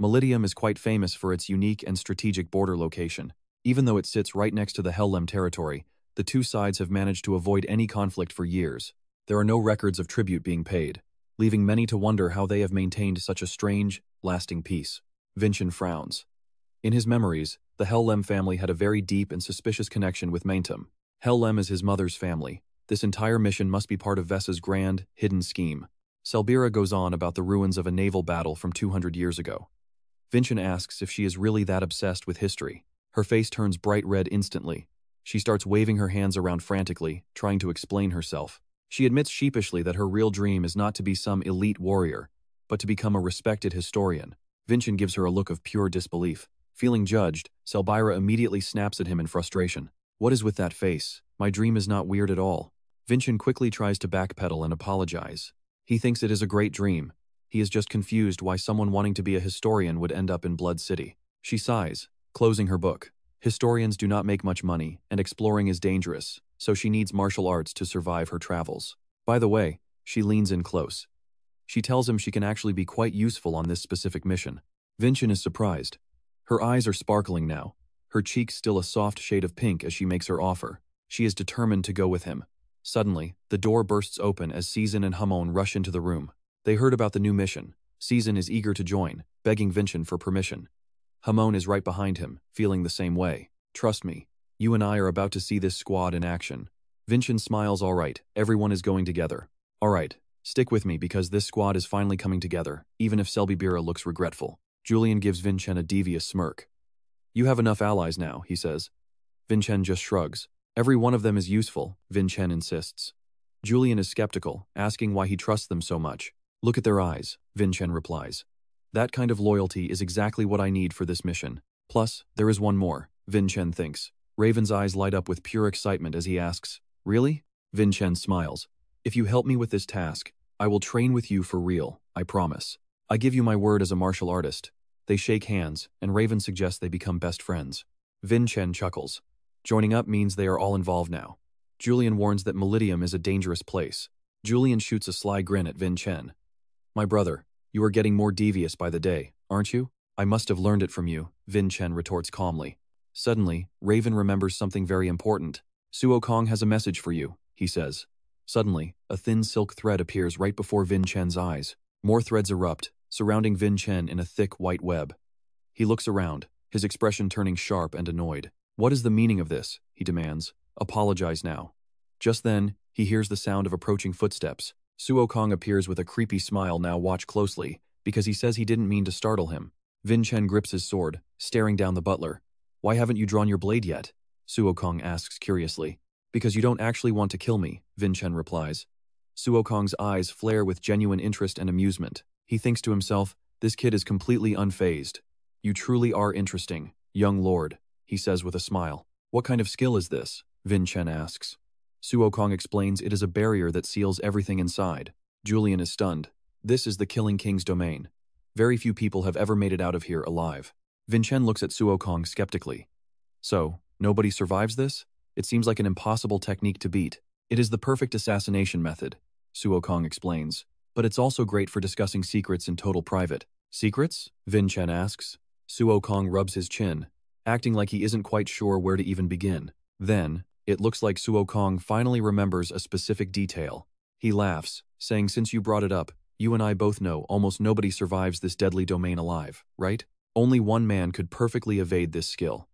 Meridium is quite famous for its unique and strategic border location. Even though it sits right next to the Hellem territory, the two sides have managed to avoid any conflict for years. There are no records of tribute being paid, leaving many to wonder how they have maintained such a strange, lasting peace. Vincent frowns. In his memories, the Hellem family had a very deep and suspicious connection with Maintum. Hellem is his mother's family. This entire mission must be part of Vessa's grand, hidden scheme. Selbira goes on about the ruins of a naval battle from 200 years ago. Vincent asks if she is really that obsessed with history. Her face turns bright red instantly. She starts waving her hands around frantically, trying to explain herself. She admits sheepishly that her real dream is not to be some elite warrior, but to become a respected historian. Vincent gives her a look of pure disbelief. Feeling judged, Selbira immediately snaps at him in frustration. What is with that face? My dream is not weird at all. Vincent quickly tries to backpedal and apologize. He thinks it is a great dream. He is just confused why someone wanting to be a historian would end up in Blood City. She sighs, closing her book. Historians do not make much money, and exploring is dangerous, so she needs martial arts to survive her travels. By the way, she leans in close. She tells him she can actually be quite useful on this specific mission. Vincent is surprised. Her eyes are sparkling now, her cheeks still a soft shade of pink as she makes her offer. She is determined to go with him. Suddenly, the door bursts open as Season and Hamon rush into the room. They heard about the new mission. Season is eager to join, begging Vincent for permission. Hamon is right behind him, feeling the same way. Trust me, you and I are about to see this squad in action. Vincent smiles. All right, everyone is going together. All right, stick with me because this squad is finally coming together, even if Selbira looks regretful. Julian gives Vincent a devious smirk. You have enough allies now, he says. Vincent just shrugs. Every one of them is useful, Vincent insists. Julian is skeptical, asking why he trusts them so much. Look at their eyes, Vincent replies. That kind of loyalty is exactly what I need for this mission. Plus, there is one more, Vincent thinks. Raven's eyes light up with pure excitement as he asks, Really? Vincent smiles. If you help me with this task, I will train with you for real, I promise. I give you my word as a martial artist. They shake hands, and Raven suggests they become best friends. Vincent chuckles. Joining up means they are all involved now. Julian warns that Meridium is a dangerous place. Julian shoots a sly grin at Vincent. My brother, you are getting more devious by the day, aren't you? I must have learned it from you, Vincent retorts calmly. Suddenly, Raven remembers something very important. Suo Kong has a message for you, he says. Suddenly, a thin silk thread appears right before Vincent's eyes. More threads erupt, surrounding Vincent in a thick white web. He looks around, his expression turning sharp and annoyed. What is the meaning of this? He demands. Apologize now. Just then, he hears the sound of approaching footsteps. Suo Kong appears with a creepy smile. Now watch closely, because he says he didn't mean to startle him. Vincent grips his sword, staring down the butler. Why haven't you drawn your blade yet? Suo Kong asks curiously. Because you don't actually want to kill me, Vincent replies. Suo Kong's eyes flare with genuine interest and amusement. He thinks to himself, this kid is completely unfazed. You truly are interesting, young lord, he says with a smile. What kind of skill is this? Vincent asks. Suo Kong explains it is a barrier that seals everything inside. Julian is stunned. This is the Killing King's domain. Very few people have ever made it out of here alive. Vincent looks at Suo Kong skeptically. So, nobody survives this? It seems like an impossible technique to beat. It is the perfect assassination method, Suo Kong explains. But it's also great for discussing secrets in total private. Secrets? Vincent asks. Suo Kong rubs his chin, acting like he isn't quite sure where to even begin. Then, it looks like Suo Kong finally remembers a specific detail. He laughs, saying since you brought it up, you and I both know almost nobody survives this deadly domain alive, right? Only one man could perfectly evade this skill.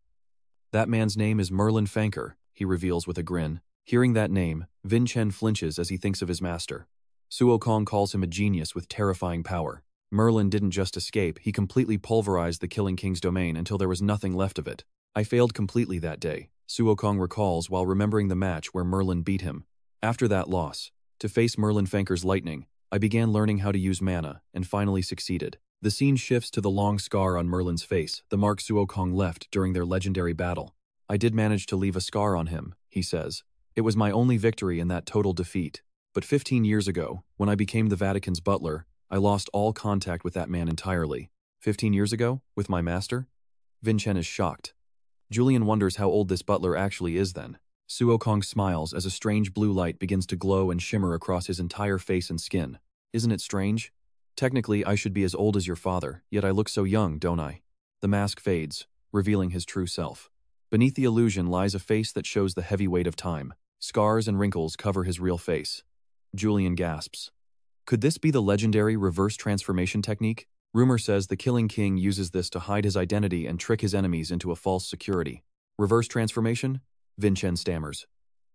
That man's name is Merlin Fanker, he reveals with a grin. Hearing that name, Vincent flinches as he thinks of his master. Suo Kong calls him a genius with terrifying power. Merlin didn't just escape, he completely pulverized the Killing King's domain until there was nothing left of it. I failed completely that day, Suo Kong recalls while remembering the match where Merlin beat him. After that loss, to face Merlin Fanker's lightning, I began learning how to use mana, and finally succeeded. The scene shifts to the long scar on Merlin's face, the mark Suo Kong left during their legendary battle. I did manage to leave a scar on him, he says. It was my only victory in that total defeat. But 15 years ago, when I became the Vatican's butler, I lost all contact with that man entirely. 15 years ago? With my master? Vincent is shocked. Julian wonders how old this butler actually is then. Suo Kong smiles as a strange blue light begins to glow and shimmer across his entire face and skin. Isn't it strange? Technically, I should be as old as your father, yet I look so young, don't I? The mask fades, revealing his true self. Beneath the illusion lies a face that shows the heavy weight of time. Scars and wrinkles cover his real face. Julian gasps. Could this be the legendary reverse transformation technique? Rumor says the Killing King uses this to hide his identity and trick his enemies into a false security. Reverse transformation? Vincent stammers.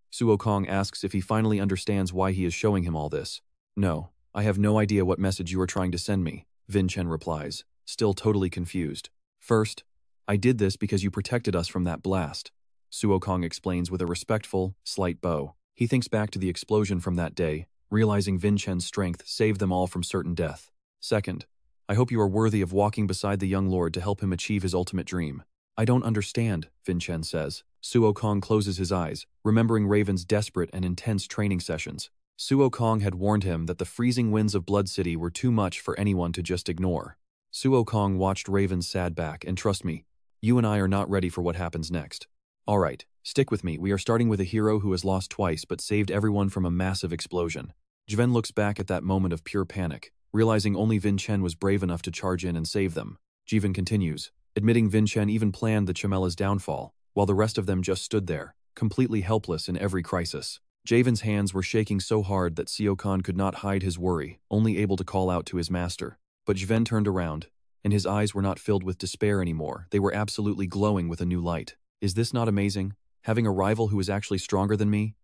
Suo Kong asks if he finally understands why he is showing him all this. No, I have no idea what message you are trying to send me, Vincent replies, still totally confused. First, I did this because you protected us from that blast. Suo Kong explains with a respectful, slight bow. He thinks back to the explosion from that day, realizing Vincent's strength saved them all from certain death. Second, I hope you are worthy of walking beside the young lord to help him achieve his ultimate dream. I don't understand, Vincent says. Suo Kong closes his eyes, remembering Raven's desperate and intense training sessions. Suo Kong had warned him that the freezing winds of Blood City were too much for anyone to just ignore. Suo Kong watched Raven's sad back, and trust me, you and I are not ready for what happens next. Alright, stick with me. We are starting with a hero who has lost twice but saved everyone from a massive explosion. Jven looks back at that moment of pure panic, realizing only Vincent was brave enough to charge in and save them. Jven continues, admitting Vincent even planned the Chamella's downfall, while the rest of them just stood there, completely helpless in every crisis. Javen's hands were shaking so hard that Suo Kong could not hide his worry, only able to call out to his master. But Jven turned around, and his eyes were not filled with despair anymore. They were absolutely glowing with a new light. Is this not amazing? Having a rival who is actually stronger than me?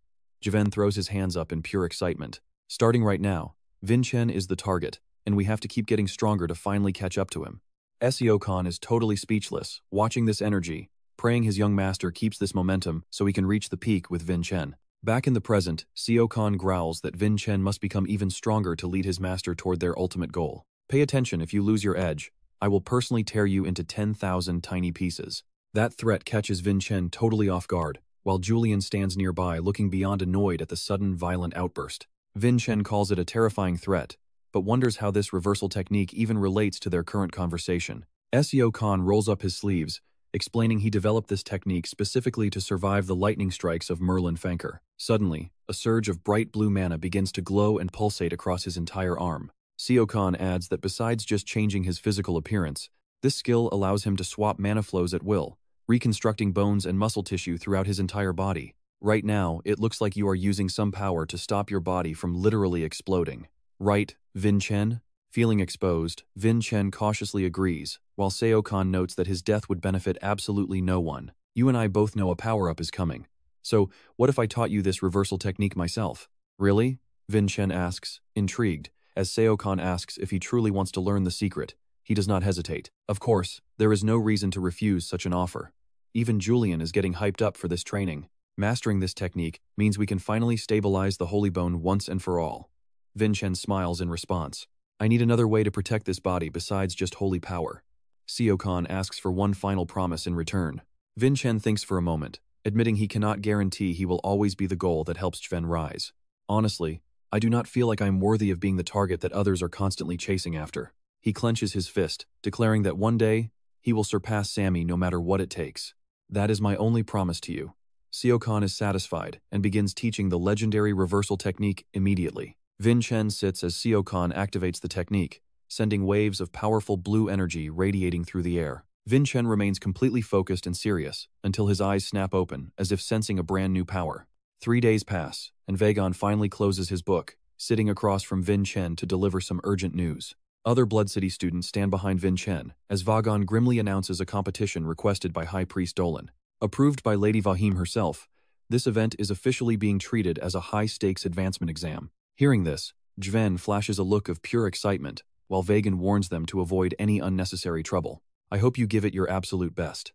Jven throws his hands up in pure excitement. Starting right now, Vincent is the target, and we have to keep getting stronger to finally catch up to him. Suo Kong is totally speechless, watching this energy, praying his young master keeps this momentum so he can reach the peak with Vincent. Back in the present, Suo Kong growls that Vincent must become even stronger to lead his master toward their ultimate goal. Pay attention. If you lose your edge, I will personally tear you into 10,000 tiny pieces. That threat catches Vincent totally off guard, while Julian stands nearby looking beyond annoyed at the sudden violent outburst. Vincent calls it a terrifying threat, but wonders how this reversal technique even relates to their current conversation. Suo Kong rolls up his sleeves, explaining he developed this technique specifically to survive the lightning strikes of Merlin Fanker. Suddenly, a surge of bright blue mana begins to glow and pulsate across his entire arm. Suo Kong adds that besides just changing his physical appearance, this skill allows him to swap mana flows at will, reconstructing bones and muscle tissue throughout his entire body. Right now, it looks like you are using some power to stop your body from literally exploding. Right, Vincent? Feeling exposed, Vincent cautiously agrees, while Suo Kong notes that his death would benefit absolutely no one. You and I both know a power-up is coming. So, what if I taught you this reversal technique myself? Really? Vincent asks, intrigued, as Suo Kong asks if he truly wants to learn the secret. He does not hesitate. Of course, there is no reason to refuse such an offer. Even Julian is getting hyped up for this training. Mastering this technique means we can finally stabilize the Holy Bone once and for all. Vincent smiles in response. I need another way to protect this body besides just holy power. Suo Kong asks for one final promise in return. Vincent thinks for a moment, admitting he cannot guarantee he will always be the goal that helps Jven rise. Honestly, I do not feel like I am worthy of being the target that others are constantly chasing after. He clenches his fist, declaring that one day, he will surpass Sammy no matter what it takes. That is my only promise to you. Suo Kong is satisfied and begins teaching the legendary reversal technique immediately. Vincent sits as Suo Kong activates the technique, sending waves of powerful blue energy radiating through the air. Vincent remains completely focused and serious until his eyes snap open, as if sensing a brand new power. 3 days pass, and Vagon finally closes his book, sitting across from Vincent to deliver some urgent news. Other Blood City students stand behind Vincent, as Vagon grimly announces a competition requested by High Priest Dolan. Approved by Lady Vahim herself, this event is officially being treated as a high-stakes advancement exam. Hearing this, Jven flashes a look of pure excitement, while Vagon warns them to avoid any unnecessary trouble. I hope you give it your absolute best.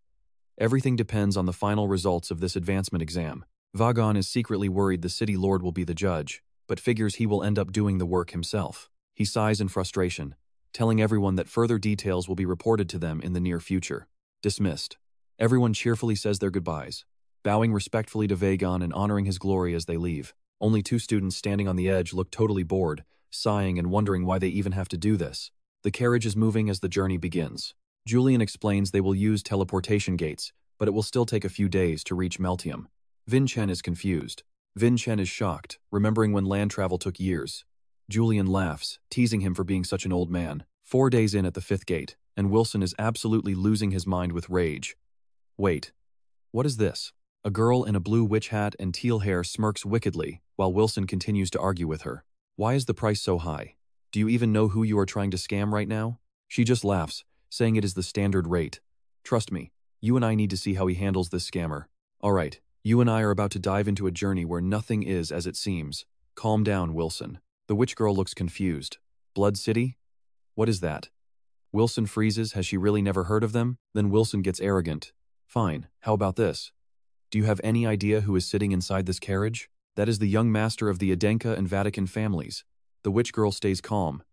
Everything depends on the final results of this advancement exam. Vagon is secretly worried the city lord will be the judge, but figures he will end up doing the work himself. He sighs in frustration, telling everyone that further details will be reported to them in the near future. Dismissed. Everyone cheerfully says their goodbyes, bowing respectfully to Vagon and honoring his glory as they leave. Only 2 students standing on the edge look totally bored, sighing and wondering why they even have to do this. The carriage is moving as the journey begins. Julian explains they will use teleportation gates, but it will still take a few days to reach Meltium. Vincent is confused. Vincent is shocked, remembering when land travel took years. Julian laughs, teasing him for being such an old man. 4 days in at the 5th gate, and Wilson is absolutely losing his mind with rage. Wait. What is this? A girl in a blue witch hat and teal hair smirks wickedly, while Wilson continues to argue with her. Why is the price so high? Do you even know who you are trying to scam right now? She just laughs, saying it is the standard rate. Trust me, you and I need to see how he handles this scammer. Alright, you and I are about to dive into a journey where nothing is as it seems. Calm down, Wilson. The witch girl looks confused. Blood City? What is that? Wilson freezes. Has she really never heard of them? Then Wilson gets arrogant. Fine, how about this? Do you have any idea who is sitting inside this carriage? That is the young master of the Adenka and Vatican families. The witch girl stays calm.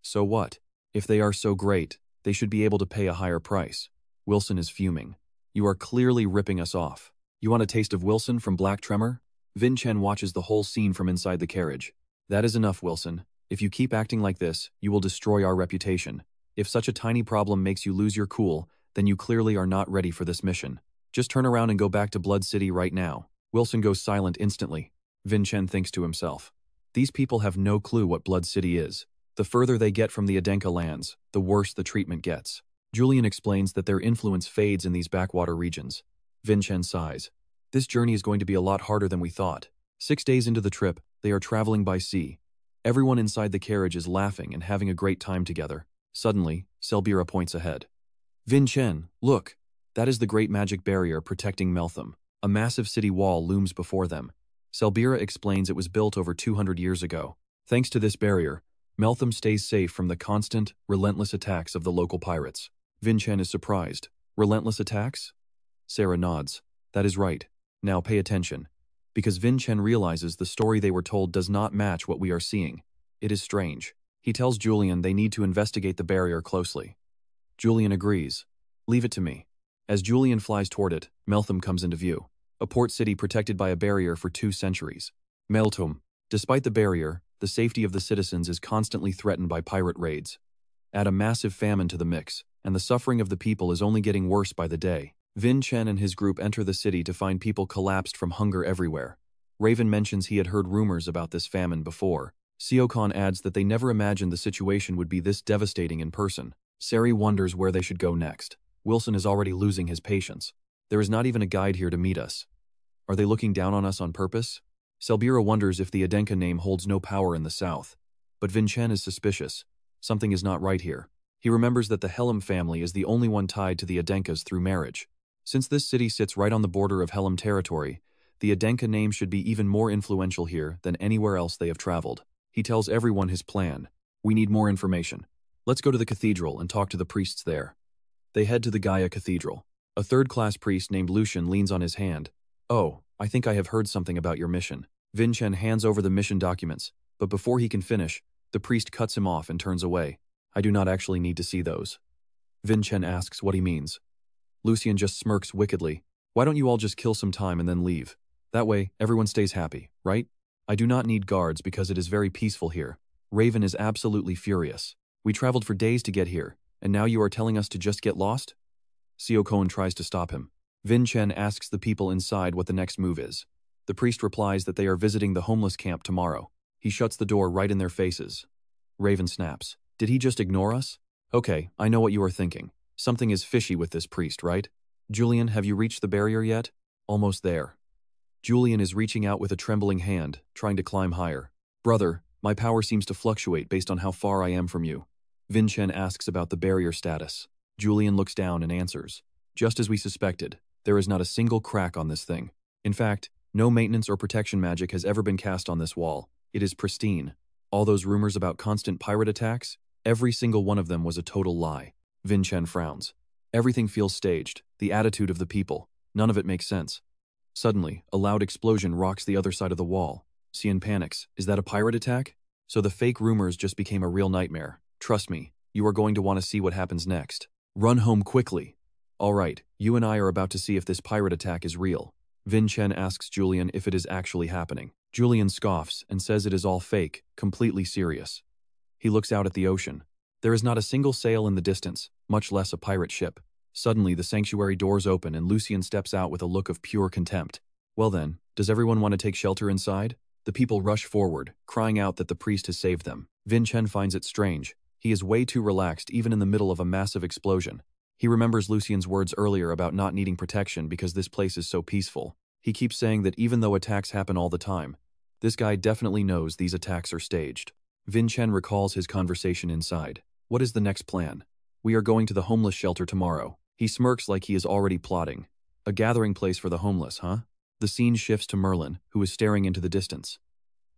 So what? If they are so great, they should be able to pay a higher price. Wilson is fuming. You are clearly ripping us off. You want a taste of Wilson from Black Tremor? Vincent watches the whole scene from inside the carriage. That is enough, Wilson. If you keep acting like this, you will destroy our reputation. If such a tiny problem makes you lose your cool, then you clearly are not ready for this mission. Just turn around and go back to Blood City right now. Wilson goes silent instantly. Vincent thinks to himself. These people have no clue what Blood City is. The further they get from the Adenka lands, the worse the treatment gets. Julian explains that their influence fades in these backwater regions. Vincent sighs. This journey is going to be a lot harder than we thought. 6 days into the trip, they are traveling by sea. Everyone inside the carriage is laughing and having a great time together. Suddenly, Selbira points ahead. Vincent, look! That is the great magic barrier protecting Meltham. A massive city wall looms before them. Selbira explains it was built over 200 years ago. Thanks to this barrier, Meltham stays safe from the constant, relentless attacks of the local pirates. Vincent is surprised. Relentless attacks? Sarah nods. That is right. Now pay attention. Because Vincent realizes the story they were told does not match what we are seeing. It is strange. He tells Julian they need to investigate the barrier closely. Julian agrees. Leave it to me. As Julian flies toward it, Meltham comes into view. A port city protected by a barrier for 2 centuries. Meltham. Despite the barrier, the safety of the citizens is constantly threatened by pirate raids. Add a massive famine to the mix, and the suffering of the people is only getting worse by the day. Vincent and his group enter the city to find people collapsed from hunger everywhere. Raven mentions he had heard rumors about this famine before. Siokon adds that they never imagined the situation would be this devastating in person. Sari wonders where they should go next. Wilson is already losing his patience. There is not even a guide here to meet us. Are they looking down on us on purpose? Selbira wonders if the Adenka name holds no power in the south. But Vincent is suspicious. Something is not right here. He remembers that the Helm family is the only one tied to the Adenkas through marriage. Since this city sits right on the border of Helm territory, the Adenka name should be even more influential here than anywhere else they have traveled. He tells everyone his plan. We need more information. Let's go to the cathedral and talk to the priests there. They head to the Gaia Cathedral. A third-class priest named Lucian leans on his hand. Oh, I think I have heard something about your mission. Vincent hands over the mission documents, but before he can finish, the priest cuts him off and turns away. I do not actually need to see those. Vincent asks what he means. Lucian just smirks wickedly. Why don't you all just kill some time and then leave? That way, everyone stays happy, right? I do not need guards because it is very peaceful here. Raven is absolutely furious. We traveled for days to get here, and now you are telling us to just get lost? Siokon tries to stop him. Vincent asks the people inside what the next move is. The priest replies that they are visiting the homeless camp tomorrow. He shuts the door right in their faces. Raven snaps. Did he just ignore us? Okay, I know what you are thinking. Something is fishy with this priest, right? Julian, have you reached the barrier yet? Almost there. Julian is reaching out with a trembling hand, trying to climb higher. Brother, my power seems to fluctuate based on how far I am from you. Vincent asks about the barrier status. Julian looks down and answers. Just as we suspected, there is not a single crack on this thing. In fact, no maintenance or protection magic has ever been cast on this wall. It is pristine. All those rumors about constant pirate attacks, every single one of them was a total lie. Vincent frowns. Everything feels staged, the attitude of the people. None of it makes sense. Suddenly, a loud explosion rocks the other side of the wall. Cian panics. Is that a pirate attack? So the fake rumors just became a real nightmare. Trust me, you are going to want to see what happens next. Run home quickly. All right, you and I are about to see if this pirate attack is real. Vincent asks Julian if it is actually happening. Julian scoffs and says it is all fake, completely serious. He looks out at the ocean. There is not a single sail in the distance, much less a pirate ship. Suddenly, the sanctuary doors open and Lucian steps out with a look of pure contempt. Well then, does everyone want to take shelter inside? The people rush forward, crying out that the priest has saved them. Vincent finds it strange. He is way too relaxed even in the middle of a massive explosion. He remembers Lucian's words earlier about not needing protection because this place is so peaceful. He keeps saying that even though attacks happen all the time, this guy definitely knows these attacks are staged. Vincent recalls his conversation inside. What is the next plan? We are going to the homeless shelter tomorrow. He smirks like he is already plotting. A gathering place for the homeless, huh? The scene shifts to Merlin, who is staring into the distance.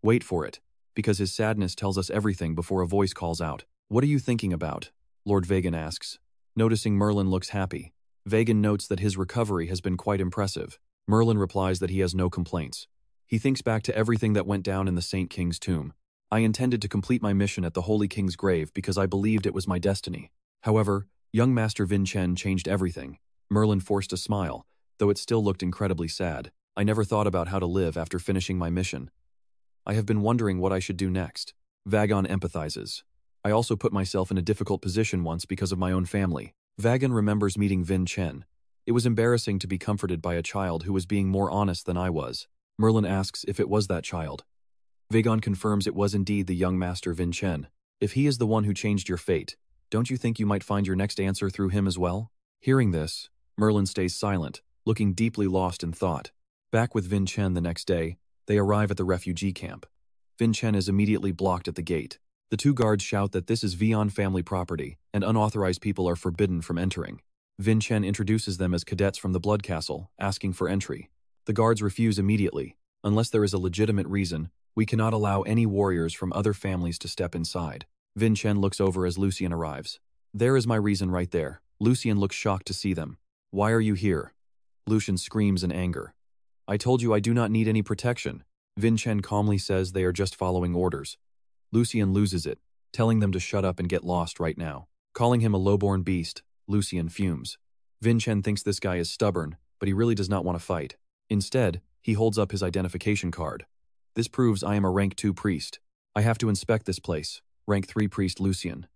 Wait for it, because his sadness tells us everything before a voice calls out. What are you thinking about? Lord Vagan asks. Noticing Merlin looks happy, Vagan notes that his recovery has been quite impressive. Merlin replies that he has no complaints. He thinks back to everything that went down in the Saint King's tomb. I intended to complete my mission at the Holy King's grave because I believed it was my destiny. However, young Master Vincent changed everything. Merlin forced a smile, though it still looked incredibly sad. I never thought about how to live after finishing my mission. I have been wondering what I should do next. Vagon empathizes. I also put myself in a difficult position once because of my own family. Vagon remembers meeting Vincent. It was embarrassing to be comforted by a child who was being more honest than I was. Merlin asks if it was that child. Vagon confirms it was indeed the young Master Vincent. If he is the one who changed your fate, don't you think you might find your next answer through him as well? Hearing this, Merlin stays silent, looking deeply lost in thought. Back with Vincent the next day, they arrive at the refugee camp. Vincent is immediately blocked at the gate. The two guards shout that this is Vion family property, and unauthorized people are forbidden from entering. Vincent introduces them as cadets from the Blood Castle, asking for entry. The guards refuse immediately. Unless there is a legitimate reason, we cannot allow any warriors from other families to step inside. Vincent looks over as Lucian arrives. There is my reason right there. Lucian looks shocked to see them. Why are you here? Lucian screams in anger. I told you I do not need any protection. Vincent calmly says they are just following orders. Lucian loses it, telling them to shut up and get lost right now. Calling him a low-born beast, Lucian fumes. Vincent thinks this guy is stubborn, but he really does not want to fight. Instead, he holds up his identification card. This proves I am a rank 2 priest. I have to inspect this place. Rank 3 priest Lucian.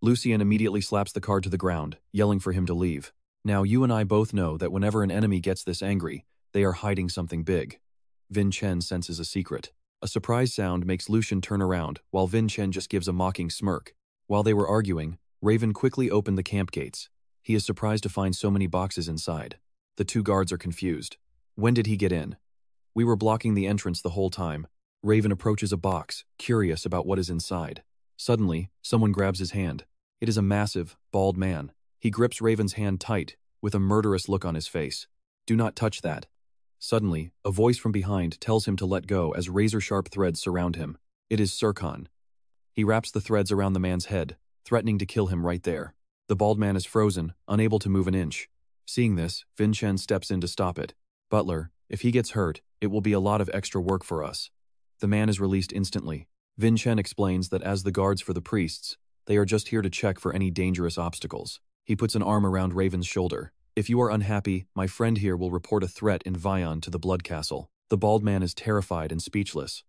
Lucian immediately slaps the card to the ground, yelling for him to leave. Now you and I both know that whenever an enemy gets this angry, they are hiding something big. Vincent senses a secret. A surprise sound makes Lucian turn around, while Vincent just gives a mocking smirk. While they were arguing, Raven quickly opened the camp gates. He is surprised to find so many boxes inside. The two guards are confused. When did he get in? We were blocking the entrance the whole time. Raven approaches a box, curious about what is inside. Suddenly, someone grabs his hand. It is a massive, bald man. He grips Raven's hand tight, with a murderous look on his face. Do not touch that. Suddenly, a voice from behind tells him to let go as razor-sharp threads surround him. It is Sirkon. He wraps the threads around the man's head, threatening to kill him right there. The bald man is frozen, unable to move an inch. Seeing this, Vincent steps in to stop it. Butler, if he gets hurt, it will be a lot of extra work for us. The man is released instantly. Vincent explains that as the guards for the priests, they are just here to check for any dangerous obstacles. He puts an arm around Raven's shoulder. If you are unhappy, my friend here will report a threat in Vion to the Blood Castle. The bald man is terrified and speechless.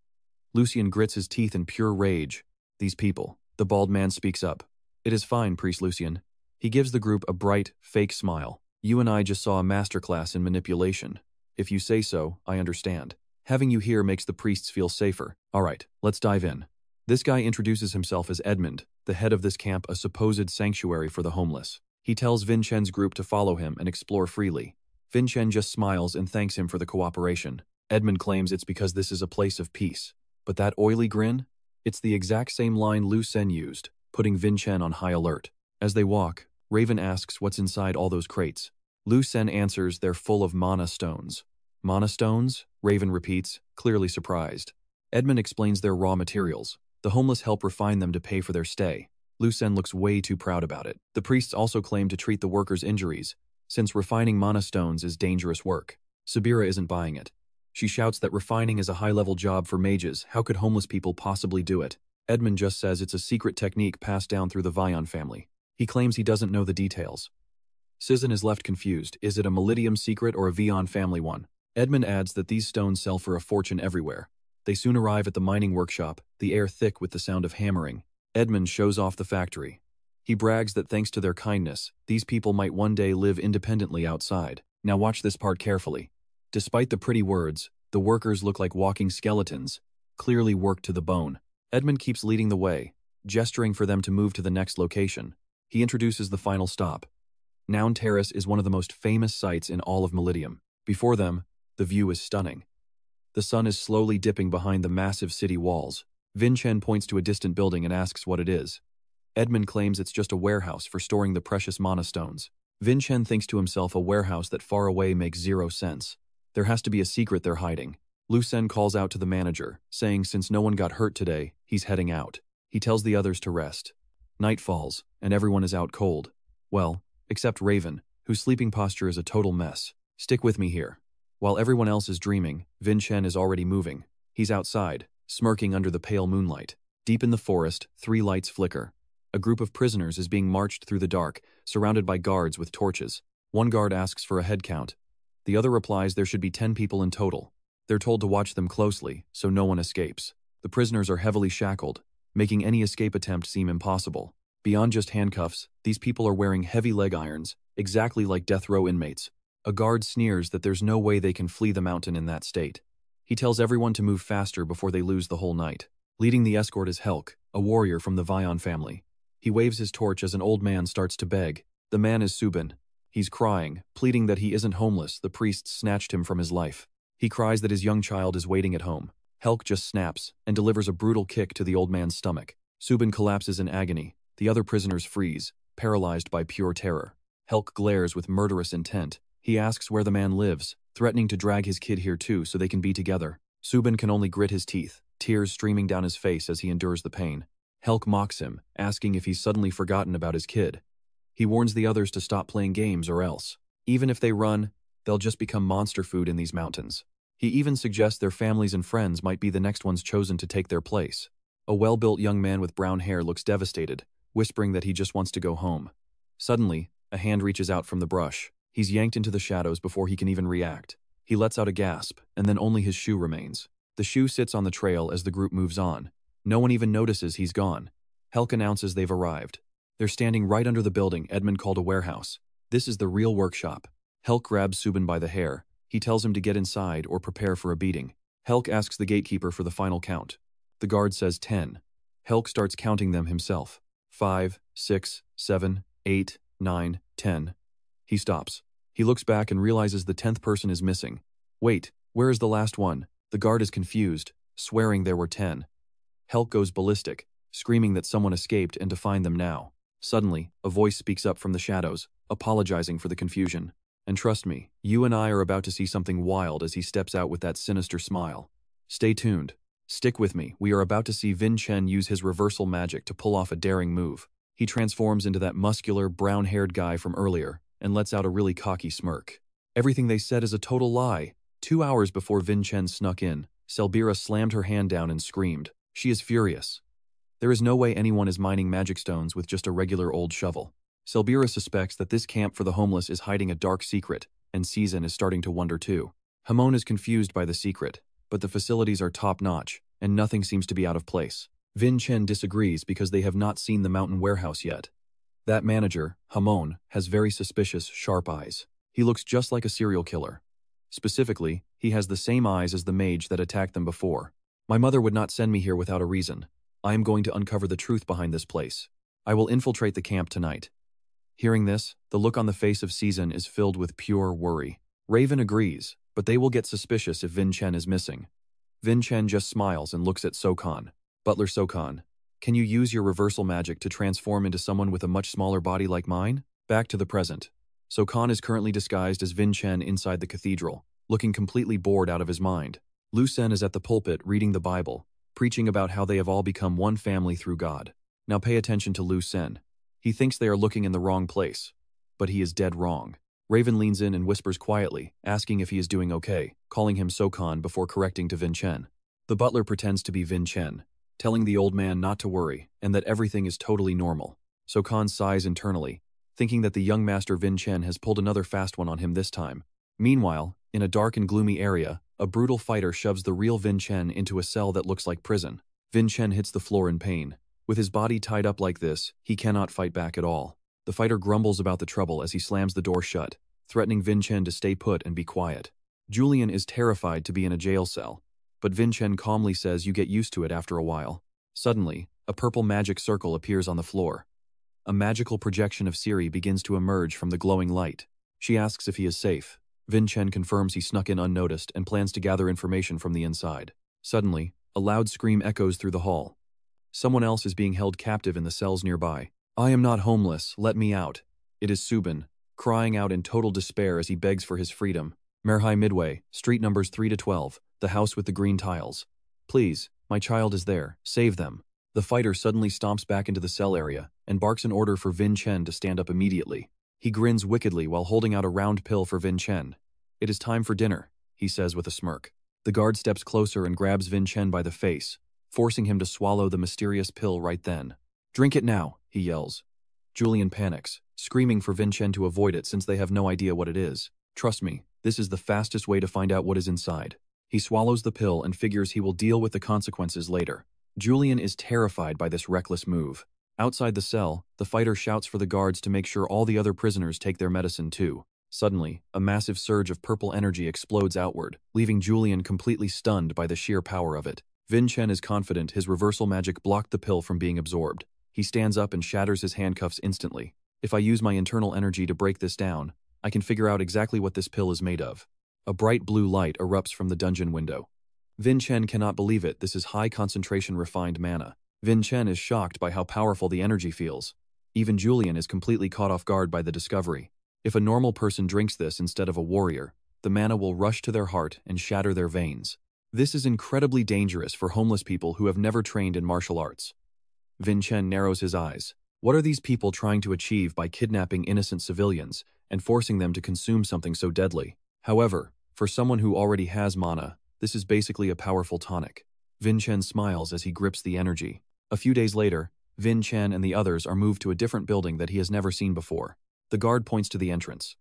Lucian grits his teeth in pure rage. These people. The bald man speaks up. It is fine, Priest Lucian. He gives the group a bright, fake smile. You and I just saw a masterclass in manipulation. If you say so, I understand. Having you here makes the priests feel safer. Alright, let's dive in. This guy introduces himself as Edmund, the head of this camp, a supposed sanctuary for the homeless. He tells Vincent's group to follow him and explore freely. Vincent just smiles and thanks him for the cooperation. Edmund claims it's because this is a place of peace. But that oily grin? It's the exact same line Lucen used, putting Vincent on high alert. As they walk, Raven asks what's inside all those crates. Lucen answers they're full of mana stones. Mana stones? Raven repeats, clearly surprised. Edmund explains they're raw materials. The homeless help refine them to pay for their stay. Lucen looks way too proud about it. The priests also claim to treat the workers' injuries, since refining mana stones is dangerous work. Sabira isn't buying it. She shouts that refining is a high-level job for mages. How could homeless people possibly do it? Edmund just says it's a secret technique passed down through the Vion family. He claims he doesn't know the details. Sisson is left confused. Is it a Melidium secret or a Vion family one? Edmund adds that these stones sell for a fortune everywhere. They soon arrive at the mining workshop, the air thick with the sound of hammering. Edmund shows off the factory. He brags that thanks to their kindness, these people might one day live independently outside. Now watch this part carefully. Despite the pretty words, the workers look like walking skeletons, clearly worked to the bone. Edmund keeps leading the way, gesturing for them to move to the next location. He introduces the final stop. Noun Terrace is one of the most famous sights in all of Millennium. Before them, the view is stunning. The sun is slowly dipping behind the massive city walls. Vincent points to a distant building and asks what it is. Edmund claims it's just a warehouse for storing the precious mana stones. Vincent thinks to himself, a warehouse that far away makes zero sense. There has to be a secret they're hiding. Luden calls out to the manager, saying since no one got hurt today, he's heading out. He tells the others to rest. Night falls, and everyone is out cold. Well, except Raven, whose sleeping posture is a total mess. Stick with me here. While everyone else is dreaming, Vincent is already moving. He's outside, smirking under the pale moonlight. Deep in the forest, 3 lights flicker. A group of prisoners is being marched through the dark, surrounded by guards with torches. One guard asks for a head count. The other replies there should be 10 people in total. They're told to watch them closely, so no one escapes. The prisoners are heavily shackled, making any escape attempt seem impossible. Beyond just handcuffs, these people are wearing heavy leg irons, exactly like death row inmates. A guard sneers that there's no way they can flee the mountain in that state. He tells everyone to move faster before they lose the whole night. Leading the escort is Helk, a warrior from the Vion family. He waves his torch as an old man starts to beg. The man is Subin. He's crying, pleading that he isn't homeless. The priest snatched him from his life. He cries that his young child is waiting at home. Helk just snaps and delivers a brutal kick to the old man's stomach. Subin collapses in agony. The other prisoners freeze, paralyzed by pure terror. Helk glares with murderous intent. He asks where the man lives, threatening to drag his kid here too so they can be together. Subin can only grit his teeth, tears streaming down his face as he endures the pain. Helk mocks him, asking if he's suddenly forgotten about his kid. He warns the others to stop playing games or else. Even if they run, they'll just become monster food in these mountains. He even suggests their families and friends might be the next ones chosen to take their place. A well-built young man with brown hair looks devastated, whispering that he just wants to go home. Suddenly, a hand reaches out from the brush. He's yanked into the shadows before he can even react. He lets out a gasp, and then only his shoe remains. The shoe sits on the trail as the group moves on. No one even notices he's gone. Helk announces they've arrived. They're standing right under the building Edmund called a warehouse. This is the real workshop. Helk grabs Subin by the hair. He tells him to get inside or prepare for a beating. Helk asks the gatekeeper for the final count. The guard says 10. Helk starts counting them himself. 5, 6, 7, 8, 9, 10. He stops. He looks back and realizes the 10th person is missing. Wait, where is the last one? The guard is confused, swearing there were 10. Helk goes ballistic, screaming that someone escaped and to find them now. Suddenly, a voice speaks up from the shadows, apologizing for the confusion. And trust me, you and I are about to see something wild as he steps out with that sinister smile. Stay tuned. Stick with me. We are about to see Vincent use his reversal magic to pull off a daring move. He transforms into that muscular, brown-haired guy from earlier and lets out a really cocky smirk. Everything they said is a total lie. 2 hours before Vincent snuck in, Selbira slammed her hand down and screamed. She is furious. There is no way anyone is mining magic stones with just a regular old shovel. Selbira suspects that this camp for the homeless is hiding a dark secret, and Season is starting to wonder too. Hamon is confused by the secret, but the facilities are top-notch, and nothing seems to be out of place. Vincent disagrees because they have not seen the mountain warehouse yet. That manager, Hamon, has very suspicious, sharp eyes. He looks just like a serial killer. Specifically, he has the same eyes as the mage that attacked them before. My mother would not send me here without a reason. I am going to uncover the truth behind this place. I will infiltrate the camp tonight. Hearing this, the look on the face of Season is filled with pure worry. Raven agrees, but they will get suspicious if Vincent is missing. Vincent just smiles and looks at Sokan. Butler Sokan, can you use your reversal magic to transform into someone with a much smaller body like mine? Back to the present. Sokan is currently disguised as Vincent inside the cathedral, looking completely bored out of his mind. Luden is at the pulpit reading the Bible, preaching about how they have all become one family through God. Now pay attention to Luden. He thinks they are looking in the wrong place, but he is dead wrong. Raven leans in and whispers quietly, asking if he is doing okay, calling him Sokan before correcting to Vincent. The butler pretends to be Vincent, telling the old man not to worry and that everything is totally normal. Sokan sighs internally, thinking that the young master Vincent has pulled another fast one on him this time. Meanwhile, in a dark and gloomy area, A brutal fighter shoves the real Vincent into a cell that looks like prison. Vincent hits the floor in pain. With his body tied up like this, he cannot fight back at all. The fighter grumbles about the trouble as he slams the door shut, threatening Vincent to stay put and be quiet. Julian is terrified to be in a jail cell, but Vincent calmly says you get used to it after a while. Suddenly, a purple magic circle appears on the floor. A magical projection of Siri begins to emerge from the glowing light. She asks if he is safe. Vincent confirms he snuck in unnoticed and plans to gather information from the inside. Suddenly, a loud scream echoes through the hall. Someone else is being held captive in the cells nearby. "I am not homeless, let me out." It is Subin, crying out in total despair as he begs for his freedom. Merhai Midway, street numbers 3 to 12, the house with the green tiles. "Please, my child is there, save them." The fighter suddenly stomps back into the cell area and barks an order for Vincent to stand up immediately. He grins wickedly while holding out a round pill for Vincent. "It is time for dinner," he says with a smirk. The guard steps closer and grabs Vincent by the face, forcing him to swallow the mysterious pill right then. "Drink it now," he yells. Julian panics, screaming for Vincent to avoid it since they have no idea what it is. "Trust me, this is the fastest way to find out what is inside." He swallows the pill and figures he will deal with the consequences later. Julian is terrified by this reckless move. Outside the cell, the fighter shouts for the guards to make sure all the other prisoners take their medicine too. Suddenly, a massive surge of purple energy explodes outward, leaving Julian completely stunned by the sheer power of it. Vincent is confident his reversal magic blocked the pill from being absorbed. He stands up and shatters his handcuffs instantly. "If I use my internal energy to break this down, I can figure out exactly what this pill is made of." A bright blue light erupts from the dungeon window. Vincent cannot believe it. This is high-concentration refined mana. Vincent is shocked by how powerful the energy feels. Even Julian is completely caught off guard by the discovery. If a normal person drinks this instead of a warrior, the mana will rush to their heart and shatter their veins. This is incredibly dangerous for homeless people who have never trained in martial arts. Vincent narrows his eyes. What are these people trying to achieve by kidnapping innocent civilians and forcing them to consume something so deadly? However, for someone who already has mana, this is basically a powerful tonic. Vincent smiles as he grips the energy. A few days later, Vincent and the others are moved to a different building that he has never seen before. The guard points to the entrance.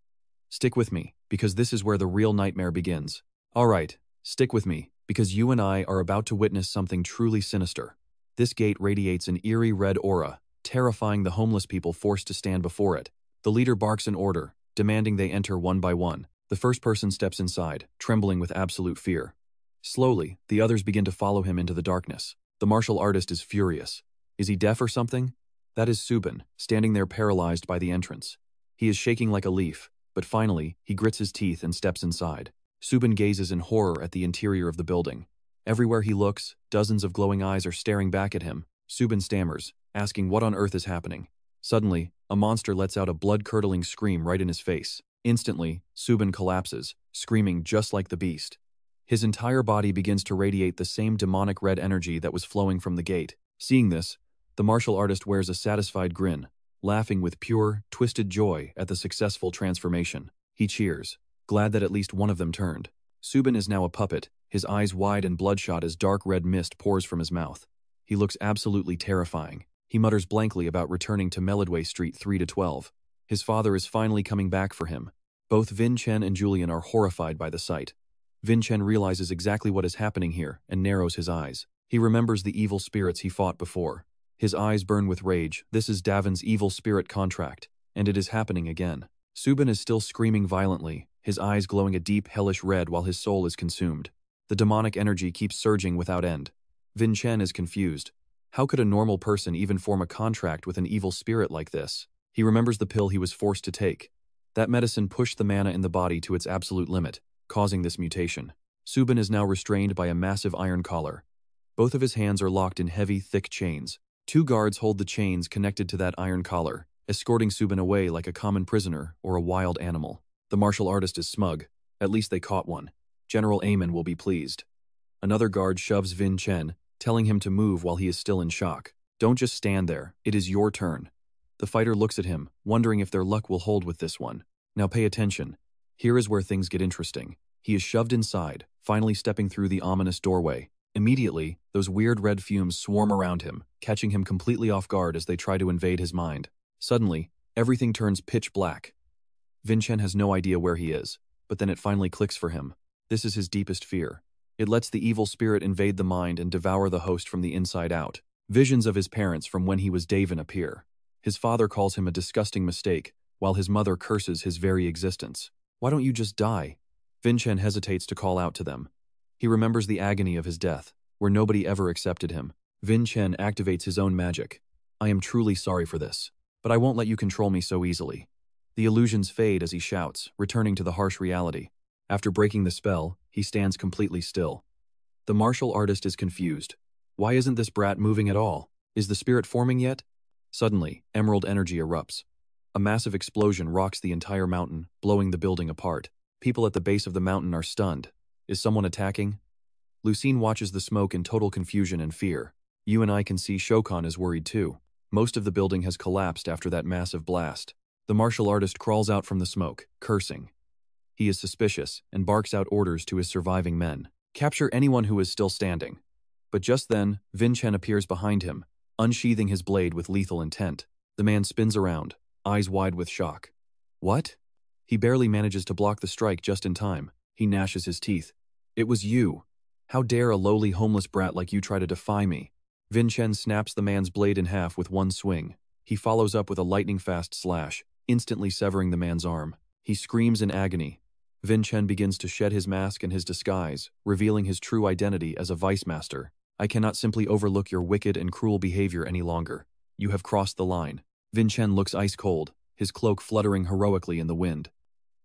"Stick with me, because this is where the real nightmare begins." "All right, stick with me, because you and I are about to witness something truly sinister." This gate radiates an eerie red aura, terrifying the homeless people forced to stand before it. The leader barks an order, demanding they enter one by one. The first person steps inside, trembling with absolute fear. Slowly, the others begin to follow him into the darkness. The martial artist is furious. Is he deaf or something? That is Subin, standing there paralyzed by the entrance. He is shaking like a leaf, but finally, he grits his teeth and steps inside. Subin gazes in horror at the interior of the building. Everywhere he looks, dozens of glowing eyes are staring back at him. Subin stammers, asking what on earth is happening. Suddenly, a monster lets out a blood-curdling scream right in his face. Instantly, Subin collapses, screaming just like the beast. His entire body begins to radiate the same demonic red energy that was flowing from the gate. Seeing this, the martial artist wears a satisfied grin, laughing with pure, twisted joy at the successful transformation. He cheers, glad that at least one of them turned. Subin is now a puppet, his eyes wide and bloodshot as dark red mist pours from his mouth. He looks absolutely terrifying. He mutters blankly about returning to Melodway Street 3 to 12. His father is finally coming back for him. Both Vincent and Julian are horrified by the sight. Vincent realizes exactly what is happening here and narrows his eyes. He remembers the evil spirits he fought before. His eyes burn with rage. This is Daven's evil spirit contract, and it is happening again. Subin is still screaming violently, his eyes glowing a deep, hellish red while his soul is consumed. The demonic energy keeps surging without end. Vincent is confused. How could a normal person even form a contract with an evil spirit like this? He remembers the pill he was forced to take. That medicine pushed the mana in the body to its absolute limit, causing this mutation. Subin is now restrained by a massive iron collar. Both of his hands are locked in heavy, thick chains. Two guards hold the chains connected to that iron collar, escorting Subin away like a common prisoner or a wild animal. The martial artist is smug. At least they caught one. General Amen will be pleased. Another guard shoves Vincent, telling him to move while he is still in shock. "Don't just stand there. It is your turn." The fighter looks at him, wondering if their luck will hold with this one. Now pay attention. Here is where things get interesting. He is shoved inside, finally stepping through the ominous doorway. Immediately, those weird red fumes swarm around him, catching him completely off guard as they try to invade his mind. Suddenly, everything turns pitch black. Vincent has no idea where he is, but then it finally clicks for him. This is his deepest fear. It lets the evil spirit invade the mind and devour the host from the inside out. Visions of his parents from when he was Daven appear. His father calls him a disgusting mistake, while his mother curses his very existence. Why don't you just die? Vincent hesitates to call out to them. He remembers the agony of his death, where nobody ever accepted him. Vincent activates his own magic. I am truly sorry for this, but I won't let you control me so easily. The illusions fade as he shouts, returning to the harsh reality. After breaking the spell, he stands completely still. The martial artist is confused. Why isn't this brat moving at all? Is the spirit forming yet? Suddenly, emerald energy erupts. A massive explosion rocks the entire mountain, blowing the building apart. People at the base of the mountain are stunned. Is someone attacking? Lucine watches the smoke in total confusion and fear. You and I can see Shokan is worried too. Most of the building has collapsed after that massive blast. The martial artist crawls out from the smoke, cursing. He is suspicious and barks out orders to his surviving men. Capture anyone who is still standing. But just then, Vincent appears behind him, unsheathing his blade with lethal intent. The man spins around, eyes wide with shock. What? He barely manages to block the strike just in time. He gnashes his teeth. It was you. How dare a lowly homeless brat like you try to defy me? Vincent snaps the man's blade in half with one swing. He follows up with a lightning-fast slash, instantly severing the man's arm. He screams in agony. Vincent begins to shed his mask and his disguise, revealing his true identity as a vice master. I cannot simply overlook your wicked and cruel behavior any longer. You have crossed the line. Vincent looks ice cold, his cloak fluttering heroically in the wind.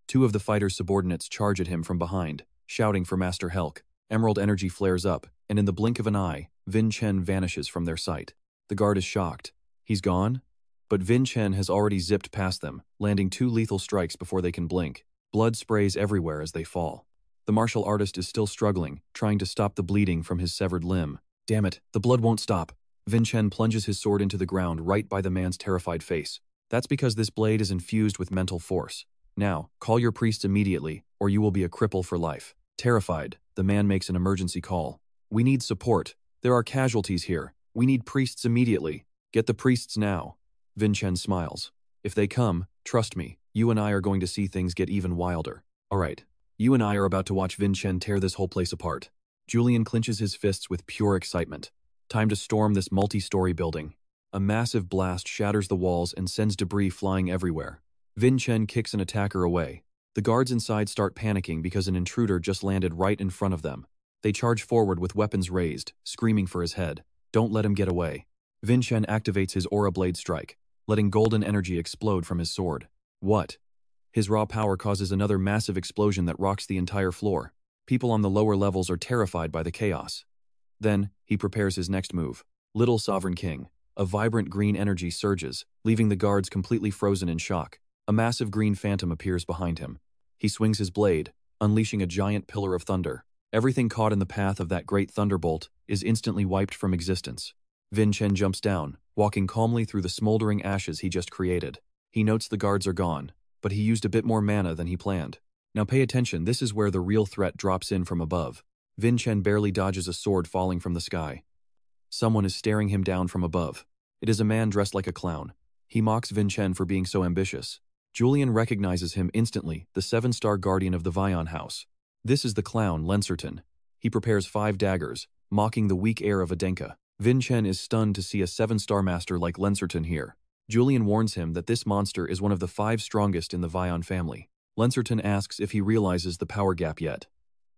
Two of the fighter's subordinates charge at him from behind, shouting for Master Helk. Emerald energy flares up, and in the blink of an eye, Vincent vanishes from their sight. The guard is shocked. He's gone? But Vincent has already zipped past them, landing 2 lethal strikes before they can blink. Blood sprays everywhere as they fall. The martial artist is still struggling, trying to stop the bleeding from his severed limb. Damn it, the blood won't stop. Vincent plunges his sword into the ground right by the man's terrified face. That's because this blade is infused with mental force. Now, call your priests immediately, or you will be a cripple for life. Terrified, the man makes an emergency call. We need support. There are casualties here. We need priests immediately. Get the priests now. Vincent smiles. If they come, trust me, you and I are going to see things get even wilder. Alright, you and I are about to watch Vincent tear this whole place apart. Julian clenches his fists with pure excitement. Time to storm this multi-story building. A massive blast shatters the walls and sends debris flying everywhere. Vincent kicks an attacker away. The guards inside start panicking because an intruder just landed right in front of them. They charge forward with weapons raised, screaming for his head. Don't let him get away. Vincent activates his aura blade strike, letting golden energy explode from his sword. What? His raw power causes another massive explosion that rocks the entire floor. People on the lower levels are terrified by the chaos. Then, he prepares his next move. Little Sovereign King. A vibrant green energy surges, leaving the guards completely frozen in shock. A massive green phantom appears behind him. He swings his blade, unleashing a giant pillar of thunder. Everything caught in the path of that great thunderbolt is instantly wiped from existence. Vincent jumps down, walking calmly through the smoldering ashes he just created. He notes the guards are gone, but he used a bit more mana than he planned. Now pay attention, this is where the real threat drops in from above. Vincent barely dodges a sword falling from the sky. Someone is staring him down from above. It is a man dressed like a clown. He mocks Vincent for being so ambitious. Julian recognizes him instantly, the 7-star guardian of the Vion house. This is the clown, Lenserton. He prepares 5 daggers, mocking the weak air of Adenka. Vincent is stunned to see a 7-star master like Lenserton here. Julian warns him that this monster is one of the 5 strongest in the Vion family. Lenserton asks if he realizes the power gap yet.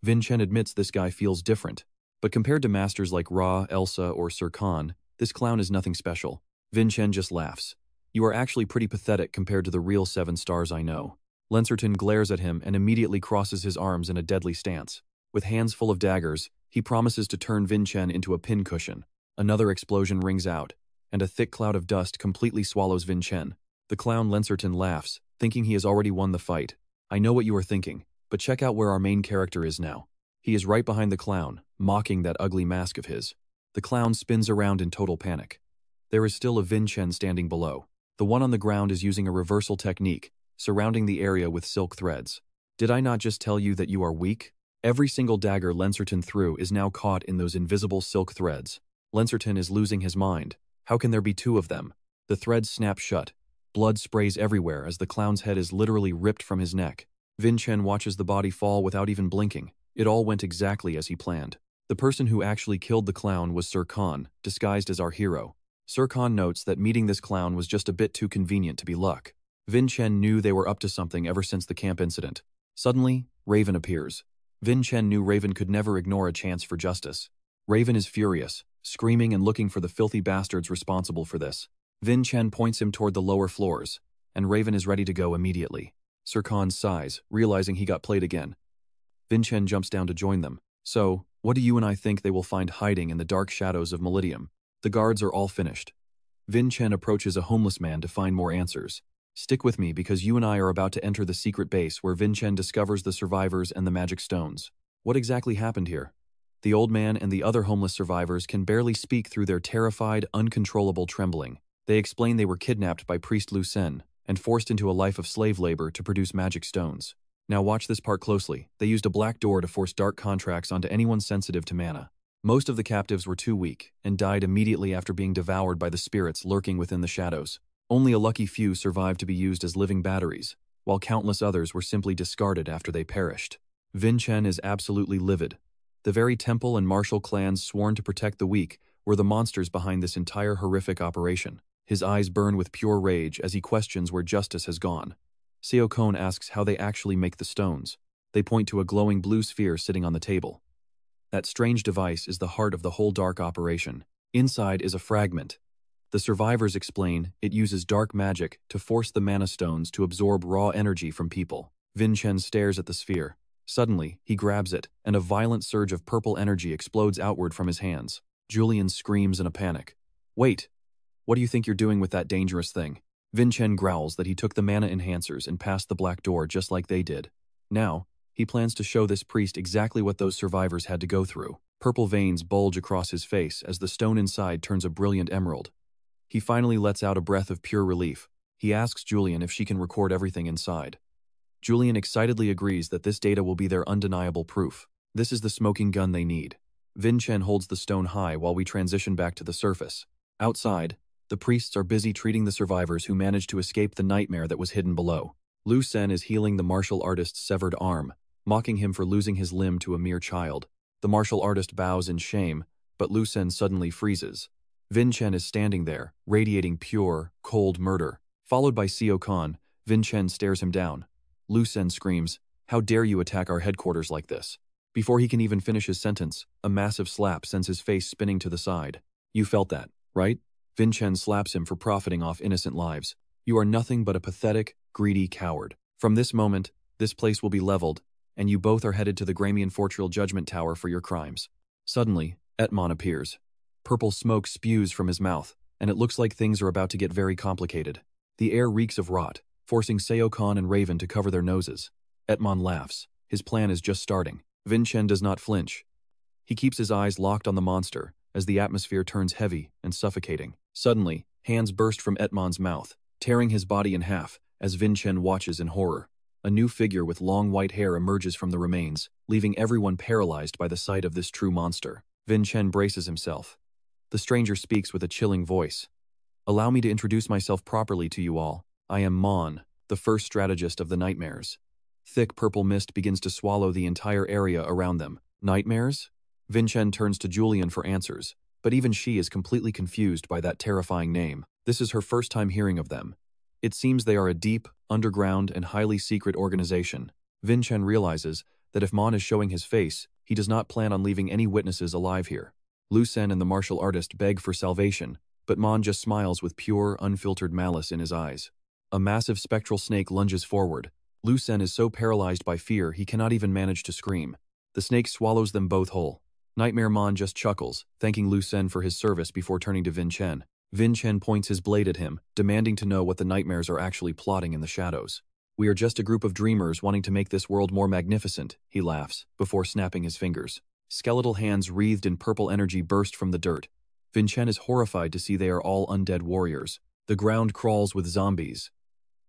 Vincent admits this guy feels different, but compared to masters like Ra, Elsa, or Sir Khan, this clown is nothing special. Vincent just laughs. You are actually pretty pathetic compared to the real 7 stars I know. Lenserton glares at him and immediately crosses his arms in a deadly stance. With hands full of daggers, he promises to turn Vincent into a pincushion. Another explosion rings out, and a thick cloud of dust completely swallows Vincent. The clown Lenserton laughs, thinking he has already won the fight. I know what you are thinking, but check out where our main character is now. He is right behind the clown, mocking that ugly mask of his. The clown spins around in total panic. There is still a Vincent standing below. The one on the ground is using a reversal technique, surrounding the area with silk threads. Did I not just tell you that you are weak? Every single dagger Lenserton threw is now caught in those invisible silk threads. Lenserton is losing his mind. How can there be 2 of them? The threads snap shut. Blood sprays everywhere as the clown's head is literally ripped from his neck. Vincent watches the body fall without even blinking. It all went exactly as he planned. The person who actually killed the clown was Sir Khan, disguised as our hero. Sir Khan notes that meeting this clown was just a bit too convenient to be luck. Vincent knew they were up to something ever since the camp incident. Suddenly, Raven appears. Vincent knew Raven could never ignore a chance for justice. Raven is furious, screaming and looking for the filthy bastards responsible for this. Vincent points him toward the lower floors, and Raven is ready to go immediately. Sir Khan sighs, realizing he got played again. Vincent jumps down to join them. So, what do you and I think they will find hiding in the dark shadows of Meridium? The guards are all finished. Vincent approaches a homeless man to find more answers. Stick with me because you and I are about to enter the secret base where Vincent discovers the survivors and the magic stones. What exactly happened here? The old man and the other homeless survivors can barely speak through their terrified, uncontrollable trembling. They explain they were kidnapped by priest Luden and forced into a life of slave labor to produce magic stones. Now watch this part closely. They used a black door to force dark contracts onto anyone sensitive to mana. Most of the captives were too weak and died immediately after being devoured by the spirits lurking within the shadows. Only a lucky few survived to be used as living batteries, while countless others were simply discarded after they perished. Vincent is absolutely livid. The very temple and martial clans sworn to protect the weak were the monsters behind this entire horrific operation. His eyes burn with pure rage as he questions where justice has gone. Seokon asks how they actually make the stones. They point to a glowing blue sphere sitting on the table. That strange device is the heart of the whole dark operation. Inside is a fragment. The survivors explain it uses dark magic to force the mana stones to absorb raw energy from people. Vincent stares at the sphere. Suddenly, he grabs it, and a violent surge of purple energy explodes outward from his hands. Julian screams in a panic. Wait! What do you think you're doing with that dangerous thing? Vincent growls that he took the mana enhancers and passed the black door just like they did. Now, he plans to show this priest exactly what those survivors had to go through. Purple veins bulge across his face as the stone inside turns a brilliant emerald. He finally lets out a breath of pure relief. He asks Julian if she can record everything inside. Julian excitedly agrees that this data will be their undeniable proof. This is the smoking gun they need. Vincent holds the stone high while we transition back to the surface. Outside, the priests are busy treating the survivors who managed to escape the nightmare that was hidden below. Luden is healing the martial artist's severed arm, mocking him for losing his limb to a mere child. The martial artist bows in shame, but Luden suddenly freezes. Vincent is standing there, radiating pure, cold murder. Followed by Seokon, Vincent stares him down. Luden screams, "How dare you attack our headquarters like this?" Before he can even finish his sentence, a massive slap sends his face spinning to the side. You felt that, right? Vincent slaps him for profiting off innocent lives. You are nothing but a pathetic, greedy coward. From this moment, this place will be leveled, and you both are headed to the Gramian Fortril Judgment Tower for your crimes. Suddenly, Etmon appears. Purple smoke spews from his mouth, and it looks like things are about to get very complicated. The air reeks of rot, forcing Seokon and Raven to cover their noses. Etmon laughs. His plan is just starting. Vincent does not flinch. He keeps his eyes locked on the monster as the atmosphere turns heavy and suffocating. Suddenly, hands burst from Etmon's mouth, tearing his body in half as Vincent watches in horror. A new figure with long white hair emerges from the remains, leaving everyone paralyzed by the sight of this true monster. Vincent braces himself. The stranger speaks with a chilling voice. Allow me to introduce myself properly to you all. I am Mon, the first strategist of the nightmares. Thick purple mist begins to swallow the entire area around them. Nightmares? Vincent turns to Julian for answers, but even she is completely confused by that terrifying name. This is her first time hearing of them. It seems they are a deep, underground, and highly secret organization. Vincent realizes that if Mon is showing his face, he does not plan on leaving any witnesses alive here. Luden and the martial artist beg for salvation, but Mon just smiles with pure, unfiltered malice in his eyes. A massive spectral snake lunges forward. Luden is so paralyzed by fear he cannot even manage to scream. The snake swallows them both whole. Nightmare Mon just chuckles, thanking Luden for his service before turning to Vincent. Vincent points his blade at him, demanding to know what the nightmares are actually plotting in the shadows. We are just a group of dreamers wanting to make this world more magnificent, he laughs, before snapping his fingers. Skeletal hands wreathed in purple energy burst from the dirt. Vincent is horrified to see they are all undead warriors. The ground crawls with zombies.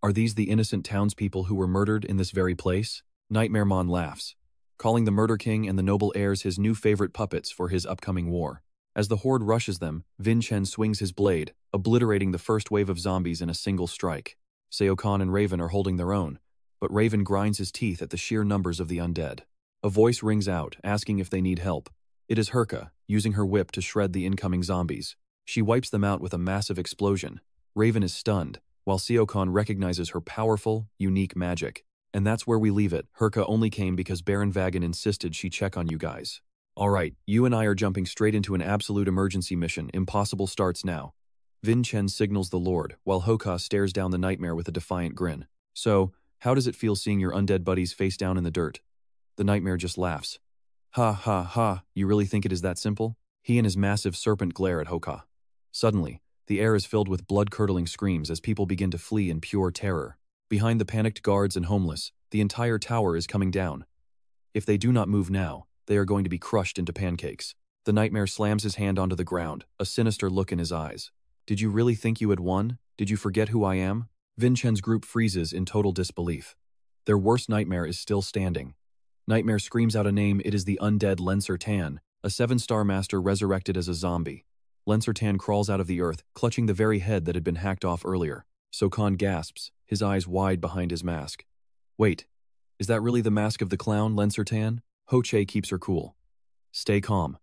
Are these the innocent townspeople who were murdered in this very place? Nightmare Mon laughs, calling the Murder King and the noble heirs his new favorite puppets for his upcoming war. As the horde rushes them, Vincent swings his blade, obliterating the first wave of zombies in a single strike. Seokon and Raven are holding their own, but Raven grinds his teeth at the sheer numbers of the undead. A voice rings out, asking if they need help. It is Herka, using her whip to shred the incoming zombies. She wipes them out with a massive explosion. Raven is stunned, while Seokon recognizes her powerful, unique magic. And that's where we leave it. Herka only came because Baron Vagan insisted she check on you guys. Alright, you and I are jumping straight into an absolute emergency mission. Impossible starts now. Vincent signals the Lord, while Hoka stares down the nightmare with a defiant grin. So, how does it feel seeing your undead buddies face down in the dirt? The nightmare just laughs. Ha ha ha, you really think it is that simple? He and his massive serpent glare at Hoka. Suddenly, the air is filled with blood-curdling screams as people begin to flee in pure terror. Behind the panicked guards and homeless, the entire tower is coming down. If they do not move now, they are going to be crushed into pancakes. The nightmare slams his hand onto the ground, a sinister look in his eyes. Did you really think you had won? Did you forget who I am? Vincent's group freezes in total disbelief. Their worst nightmare is still standing. Nightmare screams out a name. It is the undead Lensertan, a 7-star master resurrected as a zombie. Lensertan crawls out of the earth, clutching the very head that had been hacked off earlier. Sokon gasps, his eyes wide behind his mask. Wait, is that really the mask of the clown, Lensertan? Hoche keeps her cool. Stay calm.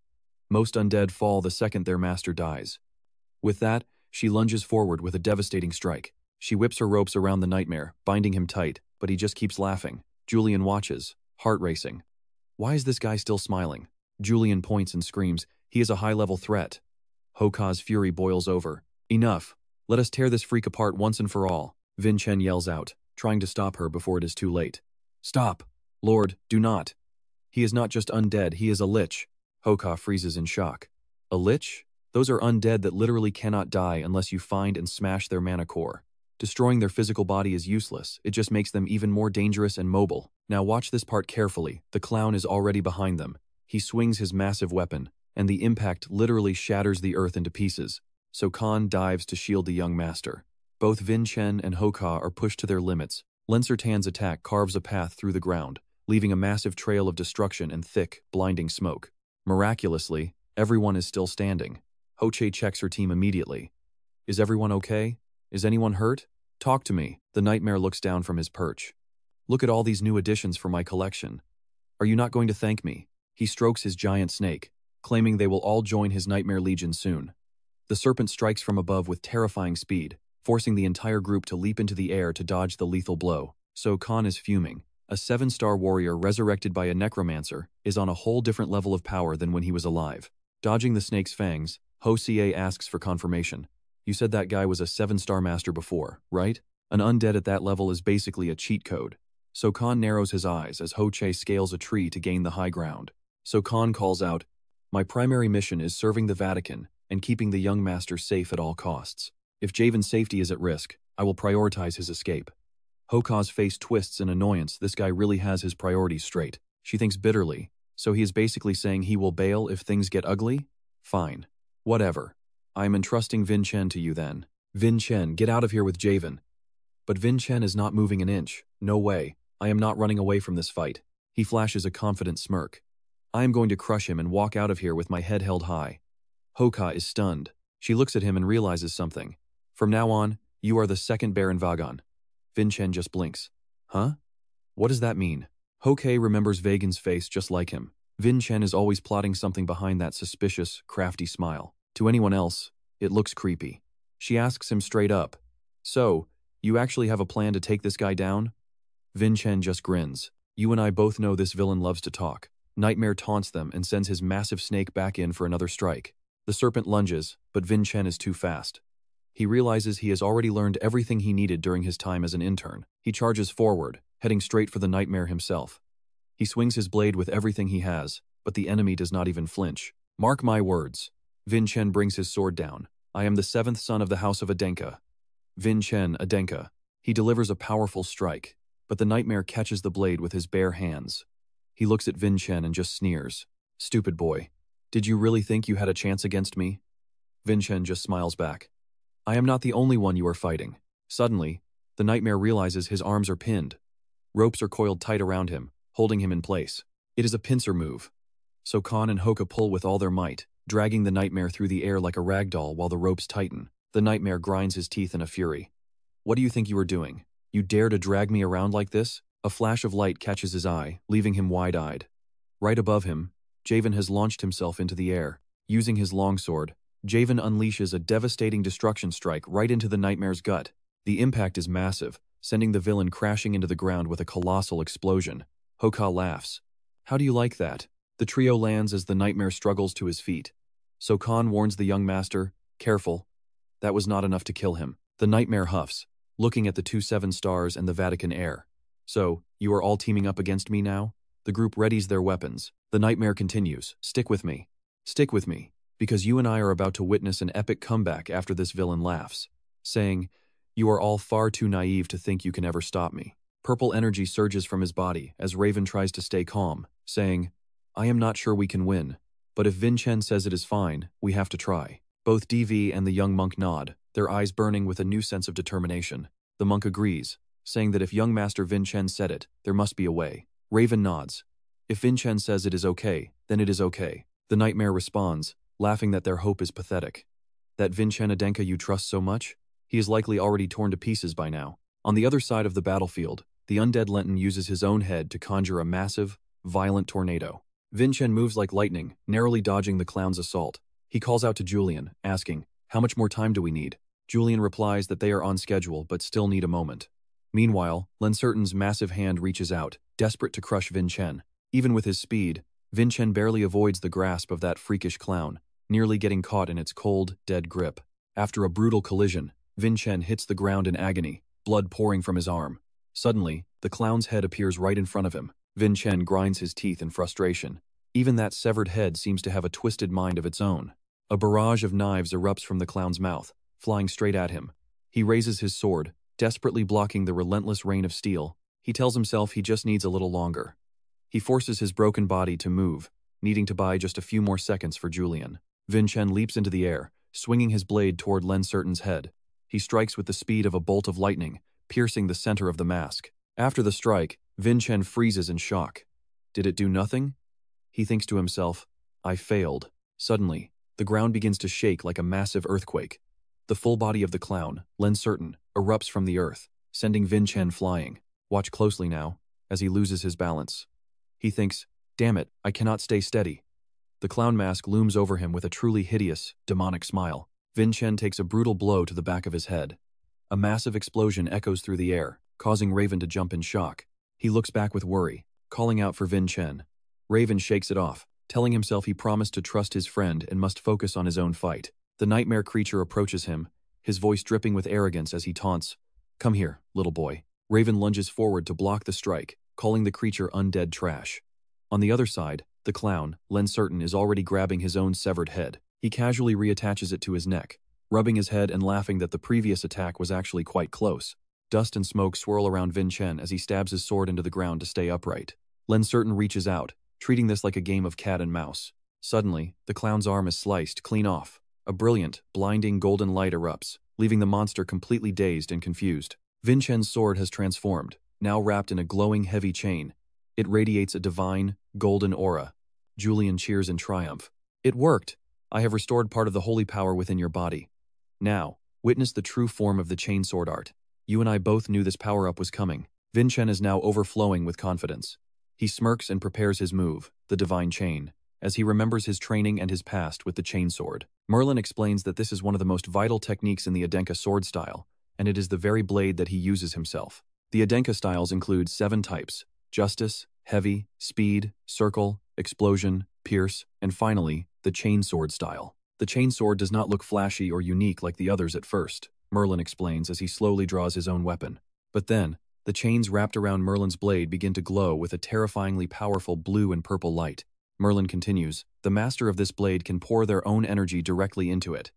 Most undead fall the second their master dies. With that, she lunges forward with a devastating strike. She whips her ropes around the nightmare, binding him tight, but he just keeps laughing. Julian watches, heart racing. Why is this guy still smiling? Julian points and screams, he is a high-level threat. Hoka's fury boils over. Enough. Let us tear this freak apart once and for all. Vincent yells out, trying to stop her before it is too late. Stop. Lord, do not. He is not just undead, he is a lich. Hoka freezes in shock. A lich? Those are undead that literally cannot die unless you find and smash their mana core. Destroying their physical body is useless, it just makes them even more dangerous and mobile. Now watch this part carefully, the clown is already behind them. He swings his massive weapon, and the impact literally shatters the earth into pieces. So Khan dives to shield the young master. Both Vincent and Hoka are pushed to their limits. Lensertan's attack carves a path through the ground, leaving a massive trail of destruction and thick, blinding smoke. Miraculously, everyone is still standing. Hoche checks her team immediately. Is everyone okay? Is anyone hurt? Talk to me. The nightmare looks down from his perch. Look at all these new additions for my collection. Are you not going to thank me? He strokes his giant snake, claiming they will all join his nightmare legion soon. The serpent strikes from above with terrifying speed, forcing the entire group to leap into the air to dodge the lethal blow. So Khan is fuming. A 7-star warrior resurrected by a necromancer is on a whole different level of power than when he was alive. Dodging the snake's fangs, Hosie asks for confirmation. You said that guy was a 7-star master before, right? An undead at that level is basically a cheat code. So Khan narrows his eyes as Hoche scales a tree to gain the high ground. So Khan calls out, my primary mission is serving the Vatican and keeping the young master safe at all costs. If Javen's safety is at risk, I will prioritize his escape. Hoka's face twists in annoyance. This guy really has his priorities straight. She thinks bitterly, so he is basically saying he will bail if things get ugly? Fine. Whatever. I am entrusting Vincent to you then. Vincent, get out of here with Javen. But Vincent is not moving an inch. No way. I am not running away from this fight. He flashes a confident smirk. I am going to crush him and walk out of here with my head held high. Hoka is stunned. She looks at him and realizes something. From now on, you are the second Baron Vagan. Vincent just blinks. Huh? What does that mean? Hoke remembers Vagan's face just like him. Vincent is always plotting something behind that suspicious, crafty smile. To anyone else, it looks creepy. She asks him straight up. So, you actually have a plan to take this guy down? Vincent just grins. You and I both know this villain loves to talk. Nightmare taunts them and sends his massive snake back in for another strike. The serpent lunges, but Vincent is too fast. He realizes he has already learned everything he needed during his time as an intern. He charges forward, heading straight for the nightmare himself. He swings his blade with everything he has, but the enemy does not even flinch. Mark my words. Vincent brings his sword down. I am the 7th son of the house of Adenka. Vincent, Adenka. He delivers a powerful strike, but the nightmare catches the blade with his bare hands. He looks at Vincent and just sneers. Stupid boy. Did you really think you had a chance against me? Vincent just smiles back. I am not the only one you are fighting. Suddenly, the nightmare realizes his arms are pinned. Ropes are coiled tight around him, holding him in place. It is a pincer move. So Khan and Hoka pull with all their might, dragging the nightmare through the air like a rag doll while the ropes tighten. The nightmare grinds his teeth in a fury. What do you think you are doing? You dare to drag me around like this? A flash of light catches his eye, leaving him wide-eyed. Right above him, Javen has launched himself into the air. Using his longsword, Javen unleashes a devastating destruction strike right into the nightmare's gut. The impact is massive, sending the villain crashing into the ground with a colossal explosion. Hoka laughs. How do you like that? The trio lands as the nightmare struggles to his feet. So Khan warns the young master, careful. That was not enough to kill him. The nightmare huffs, looking at the 2 7 stars and the Vatican heir. So, you are all teaming up against me now? The group readies their weapons. The nightmare continues, stick with me. Stick with me, because you and I are about to witness an epic comeback after this villain laughs, saying, you are all far too naive to think you can ever stop me. Purple energy surges from his body as Raven tries to stay calm, saying, I am not sure we can win, but if Vincent says it is fine, we have to try. Both DV and the young monk nod, their eyes burning with a new sense of determination. The monk agrees, saying that if young master Vincent said it, there must be a way. Raven nods. If Vincent says it is okay, then it is okay. The nightmare responds, laughing that their hope is pathetic. That Vincent Adenka you trust so much? He is likely already torn to pieces by now. On the other side of the battlefield, the undead Lenton uses his own head to conjure a massive, violent tornado. Vincent moves like lightning, narrowly dodging the clown's assault. He calls out to Julian, asking, how much more time do we need? Julian replies that they are on schedule but still need a moment. Meanwhile, Lencertain's massive hand reaches out, desperate to crush Vincent. Even with his speed, Vincent barely avoids the grasp of that freakish clown, nearly getting caught in its cold, dead grip. After a brutal collision, Vincent hits the ground in agony, blood pouring from his arm. Suddenly, the clown's head appears right in front of him. Vincent grinds his teeth in frustration. Even that severed head seems to have a twisted mind of its own. A barrage of knives erupts from the clown's mouth, flying straight at him. He raises his sword, desperately blocking the relentless rain of steel. He tells himself he just needs a little longer. He forces his broken body to move, needing to buy just a few more seconds for Julian. Vincent leaps into the air, swinging his blade toward Lencertain's head. He strikes with the speed of a bolt of lightning, piercing the center of the mask. After the strike, Vincent freezes in shock. Did it do nothing? He thinks to himself, I failed. Suddenly, the ground begins to shake like a massive earthquake. The full body of the clown, Lencertain, erupts from the earth, sending Vincent flying. Watch closely now, as he loses his balance. He thinks, damn it, I cannot stay steady. The clown mask looms over him with a truly hideous, demonic smile. Vincent takes a brutal blow to the back of his head. A massive explosion echoes through the air, causing Raven to jump in shock. He looks back with worry, calling out for Vincent. Raven shakes it off, telling himself he promised to trust his friend and must focus on his own fight. The nightmare creature approaches him, his voice dripping with arrogance as he taunts, come here, little boy. Raven lunges forward to block the strike, calling the creature undead trash. On the other side, the clown, Lencertain, is already grabbing his own severed head. He casually reattaches it to his neck, rubbing his head and laughing that the previous attack was actually quite close. Dust and smoke swirl around Vincent as he stabs his sword into the ground to stay upright. Lencertain reaches out, treating this like a game of cat and mouse. Suddenly, the clown's arm is sliced clean off. A brilliant, blinding golden light erupts, leaving the monster completely dazed and confused. Vincent's sword has transformed, now wrapped in a glowing heavy chain. It radiates a divine, golden aura. Julian cheers in triumph. It worked! I have restored part of the holy power within your body. Now, witness the true form of the chain sword art. You and I both knew this power-up was coming. Vincent is now overflowing with confidence. He smirks and prepares his move, the divine chain, as he remembers his training and his past with the chain sword. Merlin explains that this is one of the most vital techniques in the Adenka sword style, and it is the very blade that he uses himself. The Adenka styles include 7 types: justice, heavy, speed, circle, explosion, pierce, and finally, the chain sword style. The chain sword does not look flashy or unique like the others at first, Merlin explains as he slowly draws his own weapon. But then, the chains wrapped around Merlin's blade begin to glow with a terrifyingly powerful blue and purple light. Merlin continues, the master of this blade can pour their own energy directly into it.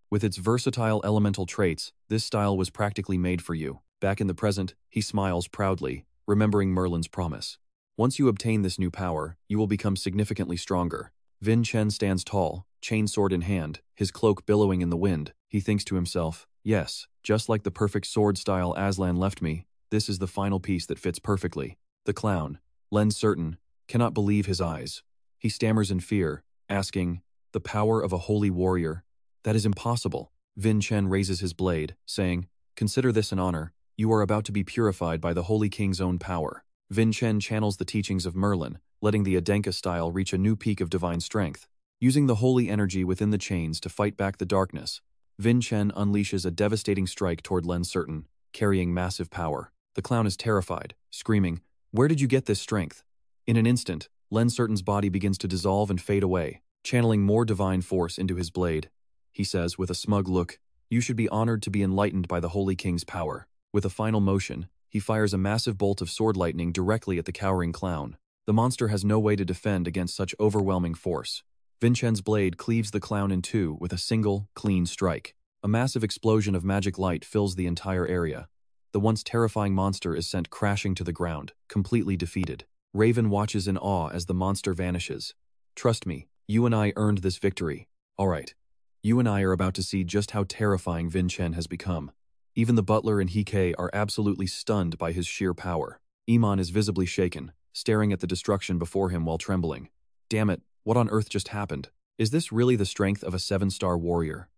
With its versatile elemental traits, this style was practically made for you. Back in the present, he smiles proudly, remembering Merlin's promise. Once you obtain this new power, you will become significantly stronger. Vincent stands tall, chain sword in hand, his cloak billowing in the wind. He thinks to himself, yes, just like the perfect sword style Aslan left me, this is the final piece that fits perfectly. The clown, Lencertain, cannot believe his eyes. He stammers in fear, asking, the power of a holy warrior? That is impossible. Vincent raises his blade, saying, consider this an honor. You are about to be purified by the Holy King's own power. Vincent channels the teachings of Merlin, letting the Adenka style reach a new peak of divine strength. Using the holy energy within the chains to fight back the darkness, Vincent unleashes a devastating strike toward Len Certain, carrying massive power. The clown is terrified, screaming, "Where did you get this strength?" In an instant, Len Certain's body begins to dissolve and fade away, channeling more divine force into his blade. He says, with a smug look, "You should be honored to be enlightened by the Holy King's power." With a final motion, he fires a massive bolt of sword lightning directly at the cowering clown. The monster has no way to defend against such overwhelming force. Vincent's blade cleaves the clown in two with a single, clean strike. A massive explosion of magic light fills the entire area. The once terrifying monster is sent crashing to the ground, completely defeated. Raven watches in awe as the monster vanishes. "Trust me, you and I earned this victory. All right. You and I are about to see just how terrifying Vincent has become." Even the butler and Hike are absolutely stunned by his sheer power. Iman is visibly shaken, staring at the destruction before him while trembling. Damn it, what on earth just happened? Is this really the strength of a 7-star warrior?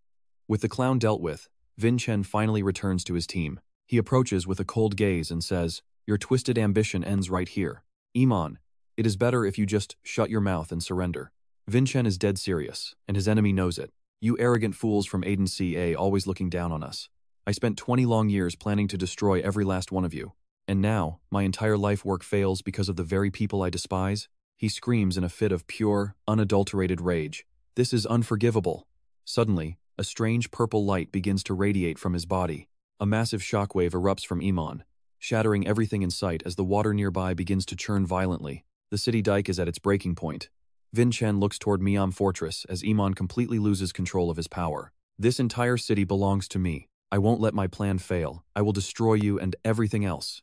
With the clown dealt with, Vincent finally returns to his team. He approaches with a cold gaze and says, "Your twisted ambition ends right here. Iman, it is better if you just shut your mouth and surrender." Vincent is dead serious, and his enemy knows it. "You arrogant fools from Adenka always looking down on us. I spent 20 long years planning to destroy every last one of you. And now, my entire life work fails because of the very people I despise?" He screams in a fit of pure, unadulterated rage. "This is unforgivable." Suddenly, a strange purple light begins to radiate from his body. A massive shockwave erupts from Iman, shattering everything in sight as the water nearby begins to churn violently. The city dike is at its breaking point. Vincent looks toward Miam Fortress as Iman completely loses control of his power. "This entire city belongs to me. I won't let my plan fail. I will destroy you and everything else."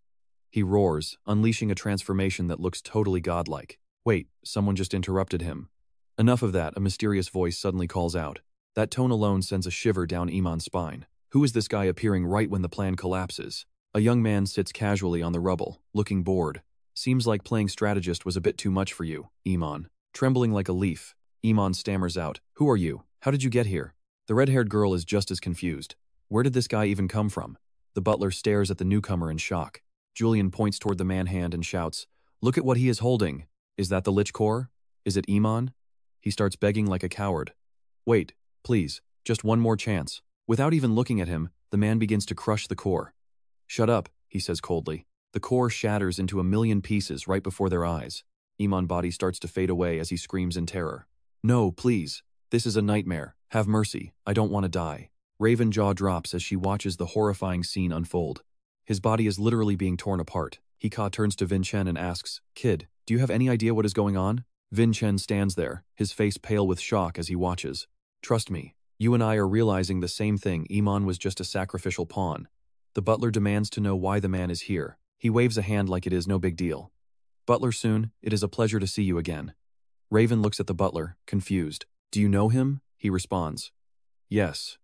He roars, unleashing a transformation that looks totally godlike. Wait, someone just interrupted him. Enough of that, a mysterious voice suddenly calls out. That tone alone sends a shiver down Iman's spine. Who is this guy appearing right when the plan collapses? A young man sits casually on the rubble, looking bored. "Seems like playing strategist was a bit too much for you, Iman." Trembling like a leaf, Iman stammers out, "Who are you? How did you get here?" The red-haired girl is just as confused. Where did this guy even come from? The butler stares at the newcomer in shock. Julian points toward the man-hand and shouts, "Look at what he is holding. Is that the Lich Core? Is it Iman?" He starts begging like a coward. "Wait, please, just one more chance." Without even looking at him, the man begins to crush the core. "Shut up," he says coldly. The core shatters into a million pieces right before their eyes. Iman's body starts to fade away as he screams in terror. "No, please. This is a nightmare. Have mercy. I don't want to die." Raven's jaw drops as she watches the horrifying scene unfold. His body is literally being torn apart. Hika turns to Vincent and asks, "Kid, do you have any idea what is going on?" Vincent stands there, his face pale with shock as he watches. "Trust me, you and I are realizing the same thing. Iman was just a sacrificial pawn." The butler demands to know why the man is here. He waves a hand like it is no big deal. "Butler Soon, it is a pleasure to see you again." Raven looks at the butler, confused. "Do you know him?" He responds. "Yes.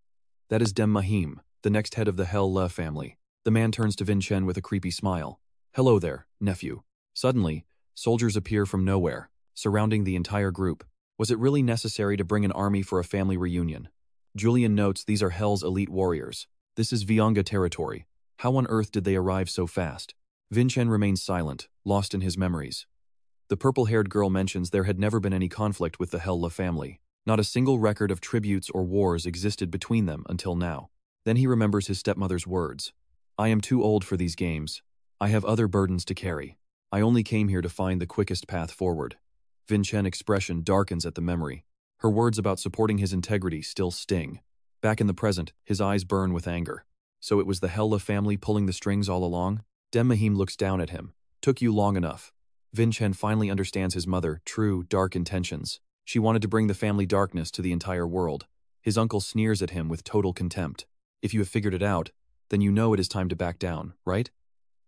That is Dem Mahim, the next head of the Hell La family." The man turns to Vincent with a creepy smile. "Hello there, nephew." Suddenly, soldiers appear from nowhere, surrounding the entire group. Was it really necessary to bring an army for a family reunion? Julian notes these are Hell's elite warriors. This is Vyanga territory. How on earth did they arrive so fast? Vincent remains silent, lost in his memories. The purple-haired girl mentions there had never been any conflict with the Hell La family. Not a single record of tributes or wars existed between them until now. Then he remembers his stepmother's words. "I am too old for these games. I have other burdens to carry. I only came here to find the quickest path forward." Vincent's expression darkens at the memory. Her words about supporting his integrity still sting. Back in the present, his eyes burn with anger. So it was the Hell La family pulling the strings all along? Dem Mahim looks down at him. "Took you long enough." Vincent finally understands his mother's true, dark intentions. She wanted to bring the family darkness to the entire world. His uncle sneers at him with total contempt. "If you have figured it out, then you know it is time to back down, right?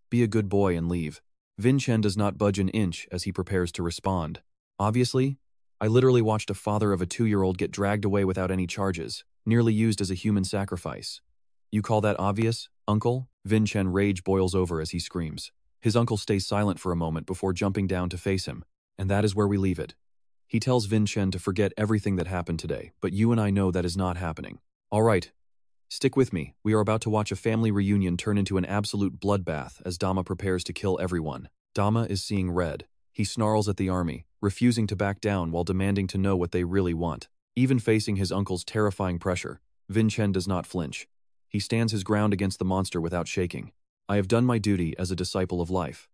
Be a good boy and leave." Vincent does not budge an inch as he prepares to respond. "Obviously, I literally watched a father of a 2-year-old get dragged away without any charges, nearly used as a human sacrifice. You call that obvious, uncle?" Vincent's rage boils over as he screams. His uncle stays silent for a moment before jumping down to face him, and that is where we leave it. He tells Vincent to forget everything that happened today, but you and I know that is not happening. All right. Stick with me. We are about to watch a family reunion turn into an absolute bloodbath as Dama prepares to kill everyone. Dama is seeing red. He snarls at the army, refusing to back down while demanding to know what they really want. Even facing his uncle's terrifying pressure, Vincent does not flinch. He stands his ground against the monster without shaking. I have done my duty as a disciple of life.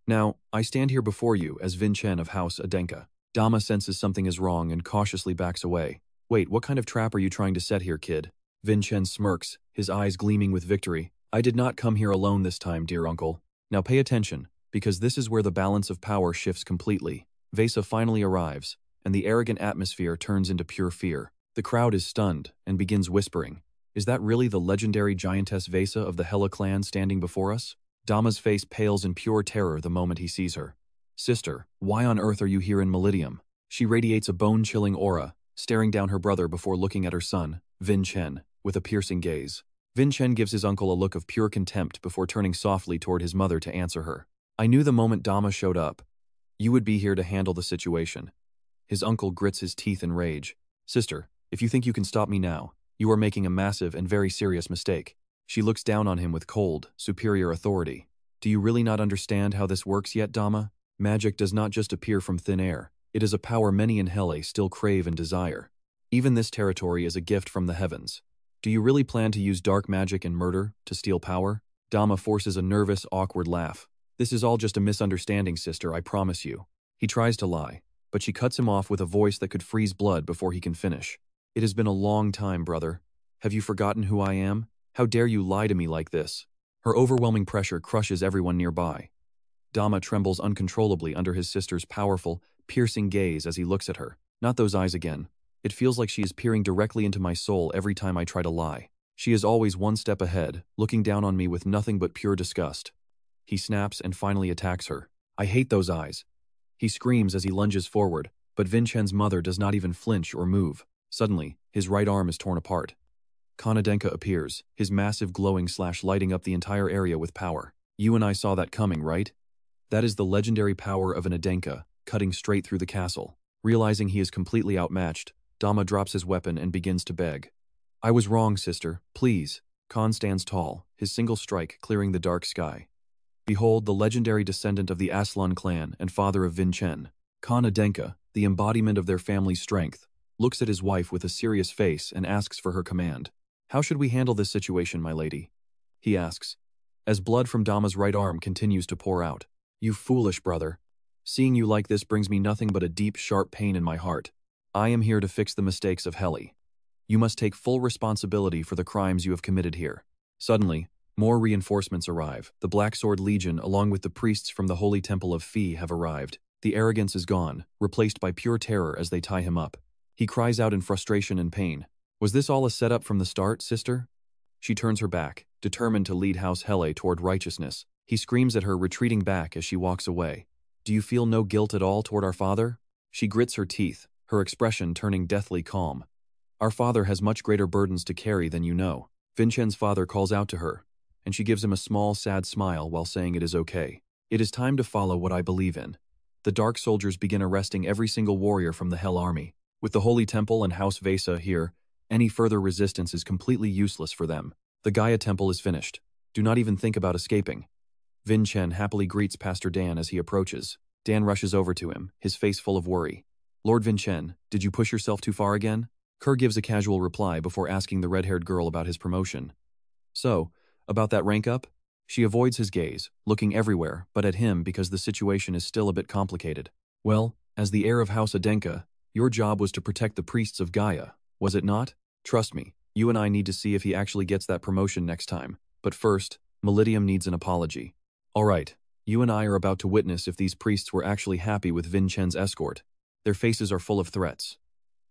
Now, I stand here before you as Vincent of House Adenka. Dama senses something is wrong and cautiously backs away. Wait, what kind of trap are you trying to set here, kid? Vincent smirks, his eyes gleaming with victory. I did not come here alone this time, dear uncle. Now pay attention, because this is where the balance of power shifts completely. Vesa finally arrives, and the arrogant atmosphere turns into pure fear. The crowd is stunned and begins whispering. Is that really the legendary giantess Vesa of the Hela clan standing before us? Dama's face pales in pure terror the moment he sees her. Sister, why on earth are you here in Meridium? She radiates a bone-chilling aura, staring down her brother before looking at her son, Vincent, with a piercing gaze. Vincent gives his uncle a look of pure contempt before turning softly toward his mother to answer her. I knew the moment Dama showed up, you would be here to handle the situation. His uncle grits his teeth in rage. Sister, if you think you can stop me now, you are making a massive and very serious mistake. She looks down on him with cold, superior authority. Do you really not understand how this works yet, Dama? Magic does not just appear from thin air. It is a power many in Hela still crave and desire. Even this territory is a gift from the heavens. Do you really plan to use dark magic and murder to steal power? Dama forces a nervous, awkward laugh. This is all just a misunderstanding, sister, I promise you. He tries to lie, but she cuts him off with a voice that could freeze blood before he can finish. It has been a long time, brother. Have you forgotten who I am? How dare you lie to me like this? Her overwhelming pressure crushes everyone nearby. Dama trembles uncontrollably under his sister's powerful, piercing gaze as he looks at her. Not those eyes again. It feels like she is peering directly into my soul every time I try to lie. She is always one step ahead, looking down on me with nothing but pure disgust. He snaps and finally attacks her. I hate those eyes. He screams as he lunges forward, but Vincent's mother does not even flinch or move. Suddenly, his right arm is torn apart. Adenka appears, his massive glowing slash lighting up the entire area with power. You and I saw that coming, right? That is the legendary power of an Adenka, cutting straight through the castle. Realizing he is completely outmatched, Dama drops his weapon and begins to beg. I was wrong, sister, please. Khan stands tall, his single strike clearing the dark sky. Behold the legendary descendant of the Aslan clan and father of Vincent. Adenka, the embodiment of their family's strength, looks at his wife with a serious face and asks for her command. How should we handle this situation, my lady? He asks, as blood from Dama's right arm continues to pour out. You foolish brother. Seeing you like this brings me nothing but a deep, sharp pain in my heart. I am here to fix the mistakes of Heli. You must take full responsibility for the crimes you have committed here. Suddenly, more reinforcements arrive. The Black Sword Legion, along with the priests from the Holy Temple of Fi, have arrived. The arrogance is gone, replaced by pure terror as they tie him up. He cries out in frustration and pain. Was this all a setup from the start, sister? She turns her back, determined to lead House Hele toward righteousness. He screams at her, retreating back as she walks away. Do you feel no guilt at all toward our father? She grits her teeth, her expression turning deathly calm. Our father has much greater burdens to carry than you know. Vincent's father calls out to her, and she gives him a small, sad smile while saying it is okay. It is time to follow what I believe in. The Dark Soldiers begin arresting every single warrior from the Hell Army. With the Holy Temple and House Vesa here, any further resistance is completely useless for them. The Gaia Temple is finished. Do not even think about escaping. Vincent happily greets Pastor Dan as he approaches. Dan rushes over to him, his face full of worry. Lord Vincent, did you push yourself too far again? Kerr gives a casual reply before asking the red-haired girl about his promotion. So, about that rank up? She avoids his gaze, looking everywhere but at him because the situation is still a bit complicated. Well, as the heir of House Adenka, your job was to protect the priests of Gaia, was it not? Trust me, you and I need to see if he actually gets that promotion next time. But first, Meridium needs an apology. Alright, you and I are about to witness if these priests were actually happy with Vincent's escort. Their faces are full of threats.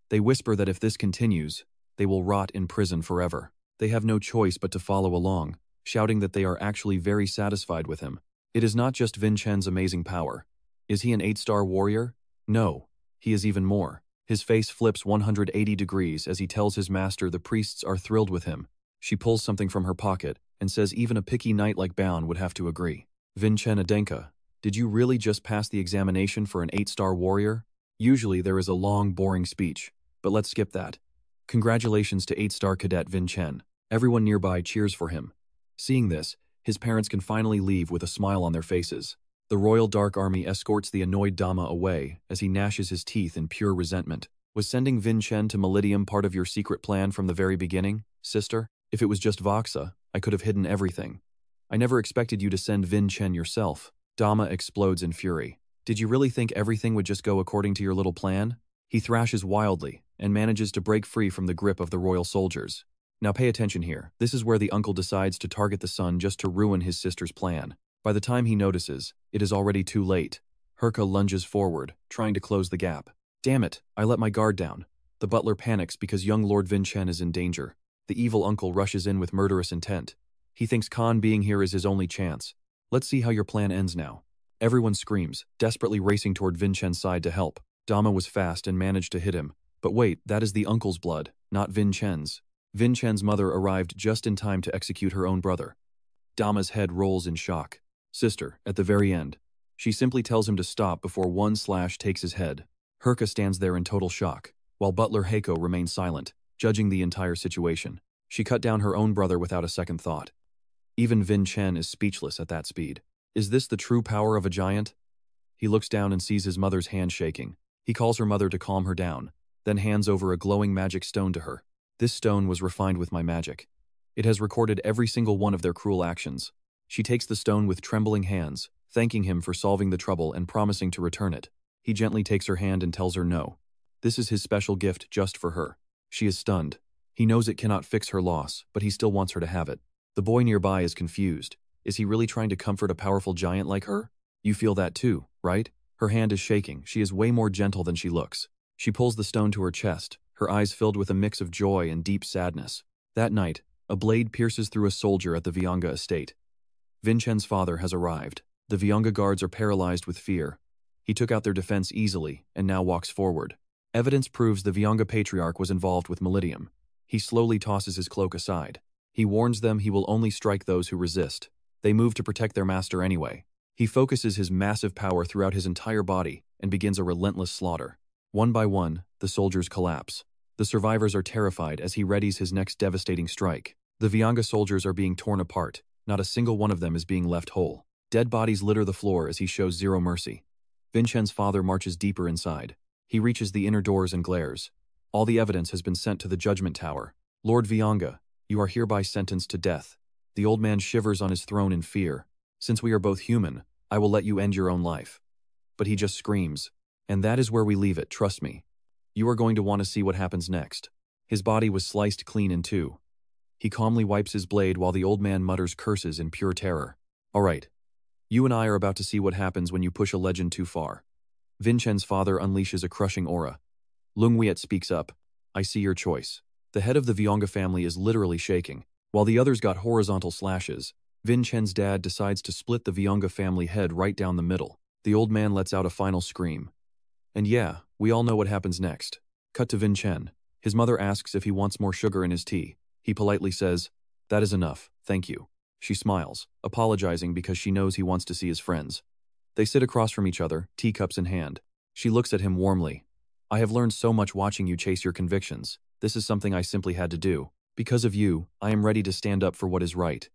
They whisper that if this continues, they will rot in prison forever. They have no choice but to follow along, shouting that they are actually very satisfied with him. It is not just Vincent's amazing power. Is he an 8-star warrior? No, he is even more. His face flips 180 degrees as he tells his master the priests are thrilled with him. She pulls something from her pocket and says even a picky knight like Baun would have to agree. Vincent Adenka, did you really just pass the examination for an 8-star warrior? Usually there is a long, boring speech, but let's skip that. Congratulations to 8-star cadet Vincent. Everyone nearby cheers for him. Seeing this, his parents can finally leave with a smile on their faces. The Royal Dark Army escorts the annoyed Dama away as he gnashes his teeth in pure resentment. Was sending Vincent to Malidium part of your secret plan from the very beginning, sister? If it was just Voxa, I could have hidden everything. I never expected you to send Vincent yourself. Dama explodes in fury. Did you really think everything would just go according to your little plan? He thrashes wildly and manages to break free from the grip of the royal soldiers. Now pay attention here. This is where the uncle decides to target the son just to ruin his sister's plan. By the time he notices, it is already too late. Herka lunges forward, trying to close the gap. Damn it, I let my guard down. The butler panics because young Lord Vincent is in danger. The evil uncle rushes in with murderous intent. He thinks Khan being here is his only chance. Let's see how your plan ends now. Everyone screams, desperately racing toward Vincent's side to help. Dama was fast and managed to hit him. But wait, that is the uncle's blood, not Vincent's. Vincent's mother arrived just in time to execute her own brother. Dama's head rolls in shock. Sister, at the very end. She simply tells him to stop before one slash takes his head. Herka stands there in total shock, while butler Heiko remains silent, judging the entire situation. She cut down her own brother without a second thought. Even Vincent is speechless at that speed. Is this the true power of a giant? He looks down and sees his mother's hand shaking. He calls her mother to calm her down, then hands over a glowing magic stone to her. This stone was refined with my magic. It has recorded every single one of their cruel actions. She takes the stone with trembling hands, thanking him for solving the trouble and promising to return it. He gently takes her hand and tells her no. This is his special gift just for her. She is stunned. He knows it cannot fix her loss, but he still wants her to have it. The boy nearby is confused. Is he really trying to comfort a powerful giant like her? You feel that too, right? Her hand is shaking. She is way more gentle than she looks. She pulls the stone to her chest, her eyes filled with a mix of joy and deep sadness. That night, a blade pierces through a soldier at the Vianga estate. Vincent's father has arrived. The Vianga guards are paralyzed with fear. He took out their defense easily and now walks forward. Evidence proves the Vianga patriarch was involved with Malidium. He slowly tosses his cloak aside. He warns them he will only strike those who resist. They move to protect their master anyway. He focuses his massive power throughout his entire body and begins a relentless slaughter. One by one, the soldiers collapse. The survivors are terrified as he readies his next devastating strike. The Vianga soldiers are being torn apart. Not a single one of them is being left whole. Dead bodies litter the floor as he shows zero mercy. Vincent's father marches deeper inside. He reaches the inner doors and glares. All the evidence has been sent to the Judgment Tower. Lord Vianga, you are hereby sentenced to death. The old man shivers on his throne in fear. Since we are both human, I will let you end your own life. But he just screams. And that is where we leave it, trust me. You are going to want to see what happens next. His body was sliced clean in two. He calmly wipes his blade while the old man mutters curses in pure terror. All right. You and I are about to see what happens when you push a legend too far. Vincent's father unleashes a crushing aura. Lungwiet speaks up. I see your choice. The head of the Vianga family is literally shaking. While the others got horizontal slashes, Vincent's dad decides to split the Vianga family head right down the middle. The old man lets out a final scream. And yeah, we all know what happens next. Cut to Vincent. His mother asks if he wants more sugar in his tea. He politely says, "That is enough, thank you." She smiles, apologizing because she knows he wants to see his friends. They sit across from each other, teacups in hand. She looks at him warmly. I have learned so much watching you chase your convictions. This is something I simply had to do. Because of you, I am ready to stand up for what is right.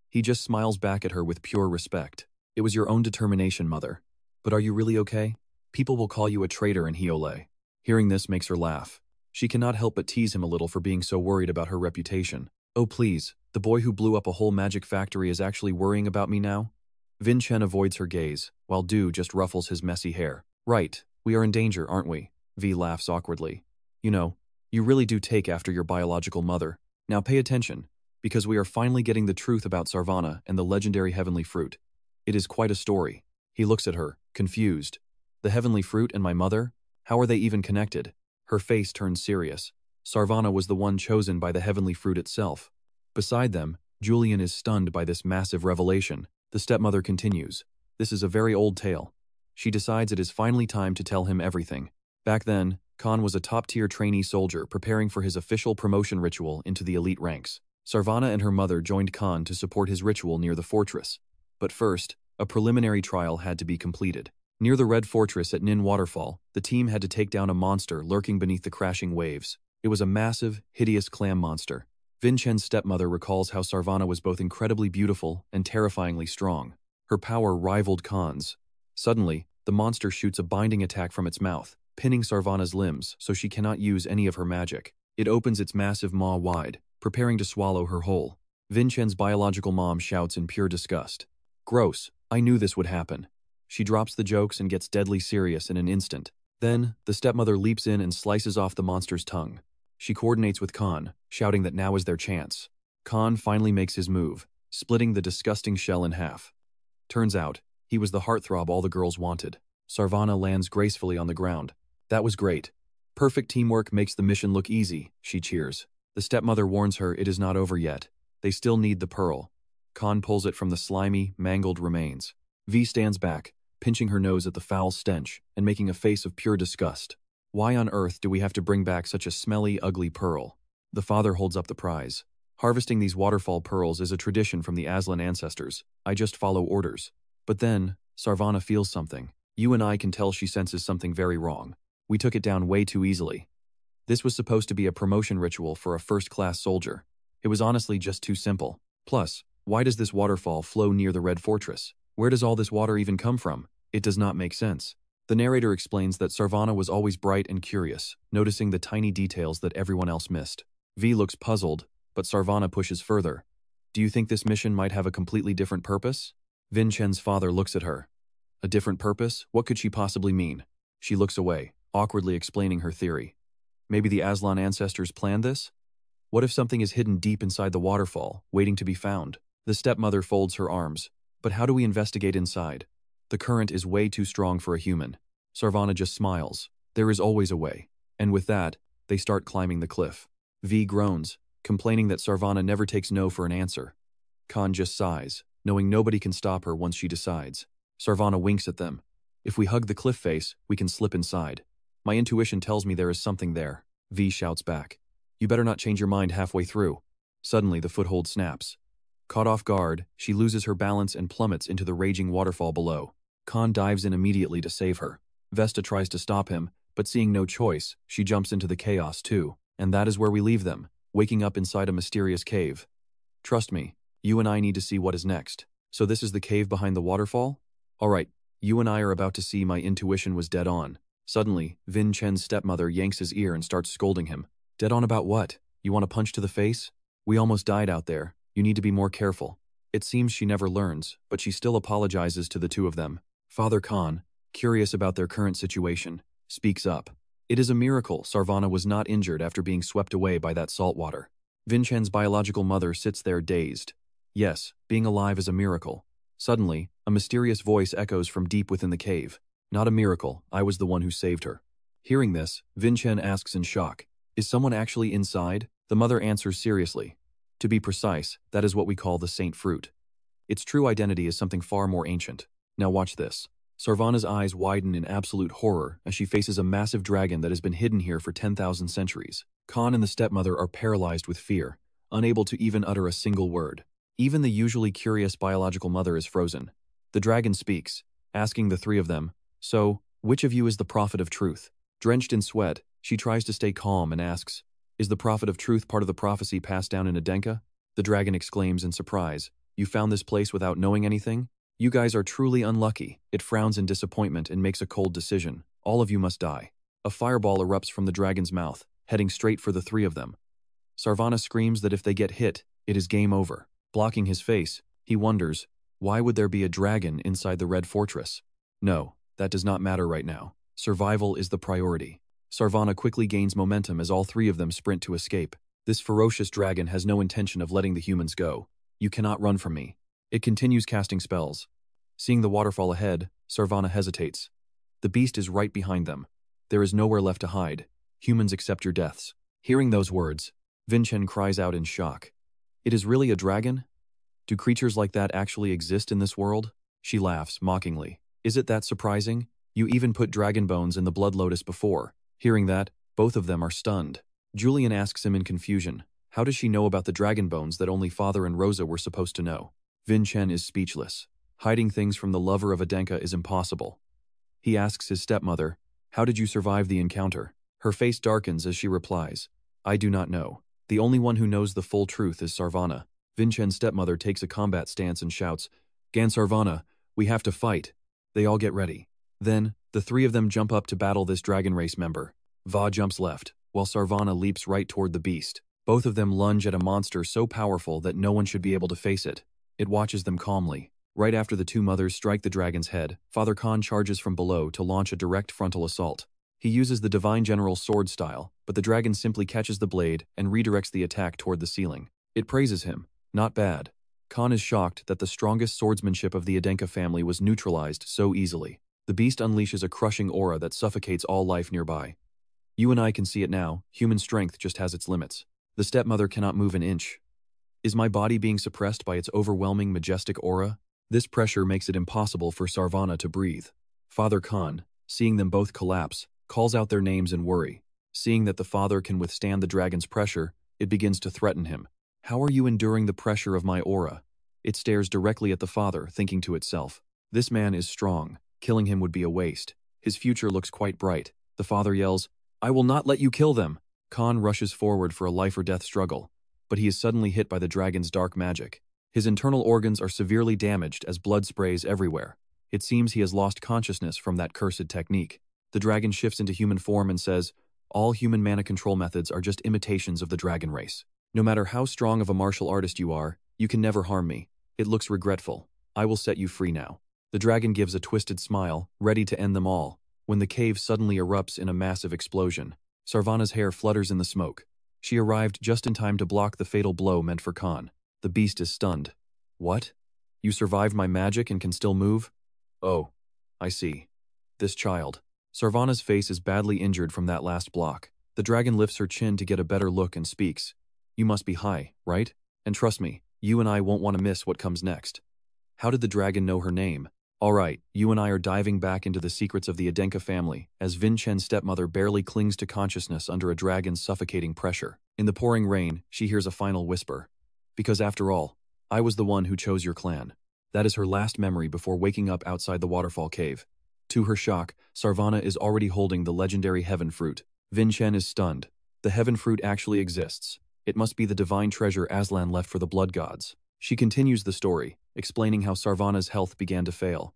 He just smiles back at her with pure respect. It was your own determination, mother. But are you really okay? People will call you a traitor in Hiole. Hearing this makes her laugh. She cannot help but tease him a little for being so worried about her reputation. Oh please, the boy who blew up a whole magic factory is actually worrying about me now? Vincent avoids her gaze, while Du just ruffles his messy hair. Right, we are in danger, aren't we? Vi laughs awkwardly. You know, you really do take after your biological mother. Now pay attention, because we are finally getting the truth about Sarvana and the legendary heavenly fruit. It is quite a story. He looks at her, confused. The heavenly fruit and my mother? How are they even connected? Her face turns serious. Sarvana was the one chosen by the heavenly fruit itself. Beside them, Julian is stunned by this massive revelation. The stepmother continues. This is a very old tale. She decides it is finally time to tell him everything. Back then, Khan was a top-tier trainee soldier preparing for his official promotion ritual into the elite ranks. Sarvana and her mother joined Khan to support his ritual near the fortress. But first, a preliminary trial had to be completed. Near the Red Fortress at Nin Waterfall, the team had to take down a monster lurking beneath the crashing waves. It was a massive, hideous clam monster. Vincent's stepmother recalls how Sarvana was both incredibly beautiful and terrifyingly strong. Her power rivaled Khan's. Suddenly, the monster shoots a binding attack from its mouth, pinning Sarvana's limbs so she cannot use any of her magic. It opens its massive maw wide, preparing to swallow her whole. Vincent's biological mom shouts in pure disgust. Gross, I knew this would happen. She drops the jokes and gets deadly serious in an instant. Then, the stepmother leaps in and slices off the monster's tongue. She coordinates with Khan, shouting that now is their chance. Khan finally makes his move, splitting the disgusting shell in half. Turns out, he was the heartthrob all the girls wanted. Sarvana lands gracefully on the ground. That was great. Perfect teamwork makes the mission look easy, she cheers. The stepmother warns her it is not over yet. They still need the pearl. Khan pulls it from the slimy, mangled remains. V stands back, pinching her nose at the foul stench and making a face of pure disgust. Why on earth do we have to bring back such a smelly, ugly pearl? The father holds up the prize. Harvesting these waterfall pearls is a tradition from the Aslan ancestors. I just follow orders. But then, Sarvana feels something. You and I can tell she senses something very wrong. We took it down way too easily. This was supposed to be a promotion ritual for a first-class soldier. It was honestly just too simple. Plus, why does this waterfall flow near the Red Fortress? Where does all this water even come from? It does not make sense. The narrator explains that Sarvana was always bright and curious, noticing the tiny details that everyone else missed. V looks puzzled, but Sarvana pushes further. Do you think this mission might have a completely different purpose? Vincent's father looks at her. A different purpose? What could she possibly mean? She looks away, awkwardly explaining her theory. Maybe the Aslan ancestors planned this? What if something is hidden deep inside the waterfall, waiting to be found? The stepmother folds her arms. But how do we investigate inside? The current is way too strong for a human. Sarvana just smiles. There is always a way. And with that, they start climbing the cliff. V groans, complaining that Sarvana never takes no for an answer. Khan just sighs, knowing nobody can stop her once she decides. Sarvana winks at them. If we hug the cliff face, we can slip inside. My intuition tells me there is something there. V shouts back. You better not change your mind halfway through. Suddenly, the foothold snaps. Caught off guard, she loses her balance and plummets into the raging waterfall below. Khan dives in immediately to save her. Vesta tries to stop him, but seeing no choice, she jumps into the chaos too. And that is where we leave them, waking up inside a mysterious cave. Trust me, you and I need to see what is next. So this is the cave behind the waterfall? Alright, you and I are about to see my intuition was dead on. Suddenly, Vin Chen's stepmother yanks his ear and starts scolding him. Dead on about what? You want a punch to the face? We almost died out there. You need to be more careful. It seems she never learns, but she still apologizes to the two of them. Father Khan, curious about their current situation, speaks up. It is a miracle Sarvana was not injured after being swept away by that salt water. Vincent's biological mother sits there dazed. Yes, being alive is a miracle. Suddenly, a mysterious voice echoes from deep within the cave. Not a miracle, I was the one who saved her. Hearing this, Vincent asks in shock, is someone actually inside? The mother answers seriously. To be precise, that is what we call the saint fruit. Its true identity is something far more ancient. Now watch this. Sarvana's eyes widen in absolute horror as she faces a massive dragon that has been hidden here for 10,000 centuries. Khan and the stepmother are paralyzed with fear, unable to even utter a single word. Even the usually curious biological mother is frozen. The dragon speaks, asking the three of them, so, which of you is the prophet of truth? Drenched in sweat, she tries to stay calm and asks, is the prophet of truth part of the prophecy passed down in Adenka? The dragon exclaims in surprise, you found this place without knowing anything? You guys are truly unlucky. It frowns in disappointment and makes a cold decision. All of you must die. A fireball erupts from the dragon's mouth, heading straight for the three of them. Sarvana screams that if they get hit, it is game over. Blocking his face, he wonders, why would there be a dragon inside the Red Fortress? No, that does not matter right now. Survival is the priority. Sarvana quickly gains momentum as all three of them sprint to escape. This ferocious dragon has no intention of letting the humans go. You cannot run from me. It continues casting spells. Seeing the waterfall ahead, Sarvana hesitates. The beast is right behind them. There is nowhere left to hide. Humans accept your deaths. Hearing those words, Vincent cries out in shock. It is really a dragon? Do creatures like that actually exist in this world? She laughs mockingly. Is it that surprising? You even put dragon bones in the blood lotus before. Hearing that, both of them are stunned. Julian asks him in confusion, how does she know about the dragon bones that only Father and Rosa were supposed to know? Vincent is speechless. Hiding things from the lover of Adenka is impossible. He asks his stepmother, how did you survive the encounter? Her face darkens as she replies, I do not know. The only one who knows the full truth is Sarvana. Vincent's stepmother takes a combat stance and shouts, Gan Sarvana, We have to fight. They all get ready. Then, the three of them jump up to battle this dragon race member. Va jumps left, while Sarvana leaps right toward the beast. Both of them lunge at a monster so powerful that no one should be able to face it. It watches them calmly. Right after the two mothers strike the dragon's head, Father Khan charges from below to launch a direct frontal assault. He uses the Divine General sword style, but the dragon simply catches the blade and redirects the attack toward the ceiling. It praises him. Not bad. Khan is shocked that the strongest swordsmanship of the Adenka family was neutralized so easily. The beast unleashes a crushing aura that suffocates all life nearby. You and I can see it now, human strength just has its limits. The stepmother cannot move an inch. Is my body being suppressed by its overwhelming, majestic aura? This pressure makes it impossible for Sarvana to breathe. Father Khan, seeing them both collapse, calls out their names in worry. Seeing that the father can withstand the dragon's pressure, it begins to threaten him. How are you enduring the pressure of my aura? It stares directly at the father, thinking to itself. This man is strong. Killing him would be a waste. His future looks quite bright. The father yells, "I will not let you kill them!" Khan rushes forward for a life-or-death struggle, but he is suddenly hit by the dragon's dark magic. His internal organs are severely damaged as blood sprays everywhere. It seems he has lost consciousness from that cursed technique. The dragon shifts into human form and says, "All human mana control methods are just imitations of the dragon race. No matter how strong of a martial artist you are, you can never harm me. It looks regretful. I will set you free now." The dragon gives a twisted smile, ready to end them all, when the cave suddenly erupts in a massive explosion. Sarvana's hair flutters in the smoke. She arrived just in time to block the fatal blow meant for Khan. The beast is stunned. "What? You survived my magic and can still move? Oh, I see. This child." Sarvana's face is badly injured from that last block. The dragon lifts her chin to get a better look and speaks. "You must be high, right? And trust me, you and I won't want to miss what comes next." How did the dragon know her name? Alright, you and I are diving back into the secrets of the Adenka family, as Vincent's stepmother barely clings to consciousness under a dragon's suffocating pressure. In the pouring rain, she hears a final whisper. "Because after all, I was the one who chose your clan." That is her last memory before waking up outside the waterfall cave. To her shock, Sarvana is already holding the legendary heaven fruit. Vincent is stunned. The heaven fruit actually exists. It must be the divine treasure Aslan left for the blood gods. She continues the story, explaining how Sarvana's health began to fail.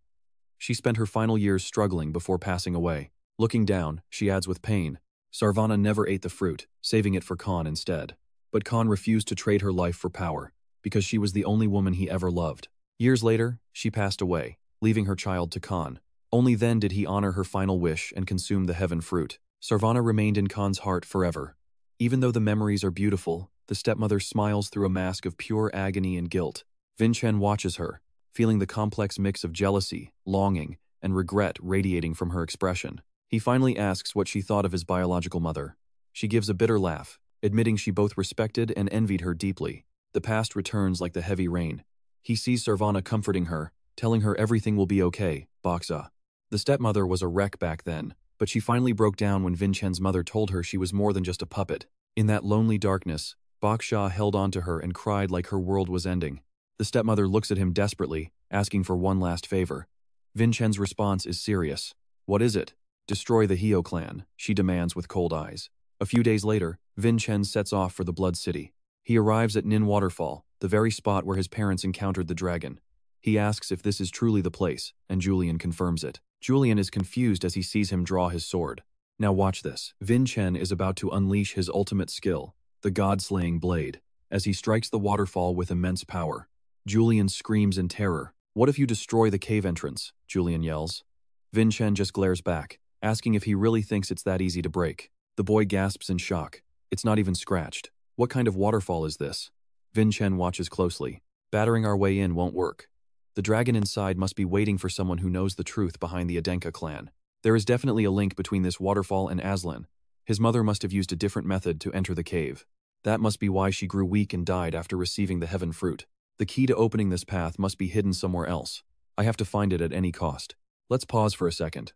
She spent her final years struggling before passing away. Looking down, she adds with pain, Sarvana never ate the fruit, saving it for Khan instead. But Khan refused to trade her life for power, because she was the only woman he ever loved. Years later, she passed away, leaving her child to Khan. Only then did he honor her final wish and consume the heaven fruit. Sarvana remained in Khan's heart forever. Even though the memories are beautiful, the stepmother smiles through a mask of pure agony and guilt. Vincent watches her, feeling the complex mix of jealousy, longing, and regret radiating from her expression. He finally asks what she thought of his biological mother. She gives a bitter laugh, admitting she both respected and envied her deeply. The past returns like the heavy rain. He sees Sarvana comforting her, telling her everything will be okay, Baksa. The stepmother was a wreck back then, but she finally broke down when Vincent's mother told her she was more than just a puppet. In that lonely darkness, Baksha held on to her and cried like her world was ending. The stepmother looks at him desperately, asking for one last favor. Vincent's response is serious. "What is it?" "Destroy the Hio clan," she demands with cold eyes. A few days later, Vincent sets off for the Blood City. He arrives at Nin Waterfall, the very spot where his parents encountered the dragon. He asks if this is truly the place, and Julian confirms it. Julian is confused as he sees him draw his sword. Now watch this. Vincent is about to unleash his ultimate skill, the god-slaying blade, as he strikes the waterfall with immense power. Julian screams in terror. "What if you destroy the cave entrance?" Julian yells. Vincent just glares back, asking if he really thinks it's that easy to break. The boy gasps in shock. "It's not even scratched. What kind of waterfall is this?" Vincent watches closely. "Battering our way in won't work. The dragon inside must be waiting for someone who knows the truth behind the Adenka clan. There is definitely a link between this waterfall and Aslan. His mother must have used a different method to enter the cave. That must be why she grew weak and died after receiving the heaven fruit. The key to opening this path must be hidden somewhere else. I have to find it at any cost." Let's pause for a second.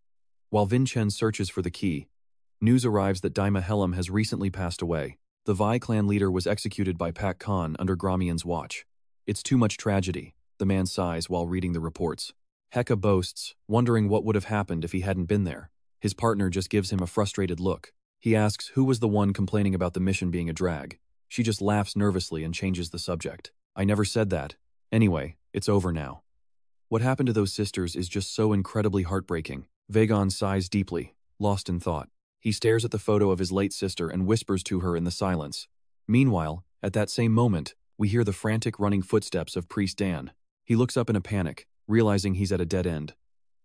While Vincent searches for the key, news arrives that Daima Hellam has recently passed away. The Vi clan leader was executed by Pak Khan under Gramian's watch. "It's too much tragedy," the man sighs while reading the reports. Heka boasts, wondering what would have happened if he hadn't been there. His partner just gives him a frustrated look. He asks who was the one complaining about the mission being a drag. She just laughs nervously and changes the subject. "I never said that. Anyway, it's over now." What happened to those sisters is just so incredibly heartbreaking. Vagon sighs deeply, lost in thought. He stares at the photo of his late sister and whispers to her in the silence. Meanwhile, at that same moment, we hear the frantic running footsteps of Priest Dan. He looks up in a panic, realizing he's at a dead end.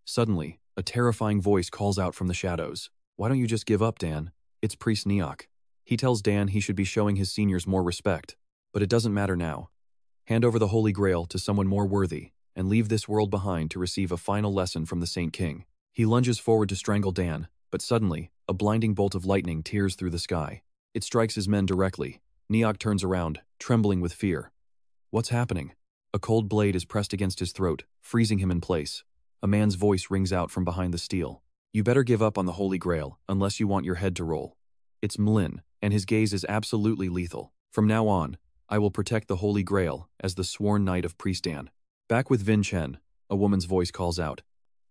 Suddenly, a terrifying voice calls out from the shadows. "Why don't you just give up, Dan?" It's Priest Neok. He tells Dan he should be showing his seniors more respect. But it doesn't matter now. Hand over the Holy Grail to someone more worthy, and leave this world behind to receive a final lesson from the Saint King. He lunges forward to strangle Dan, but suddenly, a blinding bolt of lightning tears through the sky. It strikes his men directly. Neok turns around, trembling with fear. What's happening? A cold blade is pressed against his throat, freezing him in place. A man's voice rings out from behind the steel. You better give up on the Holy Grail, unless you want your head to roll. It's Mlin, and his gaze is absolutely lethal. From now on, I will protect the Holy Grail as the sworn knight of Priest Dan. Back with Vincent, a woman's voice calls out.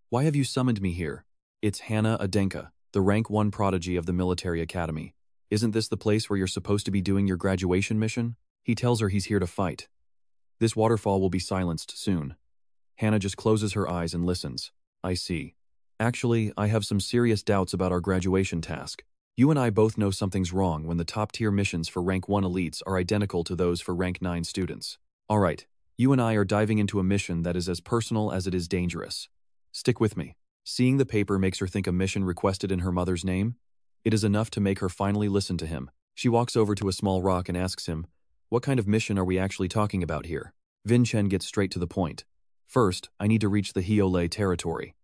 Why have you summoned me here? It's Hannah Adenka, the rank 1 prodigy of the military academy. Isn't this the place where you're supposed to be doing your graduation mission? He tells her he's here to fight. This waterfall will be silenced soon. Hannah just closes her eyes and listens. I see. Actually, I have some serious doubts about our graduation task. You and I both know something's wrong when the top-tier missions for rank 1 elites are identical to those for rank 9 students. Alright, you and I are diving into a mission that is as personal as it is dangerous. Stick with me. Seeing the paper makes her think a mission requested in her mother's name. It is enough to make her finally listen to him. She walks over to a small rock and asks him, what kind of mission are we actually talking about here? Vincent gets straight to the point. First, I need to reach the Hyole territory.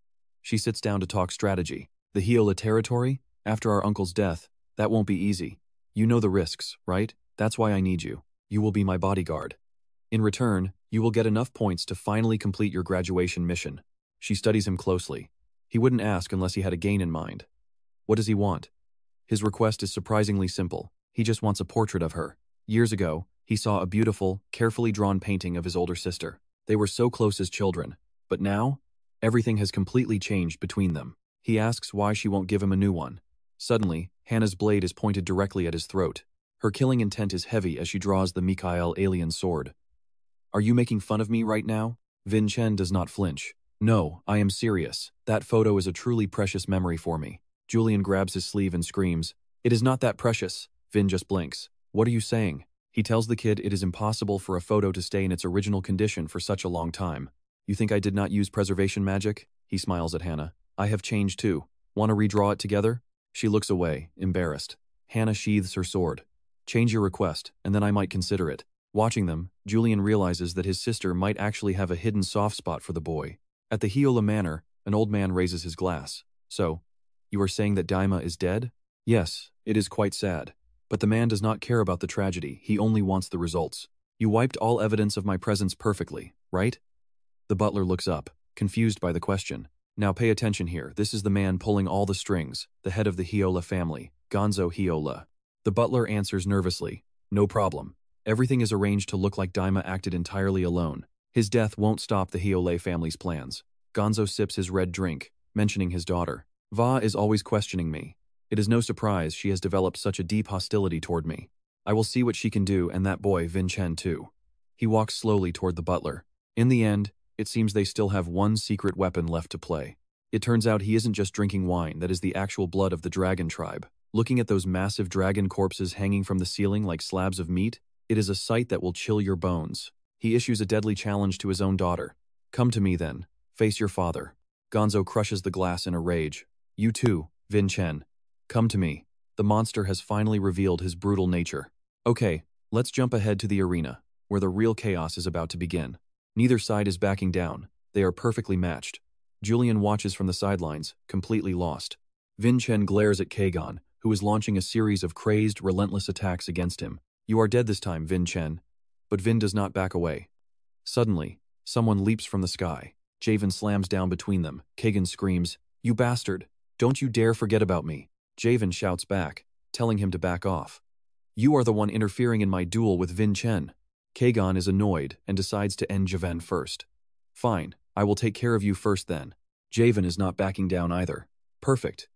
She sits down to talk strategy. The Hyole territory? After our uncle's death, that won't be easy. You know the risks, right? That's why I need you. You will be my bodyguard. In return, you will get enough points to finally complete your graduation mission. She studies him closely. He wouldn't ask unless he had a gain in mind. What does he want? His request is surprisingly simple. He just wants a portrait of her. Years ago, he saw a beautiful, carefully drawn painting of his older sister. They were so close as children. But now, everything has completely changed between them. He asks why she won't give him a new one. Suddenly, Hannah's blade is pointed directly at his throat. Her killing intent is heavy as she draws the Mikhail alien sword. Are you making fun of me right now? Vincent does not flinch. No, I am serious. That photo is a truly precious memory for me. Julian grabs his sleeve and screams. It is not that precious. Vin just blinks. What are you saying? He tells the kid it is impossible for a photo to stay in its original condition for such a long time. You think I did not use preservation magic? He smiles at Hannah. I have changed too. Want to redraw it together? She looks away, embarrassed. Hannah sheathes her sword. Change your request, and then I might consider it. Watching them, Julian realizes that his sister might actually have a hidden soft spot for the boy. At the Hyola Manor, an old man raises his glass. So, you are saying that Daima is dead? Yes, it is quite sad. But the man does not care about the tragedy, he only wants the results. You wiped all evidence of my presence perfectly, right? The butler looks up, confused by the question. Now pay attention here, this is the man pulling all the strings, the head of the Hyola family, Gonzo Hyola. The butler answers nervously, no problem. Everything is arranged to look like Daima acted entirely alone. His death won't stop the Hyole family's plans. Gonzo sips his red drink, mentioning his daughter. Va is always questioning me. It is no surprise she has developed such a deep hostility toward me. I will see what she can do and that boy Vincent too. He walks slowly toward the butler. In the end, it seems they still have one secret weapon left to play. It turns out he isn't just drinking wine, that is the actual blood of the dragon tribe. Looking at those massive dragon corpses hanging from the ceiling like slabs of meat, it is a sight that will chill your bones. He issues a deadly challenge to his own daughter. Come to me then. Face your father. Gonzo crushes the glass in a rage. You too, Vincent. Come to me. The monster has finally revealed his brutal nature. Okay, let's jump ahead to the arena, where the real chaos is about to begin. Neither side is backing down. They are perfectly matched. Julian watches from the sidelines, completely lost. Vincent glares at Kajin, who is launching a series of crazed, relentless attacks against him. You are dead this time, Vincent. But Vin does not back away. Suddenly, someone leaps from the sky. Javen slams down between them. Kajin screams, You bastard! Don't you dare forget about me! Javen shouts back, telling him to back off. You are the one interfering in my duel with Vincent. Kajin is annoyed and decides to end Javen first. Fine, I will take care of you first then. Javen is not backing down either. Perfect.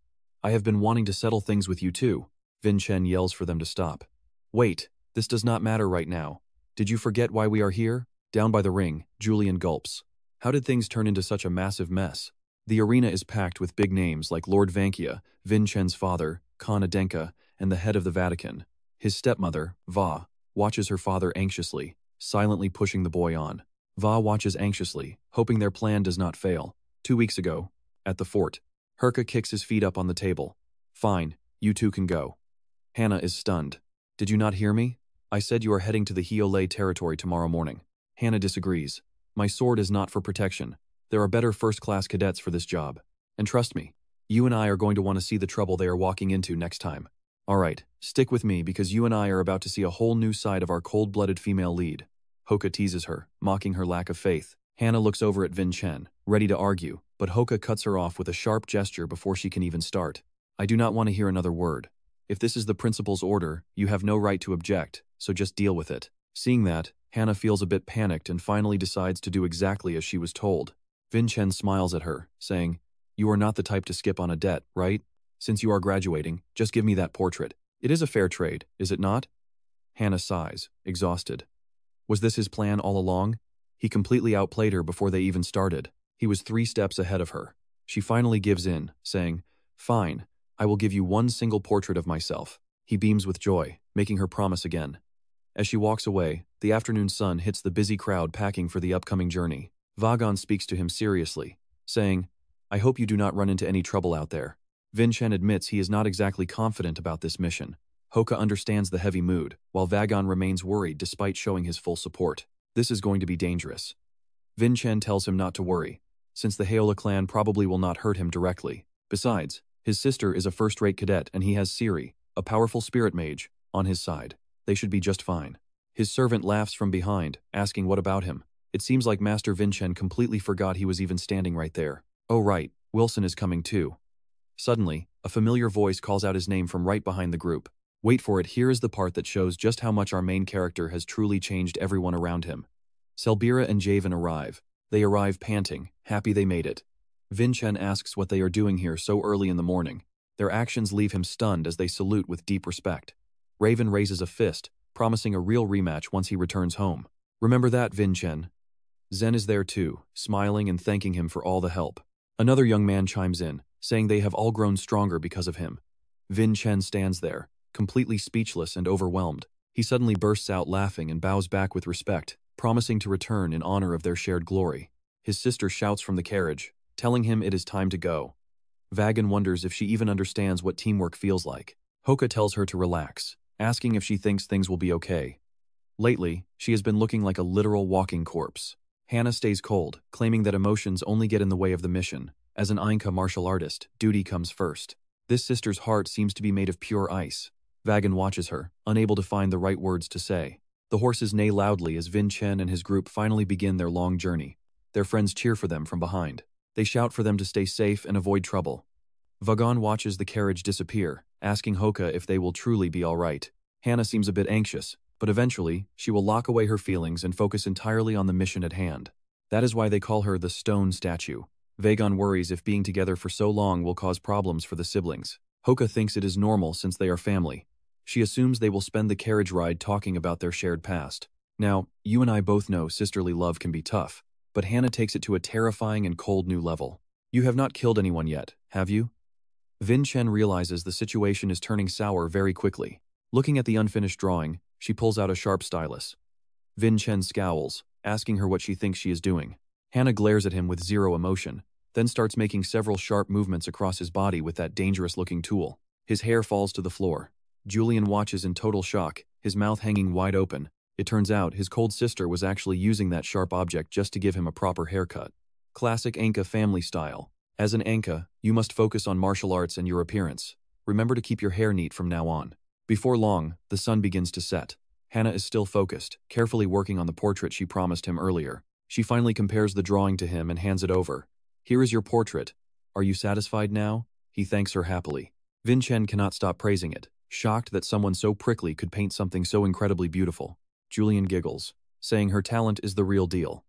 I have been wanting to settle things with you too. Vincent yells for them to stop. Wait, this does not matter right now. Did you forget why we are here? Down by the ring, Julian gulps. How did things turn into such a massive mess? The arena is packed with big names like Lord Vankya, Vincent's father, Khan Adenka, and the head of the Vatican. His stepmother, Va, watches her father anxiously, silently pushing the boy on. Va watches anxiously, hoping their plan does not fail. 2 weeks ago, at the fort, Herka kicks his feet up on the table. Fine, you two can go. Hannah is stunned. Did you not hear me? I said you are heading to the Hiolei territory tomorrow morning. Hannah disagrees. My sword is not for protection. There are better first-class cadets for this job. And trust me, you and I are going to want to see the trouble they are walking into next time. Alright, stick with me because you and I are about to see a whole new side of our cold-blooded female lead. Hoka teases her, mocking her lack of faith. Hannah looks over at Vincent, ready to argue, but Hoka cuts her off with a sharp gesture before she can even start. I do not want to hear another word. If this is the principal's order, you have no right to object, so just deal with it. Seeing that, Hannah feels a bit panicked and finally decides to do exactly as she was told. Vincent smiles at her, saying, You are not the type to skip on a debt, right? Since you are graduating, just give me that portrait. It is a fair trade, is it not? Hannah sighs, exhausted. Was this his plan all along? He completely outplayed her before they even started. He was 3 steps ahead of her. She finally gives in, saying, Fine, I will give you one single portrait of myself. He beams with joy, making her promise again. As she walks away, the afternoon sun hits the busy crowd packing for the upcoming journey. Vagon speaks to him seriously, saying, I hope you do not run into any trouble out there. Vincent admits he is not exactly confident about this mission. Hoka understands the heavy mood, while Vagon remains worried despite showing his full support. This is going to be dangerous. Vincent tells him not to worry, since the Adenka Clan probably will not hurt him directly. Besides, his sister is a first-rate cadet and he has Siri, a powerful spirit mage, on his side. They should be just fine. His servant laughs from behind, asking what about him. It seems like Master Vincent completely forgot he was even standing right there. Oh right, Wilson is coming too. Suddenly, a familiar voice calls out his name from right behind the group. Wait for it, here is the part that shows just how much our main character has truly changed everyone around him. Selbira and Javen arrive. They arrive panting, happy they made it. Vincent asks what they are doing here so early in the morning. Their actions leave him stunned as they salute with deep respect. Raven raises a fist, promising a real rematch once he returns home. Remember that, Vincent. Zen is there too, smiling and thanking him for all the help. Another young man chimes in, saying they have all grown stronger because of him. Vincent stands there, completely speechless and overwhelmed. He suddenly bursts out laughing and bows back with respect, promising to return in honor of their shared glory. His sister shouts from the carriage, telling him it is time to go. Vagon wonders if she even understands what teamwork feels like. Hoka tells her to relax, asking if she thinks things will be okay. Lately, she has been looking like a literal walking corpse. Hannah stays cold, claiming that emotions only get in the way of the mission. As an Ainka martial artist, duty comes first. This sister's heart seems to be made of pure ice. Vagon watches her, unable to find the right words to say. The horses neigh loudly as Vincent and his group finally begin their long journey. Their friends cheer for them from behind. They shout for them to stay safe and avoid trouble. Vagon watches the carriage disappear, asking Hoka if they will truly be all right. Hannah seems a bit anxious, but eventually, she will lock away her feelings and focus entirely on the mission at hand. That is why they call her the Stone Statue. Vagon worries if being together for so long will cause problems for the siblings. Hoka thinks it is normal since they are family. She assumes they will spend the carriage ride talking about their shared past. Now, you and I both know sisterly love can be tough, but Hannah takes it to a terrifying and cold new level. You have not killed anyone yet, have you? Vincent realizes the situation is turning sour very quickly. Looking at the unfinished drawing, she pulls out a sharp stylus. Vincent scowls, asking her what she thinks she is doing. Hannah glares at him with zero emotion, then starts making several sharp movements across his body with that dangerous-looking tool. His hair falls to the floor. Julian watches in total shock, his mouth hanging wide open. It turns out his cold sister was actually using that sharp object just to give him a proper haircut. Classic Adenka family style. As an Adenka, you must focus on martial arts and your appearance. Remember to keep your hair neat from now on. Before long, the sun begins to set. Hannah is still focused, carefully working on the portrait she promised him earlier. She finally compares the drawing to him and hands it over. Here is your portrait. Are you satisfied now? He thanks her happily. Vincent cannot stop praising it, shocked that someone so prickly could paint something so incredibly beautiful. Julian giggles, saying her talent is the real deal.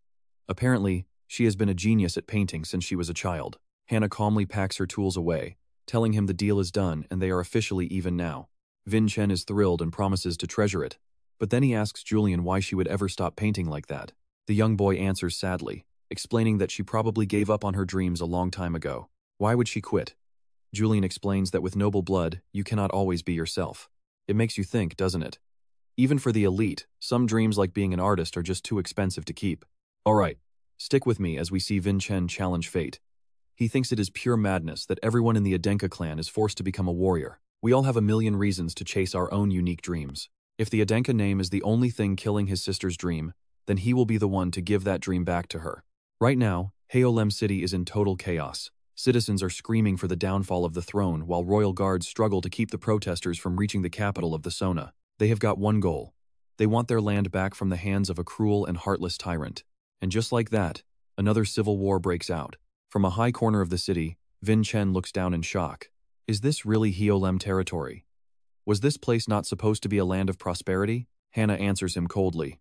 Apparently, she has been a genius at painting since she was a child. Hannah calmly packs her tools away, telling him the deal is done and they are officially even now. Vincent is thrilled and promises to treasure it. But then he asks Julian why she would ever stop painting like that. The young boy answers sadly, explaining that she probably gave up on her dreams a long time ago. Why would she quit? Julian explains that with noble blood, you cannot always be yourself. It makes you think, doesn't it? Even for the elite, some dreams like being an artist are just too expensive to keep. Alright, stick with me as we see Vincent challenge fate. He thinks it is pure madness that everyone in the Adenka clan is forced to become a warrior. We all have a million reasons to chase our own unique dreams. If the Adenka name is the only thing killing his sister's dream, then he will be the one to give that dream back to her. Right now, Heolem City is in total chaos. Citizens are screaming for the downfall of the throne while royal guards struggle to keep the protesters from reaching the capital of the Sona. They have got one goal. They want their land back from the hands of a cruel and heartless tyrant. And just like that, another civil war breaks out. From a high corner of the city, Vincent looks down in shock. Is this really Heolem territory? Was this place not supposed to be a land of prosperity? Hannah answers him coldly.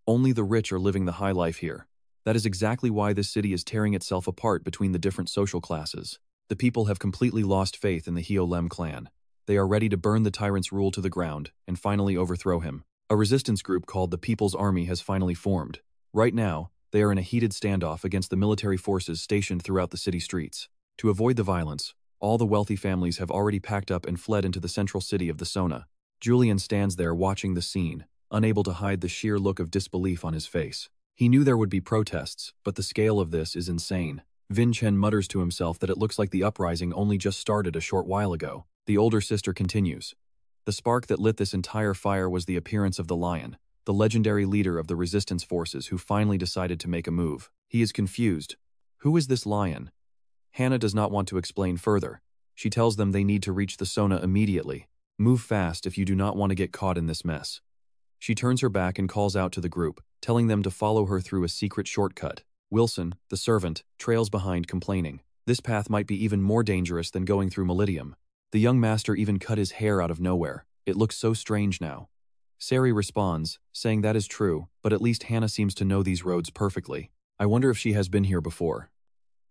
Only the rich are living the high life here. That is exactly why this city is tearing itself apart between the different social classes. The people have completely lost faith in the Heolem clan. They are ready to burn the tyrant's rule to the ground and finally overthrow him. A resistance group called the People's Army has finally formed. Right now, they are in a heated standoff against the military forces stationed throughout the city streets. To avoid the violence, all the wealthy families have already packed up and fled into the central city of the Sona. Julian stands there watching the scene, unable to hide the sheer look of disbelief on his face. He knew there would be protests, but the scale of this is insane. Vincent mutters to himself that it looks like the uprising only just started a short while ago. The older sister continues. The spark that lit this entire fire was the appearance of the Lion, the legendary leader of the resistance forces who finally decided to make a move. He is confused. Who is this Lion? Hannah does not want to explain further. She tells them they need to reach the Sona immediately. Move fast if you do not want to get caught in this mess. She turns her back and calls out to the group, telling them to follow her through a secret shortcut. Wilson, the servant, trails behind complaining. This path might be even more dangerous than going through Malidium. The young master even cut his hair out of nowhere. It looks so strange now. Sari responds, saying that is true, but at least Hannah seems to know these roads perfectly. I wonder if she has been here before.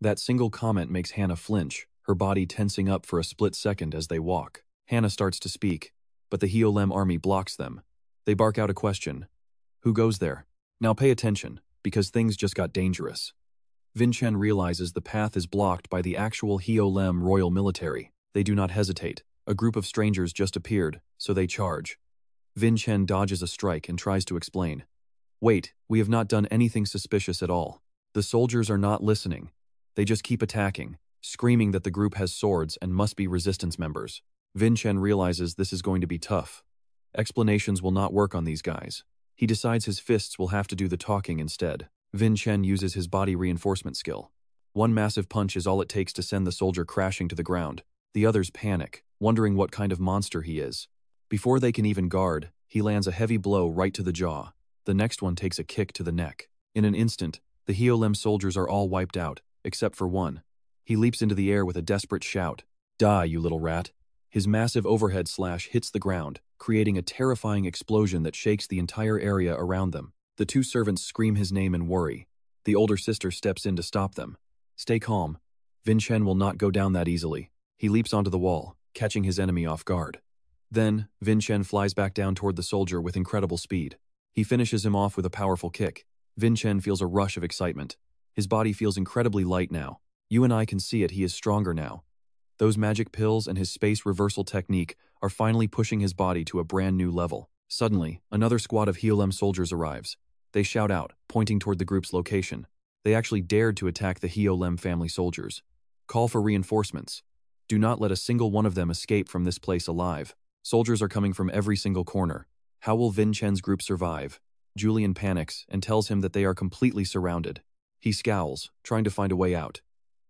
That single comment makes Hannah flinch, her body tensing up for a split second as they walk. Hannah starts to speak, but the Heolem army blocks them. They bark out a question. Who goes there? Now pay attention, because things just got dangerous. Vincent realizes the path is blocked by the actual Heolem royal military. They do not hesitate. A group of strangers just appeared, so they charge. Vincent dodges a strike and tries to explain. Wait, we have not done anything suspicious at all. The soldiers are not listening. They just keep attacking, screaming that the group has swords and must be resistance members. Vincent realizes this is going to be tough. Explanations will not work on these guys. He decides his fists will have to do the talking instead. Vincent uses his body reinforcement skill. One massive punch is all it takes to send the soldier crashing to the ground. The others panic, wondering what kind of monster he is. Before they can even guard, he lands a heavy blow right to the jaw. The next one takes a kick to the neck. In an instant, the Heolem soldiers are all wiped out, except for one. He leaps into the air with a desperate shout. Die, you little rat. His massive overhead slash hits the ground, creating a terrifying explosion that shakes the entire area around them. The two servants scream his name in worry. The older sister steps in to stop them. Stay calm. Vincent will not go down that easily. He leaps onto the wall, catching his enemy off guard. Then, Vincent flies back down toward the soldier with incredible speed. He finishes him off with a powerful kick. Vincent feels a rush of excitement. His body feels incredibly light now. You and I can see it, he is stronger now. Those magic pills and his space reversal technique are finally pushing his body to a brand new level. Suddenly, another squad of Heolem soldiers arrives. They shout out, pointing toward the group's location. They actually dared to attack the Heolem family soldiers. Call for reinforcements. Do not let a single one of them escape from this place alive. Soldiers are coming from every single corner. How will Vincent's group survive? Julian panics and tells him that they are completely surrounded. He scowls, trying to find a way out.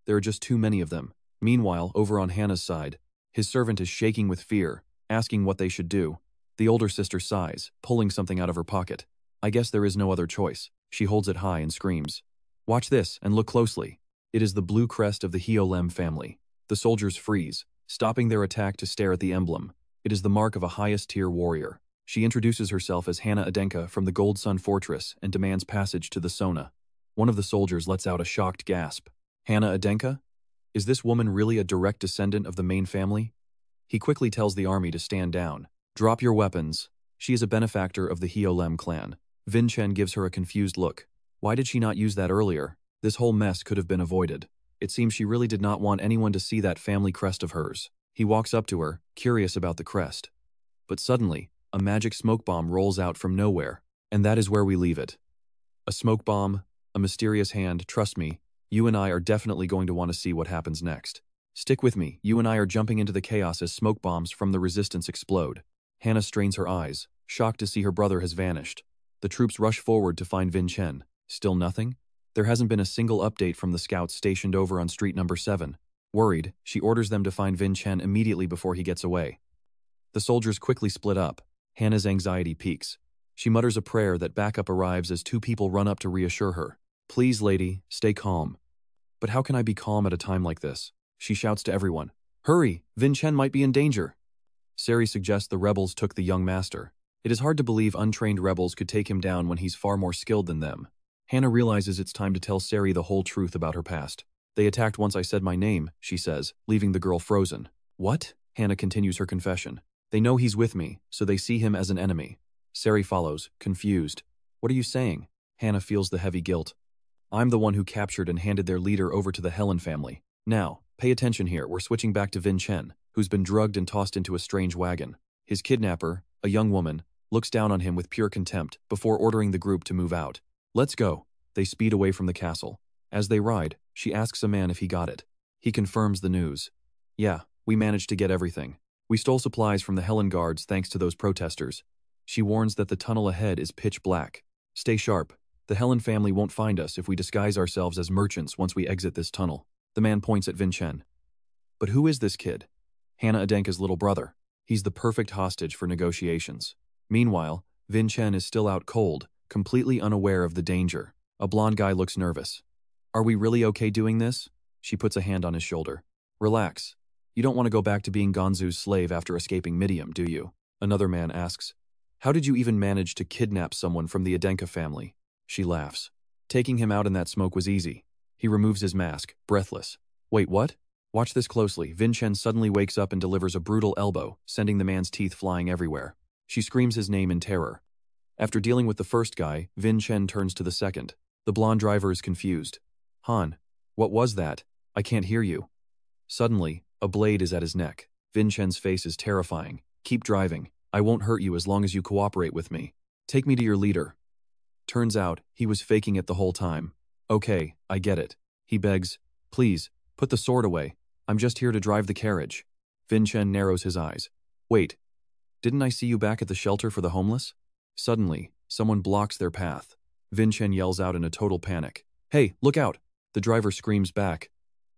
There are just too many of them. Meanwhile, over on Hannah's side, his servant is shaking with fear, asking what they should do. The older sister sighs, pulling something out of her pocket. I guess there is no other choice. She holds it high and screams. Watch this and look closely. It is the blue crest of the Heolem family. The soldiers freeze, stopping their attack to stare at the emblem. It is the mark of a highest-tier warrior. She introduces herself as Hannah Adenka from the Gold Sun Fortress and demands passage to the Sona. One of the soldiers lets out a shocked gasp. Hannah Adenka? Is this woman really a direct descendant of the main family? He quickly tells the army to stand down. Drop your weapons. She is a benefactor of the Heolem clan. Vincent gives her a confused look. Why did she not use that earlier? This whole mess could have been avoided. It seems she really did not want anyone to see that family crest of hers. He walks up to her, curious about the crest. But suddenly, a magic smoke bomb rolls out from nowhere, and that is where we leave it. A smoke bomb, a mysterious hand, trust me, you and I are definitely going to want to see what happens next. Stick with me, you and I are jumping into the chaos as smoke bombs from the resistance explode. Hannah strains her eyes, shocked to see her brother has vanished. The troops rush forward to find Vincent. Still nothing? There hasn't been a single update from the scouts stationed over on street number 7. Worried, she orders them to find Vincent immediately before he gets away. The soldiers quickly split up. Hannah's anxiety peaks. She mutters a prayer that backup arrives as 2 people run up to reassure her. Please, lady, stay calm. But how can I be calm at a time like this? She shouts to everyone. Hurry, Vincent might be in danger. Sari suggests the rebels took the young master. It is hard to believe untrained rebels could take him down when he's far more skilled than them. Hannah realizes it's time to tell Sari the whole truth about her past. They attacked once I said my name, she says, leaving the girl frozen. What? Hannah continues her confession. They know he's with me, so they see him as an enemy. Sari follows, confused. What are you saying? Hannah feels the heavy guilt. I'm the one who captured and handed their leader over to the Helen family. Now, pay attention here, we're switching back to Vincent, who's been drugged and tossed into a strange wagon. His kidnapper, a young woman, looks down on him with pure contempt before ordering the group to move out. Let's go. They speed away from the castle. As they ride, she asks a man if he got it. He confirms the news. Yeah, we managed to get everything. We stole supplies from the Helen guards thanks to those protesters. She warns that the tunnel ahead is pitch black. Stay sharp. The Helen family won't find us if we disguise ourselves as merchants once we exit this tunnel. The man points at Vincent. But who is this kid? Hannah Adenka's little brother. He's the perfect hostage for negotiations. Meanwhile, Vincent is still out cold, completely unaware of the danger. A blonde guy looks nervous. Are we really okay doing this? She puts a hand on his shoulder. Relax. You don't want to go back to being Gonzu's slave after escaping Midian, do you? Another man asks. How did you even manage to kidnap someone from the Adenka family? She laughs. Taking him out in that smoke was easy. He removes his mask, breathless. Wait, what? Watch this closely. Vincent suddenly wakes up and delivers a brutal elbow, sending the man's teeth flying everywhere. She screams his name in terror. After dealing with the first guy, Vincent turns to the second. The blonde driver is confused. Han, what was that? I can't hear you. Suddenly, a blade is at his neck. Vincent's face is terrifying. Keep driving. I won't hurt you as long as you cooperate with me. Take me to your leader. Turns out, he was faking it the whole time. Okay, I get it. He begs, please, put the sword away. I'm just here to drive the carriage. Vincent narrows his eyes. Wait, didn't I see you back at the shelter for the homeless? Suddenly, someone blocks their path. Vincent yells out in a total panic. Hey, look out! The driver screams back.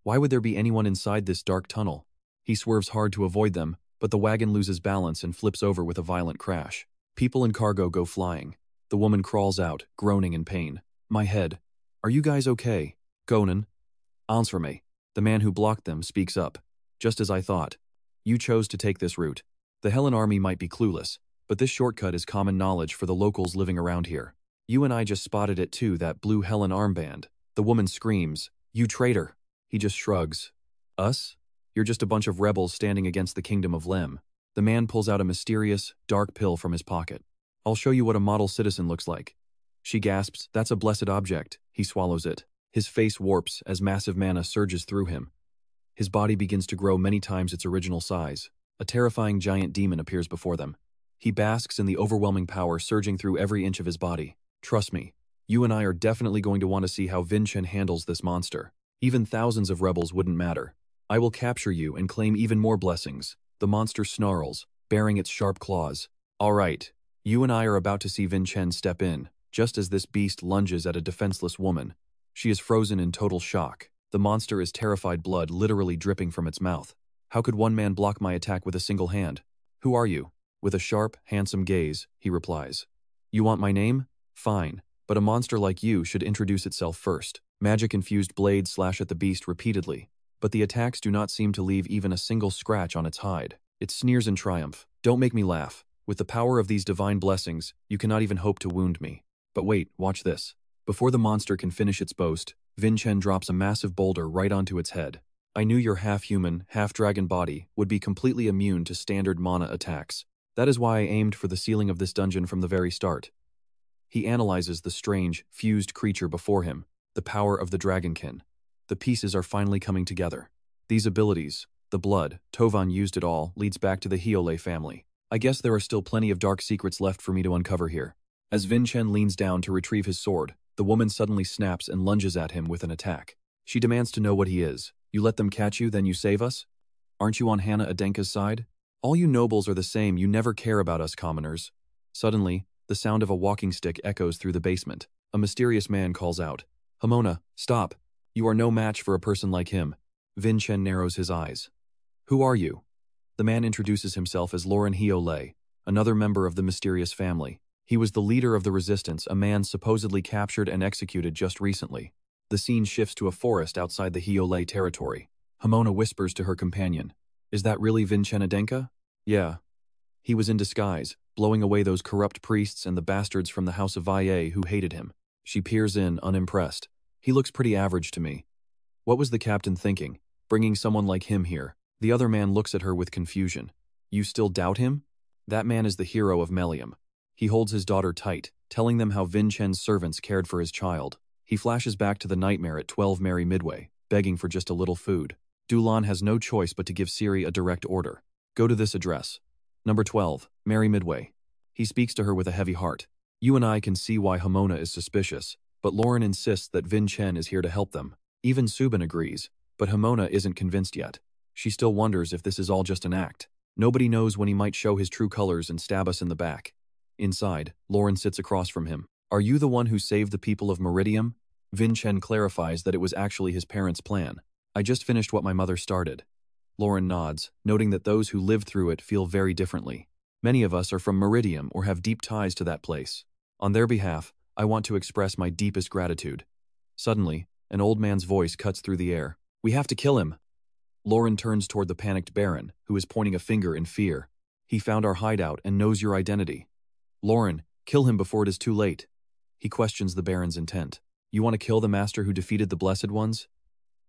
Why would there be anyone inside this dark tunnel? He swerves hard to avoid them, but the wagon loses balance and flips over with a violent crash. People and cargo go flying. The woman crawls out, groaning in pain. My head. Are you guys okay? Conan. Answer me. The man who blocked them speaks up. Just as I thought. You chose to take this route. The Helen army might be clueless, but this shortcut is common knowledge for the locals living around here. You and I just spotted it too, that blue Helen armband. The woman screams, you traitor. He just shrugs. Us? You're just a bunch of rebels standing against the kingdom of Lem. The man pulls out a mysterious, dark pill from his pocket. I'll show you what a model citizen looks like. She gasps, that's a blessed object. He swallows it. His face warps as massive mana surges through him. His body begins to grow many times its original size. A terrifying giant demon appears before them. He basks in the overwhelming power surging through every inch of his body. Trust me, you and I are definitely going to want to see how Vincent handles this monster. Even thousands of rebels wouldn't matter. I will capture you and claim even more blessings. The monster snarls, baring its sharp claws. All right, you and I are about to see Vincent step in, just as this beast lunges at a defenseless woman. She is frozen in total shock. The monster is terrified, blood literally dripping from its mouth. How could one man block my attack with a single hand? Who are you? With a sharp, handsome gaze, he replies. You want my name? Fine, but a monster like you should introduce itself first. Magic-infused blades slash at the beast repeatedly, but the attacks do not seem to leave even a single scratch on its hide. It sneers in triumph. Don't make me laugh. With the power of these divine blessings, you cannot even hope to wound me. But wait, watch this. Before the monster can finish its boast, Vincent drops a massive boulder right onto its head. I knew your half-human, half-dragon body would be completely immune to standard mana attacks. That is why I aimed for the ceiling of this dungeon from the very start. He analyzes the strange, fused creature before him. The power of the Dragonkin. The pieces are finally coming together. These abilities, the blood, Tovan used it all, leads back to the Hyole family. I guess there are still plenty of dark secrets left for me to uncover here. As Vincent leans down to retrieve his sword, the woman suddenly snaps and lunges at him with an attack. She demands to know what he is. You let them catch you, then you save us? Aren't you on Hannah Adenka's side? All you nobles are the same, you never care about us commoners. Suddenly, the sound of a walking stick echoes through the basement. A mysterious man calls out, Hamona, stop. You are no match for a person like him. Vincent narrows his eyes. Who are you? The man introduces himself as Lauren Hyole, another member of the mysterious family. He was the leader of the resistance, a man supposedly captured and executed just recently. The scene shifts to a forest outside the Hyole territory. Hamona whispers to her companion, Is that really Vincent Adenka? Yeah. He was in disguise, blowing away those corrupt priests and the bastards from the house of Valle who hated him. She peers in, unimpressed. He looks pretty average to me. What was the captain thinking, bringing someone like him here? The other man looks at her with confusion. You still doubt him? That man is the hero of Melium. He holds his daughter tight, telling them how Vincent's servants cared for his child. He flashes back to the nightmare at 12 Mary Midway, begging for just a little food. Dulan has no choice but to give Siri a direct order. Go to this address. Number 12, Mary Midway. He speaks to her with a heavy heart. You and I can see why Hamona is suspicious, but Lauren insists that Vincent is here to help them. Even Subin agrees, but Hamona isn't convinced yet. She still wonders if this is all just an act. Nobody knows when he might show his true colors and stab us in the back. Inside, Lauren sits across from him. Are you the one who saved the people of Meridium? Vincent clarifies that it was actually his parents' plan. I just finished what my mother started. Lauren nods, noting that those who lived through it feel very differently. Many of us are from Meridium or have deep ties to that place. On their behalf, I want to express my deepest gratitude. Suddenly, an old man's voice cuts through the air. We have to kill him. Lauren turns toward the panicked Baron, who is pointing a finger in fear. He found our hideout and knows your identity. Lauren, kill him before it is too late. He questions the Baron's intent. You want to kill the master who defeated the Blessed Ones?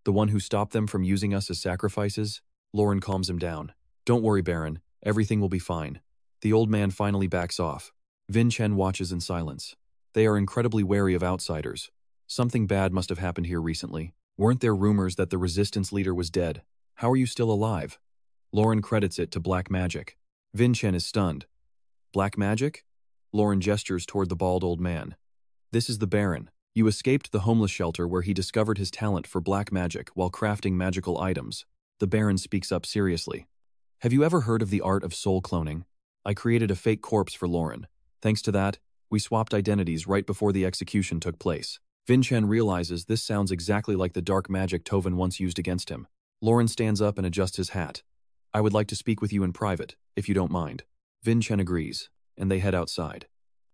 The one who stopped them from using us as sacrifices? Lauren calms him down. Don't worry, Baron. Everything will be fine. The old man finally backs off. Vincent watches in silence. They are incredibly wary of outsiders. Something bad must have happened here recently. Weren't there rumors that the resistance leader was dead? How are you still alive? Lauren credits it to black magic. Vincent is stunned. Black magic? Lauren gestures toward the bald old man. This is the Baron. You escaped the homeless shelter where he discovered his talent for black magic while crafting magical items. The Baron speaks up seriously. Have you ever heard of the art of soul cloning? I created a fake corpse for Lauren. Thanks to that, we swapped identities right before the execution took place. Vincent realizes this sounds exactly like the dark magic Tovan once used against him. Lauren stands up and adjusts his hat. I would like to speak with you in private, if you don't mind. Vincent agrees, and they head outside.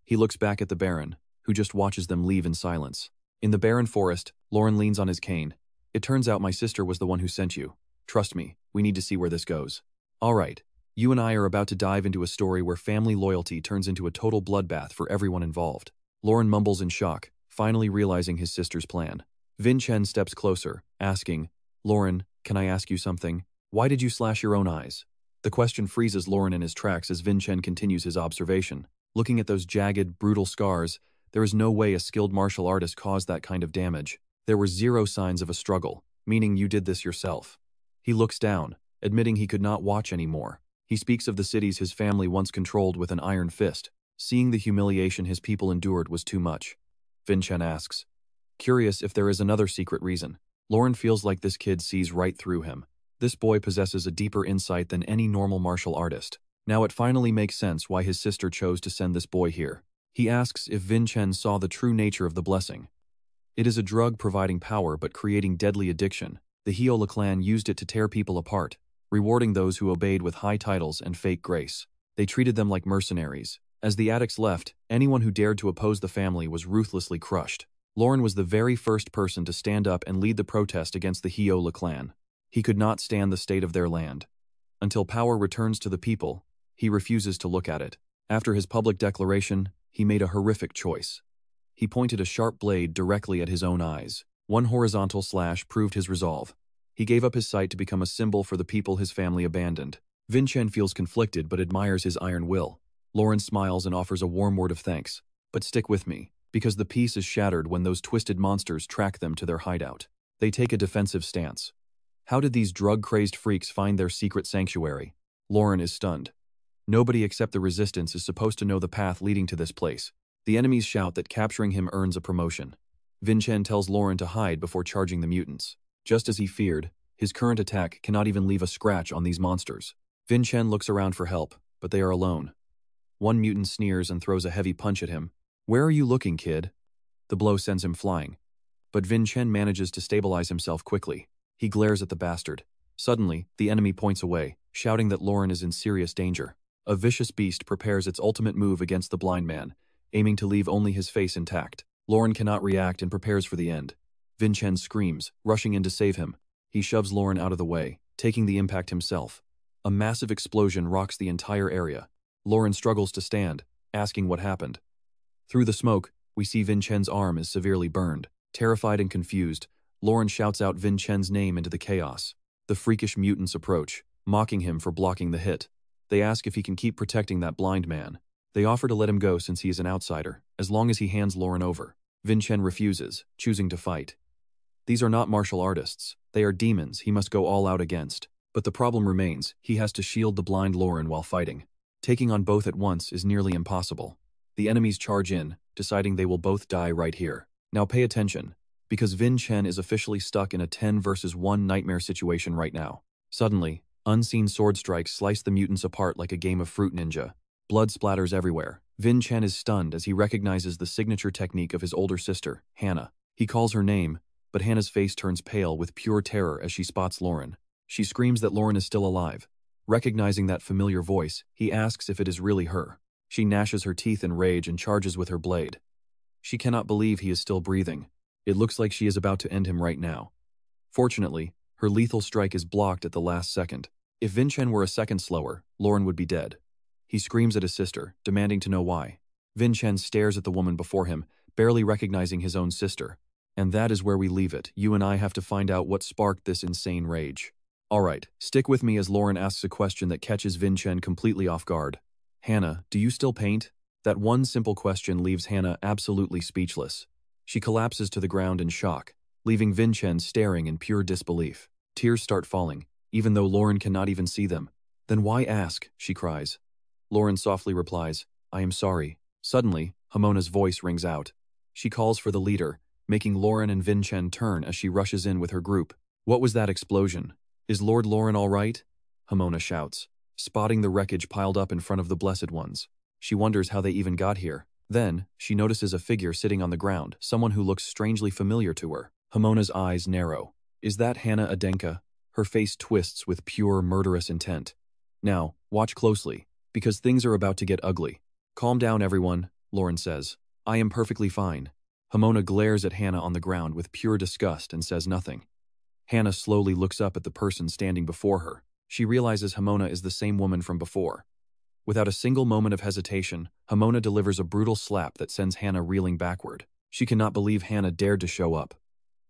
He looks back at the Baron, who just watches them leave in silence. In the barren forest, Lauren leans on his cane. It turns out my sister was the one who sent you. Trust me, we need to see where this goes. All right, you and I are about to dive into a story where family loyalty turns into a total bloodbath for everyone involved. Lauren mumbles in shock, finally realizing his sister's plan. Vincent steps closer, asking, Lauren, can I ask you something? Why did you slash your own eyes? The question freezes Lauren in his tracks as Vincent continues his observation. Looking at those jagged, brutal scars, there is no way a skilled martial artist caused that kind of damage. There were zero signs of a struggle, meaning you did this yourself. He looks down, admitting he could not watch anymore. He speaks of the cities his family once controlled with an iron fist. Seeing the humiliation his people endured was too much. Vincent asks, curious if there is another secret reason. Lauren feels like this kid sees right through him. This boy possesses a deeper insight than any normal martial artist. Now it finally makes sense why his sister chose to send this boy here. He asks if Vincent saw the true nature of the blessing. It is a drug providing power but creating deadly addiction. The Adenka Clan used it to tear people apart, rewarding those who obeyed with high titles and fake grace. They treated them like mercenaries. As the addicts left, anyone who dared to oppose the family was ruthlessly crushed. Lauren was the very first person to stand up and lead the protest against the Adenka Clan. He could not stand the state of their land. Until power returns to the people, he refuses to look at it. After his public declaration, he made a horrific choice. He pointed a sharp blade directly at his own eyes. One horizontal slash proved his resolve. He gave up his sight to become a symbol for the people his family abandoned. Vincent feels conflicted but admires his iron will. Lauren smiles and offers a warm word of thanks. But stick with me. because the peace is shattered when those twisted monsters track them to their hideout. They take a defensive stance. How did these drug-crazed freaks find their secret sanctuary? Lauren is stunned. Nobody except the resistance is supposed to know the path leading to this place. The enemies shout that capturing him earns a promotion. Vincent tells Lauren to hide before charging the mutants. Just as he feared, his current attack cannot even leave a scratch on these monsters. Vincent looks around for help, but they are alone. One mutant sneers and throws a heavy punch at him. "Where are you looking, kid?" The blow sends him flying. But Vincent manages to stabilize himself quickly. He glares at the bastard. Suddenly, the enemy points away, shouting that Lauren is in serious danger. A vicious beast prepares its ultimate move against the blind man, aiming to leave only his face intact. Lauren cannot react and prepares for the end. Vincent screams, rushing in to save him. He shoves Lauren out of the way, taking the impact himself. A massive explosion rocks the entire area. Lauren struggles to stand, asking what happened. Through the smoke, we see Vincent's arm is severely burned. Terrified and confused, Lauren shouts out Vincent's name into the chaos. The freakish mutants approach, mocking him for blocking the hit. They ask if he can keep protecting that blind man. They offer to let him go since he is an outsider, as long as he hands Lauren over. Vincent refuses, choosing to fight. These are not martial artists. They are demons he must go all out against. But the problem remains, he has to shield the blind Lauren while fighting. Taking on both at once is nearly impossible. The enemies charge in, deciding they will both die right here. Now pay attention, because Vincent is officially stuck in a 10 versus 1 nightmare situation right now. Suddenly, unseen sword strikes slice the mutants apart like a game of Fruit Ninja. Blood splatters everywhere. Vincent is stunned as he recognizes the signature technique of his older sister, Hannah. He calls her name, but Hannah's face turns pale with pure terror as she spots Lauren. She screams that Lauren is still alive. Recognizing that familiar voice, he asks if it is really her. She gnashes her teeth in rage and charges with her blade. She cannot believe he is still breathing. It looks like she is about to end him right now. Fortunately, her lethal strike is blocked at the last second. If Vincent were a second slower, Lauren would be dead. He screams at his sister, demanding to know why. Vincent stares at the woman before him, barely recognizing his own sister. And that is where we leave it. You and I have to find out what sparked this insane rage. Alright, stick with me as Lauren asks a question that catches Vincent completely off guard. "Hannah, do you still paint?" That one simple question leaves Hannah absolutely speechless. She collapses to the ground in shock, leaving Vincent staring in pure disbelief. Tears start falling, even though Lauren cannot even see them. "Then why ask?" she cries. Lauren softly replies, "I am sorry." Suddenly, Hamona's voice rings out. She calls for the leader, making Lauren and Vincent turn as she rushes in with her group. "What was that explosion? Is Lord Lauren all right?" Hamona shouts, spotting the wreckage piled up in front of the Blessed Ones. She wonders how they even got here. Then, she notices a figure sitting on the ground, someone who looks strangely familiar to her. Hamona's eyes narrow. Is that Hannah Adenka? Her face twists with pure murderous intent. "Now, watch closely, because things are about to get ugly." "Calm down, everyone," Lauren says. "I am perfectly fine." Hamona glares at Hannah on the ground with pure disgust and says nothing. Hannah slowly looks up at the person standing before her. She realizes Hamona is the same woman from before. Without a single moment of hesitation, Hamona delivers a brutal slap that sends Hannah reeling backward. She cannot believe Hannah dared to show up.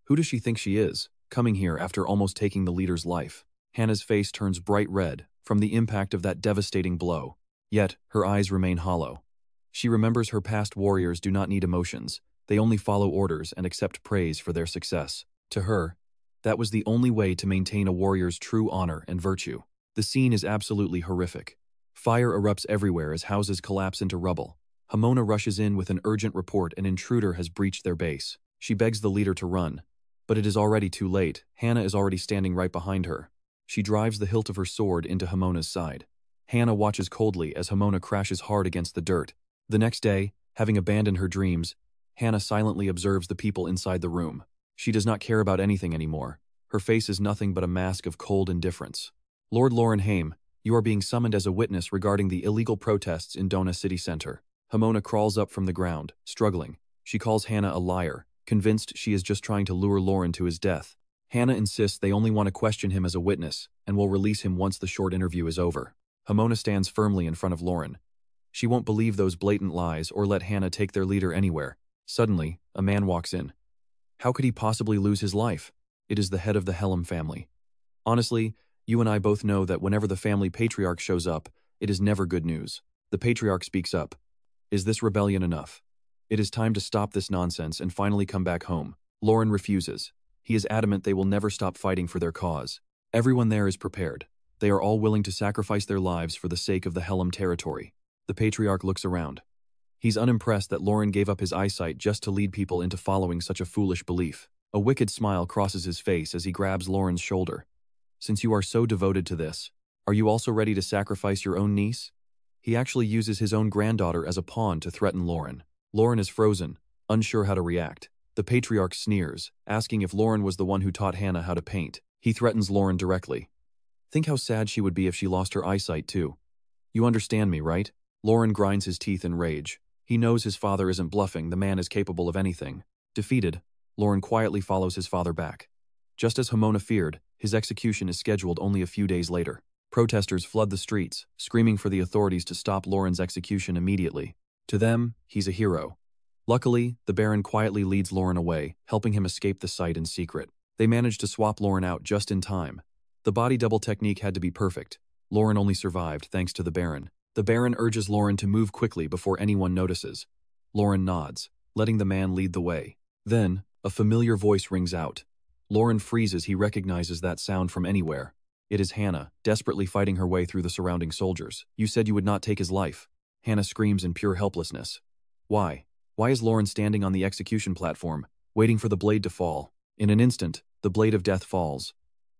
Who does she think she is, coming here after almost taking the leader's life? Hannah's face turns bright red from the impact of that devastating blow. Yet, her eyes remain hollow. She remembers her past warriors do not need emotions. They only follow orders and accept praise for their success. To her, that was the only way to maintain a warrior's true honor and virtue. The scene is absolutely horrific. Fire erupts everywhere as houses collapse into rubble. Hamona rushes in with an urgent report an intruder has breached their base. She begs the leader to run. But it is already too late. Hannah is already standing right behind her. She drives the hilt of her sword into Hamona's side. Hannah watches coldly as Hamona crashes hard against the dirt. The next day, having abandoned her dreams, Hannah silently observes the people inside the room. She does not care about anything anymore. Her face is nothing but a mask of cold indifference. "Lord Lorenheim, you are being summoned as a witness regarding the illegal protests in Dona City Center." Hamona crawls up from the ground, struggling. She calls Hannah a liar, convinced she is just trying to lure Lauren to his death. Hannah insists they only want to question him as a witness and will release him once the short interview is over. Hamona stands firmly in front of Lauren. She won't believe those blatant lies or let Hannah take their leader anywhere. Suddenly, a man walks in. How could he possibly lose his life? It is the head of the Helm family. Honestly, you and I both know that whenever the family patriarch shows up, it is never good news. The patriarch speaks up. "Is this rebellion enough? It is time to stop this nonsense and finally come back home. Lauren refuses. He is adamant they will never stop fighting for their cause. Everyone there is prepared. They are all willing to sacrifice their lives for the sake of the Helm territory. The patriarch looks around. He's unimpressed that Lauren gave up his eyesight just to lead people into following such a foolish belief. A wicked smile crosses his face as he grabs Lauren's shoulder. Since you are so devoted to this, are you also ready to sacrifice your own niece? He actually uses his own granddaughter as a pawn to threaten Lauren. Lauren is frozen, unsure how to react. The patriarch sneers, asking if Lauren was the one who taught Hannah how to paint. He threatens Lauren directly. Think how sad she would be if she lost her eyesight too. You understand me, right? Lauren grinds his teeth in rage. He knows his father isn't bluffing, the man is capable of anything. Defeated, Lauren quietly follows his father back. Just as Hamona feared, his execution is scheduled only a few days later. Protesters flood the streets, screaming for the authorities to stop Lauren's execution immediately. To them, he's a hero. Luckily, the Baron quietly leads Lauren away, helping him escape the site in secret. They manage to swap Lauren out just in time. The body double technique had to be perfect. Lauren only survived thanks to the Baron. The Baron urges Lauren to move quickly before anyone notices. Lauren nods, letting the man lead the way. Then, a familiar voice rings out. Lauren freezes. He recognizes that sound from anywhere. It is Hannah, desperately fighting her way through the surrounding soldiers. You said you would not take his life. Hannah screams in pure helplessness. Why? Why is Lauren standing on the execution platform, waiting for the blade to fall? In an instant, the blade of death falls.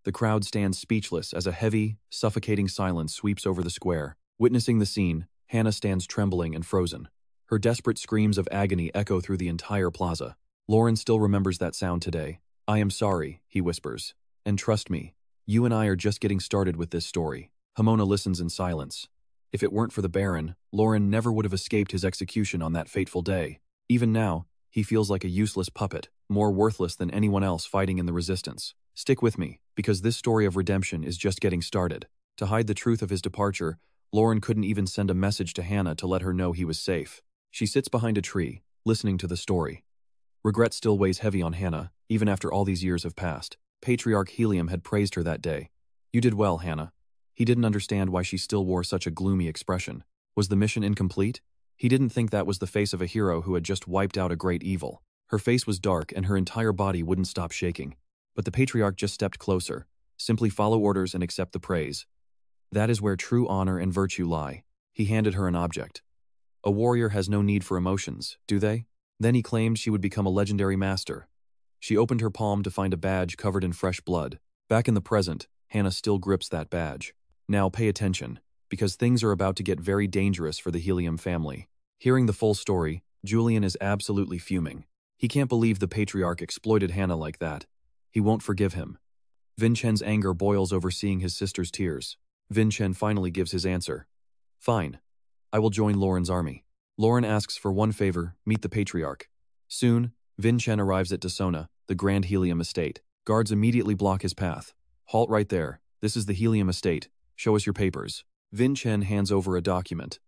The crowd stands speechless as a heavy, suffocating silence sweeps over the square. Witnessing the scene, Hannah stands trembling and frozen. Her desperate screams of agony echo through the entire plaza. Lauren still remembers that sound today. I am sorry, he whispers. And trust me, you and I are just getting started with this story. Hamona listens in silence. If it weren't for the Baron, Lauren never would have escaped his execution on that fateful day. Even now, he feels like a useless puppet, more worthless than anyone else fighting in the resistance. Stick with me, because this story of redemption is just getting started. To hide the truth of his departure, Lauren couldn't even send a message to Hannah to let her know he was safe. She sits behind a tree, listening to the story. Regret still weighs heavy on Hannah, even after all these years have passed. Patriarch Helium had praised her that day. You did well, Hannah. He didn't understand why she still wore such a gloomy expression. Was the mission incomplete? He didn't think that was the face of a hero who had just wiped out a great evil. Her face was dark and her entire body wouldn't stop shaking. But the patriarch just stepped closer. Simply follow orders and accept the praise. That is where true honor and virtue lie. He handed her an object. A warrior has no need for emotions, do they? Then he claimed she would become a legendary master. She opened her palm to find a badge covered in fresh blood. Back in the present, Hannah still grips that badge. Now pay attention, because things are about to get very dangerous for the Helium family. Hearing the full story, Julian is absolutely fuming. He can't believe the patriarch exploited Hannah like that. He won't forgive him. Vincent's anger boils over seeing his sister's tears. Vincent finally gives his answer. Fine. I will join Lauren's army. Lauren asks for one favor, meet the patriarch. Soon, Vincent arrives at Dasona, the Grand Helium Estate. Guards immediately block his path. Halt right there. This is the Helium Estate. Show us your papers. Vincent hands over a document.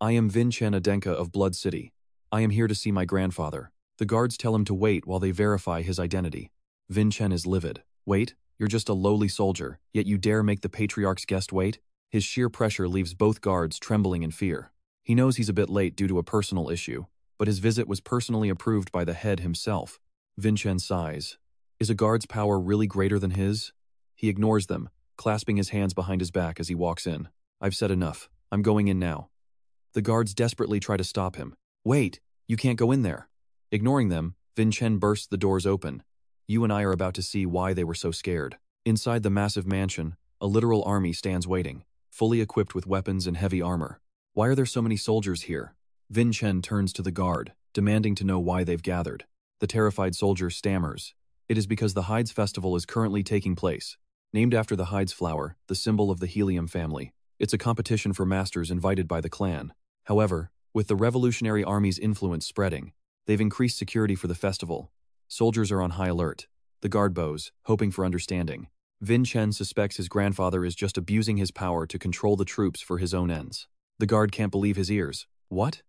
I am Vincent Adenka of Blood City. I am here to see my grandfather. The guards tell him to wait while they verify his identity. Vincent is livid. Wait? You're just a lowly soldier, yet you dare make the patriarch's guest wait? His sheer pressure leaves both guards trembling in fear. He knows he's a bit late due to a personal issue, but his visit was personally approved by the head himself. Vincent sighs. Is a guard's power really greater than his? He ignores them, clasping his hands behind his back as he walks in. I've said enough. I'm going in now. The guards desperately try to stop him. Wait, you can't go in there. Ignoring them, Vincent bursts the doors open. You and I are about to see why they were so scared. Inside the massive mansion, a literal army stands waiting, fully equipped with weapons and heavy armor. Why are there so many soldiers here? Vincent turns to the guard, demanding to know why they've gathered. The terrified soldier stammers. It is because the Hides Festival is currently taking place. Named after the Hides flower, the symbol of the Helium family. It's a competition for masters invited by the clan. However, with the Revolutionary Army's influence spreading, they've increased security for the festival. Soldiers are on high alert. The guard bows, hoping for understanding. Vincent suspects his grandfather is just abusing his power to control the troops for his own ends. The guard can't believe his ears. What?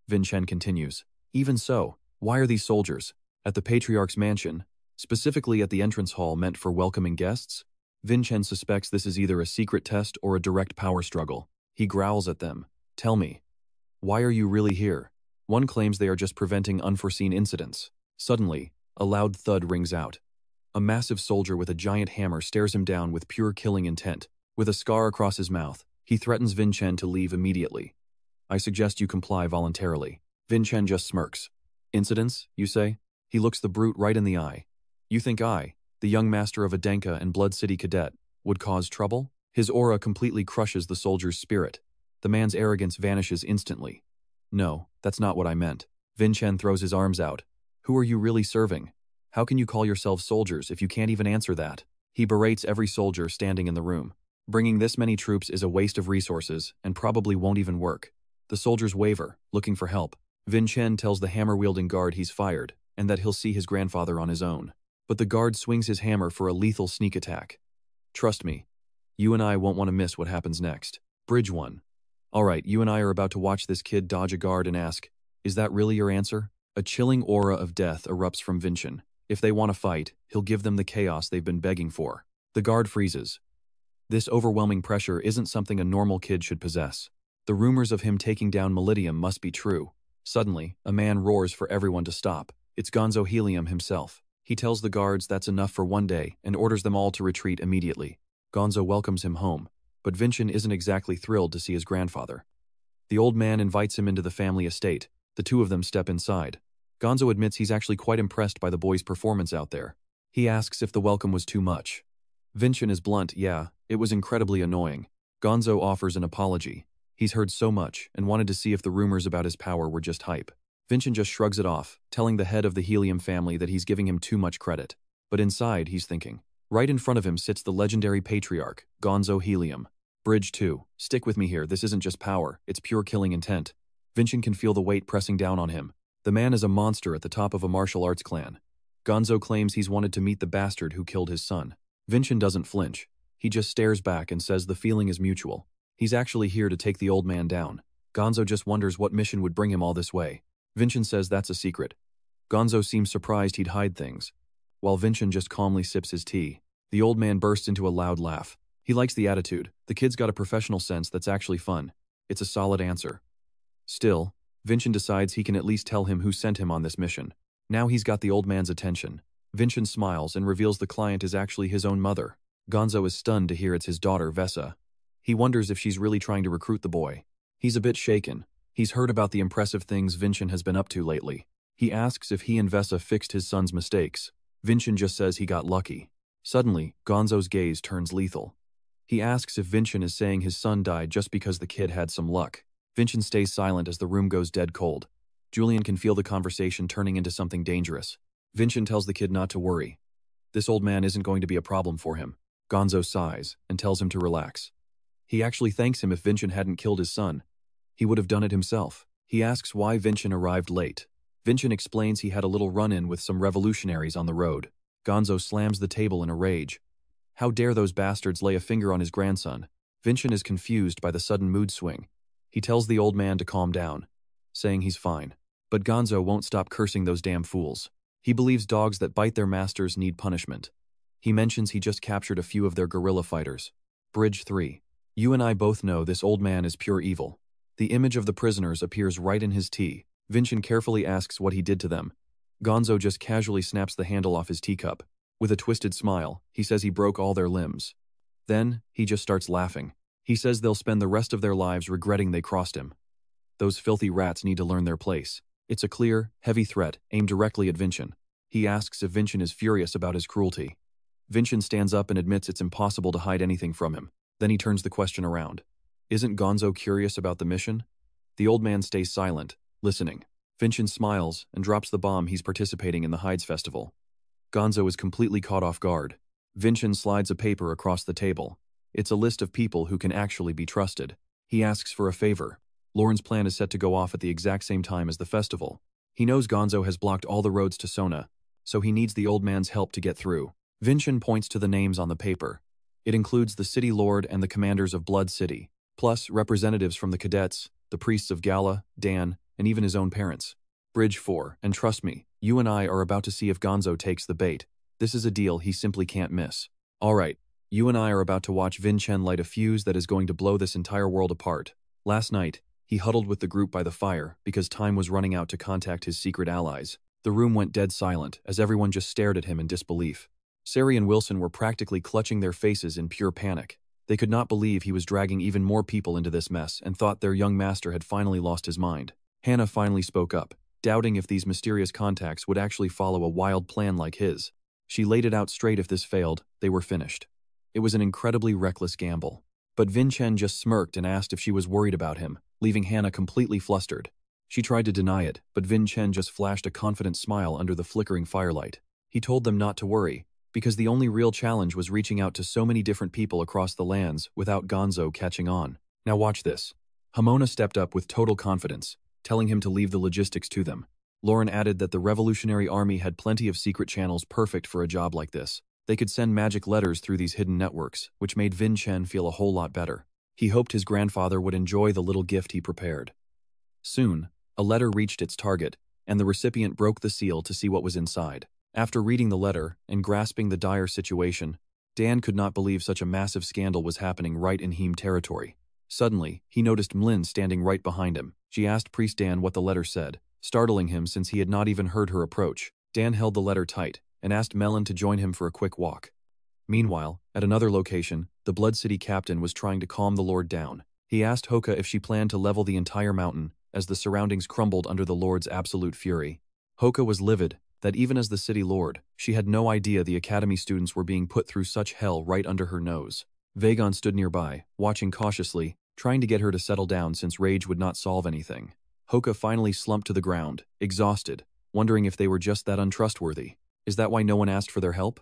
Vincent continues. Even so, why are these soldiers at the Patriarch's mansion, specifically at the entrance hall meant for welcoming guests? Vincent suspects this is either a secret test or a direct power struggle. He growls at them. Tell me, why are you really here? One claims they are just preventing unforeseen incidents. Suddenly, a loud thud rings out. A massive soldier with a giant hammer stares him down with pure killing intent. With a scar across his mouth, he threatens Vincent to leave immediately. I suggest you comply voluntarily. Vincent just smirks. Incidents, you say? He looks the brute right in the eye. You think I, the young master of Adenka and Blood City Cadet, would cause trouble? His aura completely crushes the soldier's spirit. The man's arrogance vanishes instantly. No, that's not what I meant. Vincent throws his arms out. Who are you really serving? How can you call yourselves soldiers if you can't even answer that? He berates every soldier standing in the room. Bringing this many troops is a waste of resources and probably won't even work. The soldiers waver, looking for help. Vincent tells the hammer-wielding guard he's fired and that he'll see his grandfather on his own. But the guard swings his hammer for a lethal sneak attack. Trust me, you and I won't want to miss what happens next. Bridge 1. Alright, you and I are about to watch this kid dodge a guard and ask, is that really your answer? A chilling aura of death erupts from Vincent. If they want to fight, he'll give them the chaos they've been begging for. The guard freezes. This overwhelming pressure isn't something a normal kid should possess. The rumors of him taking down Millennium must be true. Suddenly, a man roars for everyone to stop. It's Gonzo Helium himself. He tells the guards that's enough for one day and orders them all to retreat immediately. Gonzo welcomes him home, but Vincent isn't exactly thrilled to see his grandfather. The old man invites him into the family estate. The two of them step inside. Gonzo admits he's actually quite impressed by the boy's performance out there. He asks if the welcome was too much. Vincent is blunt, yeah, it was incredibly annoying. Gonzo offers an apology. He's heard so much and wanted to see if the rumors about his power were just hype. Vincent just shrugs it off, telling the head of the Helium family that he's giving him too much credit. But inside, he's thinking. Right in front of him sits the legendary patriarch, Gonzo Helium. Bridge 2. Stick with me here, this isn't just power, it's pure killing intent. Vincent can feel the weight pressing down on him. The man is a monster at the top of a martial arts clan. Gonzo claims he's wanted to meet the bastard who killed his son. Vincent doesn't flinch. He just stares back and says the feeling is mutual. He's actually here to take the old man down. Gonzo just wonders what mission would bring him all this way. Vincent says that's a secret. Gonzo seems surprised he'd hide things. While Vincent just calmly sips his tea, the old man bursts into a loud laugh. He likes the attitude. The kid's got a professional sense that's actually fun. It's a solid answer. Still, Vincent decides he can at least tell him who sent him on this mission. Now he's got the old man's attention. Vincent smiles and reveals the client is actually his own mother. Gonzo is stunned to hear it's his daughter, Vessa. He wonders if she's really trying to recruit the boy. He's a bit shaken. He's heard about the impressive things Vincent has been up to lately. He asks if he and Vessa fixed his son's mistakes. Vincent just says he got lucky. Suddenly, Gonzo's gaze turns lethal. He asks if Vincent is saying his son died just because the kid had some luck. Vincent stays silent as the room goes dead cold. Julian can feel the conversation turning into something dangerous. Vincent tells the kid not to worry. This old man isn't going to be a problem for him. Gonzo sighs and tells him to relax. He actually thanks him if Vincent hadn't killed his son. He would have done it himself. He asks why Vincent arrived late. Vincent explains he had a little run-in with some revolutionaries on the road. Gonzo slams the table in a rage. How dare those bastards lay a finger on his grandson? Vincent is confused by the sudden mood swing. He tells the old man to calm down, saying he's fine. But Gonzo won't stop cursing those damn fools. He believes dogs that bite their masters need punishment. He mentions he just captured a few of their guerrilla fighters. Bridge 3. You and I both know this old man is pure evil. The image of the prisoners appears right in his tea. Vincent carefully asks what he did to them. Gonzo just casually snaps the handle off his teacup. With a twisted smile, he says he broke all their limbs. Then, he just starts laughing. He says they'll spend the rest of their lives regretting they crossed him. Those filthy rats need to learn their place. It's a clear, heavy threat aimed directly at Vincent. He asks if Vincent is furious about his cruelty. Vincent stands up and admits it's impossible to hide anything from him. Then he turns the question around. Isn't Gonzo curious about the mission? The old man stays silent, listening. Vincent smiles and drops the bomb he's participating in the Hides Festival. Gonzo is completely caught off guard. Vincent slides a paper across the table. It's a list of people who can actually be trusted. He asks for a favor. Lauren's plan is set to go off at the exact same time as the festival. He knows Gonzo has blocked all the roads to Sona, so he needs the old man's help to get through. Vincent points to the names on the paper. It includes the city lord and the commanders of Blood City, plus representatives from the cadets, the priests of Gala, Dan, and even his own parents. Bridge 4, and trust me, you and I are about to see if Gonzo takes the bait. This is a deal he simply can't miss. Alright, you and I are about to watch Vincent light a fuse that is going to blow this entire world apart. Last night, He huddled with the group by the fire because time was running out to contact his secret allies. The room went dead silent as everyone just stared at him in disbelief. Sari and Wilson were practically clutching their faces in pure panic. They could not believe he was dragging even more people into this mess and thought their young master had finally lost his mind. Hannah finally spoke up, doubting if these mysterious contacts would actually follow a wild plan like his. She laid it out straight: if this failed, they were finished. It was an incredibly reckless gamble. But Vincent just smirked and asked if she was worried about him, leaving Hannah completely flustered. She tried to deny it, but Vincent just flashed a confident smile under the flickering firelight. He told them not to worry, because the only real challenge was reaching out to so many different people across the lands without Gonzo catching on. Now watch this. Hamona stepped up with total confidence, telling him to leave the logistics to them. Lauren added that the Revolutionary Army had plenty of secret channels perfect for a job like this. They could send magic letters through these hidden networks, which made Vincent feel a whole lot better. He hoped his grandfather would enjoy the little gift he prepared. Soon, a letter reached its target, and the recipient broke the seal to see what was inside. After reading the letter and grasping the dire situation, Dan could not believe such a massive scandal was happening right in Heem territory. Suddenly, he noticed Mlin standing right behind him. She asked Priest Dan what the letter said, startling him since he had not even heard her approach. Dan held the letter tight and asked Melon to join him for a quick walk. Meanwhile, at another location, the Blood City captain was trying to calm the Lord down. He asked Hoka if she planned to level the entire mountain, as the surroundings crumbled under the Lord's absolute fury. Hoka was livid that even as the city lord, she had no idea the academy students were being put through such hell right under her nose. Vagon stood nearby, watching cautiously, trying to get her to settle down since rage would not solve anything. Hoka finally slumped to the ground, exhausted, wondering if they were just that untrustworthy. Is that why no one asked for their help?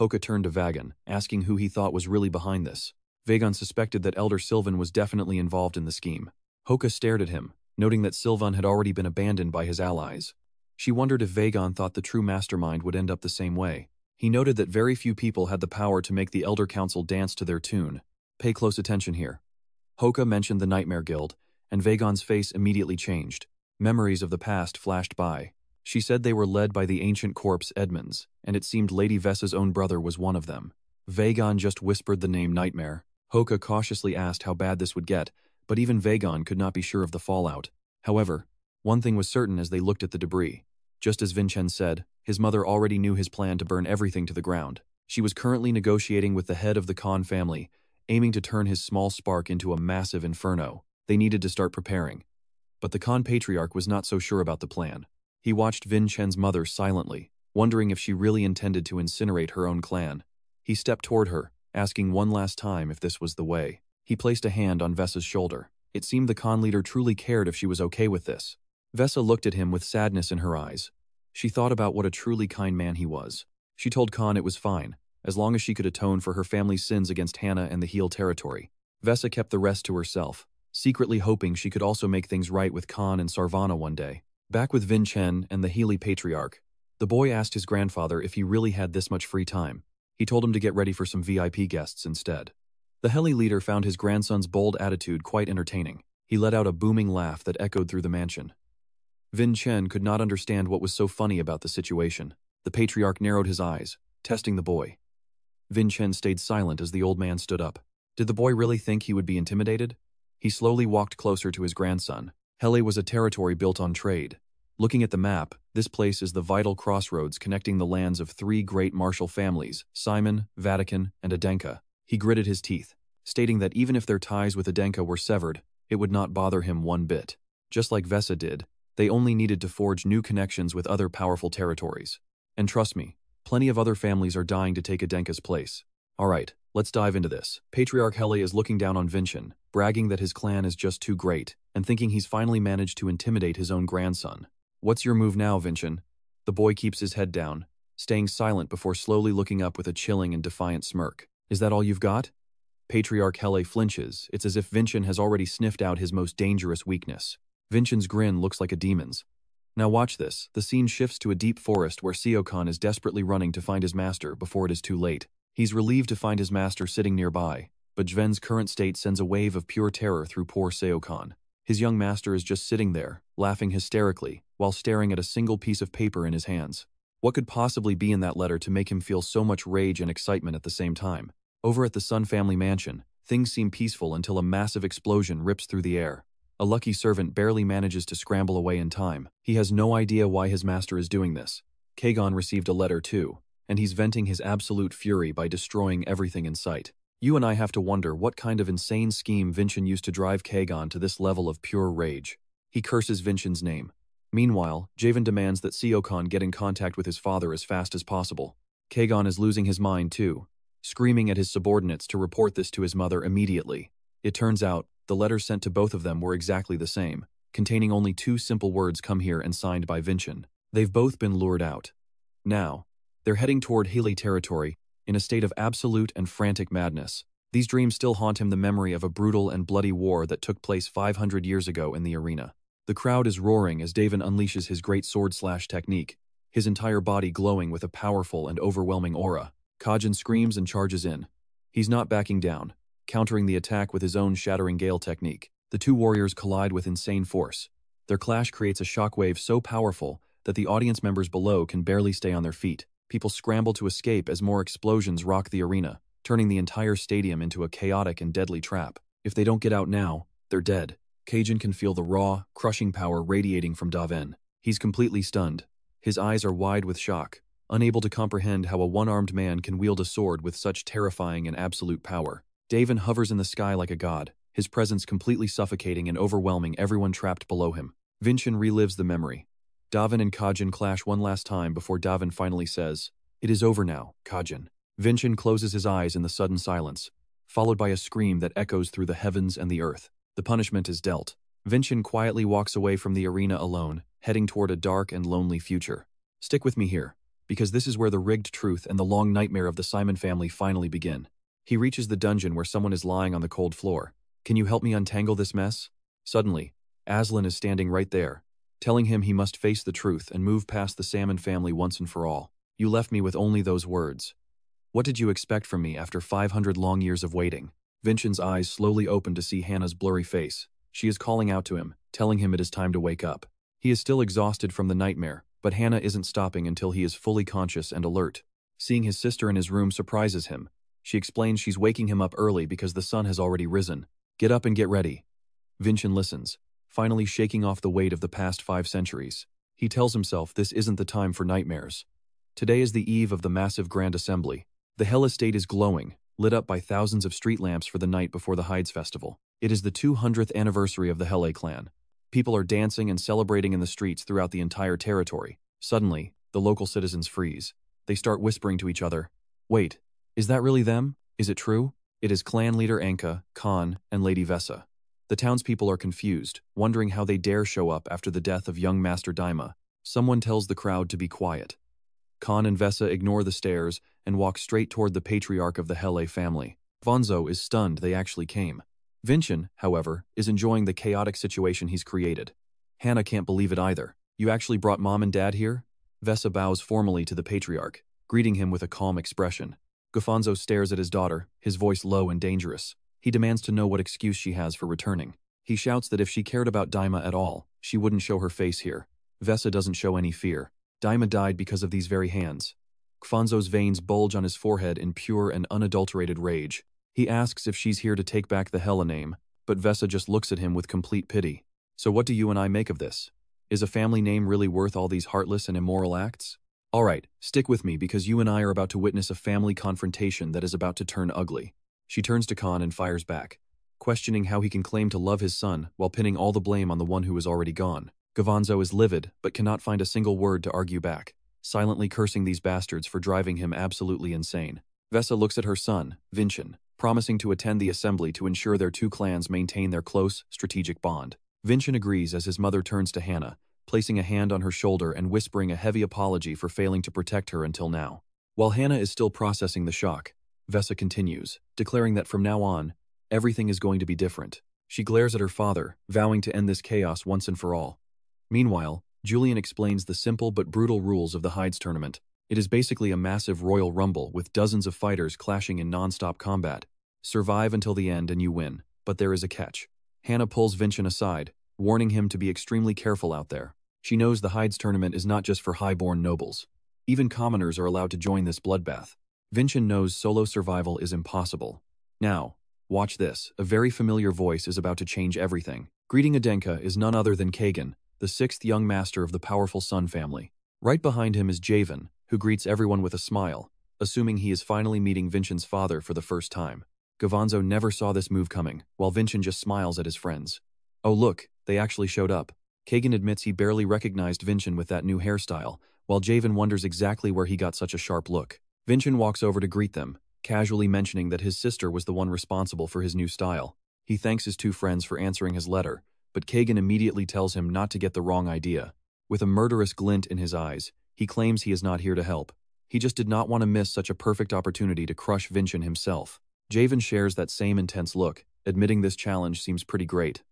Hoka turned to Vagon, asking who he thought was really behind this. Vagon suspected that Elder Sylvan was definitely involved in the scheme. Hoka stared at him, noting that Sylvan had already been abandoned by his allies. She wondered if Vagon thought the true mastermind would end up the same way. He noted that very few people had the power to make the Elder Council dance to their tune. Pay close attention here. Hoka mentioned the Nightmare Guild, and Vagon's face immediately changed. Memories of the past flashed by. She said they were led by the ancient corpse Edmonds, and it seemed Lady Vessa's own brother was one of them. Vagon just whispered the name Nightmare. Hoka cautiously asked how bad this would get, but even Vagon could not be sure of the fallout. However, one thing was certain as they looked at the debris. Just as Vincent said, his mother already knew his plan to burn everything to the ground. She was currently negotiating with the head of the Khan family, aiming to turn his small spark into a massive inferno. They needed to start preparing. But the Khan patriarch was not so sure about the plan. He watched Vincent's mother silently, wondering if she really intended to incinerate her own clan. He stepped toward her, asking one last time if this was the way. He placed a hand on Vessa's shoulder. It seemed the Khan leader truly cared if she was okay with this. Vessa looked at him with sadness in her eyes. She thought about what a truly kind man he was. She told Khan it was fine, as long as she could atone for her family's sins against Hannah and the Heel territory. Vessa kept the rest to herself, secretly hoping she could also make things right with Khan and Sarvana one day. Back with Vincent and the Healy patriarch, the boy asked his grandfather if he really had this much free time. He told him to get ready for some VIP guests instead. The Heli leader found his grandson's bold attitude quite entertaining. He let out a booming laugh that echoed through the mansion. Vincent could not understand what was so funny about the situation. The patriarch narrowed his eyes, testing the boy. Vincent stayed silent as the old man stood up. Did the boy really think he would be intimidated? He slowly walked closer to his grandson. Helle was a territory built on trade. Looking at the map, this place is the vital crossroads connecting the lands of three great martial families, Simon, Vatican, and Adenka. He gritted his teeth, stating that even if their ties with Adenka were severed, it would not bother him one bit. Just like Vessa did, they only needed to forge new connections with other powerful territories. And trust me, plenty of other families are dying to take Adenka's place. Alright, let's dive into this. Patriarch Helle is looking down on Vincent, bragging that his clan is just too great, and thinking he's finally managed to intimidate his own grandson. What's your move now, Vincent? The boy keeps his head down, staying silent before slowly looking up with a chilling and defiant smirk. Is that all you've got? Patriarch Helle flinches. It's as if Vincent has already sniffed out his most dangerous weakness. Vincent's grin looks like a demon's. Now watch this. The scene shifts to a deep forest where Seokan is desperately running to find his master before it is too late. He's relieved to find his master sitting nearby, but Jven's current state sends a wave of pure terror through poor Seokan. His young master is just sitting there, laughing hysterically, while staring at a single piece of paper in his hands. What could possibly be in that letter to make him feel so much rage and excitement at the same time? Over at the Sun family mansion, things seem peaceful until a massive explosion rips through the air. A lucky servant barely manages to scramble away in time. He has no idea why his master is doing this. Kajin received a letter too, and he's venting his absolute fury by destroying everything in sight. You and I have to wonder what kind of insane scheme Vincent used to drive Kajin to this level of pure rage. He curses Vincent's name. Meanwhile, Javen demands that Seokon get in contact with his father as fast as possible. Kajin is losing his mind too, screaming at his subordinates to report this to his mother immediately. It turns out, the letters sent to both of them were exactly the same, containing only 2 simple words "come here" and signed by Vincent. They've both been lured out. Now, they're heading toward Healy territory, in a state of absolute and frantic madness. These dreams still haunt him, the memory of a brutal and bloody war that took place 500 years ago in the arena. The crowd is roaring as Daven unleashes his great sword-slash technique, his entire body glowing with a powerful and overwhelming aura. Kajin screams and charges in. He's not backing down, countering the attack with his own shattering gale technique. The 2 warriors collide with insane force. Their clash creates a shockwave so powerful that the audience members below can barely stay on their feet. People scramble to escape as more explosions rock the arena, turning the entire stadium into a chaotic and deadly trap. If they don't get out now, they're dead. Kajin can feel the raw, crushing power radiating from Daven. He's completely stunned. His eyes are wide with shock, unable to comprehend how a one-armed man can wield a sword with such terrifying and absolute power. Daven hovers in the sky like a god, his presence completely suffocating and overwhelming everyone trapped below him. Vincent relives the memory. Daven and Kajin clash one last time before Daven finally says, "It is over now, Kajin." Vincent closes his eyes in the sudden silence, followed by a scream that echoes through the heavens and the earth. The punishment is dealt. Vincent quietly walks away from the arena alone, heading toward a dark and lonely future. Stick with me here, because this is where the rigged truth and the long nightmare of the Simon family finally begin. He reaches the dungeon where someone is lying on the cold floor. "Can you help me untangle this mess?" Suddenly, Aslan is standing right there, telling him he must face the truth and move past the Salmon family once and for all. "You left me with only those words. What did you expect from me after 500 long years of waiting?" Vincent's eyes slowly open to see Hannah's blurry face. She is calling out to him, telling him it is time to wake up. He is still exhausted from the nightmare, but Hannah isn't stopping until he is fully conscious and alert. Seeing his sister in his room surprises him. She explains she's waking him up early because the sun has already risen. "Get up and get ready." Vincent listens, finally shaking off the weight of the past 5 centuries. He tells himself this isn't the time for nightmares. Today is the eve of the massive grand assembly. The Hell Estate is glowing, lit up by thousands of street lamps for the night before the Hides Festival. It is the 200th anniversary of the Helle Clan. People are dancing and celebrating in the streets throughout the entire territory. Suddenly, the local citizens freeze. They start whispering to each other. "Wait, is that really them? Is it true?" It is clan leader Adenka, Clan, and Lady Vesa. The townspeople are confused, wondering how they dare show up after the death of young Master Daima. Someone tells the crowd to be quiet. Clan and Vesa ignore the stares and walk straight toward the patriarch of the Helle family. Vonzo is stunned they actually came. Vincent, however, is enjoying the chaotic situation he's created. Hannah can't believe it either. "You actually brought Mom and Dad here?" Vesa bows formally to the patriarch, greeting him with a calm expression. Gufanzo stares at his daughter, his voice low and dangerous. He demands to know what excuse she has for returning. He shouts that if she cared about Daima at all, she wouldn't show her face here. Vesa doesn't show any fear. Daima died because of these very hands. Gufanzo's veins bulge on his forehead in pure and unadulterated rage. He asks if she's here to take back the Hella name, but Vesa just looks at him with complete pity. "So what do you and I make of this? Is a family name really worth all these heartless and immoral acts?" "Alright, stick with me because you and I are about to witness a family confrontation that is about to turn ugly." She turns to Khan and fires back, questioning how he can claim to love his son while pinning all the blame on the one who is already gone. Gufanzo is livid but cannot find a single word to argue back, silently cursing these bastards for driving him absolutely insane. Vesa looks at her son, Vincent, promising to attend the assembly to ensure their 2 clans maintain their close, strategic bond. Vincent agrees as his mother turns to Hannah, placing a hand on her shoulder and whispering a heavy apology for failing to protect her until now. While Hannah is still processing the shock, Vesa continues, declaring that from now on, everything is going to be different. She glares at her father, vowing to end this chaos once and for all. Meanwhile, Julian explains the simple but brutal rules of the Hides tournament. It is basically a massive royal rumble with dozens of fighters clashing in non-stop combat. Survive until the end and you win, but there is a catch. Hannah pulls Vincent aside, warning him to be extremely careful out there. She knows the Hides tournament is not just for high-born nobles. Even commoners are allowed to join this bloodbath. Vincent knows solo survival is impossible. Now, watch this. A very familiar voice is about to change everything. Greeting Adenka is none other than Kajin, the sixth young master of the powerful Sun family. Right behind him is Javen, who greets everyone with a smile, assuming he is finally meeting Vincent's father for the first time. Gavanzo never saw this move coming, while Vincent just smiles at his friends. Oh look, they actually showed up. Kajin admits he barely recognized Vincent with that new hairstyle, while Javen wonders exactly where he got such a sharp look. Vincent walks over to greet them, casually mentioning that his sister was the one responsible for his new style. He thanks his two friends for answering his letter, but Kajin immediately tells him not to get the wrong idea. With a murderous glint in his eyes, he claims he is not here to help. He just did not want to miss such a perfect opportunity to crush Vincent himself. Javen shares that same intense look, admitting this challenge seems pretty great.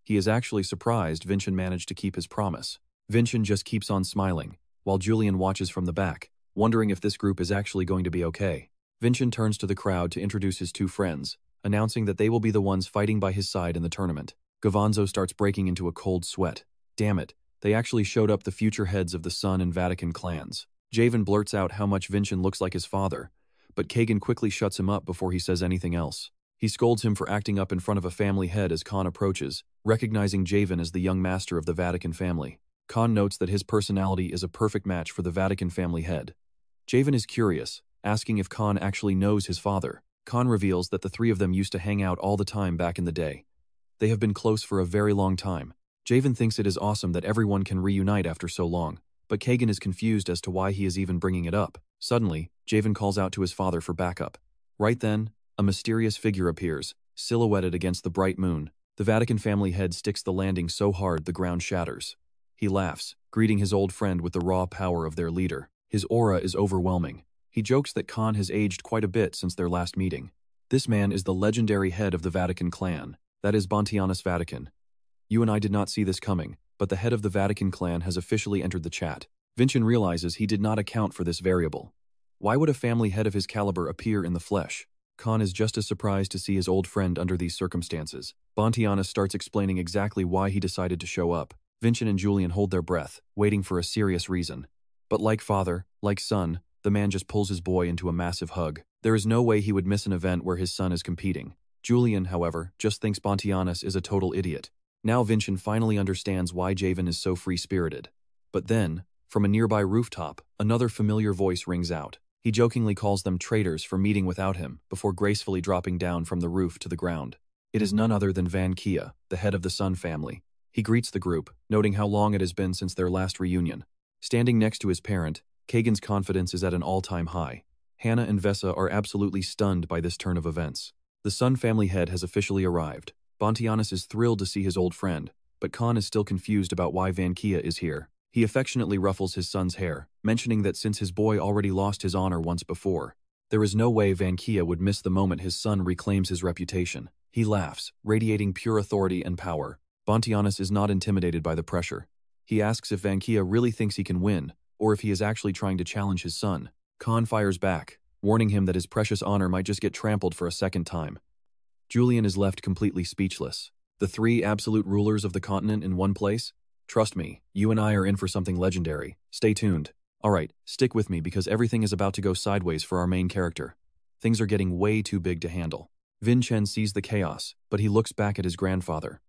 He is actually surprised Vincent managed to keep his promise. Vincent just keeps on smiling, while Julian watches from the back, wondering if this group is actually going to be okay. Vincent turns to the crowd to introduce his two friends, announcing that they will be the ones fighting by his side in the tournament. Gavanzo starts breaking into a cold sweat. Damn it, they actually showed up the future heads of the Sun and Vatican clans. Javen blurts out how much Vincent looks like his father, but Kajin quickly shuts him up before he says anything else. He scolds him for acting up in front of a family head as Khan approaches, recognizing Javen as the young master of the Vatican family. Khan notes that his personality is a perfect match for the Vatican family head. Javen is curious, asking if Khan actually knows his father. Khan reveals that the three of them used to hang out all the time back in the day. They have been close for a very long time. Javen thinks it is awesome that everyone can reunite after so long, but Kajin is confused as to why he is even bringing it up. Suddenly, Javen calls out to his father for backup. Right then, a mysterious figure appears, silhouetted against the bright moon. The Vatican family head sticks the landing so hard the ground shatters. He laughs, greeting his old friend with the raw power of their leader. His aura is overwhelming. He jokes that Khan has aged quite a bit since their last meeting. This man is the legendary head of the Vatican clan, that is Bontianus Vatican. You and I did not see this coming, but the head of the Vatican clan has officially entered the chat. Vincent realizes he did not account for this variable. Why would a family head of his caliber appear in the flesh? Khan is just as surprised to see his old friend under these circumstances. Bontianus starts explaining exactly why he decided to show up. Vincent and Julian hold their breath, waiting for a serious reason. But like father, like son, the man just pulls his boy into a massive hug. There is no way he would miss an event where his son is competing. Julian, however, just thinks Bontianus is a total idiot. Now Vincent finally understands why Javen is so free-spirited. But then, from a nearby rooftop, another familiar voice rings out. He jokingly calls them traitors for meeting without him, before gracefully dropping down from the roof to the ground. It is none other than Van Kia, the head of the Sun family. He greets the group, noting how long it has been since their last reunion. Standing next to his parent, Kajin's confidence is at an all-time high. Hannah and Vesa are absolutely stunned by this turn of events. The Sun family head has officially arrived. Bontianus is thrilled to see his old friend, but Khan is still confused about why Van Kia is here. He affectionately ruffles his son's hair, mentioning that since his boy already lost his honor once before, there is no way Van Kia would miss the moment his son reclaims his reputation. He laughs, radiating pure authority and power. Bontianus is not intimidated by the pressure. He asks if Van Kia really thinks he can win, or if he is actually trying to challenge his son. Khan fires back, warning him that his precious honor might just get trampled for a second time. Julian is left completely speechless. The three absolute rulers of the continent in one place? Trust me, you and I are in for something legendary. Stay tuned. Alright, stick with me because everything is about to go sideways for our main character. Things are getting way too big to handle. Vincent sees the chaos, but he looks back at his grandfather.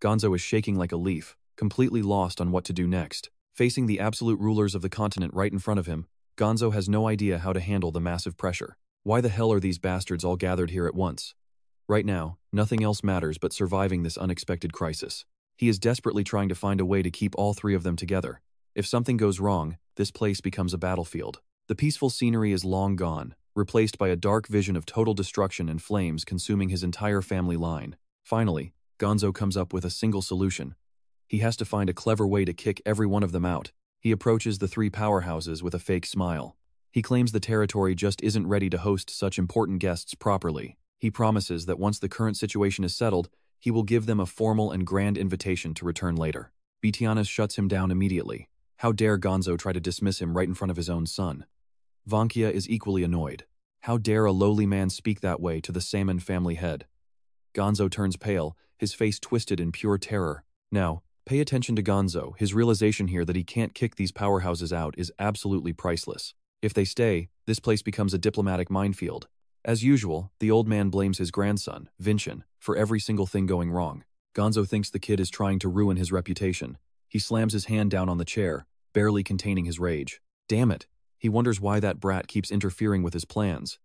Gonzo is shaking like a leaf, completely lost on what to do next. Facing the absolute rulers of the continent right in front of him, Gonzo has no idea how to handle the massive pressure. Why the hell are these bastards all gathered here at once? Right now, nothing else matters but surviving this unexpected crisis. He is desperately trying to find a way to keep all three of them together. If something goes wrong, this place becomes a battlefield. The peaceful scenery is long gone, replaced by a dark vision of total destruction and flames consuming his entire family line. Finally, Gonzo comes up with a single solution. He has to find a clever way to kick every one of them out. He approaches the three powerhouses with a fake smile. He claims the territory just isn't ready to host such important guests properly. He promises that once the current situation is settled, he will give them a formal and grand invitation to return later. Bontianus shuts him down immediately. How dare Gonzo try to dismiss him right in front of his own son? Vankia is equally annoyed. How dare a lowly man speak that way to the Salmon family head? Gonzo turns pale, his face twisted in pure terror. Now, pay attention to Gonzo. His realization here that he can't kick these powerhouses out is absolutely priceless. If they stay, this place becomes a diplomatic minefield. As usual, the old man blames his grandson, Vincent, for every single thing going wrong. Gonzo thinks the kid is trying to ruin his reputation. He slams his hand down on the chair, barely containing his rage. Damn it. He wonders why that brat keeps interfering with his plans.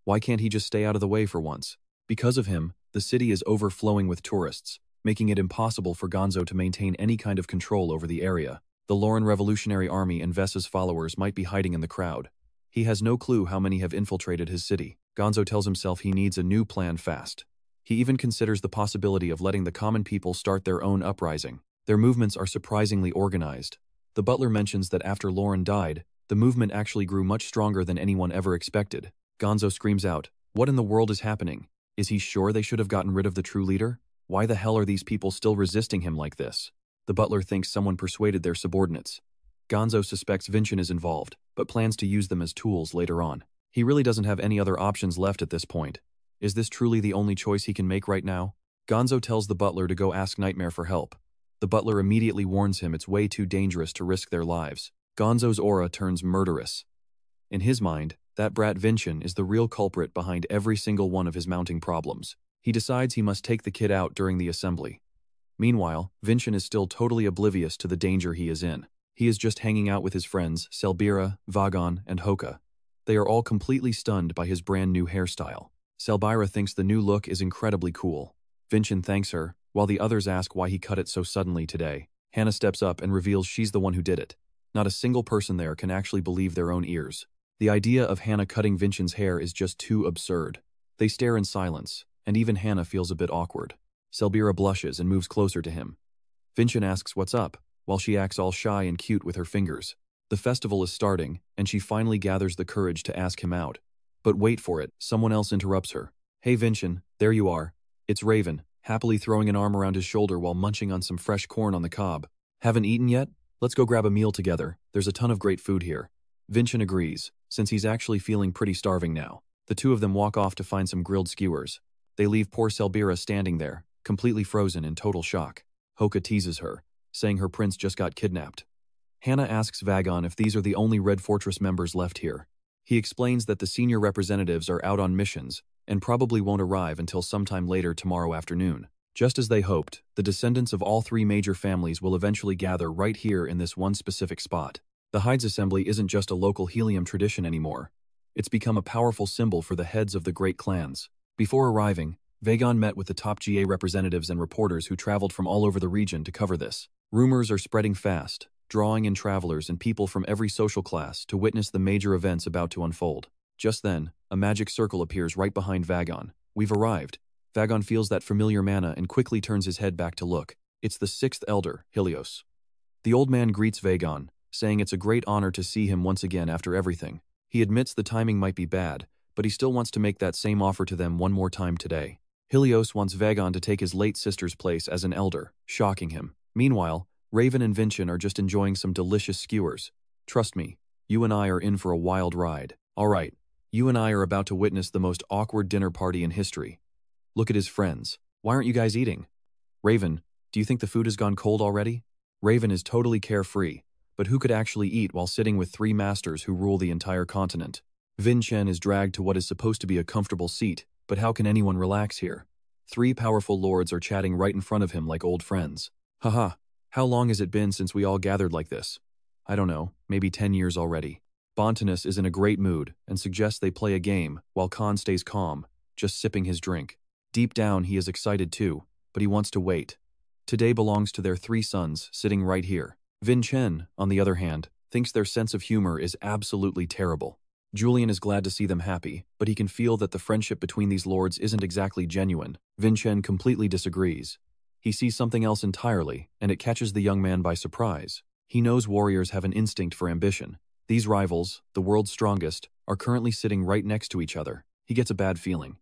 Why can't he just stay out of the way for once? Because of him, the city is overflowing with tourists, making it impossible for Gonzo to maintain any kind of control over the area. The Lauren Revolutionary Army and Vessa's followers might be hiding in the crowd. He has no clue how many have infiltrated his city. Gonzo tells himself he needs a new plan fast. He even considers the possibility of letting the common people start their own uprising. Their movements are surprisingly organized. The butler mentions that after Lauren died, the movement actually grew much stronger than anyone ever expected. Gonzo screams out, "What in the world is happening? Is he sure they should have gotten rid of the true leader? Why the hell are these people still resisting him like this?" The butler thinks someone persuaded their subordinates. Gonzo suspects Vincent is involved, but plans to use them as tools later on. He really doesn't have any other options left at this point. Is this truly the only choice he can make right now? Gonzo tells the butler to go ask Nightmare for help. The butler immediately warns him it's way too dangerous to risk their lives. Gonzo's aura turns murderous. In his mind, that brat Vincent is the real culprit behind every single one of his mounting problems. He decides he must take the kid out during the assembly. Meanwhile, Vincent is still totally oblivious to the danger he is in. He is just hanging out with his friends Selbira, Vagon, and Hoka. They are all completely stunned by his brand new hairstyle. Selbira thinks the new look is incredibly cool. Vincent thanks her, while the others ask why he cut it so suddenly today. Hannah steps up and reveals she's the one who did it. Not a single person there can actually believe their own ears. The idea of Hannah cutting Vincent's hair is just too absurd. They stare in silence, and even Hannah feels a bit awkward. Selbira blushes and moves closer to him. Vincent asks what's up, while she acts all shy and cute with her fingers. The festival is starting, and she finally gathers the courage to ask him out. But wait for it, someone else interrupts her. "Hey Vincent, there you are." It's Raven, happily throwing an arm around his shoulder while munching on some fresh corn on the cob. "Haven't eaten yet? Let's go grab a meal together. There's a ton of great food here." Vincent agrees, since he's actually feeling pretty starving now. The two of them walk off to find some grilled skewers. They leave poor Selbira standing there, completely frozen in total shock. Hoka teases her, saying her prince just got kidnapped. Hannah asks Vagon if these are the only Red Fortress members left here. He explains that the senior representatives are out on missions and probably won't arrive until sometime later tomorrow afternoon. Just as they hoped, the descendants of all three major families will eventually gather right here in this one specific spot. The Hides Assembly isn't just a local helium tradition anymore. It's become a powerful symbol for the heads of the great clans. Before arriving, Vagon met with the top GA representatives and reporters who traveled from all over the region to cover this. Rumors are spreading fast, drawing in travelers and people from every social class to witness the major events about to unfold. Just then, a magic circle appears right behind Vagon. "We've arrived." Vagon feels that familiar mana and quickly turns his head back to look. It's the sixth elder, Helios. The old man greets Vagon, saying it's a great honor to see him once again after everything. He admits the timing might be bad, but he still wants to make that same offer to them one more time today. Helios wants Vagon to take his late sister's place as an elder, shocking him. Meanwhile, Raven and Vincent are just enjoying some delicious skewers. "Trust me, you and I are in for a wild ride. All right, you and I are about to witness the most awkward dinner party in history." Look at his friends. "Why aren't you guys eating?" "Raven, do you think the food has gone cold already?" Raven is totally carefree, but who could actually eat while sitting with three masters who rule the entire continent? Vincent is dragged to what is supposed to be a comfortable seat, but how can anyone relax here? Three powerful lords are chatting right in front of him like old friends. Haha, how long has it been since we all gathered like this? I don't know, maybe 10 years already. Bontanus is in a great mood and suggests they play a game while Khan stays calm, just sipping his drink. Deep down he is excited too, but he wants to wait. Today belongs to their three sons sitting right here. Vincent, on the other hand, thinks their sense of humor is absolutely terrible. Julian is glad to see them happy, but he can feel that the friendship between these lords isn't exactly genuine. Vincent completely disagrees. He sees something else entirely, and it catches the young man by surprise. He knows warriors have an instinct for ambition. These rivals, the world's strongest, are currently sitting right next to each other. He gets a bad feeling.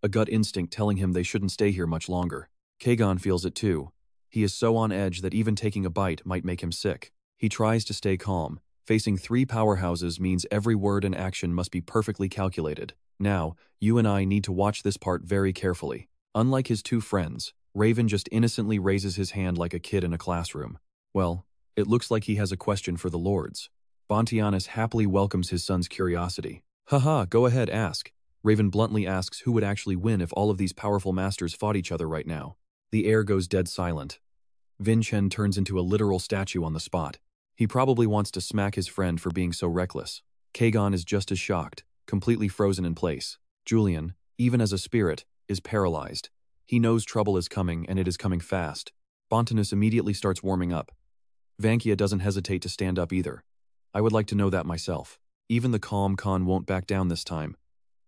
A gut instinct telling him they shouldn't stay here much longer. Kajin feels it too. He is so on edge that even taking a bite might make him sick. He tries to stay calm. Facing three powerhouses means every word and action must be perfectly calculated. Now, you and I need to watch this part very carefully. Unlike his two friends, Raven just innocently raises his hand like a kid in a classroom. Well, it looks like he has a question for the lords. Bontianus happily welcomes his son's curiosity. Haha, go ahead, ask. Raven bluntly asks who would actually win if all of these powerful masters fought each other right now. The air goes dead silent. Vincent turns into a literal statue on the spot. He probably wants to smack his friend for being so reckless. Kajin is just as shocked, completely frozen in place. Julian, even as a spirit, is paralyzed. He knows trouble is coming, and it is coming fast. Bontanus immediately starts warming up. Vankia doesn't hesitate to stand up either. I would like to know that myself. Even the calm Khan won't back down this time.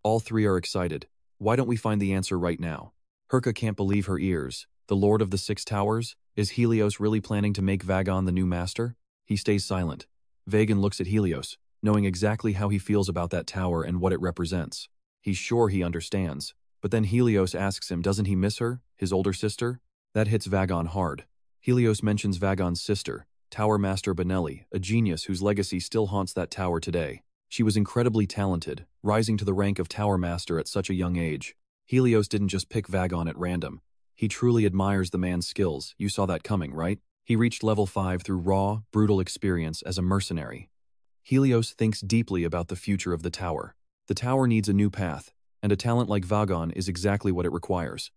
All three are excited. Why don't we find the answer right now? Herka can't believe her ears. The Lord of the Six Towers? Is Helios really planning to make Vagon the new master? He stays silent. Vagon looks at Helios, knowing exactly how he feels about that tower and what it represents. He's sure he understands. But then Helios asks him, doesn't he miss her, his older sister? That hits Vagon hard. Helios mentions Vagon's sister, Tower Master Benelli, a genius whose legacy still haunts that tower today. She was incredibly talented, rising to the rank of Tower Master at such a young age. Helios didn't just pick Vagon at random. He truly admires the man's skills. You saw that coming, right? He reached level 5 through raw, brutal experience as a mercenary. Helios thinks deeply about the future of the tower. The tower needs a new path, and a talent like Vagon is exactly what it requires.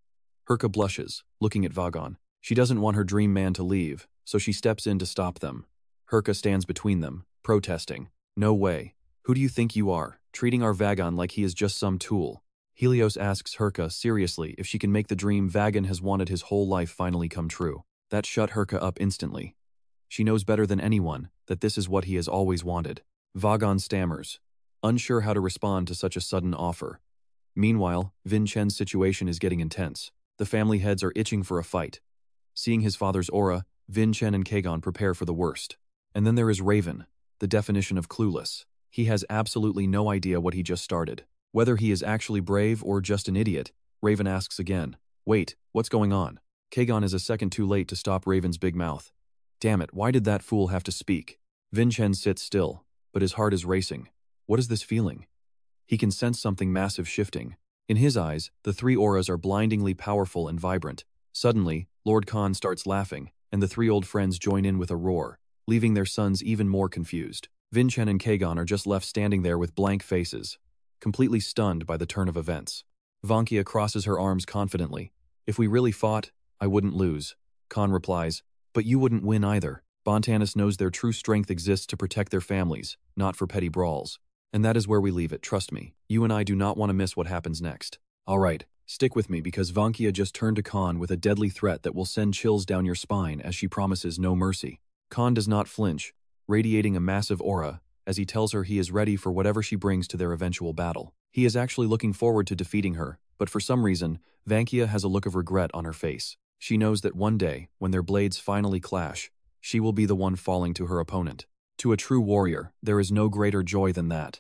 Herka blushes, looking at Vagon. She doesn't want her dream man to leave, so she steps in to stop them. Herka stands between them, protesting. No way. Who do you think you are, treating our Vagon like he is just some tool? Helios asks Herka seriously if she can make the dream Vagon has wanted his whole life finally come true. That shut Herka up instantly. She knows better than anyone that this is what he has always wanted. Vagon stammers, unsure how to respond to such a sudden offer. Meanwhile, Vincent's situation is getting intense. The family heads are itching for a fight. Seeing his father's aura, Vincent and Kajin prepare for the worst. And then there is Raven, the definition of clueless. He has absolutely no idea what he just started. Whether he is actually brave or just an idiot, Raven asks again. Wait, what's going on? Kajin is a second too late to stop Raven's big mouth. Damn it, why did that fool have to speak? Vincent sits still, but his heart is racing. What is this feeling? He can sense something massive shifting. In his eyes, the three auras are blindingly powerful and vibrant. Suddenly, Lord Khan starts laughing, and the three old friends join in with a roar, leaving their sons even more confused. Vincent and Kajin are just left standing there with blank faces, completely stunned by the turn of events. Vankia crosses her arms confidently. If we really fought, I wouldn't lose. Khan replies, but you wouldn't win either. Bontanus knows their true strength exists to protect their families, not for petty brawls. And that is where we leave it, trust me. You and I do not want to miss what happens next. Alright, stick with me because Vankia just turned to Khan with a deadly threat that will send chills down your spine as she promises no mercy. Khan does not flinch, radiating a massive aura, as he tells her he is ready for whatever she brings to their eventual battle. He is actually looking forward to defeating her, but for some reason, Vankia has a look of regret on her face. She knows that one day, when their blades finally clash, she will be the one falling to her opponent. To a true warrior, there is no greater joy than that.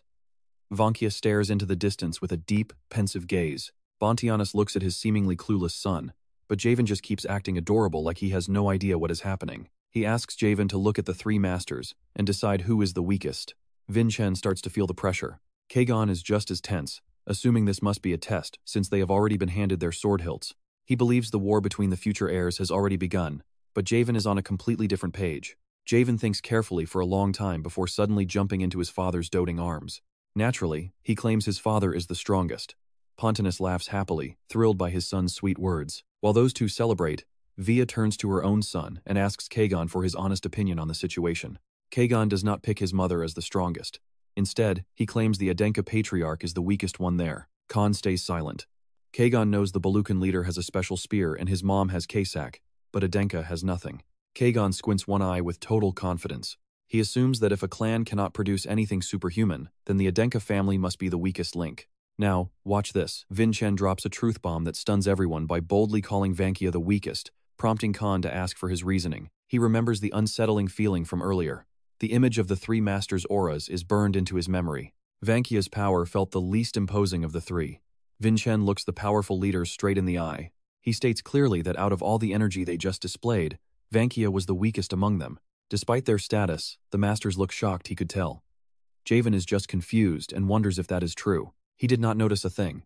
Vankia stares into the distance with a deep, pensive gaze. Bontianus looks at his seemingly clueless son, but Javen just keeps acting adorable like he has no idea what is happening. He asks Javen to look at the three masters and decide who is the weakest. Vincent starts to feel the pressure. Kajin is just as tense, assuming this must be a test since they have already been handed their sword hilts. He believes the war between the future heirs has already begun, but Javen is on a completely different page. Javen thinks carefully for a long time before suddenly jumping into his father's doting arms. Naturally, he claims his father is the strongest. Pontanus laughs happily, thrilled by his son's sweet words. While those two celebrate, Via turns to her own son and asks Kajin for his honest opinion on the situation. Kajin does not pick his mother as the strongest. Instead, he claims the Adenka patriarch is the weakest one there. Khan stays silent. Kajin knows the Balukan leader has a special spear and his mom has Kasak, but Adenka has nothing. Kajin squints one eye with total confidence. He assumes that if a clan cannot produce anything superhuman, then the Adenka family must be the weakest link. Now, watch this. Vincent drops a truth bomb that stuns everyone by boldly calling Vankia the weakest, prompting Khan to ask for his reasoning. He remembers the unsettling feeling from earlier. The image of the three masters' auras is burned into his memory. Vankia's power felt the least imposing of the three. Vincent looks the powerful leaders straight in the eye. He states clearly that out of all the energy they just displayed, Vankia was the weakest among them. Despite their status, the masters look shocked, he could tell. Javen is just confused and wonders if that is true. He did not notice a thing.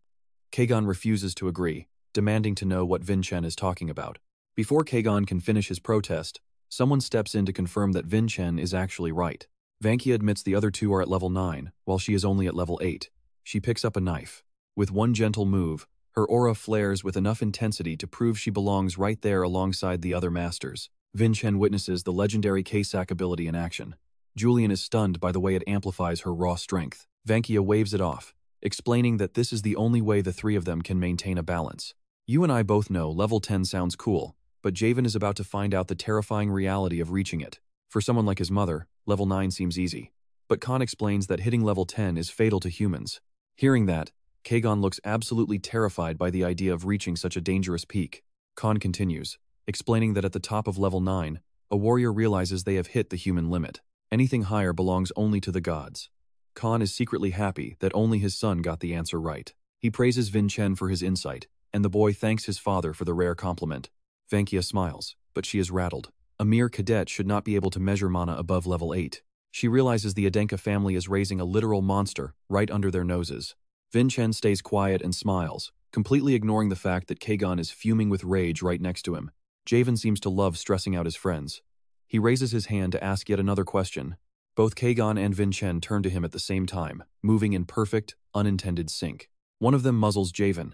Kajin refuses to agree, demanding to know what Vincent is talking about. Before Kajin can finish his protest, someone steps in to confirm that Vincent is actually right. Vankia admits the other two are at level 9, while she is only at level 8. She picks up a knife. With one gentle move, Her aura flares with enough intensity to prove she belongs right there alongside the other masters. Vincent witnesses the legendary K-Sack ability in action. Julian is stunned by the way it amplifies her raw strength. Vankia waves it off, explaining that this is the only way the three of them can maintain a balance. You and I both know level 10 sounds cool, but Javen is about to find out the terrifying reality of reaching it. For someone like his mother, level 9 seems easy. But Khan explains that hitting level 10 is fatal to humans. Hearing that, Kajin looks absolutely terrified by the idea of reaching such a dangerous peak. Khan continues, explaining that at the top of level 9, a warrior realizes they have hit the human limit. Anything higher belongs only to the gods. Khan is secretly happy that only his son got the answer right. He praises Vincent for his insight, and the boy thanks his father for the rare compliment. Vankia smiles, but she is rattled. A mere cadet should not be able to measure mana above level 8. She realizes the Adenka family is raising a literal monster right under their noses. Vincent stays quiet and smiles, completely ignoring the fact that Kajin is fuming with rage right next to him. Javen seems to love stressing out his friends. He raises his hand to ask yet another question. Both Kajin and Vincent turn to him at the same time, moving in perfect, unintended sync. One of them muzzles Javen.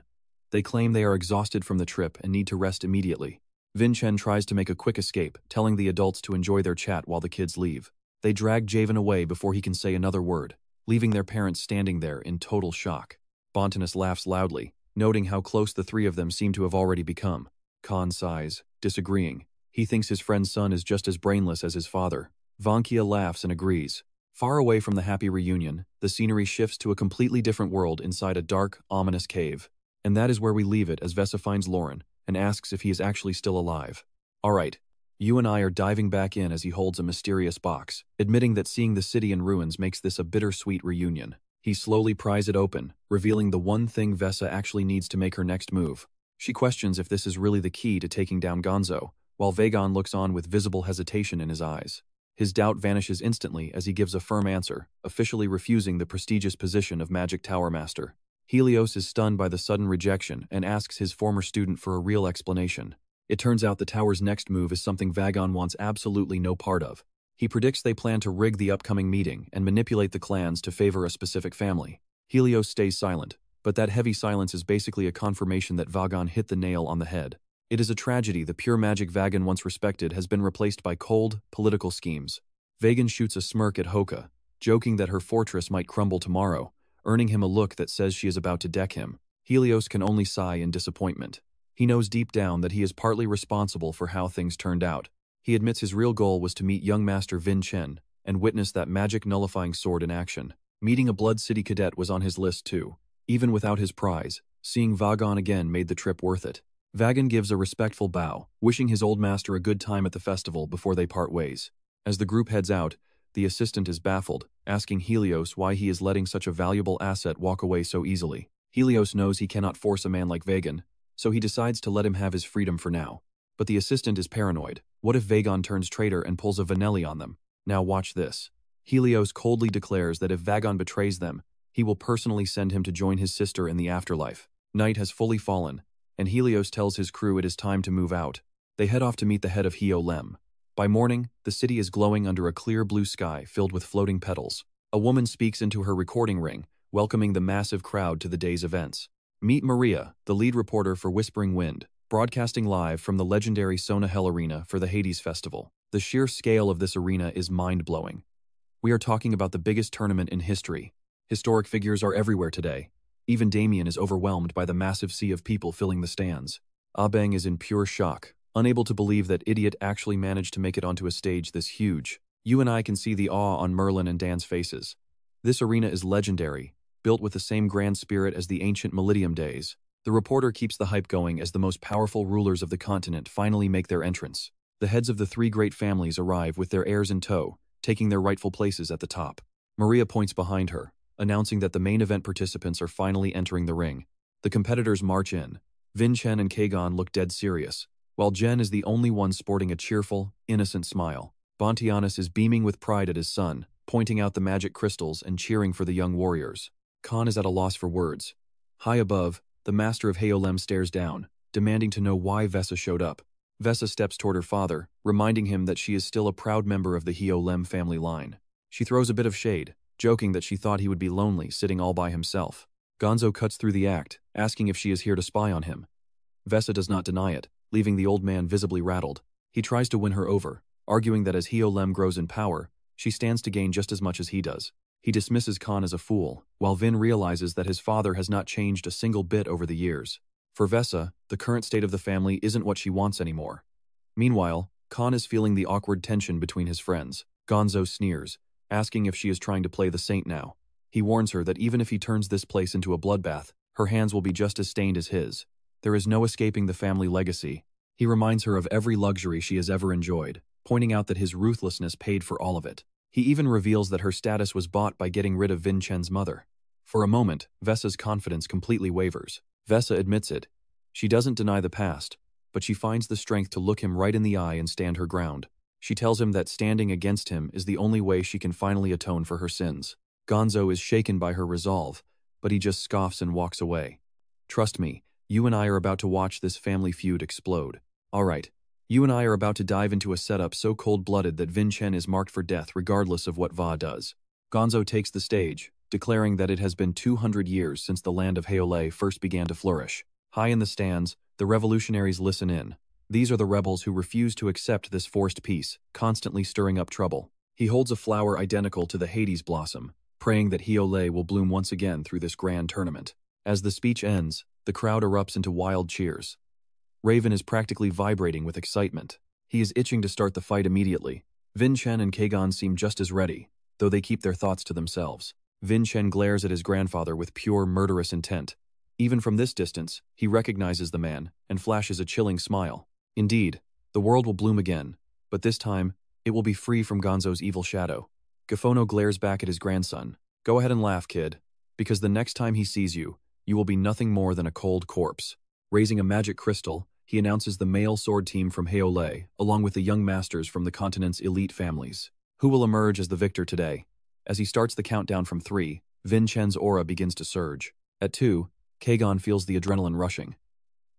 They claim they are exhausted from the trip and need to rest immediately. Vincent tries to make a quick escape, telling the adults to enjoy their chat while the kids leave. They drag Javen away before he can say another word, leaving their parents standing there in total shock. Bontanus laughs loudly, noting how close the three of them seem to have already become. Khan sighs, disagreeing. He thinks his friend's son is just as brainless as his father. Vankia laughs and agrees. Far away from the happy reunion, the scenery shifts to a completely different world inside a dark, ominous cave. And that is where we leave it as Vesa finds Lauren and asks if he is actually still alive. Alright, you and I are diving back in as he holds a mysterious box, admitting that seeing the city in ruins makes this a bittersweet reunion. He slowly pries it open, revealing the one thing Vesa actually needs to make her next move. She questions if this is really the key to taking down Gonzo, while Vagon looks on with visible hesitation in his eyes. His doubt vanishes instantly as he gives a firm answer, officially refusing the prestigious position of Magic Tower Master. Helios is stunned by the sudden rejection and asks his former student for a real explanation. It turns out the tower's next move is something Vagon wants absolutely no part of. He predicts they plan to rig the upcoming meeting and manipulate the clans to favor a specific family. Helios stays silent, but that heavy silence is basically a confirmation that Vagon hit the nail on the head. It is a tragedy the pure magic Vagon once respected has been replaced by cold, political schemes. Vagon shoots a smirk at Hoka, joking that her fortress might crumble tomorrow, earning him a look that says she is about to deck him. Helios can only sigh in disappointment. He knows deep down that he is partly responsible for how things turned out. He admits his real goal was to meet young Master Vincent and witness that magic nullifying sword in action. Meeting a Blood City cadet was on his list too. Even without his prize, seeing Vagon again made the trip worth it. Vagon gives a respectful bow, wishing his old master a good time at the festival before they part ways. As the group heads out, the assistant is baffled, asking Helios why he is letting such a valuable asset walk away so easily. Helios knows he cannot force a man like Vagon, so he decides to let him have his freedom for now. But the assistant is paranoid. What if Vagon turns traitor and pulls a Vanelli on them? Now watch this. Helios coldly declares that if Vagon betrays them, he will personally send him to join his sister in the afterlife. Night has fully fallen, and Helios tells his crew it is time to move out. They head off to meet the head of Heo Lem. By morning, the city is glowing under a clear blue sky filled with floating petals. A woman speaks into her recording ring, welcoming the massive crowd to the day's events. Meet Maria, the lead reporter for Whispering Wind, broadcasting live from the legendary Sona Hell Arena for the Hades Festival. The sheer scale of this arena is mind-blowing. We are talking about the biggest tournament in history. Historic figures are everywhere today. Even Damien is overwhelmed by the massive sea of people filling the stands. Abeng is in pure shock, unable to believe that Idiot actually managed to make it onto a stage this huge. You and I can see the awe on Merlin and Dan's faces. This arena is legendary, built with the same grand spirit as the ancient Millennium days. The reporter keeps the hype going as the most powerful rulers of the continent finally make their entrance. The heads of the three great families arrive with their heirs in tow, taking their rightful places at the top. Maria points behind her, announcing that the main event participants are finally entering the ring. The competitors march in. Vincent and Kajin look dead serious, while Jen is the only one sporting a cheerful, innocent smile. Bontianus is beaming with pride at his son, pointing out the magic crystals and cheering for the young warriors. Khan is at a loss for words. High above, the master of Heolem stares down, demanding to know why Vesa showed up. Vesa steps toward her father, reminding him that she is still a proud member of the Heolem family line. She throws a bit of shade, joking that she thought he would be lonely sitting all by himself. Gonzo cuts through the act, asking if she is here to spy on him. Vesa does not deny it, leaving the old man visibly rattled. He tries to win her over, arguing that as Hyo-lem grows in power, she stands to gain just as much as he does. He dismisses Khan as a fool, while Vin realizes that his father has not changed a single bit over the years. For Vesa, the current state of the family isn't what she wants anymore. Meanwhile, Khan is feeling the awkward tension between his friends. Gonzo sneers, asking if she is trying to play the saint now. He warns her that even if he turns this place into a bloodbath, her hands will be just as stained as his. There is no escaping the family legacy. He reminds her of every luxury she has ever enjoyed, pointing out that his ruthlessness paid for all of it. He even reveals that her status was bought by getting rid of Vincent's mother. For a moment, Vesa's confidence completely wavers. Vesa admits it. She doesn't deny the past, but she finds the strength to look him right in the eye and stand her ground. She tells him that standing against him is the only way she can finally atone for her sins. Gonzo is shaken by her resolve, but he just scoffs and walks away. Trust me, you and I are about to watch this family feud explode. Alright, you and I are about to dive into a setup so cold-blooded that Vincent is marked for death regardless of what Va does. Gonzo takes the stage, declaring that it has been 200 years since the land of Heole first began to flourish. High in the stands, the revolutionaries listen in. These are the rebels who refuse to accept this forced peace, constantly stirring up trouble. He holds a flower identical to the Hades blossom, praying that Heole will bloom once again through this grand tournament. As the speech ends, the crowd erupts into wild cheers. Raven is practically vibrating with excitement. He is itching to start the fight immediately. Vincent and Kajin seem just as ready, though they keep their thoughts to themselves. Vincent glares at his grandfather with pure murderous intent. Even from this distance, he recognizes the man and flashes a chilling smile. Indeed, the world will bloom again, but this time, it will be free from Gonzo's evil shadow. Gafono glares back at his grandson. Go ahead and laugh, kid, because the next time he sees you, you will be nothing more than a cold corpse. Raising a magic crystal, he announces the male sword team from Heole, along with the young masters from the continent's elite families. Who will emerge as the victor today? As he starts the countdown from 3, Vincent's aura begins to surge. At 2, Kajin feels the adrenaline rushing.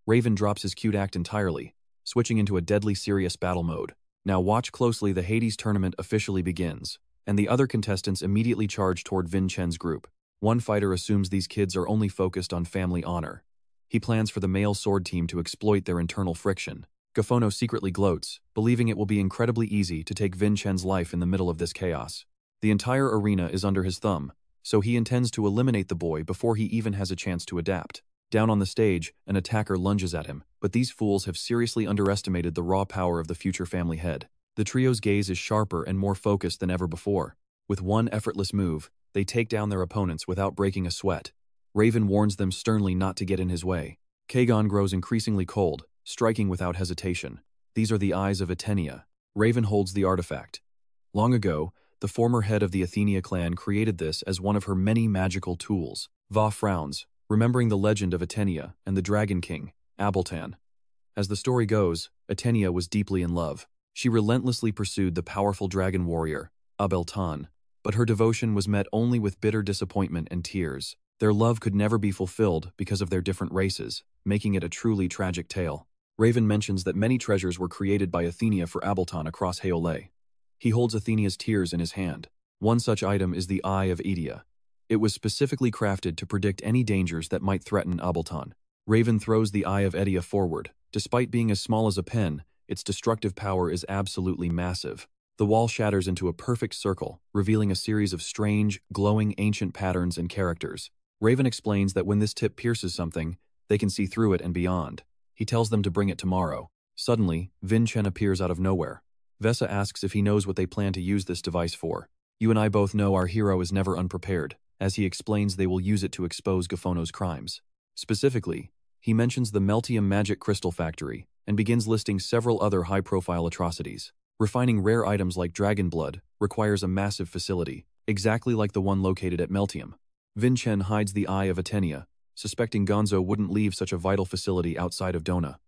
Raven drops his cute act entirely, switching into a deadly serious battle mode. Now watch closely, the Hades tournament officially begins, and the other contestants immediately charge toward Vincent's group. One fighter assumes these kids are only focused on family honor. He plans for the male sword team to exploit their internal friction. Gafono secretly gloats, believing it will be incredibly easy to take Vincent's life in the middle of this chaos. The entire arena is under his thumb, so he intends to eliminate the boy before he even has a chance to adapt. Down on the stage, an attacker lunges at him, but these fools have seriously underestimated the raw power of the future family head. The trio's gaze is sharper and more focused than ever before. With one effortless move, they take down their opponents without breaking a sweat. Raven warns them sternly not to get in his way. Kajin grows increasingly cold, striking without hesitation. These are the eyes of Atenea. Raven holds the artifact. Long ago, the former head of the Athenia clan created this as one of her many magical tools. Va frowns, remembering the legend of Atenea and the Dragon King, Abeltan. As the story goes, Atenea was deeply in love. She relentlessly pursued the powerful dragon warrior, Abeltan, but her devotion was met only with bitter disappointment and tears. Their love could never be fulfilled because of their different races, making it a truly tragic tale. Raven mentions that many treasures were created by Athenia for Abeltan across Heole. He holds Athenea's tears in his hand. One such item is the Eye of Edea. It was specifically crafted to predict any dangers that might threaten Abeltan. Raven throws the Eye of Edea forward. Despite being as small as a pen, its destructive power is absolutely massive. The wall shatters into a perfect circle, revealing a series of strange, glowing ancient patterns and characters. Raven explains that when this tip pierces something, they can see through it and beyond. He tells them to bring it tomorrow. Suddenly, Vincent appears out of nowhere. Vesa asks if he knows what they plan to use this device for. You and I both know our hero is never unprepared, as he explains they will use it to expose Gafono's crimes. Specifically, he mentions the Meltium Magic Crystal Factory and begins listing several other high-profile atrocities. Refining rare items like dragon blood requires a massive facility, exactly like the one located at Meltium. Vincent hides the Eye of Atenea, suspecting Gonzo wouldn't leave such a vital facility outside of Dona.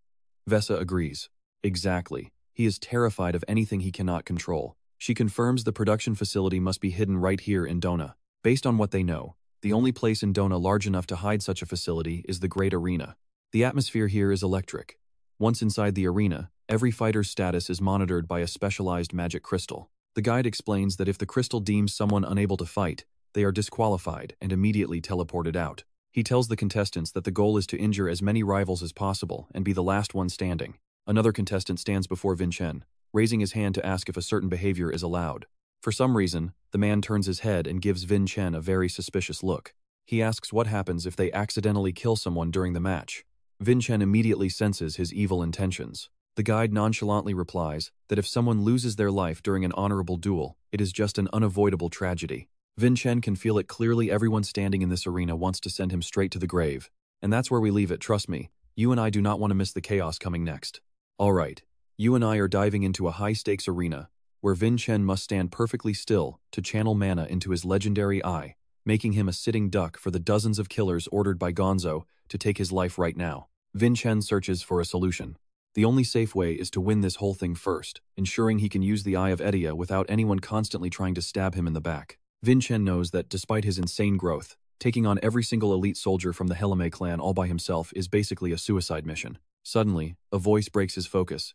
Vesa agrees. Exactly. He is terrified of anything he cannot control. She confirms the production facility must be hidden right here in Dona. Based on what they know, the only place in Dona large enough to hide such a facility is the Great Arena. The atmosphere here is electric. Once inside the arena, every fighter's status is monitored by a specialized magic crystal. The guide explains that if the crystal deems someone unable to fight, they are disqualified and immediately teleported out. He tells the contestants that the goal is to injure as many rivals as possible and be the last one standing. Another contestant stands before Vincent, raising his hand to ask if a certain behavior is allowed. For some reason, the man turns his head and gives Vincent a very suspicious look. He asks what happens if they accidentally kill someone during the match. Vincent immediately senses his evil intentions. The guide nonchalantly replies that if someone loses their life during an honorable duel, it is just an unavoidable tragedy. Vincent can feel it clearly. Everyone standing in this arena wants to send him straight to the grave. And that's where we leave it, trust me. You and I do not want to miss the chaos coming next. Alright, you and I are diving into a high-stakes arena, where Vincent must stand perfectly still to channel mana into his legendary eye, making him a sitting duck for the dozens of killers ordered by Gonzo to take his life right now. Vincent searches for a solution. The only safe way is to win this whole thing first, ensuring he can use the Eye of Edia without anyone constantly trying to stab him in the back. Vincent knows that despite his insane growth, taking on every single elite soldier from the Adenka Clan all by himself is basically a suicide mission. Suddenly, a voice breaks his focus.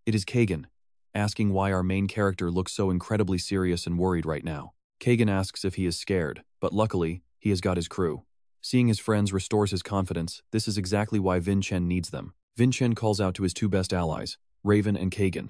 It is Kajin, asking why our main character looks so incredibly serious and worried right now. Kajin asks if he is scared, but luckily, he has got his crew. Seeing his friends restores his confidence. This is exactly why Vincent needs them. Vincent calls out to his two best allies, Raven and Kajin.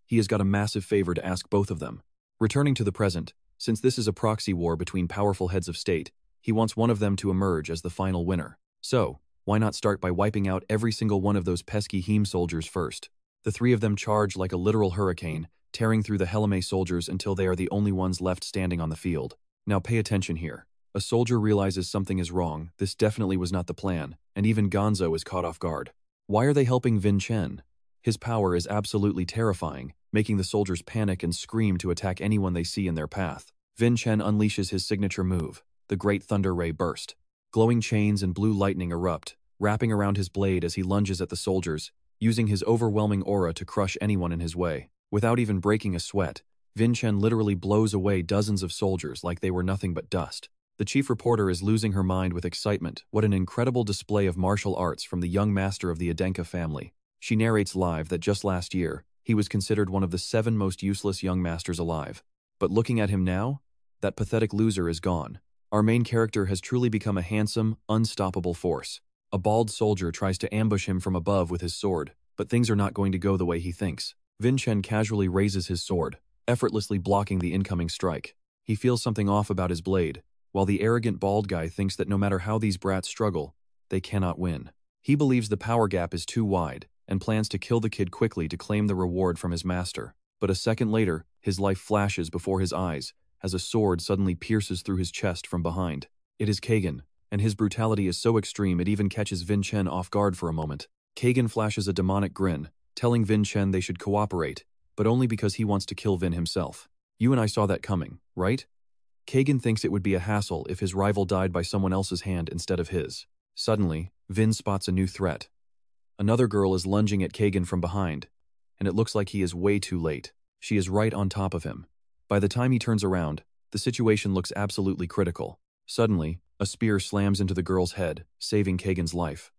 He has got a massive favor to ask both of them. Returning to the present, since this is a proxy war between powerful heads of state, he wants one of them to emerge as the final winner. So, why not start by wiping out every single one of those pesky Heme soldiers first? The three of them charge like a literal hurricane, tearing through the Adenka soldiers until they are the only ones left standing on the field. Now pay attention here. A soldier realizes something is wrong. This definitely was not the plan, and even Gonzo is caught off guard. Why are they helping Vincent? His power is absolutely terrifying, making the soldiers panic and scream to attack anyone they see in their path. Vincent unleashes his signature move, the Great Thunder Ray Burst. Glowing chains and blue lightning erupt, wrapping around his blade as he lunges at the soldiers, using his overwhelming aura to crush anyone in his way. Without even breaking a sweat, Vincent literally blows away dozens of soldiers like they were nothing but dust. The chief reporter is losing her mind with excitement. What an incredible display of martial arts from the young master of the Adenka family. She narrates live that just last year, he was considered one of the 7 most useless young masters alive. But looking at him now, that pathetic loser is gone. Our main character has truly become a handsome, unstoppable force. A bald soldier tries to ambush him from above with his sword, but things are not going to go the way he thinks. Vincent casually raises his sword, effortlessly blocking the incoming strike. He feels something off about his blade, while the arrogant bald guy thinks that no matter how these brats struggle, they cannot win. He believes the power gap is too wide, and plans to kill the kid quickly to claim the reward from his master. But a second later, his life flashes before his eyes, as a sword suddenly pierces through his chest from behind. It is Kajin, and his brutality is so extreme it even catches Vincent off guard for a moment. Kajin flashes a demonic grin, telling Vincent they should cooperate, but only because he wants to kill Vin himself. You and I saw that coming, right? Kajin thinks it would be a hassle if his rival died by someone else's hand instead of his. Suddenly, Vin spots a new threat. Another girl is lunging at Kajin from behind, and it looks like he is way too late. She is right on top of him. By the time he turns around, the situation looks absolutely critical. Suddenly, a spear slams into the girl's head, saving Kajin's life.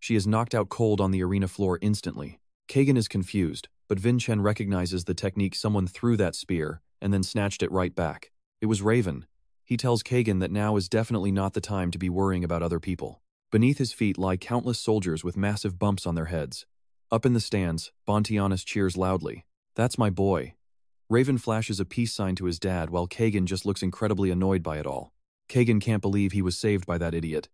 She is knocked out cold on the arena floor instantly. Kajin is confused, but Vincent recognizes the technique. Someone threw that spear and then snatched it right back. It was Raven. He tells Kajin that now is definitely not the time to be worrying about other people. Beneath his feet lie countless soldiers with massive bumps on their heads. Up in the stands, Bontianis cheers loudly. That's my boy. Raven flashes a peace sign to his dad while Kajin just looks incredibly annoyed by it all. Kajin can't believe he was saved by that idiot.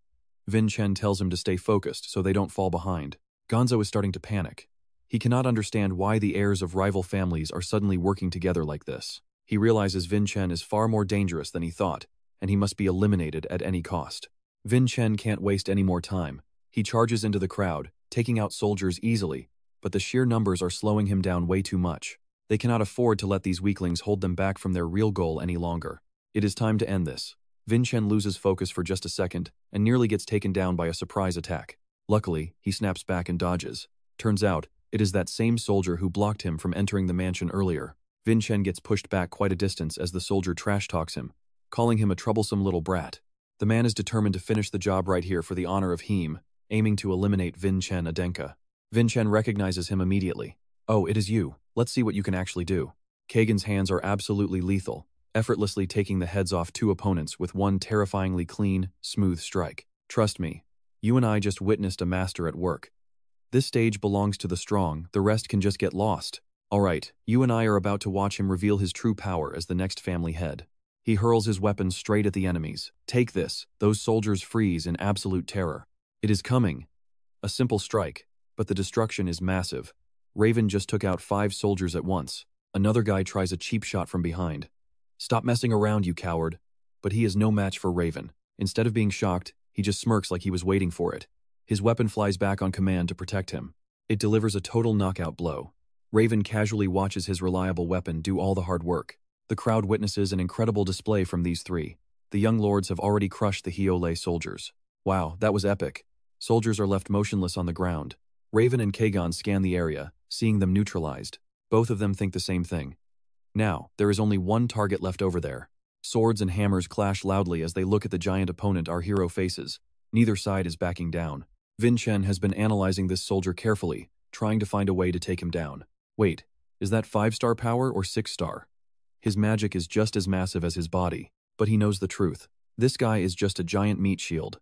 Vincent tells him to stay focused so they don't fall behind. Gonzo is starting to panic. He cannot understand why the heirs of rival families are suddenly working together like this. He realizes Vincent is far more dangerous than he thought, and he must be eliminated at any cost. Vincent can't waste any more time. He charges into the crowd, taking out soldiers easily, but the sheer numbers are slowing him down way too much. They cannot afford to let these weaklings hold them back from their real goal any longer. It is time to end this. Vincent loses focus for just a second and nearly gets taken down by a surprise attack. Luckily, he snaps back and dodges. Turns out, it is that same soldier who blocked him from entering the mansion earlier. Vincent gets pushed back quite a distance as the soldier trash-talks him, calling him a troublesome little brat. The man is determined to finish the job right here for the honor of Heme, aiming to eliminate Vincent Adenka. Vincent recognizes him immediately. Oh, it is you. Let's see what you can actually do. Kajin's hands are absolutely lethal, effortlessly taking the heads off 2 opponents with one terrifyingly clean, smooth strike. Trust me, you and I just witnessed a master at work. This stage belongs to the strong, the rest can just get lost. Alright, you and I are about to watch him reveal his true power as the next family head. He hurls his weapons straight at the enemies. Take this. Those soldiers freeze in absolute terror. It is coming. A simple strike, but the destruction is massive. Raven just took out 5 soldiers at once. Another guy tries a cheap shot from behind. Stop messing around, you coward. But he is no match for Raven. Instead of being shocked, he just smirks like he was waiting for it. His weapon flies back on command to protect him. It delivers a total knockout blow. Raven casually watches his reliable weapon do all the hard work. The crowd witnesses an incredible display from these 3. The young lords have already crushed the Hyole soldiers. Wow, that was epic. Soldiers are left motionless on the ground. Raven and Kajin scan the area, seeing them neutralized. Both of them think the same thing. Now, there is only one target left over there. Swords and hammers clash loudly as they look at the giant opponent our hero faces. Neither side is backing down. Vincent has been analyzing this soldier carefully, trying to find a way to take him down. Wait, is that 5-star power or 6-star? His magic is just as massive as his body, but he knows the truth. This guy is just a giant meat shield.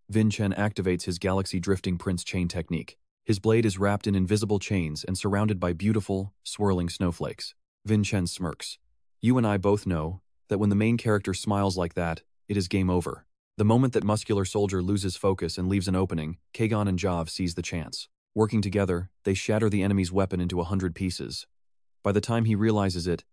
Vincent activates his galaxy drifting prince chain technique. His blade is wrapped in invisible chains and surrounded by beautiful, swirling snowflakes. Vincent smirks. You and I both know that when the main character smiles like that, it is game over. The moment that muscular soldier loses focus and leaves an opening, Kajin and Jav seize the chance. Working together, they shatter the enemy's weapon into 100 pieces. By the time he realizes it,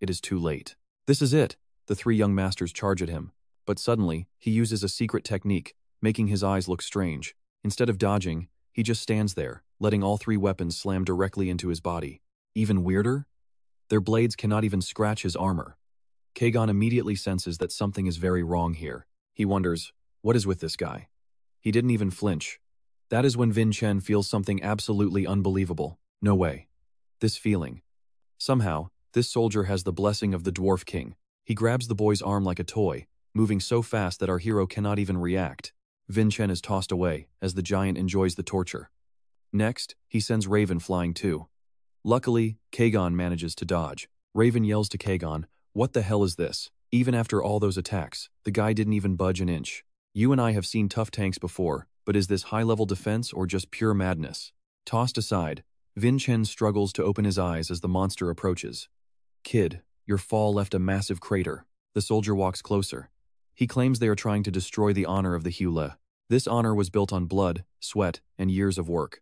it is too late. This is it. The 3 young masters charge at him. But suddenly, he uses a secret technique, making his eyes look strange. Instead of dodging, he just stands there, letting all 3 weapons slam directly into his body. Even weirder? Their blades cannot even scratch his armor. Kajin immediately senses that something is very wrong here. He wonders, what is with this guy? He didn't even flinch. That is when Vincent feels something absolutely unbelievable. No way. This feeling. Somehow, this soldier has the blessing of the Dwarf King. He grabs the boy's arm like a toy, moving so fast that our hero cannot even react. Vincent is tossed away as the giant enjoys the torture. Next, he sends Raven flying too. Luckily, Kajin manages to dodge. Raven yells to Kajin, "What the hell is this?" Even after all those attacks, the guy didn't even budge an inch. You and I have seen tough tanks before, but is this high-level defense or just pure madness? Tossed aside, Vincent struggles to open his eyes as the monster approaches. Kid, your fall left a massive crater. The soldier walks closer. He claims they are trying to destroy the honor of the Hyole. This honor was built on blood, sweat, and years of work.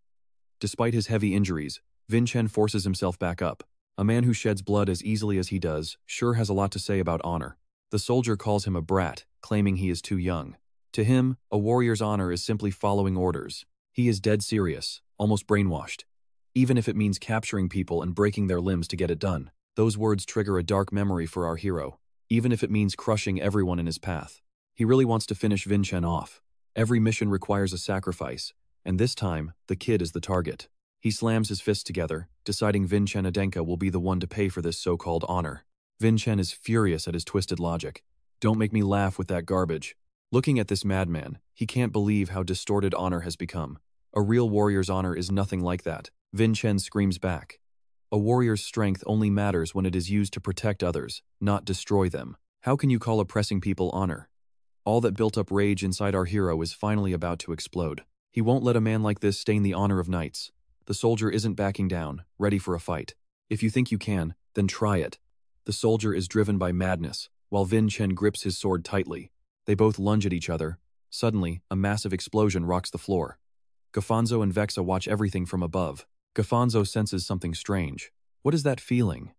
Despite his heavy injuries, Vincent forces himself back up. A man who sheds blood as easily as he does sure has a lot to say about honor. The soldier calls him a brat, claiming he is too young. To him, a warrior's honor is simply following orders. He is dead serious, almost brainwashed. Even if it means capturing people and breaking their limbs to get it done. Those words trigger a dark memory for our hero, even if it means crushing everyone in his path. He really wants to finish Vincent off. Every mission requires a sacrifice, and this time, the kid is the target. He slams his fists together, deciding Vincent Adenka will be the one to pay for this so-called honor. Vincent is furious at his twisted logic. Don't make me laugh with that garbage. Looking at this madman, he can't believe how distorted honor has become. A real warrior's honor is nothing like that. Vincent screams back. A warrior's strength only matters when it is used to protect others, not destroy them. How can you call oppressing people honor? All that built-up rage inside our hero is finally about to explode. He won't let a man like this stain the honor of knights. The soldier isn't backing down, ready for a fight. If you think you can, then try it. The soldier is driven by madness, while Vincent grips his sword tightly. They both lunge at each other. Suddenly, a massive explosion rocks the floor. Gafonzo and Vexa watch everything from above. Gafonzo senses something strange. What is that feeling?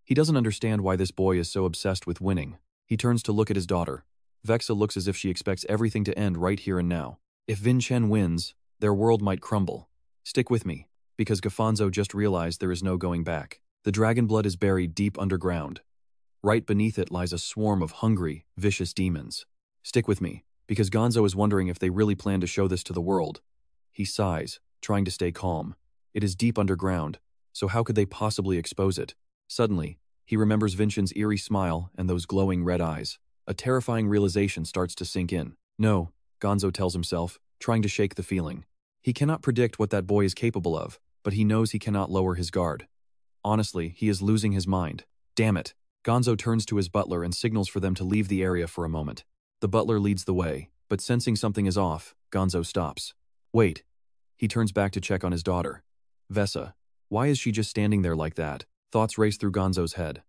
He doesn't understand why this boy is so obsessed with winning. He turns to look at his daughter. Vexa looks as if she expects everything to end right here and now. If Vincent wins, their world might crumble. Stick with me, because Gafonzo just realized there is no going back. The dragon blood is buried deep underground. Right beneath it lies a swarm of hungry, vicious demons. Stick with me, because Gonzo is wondering if they really plan to show this to the world. He sighs, trying to stay calm. It is deep underground, so how could they possibly expose it? Suddenly, he remembers Vincent's eerie smile and those glowing red eyes. A terrifying realization starts to sink in. No, Gonzo tells himself, trying to shake the feeling. He cannot predict what that boy is capable of, but he knows he cannot lower his guard. Honestly, he is losing his mind. Damn it. Gonzo turns to his butler and signals for them to leave the area for a moment. The butler leads the way. But sensing something is off, Gonzo stops. Wait. He turns back to check on his daughter. Vesa. Why is she just standing there like that? Thoughts race through Gonzo's head.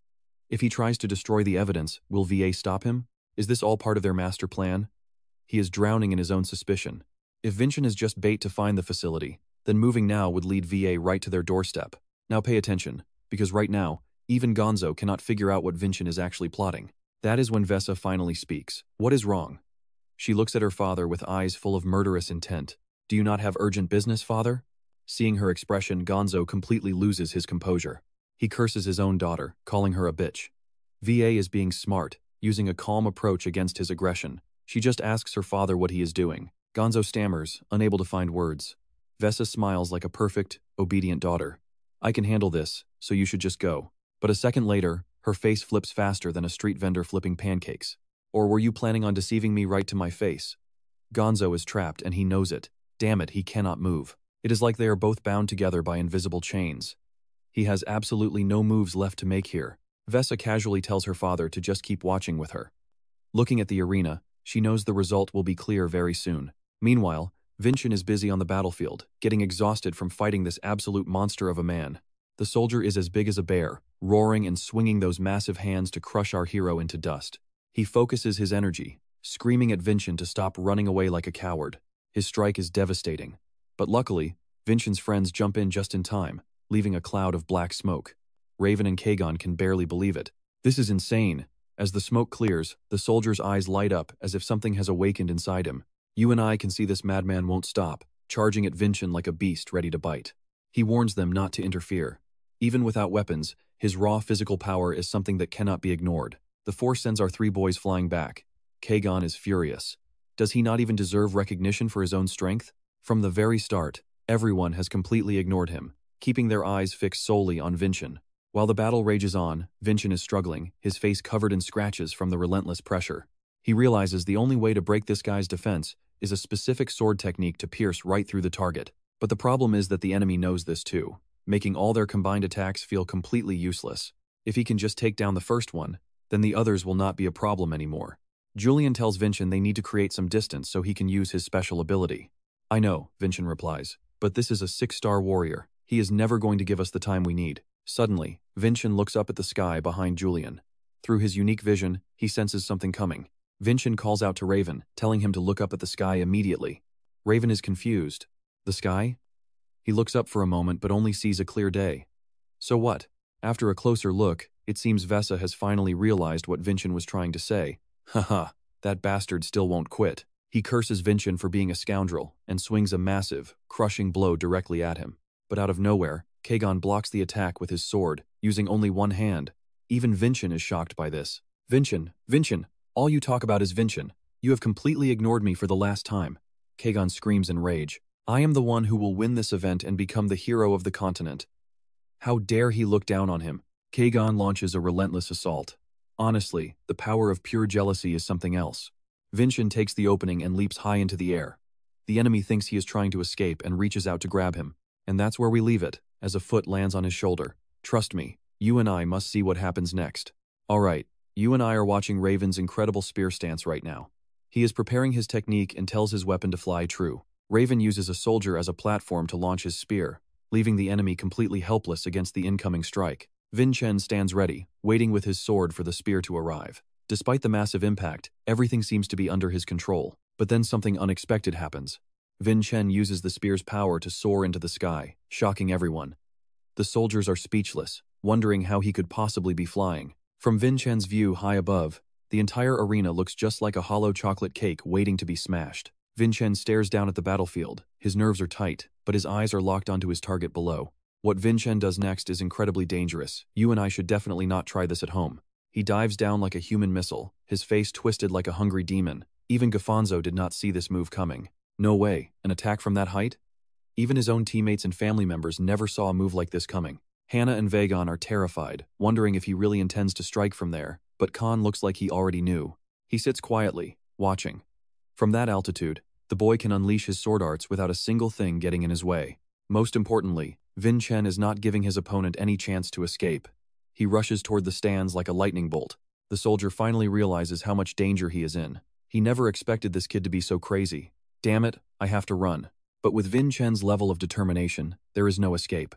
If he tries to destroy the evidence, will VA stop him? Is this all part of their master plan? He is drowning in his own suspicion. If Vincent is just bait to find the facility, then moving now would lead VA right to their doorstep. Now pay attention, because right now, even Gonzo cannot figure out what Vincent is actually plotting. That is when Vesa finally speaks. What is wrong? She looks at her father with eyes full of murderous intent. Do you not have urgent business, father? Seeing her expression, Gonzo completely loses his composure. He curses his own daughter, calling her a bitch. VA is being smart, using a calm approach against his aggression. She just asks her father what he is doing. Gonzo stammers, unable to find words. Vesa smiles like a perfect, obedient daughter. I can handle this, so you should just go. But a second later, her face flips faster than a street vendor flipping pancakes. Or were you planning on deceiving me right to my face? Gonzo is trapped and he knows it. Damn it, he cannot move. It is like they are both bound together by invisible chains. He has absolutely no moves left to make here. Vesa casually tells her father to just keep watching with her. Looking at the arena, she knows the result will be clear very soon. Meanwhile, Vincent is busy on the battlefield, getting exhausted from fighting this absolute monster of a man. The soldier is as big as a bear, roaring and swinging those massive hands to crush our hero into dust. He focuses his energy, screaming at Vincent to stop running away like a coward. His strike is devastating. But luckily, Vincent's friends jump in just in time, leaving a cloud of black smoke. Raven and Kajin can barely believe it. This is insane. As the smoke clears, the soldier's eyes light up as if something has awakened inside him. You and I can see this madman won't stop, charging at Vincent like a beast ready to bite. He warns them not to interfere. Even without weapons, his raw physical power is something that cannot be ignored. The force sends our three boys flying back. Kajin is furious. Does he not even deserve recognition for his own strength? From the very start, everyone has completely ignored him, keeping their eyes fixed solely on Vincent. While the battle rages on, Vincent is struggling, his face covered in scratches from the relentless pressure. He realizes the only way to break this guy's defense is a specific sword technique to pierce right through the target. But the problem is that the enemy knows this too, making all their combined attacks feel completely useless. If he can just take down the first one, then the others will not be a problem anymore. Julian tells Vincent they need to create some distance so he can use his special ability. I know, Vincent replies, but this is a 6-star warrior. He is never going to give us the time we need. Suddenly, Vincent looks up at the sky behind Julian. Through his unique vision, he senses something coming. Vincent calls out to Raven, telling him to look up at the sky immediately. Raven is confused. The sky? He looks up for a moment but only sees a clear day. So what? After a closer look, it seems Vesa has finally realized what Vincent was trying to say. Haha, that bastard still won't quit. He curses Vincent for being a scoundrel and swings a massive, crushing blow directly at him. But out of nowhere, Kajin blocks the attack with his sword, using only one hand. Even Vincent is shocked by this. Vincent, all you talk about is Vincent. You have completely ignored me for the last time. Kajin screams in rage. I am the one who will win this event and become the hero of the continent. How dare he look down on him? Kajin launches a relentless assault. Honestly, the power of pure jealousy is something else. Vincent takes the opening and leaps high into the air. The enemy thinks he is trying to escape and reaches out to grab him. And that's where we leave it, as a foot lands on his shoulder. Trust me, you and I must see what happens next. Alright, you and I are watching Raven's incredible spear stance right now. He is preparing his technique and tells his weapon to fly true. Raven uses a soldier as a platform to launch his spear, leaving the enemy completely helpless against the incoming strike. Vincent stands ready, waiting with his sword for the spear to arrive. Despite the massive impact, everything seems to be under his control. But then something unexpected happens. Vincent uses the spear's power to soar into the sky, shocking everyone. The soldiers are speechless, wondering how he could possibly be flying. From Vincent's view high above, the entire arena looks just like a hollow chocolate cake waiting to be smashed. Vincent stares down at the battlefield. His nerves are tight, but his eyes are locked onto his target below. What Vincent does next is incredibly dangerous. You and I should definitely not try this at home. He dives down like a human missile, his face twisted like a hungry demon. Even Gafonzo did not see this move coming. No way, an attack from that height? Even his own teammates and family members never saw a move like this coming. Hannah and Vagon are terrified, wondering if he really intends to strike from there, but Khan looks like he already knew. He sits quietly, watching. From that altitude, the boy can unleash his sword arts without a single thing getting in his way. Most importantly, Vincent is not giving his opponent any chance to escape. He rushes toward the stands like a lightning bolt. The soldier finally realizes how much danger he is in. He never expected this kid to be so crazy. Damn it, I have to run. But with Vincent's level of determination, there is no escape.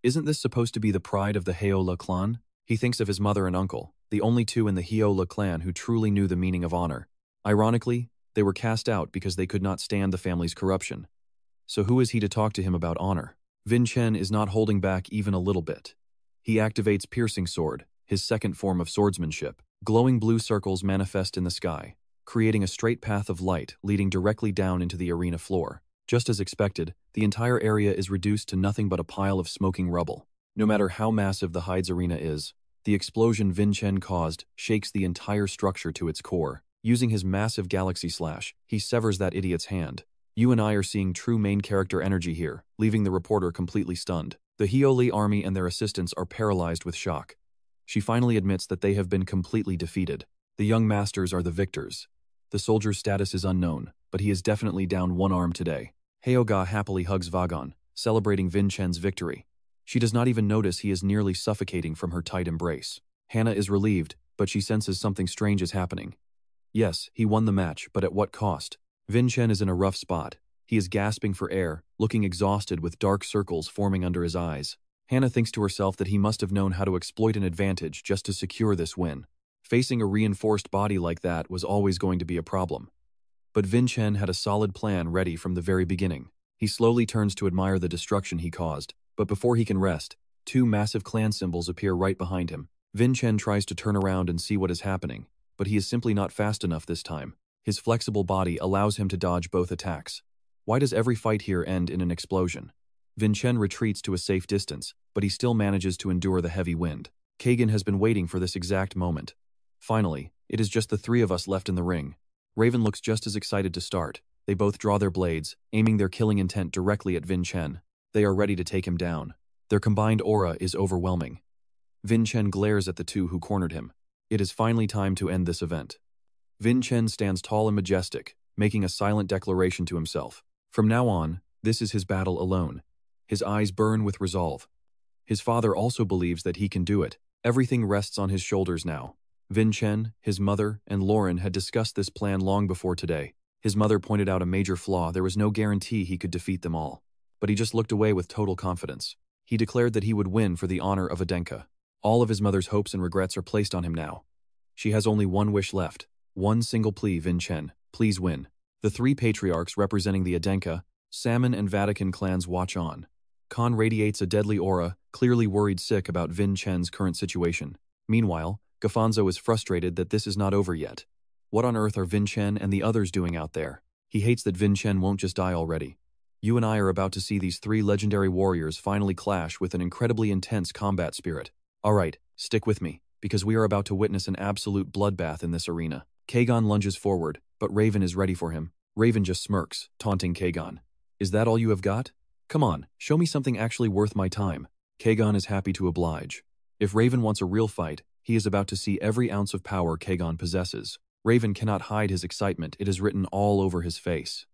Isn't this supposed to be the pride of the Adenka Clan? He thinks of his mother and uncle, the only two in the Adenka Clan who truly knew the meaning of honor. Ironically, they were cast out because they could not stand the family's corruption. So who is he to talk to him about honor? Vincent is not holding back even a little bit. He activates Piercing Sword, his second form of swordsmanship. Glowing blue circles manifest in the sky, creating a straight path of light leading directly down into the arena floor. Just as expected, the entire area is reduced to nothing but a pile of smoking rubble. No matter how massive the Hides arena is, the explosion Vincent caused shakes the entire structure to its core. Using his massive galaxy slash, he severs that idiot's hand. You and I are seeing true main character energy here, leaving the reporter completely stunned. The Adenka army and their assistants are paralyzed with shock. She finally admits that they have been completely defeated. The young masters are the victors. The soldier's status is unknown, but he is definitely down one arm today. Adenka happily hugs Vagon, celebrating Vincent's victory. She does not even notice he is nearly suffocating from her tight embrace. Hannah is relieved, but she senses something strange is happening. Yes, he won the match, but at what cost? Vincent is in a rough spot. He is gasping for air, looking exhausted with dark circles forming under his eyes. Hannah thinks to herself that he must have known how to exploit an advantage just to secure this win. Facing a reinforced body like that was always going to be a problem. But Vincent had a solid plan ready from the very beginning. He slowly turns to admire the destruction he caused, but before he can rest, two massive clan symbols appear right behind him. Vincent tries to turn around and see what is happening, but he is simply not fast enough this time. His flexible body allows him to dodge both attacks. Why does every fight here end in an explosion? Vincent retreats to a safe distance, but he still manages to endure the heavy wind. Kajin has been waiting for this exact moment. Finally, it is just the three of us left in the ring. Raven looks just as excited to start. They both draw their blades, aiming their killing intent directly at Vincent. They are ready to take him down. Their combined aura is overwhelming. Vincent glares at the two who cornered him. It is finally time to end this event. Vincent stands tall and majestic, making a silent declaration to himself. From now on, this is his battle alone. His eyes burn with resolve. His father also believes that he can do it. Everything rests on his shoulders now. Vincent, his mother, and Lauren had discussed this plan long before today. His mother pointed out a major flaw. There was no guarantee he could defeat them all. But he just looked away with total confidence. He declared that he would win for the honor of Adenka. All of his mother's hopes and regrets are placed on him now. She has only one wish left. One single plea, Vincent, please win. The three patriarchs representing the Adenka, Salmon, and Vatican clans watch on. Khan radiates a deadly aura, clearly worried sick about Vincent's current situation. Meanwhile, Gafonzo is frustrated that this is not over yet. What on earth are Vincent and the others doing out there? He hates that Vincent won't just die already. You and I are about to see these three legendary warriors finally clash with an incredibly intense combat spirit. Alright, stick with me, because we are about to witness an absolute bloodbath in this arena. Kajin lunges forward, but Raven is ready for him. Raven just smirks, taunting Kajin. Is that all you have got? Come on, show me something actually worth my time. Kajin is happy to oblige. If Raven wants a real fight, he is about to see every ounce of power Kajin possesses. Raven cannot hide his excitement, it is written all over his face.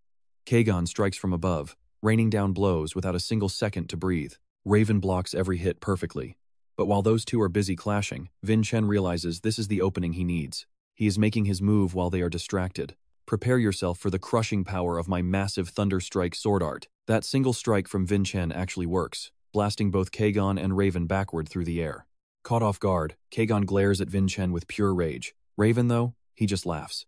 Kajin strikes from above, raining down blows without a single second to breathe. Raven blocks every hit perfectly. But while those two are busy clashing, Vincent realizes this is the opening he needs. He is making his move while they are distracted. Prepare yourself for the crushing power of my massive Thunder Strike sword art. That single strike from Vincent actually works, blasting both Kajin and Raven backward through the air. Caught off guard, Kajin glares at Vincent with pure rage. Raven, though, he just laughs.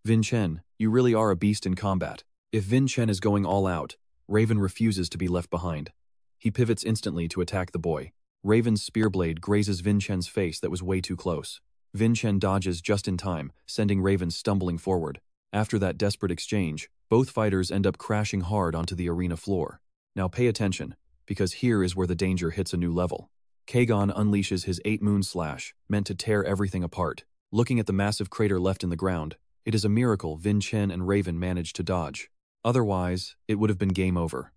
Vincent, you really are a beast in combat. If Vincent is going all out, Raven refuses to be left behind. He pivots instantly to attack the boy. Raven's spear blade grazes Vincent's face that was way too close. Vincent dodges just in time, sending Raven stumbling forward. After that desperate exchange, both fighters end up crashing hard onto the arena floor. Now pay attention, because here is where the danger hits a new level. Kajin unleashes his 8-moon slash, meant to tear everything apart. Looking at the massive crater left in the ground, it is a miracle Vincent and Raven managed to dodge. Otherwise, it would have been game over.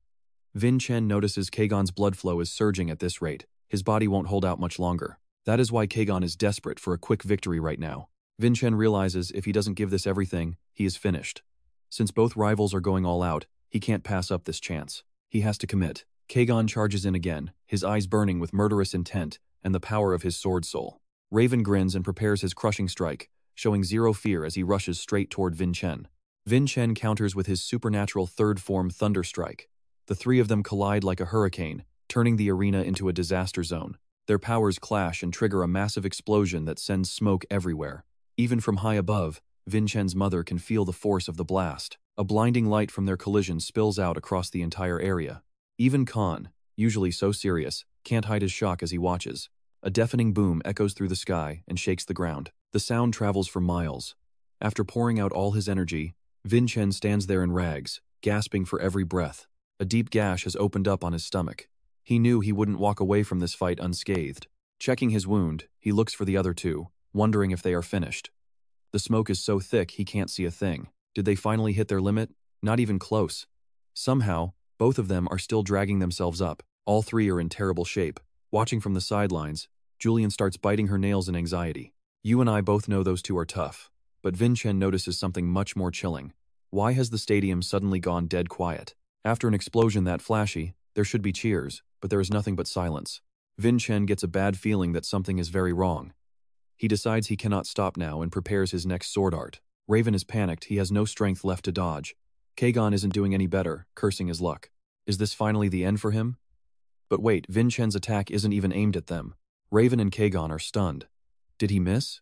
Vincent notices Kajin's blood flow is surging at this rate. His body won't hold out much longer. That is why Kajin is desperate for a quick victory right now. Vincent realizes if he doesn't give this everything, he is finished. Since both rivals are going all out, he can't pass up this chance. He has to commit. Kajin charges in again, his eyes burning with murderous intent and the power of his sword soul. Raven grins and prepares his crushing strike, showing zero fear as he rushes straight toward Vincent. Vincent counters with his supernatural third form Thunder Strike. The three of them collide like a hurricane, turning the arena into a disaster zone. Their powers clash and trigger a massive explosion that sends smoke everywhere. Even from high above, Vincent's mother can feel the force of the blast. A blinding light from their collision spills out across the entire area. Even Khan, usually so serious, can't hide his shock as he watches. A deafening boom echoes through the sky and shakes the ground. The sound travels for miles. After pouring out all his energy, Vincent stands there in rags, gasping for every breath. A deep gash has opened up on his stomach. He knew he wouldn't walk away from this fight unscathed. Checking his wound, he looks for the other two, wondering if they are finished. The smoke is so thick he can't see a thing. Did they finally hit their limit? Not even close. Somehow, both of them are still dragging themselves up. All three are in terrible shape. Watching from the sidelines, Julian starts biting her nails in anxiety. You and I both know those two are tough. But Vincent notices something much more chilling. Why has the stadium suddenly gone dead quiet? After an explosion that flashy, there should be cheers, but there is nothing but silence. Vincent gets a bad feeling that something is very wrong. He decides he cannot stop now and prepares his next sword art. Raven is panicked, he has no strength left to dodge. Kajin isn't doing any better, cursing his luck. Is this finally the end for him? But wait, Vincent's attack isn't even aimed at them. Raven and Kajin are stunned. Did he miss?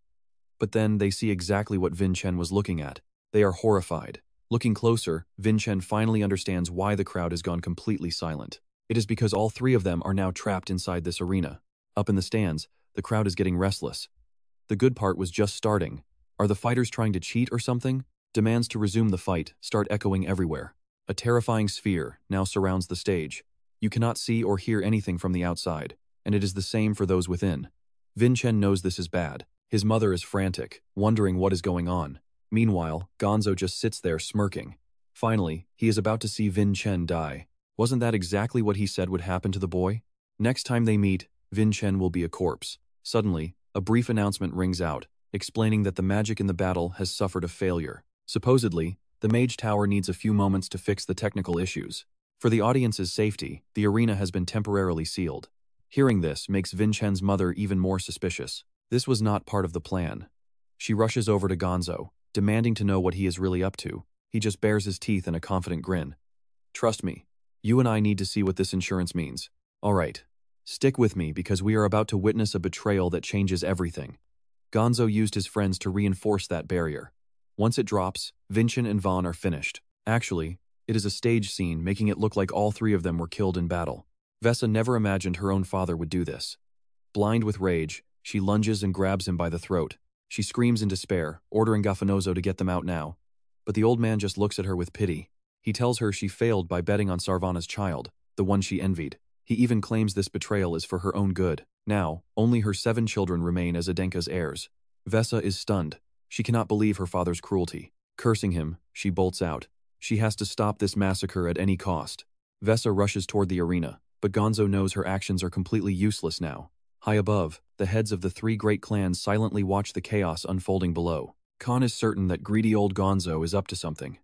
But then they see exactly what Vincent was looking at. They are horrified. Looking closer, Vincent finally understands why the crowd has gone completely silent. It is because all three of them are now trapped inside this arena. Up in the stands, the crowd is getting restless. The good part was just starting. Are the fighters trying to cheat or something? Demands to resume the fight start echoing everywhere. A terrifying sphere now surrounds the stage. You cannot see or hear anything from the outside, and it is the same for those within. Vincent knows this is bad. His mother is frantic, wondering what is going on. Meanwhile, Gonzo just sits there smirking. Finally, he is about to see Vincent die. Wasn't that exactly what he said would happen to the boy? Next time they meet, Vincent will be a corpse. Suddenly, a brief announcement rings out, explaining that the magic in the battle has suffered a failure. Supposedly, the Mage Tower needs a few moments to fix the technical issues. For the audience's safety, the arena has been temporarily sealed. Hearing this makes Vincent's mother even more suspicious. This was not part of the plan. She rushes over to Gonzo, demanding to know what he is really up to. He just bares his teeth in a confident grin. Trust me, you and I need to see what this insurance means. All right, stick with me because we are about to witness a betrayal that changes everything. Gonzo used his friends to reinforce that barrier. Once it drops, Vincent and Vaughn are finished. Actually, it is a stage scene making it look like all three of them were killed in battle. Vesa never imagined her own father would do this. Blind with rage, she lunges and grabs him by the throat. She screams in despair, ordering Gafanozo to get them out now. But the old man just looks at her with pity. He tells her she failed by betting on Sarvana's child, the one she envied. He even claims this betrayal is for her own good. Now, only her 7 children remain as Adenka's heirs. Vesa is stunned. She cannot believe her father's cruelty. Cursing him, she bolts out. She has to stop this massacre at any cost. Vesa rushes toward the arena, but Gonzo knows her actions are completely useless now. High above, the heads of the 3 great clans silently watch the chaos unfolding below. Khan is certain that greedy old Gonzo is up to something.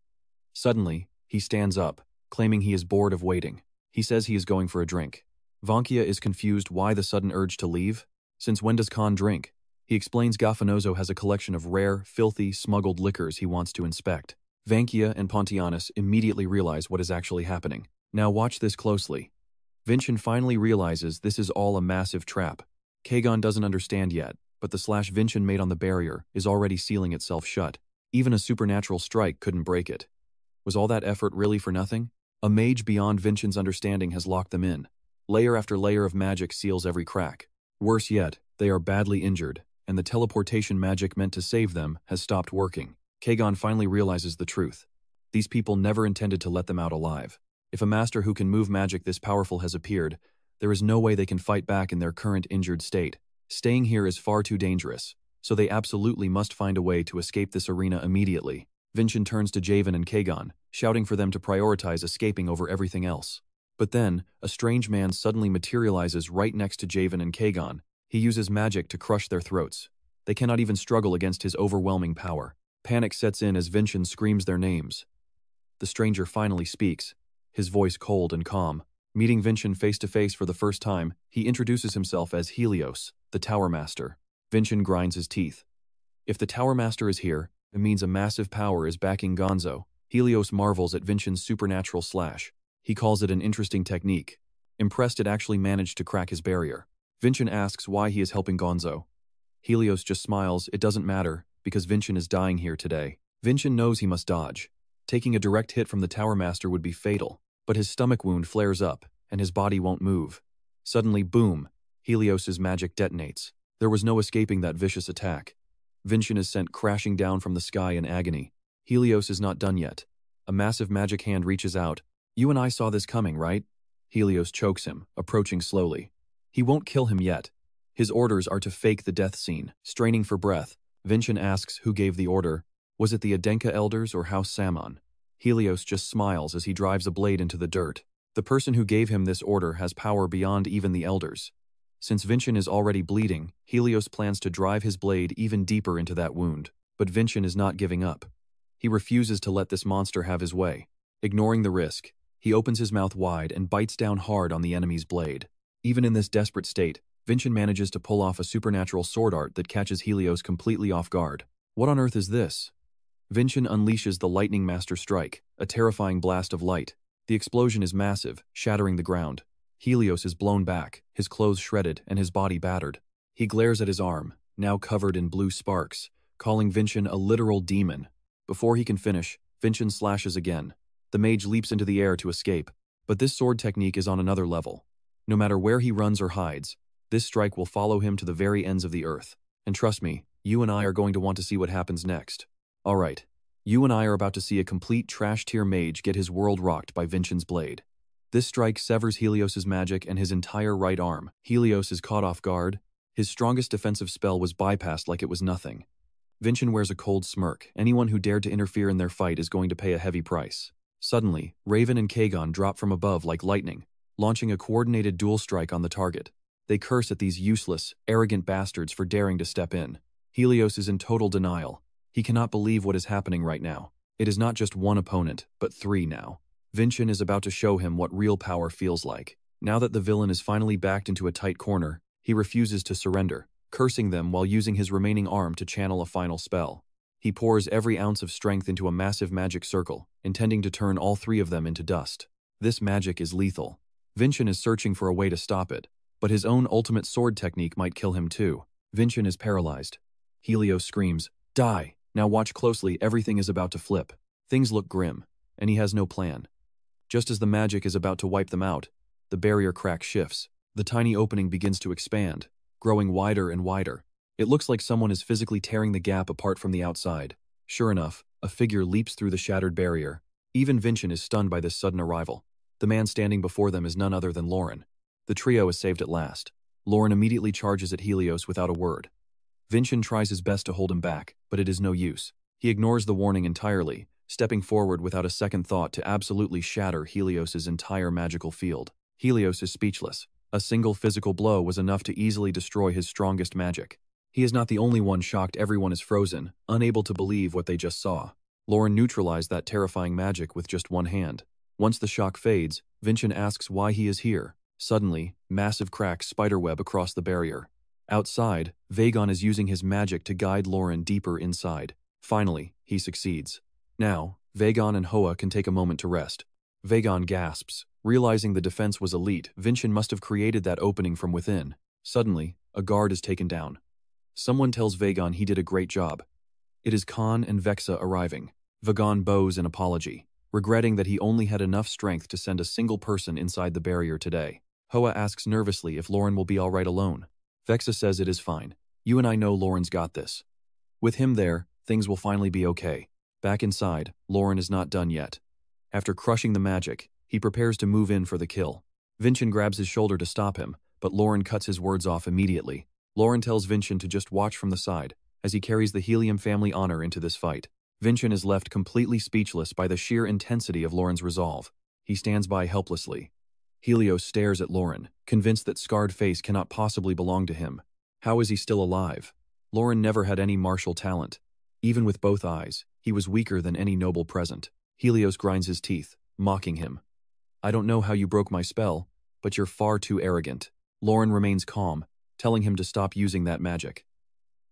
Suddenly, he stands up, claiming he is bored of waiting. He says he is going for a drink. Vankia is confused why the sudden urge to leave. Since when does Khan drink? He explains Gafanozo has a collection of rare, filthy, smuggled liquors he wants to inspect. Vankia and Pontianus immediately realize what is actually happening. Now watch this closely. Vincent finally realizes this is all a massive trap. Kajin doesn't understand yet, but the slash Vincent made on the barrier is already sealing itself shut. Even a supernatural strike couldn't break it. Was all that effort really for nothing? A mage beyond Vincent's understanding has locked them in. Layer after layer of magic seals every crack. Worse yet, they are badly injured, and the teleportation magic meant to save them has stopped working. Kajin finally realizes the truth. These people never intended to let them out alive. If a master who can move magic this powerful has appeared, there is no way they can fight back in their current injured state. Staying here is far too dangerous, so they absolutely must find a way to escape this arena immediately. Vincent turns to Javen and Kajin, shouting for them to prioritize escaping over everything else. But then, a strange man suddenly materializes right next to Javen and Kajin. He uses magic to crush their throats. They cannot even struggle against his overwhelming power. Panic sets in as Vincent screams their names. The stranger finally speaks, his voice cold and calm. Meeting Vincent face to face for the first time, he introduces himself as Helios, the Tower Master. Vincent grinds his teeth. If the Tower Master is here, it means a massive power is backing Gonzo. Helios marvels at Vincient's supernatural slash. He calls it an interesting technique. Impressed it actually managed to crack his barrier. Vincent asks why he is helping Gonzo. Helios just smiles, it doesn't matter, because Vincent is dying here today. Vincent knows he must dodge. Taking a direct hit from the Tower Master would be fatal, but his stomach wound flares up, and his body won't move. Suddenly, boom, Helios's magic detonates. There was no escaping that vicious attack. Vincent is sent crashing down from the sky in agony. Helios is not done yet. A massive magic hand reaches out. You and I saw this coming, right? Helios chokes him, approaching slowly. He won't kill him yet. His orders are to fake the death scene. Straining for breath, Vincent asks who gave the order. Was it the Adenka elders or House Samon? Helios just smiles as he drives a blade into the dirt. The person who gave him this order has power beyond even the elders. Since Vincent is already bleeding, Helios plans to drive his blade even deeper into that wound. But Vincent is not giving up. He refuses to let this monster have his way. Ignoring the risk, he opens his mouth wide and bites down hard on the enemy's blade. Even in this desperate state, Vincent manages to pull off a supernatural sword art that catches Helios completely off guard. What on earth is this? Vincent unleashes the Lightning Master Strike, a terrifying blast of light. The explosion is massive, shattering the ground. Helios is blown back, his clothes shredded and his body battered. He glares at his arm, now covered in blue sparks, calling Vincent a literal demon. Before he can finish, Vincent slashes again. The mage leaps into the air to escape, but this sword technique is on another level. No matter where he runs or hides, this strike will follow him to the very ends of the earth. And trust me, you and I are going to want to see what happens next. Alright, you and I are about to see a complete trash-tier mage get his world rocked by Vincent's blade. This strike severs Helios's magic and his entire right arm. Helios is caught off guard. His strongest defensive spell was bypassed like it was nothing. Vincent wears a cold smirk. Anyone who dared to interfere in their fight is going to pay a heavy price. Suddenly, Raven and Kajin drop from above like lightning, launching a coordinated dual strike on the target. They curse at these useless, arrogant bastards for daring to step in. Helios is in total denial. He cannot believe what is happening right now. It is not just one opponent, but three now. Vincent is about to show him what real power feels like. Now that the villain is finally backed into a tight corner, he refuses to surrender, cursing them while using his remaining arm to channel a final spell. He pours every ounce of strength into a massive magic circle, intending to turn all three of them into dust. This magic is lethal. Vincent is searching for a way to stop it, but his own ultimate sword technique might kill him too. Vincent is paralyzed. Helios screams, "Die!" Now watch closely, everything is about to flip. Things look grim, and he has no plan. Just as the magic is about to wipe them out, the barrier crack shifts. The tiny opening begins to expand, growing wider and wider. It looks like someone is physically tearing the gap apart from the outside. Sure enough, a figure leaps through the shattered barrier. Even Vincent is stunned by this sudden arrival. The man standing before them is none other than Luden. The trio is saved at last. Luden immediately charges at Helios without a word. Vincent tries his best to hold him back, but it is no use. He ignores the warning entirely, stepping forward without a second thought to absolutely shatter Helios's entire magical field. Helios is speechless. A single physical blow was enough to easily destroy his strongest magic. He is not the only one shocked. Everyone is frozen, unable to believe what they just saw. Luden neutralized that terrifying magic with just one hand. Once the shock fades, Vincent asks why he is here. Suddenly, massive cracks spiderweb across the barrier. Outside, Vagon is using his magic to guide Luden deeper inside. Finally, he succeeds. Now, Vagon and Hoa can take a moment to rest. Vagon gasps. Realizing the defense was elite, Vincent must have created that opening from within. Suddenly, a guard is taken down. Someone tells Vagon he did a great job. It is Khan and Vexa arriving. Vagon bows in apology, regretting that he only had enough strength to send a single person inside the barrier today. Hoa asks nervously if Luden will be alright alone. Vexa says it is fine. You and I know Luden's got this. With him there, things will finally be okay. Back inside, Luden is not done yet. After crushing the magic, he prepares to move in for the kill. Vincent grabs his shoulder to stop him, but Luden cuts his words off immediately. Luden tells Vincent to just watch from the side, as he carries the Helium family honor into this fight. Vincent is left completely speechless by the sheer intensity of Luden's resolve. He stands by helplessly. Helios stares at Luden, convinced that scarred face cannot possibly belong to him. How is he still alive? Luden never had any martial talent. Even with both eyes, he was weaker than any noble present. Helios grinds his teeth, mocking him. I don't know how you broke my spell, but you're far too arrogant. Luden remains calm, telling him to stop using that magic.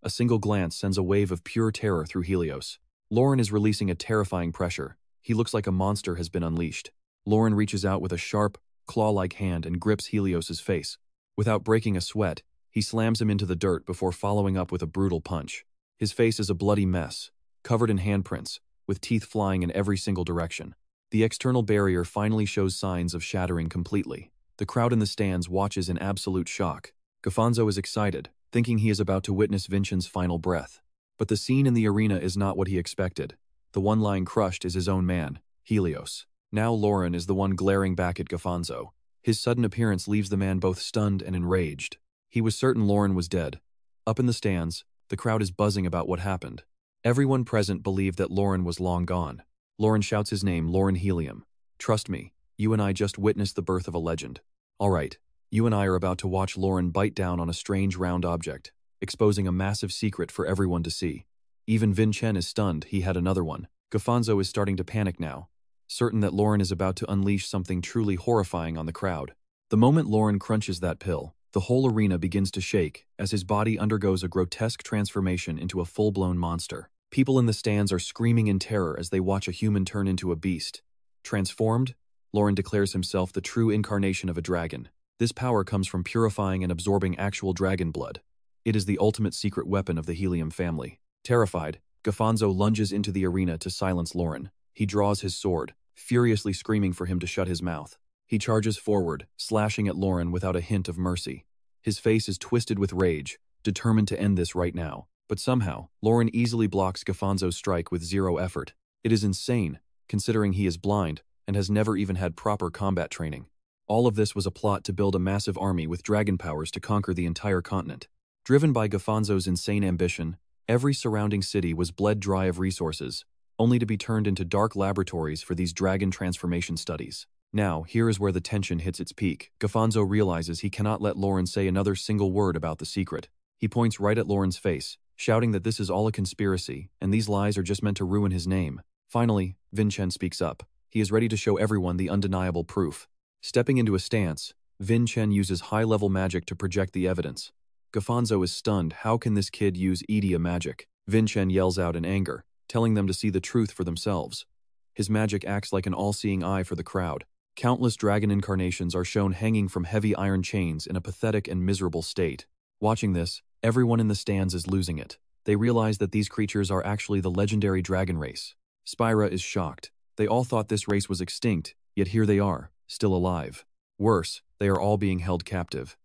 A single glance sends a wave of pure terror through Helios. Lauren is releasing a terrifying pressure. He looks like a monster has been unleashed. Lauren reaches out with a sharp, claw-like hand and grips Helios's face. Without breaking a sweat, he slams him into the dirt before following up with a brutal punch. His face is a bloody mess, covered in handprints, with teeth flying in every single direction. The external barrier finally shows signs of shattering completely. The crowd in the stands watches in absolute shock. Gafonzo is excited, thinking he is about to witness Vincent's final breath. But the scene in the arena is not what he expected. The one lying crushed is his own man, Helios. Now Lauren is the one glaring back at Gafonzo. His sudden appearance leaves the man both stunned and enraged. He was certain Lauren was dead. Up in the stands, the crowd is buzzing about what happened. Everyone present believed that Lauren was long gone. Lauren shouts his name, Lauren Helium. Trust me, you and I just witnessed the birth of a legend. All right, you and I are about to watch Lauren bite down on a strange round object, exposing a massive secret for everyone to see. Even Vincent is stunned. He had another one. Gafonzo is starting to panic now, certain that Lauren is about to unleash something truly horrifying on the crowd. The moment Lauren crunches that pill, the whole arena begins to shake as his body undergoes a grotesque transformation into a full-blown monster. People in the stands are screaming in terror as they watch a human turn into a beast. Transformed, Lauren declares himself the true incarnation of a dragon. This power comes from purifying and absorbing actual dragon blood. It is the ultimate secret weapon of the Helium family. Terrified, Gafonzo lunges into the arena to silence Lauren. He draws his sword, furiously screaming for him to shut his mouth. He charges forward, slashing at Lauren without a hint of mercy. His face is twisted with rage, determined to end this right now. But somehow, Lauren easily blocks Gafonzo's strike with zero effort. It is insane, considering he is blind and has never even had proper combat training. All of this was a plot to build a massive army with dragon powers to conquer the entire continent. Driven by Gafonzo's insane ambition, every surrounding city was bled dry of resources, only to be turned into dark laboratories for these dragon transformation studies. Now, here is where the tension hits its peak. Gafonzo realizes he cannot let Lauren say another single word about the secret. He points right at Lauren's face, shouting that this is all a conspiracy, and these lies are just meant to ruin his name. Finally, Vincent speaks up. He is ready to show everyone the undeniable proof. Stepping into a stance, Vincent uses high-level magic to project the evidence. Gafonzo is stunned. How can this kid use Idia magic? Vincent yells out in anger, telling them to see the truth for themselves. His magic acts like an all-seeing eye for the crowd. Countless dragon incarnations are shown hanging from heavy iron chains in a pathetic and miserable state. Watching this, everyone in the stands is losing it. They realize that these creatures are actually the legendary dragon race. Spyra is shocked. They all thought this race was extinct, yet here they are, still alive. Worse, they are all being held captive.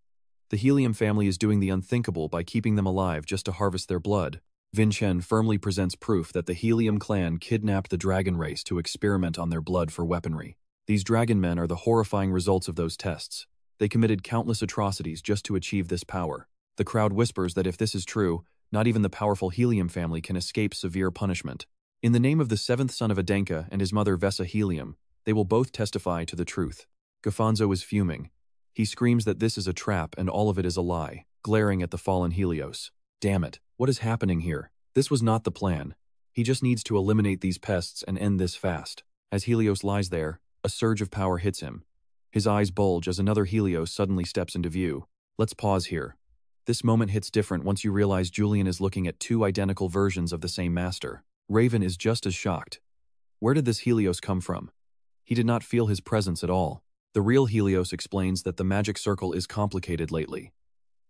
The Helium family is doing the unthinkable by keeping them alive just to harvest their blood. Vincent firmly presents proof that the Helium clan kidnapped the dragon race to experiment on their blood for weaponry. These dragon men are the horrifying results of those tests. They committed countless atrocities just to achieve this power. The crowd whispers that if this is true, not even the powerful Helium family can escape severe punishment. In the name of the seventh son of Adenka and his mother Vesa Helium, they will both testify to the truth. Gafonzo is fuming. He screams that this is a trap and all of it is a lie, glaring at the fallen Helios. Damn it, what is happening here? This was not the plan. He just needs to eliminate these pests and end this fast. As Helios lies there, a surge of power hits him. His eyes bulge as another Helios suddenly steps into view. Let's pause here. This moment hits different once you realize Julian is looking at two identical versions of the same master. Raven is just as shocked. Where did this Helios come from? He did not feel his presence at all. The real Helios explains that the magic circle is complicated lately.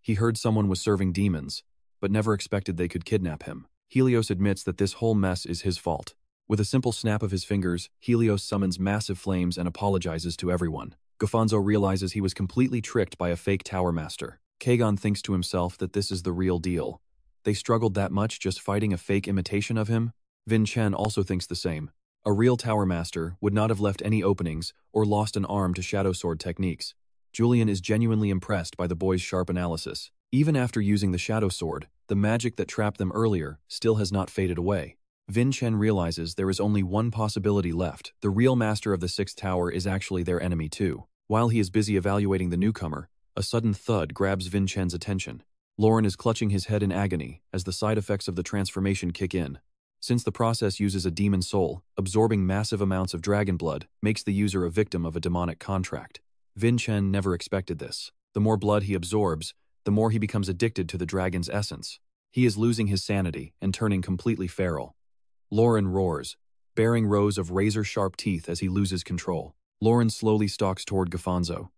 He heard someone was serving demons, but never expected they could kidnap him. Helios admits that this whole mess is his fault. With a simple snap of his fingers, Helios summons massive flames and apologizes to everyone. Gafonzo realizes he was completely tricked by a fake tower master. Kajin thinks to himself that this is the real deal. They struggled that much just fighting a fake imitation of him? Vincent also thinks the same. A real tower master would not have left any openings or lost an arm to shadow sword techniques. Julian is genuinely impressed by the boy's sharp analysis. Even after using the shadow sword, the magic that trapped them earlier still has not faded away. Vincent realizes there is only one possibility left. The real master of the sixth tower is actually their enemy too. While he is busy evaluating the newcomer, a sudden thud grabs Vincent's attention. Lauren is clutching his head in agony as the side effects of the transformation kick in. Since the process uses a demon soul, absorbing massive amounts of dragon blood makes the user a victim of a demonic contract. Vincent never expected this. The more blood he absorbs, the more he becomes addicted to the dragon's essence. He is losing his sanity and turning completely feral. Lauren roars, baring rows of razor-sharp teeth as he loses control. Lauren slowly stalks toward Gafonzo.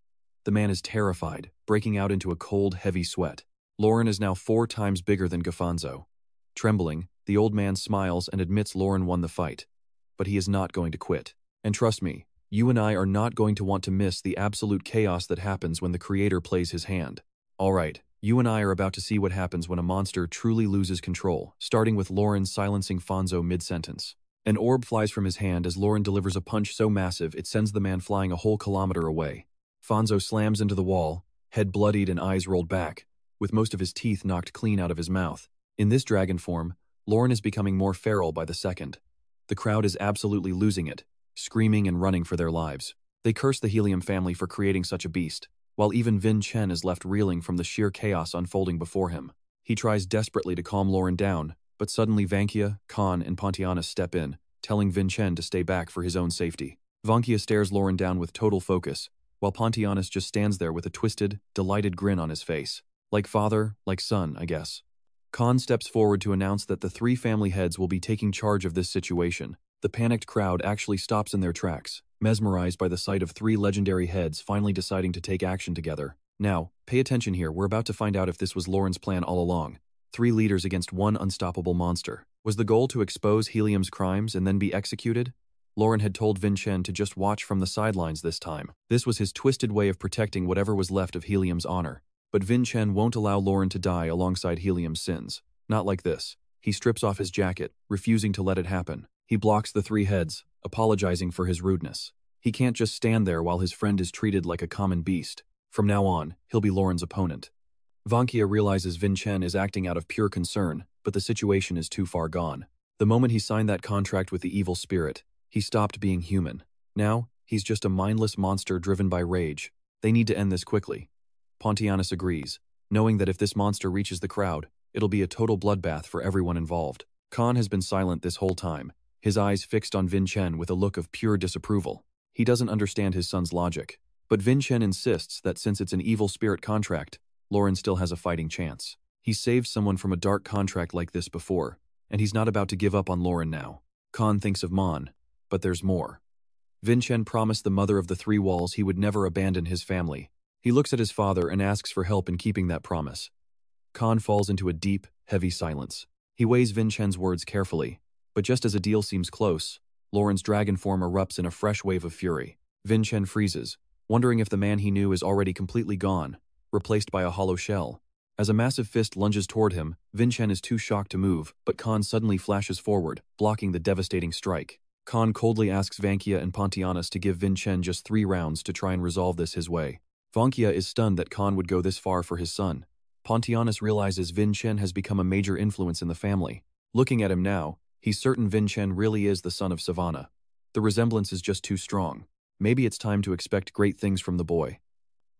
The man is terrified, breaking out into a cold, heavy sweat. Lauren is now 4 times bigger than Gafonzo. Trembling, the old man smiles and admits Lauren won the fight. But he is not going to quit. And trust me, you and I are not going to want to miss the absolute chaos that happens when the creator plays his hand. Alright, you and I are about to see what happens when a monster truly loses control, starting with Lauren silencing Fonzo mid-sentence. An orb flies from his hand as Lauren delivers a punch so massive it sends the man flying a whole kilometer away. Fonzo slams into the wall, head bloodied and eyes rolled back, with most of his teeth knocked clean out of his mouth. In this dragon form, Lauren is becoming more feral by the second. The crowd is absolutely losing it, screaming and running for their lives. They curse the Helium family for creating such a beast, while even Vincent is left reeling from the sheer chaos unfolding before him. He tries desperately to calm Lauren down, but suddenly Vankia, Khan, and Pontianus step in, telling Vincent to stay back for his own safety. Vankia stares Lauren down with total focus, while Pontianus just stands there with a twisted, delighted grin on his face. Like father, like son, I guess. Khan steps forward to announce that the 3 family heads will be taking charge of this situation. The panicked crowd actually stops in their tracks, mesmerized by the sight of 3 legendary heads finally deciding to take action together. Now, pay attention here, we're about to find out if this was Lauren's plan all along. 3 leaders against 1 unstoppable monster. Was the goal to expose Helium's crimes and then be executed? Lauren had told Vincent to just watch from the sidelines this time. This was his twisted way of protecting whatever was left of Helium's honor. But Vincent won't allow Lauren to die alongside Helium's sins. Not like this. He strips off his jacket, refusing to let it happen. He blocks the 3 heads, apologizing for his rudeness. He can't just stand there while his friend is treated like a common beast. From now on, he'll be Lauren's opponent. Vankia realizes Vincent is acting out of pure concern, but the situation is too far gone. The moment he signed that contract with the evil spirit, he stopped being human. Now, he's just a mindless monster driven by rage. They need to end this quickly. Pontianus agrees, knowing that if this monster reaches the crowd, it'll be a total bloodbath for everyone involved. Khan has been silent this whole time, his eyes fixed on Vincent with a look of pure disapproval. He doesn't understand his son's logic. But Vincent insists that since it's an evil spirit contract, Lauren still has a fighting chance. He's saved someone from a dark contract like this before, and he's not about to give up on Lauren now. Khan thinks of Mon, but there's more. Vincent promised the mother of the 3 walls he would never abandon his family. He looks at his father and asks for help in keeping that promise. Khan falls into a deep, heavy silence. He weighs Vincent's words carefully, but just as a deal seems close, Lauren's dragon form erupts in a fresh wave of fury. Vincent freezes, wondering if the man he knew is already completely gone, replaced by a hollow shell. As a massive fist lunges toward him, Vincent is too shocked to move, but Khan suddenly flashes forward, blocking the devastating strike. Khan coldly asks Vankia and Pontianus to give Vincent just 3 rounds to try and resolve this his way. Vankia is stunned that Khan would go this far for his son. Pontianus realizes Vincent has become a major influence in the family. Looking at him now, he's certain Vincent really is the son of Savannah. The resemblance is just too strong. Maybe it's time to expect great things from the boy.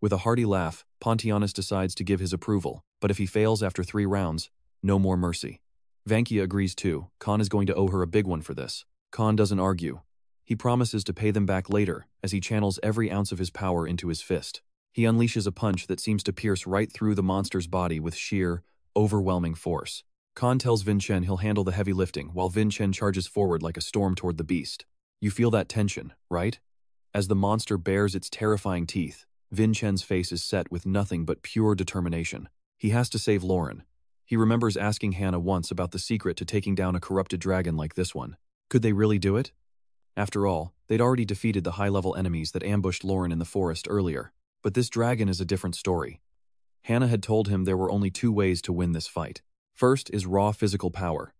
With a hearty laugh, Pontianus decides to give his approval, but if he fails after 3 rounds, no more mercy. Vankia agrees too. Khan is going to owe her a big one for this. Khan doesn't argue. He promises to pay them back later as he channels every ounce of his power into his fist. He unleashes a punch that seems to pierce right through the monster's body with sheer, overwhelming force. Khan tells Vincent he'll handle the heavy lifting while Vincent charges forward like a storm toward the beast. You feel that tension, right? As the monster bares its terrifying teeth, Vincent's face is set with nothing but pure determination. He has to save Lauren. He remembers asking Hannah once about the secret to taking down a corrupted dragon like this one. Could they really do it? After all, they'd already defeated the high-level enemies that ambushed Lauren in the forest earlier. But this dragon is a different story. Hannah had told him there were only 2 ways to win this fight. First is raw physical power.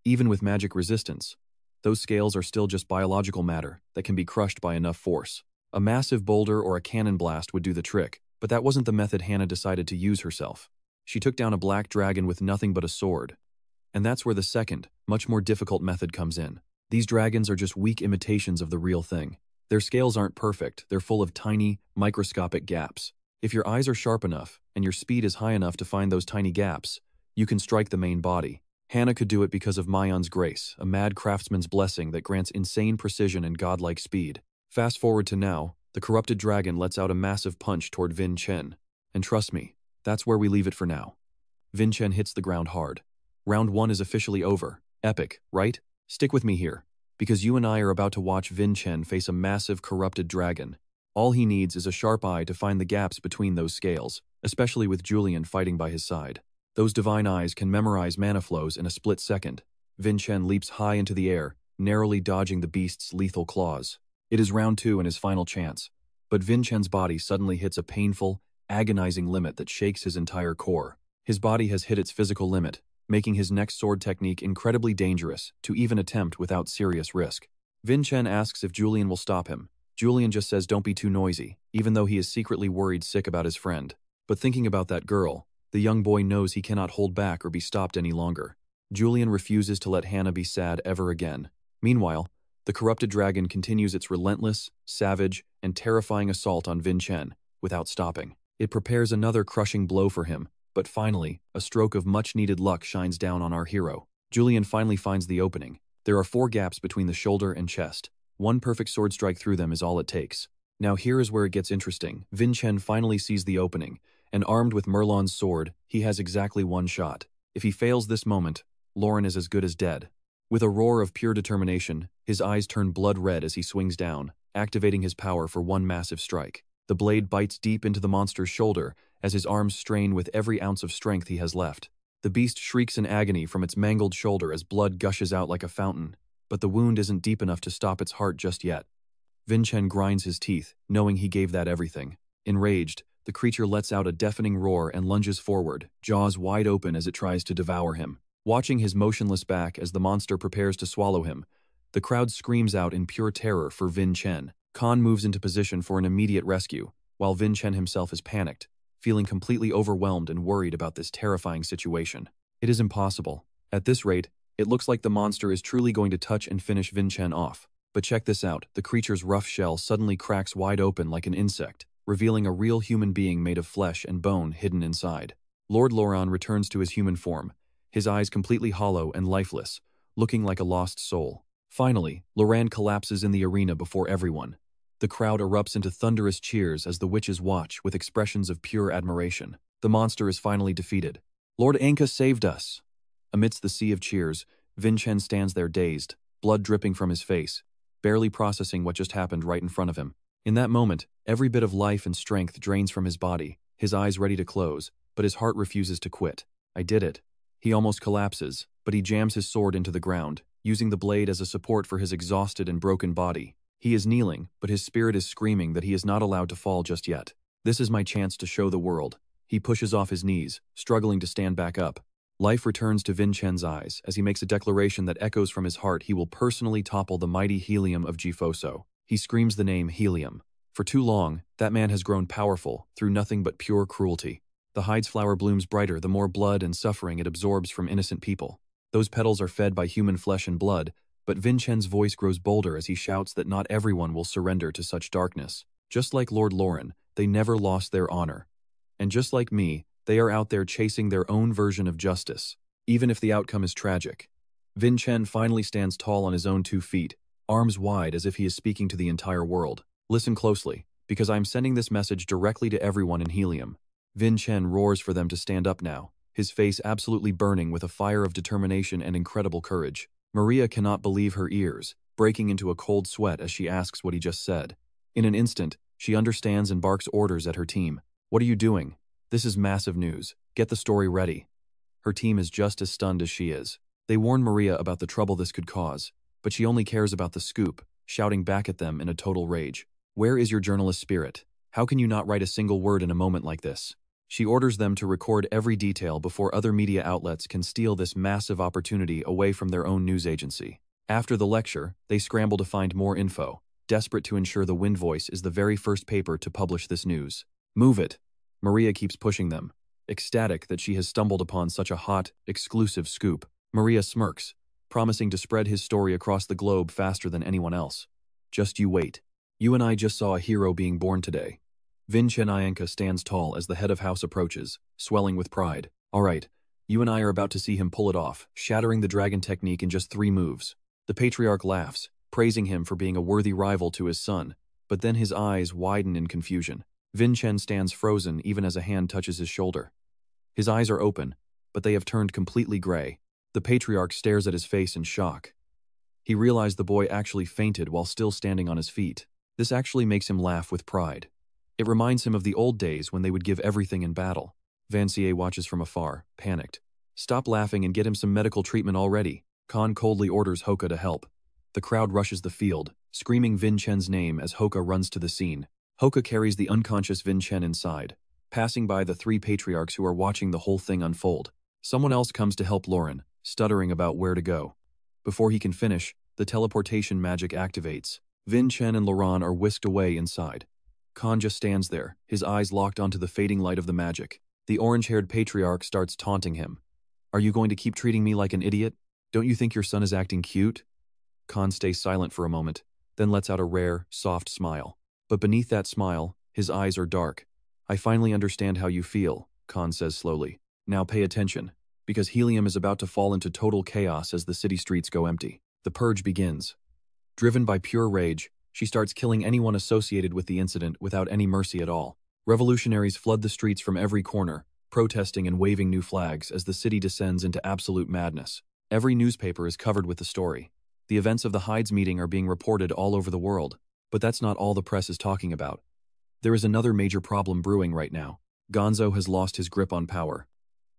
Even with magic resistance, those scales are still just biological matter that can be crushed by enough force. A massive boulder or a cannon blast would do the trick, but that wasn't the method Hannah decided to use herself. She took down a black dragon with nothing but a sword. And that's where the second, much more difficult method comes in. These dragons are just weak imitations of the real thing. Their scales aren't perfect, they're full of tiny, microscopic gaps. If your eyes are sharp enough, and your speed is high enough to find those tiny gaps, you can strike the main body. Hannah could do it because of Mayon's grace, a mad craftsman's blessing that grants insane precision and godlike speed. Fast forward to now, the corrupted dragon lets out a massive punch toward Vincent. And trust me, that's where we leave it for now. Vincent hits the ground hard. Round 1 is officially over. Epic, right? Stick with me here, because you and I are about to watch Vincent face a massive corrupted dragon. All he needs is a sharp eye to find the gaps between those scales, especially with Julian fighting by his side. Those divine eyes can memorize mana flows in a split second. Vincent leaps high into the air, narrowly dodging the beast's lethal claws. It is round 2 and his final chance, but Vincent's body suddenly hits a painful, agonizing limit that shakes his entire core. His body has hit its physical limit, making his next sword technique incredibly dangerous to even attempt without serious risk. Vincent asks if Julian will stop him. Julian just says don't be too noisy, even though he is secretly worried sick about his friend. But thinking about that girl, the young boy knows he cannot hold back or be stopped any longer. Julian refuses to let Hannah be sad ever again. Meanwhile, the corrupted dragon continues its relentless, savage, and terrifying assault on Vincent without stopping. It prepares another crushing blow for him, but finally, a stroke of much-needed luck shines down on our hero. Julian finally finds the opening. There are 4 gaps between the shoulder and chest. One perfect sword strike through them is all it takes. Now here is where it gets interesting. Vincent finally sees the opening, and armed with Merlin's sword, he has exactly 1 shot. If he fails this moment, Lauren is as good as dead. With a roar of pure determination, his eyes turn blood red as he swings down, activating his power for one massive strike. The blade bites deep into the monster's shoulder as his arms strain with every ounce of strength he has left. The beast shrieks in agony from its mangled shoulder as blood gushes out like a fountain, but the wound isn't deep enough to stop its heart just yet. Vincent grinds his teeth, knowing he gave that everything. Enraged, the creature lets out a deafening roar and lunges forward, jaws wide open as it tries to devour him. Watching his motionless back as the monster prepares to swallow him, the crowd screams out in pure terror for Vincent. Khan moves into position for an immediate rescue, while Vincent himself is panicked, feeling completely overwhelmed and worried about this terrifying situation. It is impossible. At this rate, it looks like the monster is truly going to touch and finish Vincent off. But check this out, the creature's rough shell suddenly cracks wide open like an insect, revealing a real human being made of flesh and bone hidden inside. Lord Loran returns to his human form, his eyes completely hollow and lifeless, looking like a lost soul. Finally, Loran collapses in the arena before everyone. The crowd erupts into thunderous cheers as the witches watch with expressions of pure admiration. The monster is finally defeated. Lord Anka saved us! Amidst the sea of cheers, Vincent stands there dazed, blood dripping from his face, barely processing what just happened right in front of him. In that moment, every bit of life and strength drains from his body, his eyes ready to close, but his heart refuses to quit. I did it. He almost collapses, but he jams his sword into the ground, using the blade as a support for his exhausted and broken body. He is kneeling, but his spirit is screaming that he is not allowed to fall just yet. This is my chance to show the world. He pushes off his knees, struggling to stand back up. Life returns to Vincent's eyes as he makes a declaration that echoes from his heart. He will personally topple the mighty Helium of Gifoso. He screams the name Helium. For too long, that man has grown powerful through nothing but pure cruelty. The hide's flower blooms brighter the more blood and suffering it absorbs from innocent people. Those petals are fed by human flesh and blood, but Vincent's voice grows bolder as he shouts that not everyone will surrender to such darkness. Just like Lord Loran, they never lost their honor. And just like me, they are out there chasing their own version of justice, even if the outcome is tragic. Vincent finally stands tall on his own 2 feet, arms wide as if he is speaking to the entire world. Listen closely, because I am sending this message directly to everyone in Helium. Vincent roars for them to stand up now, his face absolutely burning with a fire of determination and incredible courage. Maria cannot believe her ears, breaking into a cold sweat as she asks what he just said. In an instant, she understands and barks orders at her team. What are you doing? This is massive news. Get the story ready. Her team is just as stunned as she is. They warn Maria about the trouble this could cause, but she only cares about the scoop, shouting back at them in a total rage. Where is your journalist spirit? How can you not write a single word in a moment like this? She orders them to record every detail before other media outlets can steal this massive opportunity away from their own news agency. After the lecture, they scramble to find more info, desperate to ensure the Wind Voice is the very first paper to publish this news. Move it! Maria keeps pushing them, ecstatic that she has stumbled upon such a hot, exclusive scoop. Maria smirks, promising to spread his story across the globe faster than anyone else. Just you wait. You and I just saw a hero being born today. Vincent Ianca stands tall as the head of house approaches, swelling with pride. All right, you and I are about to see him pull it off, shattering the dragon technique in just 3 moves. The patriarch laughs, praising him for being a worthy rival to his son, but then his eyes widen in confusion. Vincent stands frozen even as a hand touches his shoulder. His eyes are open, but they have turned completely gray, The patriarch stares at his face in shock. He realized the boy actually fainted while still standing on his feet. This actually makes him laugh with pride. It reminds him of the old days when they would give everything in battle. Vancier watches from afar, panicked. Stop laughing and get him some medical treatment already. Khan coldly orders Hoka to help. The crowd rushes the field, screaming Vincent's name as Hoka runs to the scene. Hoka carries the unconscious Vincent inside, passing by the 3 patriarchs who are watching the whole thing unfold. Someone else comes to help Lauren, stuttering about where to go. Before he can finish, the teleportation magic activates. Vincent and Laurent are whisked away inside. Khan just stands there, his eyes locked onto the fading light of the magic. The orange-haired patriarch starts taunting him. Are you going to keep treating me like an idiot? Don't you think your son is acting cute? Khan stays silent for a moment, then lets out a rare, soft smile. But beneath that smile, his eyes are dark. I finally understand how you feel, Khan says slowly. Now pay attention, because Helium is about to fall into total chaos as the city streets go empty. The purge begins. Driven by pure rage, she starts killing anyone associated with the incident without any mercy at all. Revolutionaries flood the streets from every corner, protesting and waving new flags as the city descends into absolute madness. Every newspaper is covered with the story. The events of the Hydes meeting are being reported all over the world, but that's not all the press is talking about. There is another major problem brewing right now. Gonzo has lost his grip on power.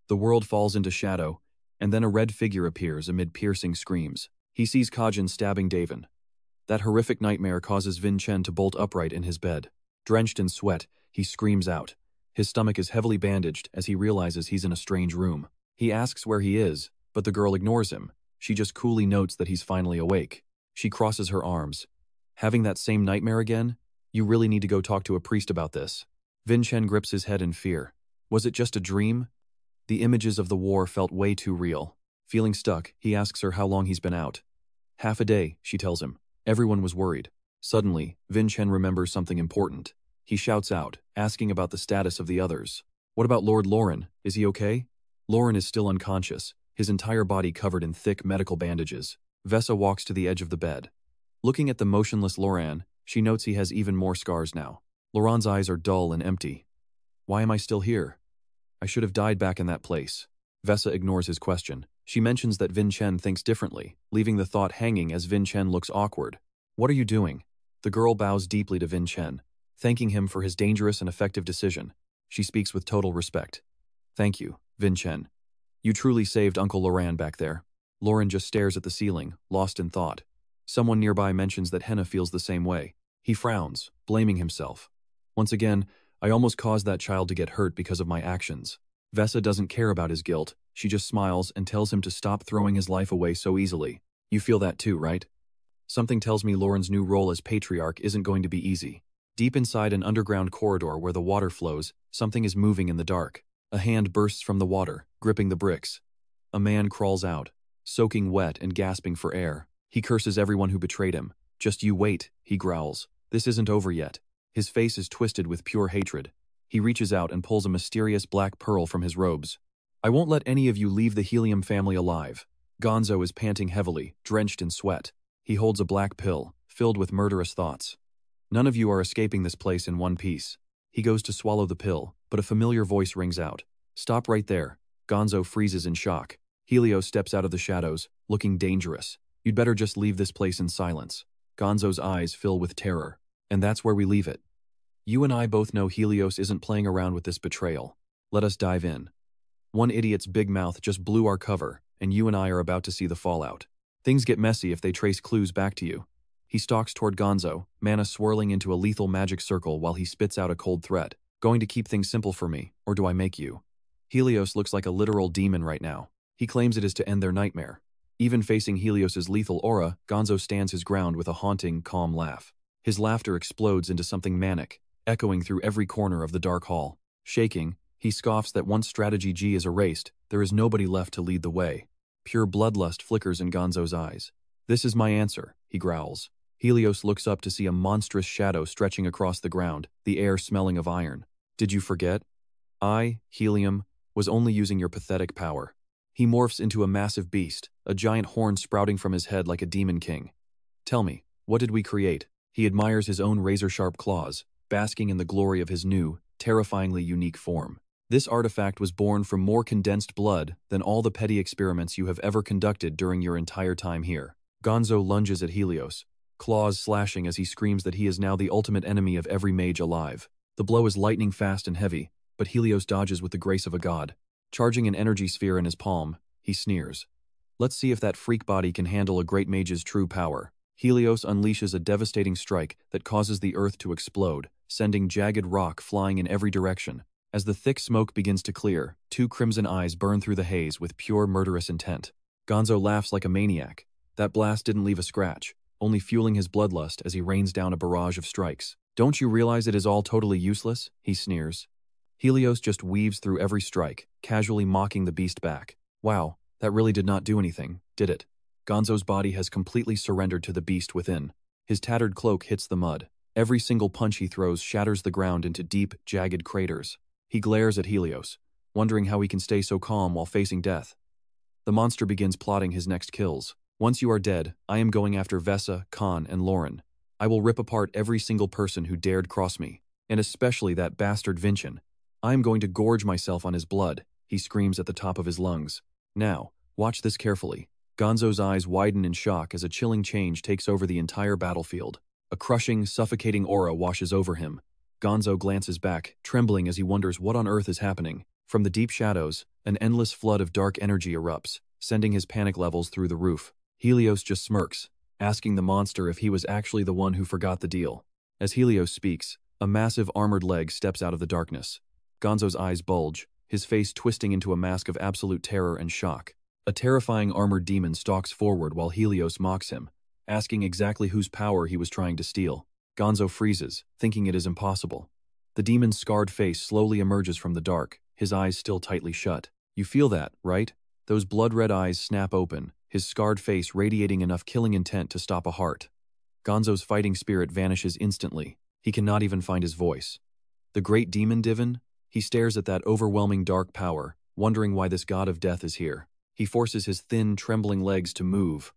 The world falls into shadow, and then a red figure appears amid piercing screams. He sees Kajin stabbing Daven. That horrific nightmare causes Vincent to bolt upright in his bed. Drenched in sweat, he screams out. His stomach is heavily bandaged as he realizes he's in a strange room. He asks where he is, but the girl ignores him. She just coolly notes that he's finally awake. She crosses her arms. Having that same nightmare again? You really need to go talk to a priest about this. Vincent grips his head in fear. Was it just a dream? The images of the war felt way too real. Feeling stuck, he asks her how long he's been out. Half a day, she tells him. Everyone was worried. Suddenly, Vincent remembers something important. He shouts out, asking about the status of the others. What about Lord Lauren? Is he okay? Lauren is still unconscious, his entire body covered in thick medical bandages. Vessa walks to the edge of the bed. Looking at the motionless Lauren, she notes he has even more scars now. Laurent's eyes are dull and empty. Why am I still here? I should have died back in that place. Vessa ignores his question. She mentions that Vincent thinks differently, leaving the thought hanging as Vincent looks awkward. What are you doing? The girl bows deeply to Vincent, thanking him for his dangerous and effective decision. She speaks with total respect. Thank you, Vincent. You truly saved Uncle Laurent back there. Lauren just stares at the ceiling, lost in thought. Someone nearby mentions that Henna feels the same way. He frowns, blaming himself. Once again, I almost caused that child to get hurt because of my actions. Vessa doesn't care about his guilt. She just smiles and tells him to stop throwing his life away so easily. You feel that too, right? Something tells me Lauren's new role as patriarch isn't going to be easy. Deep inside an underground corridor where the water flows, something is moving in the dark. A hand bursts from the water, gripping the bricks. A man crawls out, soaking wet and gasping for air. He curses everyone who betrayed him. Just you wait, he growls. This isn't over yet. His face is twisted with pure hatred. He reaches out and pulls a mysterious black pearl from his robes. I won't let any of you leave the Helium family alive. Gonzo is panting heavily, drenched in sweat. He holds a black pill, filled with murderous thoughts. None of you are escaping this place in one piece. He goes to swallow the pill, but a familiar voice rings out. Stop right there. Gonzo freezes in shock. Helios steps out of the shadows, looking dangerous. You'd better just leave this place in silence. Gonzo's eyes fill with terror. And that's where we leave it. You and I both know Helios isn't playing around with this betrayal. Let us dive in. One idiot's big mouth just blew our cover, and you and I are about to see the fallout. Things get messy if they trace clues back to you. He stalks toward Gonzo, mana swirling into a lethal magic circle while he spits out a cold threat. Going to keep things simple for me, or do I make you? Helios looks like a literal demon right now. He claims it is to end their nightmare. Even facing Helios's lethal aura, Gonzo stands his ground with a haunting, calm laugh. His laughter explodes into something manic, echoing through every corner of the dark hall. Shaking, he scoffs that once Strategy G is erased, there is nobody left to lead the way. Pure bloodlust flickers in Gonzo's eyes. This is my answer, he growls. Helios looks up to see a monstrous shadow stretching across the ground, the air smelling of iron. Did you forget? I, Helium, was only using your pathetic power. He morphs into a massive beast, a giant horn sprouting from his head like a demon king. Tell me, what did we create? He admires his own razor-sharp claws, basking in the glory of his new, terrifyingly unique form. This artifact was born from more condensed blood than all the petty experiments you have ever conducted during your entire time here. Gonzo lunges at Helios, claws slashing as he screams that he is now the ultimate enemy of every mage alive. The blow is lightning fast and heavy, but Helios dodges with the grace of a god. Charging an energy sphere in his palm, he sneers. Let's see if that freak body can handle a great mage's true power. Helios unleashes a devastating strike that causes the earth to explode, sending jagged rock flying in every direction. As the thick smoke begins to clear, two crimson eyes burn through the haze with pure murderous intent. Gonzo laughs like a maniac. That blast didn't leave a scratch, only fueling his bloodlust as he rains down a barrage of strikes. Don't you realize it is all totally useless? He sneers. Helios just weaves through every strike, casually mocking the beast back. Wow, that really did not do anything, did it? Gonzo's body has completely surrendered to the beast within. His tattered cloak hits the mud. Every single punch he throws shatters the ground into deep, jagged craters. He glares at Helios, wondering how he can stay so calm while facing death. The monster begins plotting his next kills. Once you are dead, I am going after Vesa, Khan, and Lauren. I will rip apart every single person who dared cross me, and especially that bastard Vincent. I am going to gorge myself on his blood, he screams at the top of his lungs. Now, watch this carefully. Gonzo's eyes widen in shock as a chilling change takes over the entire battlefield. A crushing, suffocating aura washes over him. Gonzo glances back, trembling as he wonders what on earth is happening. From the deep shadows, an endless flood of dark energy erupts, sending his panic levels through the roof. Helios just smirks, asking the monster if he was actually the one who forgot the deal. As Helios speaks, a massive armored leg steps out of the darkness. Gonzo's eyes bulge, his face twisting into a mask of absolute terror and shock. A terrifying armored demon stalks forward while Helios mocks him, asking exactly whose power he was trying to steal. Gonzo freezes, thinking it is impossible. The demon's scarred face slowly emerges from the dark, his eyes still tightly shut. You feel that, right? Those blood-red eyes snap open, his scarred face radiating enough killing intent to stop a heart. Gonzo's fighting spirit vanishes instantly. He cannot even find his voice. The great demon Daven? He stares at that overwhelming dark power, wondering why this god of death is here. He forces his thin, trembling legs to move.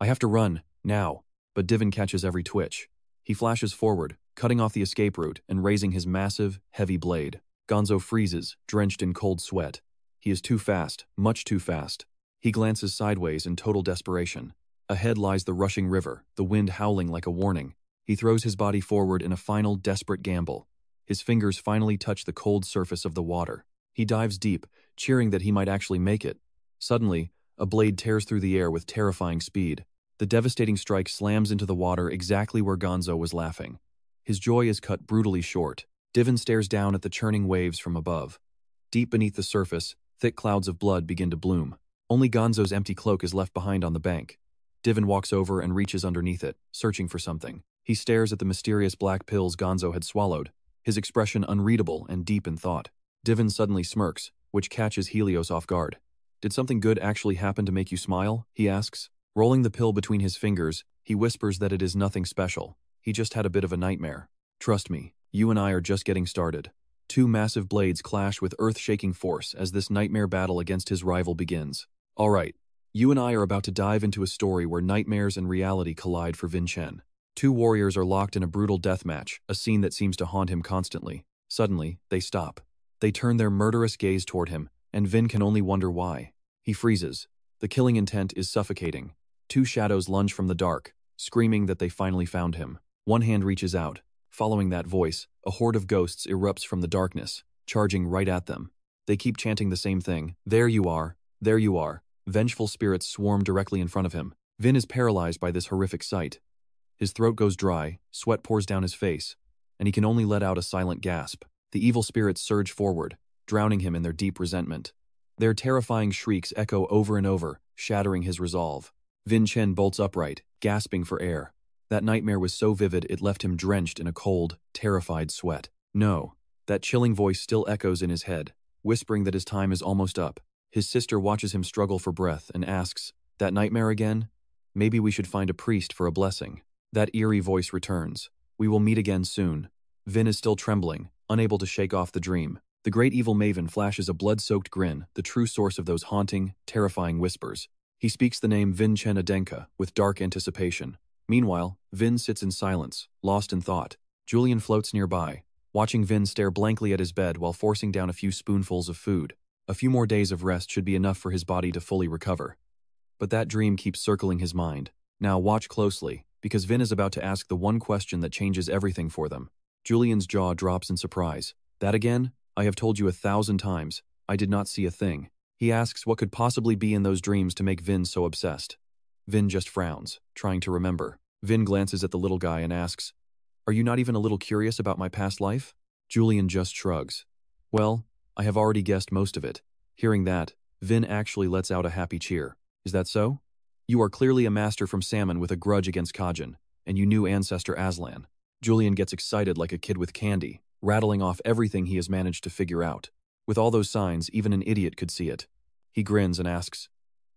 I have to run, now. But Daven catches every twitch. He flashes forward, cutting off the escape route and raising his massive, heavy blade. Gonzo freezes, drenched in cold sweat. He is too fast, much too fast. He glances sideways in total desperation. Ahead lies the rushing river, the wind howling like a warning. He throws his body forward in a final, desperate gamble. His fingers finally touch the cold surface of the water. He dives deep, cheering that he might actually make it. Suddenly, a blade tears through the air with terrifying speed. The devastating strike slams into the water exactly where Gonzo was laughing. His joy is cut brutally short. Daven stares down at the churning waves from above. Deep beneath the surface, thick clouds of blood begin to bloom. Only Gonzo's empty cloak is left behind on the bank. Daven walks over and reaches underneath it, searching for something. He stares at the mysterious black pills Gonzo had swallowed, his expression unreadable and deep in thought. Daven suddenly smirks, which catches Helios off guard. Did something good actually happen to make you smile? He asks. Rolling the pill between his fingers, he whispers that it is nothing special. He just had a bit of a nightmare. Trust me, you and I are just getting started. Two massive blades clash with earth-shaking force as this nightmare battle against his rival begins. All right, you and I are about to dive into a story where nightmares and reality collide for Vincent. Two warriors are locked in a brutal deathmatch, a scene that seems to haunt him constantly. Suddenly, they stop. They turn their murderous gaze toward him, and Vin can only wonder why. He freezes. The killing intent is suffocating. Two shadows lunge from the dark, screaming that they finally found him. One hand reaches out. Following that voice, a horde of ghosts erupts from the darkness, charging right at them. They keep chanting the same thing. There you are. There you are. Vengeful spirits swarm directly in front of him. Vin is paralyzed by this horrific sight. His throat goes dry, sweat pours down his face, and he can only let out a silent gasp. The evil spirits surge forward, drowning him in their deep resentment. Their terrifying shrieks echo over and over, shattering his resolve. Vincent bolts upright, gasping for air. That nightmare was so vivid it left him drenched in a cold, terrified sweat. No, that chilling voice still echoes in his head, whispering that his time is almost up. His sister watches him struggle for breath and asks, "That nightmare again? Maybe we should find a priest for a blessing." That eerie voice returns. "We will meet again soon." Vin is still trembling, unable to shake off the dream. The great evil maven flashes a blood-soaked grin, the true source of those haunting, terrifying whispers. He speaks the name Vincent Adenka with dark anticipation. Meanwhile, Vin sits in silence, lost in thought. Julian floats nearby, watching Vin stare blankly at his bed while forcing down a few spoonfuls of food. A few more days of rest should be enough for his body to fully recover. But that dream keeps circling his mind. Now watch closely, because Vin is about to ask the one question that changes everything for them. Julian's jaw drops in surprise. That again? I have told you 1,000 times. I did not see a thing. He asks what could possibly be in those dreams to make Vin so obsessed. Vin just frowns, trying to remember. Vin glances at the little guy and asks, "Are you not even a little curious about my past life?" Julian just shrugs. "Well, I have already guessed most of it." Hearing that, Vin actually lets out a happy cheer. "Is that so? You are clearly a master from Salmon with a grudge against Kajin, and you knew ancestor Aslan." Julian gets excited like a kid with candy, rattling off everything he has managed to figure out. With all those signs, even an idiot could see it. He grins and asks,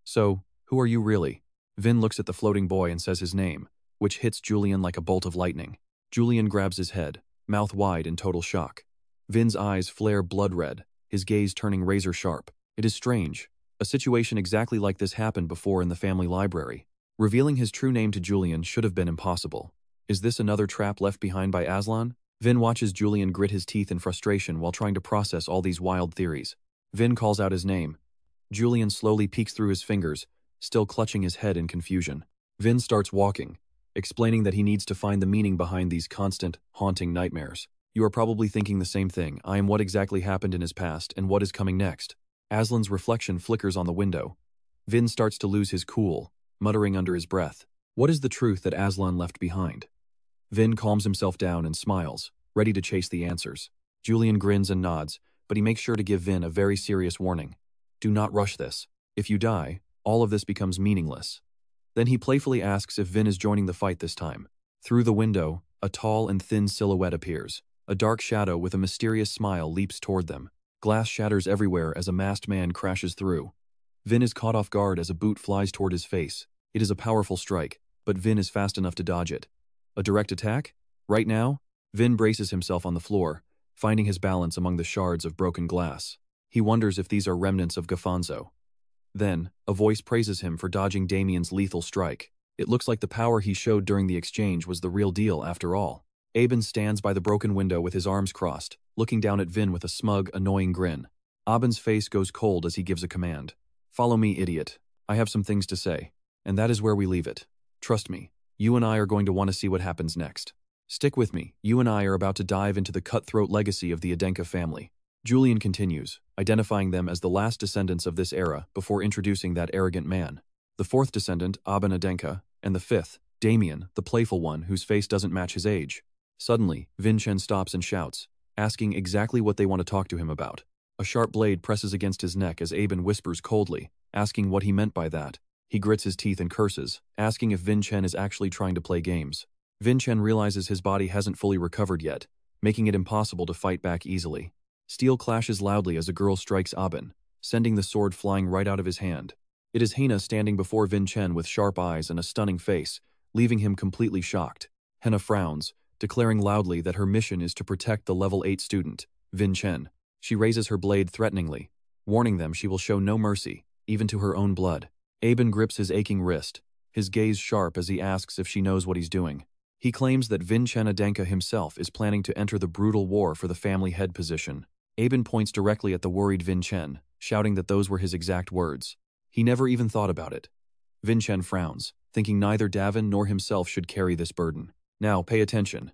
"So, who are you really?" Vin looks at the floating boy and says his name, which hits Julian like a bolt of lightning. Julian grabs his head, mouth wide in total shock. Vin's eyes flare blood red, his gaze turning razor sharp. It is strange. A situation exactly like this happened before in the family library. Revealing his true name to Julian should have been impossible. Is this another trap left behind by Aslan? Vin watches Julian grit his teeth in frustration while trying to process all these wild theories. Vin calls out his name. Julian slowly peeks through his fingers, still clutching his head in confusion. Vin starts walking, explaining that he needs to find the meaning behind these constant, haunting nightmares. You are probably thinking the same thing. I am what exactly happened in his past and what is coming next. Aslan's reflection flickers on the window. Vin starts to lose his cool, muttering under his breath. What is the truth that Aslan left behind? Vin calms himself down and smiles, ready to chase the answers. Julian grins and nods, but he makes sure to give Vin a very serious warning. Do not rush this. If you die, all of this becomes meaningless. Then he playfully asks if Vin is joining the fight this time. Through the window, a tall and thin silhouette appears. A dark shadow with a mysterious smile leaps toward them. Glass shatters everywhere as a masked man crashes through. Vin is caught off guard as a boot flies toward his face. It is a powerful strike, but Vin is fast enough to dodge it. A direct attack? Right now, Vin braces himself on the floor, finding his balance among the shards of broken glass. He wonders if these are remnants of Gafanzo. Then, a voice praises him for dodging Damien's lethal strike. It looks like the power he showed during the exchange was the real deal after all. Aben stands by the broken window with his arms crossed, looking down at Vin with a smug, annoying grin. Aben's face goes cold as he gives a command. "Follow me, idiot. I have some things to say." And that is where we leave it. Trust me, you and I are going to want to see what happens next. Stick with me. You and I are about to dive into the cutthroat legacy of the Adenka family. Julian continues, identifying them as the last descendants of this era before introducing that arrogant man. The fourth descendant, Aben Adenka, and the fifth, Damien, the playful one whose face doesn't match his age. Suddenly, Vincent stops and shouts, asking exactly what they want to talk to him about. A sharp blade presses against his neck as Aben whispers coldly, asking what he meant by that. He grits his teeth and curses, asking if Vincent is actually trying to play games. Vincent realizes his body hasn't fully recovered yet, making it impossible to fight back easily. Steel clashes loudly as a girl strikes Aben, sending the sword flying right out of his hand. It is Hina standing before Vincent with sharp eyes and a stunning face, leaving him completely shocked. Hina frowns, declaring loudly that her mission is to protect the level 8 student, Vincent. She raises her blade threateningly, warning them she will show no mercy, even to her own blood. Aben grips his aching wrist, his gaze sharp as he asks if she knows what he's doing. He claims that Vincent Adenka himself is planning to enter the brutal war for the family head position. Aben points directly at the worried Vincent, shouting that those were his exact words. He never even thought about it. Vincent frowns, thinking neither Daven nor himself should carry this burden. Now, pay attention,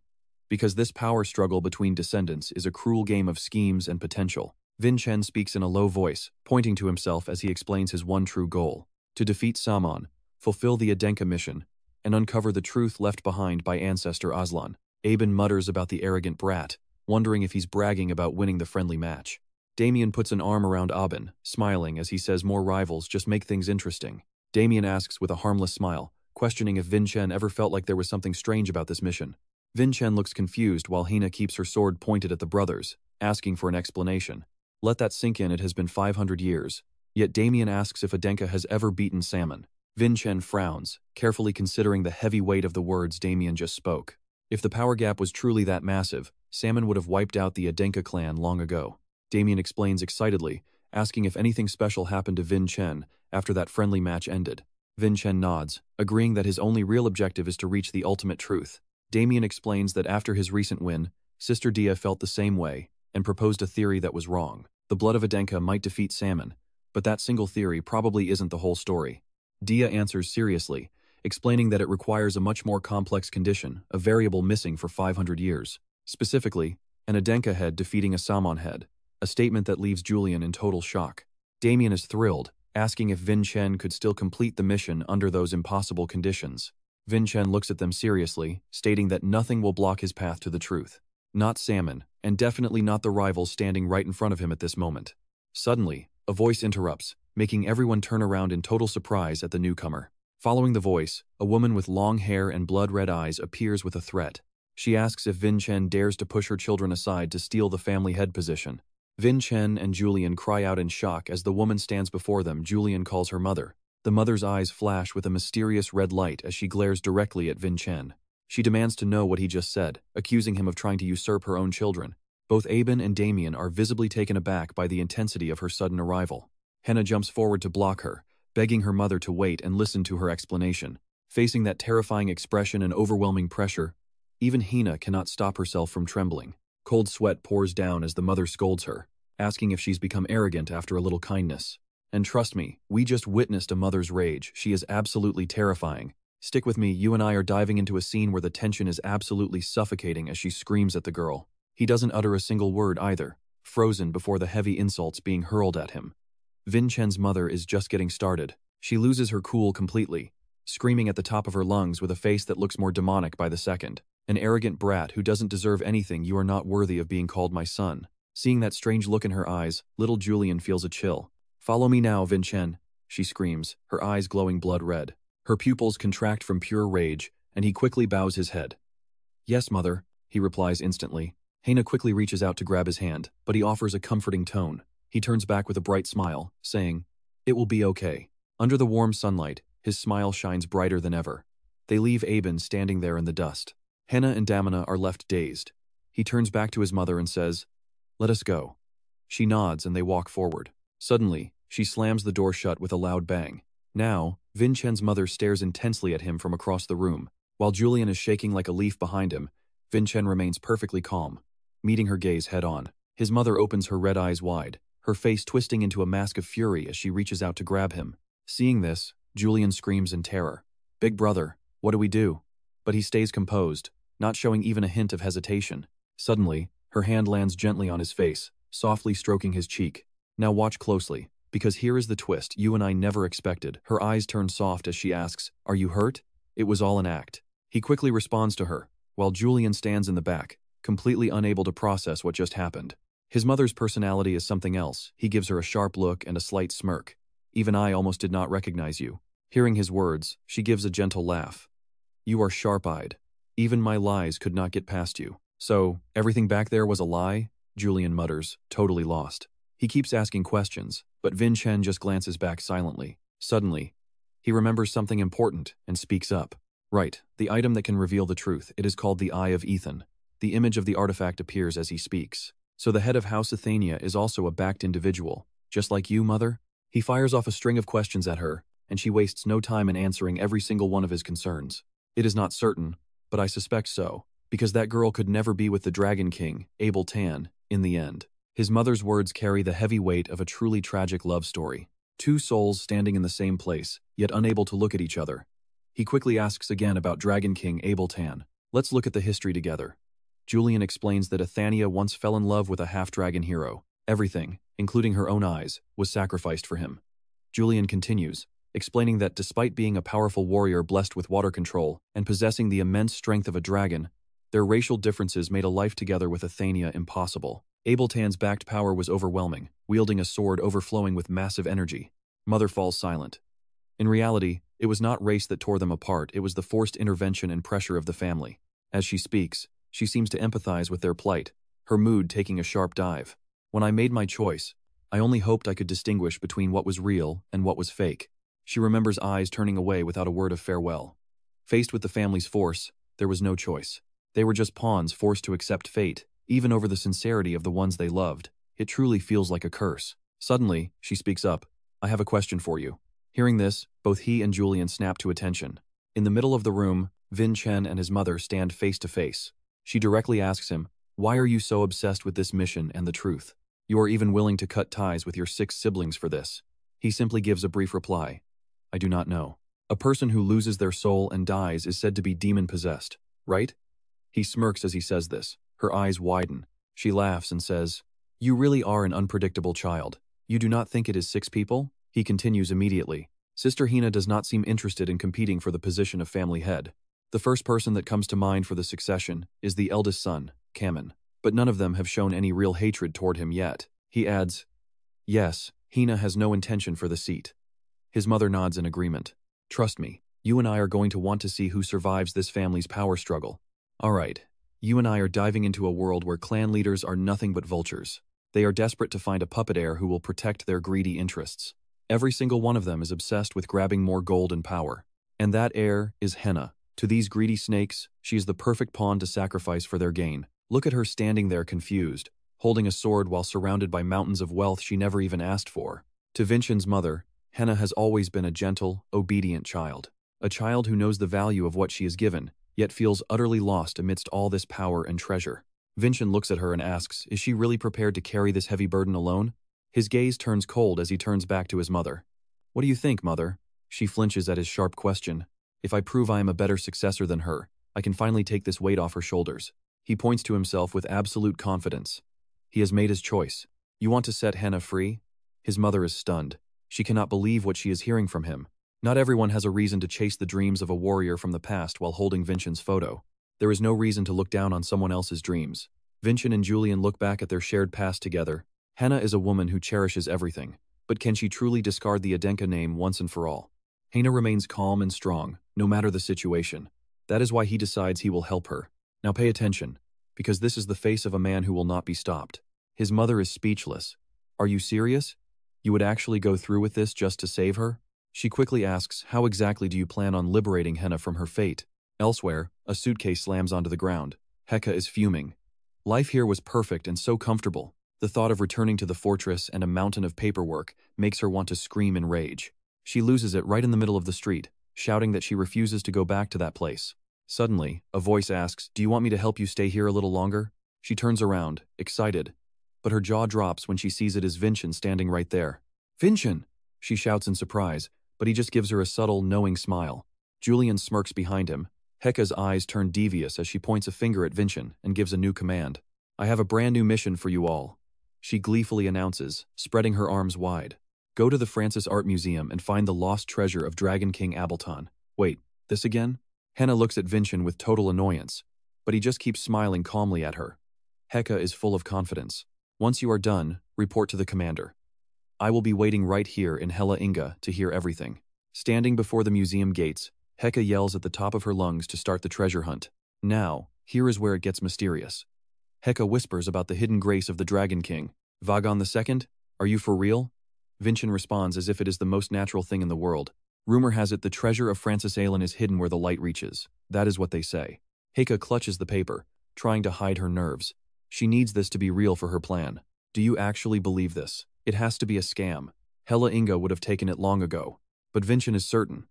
because this power struggle between descendants is a cruel game of schemes and potential. Vincent speaks in a low voice, pointing to himself as he explains his one true goal: to defeat Saman, fulfill the Adenka mission, and uncover the truth left behind by ancestor Aslan. Aben mutters about the arrogant brat, wondering if he's bragging about winning the friendly match. Damien puts an arm around Aben, smiling as he says more rivals just make things interesting. Damien asks with a harmless smile, questioning if Vincent ever felt like there was something strange about this mission. Vincent looks confused while Hina keeps her sword pointed at the brothers, asking for an explanation. Let that sink in, it has been 500 years. Yet Damien asks if Adenka has ever beaten Salmon. Vincent frowns, carefully considering the heavy weight of the words Damien just spoke. If the power gap was truly that massive, Salmon would have wiped out the Adenka clan long ago. Damien explains excitedly, asking if anything special happened to Vincent after that friendly match ended. Vincent nods, agreeing that his only real objective is to reach the ultimate truth. Damien explains that after his recent win, Sister Dia felt the same way and proposed a theory that was wrong. The blood of Adenka might defeat salmon, but that single theory probably isn't the whole story. Dia answers seriously, explaining that it requires a much more complex condition, a variable missing for 500 years. Specifically, an Adenka head defeating a salmon head, a statement that leaves Julian in total shock. Damien is thrilled, asking if Vincent could still complete the mission under those impossible conditions. Vincent looks at them seriously, stating that nothing will block his path to the truth. Not salmon, and definitely not the rivals standing right in front of him at this moment. Suddenly, a voice interrupts, making everyone turn around in total surprise at the newcomer. Following the voice, a woman with long hair and blood-red eyes appears with a threat. She asks if Vincent dares to push her children aside to steal the family head position. Vincent and Julian cry out in shock as the woman stands before them. Julian calls her mother. The mother's eyes flash with a mysterious red light as she glares directly at Vincent. She demands to know what he just said, accusing him of trying to usurp her own children. Both Aben and Damien are visibly taken aback by the intensity of her sudden arrival. Henna jumps forward to block her, begging her mother to wait and listen to her explanation. Facing that terrifying expression and overwhelming pressure, even Hina cannot stop herself from trembling. Cold sweat pours down as the mother scolds her, asking if she's become arrogant after a little kindness. And trust me, we just witnessed a mother's rage. She is absolutely terrifying. Stick with me, you and I are diving into a scene where the tension is absolutely suffocating as she screams at the girl. He doesn't utter a single word either, frozen before the heavy insults being hurled at him. Vincent's mother is just getting started. She loses her cool completely, screaming at the top of her lungs with a face that looks more demonic by the second. An arrogant brat who doesn't deserve anything. You are not worthy of being called my son. Seeing that strange look in her eyes, little Julian feels a chill. Follow me now, Vincent, she screams, her eyes glowing blood red. Her pupils contract from pure rage, and he quickly bows his head. Yes, mother, he replies instantly. Hina quickly reaches out to grab his hand, but he offers a comforting tone. He turns back with a bright smile, saying, "It will be okay." Under the warm sunlight, his smile shines brighter than ever. They leave Aben standing there in the dust. Henna and Damina are left dazed. He turns back to his mother and says, "Let us go." She nods and they walk forward. Suddenly, she slams the door shut with a loud bang. Now, Vincent's mother stares intensely at him from across the room. While Julian is shaking like a leaf behind him, Vincent remains perfectly calm, meeting her gaze head-on. His mother opens her red eyes wide, her face twisting into a mask of fury as she reaches out to grab him. Seeing this, Julian screams in terror. "Big brother, what do we do?" But he stays composed, not showing even a hint of hesitation. Suddenly, her hand lands gently on his face, softly stroking his cheek. Now watch closely, because here is the twist you and I never expected. Her eyes turn soft as she asks, "Are you hurt?" It was all an act. He quickly responds to her, while Julian stands in the back, completely unable to process what just happened. His mother's personality is something else. He gives her a sharp look and a slight smirk. "Even I almost did not recognize you." Hearing his words, she gives a gentle laugh. "You are sharp-eyed. Even my lies could not get past you." "So, everything back there was a lie?" Julian mutters, totally lost. He keeps asking questions, but Vincent just glances back silently. Suddenly, he remembers something important and speaks up. "Right, the item that can reveal the truth. It is called the Eye of Ethan." The image of the artifact appears as he speaks. "So the head of House Athenia is also a backed individual, just like you, mother?" He fires off a string of questions at her, and she wastes no time in answering every single one of his concerns. "It is not certain, but I suspect so, because that girl could never be with the Dragon King, Abel Tan, in the end." His mother's words carry the heavy weight of a truly tragic love story. Two souls standing in the same place, yet unable to look at each other. He quickly asks again about Dragon King Abel Tan. "Let's look at the history together." Julian explains that Athenia once fell in love with a half-dragon hero. Everything, including her own eyes, was sacrificed for him. Julian continues, explaining that despite being a powerful warrior blessed with water control and possessing the immense strength of a dragon, their racial differences made a life together with Athenia impossible. Abel Tan's backed power was overwhelming, wielding a sword overflowing with massive energy. Mother falls silent. In reality, it was not race that tore them apart, it was the forced intervention and pressure of the family. As she speaks, she seems to empathize with their plight, her mood taking a sharp dive. "When I made my choice, I only hoped I could distinguish between what was real and what was fake." She remembers eyes turning away without a word of farewell. Faced with the family's force, there was no choice. They were just pawns forced to accept fate, even over the sincerity of the ones they loved. It truly feels like a curse. Suddenly, she speaks up. "I have a question for you." Hearing this, both he and Julian snap to attention. In the middle of the room, Vincent and his mother stand face to face. She directly asks him, Why are you so obsessed with this mission and the truth? You are even willing to cut ties with your 6 siblings for this. He simply gives a brief reply. I do not know. A person who loses their soul and dies is said to be demon-possessed, right? He smirks as he says this. Her eyes widen. She laughs and says, You really are an unpredictable child. You do not think it is 6 people? He continues immediately. Sister Hina does not seem interested in competing for the position of family head. The first person that comes to mind for the succession is the eldest son, Kamen. But none of them have shown any real hatred toward him yet. He adds, Yes, Hina has no intention for the seat. His mother nods in agreement. Trust me, you and I are going to want to see who survives this family's power struggle. Alright, you and I are diving into a world where clan leaders are nothing but vultures. They are desperate to find a puppet heir who will protect their greedy interests. Every single one of them is obsessed with grabbing more gold and power. And that heir is Henna. To these greedy snakes, she is the perfect pawn to sacrifice for their gain. Look at her standing there confused, holding a sword while surrounded by mountains of wealth she never even asked for. To Vincent's mother, Henna has always been a gentle, obedient child. A child who knows the value of what she is given, yet feels utterly lost amidst all this power and treasure. Vincent looks at her and asks, is she really prepared to carry this heavy burden alone? His gaze turns cold as he turns back to his mother. What do you think, mother? She flinches at his sharp question. If I prove I am a better successor than her, I can finally take this weight off her shoulders. He points to himself with absolute confidence. He has made his choice. You want to set Henna free? His mother is stunned. She cannot believe what she is hearing from him. Not everyone has a reason to chase the dreams of a warrior from the past while holding Vincent's photo. There is no reason to look down on someone else's dreams. Vincent and Julian look back at their shared past together. Henna is a woman who cherishes everything, but can she truly discard the Adenka name once and for all? Henna remains calm and strong, no matter the situation. That is why he decides he will help her. Now pay attention, because this is the face of a man who will not be stopped. His mother is speechless. Are you serious? You would actually go through with this just to save her? She quickly asks, how exactly do you plan on liberating Henna from her fate? Elsewhere, a suitcase slams onto the ground. Heka is fuming. Life here was perfect and so comfortable. The thought of returning to the fortress and a mountain of paperwork makes her want to scream in rage. She loses it right in the middle of the street, shouting that she refuses to go back to that place. Suddenly, a voice asks, do you want me to help you stay here a little longer? She turns around, excited. But her jaw drops when she sees it is Vincent standing right there. Vincent! She shouts in surprise, but he just gives her a subtle, knowing smile. Julian smirks behind him. Heka's eyes turn devious as she points a finger at Vincent and gives a new command. I have a brand new mission for you all. She gleefully announces, spreading her arms wide. Go to the Francis Art Museum and find the lost treasure of Dragon King Ableton. Wait, this again? Henna looks at Vincent with total annoyance, but he just keeps smiling calmly at her. Heka is full of confidence. Once you are done, report to the commander. I will be waiting right here in Hela Inga to hear everything. Standing before the museum gates, Heka yells at the top of her lungs to start the treasure hunt. Now, here is where it gets mysterious. Heka whispers about the hidden grace of the Dragon King. Vagon II, are you for real? Vincent responds as if it is the most natural thing in the world. Rumor has it the treasure of Francis Aylin is hidden where the light reaches. That is what they say. Heka clutches the paper, trying to hide her nerves. She needs this to be real for her plan. Do you actually believe this? It has to be a scam. Hela Inga would have taken it long ago. But Vincent is certain.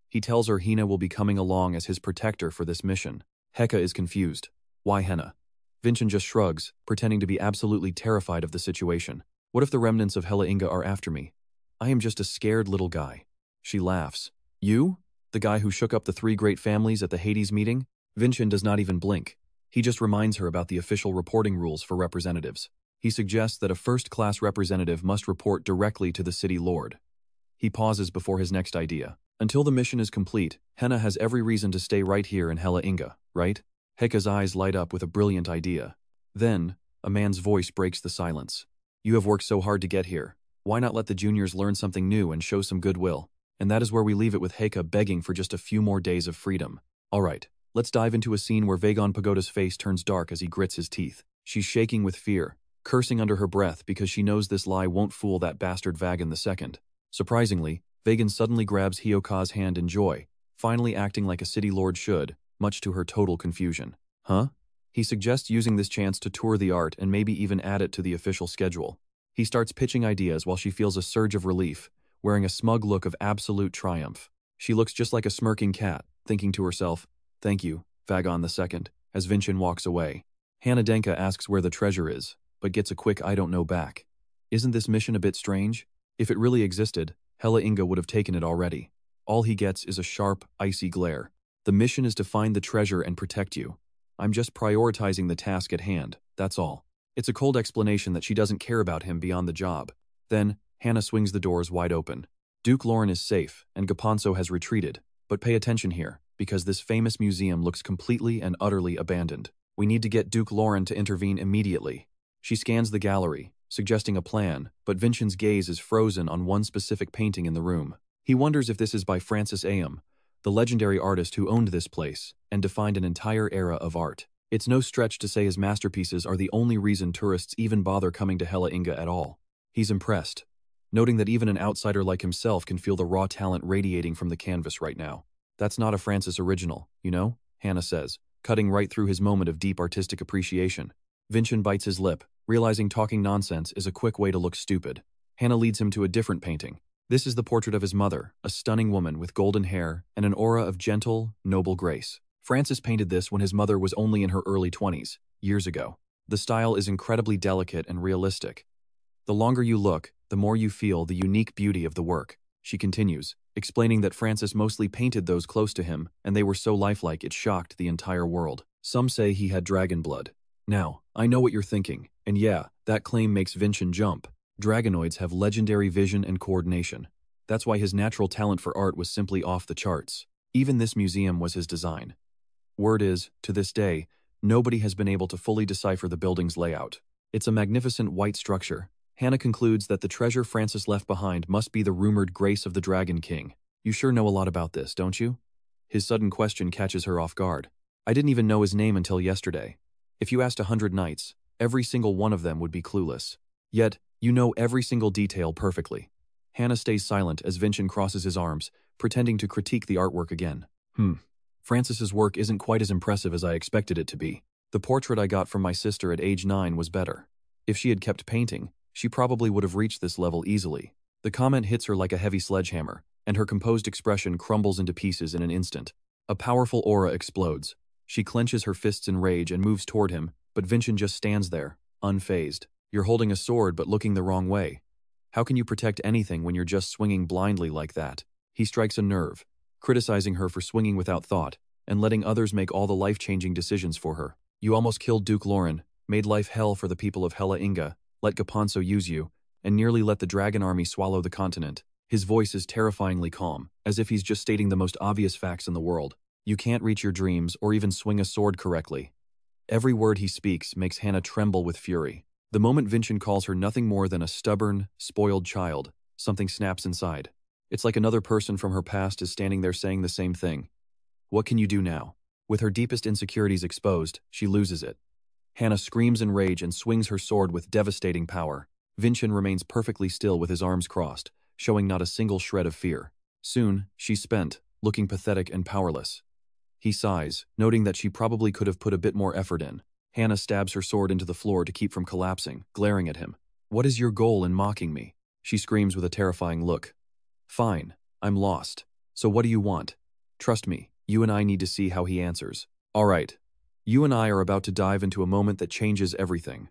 He tells her Hina will be coming along as his protector for this mission. Heka is confused. Why Henna? Vincent just shrugs, pretending to be absolutely terrified of the situation. What if the remnants of Hela Inga are after me? I am just a scared little guy. She laughs. You? The guy who shook up the 3 great families at the Hades meeting? Vincent does not even blink. He just reminds her about the official reporting rules for representatives. He suggests that a first-class representative must report directly to the city lord. He pauses before his next idea. Until the mission is complete, Henna has every reason to stay right here in Hela Inga, right? Heka's eyes light up with a brilliant idea. Then, a man's voice breaks the silence. You have worked so hard to get here. Why not let the juniors learn something new and show some goodwill? And that is where we leave it with Heka begging for just a few more days of freedom. Alright, let's dive into a scene where Vagon Pagoda's face turns dark as he grits his teeth. She's shaking with fear, cursing under her breath because she knows this lie won't fool that bastard Vagon II. Surprisingly, Vagon suddenly grabs Hyoka's hand in joy, finally acting like a city lord should, much to her total confusion. Huh? He suggests using this chance to tour the art and maybe even add it to the official schedule. He starts pitching ideas while she feels a surge of relief, wearing a smug look of absolute triumph. She looks just like a smirking cat, thinking to herself, thank you, Vagon II, as Vincent walks away. Adenka asks where the treasure is, but gets a quick "I don't know" back. Isn't this mission a bit strange? If it really existed, Hela Inga would have taken it already. All he gets is a sharp, icy glare. The mission is to find the treasure and protect you. I'm just prioritizing the task at hand, that's all. It's a cold explanation that she doesn't care about him beyond the job. Then, Hannah swings the doors wide open. Duke Lauren is safe, and Gaponso has retreated. But pay attention here, because this famous museum looks completely and utterly abandoned. We need to get Duke Lauren to intervene immediately. She scans the gallery, suggesting a plan, but Vincent's gaze is frozen on one specific painting in the room. He wonders if this is by Francis Am, the legendary artist who owned this place and defined an entire era of art. It's no stretch to say his masterpieces are the only reason tourists even bother coming to Hela Inga at all. He's impressed, noting that even an outsider like himself can feel the raw talent radiating from the canvas right now. That's not a Francis original, you know? Hannah says, cutting right through his moment of deep artistic appreciation. Vincent bites his lip, realizing talking nonsense is a quick way to look stupid. Hannah leads him to a different painting. This is the portrait of his mother, a stunning woman with golden hair and an aura of gentle, noble grace. Francis painted this when his mother was only in her early 20s, years ago. The style is incredibly delicate and realistic. The longer you look, the more you feel the unique beauty of the work. She continues, explaining that Francis mostly painted those close to him, and they were so lifelike it shocked the entire world. Some say he had dragon blood. Now, I know what you're thinking, and yeah, that claim makes Vincent jump. Dragonoids have legendary vision and coordination. That's why his natural talent for art was simply off the charts. Even this museum was his design. Word is, to this day, nobody has been able to fully decipher the building's layout. It's a magnificent white structure. Hannah concludes that the treasure Francis left behind must be the rumored grace of the Dragon King. You sure know a lot about this, don't you? His sudden question catches her off guard. I didn't even know his name until yesterday. If you asked 100 knights, every single one of them would be clueless. Yet, you know every single detail perfectly. Hannah stays silent as Vincent crosses his arms, pretending to critique the artwork again. Francis's work isn't quite as impressive as I expected it to be. The portrait I got from my sister at age 9 was better. If she had kept painting, she probably would have reached this level easily. The comment hits her like a heavy sledgehammer, and her composed expression crumbles into pieces in an instant. A powerful aura explodes. She clenches her fists in rage and moves toward him, but Vincent just stands there, unfazed. You're holding a sword but looking the wrong way. How can you protect anything when you're just swinging blindly like that? He strikes a nerve, criticizing her for swinging without thought, and letting others make all the life-changing decisions for her. You almost killed Duke Lauren, made life hell for the people of Hela Inga, let Gaponso use you, and nearly let the dragon army swallow the continent. His voice is terrifyingly calm, as if he's just stating the most obvious facts in the world. You can't reach your dreams or even swing a sword correctly. Every word he speaks makes Hannah tremble with fury. The moment Vincent calls her nothing more than a stubborn, spoiled child, something snaps inside. It's like another person from her past is standing there saying the same thing. What can you do now? With her deepest insecurities exposed, she loses it. Hannah screams in rage and swings her sword with devastating power. Vincent remains perfectly still with his arms crossed, showing not a single shred of fear. Soon, she's spent, looking pathetic and powerless. He sighs, noting that she probably could have put a bit more effort in. Hannah stabs her sword into the floor to keep from collapsing, glaring at him. What is your goal in mocking me? She screams with a terrifying look. Fine, I'm lost. So what do you want? Trust me, you and I need to see how he answers. All right. You and I are about to dive into a moment that changes everything.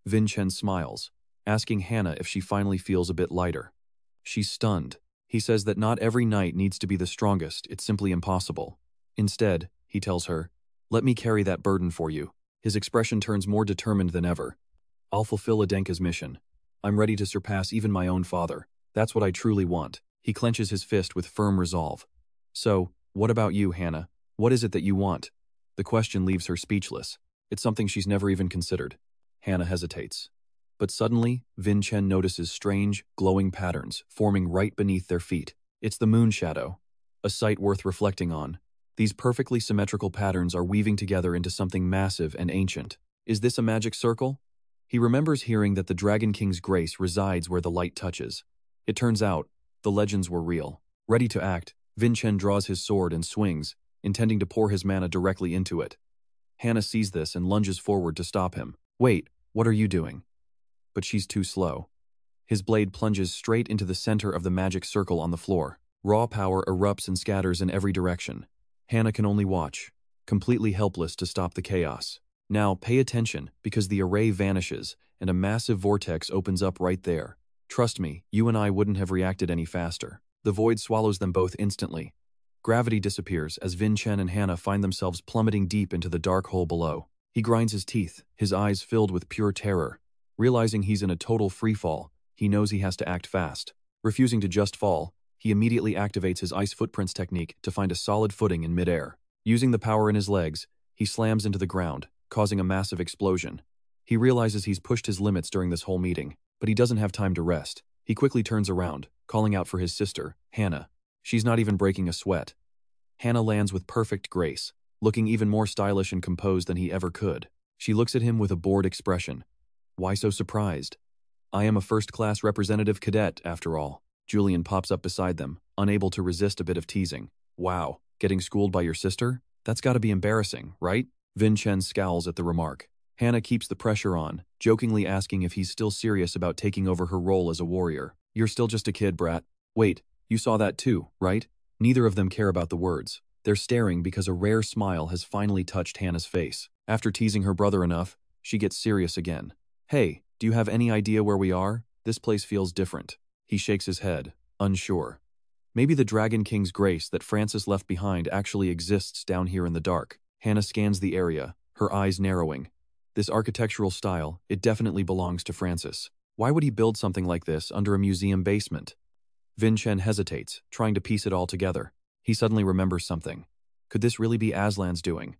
Vincent smiles, asking Hannah if she finally feels a bit lighter. She's stunned. He says that not every knight needs to be the strongest, it's simply impossible. Instead, he tells her, let me carry that burden for you. His expression turns more determined than ever. I'll fulfill Adenka's mission. I'm ready to surpass even my own father. That's what I truly want. He clenches his fist with firm resolve. So, what about you, Hannah? What is it that you want? The question leaves her speechless. It's something she's never even considered. Hannah hesitates. But suddenly, Vincent notices strange, glowing patterns forming right beneath their feet. It's the moon shadow, a sight worth reflecting on. These perfectly symmetrical patterns are weaving together into something massive and ancient. Is this a magic circle? He remembers hearing that the Dragon King's grace resides where the light touches. It turns out, the legends were real. Ready to act, Vincent draws his sword and swings, intending to pour his mana directly into it. Hannah sees this and lunges forward to stop him. Wait, what are you doing? But she's too slow. His blade plunges straight into the center of the magic circle on the floor. Raw power erupts and scatters in every direction. Hannah can only watch, completely helpless to stop the chaos. Now pay attention, because the array vanishes, and a massive vortex opens up right there. Trust me, you and I wouldn't have reacted any faster. The void swallows them both instantly. Gravity disappears as Vincent and Hannah find themselves plummeting deep into the dark hole below. He grinds his teeth, his eyes filled with pure terror. Realizing he's in a total freefall, he knows he has to act fast. Refusing to just fall, he immediately activates his ice footprints technique to find a solid footing in midair. Using the power in his legs, he slams into the ground, causing a massive explosion. He realizes he's pushed his limits during this whole meeting, but he doesn't have time to rest. He quickly turns around, calling out for his sister, Hannah. She's not even breaking a sweat. Hannah lands with perfect grace, looking even more stylish and composed than he ever could. She looks at him with a bored expression. Why so surprised? I am a first-class representative cadet, after all. Julian pops up beside them, unable to resist a bit of teasing. Wow, getting schooled by your sister? That's gotta be embarrassing, right? Vincent scowls at the remark. Hannah keeps the pressure on, jokingly asking if he's still serious about taking over her role as a warrior. You're still just a kid, brat. Wait, you saw that too, right? Neither of them care about the words. They're staring because a rare smile has finally touched Hannah's face. After teasing her brother enough, she gets serious again. Hey, do you have any idea where we are? This place feels different. He shakes his head, unsure. Maybe the Dragon King's grace that Francis left behind actually exists down here in the dark. Hannah scans the area, her eyes narrowing. This architectural style, it definitely belongs to Francis. Why would he build something like this under a museum basement? Vincent hesitates, trying to piece it all together. He suddenly remembers something. Could this really be Aslan's doing?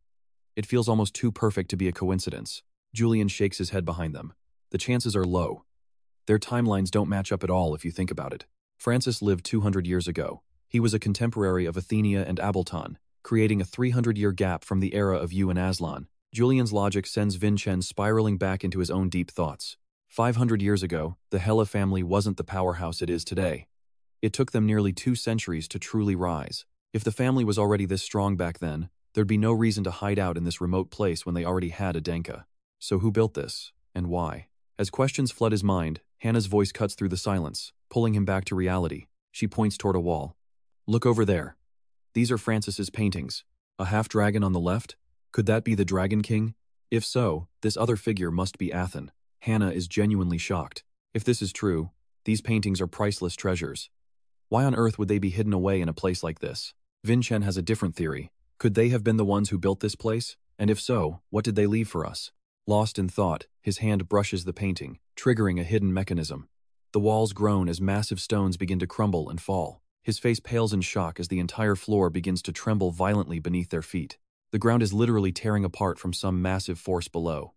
It feels almost too perfect to be a coincidence. Julian shakes his head behind them. The chances are low. Their timelines don't match up at all if you think about it. Francis lived 200 years ago. He was a contemporary of Athenia and Abelton, creating a 300-year gap from the era of you and Aslan. Julian's logic sends Vincent spiraling back into his own deep thoughts. 500 years ago, the Hella family wasn't the powerhouse it is today. It took them nearly 2 centuries to truly rise. If the family was already this strong back then, there'd be no reason to hide out in this remote place when they already had Adenka. So who built this, and why? As questions flood his mind, Hannah's voice cuts through the silence, pulling him back to reality. She points toward a wall. Look over there. These are Francis's paintings. A half-dragon on the left? Could that be the Dragon King? If so, this other figure must be Athen. Hannah is genuinely shocked. If this is true, these paintings are priceless treasures. Why on earth would they be hidden away in a place like this? Vincent has a different theory. Could they have been the ones who built this place? And if so, what did they leave for us? Lost in thought, his hand brushes the painting, triggering a hidden mechanism. The walls groan as massive stones begin to crumble and fall. His face pales in shock as the entire floor begins to tremble violently beneath their feet. The ground is literally tearing apart from some massive force below.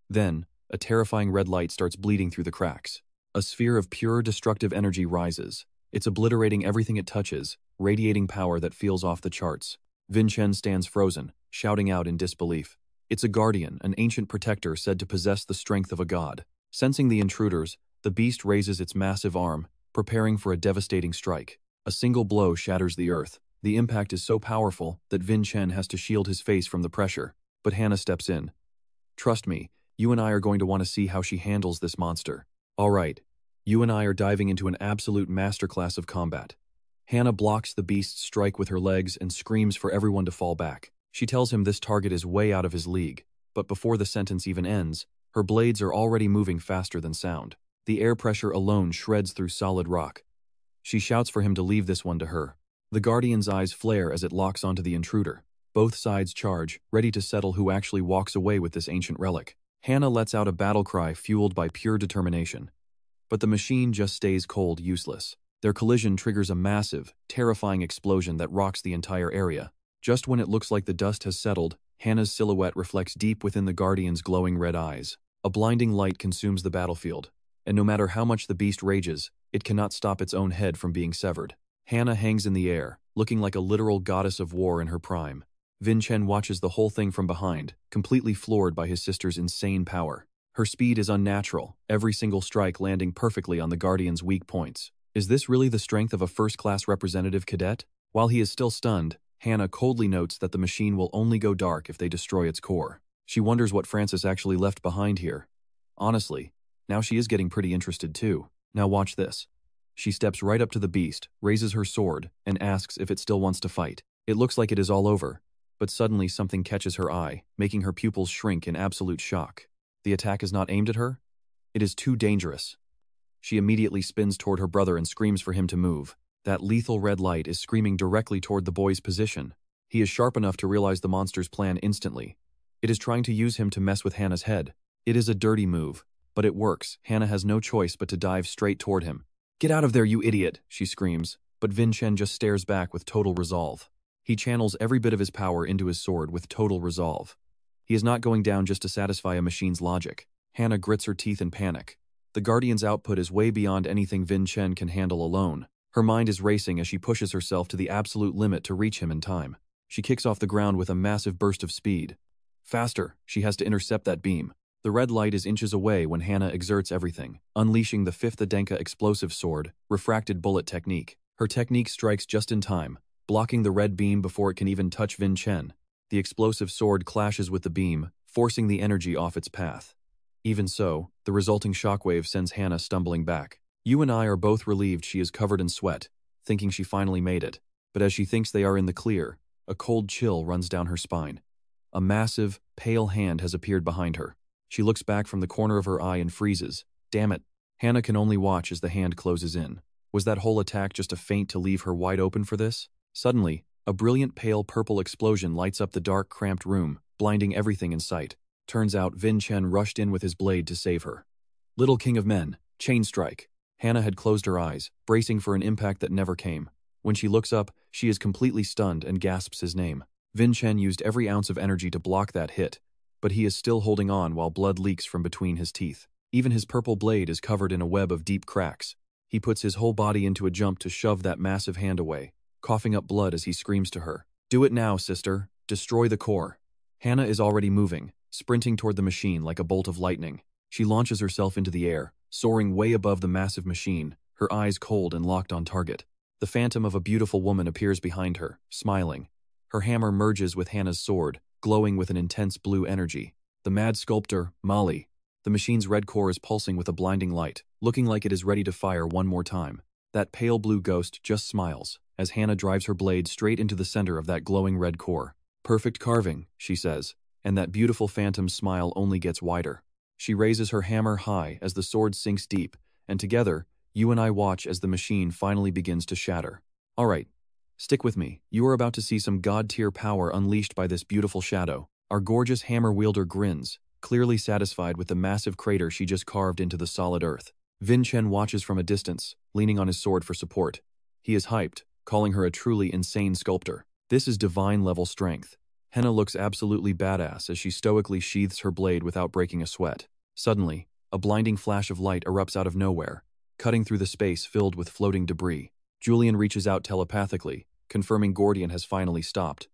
Then, a terrifying red light starts bleeding through the cracks. A sphere of pure destructive energy rises. It's obliterating everything it touches, radiating power that feels off the charts. Vincent stands frozen, shouting out in disbelief. It's a guardian, an ancient protector said to possess the strength of a god. Sensing the intruders, the beast raises its massive arm, preparing for a devastating strike. A single blow shatters the earth. The impact is so powerful that Vincent has to shield his face from the pressure. But Hannah steps in. Trust me, you and I are going to want to see how she handles this monster. All right, you and I are diving into an absolute masterclass of combat. Hannah blocks the beast's strike with her legs and screams for everyone to fall back. She tells him this target is way out of his league, but before the sentence even ends, her blades are already moving faster than sound. The air pressure alone shreds through solid rock. She shouts for him to leave this one to her. The Guardian's eyes flare as it locks onto the intruder. Both sides charge, ready to settle who actually walks away with this ancient relic. Hannah lets out a battle cry fueled by pure determination. But the machine just stays cold, useless. Their collision triggers a massive, terrifying explosion that rocks the entire area. Just when it looks like the dust has settled, Hannah's silhouette reflects deep within the Guardian's glowing red eyes. A blinding light consumes the battlefield, and no matter how much the beast rages, it cannot stop its own head from being severed. Hannah hangs in the air, looking like a literal goddess of war in her prime. Vincent watches the whole thing from behind, completely floored by his sister's insane power. Her speed is unnatural, every single strike landing perfectly on the Guardian's weak points. Is this really the strength of a first-class representative cadet? While he is still stunned, Hannah coldly notes that the machine will only go dark if they destroy its core. She wonders what Francis actually left behind here. Honestly, now she is getting pretty interested too. Now watch this. She steps right up to the beast, raises her sword, and asks if it still wants to fight. It looks like it is all over, but suddenly something catches her eye, making her pupils shrink in absolute shock. The attack is not aimed at her? It is too dangerous. She immediately spins toward her brother and screams for him to move. That lethal red light is screaming directly toward the boy's position. He is sharp enough to realize the monster's plan instantly. It is trying to use him to mess with Hannah's head. It is a dirty move, but it works. Hannah has no choice but to dive straight toward him. "Get out of there, you idiot," she screams, but Vincent just stares back with total resolve. He channels every bit of his power into his sword with total resolve. He is not going down just to satisfy a machine's logic. Hannah grits her teeth in panic. The Guardian's output is way beyond anything Vincent can handle alone. Her mind is racing as she pushes herself to the absolute limit to reach him in time. She kicks off the ground with a massive burst of speed. Faster, she has to intercept that beam. The red light is inches away when Hannah exerts everything, unleashing the 5th Adenka explosive sword, refracted bullet technique. Her technique strikes just in time, blocking the red beam before it can even touch Vincent. The explosive sword clashes with the beam, forcing the energy off its path. Even so, the resulting shockwave sends Hannah stumbling back. You and I are both relieved she is covered in sweat, thinking she finally made it. But as she thinks they are in the clear, a cold chill runs down her spine. A massive, pale hand has appeared behind her. She looks back from the corner of her eye and freezes. Damn it. Hannah can only watch as the hand closes in. Was that whole attack just a feint to leave her wide open for this? Suddenly, a brilliant pale purple explosion lights up the dark, cramped room, blinding everything in sight. Turns out Vincent rushed in with his blade to save her. Little king of men, chain strike. Hannah had closed her eyes, bracing for an impact that never came. When she looks up, she is completely stunned and gasps his name. Vincent used every ounce of energy to block that hit, but he is still holding on while blood leaks from between his teeth. Even his purple blade is covered in a web of deep cracks. He puts his whole body into a jump to shove that massive hand away, coughing up blood as he screams to her. "Do it now, sister. Destroy the core." Hannah is already moving, sprinting toward the machine like a bolt of lightning. She launches herself into the air, soaring way above the massive machine, her eyes cold and locked on target. The phantom of a beautiful woman appears behind her, smiling. Her hammer merges with Hannah's sword, glowing with an intense blue energy. The mad sculptor, Molly. The machine's red core is pulsing with a blinding light, looking like it is ready to fire one more time. That pale blue ghost just smiles, as Hannah drives her blade straight into the center of that glowing red core. "Perfect carving," she says, and that beautiful phantom's smile only gets wider. She raises her hammer high as the sword sinks deep, and together, you and I watch as the machine finally begins to shatter. All right, stick with me. You are about to see some god-tier power unleashed by this beautiful shadow. Our gorgeous hammer wielder grins, clearly satisfied with the massive crater she just carved into the solid earth. Vincent watches from a distance, leaning on his sword for support. He is hyped, calling her a truly insane sculptor. This is divine-level strength. Hannah looks absolutely badass as she stoically sheaths her blade without breaking a sweat. Suddenly, a blinding flash of light erupts out of nowhere, cutting through the space filled with floating debris. Julian reaches out telepathically, confirming Gordian has finally stopped.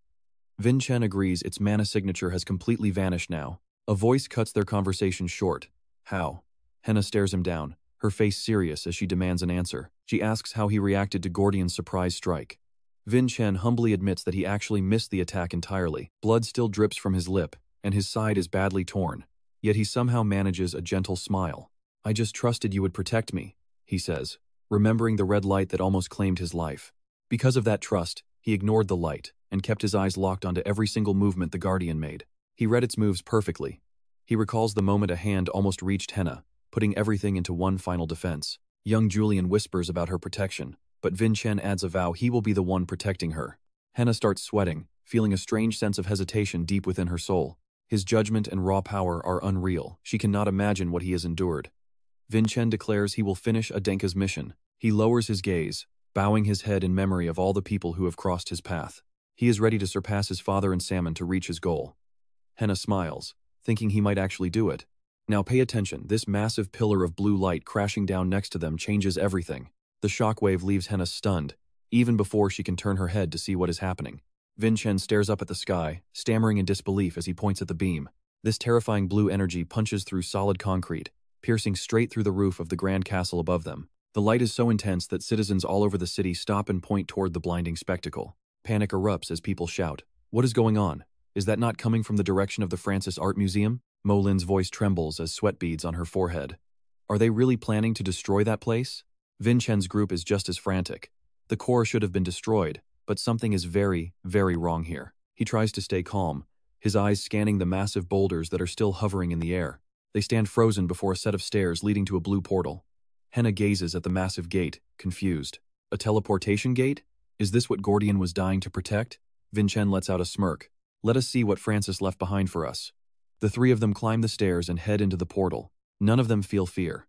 Vincent agrees its mana signature has completely vanished now. A voice cuts their conversation short. How? Hannah stares him down, her face serious as she demands an answer. She asks how he reacted to Gordian's surprise strike. Vincent humbly admits that he actually missed the attack entirely. Blood still drips from his lip, and his side is badly torn. Yet he somehow manages a gentle smile. "I just trusted you would protect me," he says, remembering the red light that almost claimed his life. Because of that trust, he ignored the light and kept his eyes locked onto every single movement the Guardian made. He read its moves perfectly. He recalls the moment a hand almost reached Hannah, putting everything into one final defense. Young Julian whispers about her protection, but Vincent adds a vow he will be the one protecting her. Hannah starts sweating, feeling a strange sense of hesitation deep within her soul. His judgment and raw power are unreal. She cannot imagine what he has endured. Vincent declares he will finish Adenka's mission. He lowers his gaze, bowing his head in memory of all the people who have crossed his path. He is ready to surpass his father and Salmon to reach his goal. Hannah smiles, thinking he might actually do it. Now pay attention, this massive pillar of blue light crashing down next to them changes everything. The shockwave leaves Hannah stunned, even before she can turn her head to see what is happening. Vincent stares up at the sky, stammering in disbelief as he points at the beam. This terrifying blue energy punches through solid concrete, piercing straight through the roof of the grand castle above them. The light is so intense that citizens all over the city stop and point toward the blinding spectacle. Panic erupts as people shout, "What is going on? Is that not coming from the direction of the Francis Art Museum?" Mo Lin's voice trembles as sweat beads on her forehead. Are they really planning to destroy that place? Vincent's group is just as frantic. The core should have been destroyed, but something is very, very wrong here. He tries to stay calm, his eyes scanning the massive boulders that are still hovering in the air. They stand frozen before a set of stairs leading to a blue portal. Henna gazes at the massive gate, confused. A teleportation gate? Is this what Gordian was dying to protect? Vincent lets out a smirk. Let us see what Francis left behind for us. The three of them climb the stairs and head into the portal. None of them feel fear.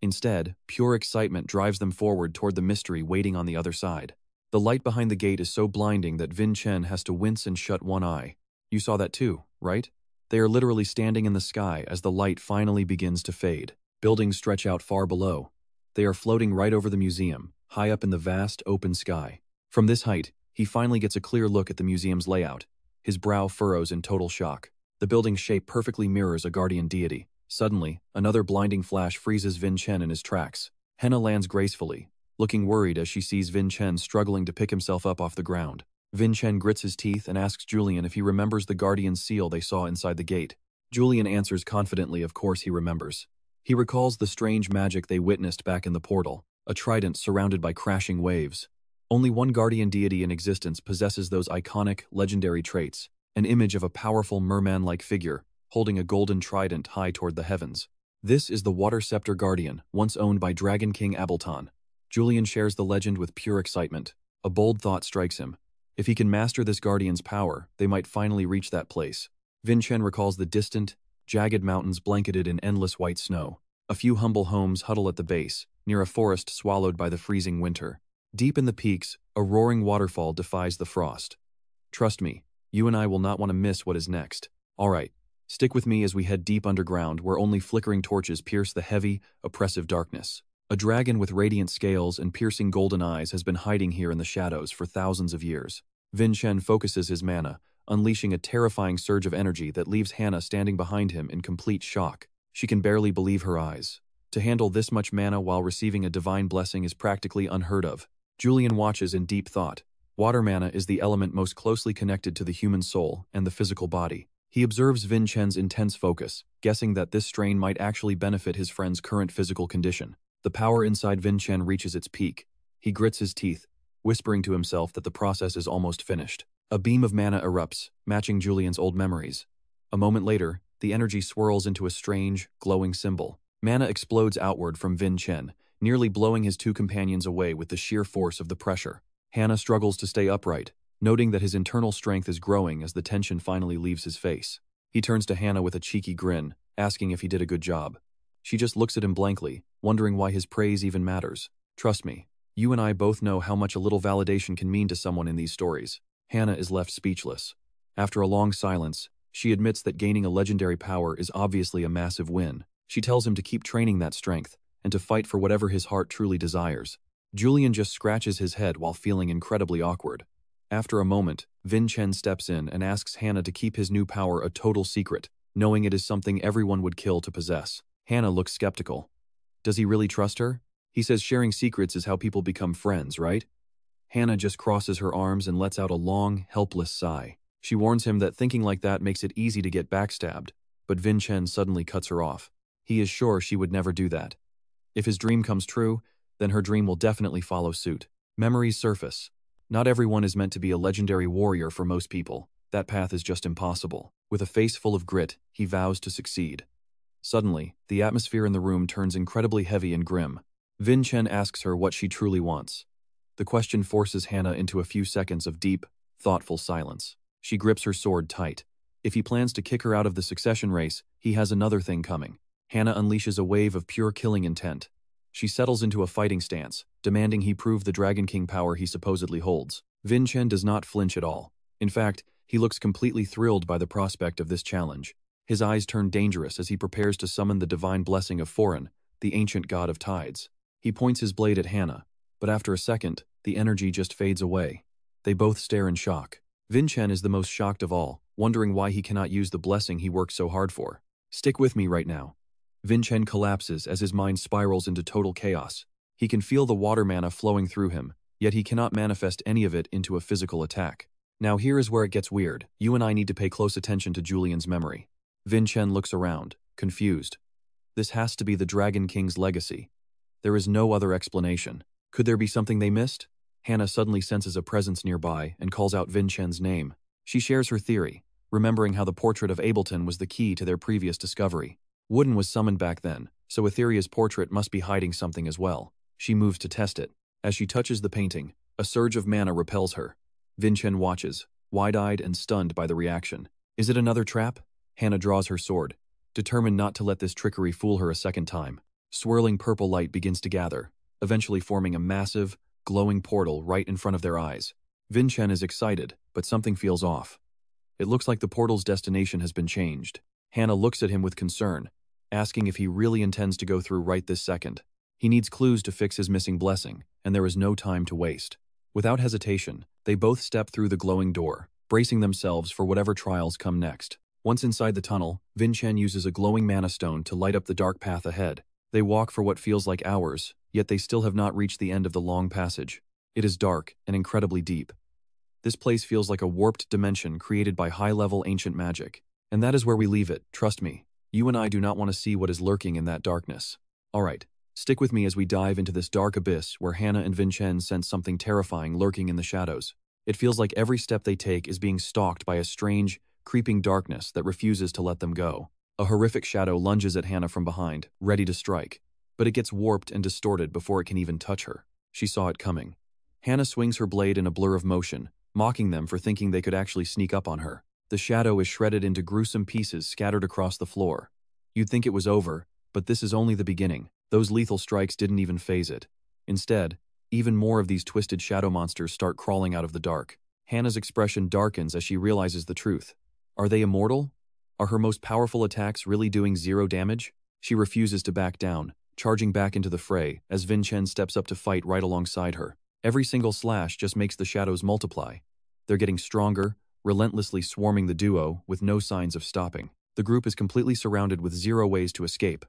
Instead, pure excitement drives them forward toward the mystery waiting on the other side. The light behind the gate is so blinding that Vincent has to wince and shut one eye. You saw that too, right? They are literally standing in the sky as the light finally begins to fade. Buildings stretch out far below. They are floating right over the museum, high up in the vast, open sky. From this height, he finally gets a clear look at the museum's layout. His brow furrows in total shock. The building's shape perfectly mirrors a guardian deity. Suddenly, another blinding flash freezes Vincent in his tracks. Henna lands gracefully, looking worried as she sees Vincent struggling to pick himself up off the ground. Vincent grits his teeth and asks Julian if he remembers the guardian's seal they saw inside the gate. Julian answers confidently of course he remembers. He recalls the strange magic they witnessed back in the portal, a trident surrounded by crashing waves. Only one guardian deity in existence possesses those iconic, legendary traits, an image of a powerful merman-like figure, holding a golden trident high toward the heavens. This is the Water Scepter Guardian, once owned by Dragon King Abelton. Julian shares the legend with pure excitement. A bold thought strikes him. If he can master this guardian's power, they might finally reach that place. Vincent recalls the distant, jagged mountains blanketed in endless white snow. A few humble homes huddle at the base, near a forest swallowed by the freezing winter. Deep in the peaks, a roaring waterfall defies the frost. Trust me, you and I will not want to miss what is next. All right, stick with me as we head deep underground where only flickering torches pierce the heavy, oppressive darkness. A dragon with radiant scales and piercing golden eyes has been hiding here in the shadows for thousands of years. Vincent focuses his mana, unleashing a terrifying surge of energy that leaves Hannah standing behind him in complete shock. She can barely believe her eyes. To handle this much mana while receiving a divine blessing is practically unheard of. Julian watches in deep thought. Water mana is the element most closely connected to the human soul and the physical body. He observes Vincent's intense focus, guessing that this strain might actually benefit his friend's current physical condition. The power inside Vincent reaches its peak. He grits his teeth, whispering to himself that the process is almost finished. A beam of mana erupts, matching Julian's old memories. A moment later, the energy swirls into a strange, glowing symbol. Mana explodes outward from Vincent, nearly blowing his two companions away with the sheer force of the pressure. Hannah struggles to stay upright, noting that his internal strength is growing as the tension finally leaves his face. He turns to Hannah with a cheeky grin, asking if he did a good job. She just looks at him blankly, wondering why his praise even matters. Trust me, you and I both know how much a little validation can mean to someone in these stories. Hannah is left speechless. After a long silence, she admits that gaining a legendary power is obviously a massive win. She tells him to keep training that strength, and to fight for whatever his heart truly desires. Julian just scratches his head while feeling incredibly awkward. After a moment, Vincent steps in and asks Hannah to keep his new power a total secret, knowing it is something everyone would kill to possess. Hannah looks skeptical. Does he really trust her? He says sharing secrets is how people become friends, right? Hannah just crosses her arms and lets out a long, helpless sigh. She warns him that thinking like that makes it easy to get backstabbed, but Vincent suddenly cuts her off. He is sure she would never do that. If his dream comes true, then her dream will definitely follow suit. Memories surface. Not everyone is meant to be a legendary warrior for most people. That path is just impossible. With a face full of grit, he vows to succeed. Suddenly, the atmosphere in the room turns incredibly heavy and grim. Vincent asks her what she truly wants. The question forces Hannah into a few seconds of deep, thoughtful silence. She grips her sword tight. If he plans to kick her out of the succession race, he has another thing coming. Hannah unleashes a wave of pure killing intent. She settles into a fighting stance, demanding he prove the Dragon King power he supposedly holds. Vincent does not flinch at all. In fact, he looks completely thrilled by the prospect of this challenge. His eyes turn dangerous as he prepares to summon the divine blessing of Foran, the ancient god of tides. He points his blade at Hannah, but after a second, the energy just fades away. They both stare in shock. Vincent is the most shocked of all, wondering why he cannot use the blessing he worked so hard for. Stick with me right now. Vincent collapses as his mind spirals into total chaos. He can feel the water mana flowing through him, yet he cannot manifest any of it into a physical attack. Now here is where it gets weird. You and I need to pay close attention to Julian's memory. Vincent looks around, confused. This has to be the Dragon King's legacy. There is no other explanation. Could there be something they missed? Hannah suddenly senses a presence nearby and calls out Vincent's name. She shares her theory, remembering how the portrait of Ableton was the key to their previous discovery. Wooden was summoned back then, so Etheria's portrait must be hiding something as well. She moves to test it. As she touches the painting, a surge of mana repels her. Vincent watches, wide-eyed and stunned by the reaction. Is it another trap? Hannah draws her sword, determined not to let this trickery fool her a second time. Swirling purple light begins to gather, eventually forming a massive, glowing portal right in front of their eyes. Vincent is excited, but something feels off. It looks like the portal's destination has been changed. Hannah looks at him with concern, asking if he really intends to go through right this second. He needs clues to fix his missing blessing, and there is no time to waste. Without hesitation, they both step through the glowing door, bracing themselves for whatever trials come next. Once inside the tunnel, Vincent uses a glowing mana stone to light up the dark path ahead. They walk for what feels like hours, yet they still have not reached the end of the long passage. It is dark and incredibly deep. This place feels like a warped dimension created by high-level ancient magic. And that is where we leave it, trust me. You and I do not want to see what is lurking in that darkness. Alright, stick with me as we dive into this dark abyss where Hannah and Vincent sense something terrifying lurking in the shadows. It feels like every step they take is being stalked by a strange, creeping darkness that refuses to let them go. A horrific shadow lunges at Hannah from behind, ready to strike. But it gets warped and distorted before it can even touch her. She saw it coming. Hannah swings her blade in a blur of motion, mocking them for thinking they could actually sneak up on her. The shadow is shredded into gruesome pieces scattered across the floor. You'd think it was over, but this is only the beginning. Those lethal strikes didn't even faze it. Instead, even more of these twisted shadow monsters start crawling out of the dark. Hannah's expression darkens as she realizes the truth. Are they immortal? Are her most powerful attacks really doing zero damage? She refuses to back down, charging back into the fray as Vincent steps up to fight right alongside her. Every single slash just makes the shadows multiply. They're getting stronger, relentlessly swarming the duo with no signs of stopping. The group is completely surrounded with zero ways to escape,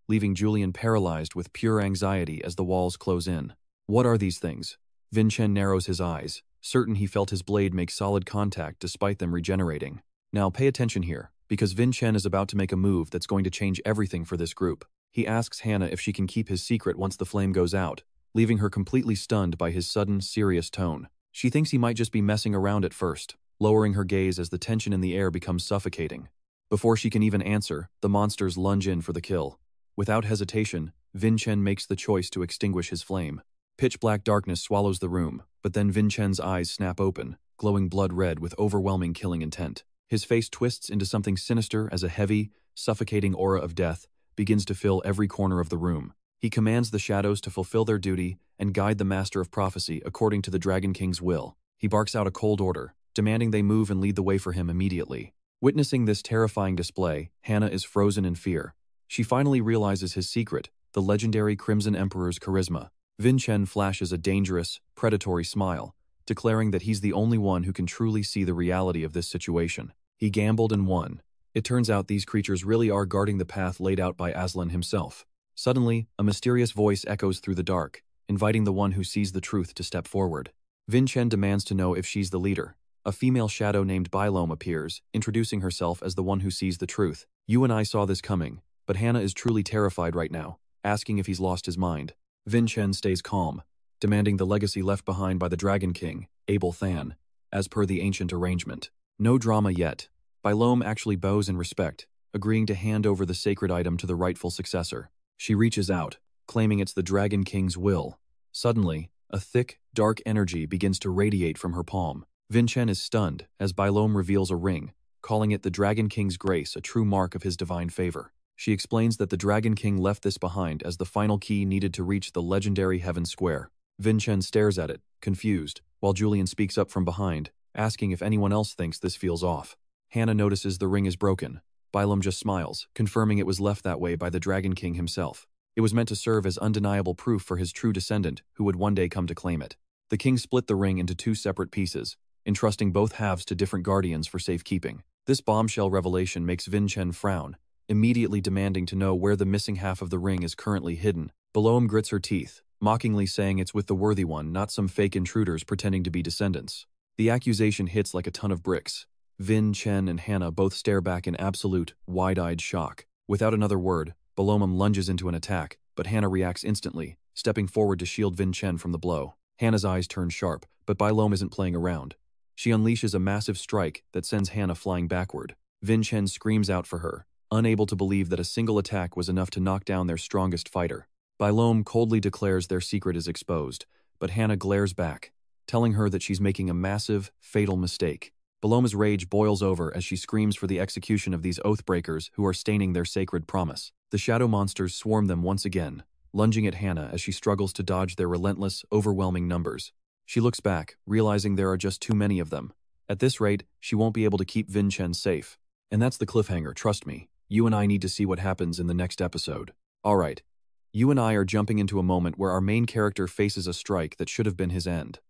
leaving Julian paralyzed with pure anxiety as the walls close in. What are these things? Vincent narrows his eyes, certain he felt his blade make solid contact despite them regenerating. Now pay attention here, because Vincent is about to make a move that's going to change everything for this group. He asks Hannah if she can keep his secret once the flame goes out, leaving her completely stunned by his sudden, serious tone. She thinks he might just be messing around at first, lowering her gaze as the tension in the air becomes suffocating. Before she can even answer, the monsters lunge in for the kill. Without hesitation, Vincent makes the choice to extinguish his flame. Pitch-black darkness swallows the room, but then Vincent's eyes snap open, glowing blood red with overwhelming killing intent. His face twists into something sinister as a heavy, suffocating aura of death begins to fill every corner of the room. He commands the shadows to fulfill their duty and guide the Master of Prophecy according to the Dragon King's will. He barks out a cold order, demanding they move and lead the way for him immediately. Witnessing this terrifying display, Hannah is frozen in fear. She finally realizes his secret, the legendary Crimson Emperor's charisma. Vincent flashes a dangerous, predatory smile, declaring that he's the only one who can truly see the reality of this situation. He gambled and won. It turns out these creatures really are guarding the path laid out by Aslan himself. Suddenly, a mysterious voice echoes through the dark, inviting the one who sees the truth to step forward. Vincent demands to know if she's the leader. A female shadow named Bylome appears, introducing herself as the one who sees the truth. You and I saw this coming, but Hannah is truly terrified right now, asking if he's lost his mind. Vincent stays calm, demanding the legacy left behind by the Dragon King, Abel Than, as per the ancient arrangement. No drama yet. Bylome actually bows in respect, agreeing to hand over the sacred item to the rightful successor. She reaches out, claiming it's the Dragon King's will. Suddenly, a thick, dark energy begins to radiate from her palm. Vincent is stunned as Bylome reveals a ring, calling it the Dragon King's grace, a true mark of his divine favor. She explains that the Dragon King left this behind as the final key needed to reach the legendary Heaven Square. Vincent stares at it, confused, while Julian speaks up from behind, asking if anyone else thinks this feels off. Hannah notices the ring is broken. Bylome just smiles, confirming it was left that way by the Dragon King himself. It was meant to serve as undeniable proof for his true descendant, who would one day come to claim it. The king split the ring into two separate pieces, entrusting both halves to different guardians for safekeeping. This bombshell revelation makes Vincent frown, immediately demanding to know where the missing half of the ring is currently hidden. Bylome grits her teeth, mockingly saying it's with the worthy one, not some fake intruders pretending to be descendants. The accusation hits like a ton of bricks. Vincent and Hannah both stare back in absolute, wide-eyed shock. Without another word, Bylome lunges into an attack, but Hannah reacts instantly, stepping forward to shield Vincent from the blow. Hannah's eyes turn sharp, but Bylome isn't playing around. She unleashes a massive strike that sends Hannah flying backward. Vincent screams out for her, unable to believe that a single attack was enough to knock down their strongest fighter. Bailome coldly declares their secret is exposed, but Hannah glares back, telling her that she's making a massive, fatal mistake. Bailome's rage boils over as she screams for the execution of these oath-breakers who are staining their sacred promise. The shadow monsters swarm them once again, lunging at Hannah as she struggles to dodge their relentless, overwhelming numbers. She looks back, realizing there are just too many of them. At this rate, she won't be able to keep Vincent safe. And that's the cliffhanger, trust me. You and I need to see what happens in the next episode. Alright, you and I are jumping into a moment where our main character faces a strike that should have been his end.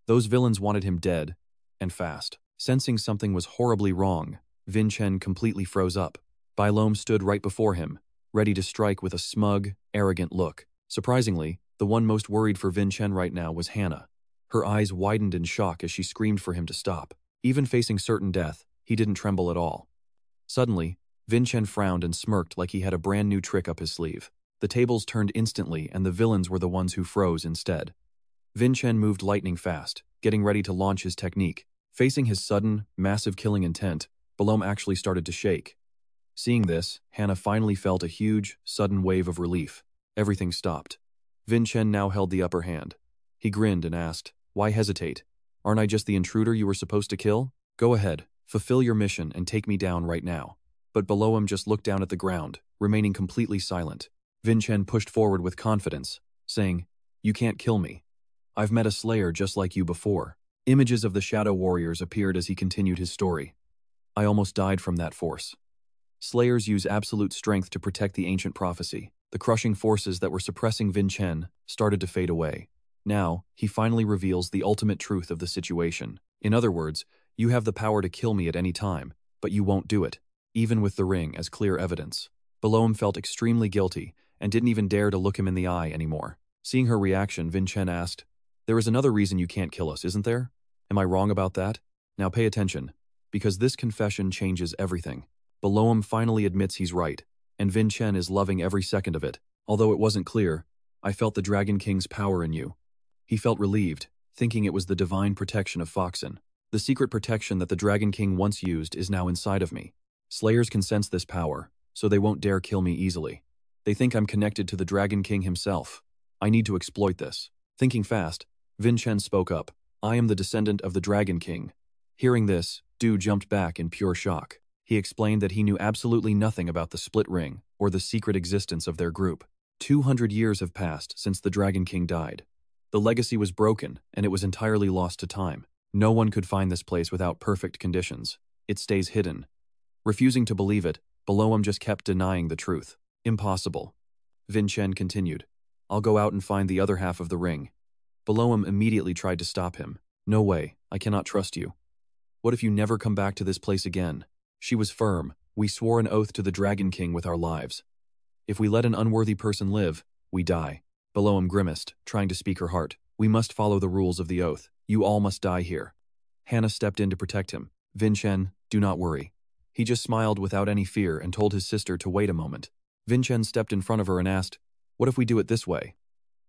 Those villains wanted him dead, and fast. Sensing something was horribly wrong, Vincent completely froze up. Bailome stood right before him, ready to strike with a smug, arrogant look. Surprisingly, the one most worried for Vincent right now was Hannah. Her eyes widened in shock as she screamed for him to stop. Even facing certain death, he didn't tremble at all. Suddenly, Vincent frowned and smirked like he had a brand new trick up his sleeve. The tables turned instantly and the villains were the ones who froze instead. Vincent moved lightning fast, getting ready to launch his technique. Facing his sudden, massive killing intent, Bailome actually started to shake. Seeing this, Hannah finally felt a huge, sudden wave of relief. Everything stopped. Vincent now held the upper hand. He grinned and asked, "Why hesitate? Aren't I just the intruder you were supposed to kill? Go ahead, fulfill your mission and take me down right now." But below him just looked down at the ground, remaining completely silent. Vincent pushed forward with confidence, saying, "You can't kill me. I've met a slayer just like you before." Images of the shadow warriors appeared as he continued his story. "I almost died from that force." Slayers use absolute strength to protect the ancient prophecy. The crushing forces that were suppressing Vincent started to fade away. Now, he finally reveals the ultimate truth of the situation. In other words, you have the power to kill me at any time, but you won't do it, even with the ring as clear evidence. Bailome felt extremely guilty and didn't even dare to look him in the eye anymore. Seeing her reaction, Vincent asked, "There is another reason you can't kill us, isn't there? Am I wrong about that? Now pay attention, because this confession changes everything." Bailome finally admits he's right, and Vincent is loving every second of it. "Although it wasn't clear, I felt the Dragon King's power in you." He felt relieved, thinking it was the divine protection of Foxen. "The secret protection that the Dragon King once used is now inside of me. Slayers can sense this power, so they won't dare kill me easily. They think I'm connected to the Dragon King himself. I need to exploit this." Thinking fast, Vincent spoke up, "I am the descendant of the Dragon King." Hearing this, Du jumped back in pure shock. He explained that he knew absolutely nothing about the split ring or the secret existence of their group. 200 years have passed since the Dragon King died. The legacy was broken, and it was entirely lost to time. No one could find this place without perfect conditions. It stays hidden. Refusing to believe it, Bailome just kept denying the truth. "Impossible." Vincent continued, "I'll go out and find the other half of the ring." Bailome immediately tried to stop him. "No way, I cannot trust you. What if you never come back to this place again?" She was firm. "We swore an oath to the Dragon King with our lives. If we let an unworthy person live, we die." Bailome grimaced, trying to speak her heart. "We must follow the rules of the oath. You all must die here." Hannah stepped in to protect him. "Vincent, do not worry." He just smiled without any fear and told his sister to wait a moment. Vincent stepped in front of her and asked, "What if we do it this way?"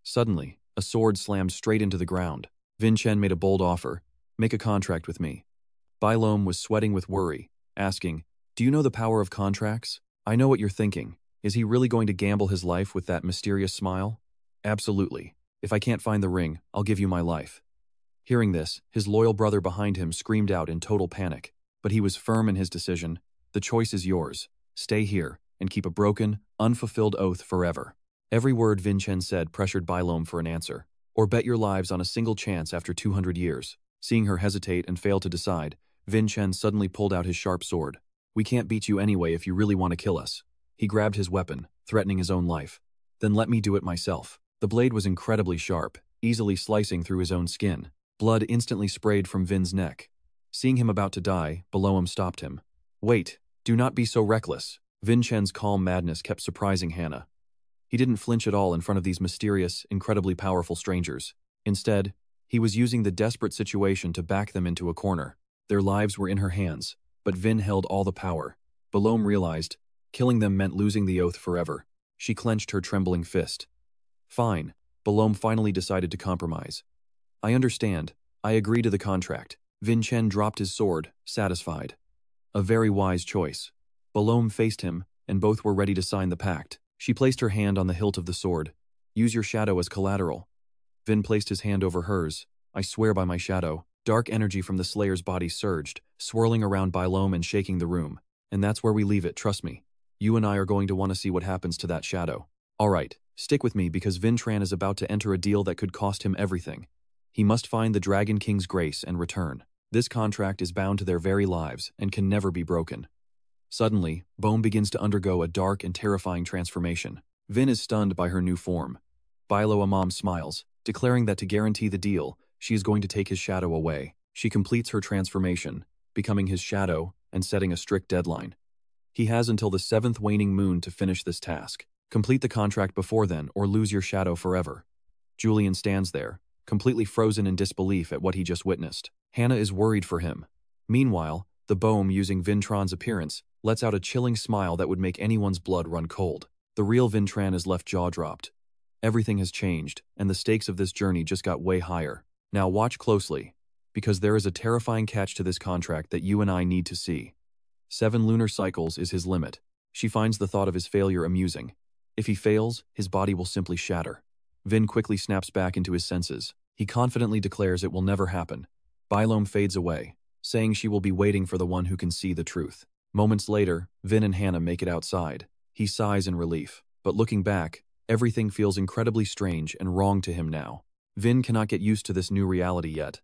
Suddenly, a sword slammed straight into the ground. Vincent made a bold offer, "Make a contract with me." Bailome was sweating with worry, asking, "Do you know the power of contracts?" "I know what you're thinking. Is he really going to gamble his life with that mysterious smile?" "Absolutely. If I can't find the ring, I'll give you my life." Hearing this, his loyal brother behind him screamed out in total panic. But he was firm in his decision. "The choice is yours. Stay here and keep a broken, unfulfilled oath forever." Every word Vincent said pressured Bailome for an answer. "Or bet your lives on a single chance after 200 years. Seeing her hesitate and fail to decide, Vincent suddenly pulled out his sharp sword. "We can't beat you anyway if you really want to kill us." He grabbed his weapon, threatening his own life. "Then let me do it myself." The blade was incredibly sharp, easily slicing through his own skin. Blood instantly sprayed from Vin's neck. Seeing him about to die, Bailome stopped him. "Wait, do not be so reckless." Vincent's calm madness kept surprising Hannah. He didn't flinch at all in front of these mysterious, incredibly powerful strangers. Instead, he was using the desperate situation to back them into a corner. Their lives were in her hands, but Vin held all the power. Bailome realized, killing them meant losing the oath forever. She clenched her trembling fist. "Fine." Bailome finally decided to compromise. "I understand. I agree to the contract. Vincent dropped his sword, satisfied. A very wise choice. Balome faced him, and both were ready to sign the pact. She placed her hand on the hilt of the sword. Use your shadow as collateral. Vin placed his hand over hers. I swear by my shadow. Dark energy from the Slayer's body surged, swirling around Balome and shaking the room. And that's where we leave it, trust me. You and I are going to want to see what happens to that shadow. Alright, stick with me because Vincent is about to enter a deal that could cost him everything. He must find the Dragon King's grace and return. This contract is bound to their very lives and can never be broken. Suddenly, Balome begins to undergo a dark and terrifying transformation. Vin is stunned by her new form. Bilo Amam smiles, declaring that to guarantee the deal, she is going to take his shadow away. She completes her transformation, becoming his shadow and setting a strict deadline. He has until the 7th waning moon to finish this task. Complete the contract before then or lose your shadow forever. Julian stands there, completely frozen in disbelief at what he just witnessed. Hannah is worried for him. Meanwhile, the Balome, using Vintran's appearance, lets out a chilling smile that would make anyone's blood run cold. The real Vincent is left jaw-dropped. Everything has changed, and the stakes of this journey just got way higher. Now watch closely, because there is a terrifying catch to this contract that you and I need to see. 7 lunar cycles is his limit. She finds the thought of his failure amusing. If he fails, his body will simply shatter. Vin quickly snaps back into his senses. He confidently declares it will never happen. Balome fades away, saying she will be waiting for the one who can see the truth. Moments later, Vin and Hannah make it outside. He sighs in relief, but looking back, everything feels incredibly strange and wrong to him now. Vin cannot get used to this new reality yet.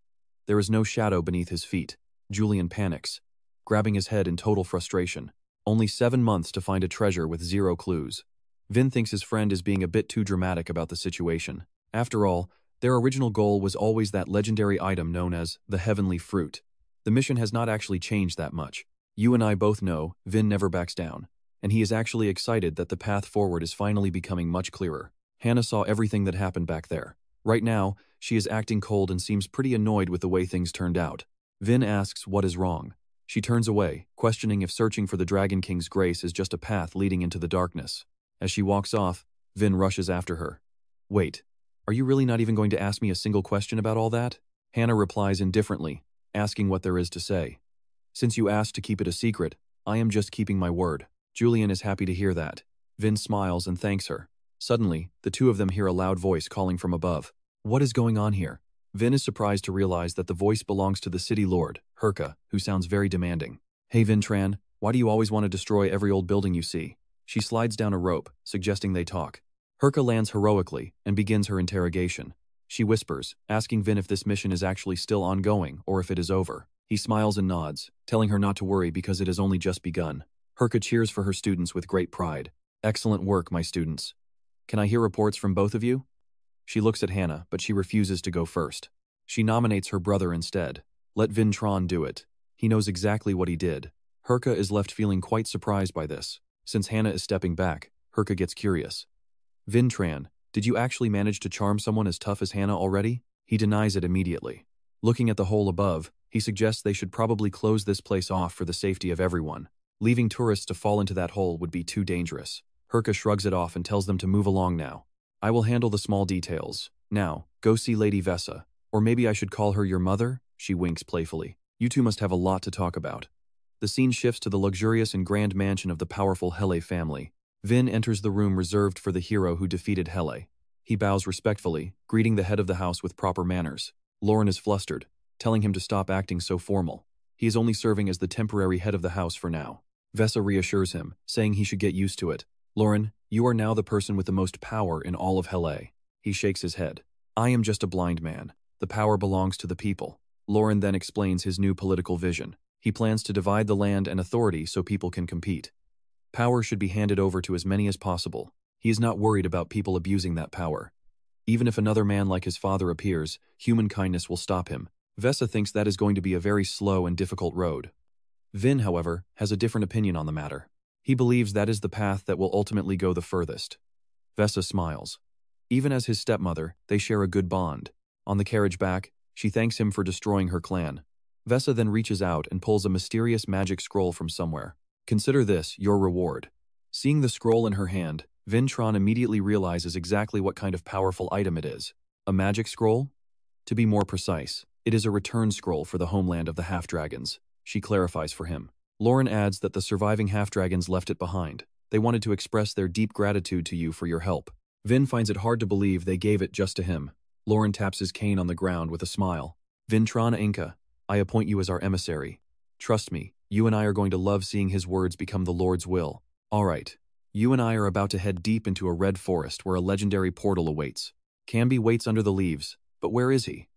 There is no shadow beneath his feet. Julian panics, grabbing his head in total frustration. Only 7 months to find a treasure with 0 clues. Vin thinks his friend is being a bit too dramatic about the situation. After all, their original goal was always that legendary item known as the Heavenly Fruit. The mission has not actually changed that much. You and I both know Vin never backs down, and he is actually excited that the path forward is finally becoming much clearer. Hannah saw everything that happened back there. Right now, she is acting cold and seems pretty annoyed with the way things turned out. Vin asks what is wrong. She turns away, questioning if searching for the Dragon King's grace is just a path leading into the darkness. As she walks off, Vin rushes after her. Wait, are you really not even going to ask me a single question about all that? Hannah replies indifferently, asking what there is to say. Since you asked to keep it a secret, I am just keeping my word. Julian is happy to hear that. Vin smiles and thanks her. Suddenly, the two of them hear a loud voice calling from above. What is going on here? Vin is surprised to realize that the voice belongs to the city lord, Herka, who sounds very demanding. Hey Vintran, why do you always want to destroy every old building you see? She slides down a rope, suggesting they talk. Herka lands heroically and begins her interrogation. She whispers, asking Vin if this mission is actually still ongoing or if it is over. He smiles and nods, telling her not to worry because it has only just begun. Herka cheers for her students with great pride. Excellent work, my students. Can I hear reports from both of you? She looks at Hannah, but she refuses to go first. She nominates her brother instead. Let Vintran do it. He knows exactly what he did. Herka is left feeling quite surprised by this. Since Hannah is stepping back, Herka gets curious. Vintran, did you actually manage to charm someone as tough as Hannah already? He denies it immediately. Looking at the hole above, he suggests they should probably close this place off for the safety of everyone. Leaving tourists to fall into that hole would be too dangerous. Herka shrugs it off and tells them to move along now. I will handle the small details. Now, go see Lady Vessa. Or maybe I should call her your mother? She winks playfully. You two must have a lot to talk about. The scene shifts to the luxurious and grand mansion of the powerful Hele family. Vin enters the room reserved for the hero who defeated Hele. He bows respectfully, greeting the head of the house with proper manners. Lauren is flustered, telling him to stop acting so formal. He is only serving as the temporary head of the house for now. Vessa reassures him, saying he should get used to it. Lauren, you are now the person with the most power in all of Hele. He shakes his head. I am just a blind man. The power belongs to the people. Lauren then explains his new political vision. He plans to divide the land and authority so people can compete. Power should be handed over to as many as possible. He is not worried about people abusing that power. Even if another man like his father appears, human kindness will stop him. Vessa thinks that is going to be a very slow and difficult road. Vin, however, has a different opinion on the matter. He believes that is the path that will ultimately go the furthest. Vessa smiles. Even as his stepmother, they share a good bond. On the carriage back, she thanks him for destroying her clan. Vessa then reaches out and pulls a mysterious magic scroll from somewhere. Consider this your reward. Seeing the scroll in her hand, Vintran immediately realizes exactly what kind of powerful item it is. A magic scroll? To be more precise, It is a return scroll for the homeland of the half-dragons, she clarifies for him. Lauren adds that the surviving half-dragons left it behind. They wanted to express their deep gratitude to you for your help. Vin finds it hard to believe they gave it just to him. Lauren taps his cane on the ground with a smile. Vintran Inca, I appoint you as our emissary. Trust me, you and I are going to love seeing his words become the Lord's will. All right. You and I are about to head deep into a red forest where a legendary portal awaits. Camby waits under the leaves, but where is he?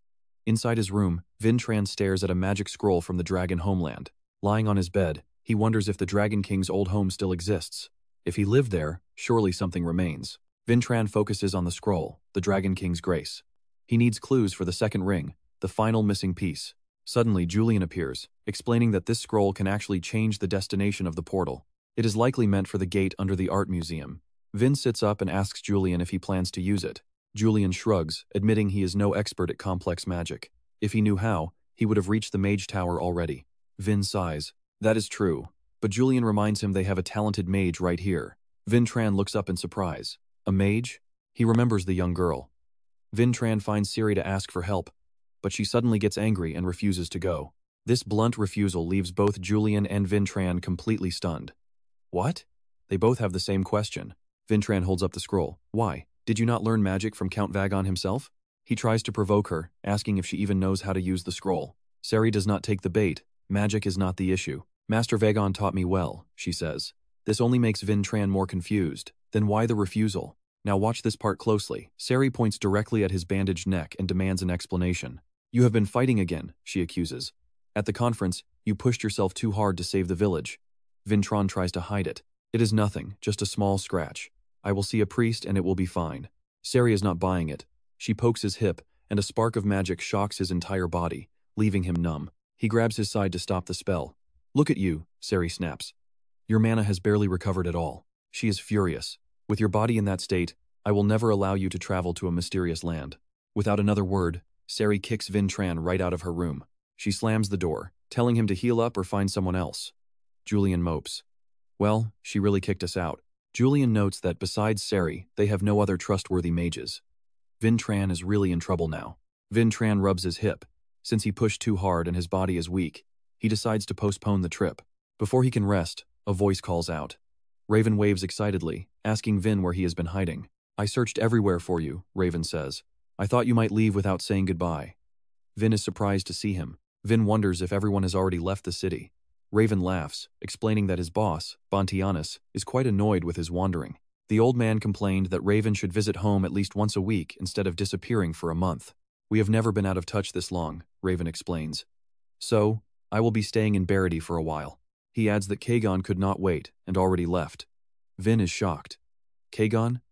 Inside his room, Vintran stares at a magic scroll from the dragon homeland. Lying on his bed, he wonders if the Dragon King's old home still exists. If he lived there, surely something remains. Vintran focuses on the scroll, the Dragon King's grace. He needs clues for the second ring, the final missing piece. Suddenly, Julian appears, explaining that this scroll can actually change the destination of the portal. It is likely meant for the gate under the art museum. Vin sits up and asks Julian if he plans to use it. Julian shrugs, admitting he is no expert at complex magic. If he knew how, he would have reached the mage tower already. Vin sighs. That is true, but Julian reminds him they have a talented mage right here. Vintran looks up in surprise. A mage? He remembers the young girl. Vintran finds Ciri to ask for help, but she suddenly gets angry and refuses to go. This blunt refusal leaves both Julian and Vintran completely stunned. What? They both have the same question. Vintran holds up the scroll. Why? Did you not learn magic from Count Vagon himself? He tries to provoke her, asking if she even knows how to use the scroll. Ciri does not take the bait. Magic is not the issue. Master Vagon taught me well, she says. This only makes Vintran more confused. Then why the refusal? Now watch this part closely. Ciri points directly at his bandaged neck and demands an explanation. You have been fighting again, she accuses. At the conference, you pushed yourself too hard to save the village. Vintran tries to hide it. It is nothing, just a small scratch. I will see a priest and it will be fine. Ciri is not buying it. She pokes his hip, and a spark of magic shocks his entire body, leaving him numb. He grabs his side to stop the spell. Look at you, Ciri snaps. Your mana has barely recovered at all. She is furious. With your body in that state, I will never allow you to travel to a mysterious land. Without another word, Ciri kicks Vintran right out of her room. She slams the door, telling him to heal up or find someone else. Julian mopes. Well, she really kicked us out. Julian notes that besides Ciri, they have no other trustworthy mages. Vintran is really in trouble now. Vintran rubs his hip. Since he pushed too hard and his body is weak, he decides to postpone the trip. Before he can rest, a voice calls out. Raven waves excitedly, asking Vin where he has been hiding. I searched everywhere for you, Raven says. I thought you might leave without saying goodbye. Vin is surprised to see him. Vin wonders if everyone has already left the city. Raven laughs, explaining that his boss, Bontianus, is quite annoyed with his wandering. The old man complained that Raven should visit home at least once a week instead of disappearing for a month. We have never been out of touch this long, Raven explains. So, I will be staying in Barity for a while. He adds that Kajin could not wait and already left. Vin is shocked. Kajin?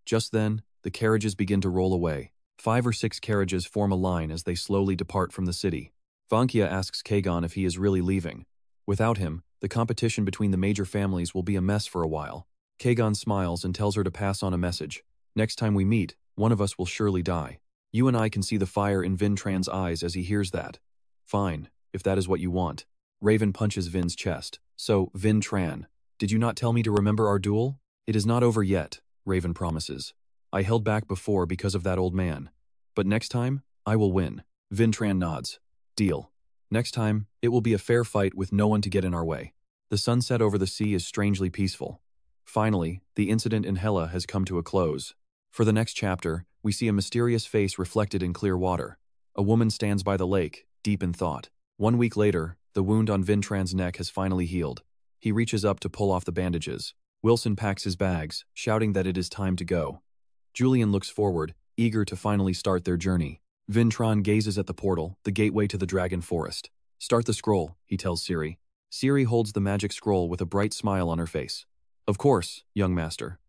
Just then, the carriages begin to roll away. 5 or 6 carriages form a line as they slowly depart from the city. Vankia asks Kajin if he is really leaving. Without him, the competition between the major families will be a mess for a while. Kajin smiles and tells her to pass on a message. Next time we meet, one of us will surely die. You and I can see the fire in Vintran's eyes as he hears that. Fine, if that is what you want. Raven punches Vin's chest. So, Vintran, did you not tell me to remember our duel? It is not over yet, Raven promises. I held back before because of that old man. But next time, I will win. Vintran nods. Deal. Next time, it will be a fair fight with no one to get in our way. The sunset over the sea is strangely peaceful. Finally, the incident in Hela has come to a close. For the next chapter, we see a mysterious face reflected in clear water. A woman stands by the lake, deep in thought. 1 week later, the wound on Vintran's neck has finally healed. He reaches up to pull off the bandages. Wilson packs his bags, shouting that it is time to go. Julian looks forward, eager to finally start their journey. Vintran gazes at the portal, the gateway to the dragon forest. Start the scroll, he tells Ciri. Ciri holds the magic scroll with a bright smile on her face. Of course, young master.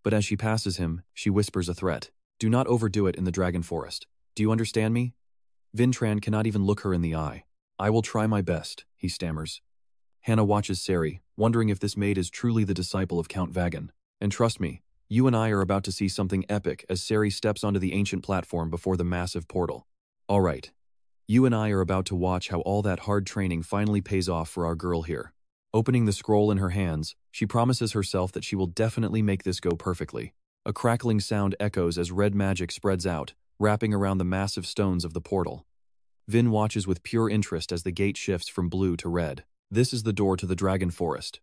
But as she passes him, she whispers a threat. Do not overdo it in the dragon forest. Do you understand me? Vintran cannot even look her in the eye. I will try my best, he stammers. Hannah watches Ciri, wondering if this maid is truly the disciple of Count Vagon. And trust me, you and I are about to see something epic as Ciri steps onto the ancient platform before the massive portal. All right. You and I are about to watch how all that hard training finally pays off for our girl here. Opening the scroll in her hands, she promises herself that she will definitely make this go perfectly. A crackling sound echoes as red magic spreads out, wrapping around the massive stones of the portal. Vin watches with pure interest as the gate shifts from blue to red. This is the door to the Dragon Forest.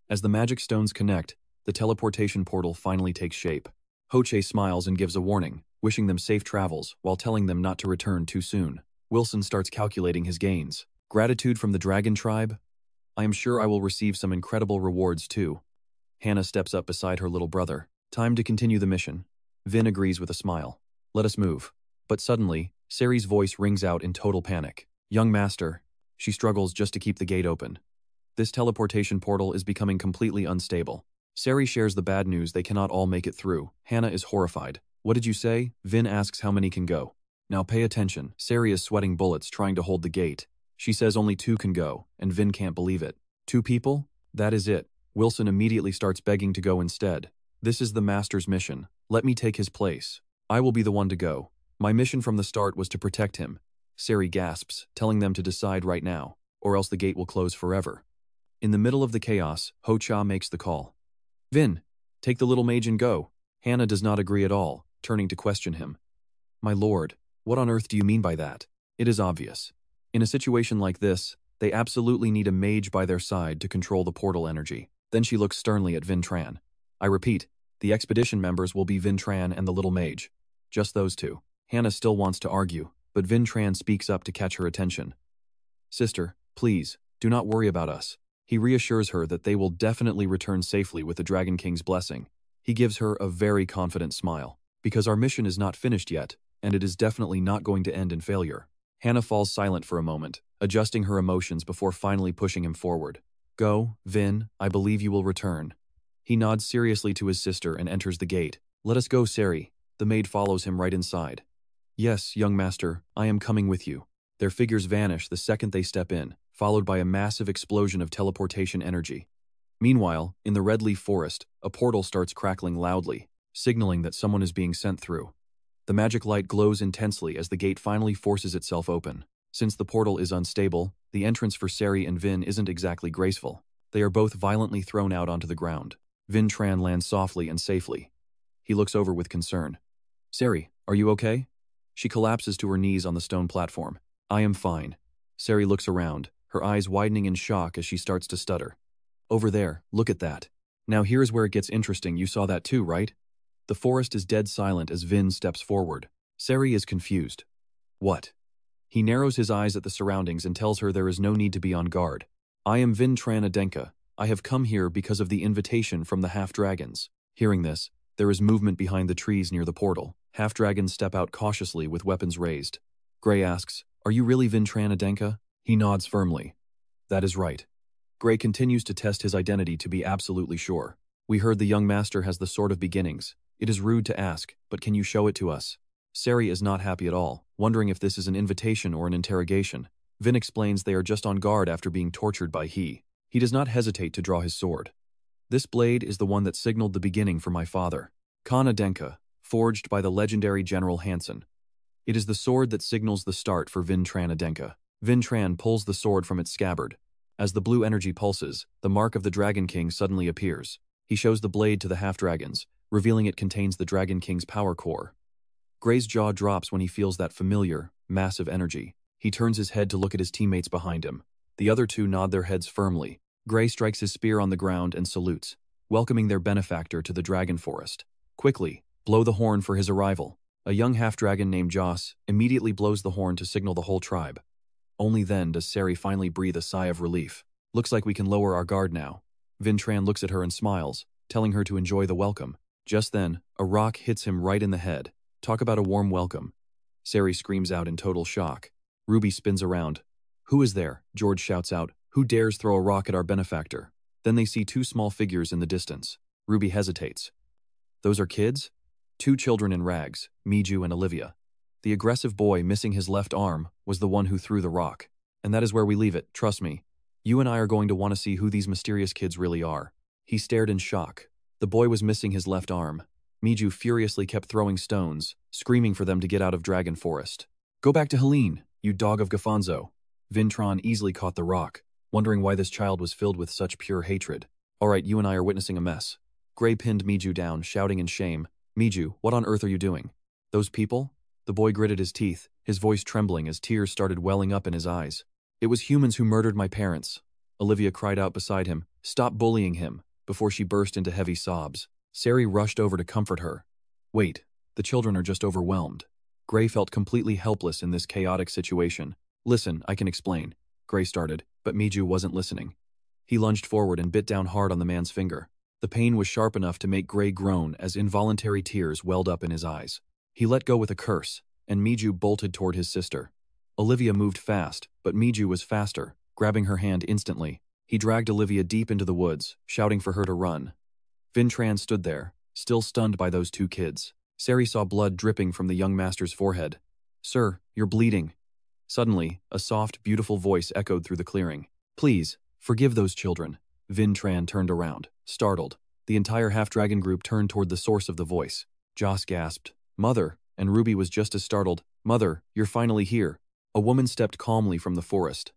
As the magic stones connect, the teleportation portal finally takes shape. Hoche smiles and gives a warning, wishing them safe travels while telling them not to return too soon. Wilson starts calculating his gains. Gratitude from the Dragon Tribe? I am sure I will receive some incredible rewards too. Hannah steps up beside her little brother. Time to continue the mission. Vin agrees with a smile. Let us move. But suddenly, Ceri's voice rings out in total panic. Young master. She struggles just to keep the gate open. This teleportation portal is becoming completely unstable. Ceri shares the bad news they cannot all make it through. Hannah is horrified. What did you say? Vin asks how many can go. Now pay attention. Ceri is sweating bullets trying to hold the gate. She says only 2 can go, and Vin can't believe it. 2 people? That is it. Wilson immediately starts begging to go instead. This is the master's mission. Let me take his place. I will be the one to go. My mission from the start was to protect him. Ceri gasps, telling them to decide right now, or else the gate will close forever. In the middle of the chaos, Ho-Cha makes the call. Vin, take the little mage and go. Hannah does not agree at all, turning to question him. My lord, what on earth do you mean by that? It is obvious. In a situation like this, they absolutely need a mage by their side to control the portal energy. Then she looks sternly at Vin Tran. I repeat, the expedition members will be Vin Tran and the little mage. Just those 2. Hannah still wants to argue, but Vin Tran speaks up to catch her attention. Sister, please, do not worry about us. He reassures her that they will definitely return safely with the Dragon King's blessing. He gives her a very confident smile, because our mission is not finished yet, and it is definitely not going to end in failure. Hannah falls silent for a moment, adjusting her emotions before finally pushing him forward. Go, Vin, I believe you will return. He nods seriously to his sister and enters the gate. Let us go, Ceri. The maid follows him right inside. Yes, young master, I am coming with you. Their figures vanish the second they step in, followed by a massive explosion of teleportation energy. Meanwhile, in the Red Leaf Forest, a portal starts crackling loudly, signaling that someone is being sent through. The magic light glows intensely as the gate finally forces itself open. Since the portal is unstable, the entrance for Ceri and Vin isn't exactly graceful. They are both violently thrown out onto the ground. Vin Tran lands softly and safely. He looks over with concern. Ceri, are you okay? She collapses to her knees on the stone platform. I am fine. Ceri looks around, her eyes widening in shock as she starts to stutter. Over there, look at that. Now here's where it gets interesting. You saw that too, right? The forest is dead silent as Vin steps forward. Ceri is confused. What? He narrows his eyes at the surroundings and tells her there is no need to be on guard. I am Vin Tran Adenka. I have come here because of the invitation from the half-dragons. Hearing this, there is movement behind the trees near the portal. Half-dragons step out cautiously with weapons raised. Gray asks, Are you really Vin Tran Adenka? He nods firmly. That is right. Gray continues to test his identity to be absolutely sure. We heard the young master has the Sword of Beginnings. It is rude to ask, but can you show it to us? Ceri is not happy at all, wondering if this is an invitation or an interrogation. Vin explains they are just on guard after being tortured by he. He does not hesitate to draw his sword. This blade is the one that signaled the beginning for my father, Khan Adenka, forged by the legendary General Hansen. It is the sword that signals the start for Vin Tran Adenka. Vin Tran pulls the sword from its scabbard. As the blue energy pulses, the mark of the Dragon King suddenly appears. He shows the blade to the half-dragons, revealing it contains the Dragon King's power core. Gray's jaw drops when he feels that familiar, massive energy. He turns his head to look at his teammates behind him. The other 2 nod their heads firmly. Gray strikes his spear on the ground and salutes, welcoming their benefactor to the Dragon Forest. Quickly, blow the horn for his arrival. A young half-dragon named Joss immediately blows the horn to signal the whole tribe. Only then does Ceri finally breathe a sigh of relief. Looks like we can lower our guard now. Vin Tran looks at her and smiles, telling her to enjoy the welcome. Just then, a rock hits him right in the head. Talk about a warm welcome. Ceri screams out in total shock. Ruby spins around. Who is there? George shouts out. Who dares throw a rock at our benefactor? Then they see 2 small figures in the distance. Ruby hesitates. Those are kids? 2 children in rags, Miju and Olivia. The aggressive boy missing his left arm was the one who threw the rock. And that is where we leave it, trust me. You and I are going to want to see who these mysterious kids really are. He stared in shock. The boy was missing his left arm. Miju furiously kept throwing stones, screaming for them to get out of Dragon Forest. Go back to Helene, you dog of Gafonzo. Vin Tran easily caught the rock, wondering why this child was filled with such pure hatred. Alright, you and I are witnessing a mess. Gray pinned Miju down, shouting in shame. Miju, what on earth are you doing? Those people? The boy gritted his teeth, his voice trembling as tears started welling up in his eyes. It was humans who murdered my parents. Olivia cried out beside him, "Stop bullying him," before she burst into heavy sobs. Sari rushed over to comfort her. Wait, the children are just overwhelmed. Gray felt completely helpless in this chaotic situation. Listen, I can explain. Gray started, but Miju wasn't listening. He lunged forward and bit down hard on the man's finger. The pain was sharp enough to make Gray groan as involuntary tears welled up in his eyes. He let go with a curse, and Miju bolted toward his sister. Olivia moved fast, but Miju was faster, grabbing her hand instantly. He dragged Olivia deep into the woods, shouting for her to run. Vintran stood there, still stunned by those two kids. Sari saw blood dripping from the young master's forehead. "Sir, you're bleeding." Suddenly, a soft, beautiful voice echoed through the clearing. "Please, forgive those children." Vintran turned around, startled. The entire half-dragon group turned toward the source of the voice. Joss gasped, "Mother," and Ruby was just as startled. "Mother, you're finally here." A woman stepped calmly from the forest.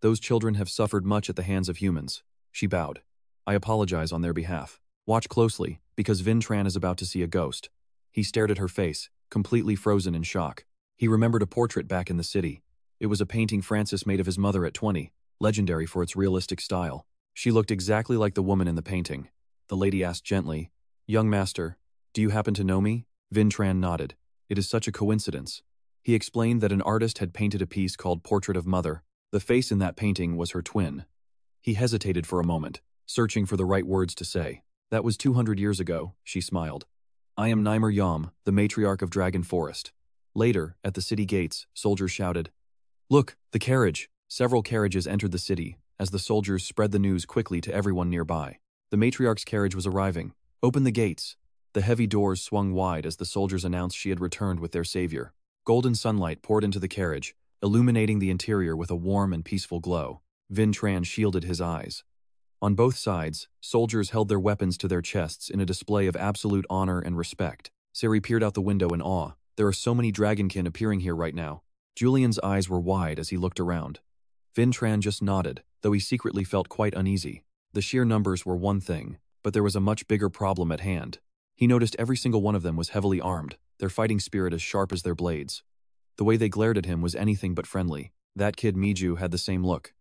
"Those children have suffered much at the hands of humans." She bowed. "I apologize on their behalf. Watch closely, because Vintran is about to see a ghost." He stared at her face, completely frozen in shock. He remembered a portrait back in the city. It was a painting Francis made of his mother at 20, legendary for its realistic style. She looked exactly like the woman in the painting. The lady asked gently, "Young master, do you happen to know me?" Vintran nodded. "It is such a coincidence." He explained that an artist had painted a piece called Portrait of Mother. The face in that painting was her twin. He hesitated for a moment, searching for the right words to say. "That was 200 years ago," she smiled. "I am Nymer Yom, the matriarch of Dragon Forest." Later, at the city gates, soldiers shouted, "Look, the carriage!" Several carriages entered the city, as the soldiers spread the news quickly to everyone nearby. The matriarch's carriage was arriving. "Open the gates." The heavy doors swung wide as the soldiers announced she had returned with their savior. Golden sunlight poured into the carriage, illuminating the interior with a warm and peaceful glow. Vintran shielded his eyes. On both sides, soldiers held their weapons to their chests in a display of absolute honor and respect. Sari peered out the window in awe. There are so many dragonkin appearing here right now. Julian's eyes were wide as he looked around. Vintran just nodded, though he secretly felt quite uneasy. The sheer numbers were one thing, but there was a much bigger problem at hand. He noticed every single one of them was heavily armed, their fighting spirit as sharp as their blades. The way they glared at him was anything but friendly. That kid Miju had the same look.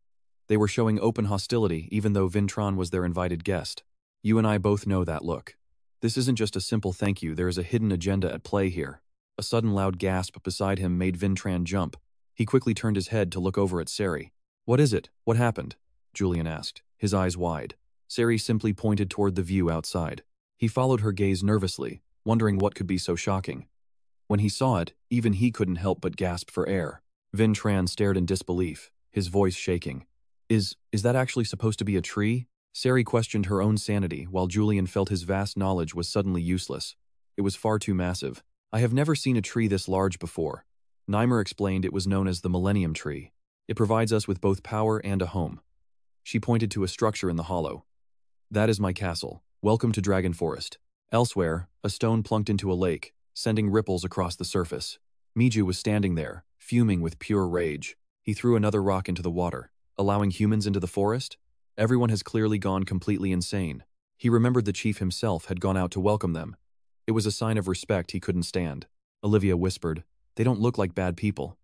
They were showing open hostility even though Vintran was their invited guest. You and I both know that look. This isn't just a simple thank you, there is a hidden agenda at play here. A sudden loud gasp beside him made Vintran jump. He quickly turned his head to look over at Sari. "What is it? What happened?" Julian asked, his eyes wide. Sari simply pointed toward the view outside. He followed her gaze nervously, wondering what could be so shocking. When he saw it, even he couldn't help but gasp for air. Vintran stared in disbelief, his voice shaking. Is that actually supposed to be a tree?" Sari questioned her own sanity while Julian felt his vast knowledge was suddenly useless. It was far too massive. "I have never seen a tree this large before." Nymer explained it was known as the Millennium Tree. "It provides us with both power and a home." She pointed to a structure in the hollow. "That is my castle. Welcome to Dragon Forest." Elsewhere, a stone plunked into a lake, sending ripples across the surface. Miju was standing there, fuming with pure rage. He threw another rock into the water. Allowing humans into the forest? Everyone has clearly gone completely insane. He remembered the chief himself had gone out to welcome them. It was a sign of respect he couldn't stand. Olivia whispered, "They don't look like bad people."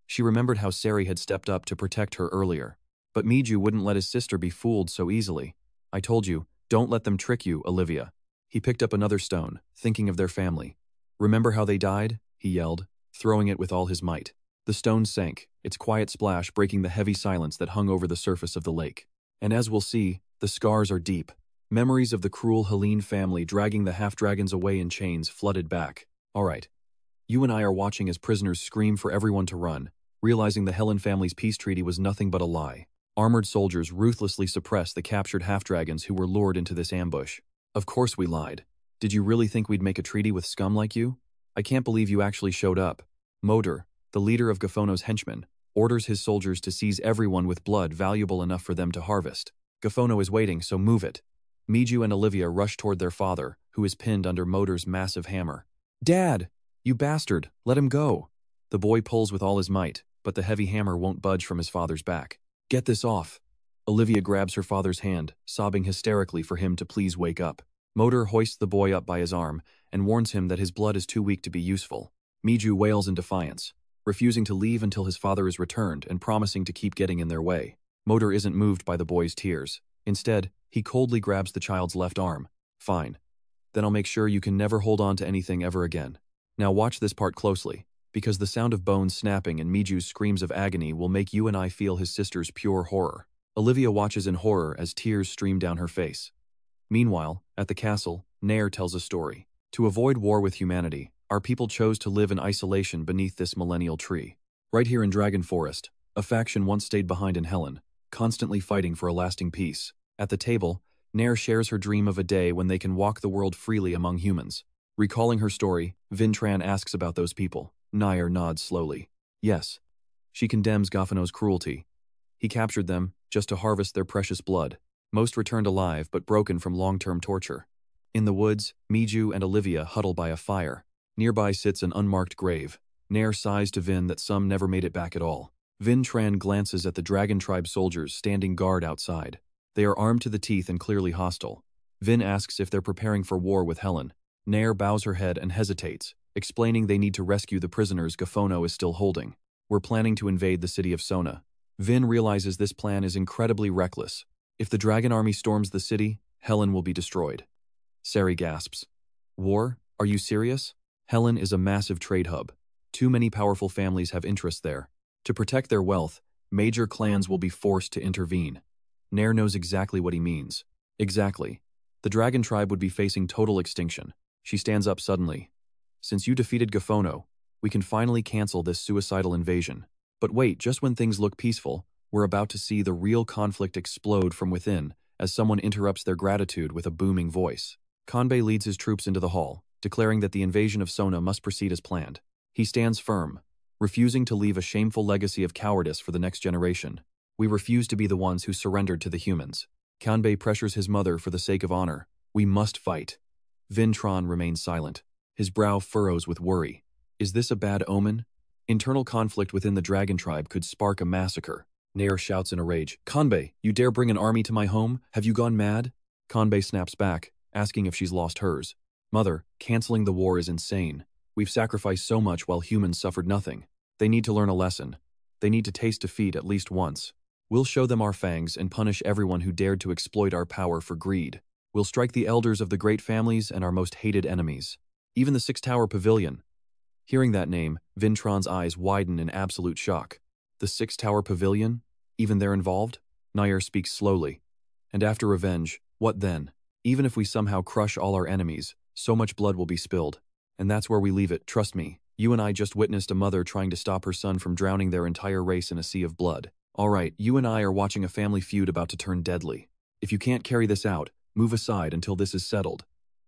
She remembered how Sari had stepped up to protect her earlier. But Miju wouldn't let his sister be fooled so easily. "I told you, don't let them trick you, Olivia." He picked up another stone, thinking of their family. "Remember how they died?" he yelled, throwing it with all his might. The stone sank, its quiet splash breaking the heavy silence that hung over the surface of the lake. And as we'll see, the scars are deep. Memories of the cruel Helene family dragging the half-dragons away in chains flooded back. "All right. You and I are watching as prisoners scream for everyone to run, realizing the Helen family's peace treaty was nothing but a lie." Armored soldiers ruthlessly suppressed the captured half-dragons who were lured into this ambush. "Of course we lied. Did you really think we'd make a treaty with scum like you? I can't believe you actually showed up." Motor, the leader of Gafono's henchmen, orders his soldiers to seize everyone with blood valuable enough for them to harvest. "Gafono is waiting, so move it." Miju and Olivia rush toward their father, who is pinned under Motor's massive hammer. "Dad! You bastard! Let him go!" The boy pulls with all his might, but the heavy hammer won't budge from his father's back. "Get this off." Olivia grabs her father's hand, sobbing hysterically for him to please wake up. Motor hoists the boy up by his arm and warns him that his blood is too weak to be useful. Miju wails in defiance, refusing to leave until his father is returned and promising to keep getting in their way. Motor isn't moved by the boy's tears. Instead, he coldly grabs the child's left arm. Fine. Then I'll make sure you can never hold on to anything ever again. Now watch this part closely, because the sound of bones snapping and Miju's screams of agony will make you and I feel his sister's pure horror. Olivia watches in horror as tears stream down her face. Meanwhile, at the castle, Nair tells a story. To avoid war with humanity, our people chose to live in isolation beneath this millennial tree. Right here in Dragon Forest, a faction once stayed behind in Helen, constantly fighting for a lasting peace. At the table, Nair shares her dream of a day when they can walk the world freely among humans. Recalling her story, Vintran asks about those people. Nair nods slowly. Yes. She condemns Gafano's cruelty. He captured them, just to harvest their precious blood. Most returned alive but broken from long-term torture. In the woods, Miju and Olivia huddle by a fire. Nearby sits an unmarked grave. Nair sighs to Vin that some never made it back at all. Vintran glances at the Dragon Tribe soldiers standing guard outside. They are armed to the teeth and clearly hostile. Vin asks if they're preparing for war with Helen. Nair bows her head and hesitates, explaining they need to rescue the prisoners Gafano is still holding. We're planning to invade the city of Sona. Vin realizes this plan is incredibly reckless. If the dragon army storms the city, Helen will be destroyed. Sari gasps. War? Are you serious? Helen is a massive trade hub. Too many powerful families have interests there. To protect their wealth, major clans will be forced to intervene. Nair knows exactly what he means. Exactly. The dragon tribe would be facing total extinction. She stands up suddenly. Since you defeated Gafano, we can finally cancel this suicidal invasion. But wait, just when things look peaceful, we're about to see the real conflict explode from within as someone interrupts their gratitude with a booming voice. Kanbei leads his troops into the hall, declaring that the invasion of Sona must proceed as planned. He stands firm, refusing to leave a shameful legacy of cowardice for the next generation. We refuse to be the ones who surrendered to the humans. Kanbei pressures his mother for the sake of honor. We must fight. Vintran remains silent. His brow furrows with worry. Is this a bad omen? Internal conflict within the dragon tribe could spark a massacre. Nair shouts in a rage. Kanbei, you dare bring an army to my home? Have you gone mad? Kanbei snaps back, asking if she's lost hers. Mother, canceling the war is insane. We've sacrificed so much while humans suffered nothing. They need to learn a lesson. They need to taste defeat at least once. We'll show them our fangs and punish everyone who dared to exploit our power for greed. We'll strike the elders of the great families and our most hated enemies. Even the Six-Tower Pavilion. Hearing that name, Vintran's eyes widen in absolute shock. The Six-Tower Pavilion? Even they're involved? Nair speaks slowly. And after revenge, what then? Even if we somehow crush all our enemies, so much blood will be spilled. And that's where we leave it, trust me. You and I just witnessed a mother trying to stop her son from drowning their entire race in a sea of blood. All right, you and I are watching a family feud about to turn deadly. If you can't carry this out, move aside until this is settled.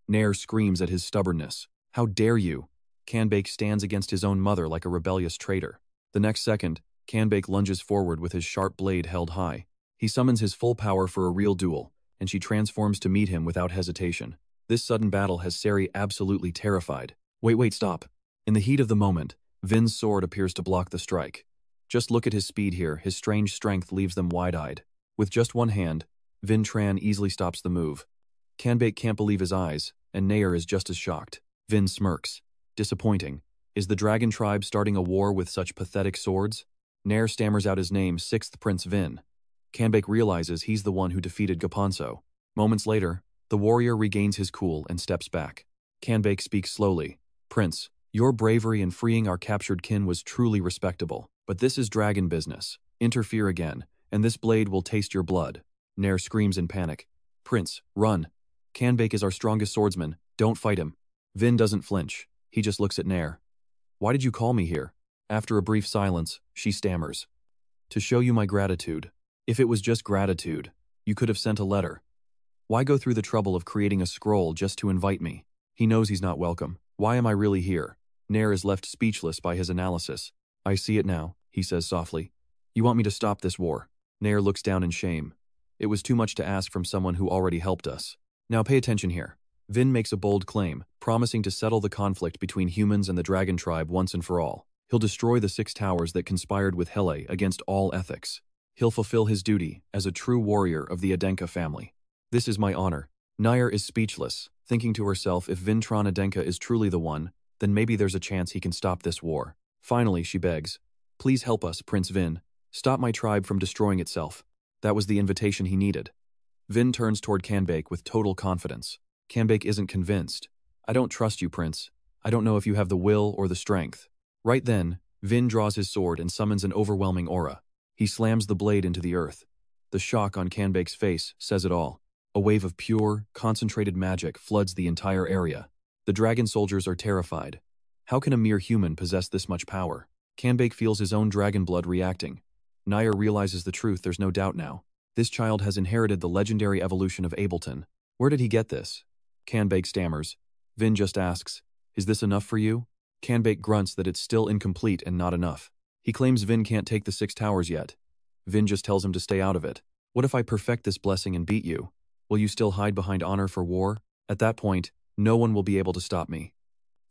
Nair screams at his stubbornness. How dare you? Kanbei stands against his own mother like a rebellious traitor. The next second, Kanbei lunges forward with his sharp blade held high. He summons his full power for a real duel, and she transforms to meet him without hesitation. This sudden battle has Sari absolutely terrified. Wait, stop. In the heat of the moment, Vin's sword appears to block the strike. Just look at his speed here, his strange strength leaves them wide-eyed. With just one hand, Vintran easily stops the move. Kanbei can't believe his eyes, and Nair is just as shocked. Vin smirks. Disappointing. Is the dragon tribe starting a war with such pathetic swords? Nair stammers out his name, 6th Prince Vin. Kanbei realizes he's the one who defeated Gaponso. Moments later, the warrior regains his cool and steps back. Kanbei speaks slowly. Prince, your bravery in freeing our captured kin was truly respectable. But this is dragon business. Interfere again, and this blade will taste your blood. Nair screams in panic. Prince, run. Kanbei is our strongest swordsman. Don't fight him. Vin doesn't flinch. He just looks at Nair. Why did you call me here? After a brief silence, she stammers. To show you my gratitude. If it was just gratitude, you could have sent a letter. Why go through the trouble of creating a scroll just to invite me? He knows he's not welcome. Why am I really here? Nair is left speechless by his analysis. I see it now, he says softly. You want me to stop this war? Nair looks down in shame. It was too much to ask from someone who already helped us. Now pay attention here. Vin makes a bold claim, promising to settle the conflict between humans and the dragon tribe once and for all. He'll destroy the 6 towers that conspired with Hele against all ethics. He'll fulfill his duty as a true warrior of the Adenka family. This is my honor. Nair is speechless, thinking to herself if Vintran Adenka is truly the one, then maybe there's a chance he can stop this war. Finally, she begs. Please help us, Prince Vin. Stop my tribe from destroying itself. That was the invitation he needed. Vin turns toward Kanbake with total confidence. Kanbake isn't convinced. I don't trust you, Prince. I don't know if you have the will or the strength. Right then, Vin draws his sword and summons an overwhelming aura. He slams the blade into the earth. The shock on Kanbake's face says it all. A wave of pure, concentrated magic floods the entire area. The dragon soldiers are terrified. How can a mere human possess this much power? Kanbake feels his own dragon blood reacting. Nair realizes the truth, there's no doubt now. This child has inherited the legendary evolution of Ableton. Where did he get this? Kanbake stammers. Vin just asks, is this enough for you? Kanbake grunts that it's still incomplete and not enough. He claims Vin can't take the 6 towers yet. Vin just tells him to stay out of it. What if I perfect this blessing and beat you? Will you still hide behind honor for war? At that point, no one will be able to stop me.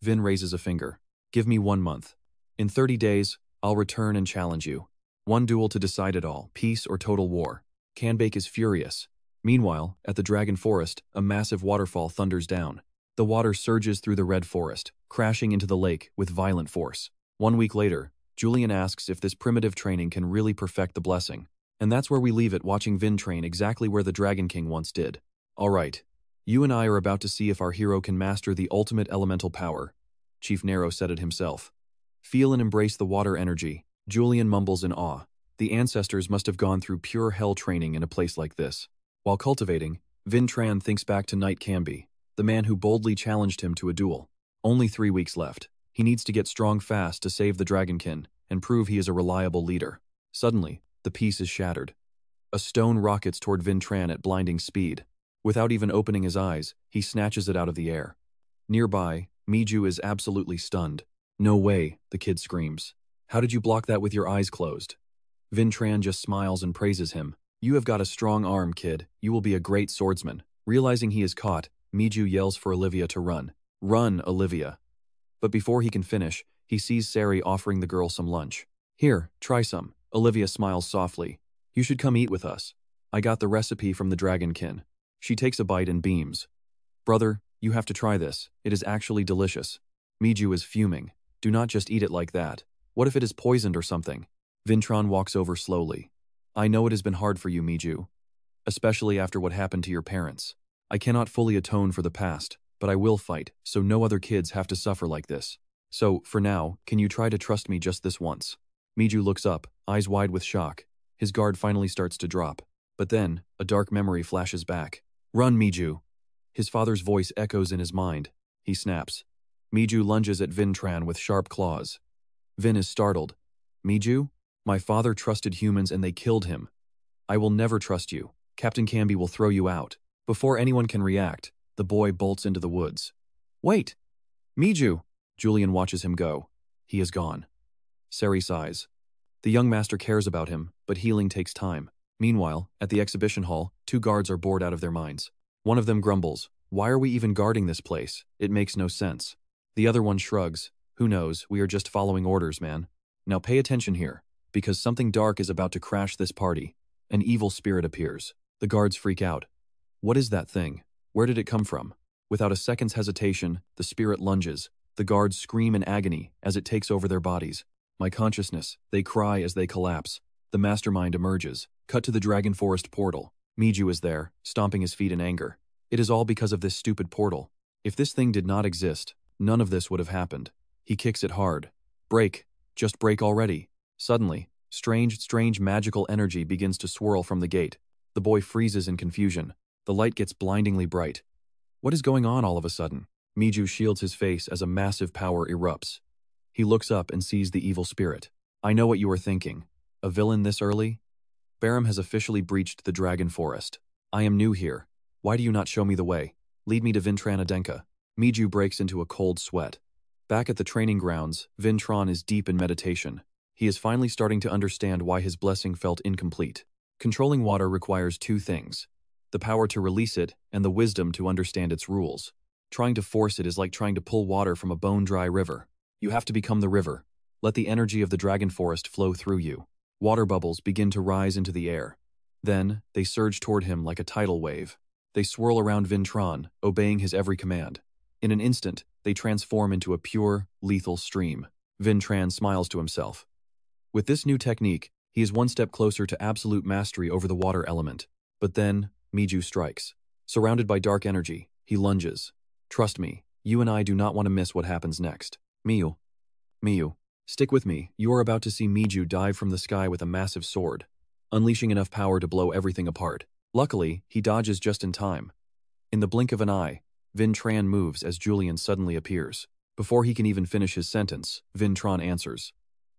Vin raises a finger. Give me 1 month. In 30 days, I'll return and challenge you. One duel to decide it all, peace or total war. Kanbake is furious. Meanwhile, at the Dragon Forest, a massive waterfall thunders down. The water surges through the red forest, crashing into the lake with violent force. 1 week later, Julian asks if this primitive training can really perfect the blessing. And that's where we leave it, watching Vin train exactly where the Dragon King once did. Alright, you and I are about to see if our hero can master the ultimate elemental power. Chief Nero said it himself. Feel and embrace the water energy, Julian mumbles in awe. The ancestors must have gone through pure hell training in a place like this. While cultivating, Vin Tran thinks back to Knight Canby, the man who boldly challenged him to a duel. Only 3 weeks left. He needs to get strong fast to save the Dragonkin and prove he is a reliable leader. Suddenly, the peace is shattered. A stone rockets toward Vin Tran at blinding speed. Without even opening his eyes, he snatches it out of the air. Nearby, Miju is absolutely stunned. No way, the kid screams. How did you block that with your eyes closed? Vin Tran just smiles and praises him. You have got a strong arm, kid. You will be a great swordsman. Realizing he is caught, Miju yells for Olivia to run. Run, Olivia. But before he can finish, he sees Sari offering the girl some lunch. Here, try some. Olivia smiles softly. You should come eat with us. I got the recipe from the Dragonkin. She takes a bite and beams. Brother, you have to try this. It is actually delicious. Miju is fuming. Do not just eat it like that. What if it is poisoned or something? Vintron walks over slowly. I know it has been hard for you, Miju. Especially after what happened to your parents. I cannot fully atone for the past, but I will fight, so no other kids have to suffer like this. So, for now, can you try to trust me just this once? Miju looks up, eyes wide with shock. His guard finally starts to drop. But then, a dark memory flashes back. Run, Miju! His father's voice echoes in his mind. He snaps. Miju lunges at Vintran with sharp claws. Vin is startled. Miju? My father trusted humans and they killed him. I will never trust you. Captain Canby will throw you out. Before anyone can react, the boy bolts into the woods. Wait! Miju! Julian watches him go. He is gone. Sari sighs. The young master cares about him, but healing takes time. Meanwhile, at the exhibition hall, 2 guards are bored out of their minds. One of them grumbles, why are we even guarding this place? It makes no sense. The other one shrugs, who knows, we are just following orders, man. Now pay attention here, because something dark is about to crash this party. An evil spirit appears. The guards freak out. What is that thing? Where did it come from? Without a second's hesitation, the spirit lunges. The guards scream in agony as it takes over their bodies. My consciousness, they cry as they collapse. The mastermind emerges. Cut to the Dragon Forest portal. Miju is there, stomping his feet in anger. It is all because of this stupid portal. If this thing did not exist, none of this would have happened. He kicks it hard. Break. Just break already. Suddenly, strange magical energy begins to swirl from the gate. The boy freezes in confusion. The light gets blindingly bright. What is going on all of a sudden? Miju shields his face as a massive power erupts. He looks up and sees the evil spirit. I know what you are thinking. A villain this early? Barum has officially breached the Dragon Forest. I am new here. Why do you not show me the way? Lead me to Vintran Adenka. Miju breaks into a cold sweat. Back at the training grounds, Vintran is deep in meditation. He is finally starting to understand why his blessing felt incomplete. Controlling water requires 2 things. The power to release it and the wisdom to understand its rules. Trying to force it is like trying to pull water from a bone-dry river. You have to become the river. Let the energy of the Dragon Forest flow through you. Water bubbles begin to rise into the air. Then, they surge toward him like a tidal wave. They swirl around Vintran, obeying his every command. In an instant, they transform into a pure, lethal stream. Vin Tran smiles to himself. With this new technique, he is one step closer to absolute mastery over the water element. But then, Miju strikes. Surrounded by dark energy, he lunges. Trust me, you and I do not want to miss what happens next. Miyu, stick with me. You are about to see Miju dive from the sky with a massive sword, unleashing enough power to blow everything apart. Luckily, he dodges just in time. In the blink of an eye, Vin Tran moves as Julian suddenly appears. Before he can even finish his sentence, Vin Tran answers.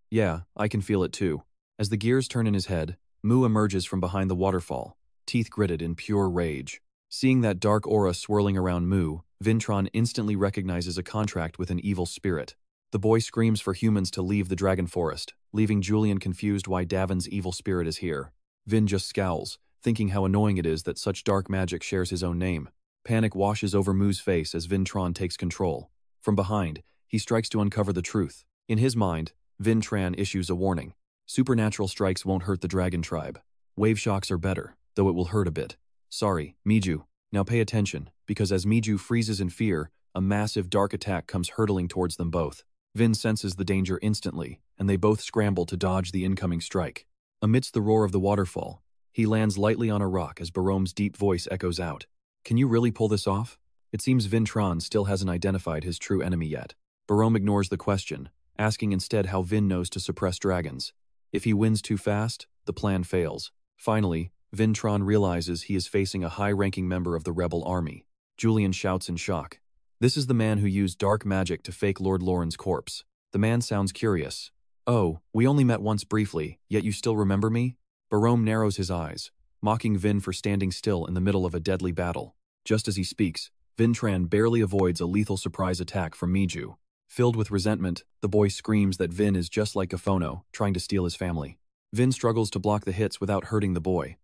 Yeah, I can feel it too. As the gears turn in his head, Mu emerges from behind the waterfall, teeth gritted in pure rage. Seeing that dark aura swirling around Mu, Vin Tran instantly recognizes a contract with an evil spirit. The boy screams for humans to leave the dragon forest, leaving Julian confused why Daven's evil spirit is here. Vin just scowls, thinking how annoying it is that such dark magic shares his own name. Panic washes over Mu's face as Vin Tran takes control. From behind, he strikes to uncover the truth. In his mind, Vin Tran issues a warning. Supernatural strikes won't hurt the dragon tribe. Wave shocks are better, though it will hurt a bit. Sorry, Miju. Now pay attention, because as Miju freezes in fear, a massive dark attack comes hurtling towards them both. Vin senses the danger instantly, and they both scramble to dodge the incoming strike. Amidst the roar of the waterfall, he lands lightly on a rock as Barome's deep voice echoes out. Can you really pull this off? It seems Vin Tran still hasn't identified his true enemy yet. Barome ignores the question, asking instead how Vin knows to suppress dragons. If he wins too fast, the plan fails. Finally, Vin Tran realizes he is facing a high-ranking member of the rebel army. Julian shouts in shock. This is the man who used dark magic to fake Lord Lauren's corpse. The man sounds curious. Oh, we only met once briefly, yet you still remember me? Barome narrows his eyes, mocking Vin for standing still in the middle of a deadly battle. Just as he speaks, Vin Tran barely avoids a lethal surprise attack from Miju. Filled with resentment, the boy screams that Vin is just like Gafono, trying to steal his family. Vin struggles to block the hits without hurting the boy.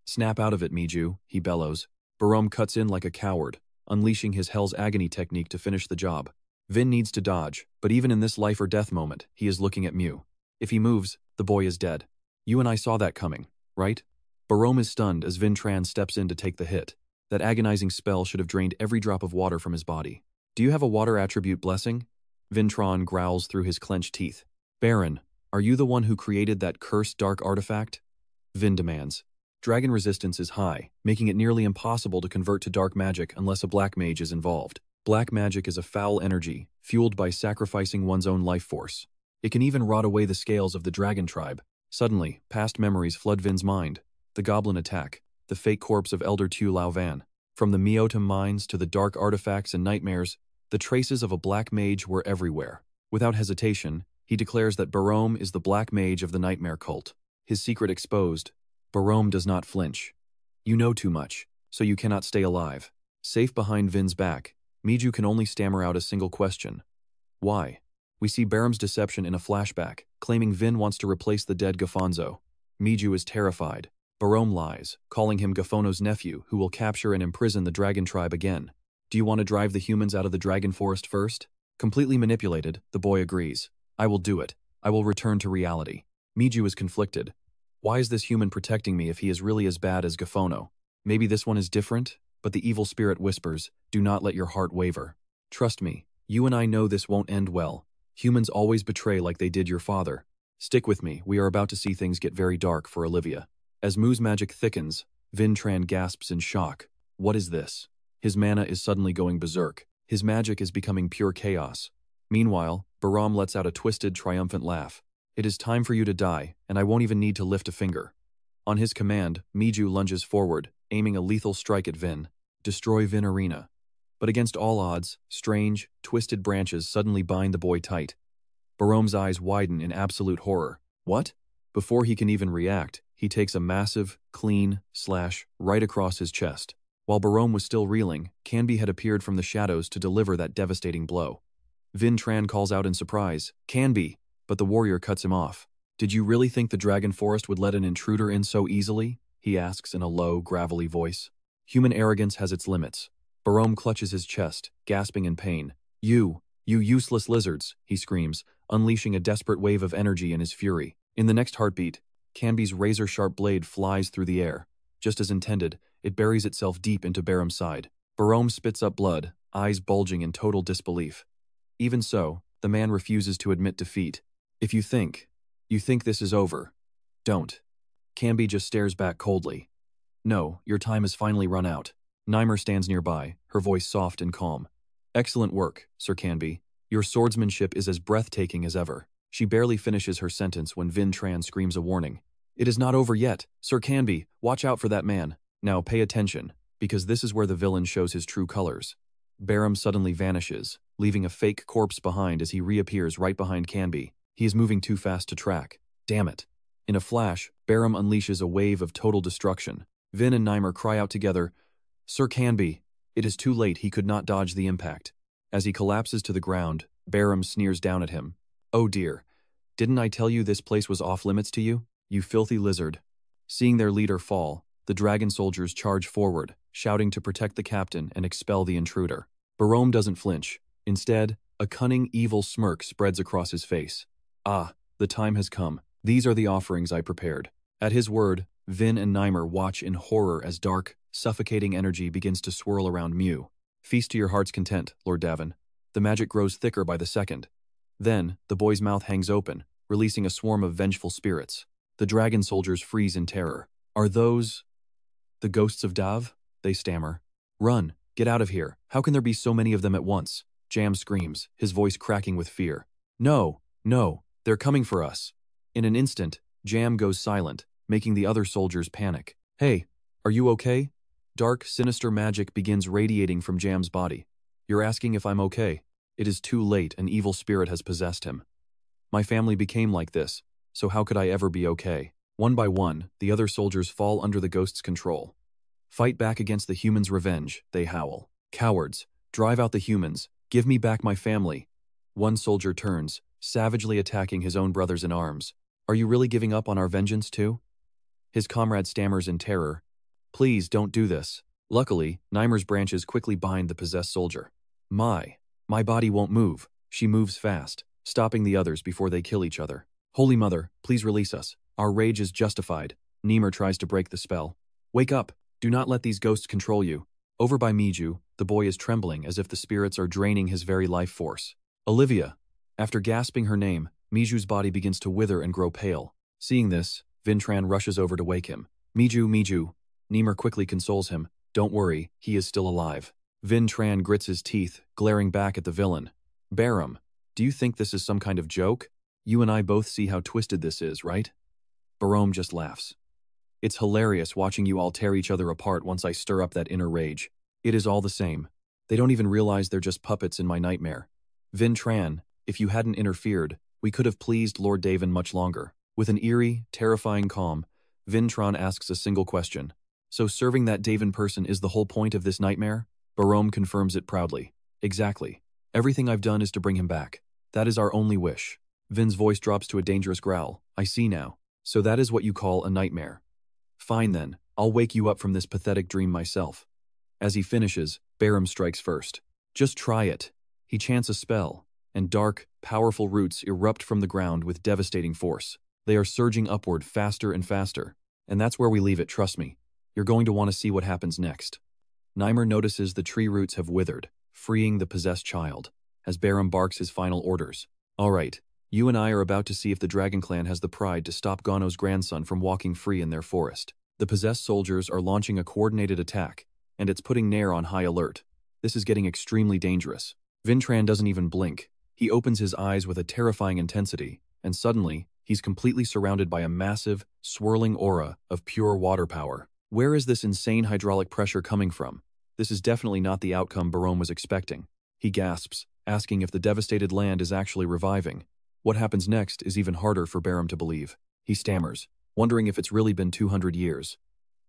Snap out of it, Miju, he bellows. Barome cuts in like a coward, unleashing his Hell's Agony technique to finish the job. Vin needs to dodge, but even in this life or death moment, he is looking at Mu. If he moves, the boy is dead. You and I saw that coming, right? Barome is stunned as Vin Tran steps in to take the hit. That agonizing spell should have drained every drop of water from his body. Do you have a water attribute blessing? Vin Tran growls through his clenched teeth. Baron, are you the one who created that cursed dark artifact? Vin demands. Dragon resistance is high, making it nearly impossible to convert to dark magic unless a black mage is involved. Black magic is a foul energy, fueled by sacrificing one's own life force. It can even rot away the scales of the dragon tribe. Suddenly, past memories flood Vin's mind. The goblin attack, the fake corpse of Elder Tu Lao Van. From the Miotum mines to the dark artifacts and nightmares, the traces of a black mage were everywhere. Without hesitation, he declares that Barome is the black mage of the nightmare cult. His secret exposed, Barome does not flinch. You know too much, so you cannot stay alive. Safe behind Vin's back, Miju can only stammer out a single question. Why? We see Barome's deception in a flashback, claiming Vin wants to replace the dead Gafonzo. Miju is terrified. Barome lies, calling him Gafono's nephew who will capture and imprison the dragon tribe again. Do you want to drive the humans out of the dragon forest first? Completely manipulated, the boy agrees. I will do it. I will return to reality. Miju is conflicted. Why is this human protecting me if he is really as bad as Gafono? Maybe this one is different, but the evil spirit whispers, do not let your heart waver. Trust me, you and I know this won't end well. Humans always betray like they did your father. Stick with me, we are about to see things get very dark for Olivia. As Mu's magic thickens, Vin Tran gasps in shock. What is this? His mana is suddenly going berserk. His magic is becoming pure chaos. Meanwhile, Barome lets out a twisted, triumphant laugh. It is time for you to die, and I won't even need to lift a finger. On his command, Miju lunges forward, aiming a lethal strike at Vin. Destroy Vin Arena. But against all odds, strange, twisted branches suddenly bind the boy tight. Barome's eyes widen in absolute horror. What? Before he can even react, he takes a massive, clean slash right across his chest. While Barome was still reeling, Canby had appeared from the shadows to deliver that devastating blow. Vin Tran calls out in surprise, Canby, but the warrior cuts him off. Did you really think the dragon forest would let an intruder in so easily? He asks in a low, gravelly voice. Human arrogance has its limits. Barome clutches his chest, gasping in pain. You useless lizards, he screams, unleashing a desperate wave of energy in his fury. In the next heartbeat, Canby's razor-sharp blade flies through the air. Just as intended, it buries itself deep into Barome's side. Barome spits up blood, eyes bulging in total disbelief. Even so, the man refuses to admit defeat. If you think this is over, don't. Canby just stares back coldly. No, your time has finally run out. Nymer stands nearby, her voice soft and calm. Excellent work, Sir Canby. Your swordsmanship is as breathtaking as ever. She barely finishes her sentence when Vin Tran screams a warning. It is not over yet. Sir Canby, watch out for that man. Now pay attention, because this is where the villain shows his true colors. Barum suddenly vanishes, leaving a fake corpse behind as he reappears right behind Canby. He is moving too fast to track. Damn it. In a flash, Barum unleashes a wave of total destruction. Vin and Nymer cry out together, Sir Canby. It is too late, he could not dodge the impact. As he collapses to the ground, Barum sneers down at him. Oh dear. Didn't I tell you this place was off limits to you? You filthy lizard. Seeing their leader fall, the dragon soldiers charge forward, shouting to protect the captain and expel the intruder. Barome doesn't flinch. Instead, a cunning, evil smirk spreads across his face. Ah, the time has come. These are the offerings I prepared. At his word, Vin and Nymer watch in horror as dark, suffocating energy begins to swirl around Mew. Feast to your heart's content, Lord Daven. The magic grows thicker by the second. Then, the boy's mouth hangs open, releasing a swarm of vengeful spirits. The dragon soldiers freeze in terror. Are those the ghosts of Dav? They stammer. Run, get out of here. How can there be so many of them at once? Jam screams, his voice cracking with fear. No, they're coming for us. In an instant, Jam goes silent, making the other soldiers panic. Hey, are you okay? Dark, sinister magic begins radiating from Jam's body. You're asking if I'm okay. It is too late, an evil spirit has possessed him. My family became like this, so how could I ever be okay? One by one, the other soldiers fall under the ghost's control. Fight back against the humans' revenge, they howl. Cowards, drive out the humans, give me back my family. One soldier turns, savagely attacking his own brothers in arms. Are you really giving up on our vengeance too? His comrade stammers in terror. Please don't do this. Luckily, Nymer's branches quickly bind the possessed soldier. My body won't move. She moves fast, stopping the others before they kill each other. Holy Mother, please release us. Our rage is justified. Nymer tries to break the spell. Wake up. Do not let these ghosts control you. Over by Miju, the boy is trembling as if the spirits are draining his very life force. Olivia. After gasping her name, Miju's body begins to wither and grow pale. Seeing this, Vintran rushes over to wake him. Miju. Nymer quickly consoles him. Don't worry, he is still alive. Vintran grits his teeth, glaring back at the villain. Barum, do you think this is some kind of joke? You and I both see how twisted this is, right? Barome just laughs. It's hilarious watching you all tear each other apart once I stir up that inner rage. It is all the same. They don't even realize they're just puppets in my nightmare. Vintran, if you hadn't interfered, we could have pleased Lord Daven much longer. With an eerie, terrifying calm, Vintran asks a single question. So serving that Daven person is the whole point of this nightmare? Barome confirms it proudly. Exactly. Everything I've done is to bring him back. That is our only wish. Vin's voice drops to a dangerous growl. I see now. So that is what you call a nightmare. Fine then, I'll wake you up from this pathetic dream myself. As he finishes, Barum strikes first. Just try it. He chants a spell, and dark, powerful roots erupt from the ground with devastating force. They are surging upward faster and faster. And that's where we leave it, trust me. You're going to want to see what happens next. Nymer notices the tree roots have withered, freeing the possessed child, as Barum barks his final orders. All right, you and I are about to see if the Dragon Clan has the pride to stop Gano's grandson from walking free in their forest. The possessed soldiers are launching a coordinated attack, and it's putting Nair on high alert. This is getting extremely dangerous. Vintran doesn't even blink. He opens his eyes with a terrifying intensity, and suddenly, he's completely surrounded by a massive, swirling aura of pure water power. Where is this insane hydraulic pressure coming from? This is definitely not the outcome Barome was expecting. He gasps, asking if the devastated land is actually reviving. What happens next is even harder for Barum to believe. He stammers, wondering if it's really been 200 years.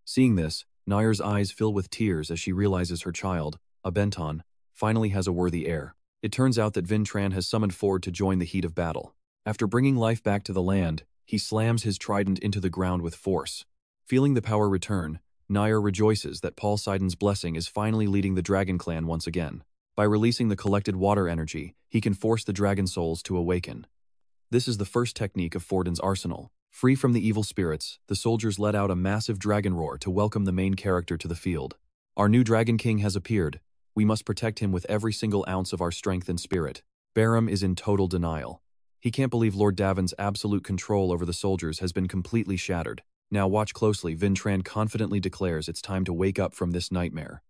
Seeing this, Nair's eyes fill with tears as she realizes her child, Abenton, finally has a worthy heir. It turns out that Vintran has summoned Ford to join the heat of battle. After bringing life back to the land, he slams his trident into the ground with force. Feeling the power return, Nair rejoices that Paul Sidon's blessing is finally leading the Dragon Clan once again. By releasing the collected water energy, he can force the dragon souls to awaken. This is the first technique of Forden's arsenal. Free from the evil spirits, the soldiers let out a massive dragon roar to welcome the main character to the field. Our new Dragon King has appeared. We must protect him with every single ounce of our strength and spirit. Barum is in total denial. He can't believe Lord Daven's absolute control over the soldiers has been completely shattered. Now watch closely, Vincent confidently declares it's time to wake up from this nightmare.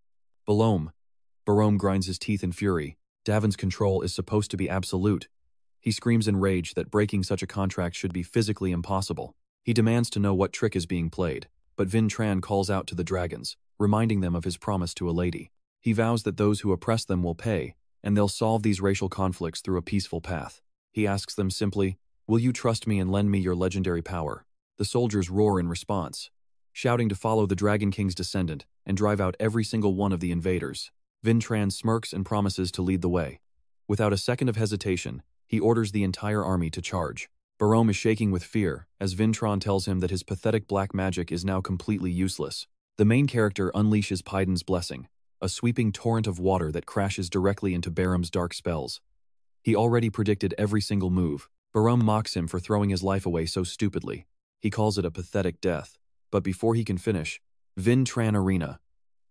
Barum grinds his teeth in fury. Daven's control is supposed to be absolute. He screams in rage that breaking such a contract should be physically impossible. He demands to know what trick is being played, but Vincent calls out to the dragons, reminding them of his promise to a lady. He vows that those who oppress them will pay, and they'll solve these racial conflicts through a peaceful path. He asks them simply, "Will you trust me and lend me your legendary power?" The soldiers roar in response, shouting to follow the Dragon King's descendant and drive out every single one of the invaders. Vincent smirks and promises to lead the way. Without a second of hesitation, he orders the entire army to charge. Barum is shaking with fear as Vincent tells him that his pathetic black magic is now completely useless. The main character unleashes Paiden's blessing, a sweeping torrent of water that crashes directly into Barum's dark spells. He already predicted every single move. Barum mocks him for throwing his life away so stupidly. He calls it a pathetic death. But before he can finish, Vincent arena.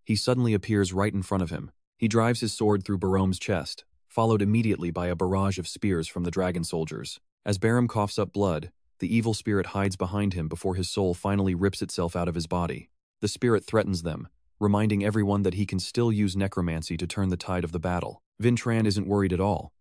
He suddenly appears right in front of him. He drives his sword through Barum's chest, followed immediately by a barrage of spears from the dragon soldiers. As Barum coughs up blood, the evil spirit hides behind him before his soul finally rips itself out of his body. The spirit threatens them, reminding everyone that he can still use necromancy to turn the tide of the battle. Vincent isn't worried at all.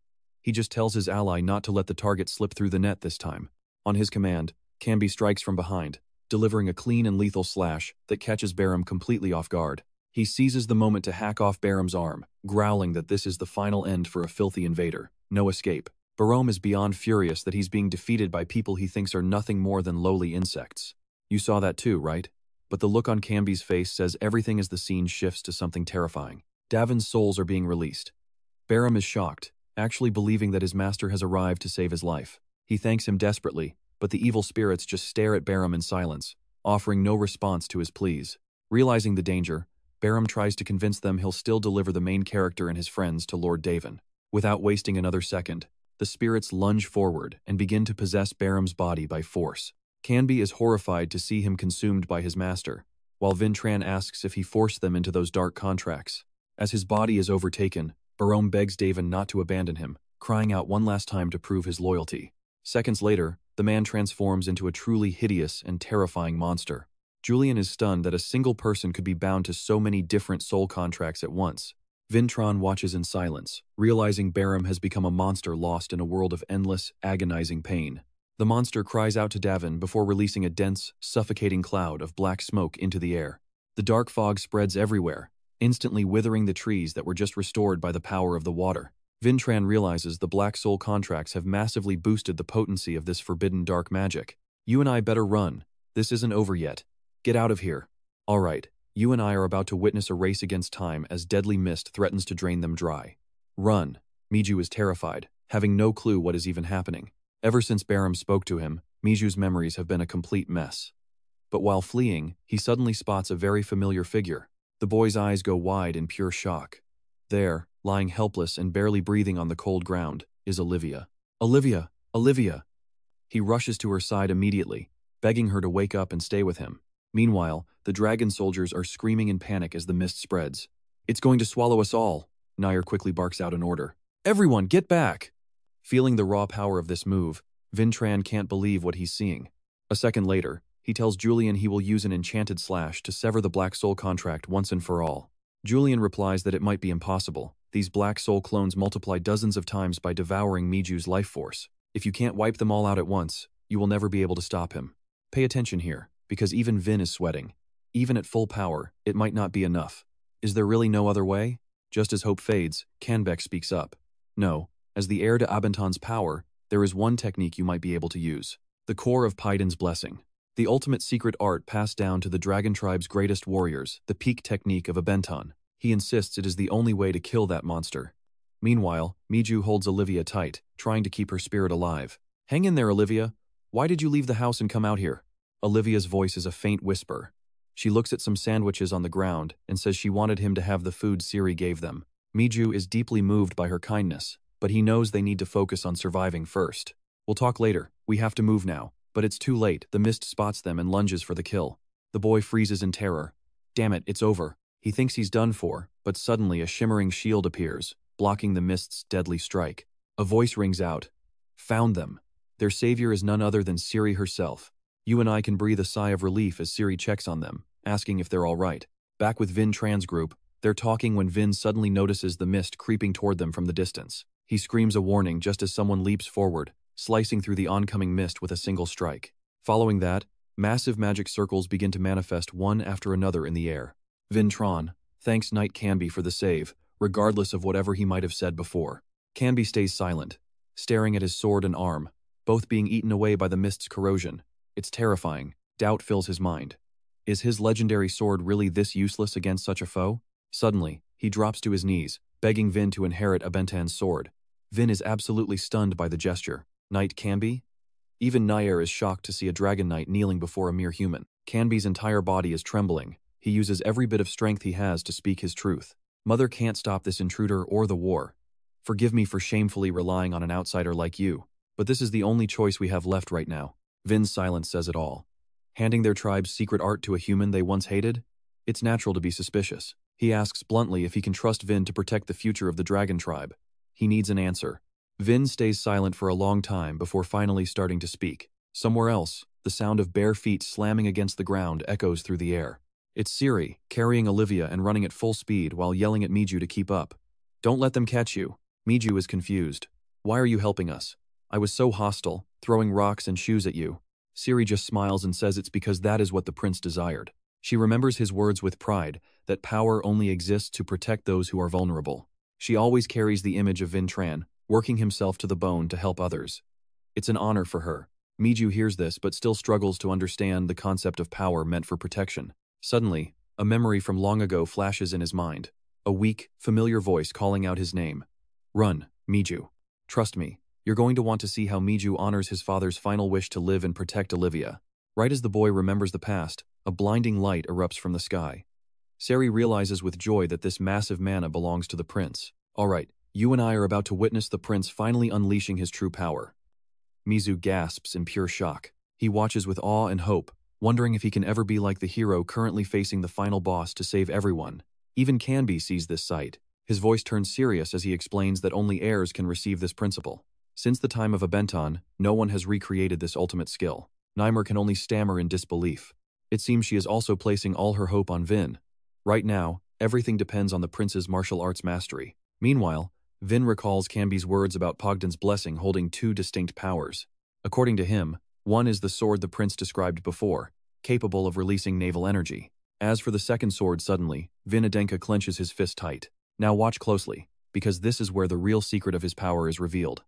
He just tells his ally not to let the target slip through the net this time. On his command, Camby strikes from behind, delivering a clean and lethal slash that catches Barum completely off guard. He seizes the moment to hack off Barum's arm, growling that this is the final end for a filthy invader. No escape. Barum is beyond furious that he's being defeated by people he thinks are nothing more than lowly insects. You saw that too, right? But the look on Camby's face says everything as the scene shifts to something terrifying. Daven's souls are being released. Barum is shocked, actually believing that his master has arrived to save his life. He thanks him desperately, but the evil spirits just stare at Barum in silence, offering no response to his pleas. Realizing the danger, Barum tries to convince them he'll still deliver the main character and his friends to Lord Daven. Without wasting another second, the spirits lunge forward and begin to possess Barum's body by force. Camby is horrified to see him consumed by his master, while Vincent asks if he forced them into those dark contracts. As his body is overtaken, Barum begs Daven not to abandon him, crying out one last time to prove his loyalty. Seconds later, the man transforms into a truly hideous and terrifying monster. Julian is stunned that a single person could be bound to so many different soul contracts at once. Vincent watches in silence, realizing Barum has become a monster lost in a world of endless, agonizing pain. The monster cries out to Daven before releasing a dense, suffocating cloud of black smoke into the air. The dark fog spreads everywhere, instantly withering the trees that were just restored by the power of the water. Vincent realizes the black soul contracts have massively boosted the potency of this forbidden dark magic. "You and I better run. This isn't over yet. Get out of here." "All right, you and I are about to witness a race against time as deadly mist threatens to drain them dry." "Run." Miju is terrified, having no clue what is even happening. Ever since Barum spoke to him, Miju's memories have been a complete mess. But while fleeing, he suddenly spots a very familiar figure. The boy's eyes go wide in pure shock. There, lying helpless and barely breathing on the cold ground, is Olivia. "Olivia! Olivia!" He rushes to her side immediately, begging her to wake up and stay with him. Meanwhile, the dragon soldiers are screaming in panic as the mist spreads. "It's going to swallow us all," Nair quickly barks out an order. "Everyone, get back!" Feeling the raw power of this move, Vincent can't believe what he's seeing. A second later, he tells Julian he will use an enchanted slash to sever the Black Soul contract once and for all. Julian replies that it might be impossible. These Black Soul clones multiply dozens of times by devouring Miju's life force. If you can't wipe them all out at once, you will never be able to stop him. Pay attention here, because even Vin is sweating. Even at full power, it might not be enough. Is there really no other way? Just as hope fades, Canbeck speaks up. No, as the heir to Abenton's power, there is one technique you might be able to use. The core of Paiden's blessing. The ultimate secret art passed down to the Dragon Tribe's greatest warriors, the peak technique of Abenton. He insists it is the only way to kill that monster. Meanwhile, Miju holds Olivia tight, trying to keep her spirit alive. "Hang in there, Olivia. Why did you leave the house and come out here?" Olivia's voice is a faint whisper. She looks at some sandwiches on the ground and says she wanted him to have the food Siri gave them. Miju is deeply moved by her kindness, but he knows they need to focus on surviving first. "We'll talk later. We have to move now." But it's too late. The mist spots them and lunges for the kill. The boy freezes in terror. Damn it, it's over. He thinks he's done for, but suddenly a shimmering shield appears, blocking the mist's deadly strike. A voice rings out. Found them. Their savior is none other than Ciri herself. You and I can breathe a sigh of relief as Ciri checks on them, asking if they're all right. Back with Vin Tran's group, they're talking when Vin suddenly notices the mist creeping toward them from the distance. He screams a warning just as someone leaps forward, slicing through the oncoming mist with a single strike. Following that, massive magic circles begin to manifest one after another in the air. Vin Tran thanks Knight Canby for the save, regardless of whatever he might have said before. Canby stays silent, staring at his sword and arm, both being eaten away by the mist's corrosion. It's terrifying. Doubt fills his mind. Is his legendary sword really this useless against such a foe? Suddenly, he drops to his knees, begging Vin to inherit Abentan's sword. Vin is absolutely stunned by the gesture. Knight Canby? Even Nair is shocked to see a dragon knight kneeling before a mere human. Canby's entire body is trembling. He uses every bit of strength he has to speak his truth. Mother can't stop this intruder or the war. Forgive me for shamefully relying on an outsider like you, but this is the only choice we have left right now. Vin's silence says it all. Handing their tribe's secret art to a human they once hated? It's natural to be suspicious. He asks bluntly if he can trust Vin to protect the future of the dragon tribe. He needs an answer. Vin stays silent for a long time before finally starting to speak. Somewhere else, the sound of bare feet slamming against the ground echoes through the air. It's Ciri, carrying Olivia and running at full speed while yelling at Miju to keep up. Don't let them catch you. Miju is confused. Why are you helping us? I was so hostile, throwing rocks and shoes at you. Ciri just smiles and says it's because that is what the prince desired. She remembers his words with pride, that power only exists to protect those who are vulnerable. She always carries the image of Vin Tran, working himself to the bone to help others. It's an honor for her. Miju hears this but still struggles to understand the concept of power meant for protection. Suddenly, a memory from long ago flashes in his mind. A weak, familiar voice calling out his name. Run, Miju. Trust me, you're going to want to see how Miju honors his father's final wish to live and protect Olivia. Right as the boy remembers the past, a blinding light erupts from the sky. Ciri realizes with joy that this massive mana belongs to the prince. All right, you and I are about to witness the prince finally unleashing his true power. Miju gasps in pure shock. He watches with awe and hope, wondering if he can ever be like the hero currently facing the final boss to save everyone. Even Canby sees this sight. His voice turns serious as he explains that only heirs can receive this principle. Since the time of Abentan, no one has recreated this ultimate skill. Nymer can only stammer in disbelief. It seems she is also placing all her hope on Vin. Right now, everything depends on the prince's martial arts mastery. Meanwhile, Vin recalls Canby's words about Pogden's blessing holding two distinct powers. According to him, one is the sword the prince described before, capable of releasing naval energy. As for the second sword, suddenly, Vin Adenka clenches his fist tight. Now watch closely, because this is where the real secret of his power is revealed.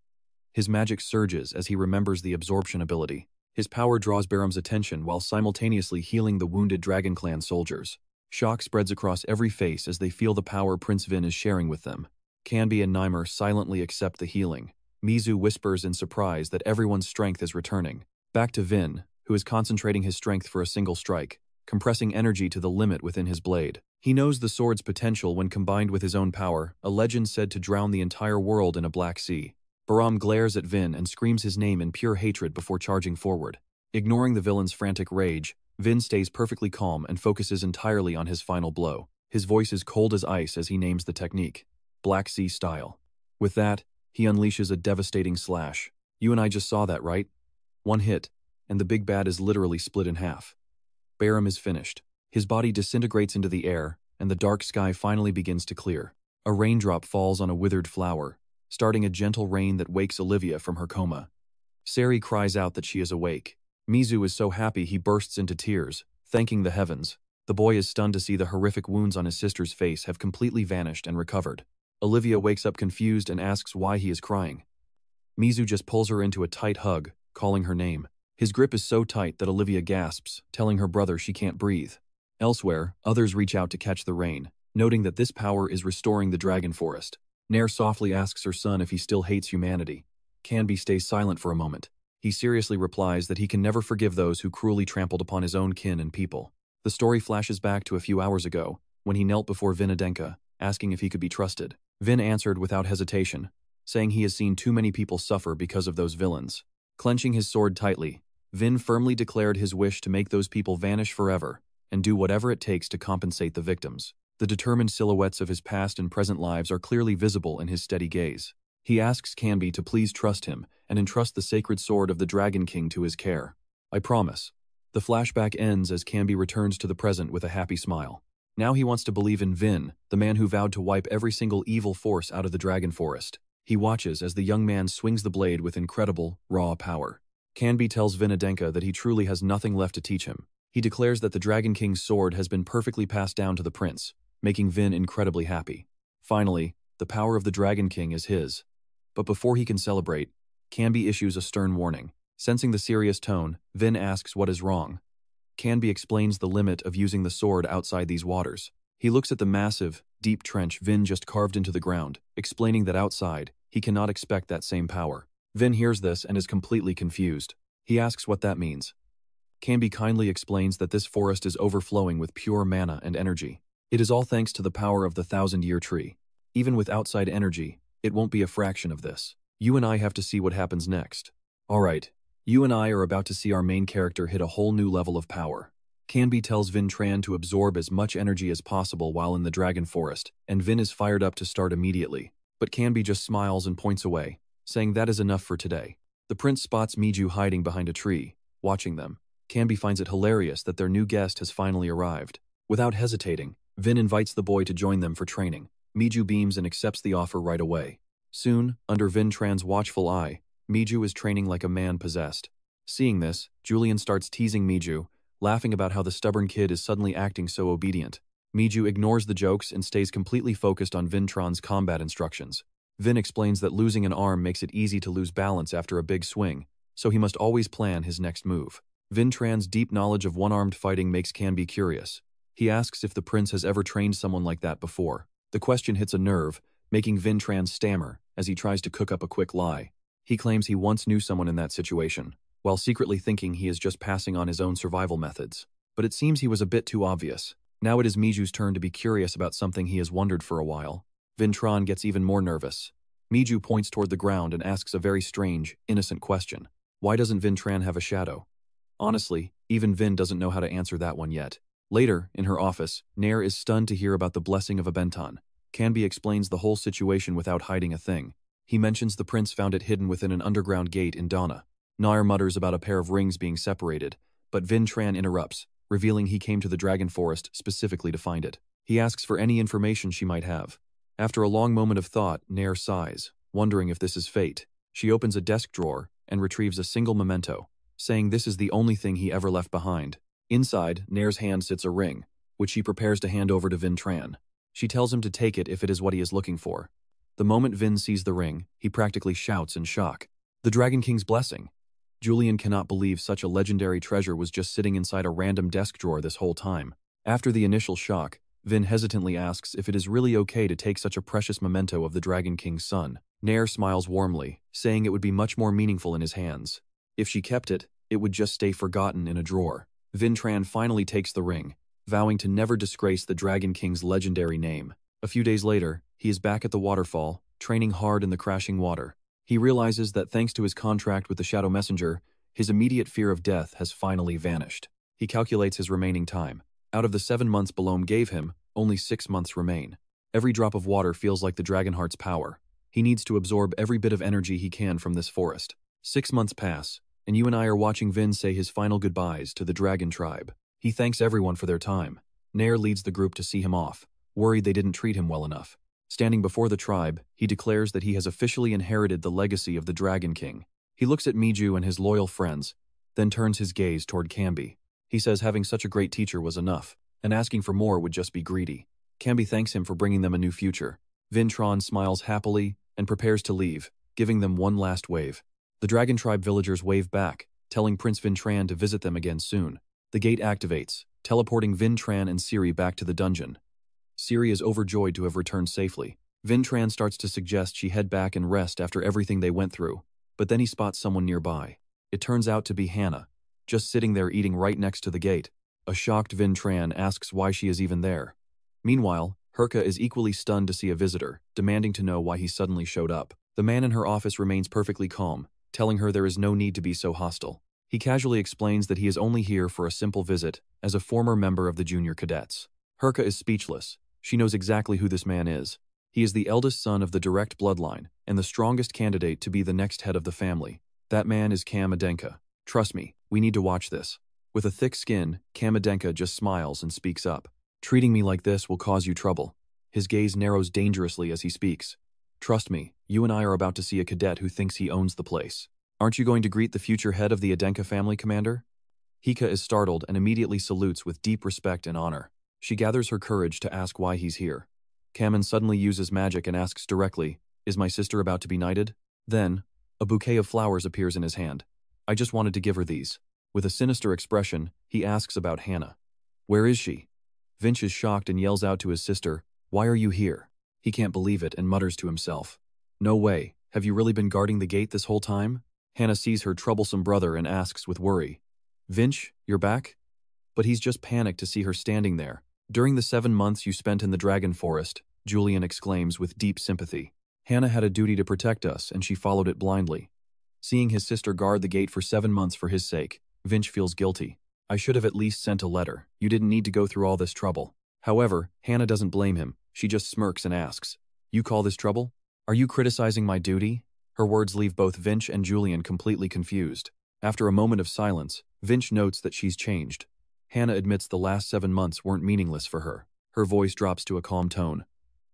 His magic surges as he remembers the absorption ability. His power draws Baram's attention while simultaneously healing the wounded Dragon Clan soldiers. Shock spreads across every face as they feel the power Prince Vin is sharing with them. Canby and Nymer silently accept the healing. Mizu whispers in surprise that everyone's strength is returning. Back to Vin, who is concentrating his strength for a single strike, compressing energy to the limit within his blade. He knows the sword's potential when combined with his own power, a legend said to drown the entire world in a black sea. Baram glares at Vin and screams his name in pure hatred before charging forward. Ignoring the villain's frantic rage, Vin stays perfectly calm and focuses entirely on his final blow. His voice is cold as ice as he names the technique. Black Sea style. With that, he unleashes a devastating slash. You and I just saw that, right? One hit, and the big bad is literally split in half. Baram is finished. His body disintegrates into the air, and the dark sky finally begins to clear. A raindrop falls on a withered flower, starting a gentle rain that wakes Olivia from her coma. Ciri cries out that she is awake. Mizu is so happy he bursts into tears, thanking the heavens. The boy is stunned to see the horrific wounds on his sister's face have completely vanished and recovered. Olivia wakes up confused and asks why he is crying. Mizu just pulls her into a tight hug, calling her name. His grip is so tight that Olivia gasps, telling her brother she can't breathe. Elsewhere, others reach out to catch the rain, noting that this power is restoring the dragon forest. Nair softly asks her son if he still hates humanity. Canby stays silent for a moment. He seriously replies that he can never forgive those who cruelly trampled upon his own kin and people. The story flashes back to a few hours ago, when he knelt before Vin Adenka, asking if he could be trusted. Vin answered without hesitation, saying he has seen too many people suffer because of those villains. Clenching his sword tightly, Vin firmly declared his wish to make those people vanish forever, and do whatever it takes to compensate the victims. The determined silhouettes of his past and present lives are clearly visible in his steady gaze. He asks Canby to please trust him and entrust the sacred sword of the Dragon King to his care. I promise. The flashback ends as Canby returns to the present with a happy smile. Now he wants to believe in Vin, the man who vowed to wipe every single evil force out of the Dragon Forest. He watches as the young man swings the blade with incredible, raw power. Canby tells Vin Adenka that he truly has nothing left to teach him. He declares that the Dragon King's sword has been perfectly passed down to the prince, making Vin incredibly happy. Finally, the power of the Dragon King is his. But before he can celebrate, Canby issues a stern warning. Sensing the serious tone, Vin asks what is wrong. Canby explains the limit of using the sword outside these waters. He looks at the massive, deep trench Vin just carved into the ground, explaining that outside, he cannot expect that same power. Vin hears this and is completely confused. He asks what that means. Canby kindly explains that this forest is overflowing with pure mana and energy. It is all thanks to the power of the 1,000-year tree. Even with outside energy, it won't be a fraction of this. You and I have to see what happens next. Alright, you and I are about to see our main character hit a whole new level of power. Canby tells Vin Tran to absorb as much energy as possible while in the Dragon Forest, and Vin is fired up to start immediately. But Canby just smiles and points away, saying that is enough for today. The prince spots Miju hiding behind a tree, watching them. Canby finds it hilarious that their new guest has finally arrived. Without hesitating, Vin invites the boy to join them for training. Miju beams and accepts the offer right away. Soon, under Vin Tran's watchful eye, Miju is training like a man possessed. Seeing this, Julian starts teasing Miju, laughing about how the stubborn kid is suddenly acting so obedient. Miju ignores the jokes and stays completely focused on Vin Tran's combat instructions. Vin explains that losing an arm makes it easy to lose balance after a big swing, so he must always plan his next move. Vin Tran's deep knowledge of one-armed fighting makes Canby curious. He asks if the prince has ever trained someone like that before. The question hits a nerve, making Vin Tran stammer as he tries to cook up a quick lie. He claims he once knew someone in that situation, while secretly thinking he is just passing on his own survival methods. But it seems he was a bit too obvious. Now it is Miju's turn to be curious about something he has wondered for a while. Vin Tran gets even more nervous. Miju points toward the ground and asks a very strange, innocent question. Why doesn't Vin Tran have a shadow? Honestly, even Vin doesn't know how to answer that one yet. Later, in her office, Nair is stunned to hear about the blessing of Abenton. Canby explains the whole situation without hiding a thing. He mentions the prince found it hidden within an underground gate in Donna. Nair mutters about a pair of rings being separated, but Vin Tran interrupts, revealing he came to the Dragon Forest specifically to find it. He asks for any information she might have. After a long moment of thought, Nair sighs, wondering if this is fate. She opens a desk drawer and retrieves a single memento, saying this is the only thing he ever left behind. Inside, Nair's hand sits a ring, which she prepares to hand over to Vin Tran. She tells him to take it if it is what he is looking for. The moment Vin sees the ring, he practically shouts in shock. The Dragon King's blessing! Julian cannot believe such a legendary treasure was just sitting inside a random desk drawer this whole time. After the initial shock, Vin hesitantly asks if it is really okay to take such a precious memento of the Dragon King's son. Nair smiles warmly, saying it would be much more meaningful in his hands. If she kept it, it would just stay forgotten in a drawer. Vin Tran finally takes the ring, vowing to never disgrace the Dragon King's legendary name. A few days later, he is back at the waterfall, training hard in the crashing water. He realizes that thanks to his contract with the Shadow Messenger, his immediate fear of death has finally vanished. He calculates his remaining time. Out of the 7 months Balom gave him, only 6 months remain. Every drop of water feels like the Dragonheart's power. He needs to absorb every bit of energy he can from this forest. 6 months pass, and you and I are watching Vin say his final goodbyes to the Dragon Tribe. He thanks everyone for their time. Nair leads the group to see him off, worried they didn't treat him well enough. Standing before the tribe, he declares that he has officially inherited the legacy of the Dragon King. He looks at Miju and his loyal friends, then turns his gaze toward Canby. He says having such a great teacher was enough, and asking for more would just be greedy. Canby thanks him for bringing them a new future. Vin Tran smiles happily and prepares to leave, giving them one last wave. The Dragon Tribe villagers wave back, telling Prince Vin Tran to visit them again soon. The gate activates, teleporting Vin Tran and Ciri back to the dungeon. Ciri is overjoyed to have returned safely. Vin Tran starts to suggest she head back and rest after everything they went through, but then he spots someone nearby. It turns out to be Hannah, just sitting there eating right next to the gate. A shocked Vin Tran asks why she is even there. Meanwhile, Herka is equally stunned to see a visitor, demanding to know why he suddenly showed up. The man in her office remains perfectly calm, telling her there is no need to be so hostile. He casually explains that he is only here for a simple visit as a former member of the junior cadets. Herka is speechless. She knows exactly who this man is. He is the eldest son of the direct bloodline, and the strongest candidate to be the next head of the family. That man is Cam Adenka. Trust me, we need to watch this. With a thick skin, Cam Adenka just smiles and speaks up. Treating me like this will cause you trouble. His gaze narrows dangerously as he speaks. Trust me, you and I are about to see a cadet who thinks he owns the place. Aren't you going to greet the future head of the Adenka family, Commander? Hika is startled and immediately salutes with deep respect and honor. She gathers her courage to ask why he's here. Kamen suddenly uses magic and asks directly, "Is my sister about to be knighted?" Then, a bouquet of flowers appears in his hand. "I just wanted to give her these." With a sinister expression, he asks about Hannah. "Where is she?" Vince is shocked and yells out to his sister, "Why are you here?" He can't believe it and mutters to himself, "No way, have you really been guarding the gate this whole time?" Hannah sees her troublesome brother and asks with worry, "Vince, you're back?" But he's just panicked to see her standing there. "During the 7 months you spent in the Dragon Forest," Julian exclaims with deep sympathy. "Hannah had a duty to protect us, and she followed it blindly." Seeing his sister guard the gate for 7 months for his sake, Vince feels guilty. "I should have at least sent a letter. You didn't need to go through all this trouble." However, Hannah doesn't blame him. She just smirks and asks, "You call this trouble? Are you criticizing my duty?" Her words leave both Vince and Julian completely confused. After a moment of silence, Vince notes that she's changed. Hannah admits the last 7 months weren't meaningless for her. Her voice drops to a calm tone.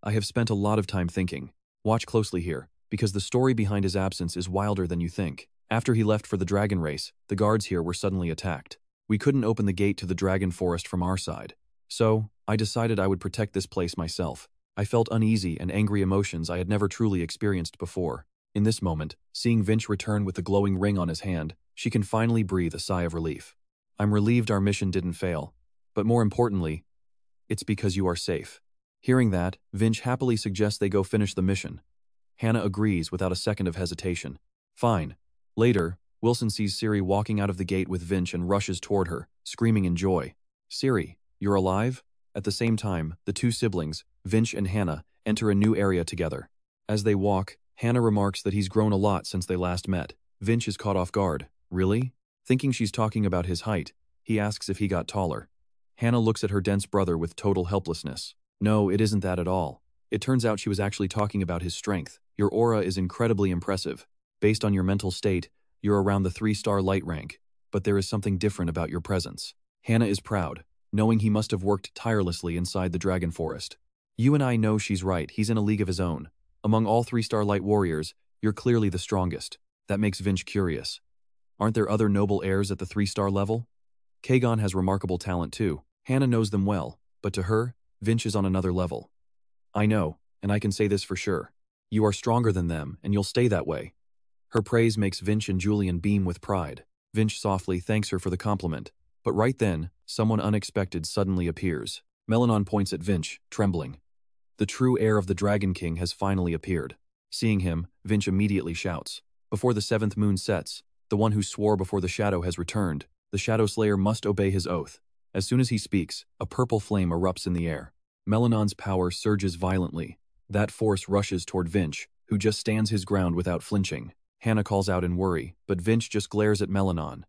"I have spent a lot of time thinking. Watch closely here, because the story behind his absence is wilder than you think. After he left for the dragon race, the guards here were suddenly attacked. We couldn't open the gate to the dragon forest from our side. So, I decided I would protect this place myself. I felt uneasy and angry emotions I had never truly experienced before. In this moment, seeing Vince return with the glowing ring on his hand, she can finally breathe a sigh of relief. I'm relieved our mission didn't fail. But more importantly, it's because you are safe." Hearing that, Vince happily suggests they go finish the mission. Hannah agrees without a second of hesitation. Fine. Later, Wilson sees Siri walking out of the gate with Vince and rushes toward her, screaming in joy. "Siri, you're alive?" At the same time, the two siblings, Vince and Hannah, enter a new area together. As they walk, Hannah remarks that he's grown a lot since they last met. Vince is caught off guard. "Really?" Thinking she's talking about his height, he asks if he got taller. Hannah looks at her dense brother with total helplessness. "No, it isn't that at all. It turns out she was actually talking about his strength. Your aura is incredibly impressive. Based on your mental state, you're around the 3-star light rank, but there is something different about your presence." Hannah is proud, knowing he must have worked tirelessly inside the Dragon Forest. "You and I know she's right, he's in a league of his own. Among all 3-star light warriors, you're clearly the strongest." That makes Vince curious. Aren't there other noble heirs at the 3-star level? Kajin has remarkable talent too. Hannah knows them well, but to her, Vince is on another level. "I know, and I can say this for sure. You are stronger than them, and you'll stay that way." Her praise makes Vince and Julian beam with pride. Vince softly thanks her for the compliment, but right then, someone unexpected suddenly appears. Melanon points at Vince, trembling. The true heir of the Dragon King has finally appeared. Seeing him, Vince immediately shouts. Before the 7th moon sets, the one who swore before the shadow has returned. The Shadow Slayer must obey his oath. As soon as he speaks, a purple flame erupts in the air. Melanon's power surges violently. That force rushes toward Vince, who just stands his ground without flinching. Hannah calls out in worry, but Vince just glares at Melanon.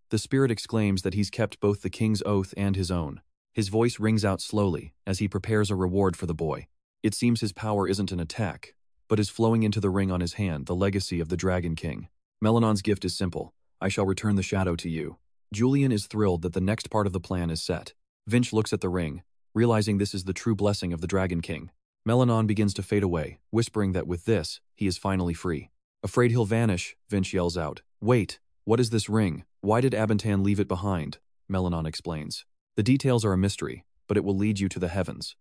The spirit exclaims that he's kept both the king's oath and his own. His voice rings out slowly, as he prepares a reward for the boy. It seems his power isn't an attack, but is flowing into the ring on his hand, the legacy of the Dragon King. Melanon's gift is simple. "I shall return the shadow to you." Julian is thrilled that the next part of the plan is set. Vince looks at the ring, realizing this is the true blessing of the Dragon King. Melanon begins to fade away, whispering that with this, he is finally free. Afraid he'll vanish, Vince yells out. "Wait, what is this ring? Why did Abentan leave it behind?" Melanon explains. "The details are a mystery, but it will lead you to the heavens.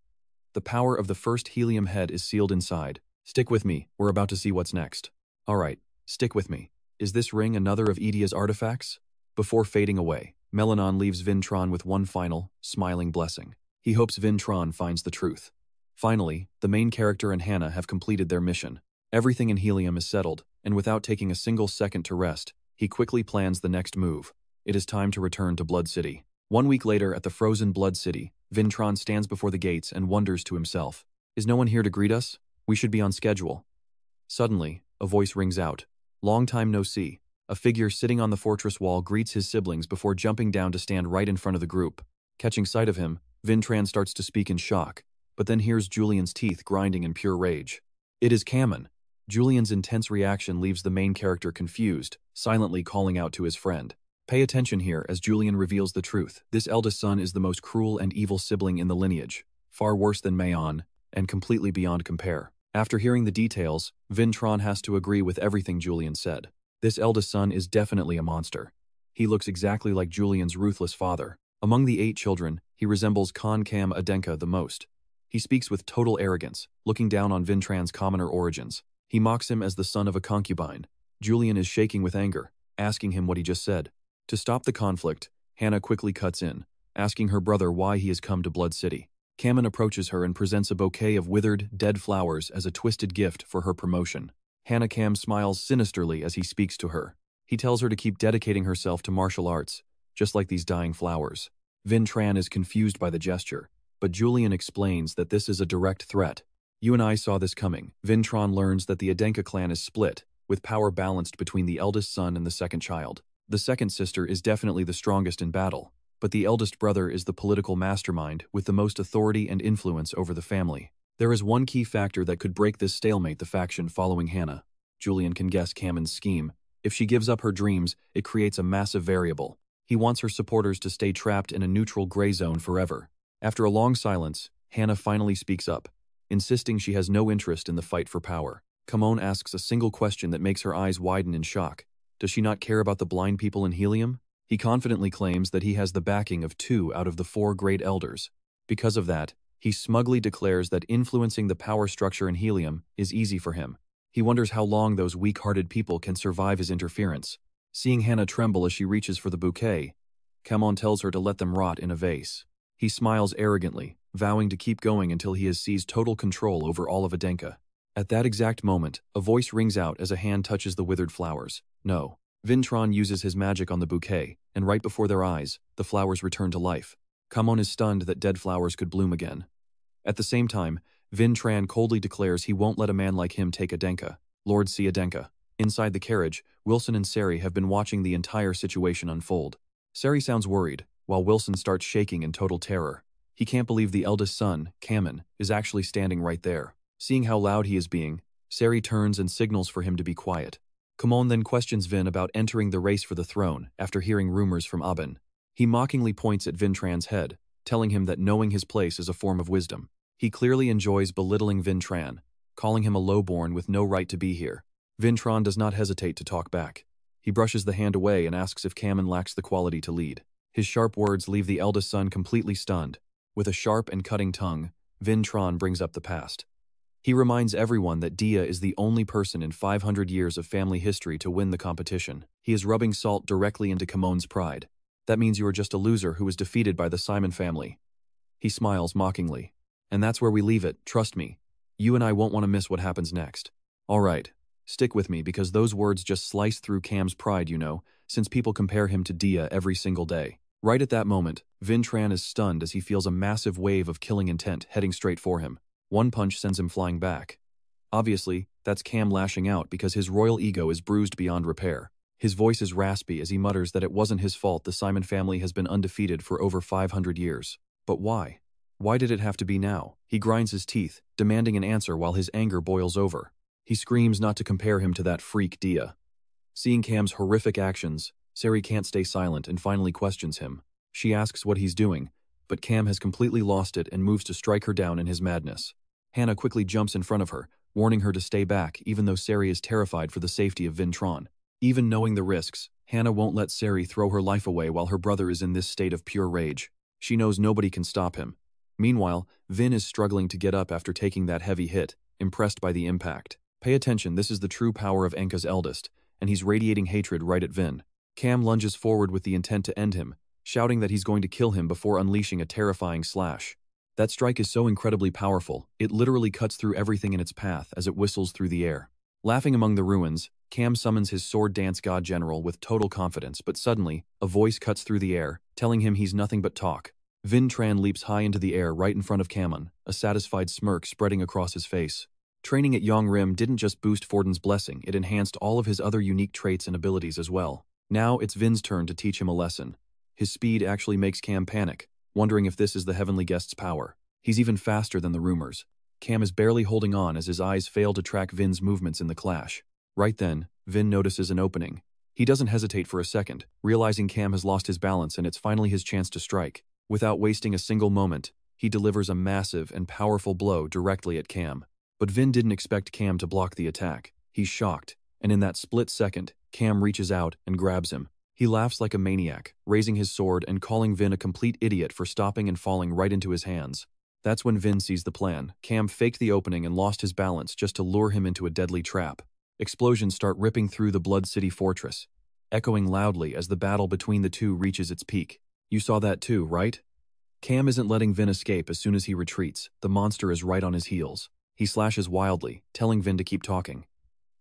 The power of the first helium head is sealed inside. Stick with me, we're about to see what's next." "Alright, stick with me. Is this ring another of Edia's artifacts?" Before fading away, Melanon leaves Vintron with one final, smiling blessing. He hopes Vintron finds the truth. Finally, the main character and Hannah have completed their mission. Everything in Helium is settled, and without taking a single second to rest, he quickly plans the next move. It is time to return to Blood City. 1 week later at the frozen Blood City, Vintron stands before the gates and wonders to himself, "Is no one here to greet us? We should be on schedule." Suddenly, a voice rings out. "Long time no see." A figure sitting on the fortress wall greets his siblings before jumping down to stand right in front of the group. Catching sight of him, Vintran starts to speak in shock. but then hears Julian's teeth grinding in pure rage. It is Kajin. Julian's intense reaction leaves the main character confused, silently calling out to his friend. Pay attention here as Julian reveals the truth. This eldest son is the most cruel and evil sibling in the lineage, far worse than Mayon, and completely beyond compare. After hearing the details, Vincent has to agree with everything Julian said. This eldest son is definitely a monster. He looks exactly like Julian's ruthless father. Among the 8 children, he resembles Khan Kam Adenka the most. He speaks with total arrogance, looking down on Vincent's commoner origins. He mocks him as the son of a concubine. Julian is shaking with anger, asking him what he just said. To stop the conflict, Hannah quickly cuts in, asking her brother why he has come to Blood City. Kajin approaches her and presents a bouquet of withered, dead flowers as a twisted gift for her promotion. Hannah Kam smiles sinisterly as he speaks to her. He tells her to keep dedicating herself to martial arts, just like these dying flowers. Vincent is confused by the gesture, but Julian explains that this is a direct threat. You and I saw this coming. Vincent learns that the Adenka clan is split, with power balanced between the eldest son and the second child. The second sister is definitely the strongest in battle, but the eldest brother is the political mastermind with the most authority and influence over the family. There is one key factor that could break this stalemate: the faction following Hannah. Julian can guess Kajin's scheme. If she gives up her dreams, it creates a massive variable. He wants her supporters to stay trapped in a neutral gray zone forever. After a long silence, Hannah finally speaks up, insisting she has no interest in the fight for power. Kajin asks a single question that makes her eyes widen in shock. Does she not care about the blind people in Helium? He confidently claims that he has the backing of 2 out of the 4 great elders. Because of that, he smugly declares that influencing the power structure in Helium is easy for him. He wonders how long those weak-hearted people can survive his interference. Seeing Hannah tremble as she reaches for the bouquet, Kajin tells her to let them rot in a vase. He smiles arrogantly, vowing to keep going until he has seized total control over all of Adenka. At that exact moment, a voice rings out as a hand touches the withered flowers. No. Vincent uses his magic on the bouquet, and right before their eyes, the flowers return to life. Kajin is stunned that dead flowers could bloom again. At the same time, Vincent coldly declares he won't let a man like him take Adenka. Lord C. Adenka. Inside the carriage, Wilson and Sari have been watching the entire situation unfold. Sari sounds worried, while Wilson starts shaking in total terror. He can't believe the eldest son, Kajin, is actually standing right there. Seeing how loud he is being, Sari turns and signals for him to be quiet. Kajin then questions Vin about entering the race for the throne after hearing rumors from Aben. He mockingly points at Vincent's head, telling him that knowing his place is a form of wisdom. He clearly enjoys belittling Vincent, calling him a lowborn with no right to be here. Vincent does not hesitate to talk back. He brushes the hand away and asks if Kajin lacks the quality to lead. His sharp words leave the eldest son completely stunned. With a sharp and cutting tongue, Vincent brings up the past. He reminds everyone that Dia is the only person in 500 years of family history to win the competition. He is rubbing salt directly into Kajin's pride. That means you are just a loser who was defeated by the Simon family. He smiles mockingly. And that's where we leave it, trust me. You and I won't want to miss what happens next. Alright, stick with me because those words just slice through Cam's pride, you know, since people compare him to Dia every single day. Right at that moment, Vincent is stunned as he feels a massive wave of killing intent heading straight for him. One punch sends him flying back. Obviously, that's Cam lashing out because his royal ego is bruised beyond repair. His voice is raspy as he mutters that it wasn't his fault the Simon family has been undefeated for over 500 years. But why? Why did it have to be now? He grinds his teeth, demanding an answer while his anger boils over. He screams not to compare him to that freak Dia. Seeing Cam's horrific actions, Sari can't stay silent and finally questions him. She asks what he's doing, but Cam has completely lost it and moves to strike her down in his madness. Hannah quickly jumps in front of her, warning her to stay back even though Sari is terrified for the safety of Vincent. Even knowing the risks, Hannah won't let Sari throw her life away while her brother is in this state of pure rage. She knows nobody can stop him. Meanwhile, Vin is struggling to get up after taking that heavy hit, impressed by the impact. Pay attention, this is the true power of Enka's eldest, and he's radiating hatred right at Vin. Cam lunges forward with the intent to end him, shouting that he's going to kill him before unleashing a terrifying slash. That strike is so incredibly powerful, it literally cuts through everything in its path as it whistles through the air. Laughing among the ruins, Cam summons his sword dance god general with total confidence, but suddenly, a voice cuts through the air, telling him he's nothing but talk. Vincent leaps high into the air right in front of Kajin, a satisfied smirk spreading across his face. Training at Yongrim didn't just boost Forden's blessing, it enhanced all of his other unique traits and abilities as well. Now it's Vin's turn to teach him a lesson. His speed actually makes Cam panic, wondering if this is the heavenly guest's power. He's even faster than the rumors. Cam is barely holding on as his eyes fail to track Vin's movements in the clash. Right then, Vin notices an opening. He doesn't hesitate for a second, realizing Cam has lost his balance and it's finally his chance to strike. Without wasting a single moment, he delivers a massive and powerful blow directly at Cam. But Vin didn't expect Cam to block the attack. He's shocked, and in that split second, Cam reaches out and grabs him. He laughs like a maniac, raising his sword and calling Vin a complete idiot for stopping and falling right into his hands. That's when Vin sees the plan. Cam faked the opening and lost his balance just to lure him into a deadly trap. Explosions start ripping through the Blood City fortress, echoing loudly as the battle between the two reaches its peak. You saw that too, right? Cam isn't letting Vin escape as soon as he retreats. The monster is right on his heels. He slashes wildly, telling Vin to keep talking.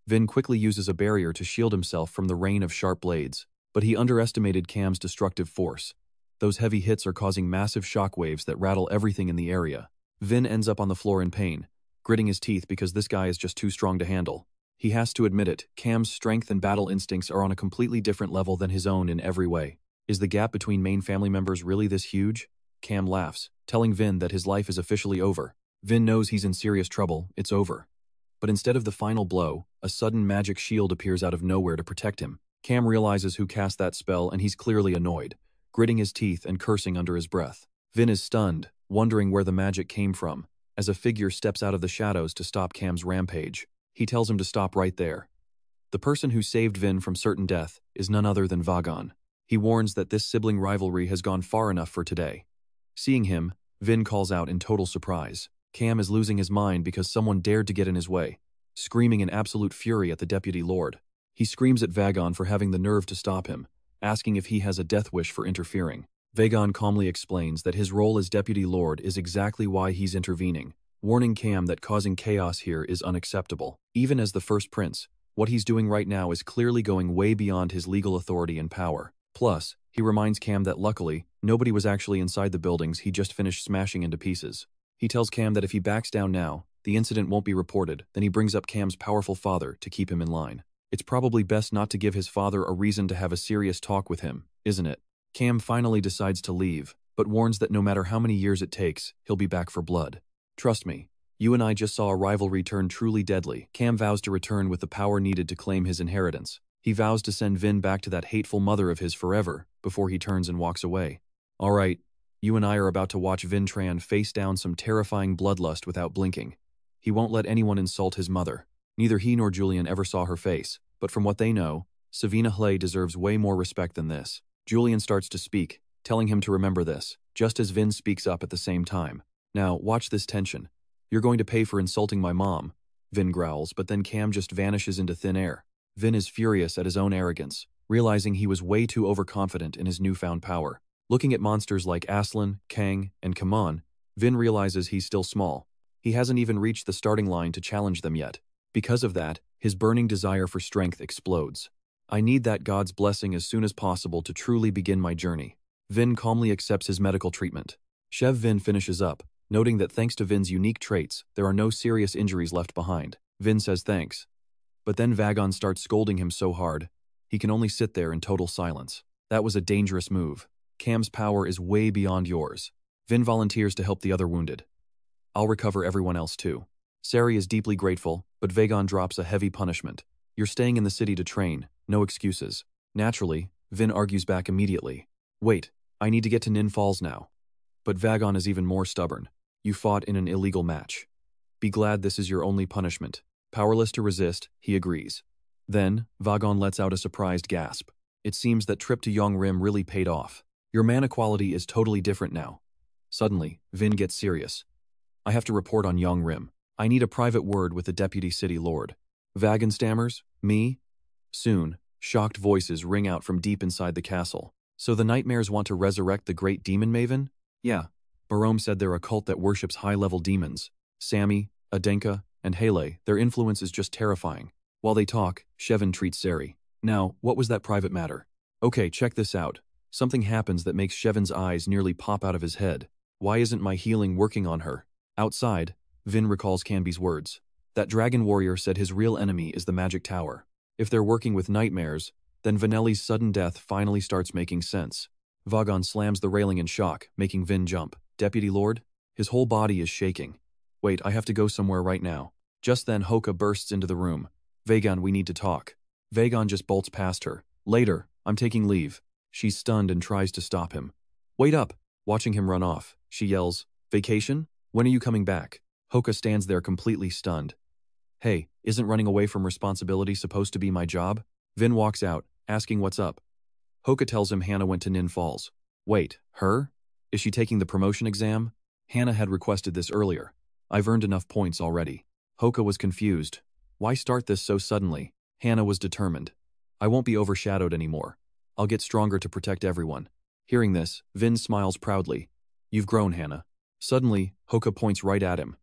Vin quickly uses a barrier to shield himself from the rain of sharp blades, but he underestimated Cam's destructive force. Those heavy hits are causing massive shockwaves that rattle everything in the area. Vin ends up on the floor in pain, gritting his teeth because this guy is just too strong to handle. He has to admit it, Cam's strength and battle instincts are on a completely different level than his own in every way. Is the gap between main family members really this huge? Cam laughs, telling Vin that his life is officially over. Vin knows he's in serious trouble, it's over. But instead of the final blow, a sudden magic shield appears out of nowhere to protect him. Cam realizes who cast that spell and he's clearly annoyed, gritting his teeth and cursing under his breath. Vin is stunned, wondering where the magic came from, as a figure steps out of the shadows to stop Cam's rampage. He tells him to stop right there. The person who saved Vin from certain death is none other than Vagon. He warns that this sibling rivalry has gone far enough for today. Seeing him, Vin calls out in total surprise. Cam is losing his mind because someone dared to get in his way, screaming in absolute fury at the Deputy Lord. He screams at Vagon for having the nerve to stop him, asking if he has a death wish for interfering. Vagon calmly explains that his role as Deputy Lord is exactly why he's intervening, warning Cam that causing chaos here is unacceptable. Even as the first prince, what he's doing right now is clearly going way beyond his legal authority and power. Plus, he reminds Cam that luckily, nobody was actually inside the buildings he just finished smashing into pieces. He tells Cam that if he backs down now, the incident won't be reported. Then he brings up Cam's powerful father to keep him in line. It's probably best not to give his father a reason to have a serious talk with him, isn't it? Cam finally decides to leave, but warns that no matter how many years it takes, he'll be back for blood. Trust me, you and I just saw a rivalry turn truly deadly. Cam vows to return with the power needed to claim his inheritance. He vows to send Vin back to that hateful mother of his forever, before he turns and walks away. Alright, you and I are about to watch Vin Tran face down some terrifying bloodlust without blinking. He won't let anyone insult his mother. Neither he nor Julian ever saw her face, but from what they know, Savina Hle deserves way more respect than this. Julian starts to speak, telling him to remember this, just as Vin speaks up at the same time. Now, watch this tension. You're going to pay for insulting my mom, Vin growls, but then Cam just vanishes into thin air. Vin is furious at his own arrogance, realizing he was way too overconfident in his newfound power. Looking at monsters like Aslan, Kang, and Kaman, Vin realizes he's still small. He hasn't even reached the starting line to challenge them yet. Because of that, his burning desire for strength explodes. I need that God's blessing as soon as possible to truly begin my journey. Vin calmly accepts his medical treatment. Chef Vin finishes up, noting that thanks to Vin's unique traits, there are no serious injuries left behind. Vin says thanks. But then Vagon starts scolding him so hard, he can only sit there in total silence. That was a dangerous move. Cam's power is way beyond yours. Vin volunteers to help the other wounded. I'll recover everyone else too. Sari is deeply grateful, but Vagon drops a heavy punishment. You're staying in the city to train, no excuses. Naturally, Vin argues back immediately. Wait, I need to get to Nin Falls now. But Vagon is even more stubborn. You fought in an illegal match. Be glad this is your only punishment. Powerless to resist, he agrees. Then, Vagon lets out a surprised gasp. It seems that trip to Yongrim really paid off. Your mana quality is totally different now. Suddenly, Vin gets serious. I have to report on Yongrim. I need a private word with the Deputy City Lord. Vagon stammers, me? Soon, shocked voices ring out from deep inside the castle. So the nightmares want to resurrect the great demon maven? Yeah. Barome said they're a cult that worships high-level demons. Sammy, Adenka, and Hele, their influence is just terrifying. While they talk, Shevin treats Sari. Now, what was that private matter? Okay, check this out. Something happens that makes Shevin's eyes nearly pop out of his head. Why isn't my healing working on her? Outside, Vin recalls Canby's words. That dragon warrior said his real enemy is the magic tower. If they're working with nightmares, then Vanelli's sudden death finally starts making sense. Vagon slams the railing in shock, making Vin jump. Deputy Lord? His whole body is shaking. Wait, I have to go somewhere right now. Just then Hoka bursts into the room. Vagon, we need to talk. Vagon just bolts past her. Later, I'm taking leave. She's stunned and tries to stop him. Wait up! Watching him run off, she yells, Vacation? When are you coming back? Hoka stands there completely stunned. Hey, isn't running away from responsibility supposed to be my job? Vin walks out, asking what's up. Hoka tells him Hannah went to Nin Falls. Wait, her? Is she taking the promotion exam? Hannah had requested this earlier. I've earned enough points already. Hoka was confused. Why start this so suddenly? Hannah was determined. I won't be overshadowed anymore. I'll get stronger to protect everyone. Hearing this, Vin smiles proudly. You've grown, Hannah. Suddenly, Hoka points right at him.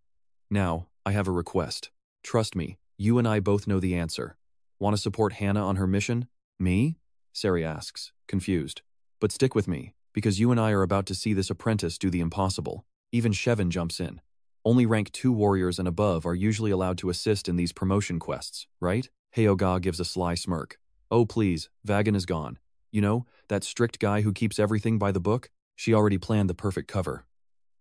Now, I have a request. Trust me, you and I both know the answer. Want to support Hannah on her mission? Me? Sari asks, confused. But stick with me, because you and I are about to see this apprentice do the impossible. Even Shevin jumps in. Only rank 2 warriors and above are usually allowed to assist in these promotion quests, right? Heyoga gives a sly smirk. Oh please, Vagon is gone. You know, that strict guy who keeps everything by the book? She already planned the perfect cover.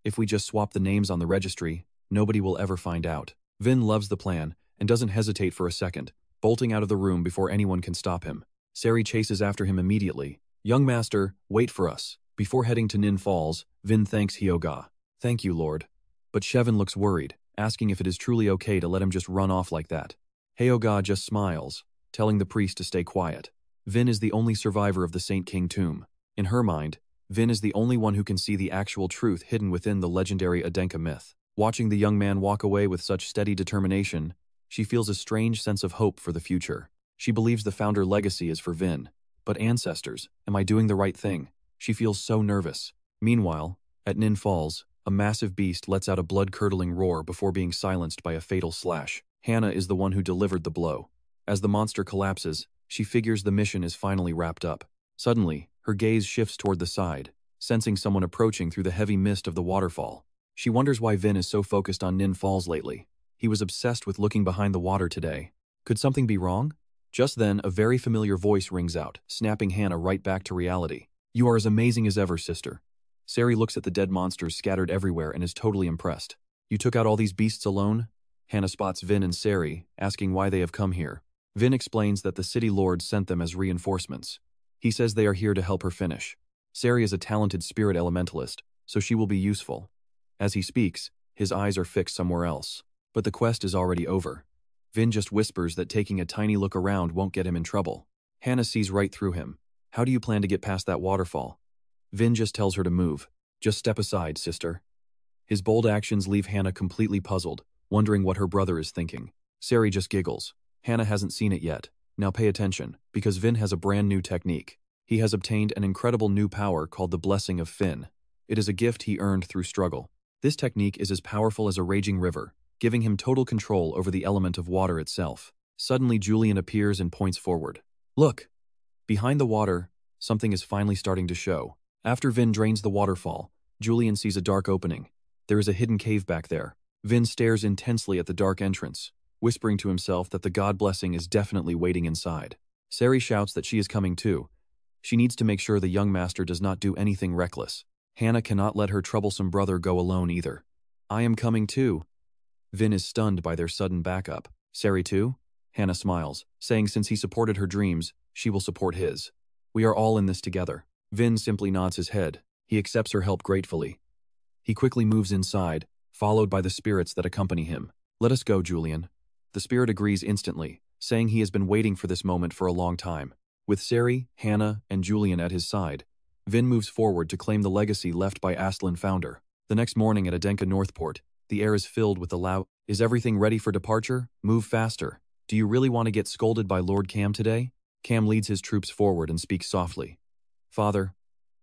If we just swap the names on the registry, nobody will ever find out. Vin loves the plan and doesn't hesitate for a second, bolting out of the room before anyone can stop him. Sari chases after him immediately. Young master, wait for us. Before heading to Nin Falls, Vin thanks Heyoga. Thank you, Lord. But Shevin looks worried, asking if it is truly okay to let him just run off like that. Heyoga just smiles, telling the priest to stay quiet. Vin is the only survivor of the Saint King tomb. In her mind, Vin is the only one who can see the actual truth hidden within the legendary Adenka myth. Watching the young man walk away with such steady determination, she feels a strange sense of hope for the future. She believes the founder legacy is for Vin. But ancestors, am I doing the right thing? She feels so nervous. Meanwhile, at Nin Falls, a massive beast lets out a blood-curdling roar before being silenced by a fatal slash. Hannah is the one who delivered the blow. As the monster collapses, she figures the mission is finally wrapped up. Suddenly, her gaze shifts toward the side, sensing someone approaching through the heavy mist of the waterfall. She wonders why Vin is so focused on Nin Falls lately. He was obsessed with looking behind the water today. Could something be wrong? Just then, a very familiar voice rings out, snapping Hannah right back to reality. You are as amazing as ever, sister. Sari looks at the dead monsters scattered everywhere and is totally impressed. You took out all these beasts alone? Hannah spots Vin and Sari, asking why they have come here. Vin explains that the city lord sent them as reinforcements. He says they are here to help her finish. Sari is a talented spirit elementalist, so she will be useful. As he speaks, his eyes are fixed somewhere else. But the quest is already over. Vin just whispers that taking a tiny look around won't get him in trouble. Hannah sees right through him. How do you plan to get past that waterfall? Vin just tells her to move. Just step aside, sister. His bold actions leave Hannah completely puzzled, wondering what her brother is thinking. Sari just giggles. Hannah hasn't seen it yet. Now pay attention, because Vin has a brand new technique. He has obtained an incredible new power called the Blessing of Finn. It is a gift he earned through struggle. This technique is as powerful as a raging river, giving him total control over the element of water itself. Suddenly Julian appears and points forward. Look! Behind the water, something is finally starting to show. After Vin drains the waterfall, Julian sees a dark opening. There is a hidden cave back there. Vin stares intensely at the dark entrance, whispering to himself that the god blessing is definitely waiting inside. Sari shouts that she is coming too. She needs to make sure the young master does not do anything reckless. Hannah cannot let her troublesome brother go alone either. I am coming too. Vin is stunned by their sudden backup. Sari too? Hannah smiles, saying since he supported her dreams, she will support his. We are all in this together. Vin simply nods his head. He accepts her help gratefully. He quickly moves inside, followed by the spirits that accompany him. Let us go, Julian. The spirit agrees instantly, saying he has been waiting for this moment for a long time. With Sari, Hannah, and Julian at his side, Vin moves forward to claim the legacy left by Aslan founder. The next morning at Adenka Northport, the air is filled with the loud, "Is everything ready for departure? Move faster. Do you really want to get scolded by Lord Cam today?" Cam leads his troops forward and speaks softly. Father,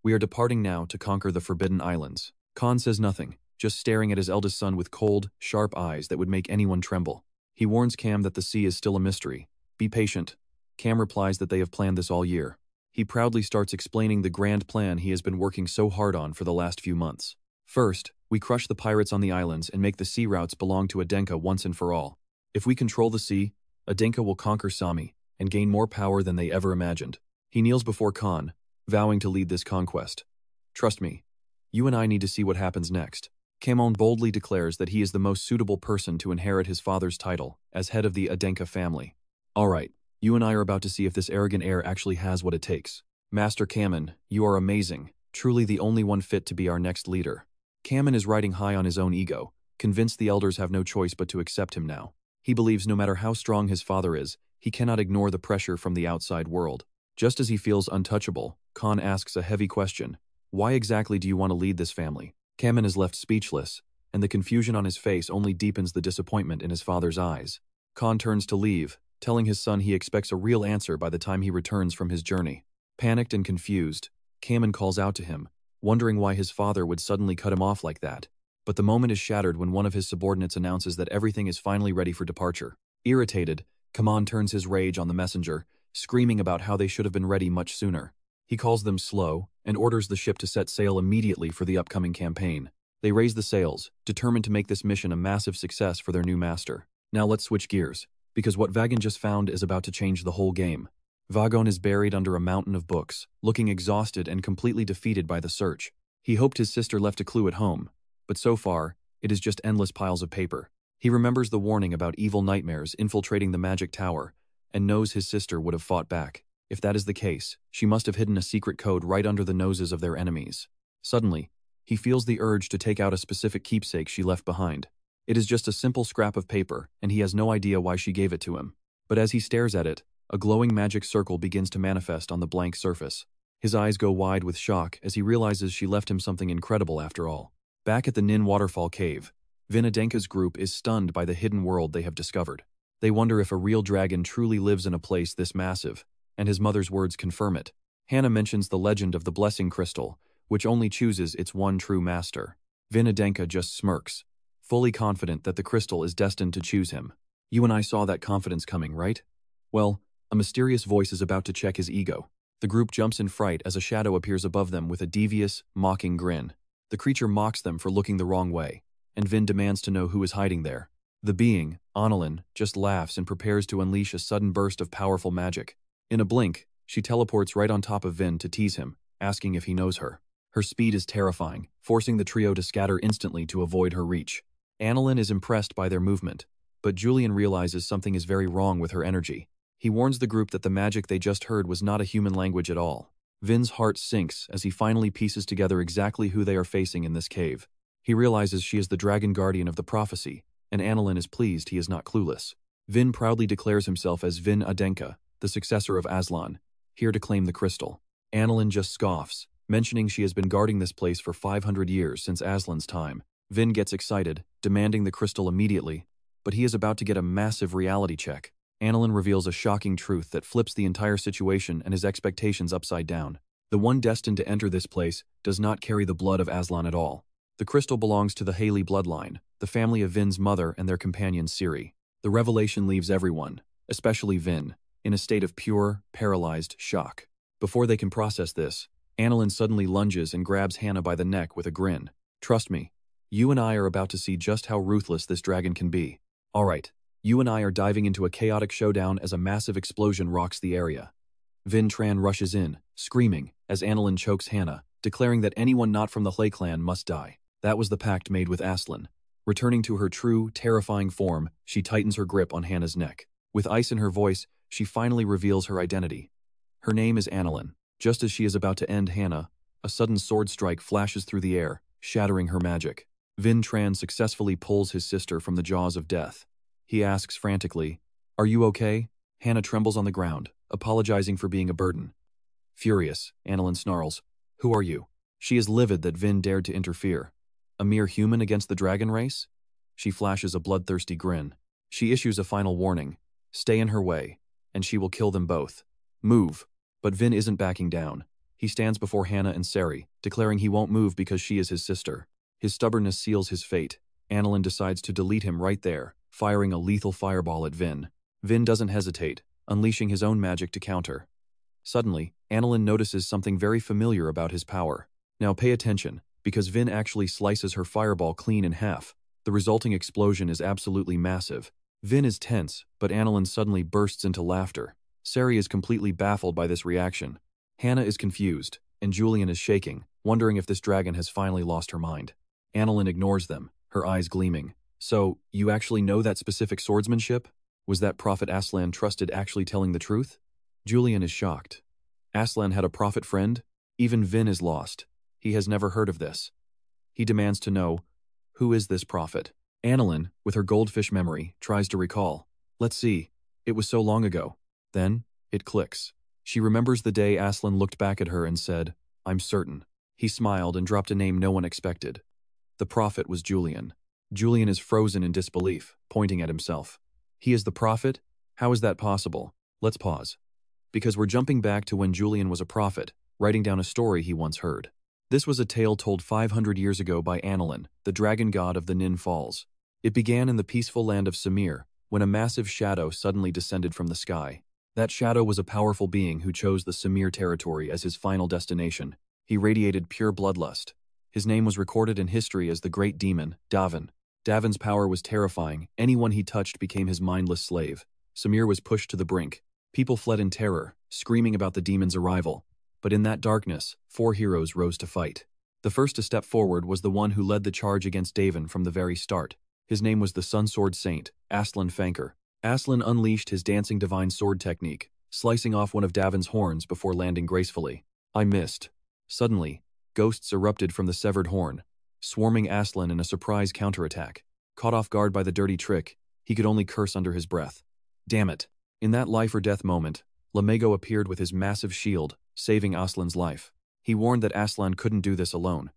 we are departing now to conquer the Forbidden Islands. Khan says nothing, just staring at his eldest son with cold, sharp eyes that would make anyone tremble. He warns Cam that the sea is still a mystery. Be patient. Cam replies that they have planned this all year. He proudly starts explaining the grand plan he has been working so hard on for the last few months. First, we crush the pirates on the islands and make the sea routes belong to Adenka once and for all. If we control the sea, Adenka will conquer Sami and gain more power than they ever imagined. He kneels before Khan, vowing to lead this conquest. Trust me, you and I need to see what happens next. Kamon boldly declares that he is the most suitable person to inherit his father's title as head of the Adenka family. Alright, you and I are about to see if this arrogant heir actually has what it takes. Master Kamon, you are amazing, truly the only one fit to be our next leader. Kamon is riding high on his own ego, convinced the elders have no choice but to accept him now. He believes no matter how strong his father is, he cannot ignore the pressure from the outside world. Just as he feels untouchable, Khan asks a heavy question. Why exactly do you want to lead this family? Kamon is left speechless, and the confusion on his face only deepens the disappointment in his father's eyes. Khan turns to leave, telling his son he expects a real answer by the time he returns from his journey. Panicked and confused, Kamon calls out to him, wondering why his father would suddenly cut him off like that. But the moment is shattered when one of his subordinates announces that everything is finally ready for departure. Irritated, Kamon turns his rage on the messenger, screaming about how they should have been ready much sooner. He calls them slow and orders the ship to set sail immediately for the upcoming campaign. They raise the sails, determined to make this mission a massive success for their new master. Now let's switch gears, because what Vagon just found is about to change the whole game. Vagon is buried under a mountain of books, looking exhausted and completely defeated by the search. He hoped his sister left a clue at home, but so far, it is just endless piles of paper. He remembers the warning about evil nightmares infiltrating the magic tower, and knows his sister would have fought back. If that is the case, she must have hidden a secret code right under the noses of their enemies. Suddenly, he feels the urge to take out a specific keepsake she left behind. It is just a simple scrap of paper, and he has no idea why she gave it to him. But as he stares at it, a glowing magic circle begins to manifest on the blank surface. His eyes go wide with shock as he realizes she left him something incredible after all. Back at the Nin Waterfall Cave, Vin Adenka's group is stunned by the hidden world they have discovered. They wonder if a real dragon truly lives in a place this massive, and his mother's words confirm it. Hannah mentions the legend of the Blessing Crystal, which only chooses its one true master. Vin Adenka just smirks, fully confident that the crystal is destined to choose him. You and I saw that confidence coming, right? Well, a mysterious voice is about to check his ego. The group jumps in fright as a shadow appears above them with a devious, mocking grin. The creature mocks them for looking the wrong way, and Vin demands to know who is hiding there. The being, Annalyn, just laughs and prepares to unleash a sudden burst of powerful magic. In a blink, she teleports right on top of Vin to tease him, asking if he knows her. Her speed is terrifying, forcing the trio to scatter instantly to avoid her reach. Annalyn is impressed by their movement, but Julian realizes something is very wrong with her energy. He warns the group that the magic they just heard was not a human language at all. Vin's heart sinks as he finally pieces together exactly who they are facing in this cave. He realizes she is the dragon guardian of the prophecy, and Annalyn is pleased he is not clueless. Vin proudly declares himself as Vin Adenka, the successor of Aslan, here to claim the crystal. Annalyn just scoffs, mentioning she has been guarding this place for 500 years since Aslan's time. Vin gets excited, demanding the crystal immediately, but he is about to get a massive reality check. Annalyn reveals a shocking truth that flips the entire situation and his expectations upside down. The one destined to enter this place does not carry the blood of Aslan at all. The crystal belongs to the Haley bloodline, the family of Vin's mother and their companion Ciri. The revelation leaves everyone, especially Vin, in a state of pure, paralyzed shock. Before they can process this, Annalyn suddenly lunges and grabs Hannah by the neck with a grin. Trust me, you and I are about to see just how ruthless this dragon can be. Alright, you and I are diving into a chaotic showdown as a massive explosion rocks the area. Vin Tran rushes in, screaming, as Annalyn chokes Hannah, declaring that anyone not from the Hley clan must die. That was the pact made with Aslan. Returning to her true, terrifying form, she tightens her grip on Hannah's neck. With ice in her voice, she finally reveals her identity. Her name is Annalyn. Just as she is about to end Hannah, a sudden sword strike flashes through the air, shattering her magic. Vin Tran successfully pulls his sister from the jaws of death. He asks frantically, "Are you okay?" Hannah trembles on the ground, apologizing for being a burden. Furious, Annalyn snarls, "Who are you?" She is livid that Vin dared to interfere. A mere human against the dragon race? She flashes a bloodthirsty grin. She issues a final warning. Stay in her way, and she will kill them both. Move. But Vin isn't backing down. He stands before Hannah and Ciri, declaring he won't move because she is his sister. His stubbornness seals his fate. Annalyn decides to delete him right there, firing a lethal fireball at Vin. Vin doesn't hesitate, unleashing his own magic to counter. Suddenly, Annalyn notices something very familiar about his power. Now pay attention, because Vin actually slices her fireball clean in half. The resulting explosion is absolutely massive. Vin is tense, but Annalyn suddenly bursts into laughter. Ciri is completely baffled by this reaction. Hannah is confused, and Julian is shaking, wondering if this dragon has finally lost her mind. Annalyn ignores them, her eyes gleaming. So, you actually know that specific swordsmanship? Was that Prophet Aslan trusted actually telling the truth? Julian is shocked. Aslan had a prophet friend? Even Vin is lost. He has never heard of this. He demands to know, who is this prophet? Annalyn, with her goldfish memory, tries to recall. Let's see. It was so long ago. Then, it clicks. She remembers the day Aslan looked back at her and said, I'm certain. He smiled and dropped a name no one expected. The prophet was Julian. Julian is frozen in disbelief, pointing at himself. He is the prophet? How is that possible? Let's pause. Because we're jumping back to when Julian was a prophet, writing down a story he once heard. This was a tale told 500 years ago by Annalyn, the dragon god of the Nin Falls. It began in the peaceful land of Samir, when a massive shadow suddenly descended from the sky. That shadow was a powerful being who chose the Samir territory as his final destination. He radiated pure bloodlust. His name was recorded in history as the great demon, Daven. Daven's power was terrifying. Anyone he touched became his mindless slave. Samir was pushed to the brink. People fled in terror, screaming about the demon's arrival. But in that darkness, 4 heroes rose to fight. The first to step forward was the one who led the charge against Daven from the very start. His name was the Sun Sword Saint, Aslan Fanker. Aslan unleashed his dancing divine sword technique, slicing off one of Daven's horns before landing gracefully. I missed. Suddenly, ghosts erupted from the severed horn, swarming Aslan in a surprise counterattack. Caught off guard by the dirty trick, he could only curse under his breath. Damn it. In that life-or-death moment, Lamego appeared with his massive shield, saving Aslan's life. He warned that Aslan couldn't do this alone.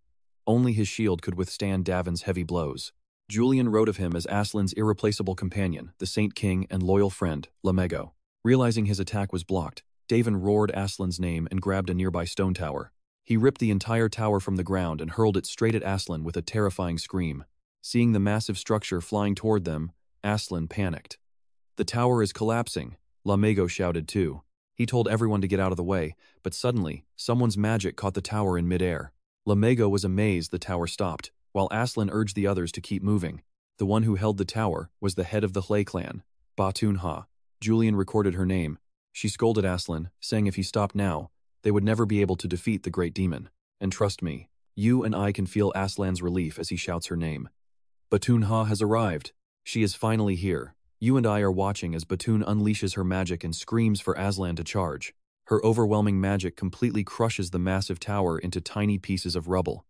Only his shield could withstand Daven's heavy blows. Julian wrote of him as Aslan's irreplaceable companion, the Saint King and loyal friend, Lamego. Realizing his attack was blocked, Daven roared Aslan's name and grabbed a nearby stone tower. He ripped the entire tower from the ground and hurled it straight at Aslan with a terrifying scream. Seeing the massive structure flying toward them, Aslan panicked. The tower is collapsing, Lamego shouted too. He told everyone to get out of the way, but suddenly, someone's magic caught the tower in midair. Lamego was amazed the tower stopped, while Aslan urged the others to keep moving. The one who held the tower was the head of the Hlay clan, Batun. Julian recorded her name. She scolded Aslan, saying if he stopped now, they would never be able to defeat the great demon. And trust me, you and I can feel Aslan's relief as he shouts her name. Batun has arrived. She is finally here. You and I are watching as Batun unleashes her magic and screams for Aslan to charge. Her overwhelming magic completely crushes the massive tower into tiny pieces of rubble.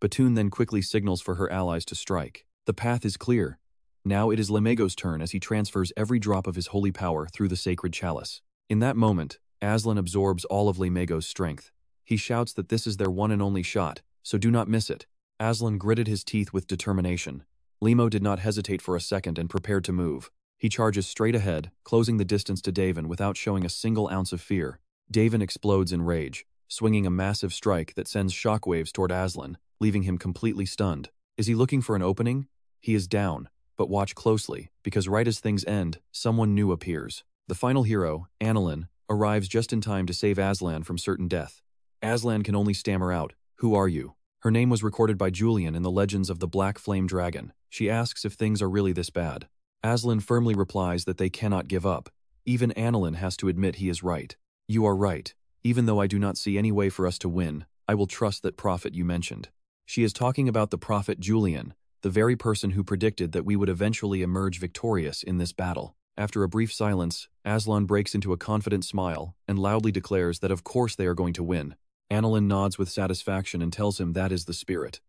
Batun then quickly signals for her allies to strike. The path is clear. Now it is Lamego's turn as he transfers every drop of his holy power through the sacred chalice. In that moment, Aslan absorbs all of Lamego's strength. He shouts that this is their one and only shot, so do not miss it. Aslan gritted his teeth with determination. Lemo did not hesitate for a second and prepared to move. He charges straight ahead, closing the distance to Daven without showing a single ounce of fear. Daven explodes in rage, swinging a massive strike that sends shockwaves toward Aslan, leaving him completely stunned. Is he looking for an opening? He is down, but watch closely, because right as things end, someone new appears. The final hero, Annalyn, arrives just in time to save Aslan from certain death. Aslan can only stammer out, "Who are you?" Her name was recorded by Julian in the legends of the Black Flame Dragon. She asks if things are really this bad. Aslan firmly replies that they cannot give up. Even Annalyn has to admit he is right. You are right. Even though I do not see any way for us to win, I will trust that prophet you mentioned. She is talking about the prophet Julian, the very person who predicted that we would eventually emerge victorious in this battle. After a brief silence, Aslan breaks into a confident smile and loudly declares that of course they are going to win. Annalyn nods with satisfaction and tells him that is the spirit.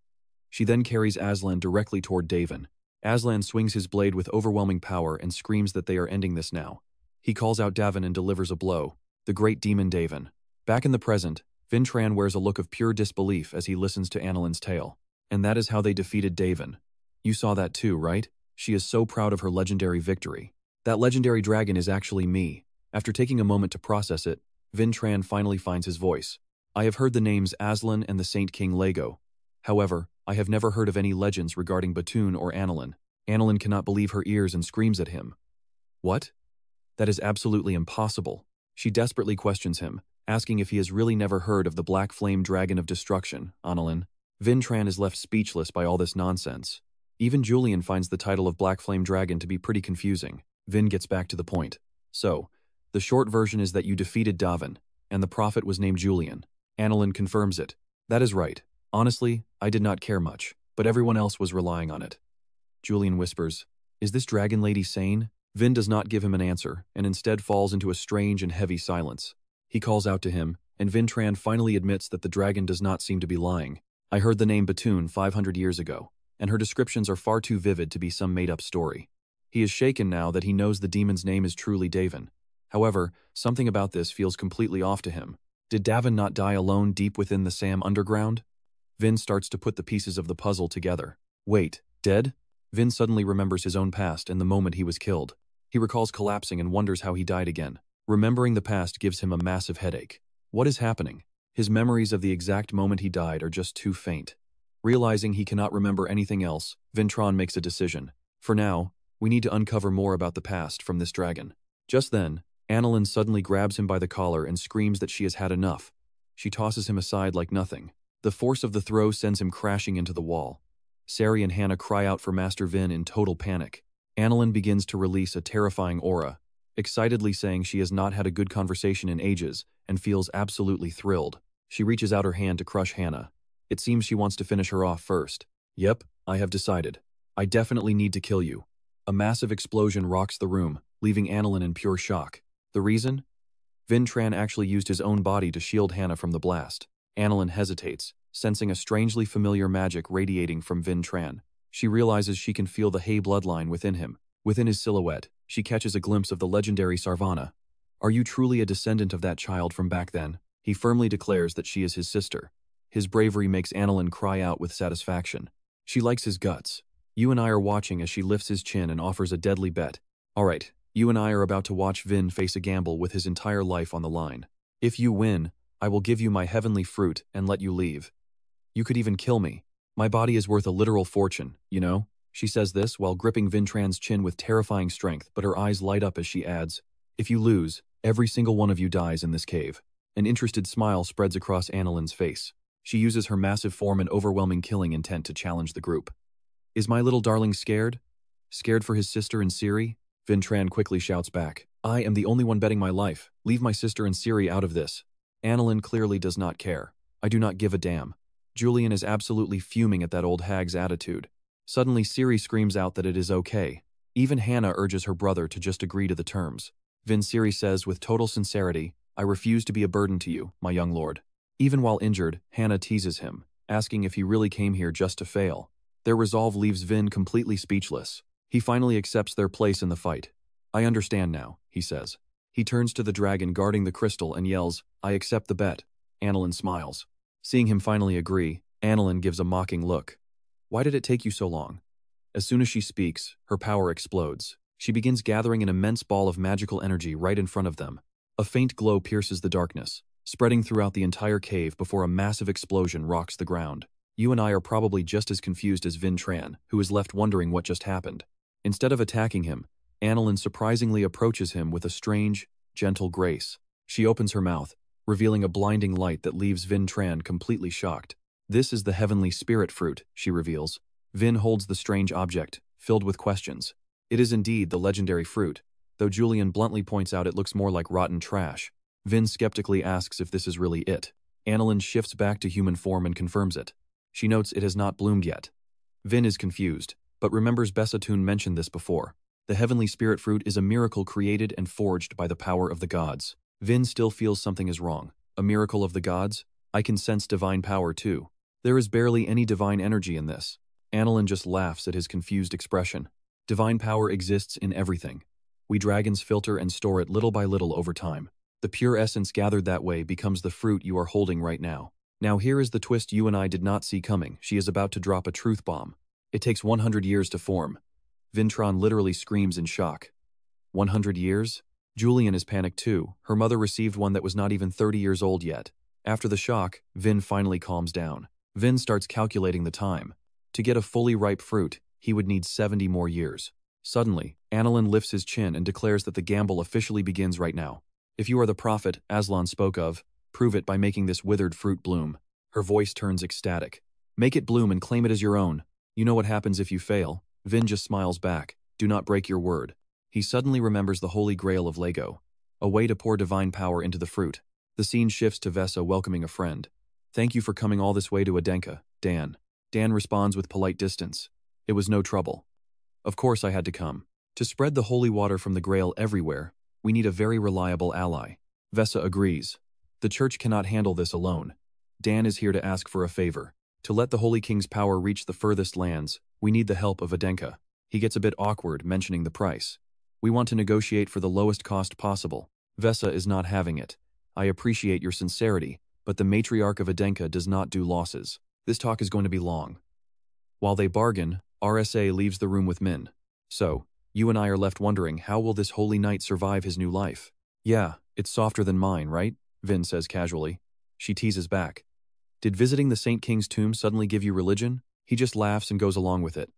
She then carries Aslan directly toward Daven. Aslan swings his blade with overwhelming power and screams that they are ending this now. He calls out Daven and delivers a blow. The great demon Daven. Back in the present, Vincent wears a look of pure disbelief as he listens to Annalyn's tale. And that is how they defeated Daven. You saw that too, right? She is so proud of her legendary victory. That legendary dragon is actually me. After taking a moment to process it, Vincent finally finds his voice. I have heard the names Aslan and the Saint King Lego. However, I have never heard of any legends regarding Batun or Annalyn. Annalyn cannot believe her ears and screams at him. What? That is absolutely impossible. She desperately questions him, asking if he has really never heard of the Black Flame Dragon of Destruction, Annalyn. Vincent is left speechless by all this nonsense. Even Julian finds the title of Black Flame Dragon to be pretty confusing. Vin gets back to the point. So, the short version is that you defeated Daven, and the prophet was named Julian. Annalyn confirms it. That is right. Honestly, I did not care much. but everyone else was relying on it. Julian whispers, "Is this dragon lady sane?" Vin does not give him an answer, and instead falls into a strange and heavy silence. He calls out to him, and Vin Tran finally admits that the dragon does not seem to be lying. "I heard the name Batoon 500 years ago, and her descriptions are far too vivid to be some made-up story." He is shaken now that he knows the demon's name is truly Daven. However, something about this feels completely off to him. Did Daven not die alone deep within the Sam underground? Vin starts to put the pieces of the puzzle together. Wait, dead? Vin suddenly remembers his own past and the moment he was killed. He recalls collapsing and wonders how he died again. Remembering the past gives him a massive headache. What is happening? His memories of the exact moment he died are just too faint. Realizing he cannot remember anything else, Vintron makes a decision. For now, we need to uncover more about the past from this dragon. Just then, Annalyn suddenly grabs him by the collar and screams that she has had enough. She tosses him aside like nothing. The force of the throw sends him crashing into the wall. Sari and Hannah cry out for Master Vin in total panic. Annalyn begins to release a terrifying aura, excitedly saying she has not had a good conversation in ages and feels absolutely thrilled. She reaches out her hand to crush Hannah. It seems she wants to finish her off first. "Yep, I have decided. I definitely need to kill you." A massive explosion rocks the room, leaving Annalyn in pure shock. The reason? Vin Tran actually used his own body to shield Hannah from the blast. Annalyn hesitates, sensing a strangely familiar magic radiating from Vin Tran. She realizes she can feel the Hay bloodline within him. Within his silhouette, she catches a glimpse of the legendary Sarvana. "Are you truly a descendant of that child from back then?" He firmly declares that she is his sister. His bravery makes Annalyn cry out with satisfaction. She likes his guts. You and I are watching as she lifts his chin and offers a deadly bet. "Alright, you and I are about to watch Vin face a gamble with his entire life on the line. If you win, I will give you my heavenly fruit and let you leave. You could even kill me. My body is worth a literal fortune, you know?" She says this while gripping Vin Tran's chin with terrifying strength, but her eyes light up as she adds, "If you lose, every single one of you dies in this cave." An interested smile spreads across Annalyn's face. She uses her massive form and overwhelming killing intent to challenge the group. "Is my little darling scared? Scared for his sister and Ciri?" Vin Tran quickly shouts back, "I am the only one betting my life. Leave my sister and Ciri out of this." Annalyn clearly does not care. "I do not give a damn." Julian is absolutely fuming at that old hag's attitude. Suddenly Ciri screams out that it is okay. Even Hannah urges her brother to just agree to the terms. Ciri says with total sincerity, "I refuse to be a burden to you, my young lord." Even while injured, Hannah teases him, asking if he really came here just to fail. Their resolve leaves Vin completely speechless. He finally accepts their place in the fight. "I understand now," he says. He turns to the dragon guarding the crystal and yells, "I accept the bet." Annalyn smiles. Seeing him finally agree, Annalyn gives a mocking look. "Why did it take you so long?" As soon as she speaks, her power explodes. She begins gathering an immense ball of magical energy right in front of them. A faint glow pierces the darkness, spreading throughout the entire cave before a massive explosion rocks the ground. You and I are probably just as confused as Vin Tran, who is left wondering what just happened. Instead of attacking him, Annalyn surprisingly approaches him with a strange, gentle grace. She opens her mouth, revealing a blinding light that leaves Vin Tran completely shocked. "This is the heavenly spirit fruit," she reveals. Vin holds the strange object, filled with questions. It is indeed the legendary fruit, though Julian bluntly points out it looks more like rotten trash. Vin skeptically asks if this is really it. Annalyn shifts back to human form and confirms it. She notes it has not bloomed yet. Vin is confused, but remembers Besatun mentioned this before. The heavenly spirit fruit is a miracle created and forged by the power of the gods. Vin still feels something is wrong. A miracle of the gods? I can sense divine power too. There is barely any divine energy in this. Annalyn just laughs at his confused expression. Divine power exists in everything. We dragons filter and store it little by little over time. The pure essence gathered that way becomes the fruit you are holding right now. Now here is the twist you and I did not see coming. She is about to drop a truth bomb. It takes 100 years to form. Vintron literally screams in shock. 100 years? Julian is panicked too. Her mother received one that was not even 30 years old yet. After the shock, Vin finally calms down. Vin starts calculating the time. To get a fully ripe fruit, he would need 70 more years. Suddenly, Annalyn lifts his chin and declares that the gamble officially begins right now. "If you are the prophet Aslan spoke of, prove it by making this withered fruit bloom." Her voice turns ecstatic. "Make it bloom and claim it as your own. You know what happens if you fail." Vin just smiles back. "Do not break your word." He suddenly remembers the holy grail of Lego, a way to pour divine power into the fruit. The scene shifts to Vesa welcoming a friend. "Thank you for coming all this way to Adenka, Dan." Dan responds with polite distance. It was no trouble. Of course I had to come. To spread the holy water from the Grail everywhere, we need a very reliable ally. Vesa agrees. The church cannot handle this alone. Dan is here to ask for a favor. To let the Holy King's power reach the furthest lands, we need the help of Adenka. He gets a bit awkward mentioning the price. We want to negotiate for the lowest cost possible. Vesa is not having it. I appreciate your sincerity, but the matriarch of Adenka does not do losses. This talk is going to be long. While they bargain, RSA leaves the room with Min. So, you and I are left wondering, how will this holy knight survive his new life? Yeah, it's softer than mine, right? Vin says casually. She teases back. Did visiting the Saint King's tomb suddenly give you religion? He just laughs and goes along with it.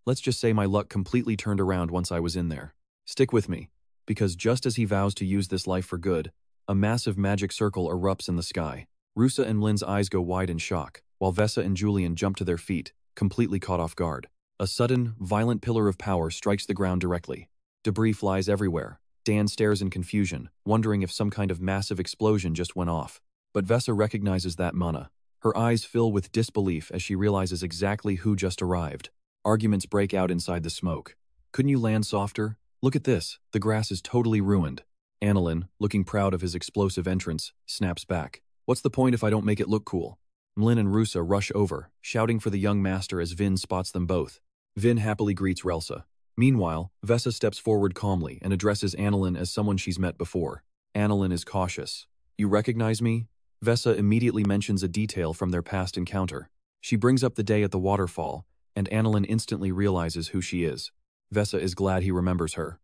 Let's just say my luck completely turned around once I was in there. Stick with me, because just as he vows to use this life for good, a massive magic circle erupts in the sky. Rusa and Lin's eyes go wide in shock, while Vesa and Julian jump to their feet, completely caught off guard. A sudden, violent pillar of power strikes the ground directly. Debris flies everywhere. Dan stares in confusion, wondering if some kind of massive explosion just went off. But Vesa recognizes that mana. Her eyes fill with disbelief as she realizes exactly who just arrived. Arguments break out inside the smoke. Couldn't you land softer? Look at this, the grass is totally ruined. Annalyn, looking proud of his explosive entrance, snaps back. What's the point if I don't make it look cool? Mlin and Rusa rush over, shouting for the young master as Vin spots them both. Vin happily greets Relsa. Meanwhile, Vesa steps forward calmly and addresses Annalyn as someone she's met before. Annalyn is cautious. You recognize me? Vesa immediately mentions a detail from their past encounter. She brings up the day at the waterfall, and Annalyn instantly realizes who she is. Vesa is glad he remembers her.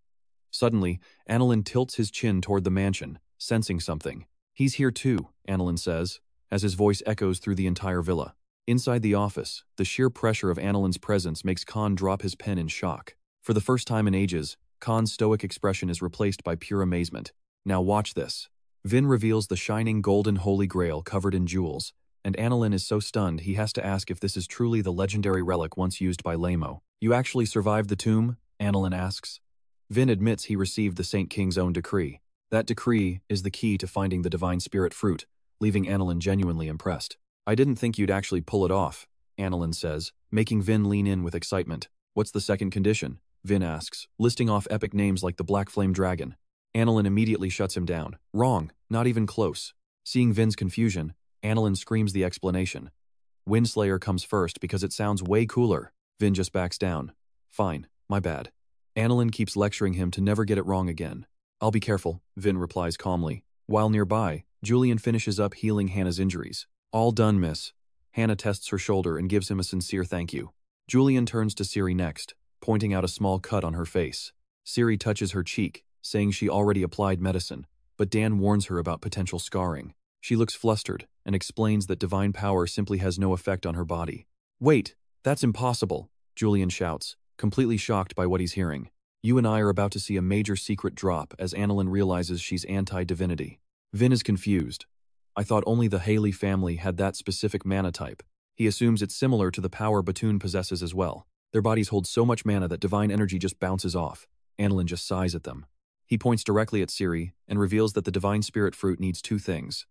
Suddenly, Annalyn tilts his chin toward the mansion, sensing something. He's here too, Annalyn says, as his voice echoes through the entire villa. Inside the office, the sheer pressure of Annalyn's presence makes Khan drop his pen in shock. For the first time in ages, Khan's stoic expression is replaced by pure amazement. Now watch this. Vin reveals the shining golden holy grail covered in jewels, and Annalyn is so stunned he has to ask if this is truly the legendary relic once used by Lamo. You actually survived the tomb? Annalyn asks. Vin admits he received the Saint King's own decree. That decree is the key to finding the divine spirit fruit, leaving Annalyn genuinely impressed. I didn't think you'd actually pull it off, Annalyn says, making Vin lean in with excitement. What's the second condition? Vin asks, listing off epic names like the Black Flame Dragon. Annalyn immediately shuts him down. Wrong, not even close. Seeing Vin's confusion, Annalyn screams the explanation. Windslayer comes first because it sounds way cooler. Vin just backs down. Fine, my bad. Annalyn keeps lecturing him to never get it wrong again. I'll be careful, Vin replies calmly. While nearby, Julian finishes up healing Hannah's injuries. All done, miss. Hannah tests her shoulder and gives him a sincere thank you. Julian turns to Ciri next, pointing out a small cut on her face. Ciri touches her cheek, saying she already applied medicine, but Dan warns her about potential scarring. She looks flustered and explains that divine power simply has no effect on her body. Wait, that's impossible, Julian shouts, completely shocked by what he's hearing. You and I are about to see a major secret drop as Annalyn realizes she's anti-divinity. Vin is confused. I thought only the Haley family had that specific mana type. He assumes it's similar to the power Batoon possesses as well. Their bodies hold so much mana that divine energy just bounces off. Annalyn just sighs at them. He points directly at Ciri and reveals that the divine spirit fruit needs two things: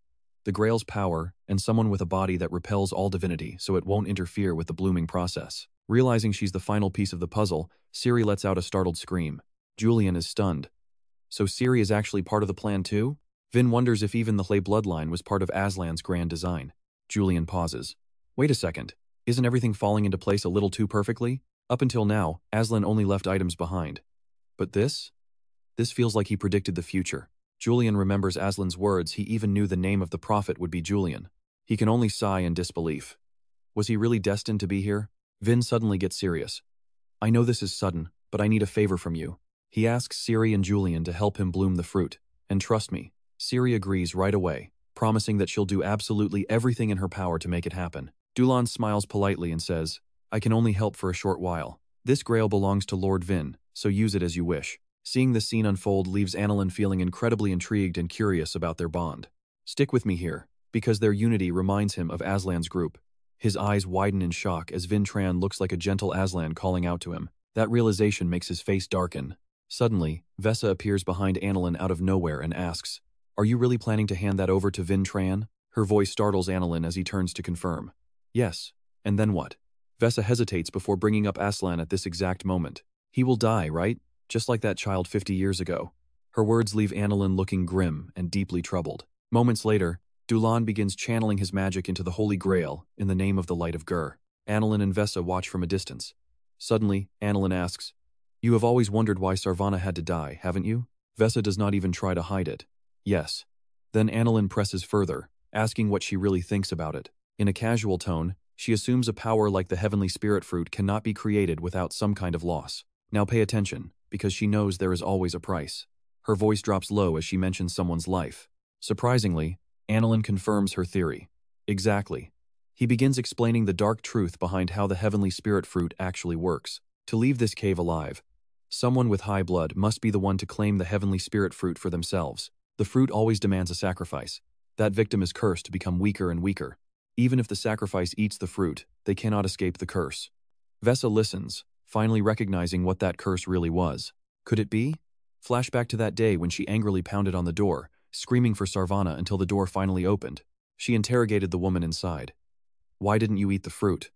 the Grail's power and someone with a body that repels all divinity so it won't interfere with the blooming process. Realizing she's the final piece of the puzzle, Ciri lets out a startled scream. Julian is stunned. So Ciri is actually part of the plan too? Vin wonders if even the Hley bloodline was part of Aslan's grand design. Julian pauses. Wait a second. Isn't everything falling into place a little too perfectly? Up until now, Aslan only left items behind. But this? This feels like he predicted the future. Julian remembers Aslan's words. He even knew the name of the prophet would be Julian. He can only sigh in disbelief. Was he really destined to be here? Vin suddenly gets serious. I know this is sudden, but I need a favor from you. He asks Ciri and Julian to help him bloom the fruit. And trust me, Ciri agrees right away, promising that she'll do absolutely everything in her power to make it happen. Dulon smiles politely and says, I can only help for a short while. This grail belongs to Lord Vin, so use it as you wish. Seeing the scene unfold leaves Annalyn feeling incredibly intrigued and curious about their bond. Stick with me here, because their unity reminds him of Aslan's group. His eyes widen in shock as Vin Tran looks like a gentle Aslan calling out to him. That realization makes his face darken. Suddenly, Vesa appears behind Annalyn out of nowhere and asks, Are you really planning to hand that over to Vin Tran? Her voice startles Annalyn as he turns to confirm. Yes, and then what? Vesa hesitates before bringing up Aslan at this exact moment. He will die, right? Just like that child 50 years ago. Her words leave Annalyn looking grim and deeply troubled. Moments later, Dulan begins channeling his magic into the Holy Grail in the name of the Light of Gur. Annalyn and Vesa watch from a distance. Suddenly, Annalyn asks, "You have always wondered why Sarvana had to die, haven't you?" Vesa does not even try to hide it. Yes. Then Annalyn presses further, asking what she really thinks about it. In a casual tone, she assumes a power like the Heavenly Spirit Fruit cannot be created without some kind of loss. Now pay attention, because she knows there is always a price. Her voice drops low as she mentions someone's life. Surprisingly, Annalyn confirms her theory. Exactly. He begins explaining the dark truth behind how the Heavenly Spirit Fruit actually works. To leave this cave alive, someone with high blood must be the one to claim the Heavenly Spirit Fruit for themselves. The fruit always demands a sacrifice. That victim is cursed to become weaker and weaker. Even if the sacrifice eats the fruit, they cannot escape the curse. Vesa listens, finally recognizing what that curse really was. Could it be? Flashback to that day when she angrily pounded on the door, screaming for Sarvana until the door finally opened. She interrogated the woman inside. "Why didn't you eat the fruit?"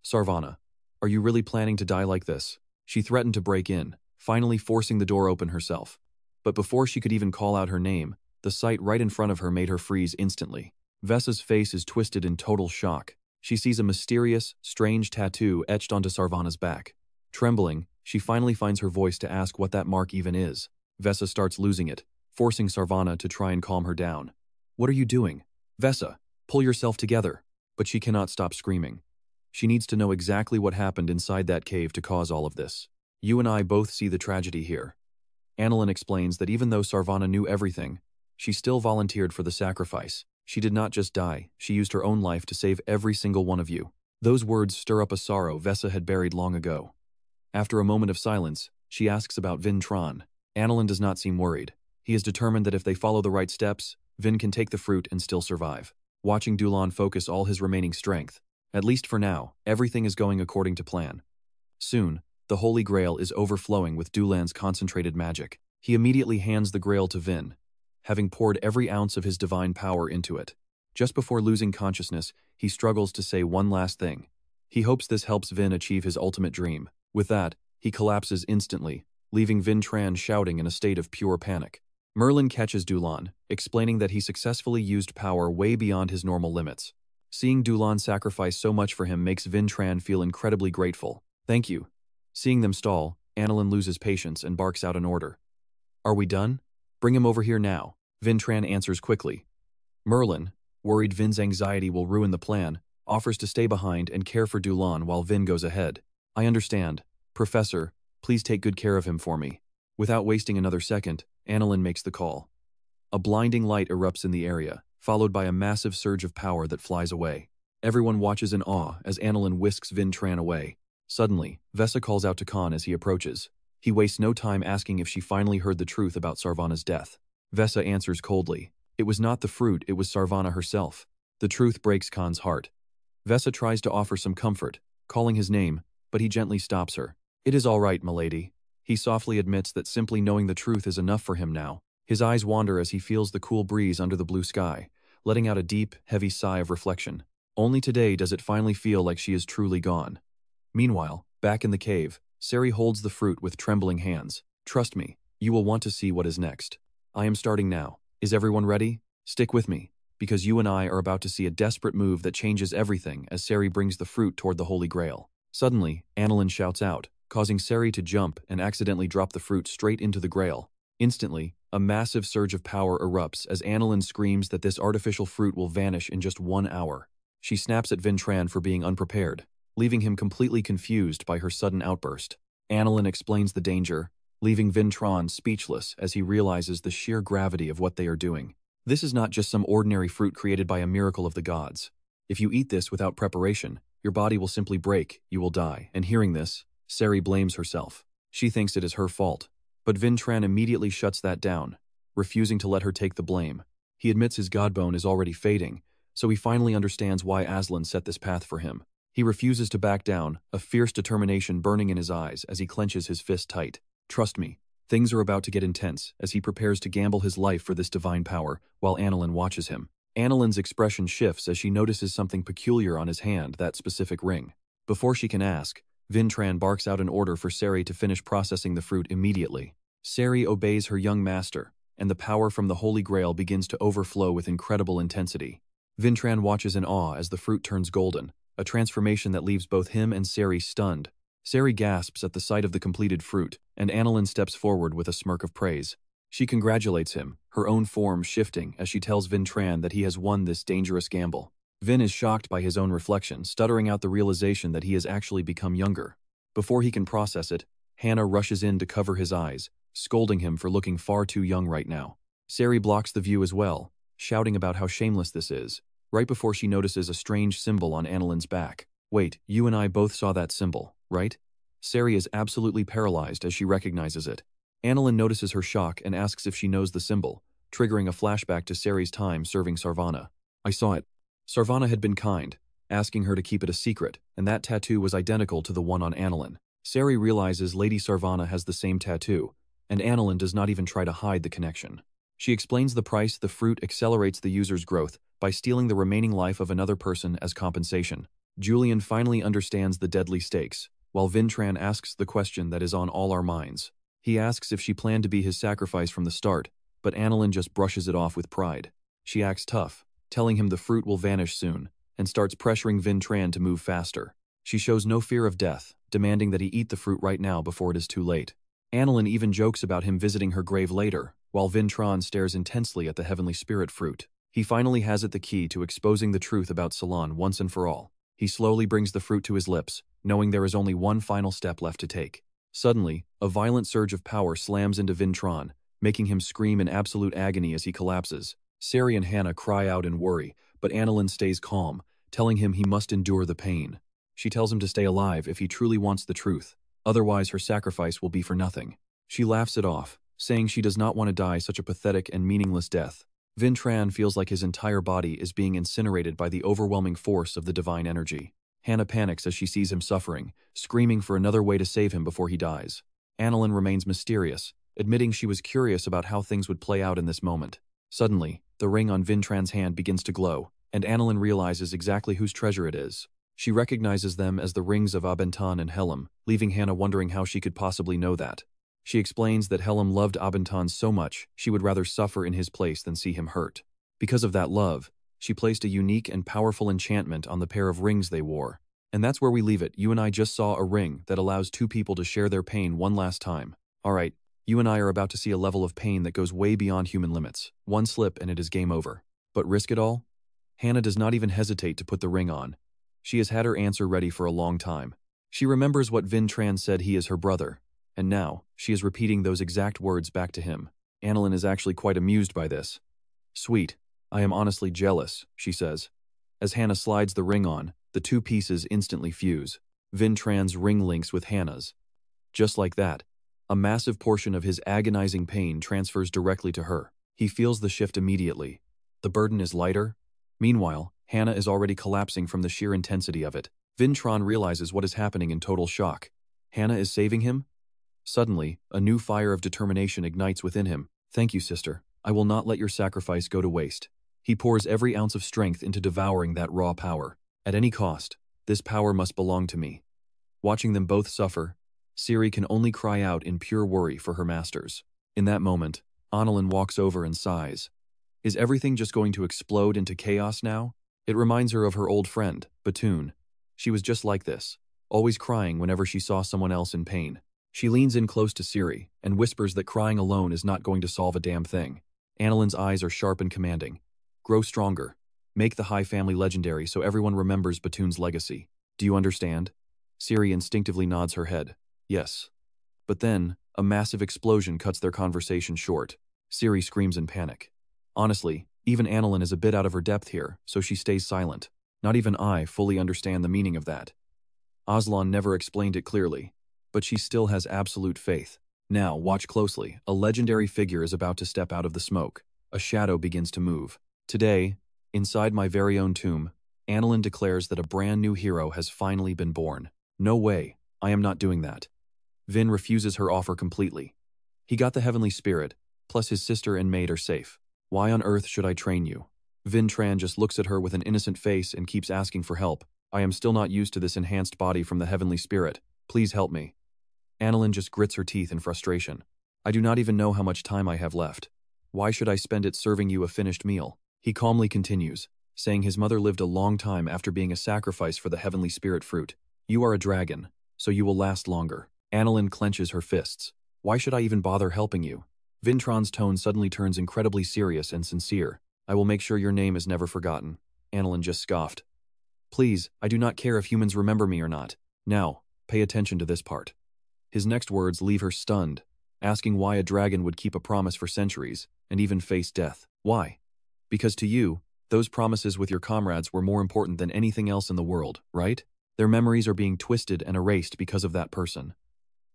"Sarvana, are you really planning to die like this?" She threatened to break in, finally forcing the door open herself. But before she could even call out her name, the sight right in front of her made her freeze instantly. Vesa's face is twisted in total shock. She sees a mysterious, strange tattoo etched onto Sarvana's back. Trembling, she finally finds her voice to ask what that mark even is. Vesa starts losing it, forcing Sarvana to try and calm her down. "What are you doing? Vesa, pull yourself together." But she cannot stop screaming. She needs to know exactly what happened inside that cave to cause all of this. "You and I both see the tragedy here." Annalyn explains that even though Sarvana knew everything, she still volunteered for the sacrifice. She did not just die, she used her own life to save every single one of you. Those words stir up a sorrow Vesa had buried long ago. After a moment of silence, she asks about Vin Tran. Annalyn does not seem worried. He is determined that if they follow the right steps, Vin can take the fruit and still survive. Watching Dulan focus all his remaining strength. At least for now, everything is going according to plan. Soon, the Holy Grail is overflowing with Dulan's concentrated magic. He immediately hands the Grail to Vin, having poured every ounce of his divine power into it. Just before losing consciousness, he struggles to say one last thing. He hopes this helps Vin achieve his ultimate dream. With that, he collapses instantly, leaving Vin Tran shouting in a state of pure panic. Merlin catches Dulan, explaining that he successfully used power way beyond his normal limits. Seeing Dulan sacrifice so much for him makes Vin Tran feel incredibly grateful. "Thank you." Seeing them stall, Annalyn loses patience and barks out an order. "Are we done? Bring him over here now." Vin Tran answers quickly. Merlin, worried Vin's anxiety will ruin the plan, offers to stay behind and care for Dulan while Vin goes ahead. "I understand. Professor, please take good care of him for me." Without wasting another second, Annalyn makes the call. A blinding light erupts in the area, followed by a massive surge of power that flies away. Everyone watches in awe as Annalyn whisks Vin Tran away. Suddenly, Vesa calls out to Khan as he approaches. He wastes no time asking if she finally heard the truth about Sarvana's death. Vesa answers coldly. It was not the fruit, it was Sarvana herself. The truth breaks Khan's heart. Vesa tries to offer some comfort, calling his name, but he gently stops her. "It is all right, milady." He softly admits that simply knowing the truth is enough for him now. His eyes wander as he feels the cool breeze under the blue sky, letting out a deep, heavy sigh of reflection. Only today does it finally feel like she is truly gone. Meanwhile, back in the cave, Sari holds the fruit with trembling hands. "Trust me, you will want to see what is next. I am starting now. Is everyone ready? Stick with me, because you and I are about to see a desperate move that changes everything as Sari brings the fruit toward the Holy Grail." Suddenly, Annalyn shouts out, causing Sari to jump and accidentally drop the fruit straight into the Grail. Instantly, a massive surge of power erupts as Annalyn screams that this artificial fruit will vanish in just 1 hour. She snaps at Vin Tran for being unprepared, leaving him completely confused by her sudden outburst. Annalyn explains the danger, leaving Vin Tran speechless as he realizes the sheer gravity of what they are doing. This is not just some ordinary fruit created by a miracle of the gods. If you eat this without preparation, your body will simply break, you will die. And hearing this, Sari blames herself. She thinks it is her fault. But Vin Tran immediately shuts that down, refusing to let her take the blame. He admits his godbone is already fading, so he finally understands why Aslan set this path for him. He refuses to back down, a fierce determination burning in his eyes as he clenches his fist tight. "Trust me, things are about to get intense," as he prepares to gamble his life for this divine power, while Annalyn watches him. Annalyn's expression shifts as she notices something peculiar on his hand, that specific ring. Before she can ask, Vintran barks out an order for Seri to finish processing the fruit immediately. Seri obeys her young master, and the power from the Holy Grail begins to overflow with incredible intensity. Vintran watches in awe as the fruit turns golden, a transformation that leaves both him and Seri stunned. Seri gasps at the sight of the completed fruit, and Annalyn steps forward with a smirk of praise. She congratulates him, her own form shifting as she tells Vintran that he has won this dangerous gamble. Vin is shocked by his own reflection, stuttering out the realization that he has actually become younger. Before he can process it, Hannah rushes in to cover his eyes, scolding him for looking far too young right now. Seri blocks the view as well, shouting about how shameless this is, right before she notices a strange symbol on Annalyn's back. Wait, you and I both saw that symbol, right? Seri is absolutely paralyzed as she recognizes it. Annalyn notices her shock and asks if she knows the symbol, triggering a flashback to Seri's time serving Sarvana. I saw it. Sarvana had been kind, asking her to keep it a secret, and that tattoo was identical to the one on Annalyn. Seri realizes Lady Sarvana has the same tattoo, and Annalyn does not even try to hide the connection. She explains the price the fruit accelerates the user's growth by stealing the remaining life of another person as compensation. Julian finally understands the deadly stakes, while Vintran asks the question that is on all our minds. He asks if she planned to be his sacrifice from the start, but Annalyn just brushes it off with pride. She acts tough, telling him the fruit will vanish soon, and starts pressuring Vintran to move faster. She shows no fear of death, demanding that he eat the fruit right now before it is too late. Annalyn even jokes about him visiting her grave later, while Vintran stares intensely at the heavenly spirit fruit. He finally has it the key to exposing the truth about Salon once and for all. He slowly brings the fruit to his lips, knowing there is only one final step left to take. Suddenly, a violent surge of power slams into Vintran, making him scream in absolute agony as he collapses. Seri and Hannah cry out in worry, but Annalyn stays calm, telling him he must endure the pain. She tells him to stay alive if he truly wants the truth, otherwise her sacrifice will be for nothing. She laughs it off, saying she does not want to die such a pathetic and meaningless death. Vintran feels like his entire body is being incinerated by the overwhelming force of the divine energy. Hannah panics as she sees him suffering, screaming for another way to save him before he dies. Annalyn remains mysterious, admitting she was curious about how things would play out in this moment. Suddenly, the ring on Vintran's hand begins to glow, and Annalyn realizes exactly whose treasure it is. She recognizes them as the rings of Abentan and Helm, leaving Hannah wondering how she could possibly know that. She explains that Helm loved Abentan so much she would rather suffer in his place than see him hurt. Because of that love, she placed a unique and powerful enchantment on the pair of rings they wore. And that's where we leave it. You and I just saw a ring that allows two people to share their pain one last time. Alright, you and I are about to see a level of pain that goes way beyond human limits. One slip and it is game over. But risk it all? Hannah does not even hesitate to put the ring on. She has had her answer ready for a long time. She remembers what Vintran said he is her brother, and now she is repeating those exact words back to him. Annalyn is actually quite amused by this. Sweet, I am honestly jealous, she says. As Hannah slides the ring on, the two pieces instantly fuse. Vintran's ring links with Hannah's. Just like that, a massive portion of his agonizing pain transfers directly to her. He feels the shift immediately. The burden is lighter. Meanwhile, Hannah is already collapsing from the sheer intensity of it. Vintran realizes what is happening in total shock. Hannah is saving him? Suddenly, a new fire of determination ignites within him. Thank you, sister. I will not let your sacrifice go to waste. He pours every ounce of strength into devouring that raw power. At any cost, this power must belong to me. Watching them both suffer, Seri can only cry out in pure worry for her masters. In that moment, Annalyn walks over and sighs. Is everything just going to explode into chaos now? It reminds her of her old friend, Batoon. She was just like this, always crying whenever she saw someone else in pain. She leans in close to Seri and whispers that crying alone is not going to solve a damn thing. Annalyn's eyes are sharp and commanding. Grow stronger. Make the High family legendary so everyone remembers Batoon's legacy. Do you understand? Seri instinctively nods her head. Yes. But then, a massive explosion cuts their conversation short. Seri screams in panic. Honestly, even Annalyn is a bit out of her depth here, so she stays silent. Not even I fully understand the meaning of that. Aslan never explained it clearly, but she still has absolute faith. Now, watch closely. A legendary figure is about to step out of the smoke. A shadow begins to move. Today, inside my very own tomb, Annalyn declares that a brand new hero has finally been born. No way, I am not doing that. Vin refuses her offer completely. He got the heavenly spirit, plus his sister and maid are safe. Why on earth should I train you? Vintran just looks at her with an innocent face and keeps asking for help. I am still not used to this enhanced body from the heavenly spirit. Please help me. Annalyn just grits her teeth in frustration. I do not even know how much time I have left. Why should I spend it serving you a finished meal? He calmly continues, saying his mother lived a long time after being a sacrifice for the heavenly spirit fruit. You are a dragon, so you will last longer. Annalyn clenches her fists. Why should I even bother helping you? Vintron's tone suddenly turns incredibly serious and sincere. I will make sure your name is never forgotten. Annalyn just scoffed. Please, I do not care if humans remember me or not. Now, pay attention to this part. His next words leave her stunned, asking why a dragon would keep a promise for centuries, and even face death. Why? Because to you, those promises with your comrades were more important than anything else in the world, right? Their memories are being twisted and erased because of that person.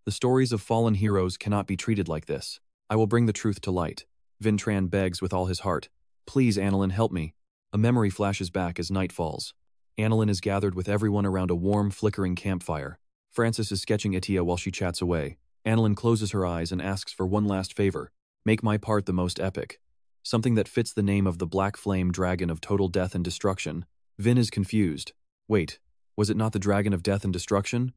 The stories of fallen heroes cannot be treated like this. I will bring the truth to light. Vintran begs with all his heart. Please, Annalyn, help me. A memory flashes back as night falls. Annalyn is gathered with everyone around a warm, flickering campfire. Francis is sketching Itia while she chats away. Annalyn closes her eyes and asks for one last favor. Make my part the most epic. Something that fits the name of the Black Flame Dragon of Total Death and Destruction. Vin is confused. Wait, was it not the Dragon of Death and Destruction?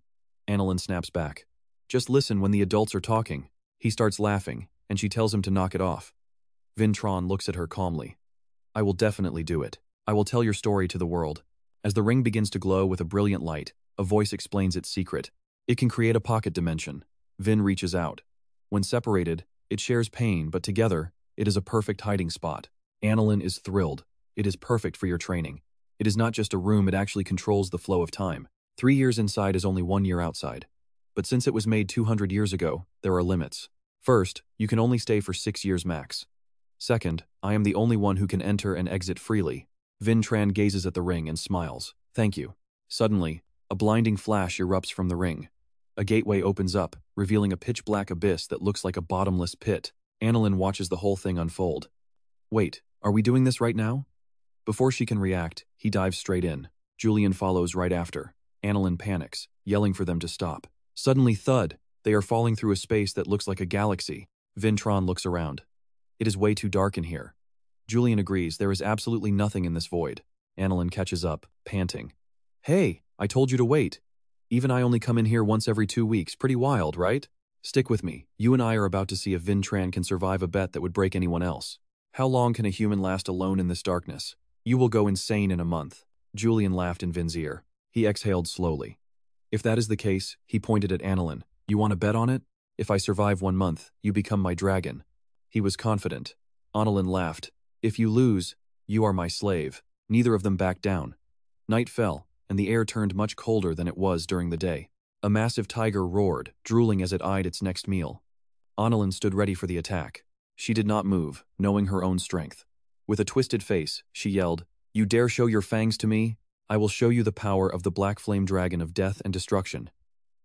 Annalyn snaps back. Just listen when the adults are talking. He starts laughing, and she tells him to knock it off. Vintron looks at her calmly. I will definitely do it. I will tell your story to the world. As the ring begins to glow with a brilliant light, a voice explains its secret. It can create a pocket dimension. Vin reaches out. When separated, it shares pain, but together, it is a perfect hiding spot. Annalyn is thrilled. It is perfect for your training. It is not just a room, it actually controls the flow of time. 3 years inside is only 1 year outside. But since it was made 200 years ago, there are limits. First, you can only stay for 6 years max. Second, I am the only one who can enter and exit freely. Vintran gazes at the ring and smiles. Thank you. Suddenly, a blinding flash erupts from the ring. A gateway opens up, revealing a pitch-black abyss that looks like a bottomless pit. Annalyn watches the whole thing unfold. Wait, are we doing this right now? Before she can react, he dives straight in. Julian follows right after. Annalyn panics, yelling for them to stop. Suddenly, thud! They are falling through a space that looks like a galaxy. Vintron looks around. It is way too dark in here. Julian agrees there is absolutely nothing in this void. Annalyn catches up, panting. Hey, I told you to wait. Even I only come in here once every 2 weeks. Pretty wild, right? Stick with me. You and I are about to see if Vintran can survive a bet that would break anyone else. How long can a human last alone in this darkness? You will go insane in a month. Julian laughed in Vin's ear. He exhaled slowly. If that is the case, he pointed at Annalyn. You want to bet on it? If I survive 1 month, you become my dragon. He was confident. Annalyn laughed. If you lose, you are my slave. Neither of them backed down. Night fell, and the air turned much colder than it was during the day. A massive tiger roared, drooling as it eyed its next meal. Annalyn stood ready for the attack. She did not move, knowing her own strength. With a twisted face, she yelled, You dare show your fangs to me? I will show you the power of the Black Flame Dragon of Death and Destruction.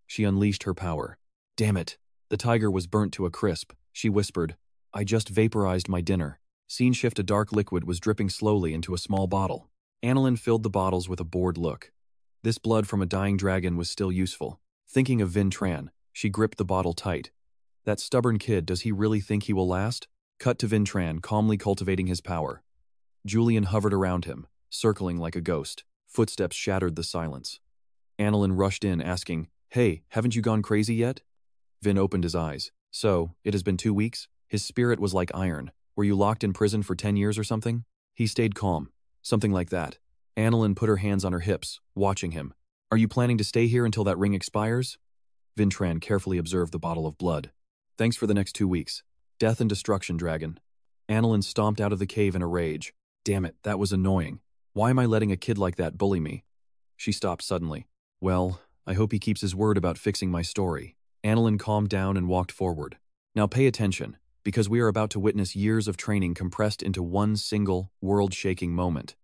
She unleashed her power. Damn it! The tiger was burnt to a crisp. She whispered, I just vaporized my dinner. Scene shift. A dark liquid was dripping slowly into a small bottle. Annalyn filled the bottles with a bored look. This blood from a dying dragon was still useful. Thinking of Vintran, she gripped the bottle tight. That stubborn kid, does he really think he will last? Cut to Vintran, calmly cultivating his power. Julian hovered around him, circling like a ghost. Footsteps shattered the silence. Annalyn rushed in, asking, Hey, haven't you gone crazy yet? Vin opened his eyes. So, it has been 2 weeks? His spirit was like iron. Were you locked in prison for 10 years or something? He stayed calm. Something like that. Annalyn put her hands on her hips, watching him. Are you planning to stay here until that ring expires? Vintran carefully observed the bottle of blood. Thanks for the next 2 weeks. Death and destruction, dragon. Annalyn stomped out of the cave in a rage. Damn it, that was annoying. Why am I letting a kid like that bully me? She stopped suddenly. Well, I hope he keeps his word about fixing my story. Annalyn calmed down and walked forward. Now pay attention, because we are about to witness years of training compressed into one single, world-shaking moment.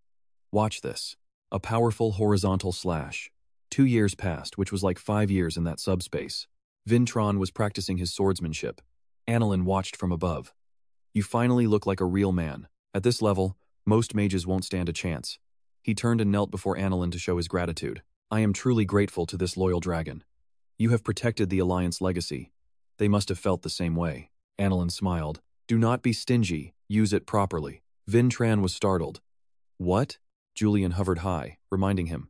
Watch this. A powerful horizontal slash. 2 years passed, which was like 5 years in that subspace. Vintron was practicing his swordsmanship. Annalyn watched from above. You finally look like a real man. At this level, most mages won't stand a chance. He turned and knelt before Annalyn to show his gratitude. I am truly grateful to this loyal dragon. You have protected the Alliance legacy. They must have felt the same way. Annalyn smiled. Do not be stingy. Use it properly. Vintran was startled. What? Julian hovered high, reminding him.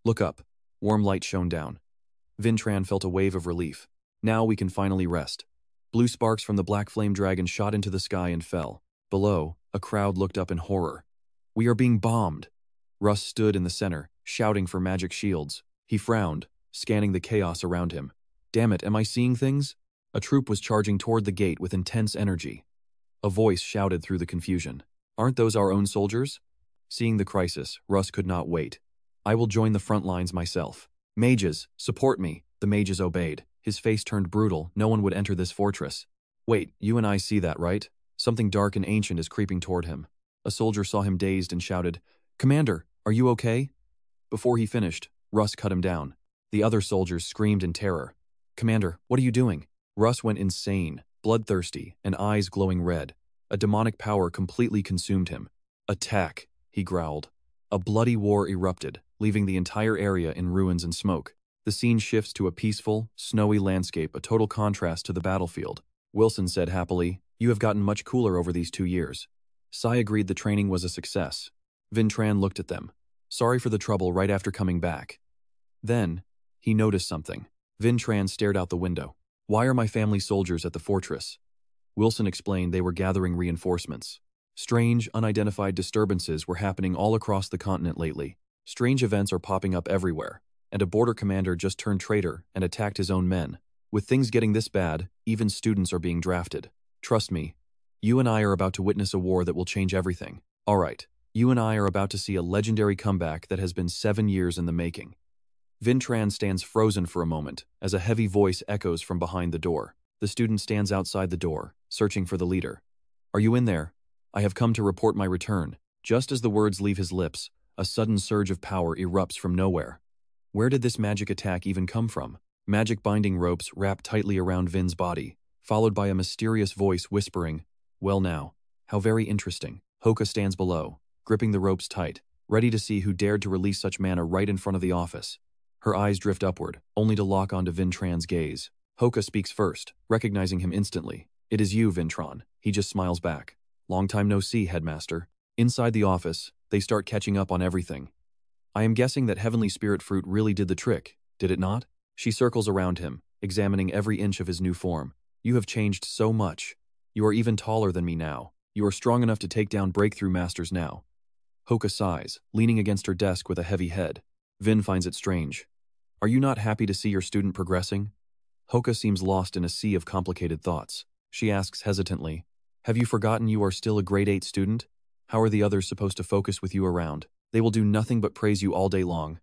Look up. Warm light shone down. Vintran felt a wave of relief. Now we can finally rest. Blue sparks from the black flame dragon shot into the sky and fell. Below, a crowd looked up in horror. We are being bombed. Russ stood in the center, shouting for magic shields. He frowned, scanning the chaos around him. Damn it, am I seeing things? A troop was charging toward the gate with intense energy. A voice shouted through the confusion. Aren't those our own soldiers? Seeing the crisis, Russ could not wait. I will join the front lines myself. Mages, support me. The mages obeyed. His face turned brutal. No one would enter this fortress. Wait, you and I see that, right? Something dark and ancient is creeping toward him. A soldier saw him dazed and shouted, Commander, are you okay? Before he finished, Russ cut him down. The other soldiers screamed in terror. Commander, what are you doing? Russ went insane, bloodthirsty, and eyes glowing red. A demonic power completely consumed him. Attack, he growled. A bloody war erupted, leaving the entire area in ruins and smoke. The scene shifts to a peaceful, snowy landscape, a total contrast to the battlefield. Wilson said happily, You have gotten much cooler over these 2 years. Sai agreed the training was a success. Vintran looked at them. Sorry for the trouble right after coming back. Then, he noticed something. Vintran stared out the window. Why are my family soldiers at the fortress? Wilson explained they were gathering reinforcements. Strange, unidentified disturbances were happening all across the continent lately. Strange events are popping up everywhere, and a border commander just turned traitor and attacked his own men. With things getting this bad, even students are being drafted. Trust me, you and I are about to witness a war that will change everything. All right, you and I are about to see a legendary comeback that has been 7 years in the making. Vintran stands frozen for a moment as a heavy voice echoes from behind the door. The student stands outside the door, searching for the leader. Are you in there? I have come to report my return. Just as the words leave his lips, a sudden surge of power erupts from nowhere. Where did this magic attack even come from? Magic binding ropes wrap tightly around Vin's body, followed by a mysterious voice whispering, Well now, how very interesting. Hoka stands below, gripping the ropes tight, ready to see who dared to release such mana right in front of the office. Her eyes drift upward, only to lock onto Vintran's gaze. Hoka speaks first, recognizing him instantly. It is you, Vintran. He just smiles back. Long time no see, Headmaster. Inside the office, they start catching up on everything. I am guessing that Heavenly Spirit Fruit really did the trick, did it not? She circles around him, examining every inch of his new form. You have changed so much. You are even taller than me now. You are strong enough to take down breakthrough masters now. Hoka sighs, leaning against her desk with a heavy head. Vin finds it strange. Are you not happy to see your student progressing? Hoka seems lost in a sea of complicated thoughts. She asks hesitantly, Have you forgotten you are still a grade 8 student? How are the others supposed to focus with you around? They will do nothing but praise you all day long.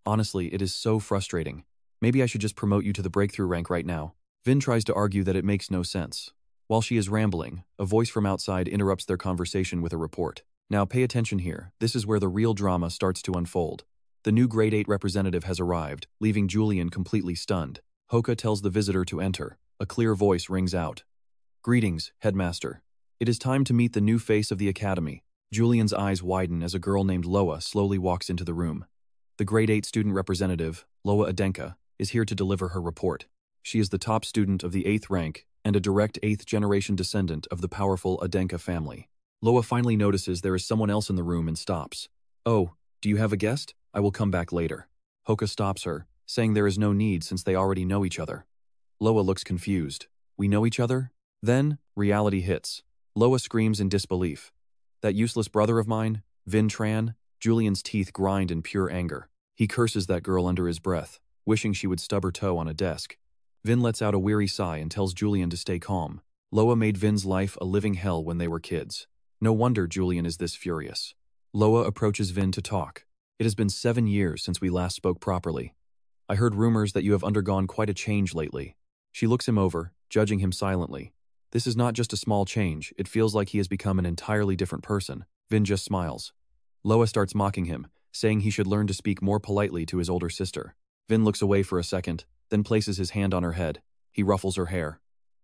Honestly, it is so frustrating. Maybe I should just promote you to the breakthrough rank right now. Vin tries to argue that it makes no sense. While she is rambling, a voice from outside interrupts their conversation with a report. Now pay attention here. This is where the real drama starts to unfold. The new grade 8 representative has arrived, leaving Julian completely stunned. Hoka tells the visitor to enter. A clear voice rings out. Greetings, Headmaster. It is time to meet the new face of the academy. Julian's eyes widen as a girl named Loa slowly walks into the room. The grade 8 student representative, Loa Adenka, is here to deliver her report. She is the top student of the 8th rank and a direct 8th generation descendant of the powerful Adenka family. Loa finally notices there is someone else in the room and stops. Oh, do you have a guest? I will come back later. Hoka stops her, saying there is no need since they already know each other. Loa looks confused. We know each other? Then, reality hits. Loa screams in disbelief. That useless brother of mine, Vintran? Julian's teeth grind in pure anger. He curses that girl under his breath, wishing she would stub her toe on a desk. Vin lets out a weary sigh and tells Julian to stay calm. Loa made Vin's life a living hell when they were kids. No wonder Julian is this furious. Loa approaches Vin to talk. It has been 7 years since we last spoke properly. I heard rumors that you have undergone quite a change lately. She looks him over, judging him silently. This is not just a small change, it feels like he has become an entirely different person. Vin just smiles. Loa starts mocking him, saying he should learn to speak more politely to his older sister. Vin looks away for a second, then places his hand on her head. He ruffles her hair.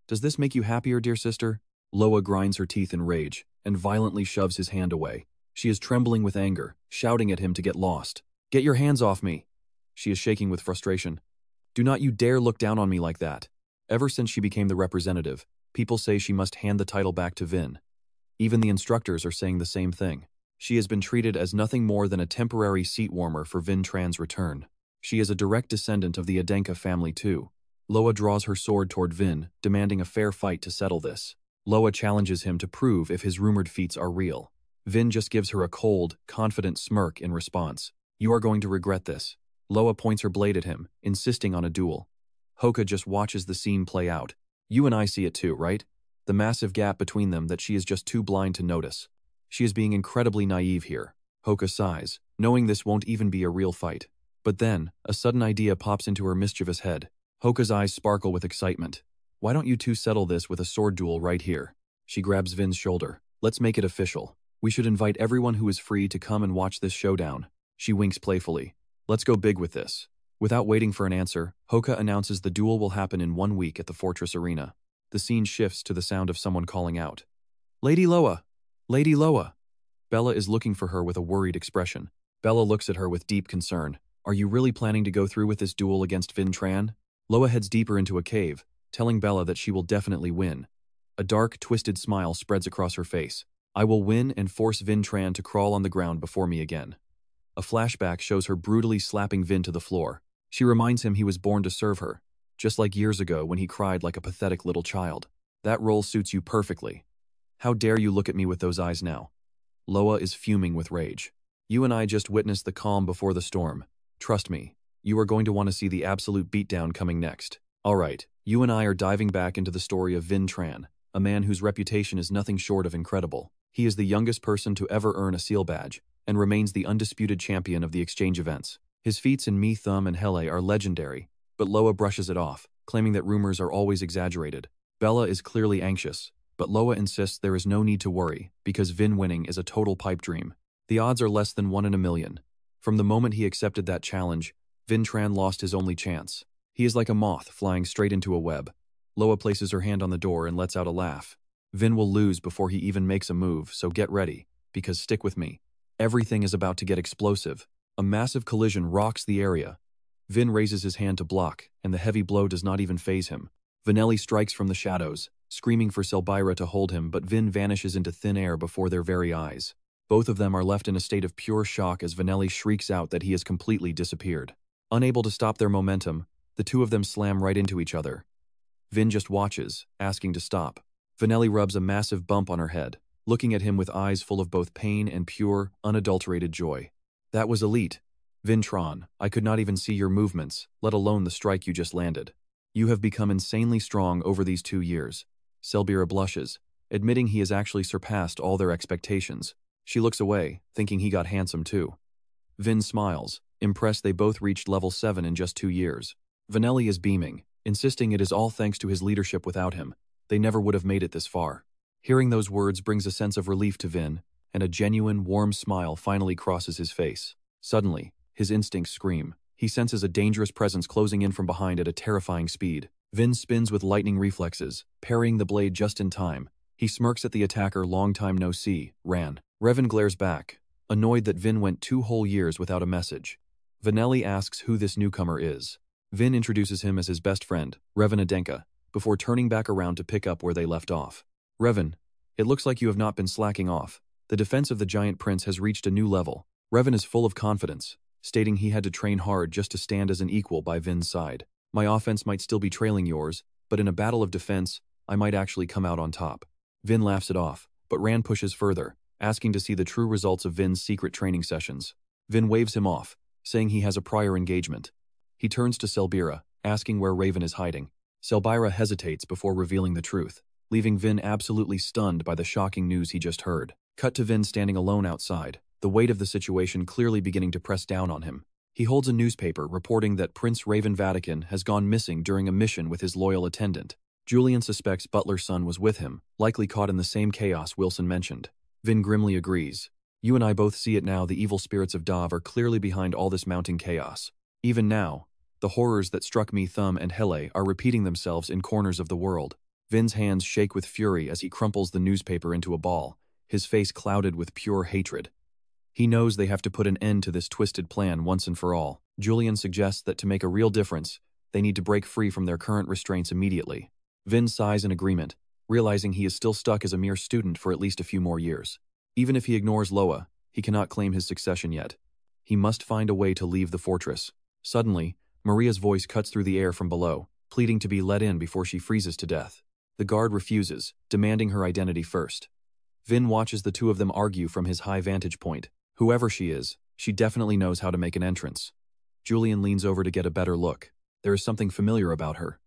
Does this make you happier, dear sister? Loa grinds her teeth in rage, and violently shoves his hand away. She is trembling with anger, shouting at him to get lost. Get your hands off me! She is shaking with frustration. Do not you dare look down on me like that. Ever since she became the representative, people say she must hand the title back to Vin. Even the instructors are saying the same thing. She has been treated as nothing more than a temporary seat warmer for Vin Tran's return. She is a direct descendant of the Adenka family too. Loa draws her sword toward Vin, demanding a fair fight to settle this. Loa challenges him to prove if his rumored feats are real. Vin just gives her a cold, confident smirk in response. You are going to regret this. Loa points her blade at him, insisting on a duel. Hoka just watches the scene play out. You and I see it too, right? The massive gap between them that she is just too blind to notice. She is being incredibly naive here. Hoka sighs, knowing this won't even be a real fight. But then, a sudden idea pops into her mischievous head. Hoka's eyes sparkle with excitement. Why don't you two settle this with a sword duel right here? She grabs Vin's shoulder. Let's make it official. We should invite everyone who is free to come and watch this showdown. She winks playfully. Let's go big with this. Without waiting for an answer, Hoka announces the duel will happen in 1 week at the Fortress Arena. The scene shifts to the sound of someone calling out. Lady Loa! Lady Loa! Bella is looking for her with a worried expression. Bella looks at her with deep concern. Are you really planning to go through with this duel against Vin Tran? Loa heads deeper into a cave, telling Bella that she will definitely win. A dark, twisted smile spreads across her face. I will win and force Vin Tran to crawl on the ground before me again. A flashback shows her brutally slapping Vin to the floor. She reminds him he was born to serve her, just like years ago when he cried like a pathetic little child. That role suits you perfectly. How dare you look at me with those eyes now? Loa is fuming with rage. You and I just witnessed the calm before the storm. Trust me, you are going to want to see the absolute beatdown coming next. Alright, you and I are diving back into the story of Vin Tran, a man whose reputation is nothing short of incredible. He is the youngest person to ever earn a SEAL badge, and remains the undisputed champion of the exchange events. His feats in Mi Thumb and Hele are legendary, but Loa brushes it off, claiming that rumors are always exaggerated. Bella is clearly anxious, but Loa insists there is no need to worry, because Vin winning is a total pipe dream. The odds are less than 1 in a million. From the moment he accepted that challenge, Vin Tran lost his only chance. He is like a moth flying straight into a web. Loa places her hand on the door and lets out a laugh. Vin will lose before he even makes a move, so get ready, because stick with me. Everything is about to get explosive. A massive collision rocks the area. Vin raises his hand to block, and the heavy blow does not even faze him. Vanelli strikes from the shadows, screaming for Selbira to hold him, but Vin vanishes into thin air before their very eyes. Both of them are left in a state of pure shock as Vanelli shrieks out that he has completely disappeared. Unable to stop their momentum, the two of them slam right into each other. Vin just watches, asking to stop. Vanelli rubs a massive bump on her head, looking at him with eyes full of both pain and pure, unadulterated joy. That was elite. Vin Tran, I could not even see your movements, let alone the strike you just landed. You have become insanely strong over these 2 years. Selbira blushes, admitting he has actually surpassed all their expectations. She looks away, thinking he got handsome too. Vin smiles, impressed they both reached level 7 in just 2 years. Vanelli is beaming, insisting it is all thanks to his leadership. Without him, they never would have made it this far. Hearing those words brings a sense of relief to Vin, and a genuine, warm smile finally crosses his face. Suddenly, his instincts scream. He senses a dangerous presence closing in from behind at a terrifying speed. Vin spins with lightning reflexes, parrying the blade just in time. He smirks at the attacker. Long time no see, Ran. Revan glares back, annoyed that Vin went 2 whole years without a message. Vanelli asks who this newcomer is. Vin introduces him as his best friend, Revan Adenka, before turning back around to pick up where they left off. Revan, it looks like you have not been slacking off. The defense of the giant prince has reached a new level. Revan is full of confidence, stating he had to train hard just to stand as an equal by Vin's side. My offense might still be trailing yours, but in a battle of defense, I might actually come out on top. Vin laughs it off, but Rand pushes further, asking to see the true results of Vin's secret training sessions. Vin waves him off, saying he has a prior engagement. He turns to Selbira, asking where Raven is hiding. Selbira hesitates before revealing the truth, leaving Vin absolutely stunned by the shocking news he just heard. Cut to Vin standing alone outside, the weight of the situation clearly beginning to press down on him. He holds a newspaper reporting that Prince Raven Vatican has gone missing during a mission with his loyal attendant. Julian suspects Butler's son was with him, likely caught in the same chaos Wilson mentioned. Vin grimly agrees. You and I both see it now. The evil spirits of Dav are clearly behind all this mounting chaos. Even now, the horrors that struck Mi Thumb and Hele are repeating themselves in corners of the world. Vin's hands shake with fury as he crumples the newspaper into a ball, his face clouded with pure hatred. He knows they have to put an end to this twisted plan once and for all. Julian suggests that to make a real difference, they need to break free from their current restraints immediately. Vin sighs in agreement, realizing he is still stuck as a mere student for at least a few more years. Even if he ignores Loa, he He cannot claim his succession yet. He must find a way to leave the fortress. Suddenly, Maria's voice cuts through the air from below, pleading to be let in before she freezes to death. The guard refuses, demanding her identity first. Vin watches the two of them argue from his high vantage point. Whoever she is, she definitely knows how to make an entrance. Julian leans over to get a better look. There is something familiar about her.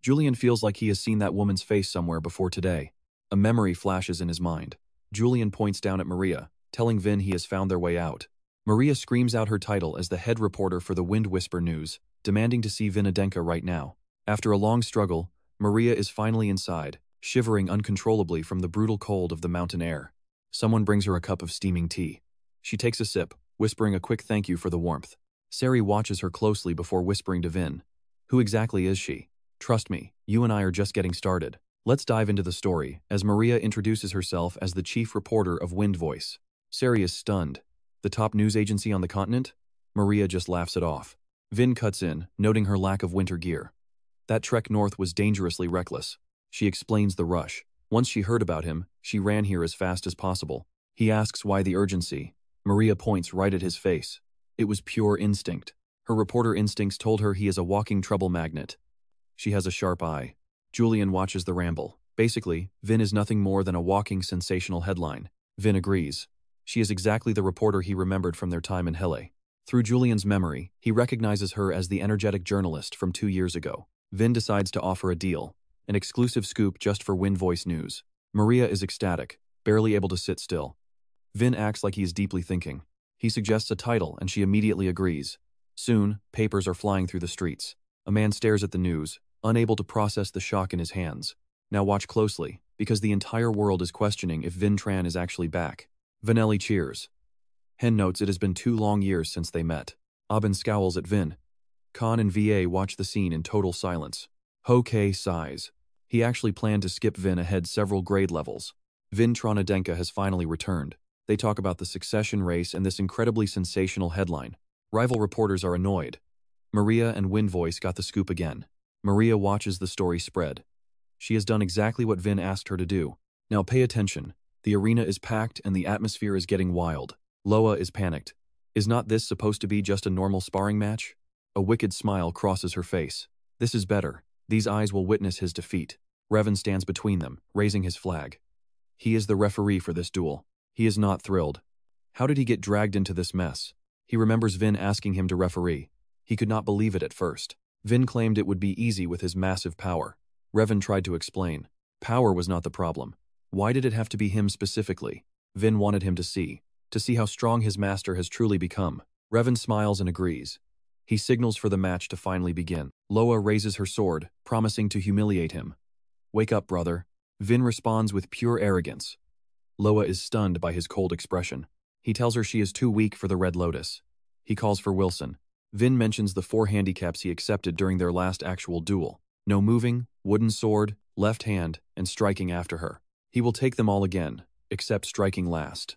Julian feels like he has seen that woman's face somewhere before today. A memory flashes in his mind. Julian points down at Maria, telling Vin he has found their way out. Maria screams out her title as the head reporter for the Wind Whisper News, demanding to see Vin Adenka right now. After a long struggle, Maria is finally inside, shivering uncontrollably from the brutal cold of the mountain air. Someone brings her a cup of steaming tea. She takes a sip, whispering a quick thank you for the warmth. Sari watches her closely before whispering to Vin. Who exactly is she? Trust me, you and I are just getting started. Let's dive into the story, as Maria introduces herself as the chief reporter of Wind Voice. Sari is stunned. The top news agency on the continent? Maria just laughs it off. Vin cuts in, noting her lack of winter gear. That trek north was dangerously reckless. She explains the rush. Once she heard about him, she ran here as fast as possible. He asks why the urgency. Maria points right at his face. It was pure instinct. Her reporter instincts told her he is a walking trouble magnet. She has a sharp eye. Julian watches the ramble. Basically, Vin is nothing more than a walking sensational headline. Vin agrees. She is exactly the reporter he remembered from their time in Hele. Through Julian's memory, he recognizes her as the energetic journalist from 2 years ago. Vin decides to offer a deal. An exclusive scoop just for Wind Voice News. Maria is ecstatic, barely able to sit still. Vin acts like he is deeply thinking. He suggests a title and she immediately agrees. Soon, papers are flying through the streets. A man stares at the news, unable to process the shock in his hands. Now watch closely, because the entire world is questioning if Vin Tran is actually back. Vanelli cheers. Hen notes it has been 2 long years since they met. Aben scowls at Vin. Khan and VA watch the scene in total silence. Ho-Kei sighs. He actually planned to skip Vin ahead several grade levels. Vin Tran Adenka has finally returned. They talk about the succession race and this incredibly sensational headline. Rival reporters are annoyed. Maria and Wind Voice got the scoop again. Maria watches the story spread. She has done exactly what Vin asked her to do. Now pay attention. The arena is packed and the atmosphere is getting wild. Loa is panicked. Is not this supposed to be just a normal sparring match? A wicked smile crosses her face. This is better. These eyes will witness his defeat. Revan stands between them, raising his flag. He is the referee for this duel. He is not thrilled. How did he get dragged into this mess? He remembers Vin asking him to referee. He could not believe it at first. Vin claimed it would be easy with his massive power. Revan tried to explain. Power was not the problem. Why did it have to be him specifically? Vin wanted him to see how strong his master has truly become. Revan smiles and agrees. He signals for the match to finally begin. Loa raises her sword, promising to humiliate him. Wake up, brother. Vin responds with pure arrogance. Loa is stunned by his cold expression. He tells her she is too weak for the Red Lotus. He calls for Wilson. Vin mentions the 4 handicaps he accepted during their last actual duel. No moving, wooden sword, left hand, and striking after her. He will take them all again, except striking last.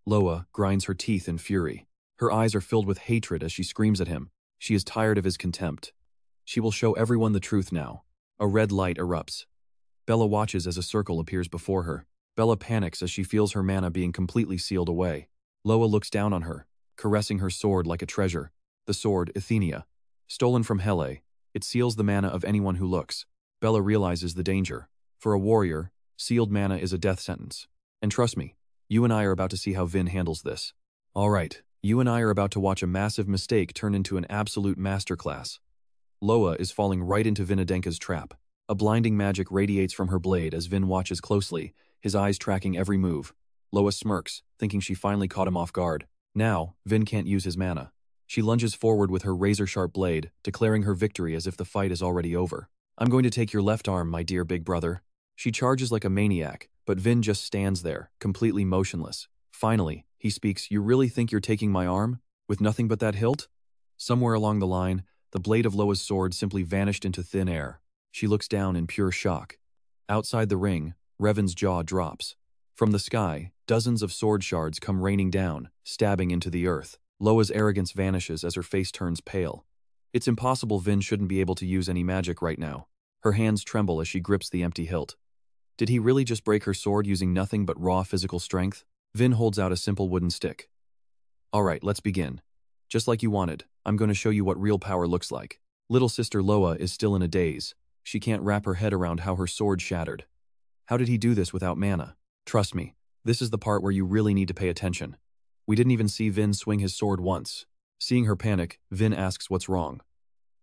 Loa grinds her teeth in fury. Her eyes are filled with hatred as she screams at him. She is tired of his contempt. She will show everyone the truth now. A red light erupts. Bella watches as a circle appears before her. Bella panics as she feels her mana being completely sealed away. Loa looks down on her, caressing her sword like a treasure. The sword, Athenia. Stolen from Hele, it seals the mana of anyone who looks. Bella realizes the danger. For a warrior, sealed mana is a death sentence. And trust me, you and I are about to see how Vin handles this. Alright, you and I are about to watch a massive mistake turn into an absolute masterclass. Loa is falling right into Vin Adenka's trap. A blinding magic radiates from her blade as Vin watches closely, his eyes tracking every move. Loa smirks, thinking she finally caught him off guard. Now, Vin can't use his mana. She lunges forward with her razor-sharp blade, declaring her victory as if the fight is already over. I'm going to take your left arm, my dear big brother. She charges like a maniac, but Vin just stands there, completely motionless. Finally, he speaks, "You really think you're taking my arm? With nothing but that hilt?" Somewhere along the line, the blade of Loa's sword simply vanished into thin air. She looks down in pure shock. Outside the ring, Revan's jaw drops. From the sky, dozens of sword shards come raining down, stabbing into the earth. Loa's arrogance vanishes as her face turns pale. It's impossible Vin shouldn't be able to use any magic right now. Her hands tremble as she grips the empty hilt. Did he really just break her sword using nothing but raw physical strength? Vin holds out a simple wooden stick. Alright, let's begin. Just like you wanted, I'm going to show you what real power looks like. Little sister Loa is still in a daze. She can't wrap her head around how her sword shattered. How did he do this without mana? Trust me, this is the part where you really need to pay attention. We didn't even see Vin swing his sword once. Seeing her panic, Vin asks what's wrong.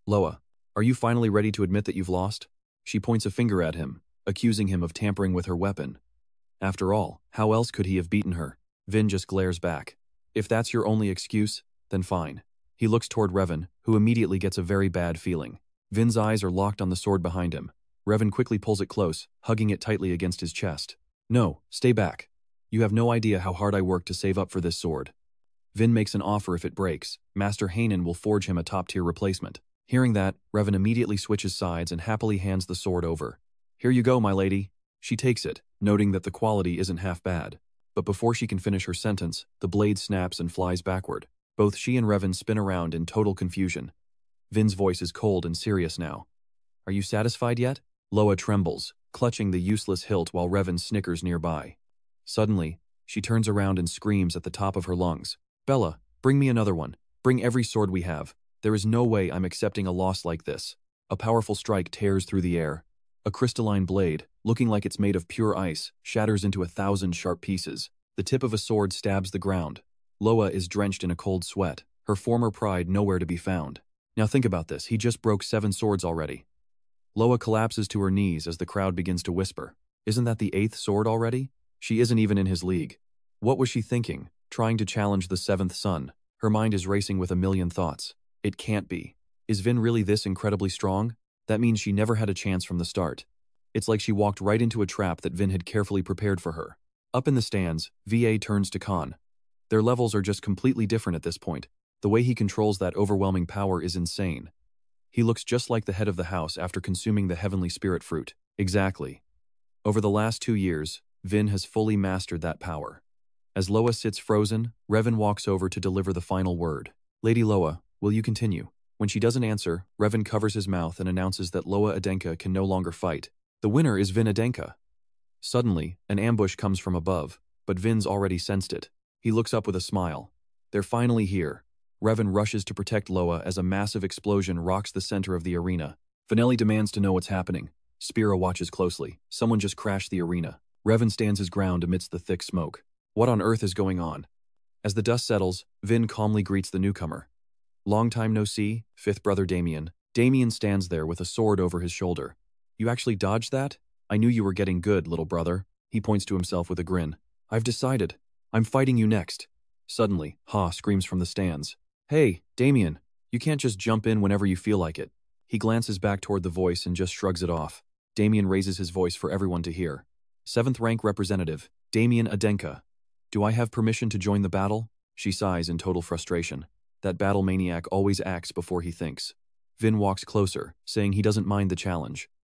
Loa, are you finally ready to admit that you've lost? She points a finger at him, accusing him of tampering with her weapon. After all, how else could he have beaten her? Vin just glares back. If that's your only excuse, then fine. He looks toward Revan, who immediately gets a very bad feeling. Vin's eyes are locked on the sword behind him. Revan quickly pulls it close, hugging it tightly against his chest. No, stay back. You have no idea how hard I worked to save up for this sword. Vin makes an offer if it breaks. Master Hanan will forge him a top-tier replacement. Hearing that, Revan immediately switches sides and happily hands the sword over. Here you go, my lady. She takes it, noting that the quality isn't half bad. But before she can finish her sentence, the blade snaps and flies backward. Both she and Revan spin around in total confusion. Vin's voice is cold and serious now. Are you satisfied yet? Loa trembles, clutching the useless hilt while Revan snickers nearby. Suddenly, she turns around and screams at the top of her lungs. Bella, bring me another one. Bring every sword we have. There is no way I'm accepting a loss like this. A powerful strike tears through the air. A crystalline blade, looking like it's made of pure ice, shatters into 1,000 sharp pieces. The tip of a sword stabs the ground. Loa is drenched in a cold sweat, her former pride nowhere to be found. Now think about this, he just broke 7 swords already. Loa collapses to her knees as the crowd begins to whisper. Isn't that the 8th sword already? She isn't even in his league. What was she thinking, trying to challenge the 7th son? Her mind is racing with a million thoughts. It can't be. Is Vin really this incredibly strong? That means she never had a chance from the start. It's like she walked right into a trap that Vin had carefully prepared for her. Up in the stands, VA turns to Khan. Their levels are just completely different at this point. The way he controls that overwhelming power is insane. He looks just like the head of the house after consuming the heavenly spirit fruit. Exactly. Over the last 2 years, Vin has fully mastered that power. As Loa sits frozen, Revan walks over to deliver the final word. Lady Loa, will you continue? When she doesn't answer, Revan covers his mouth and announces that Loa Adenka can no longer fight. The winner is Vin Adenka. Suddenly, an ambush comes from above, but Vin's already sensed it. He looks up with a smile. They're finally here. Revan rushes to protect Loa as a massive explosion rocks the center of the arena. Finelli demands to know what's happening. Spira watches closely. Someone just crashed the arena. Revan stands his ground amidst the thick smoke. What on earth is going on? As the dust settles, Vin calmly greets the newcomer. Long time no see, 5th brother Damien. Damien stands there with a sword over his shoulder. You actually dodged that? I knew you were getting good, little brother. He points to himself with a grin. I've decided. I'm fighting you next. Suddenly, Ha screams from the stands. Hey, Damien, you can't just jump in whenever you feel like it. He glances back toward the voice and just shrugs it off. Damien raises his voice for everyone to hear. 7th rank representative, Damien Adenka. Do I have permission to join the battle? She sighs in total frustration. That battle maniac always acts before he thinks. Vin walks closer, saying he doesn't mind the challenge.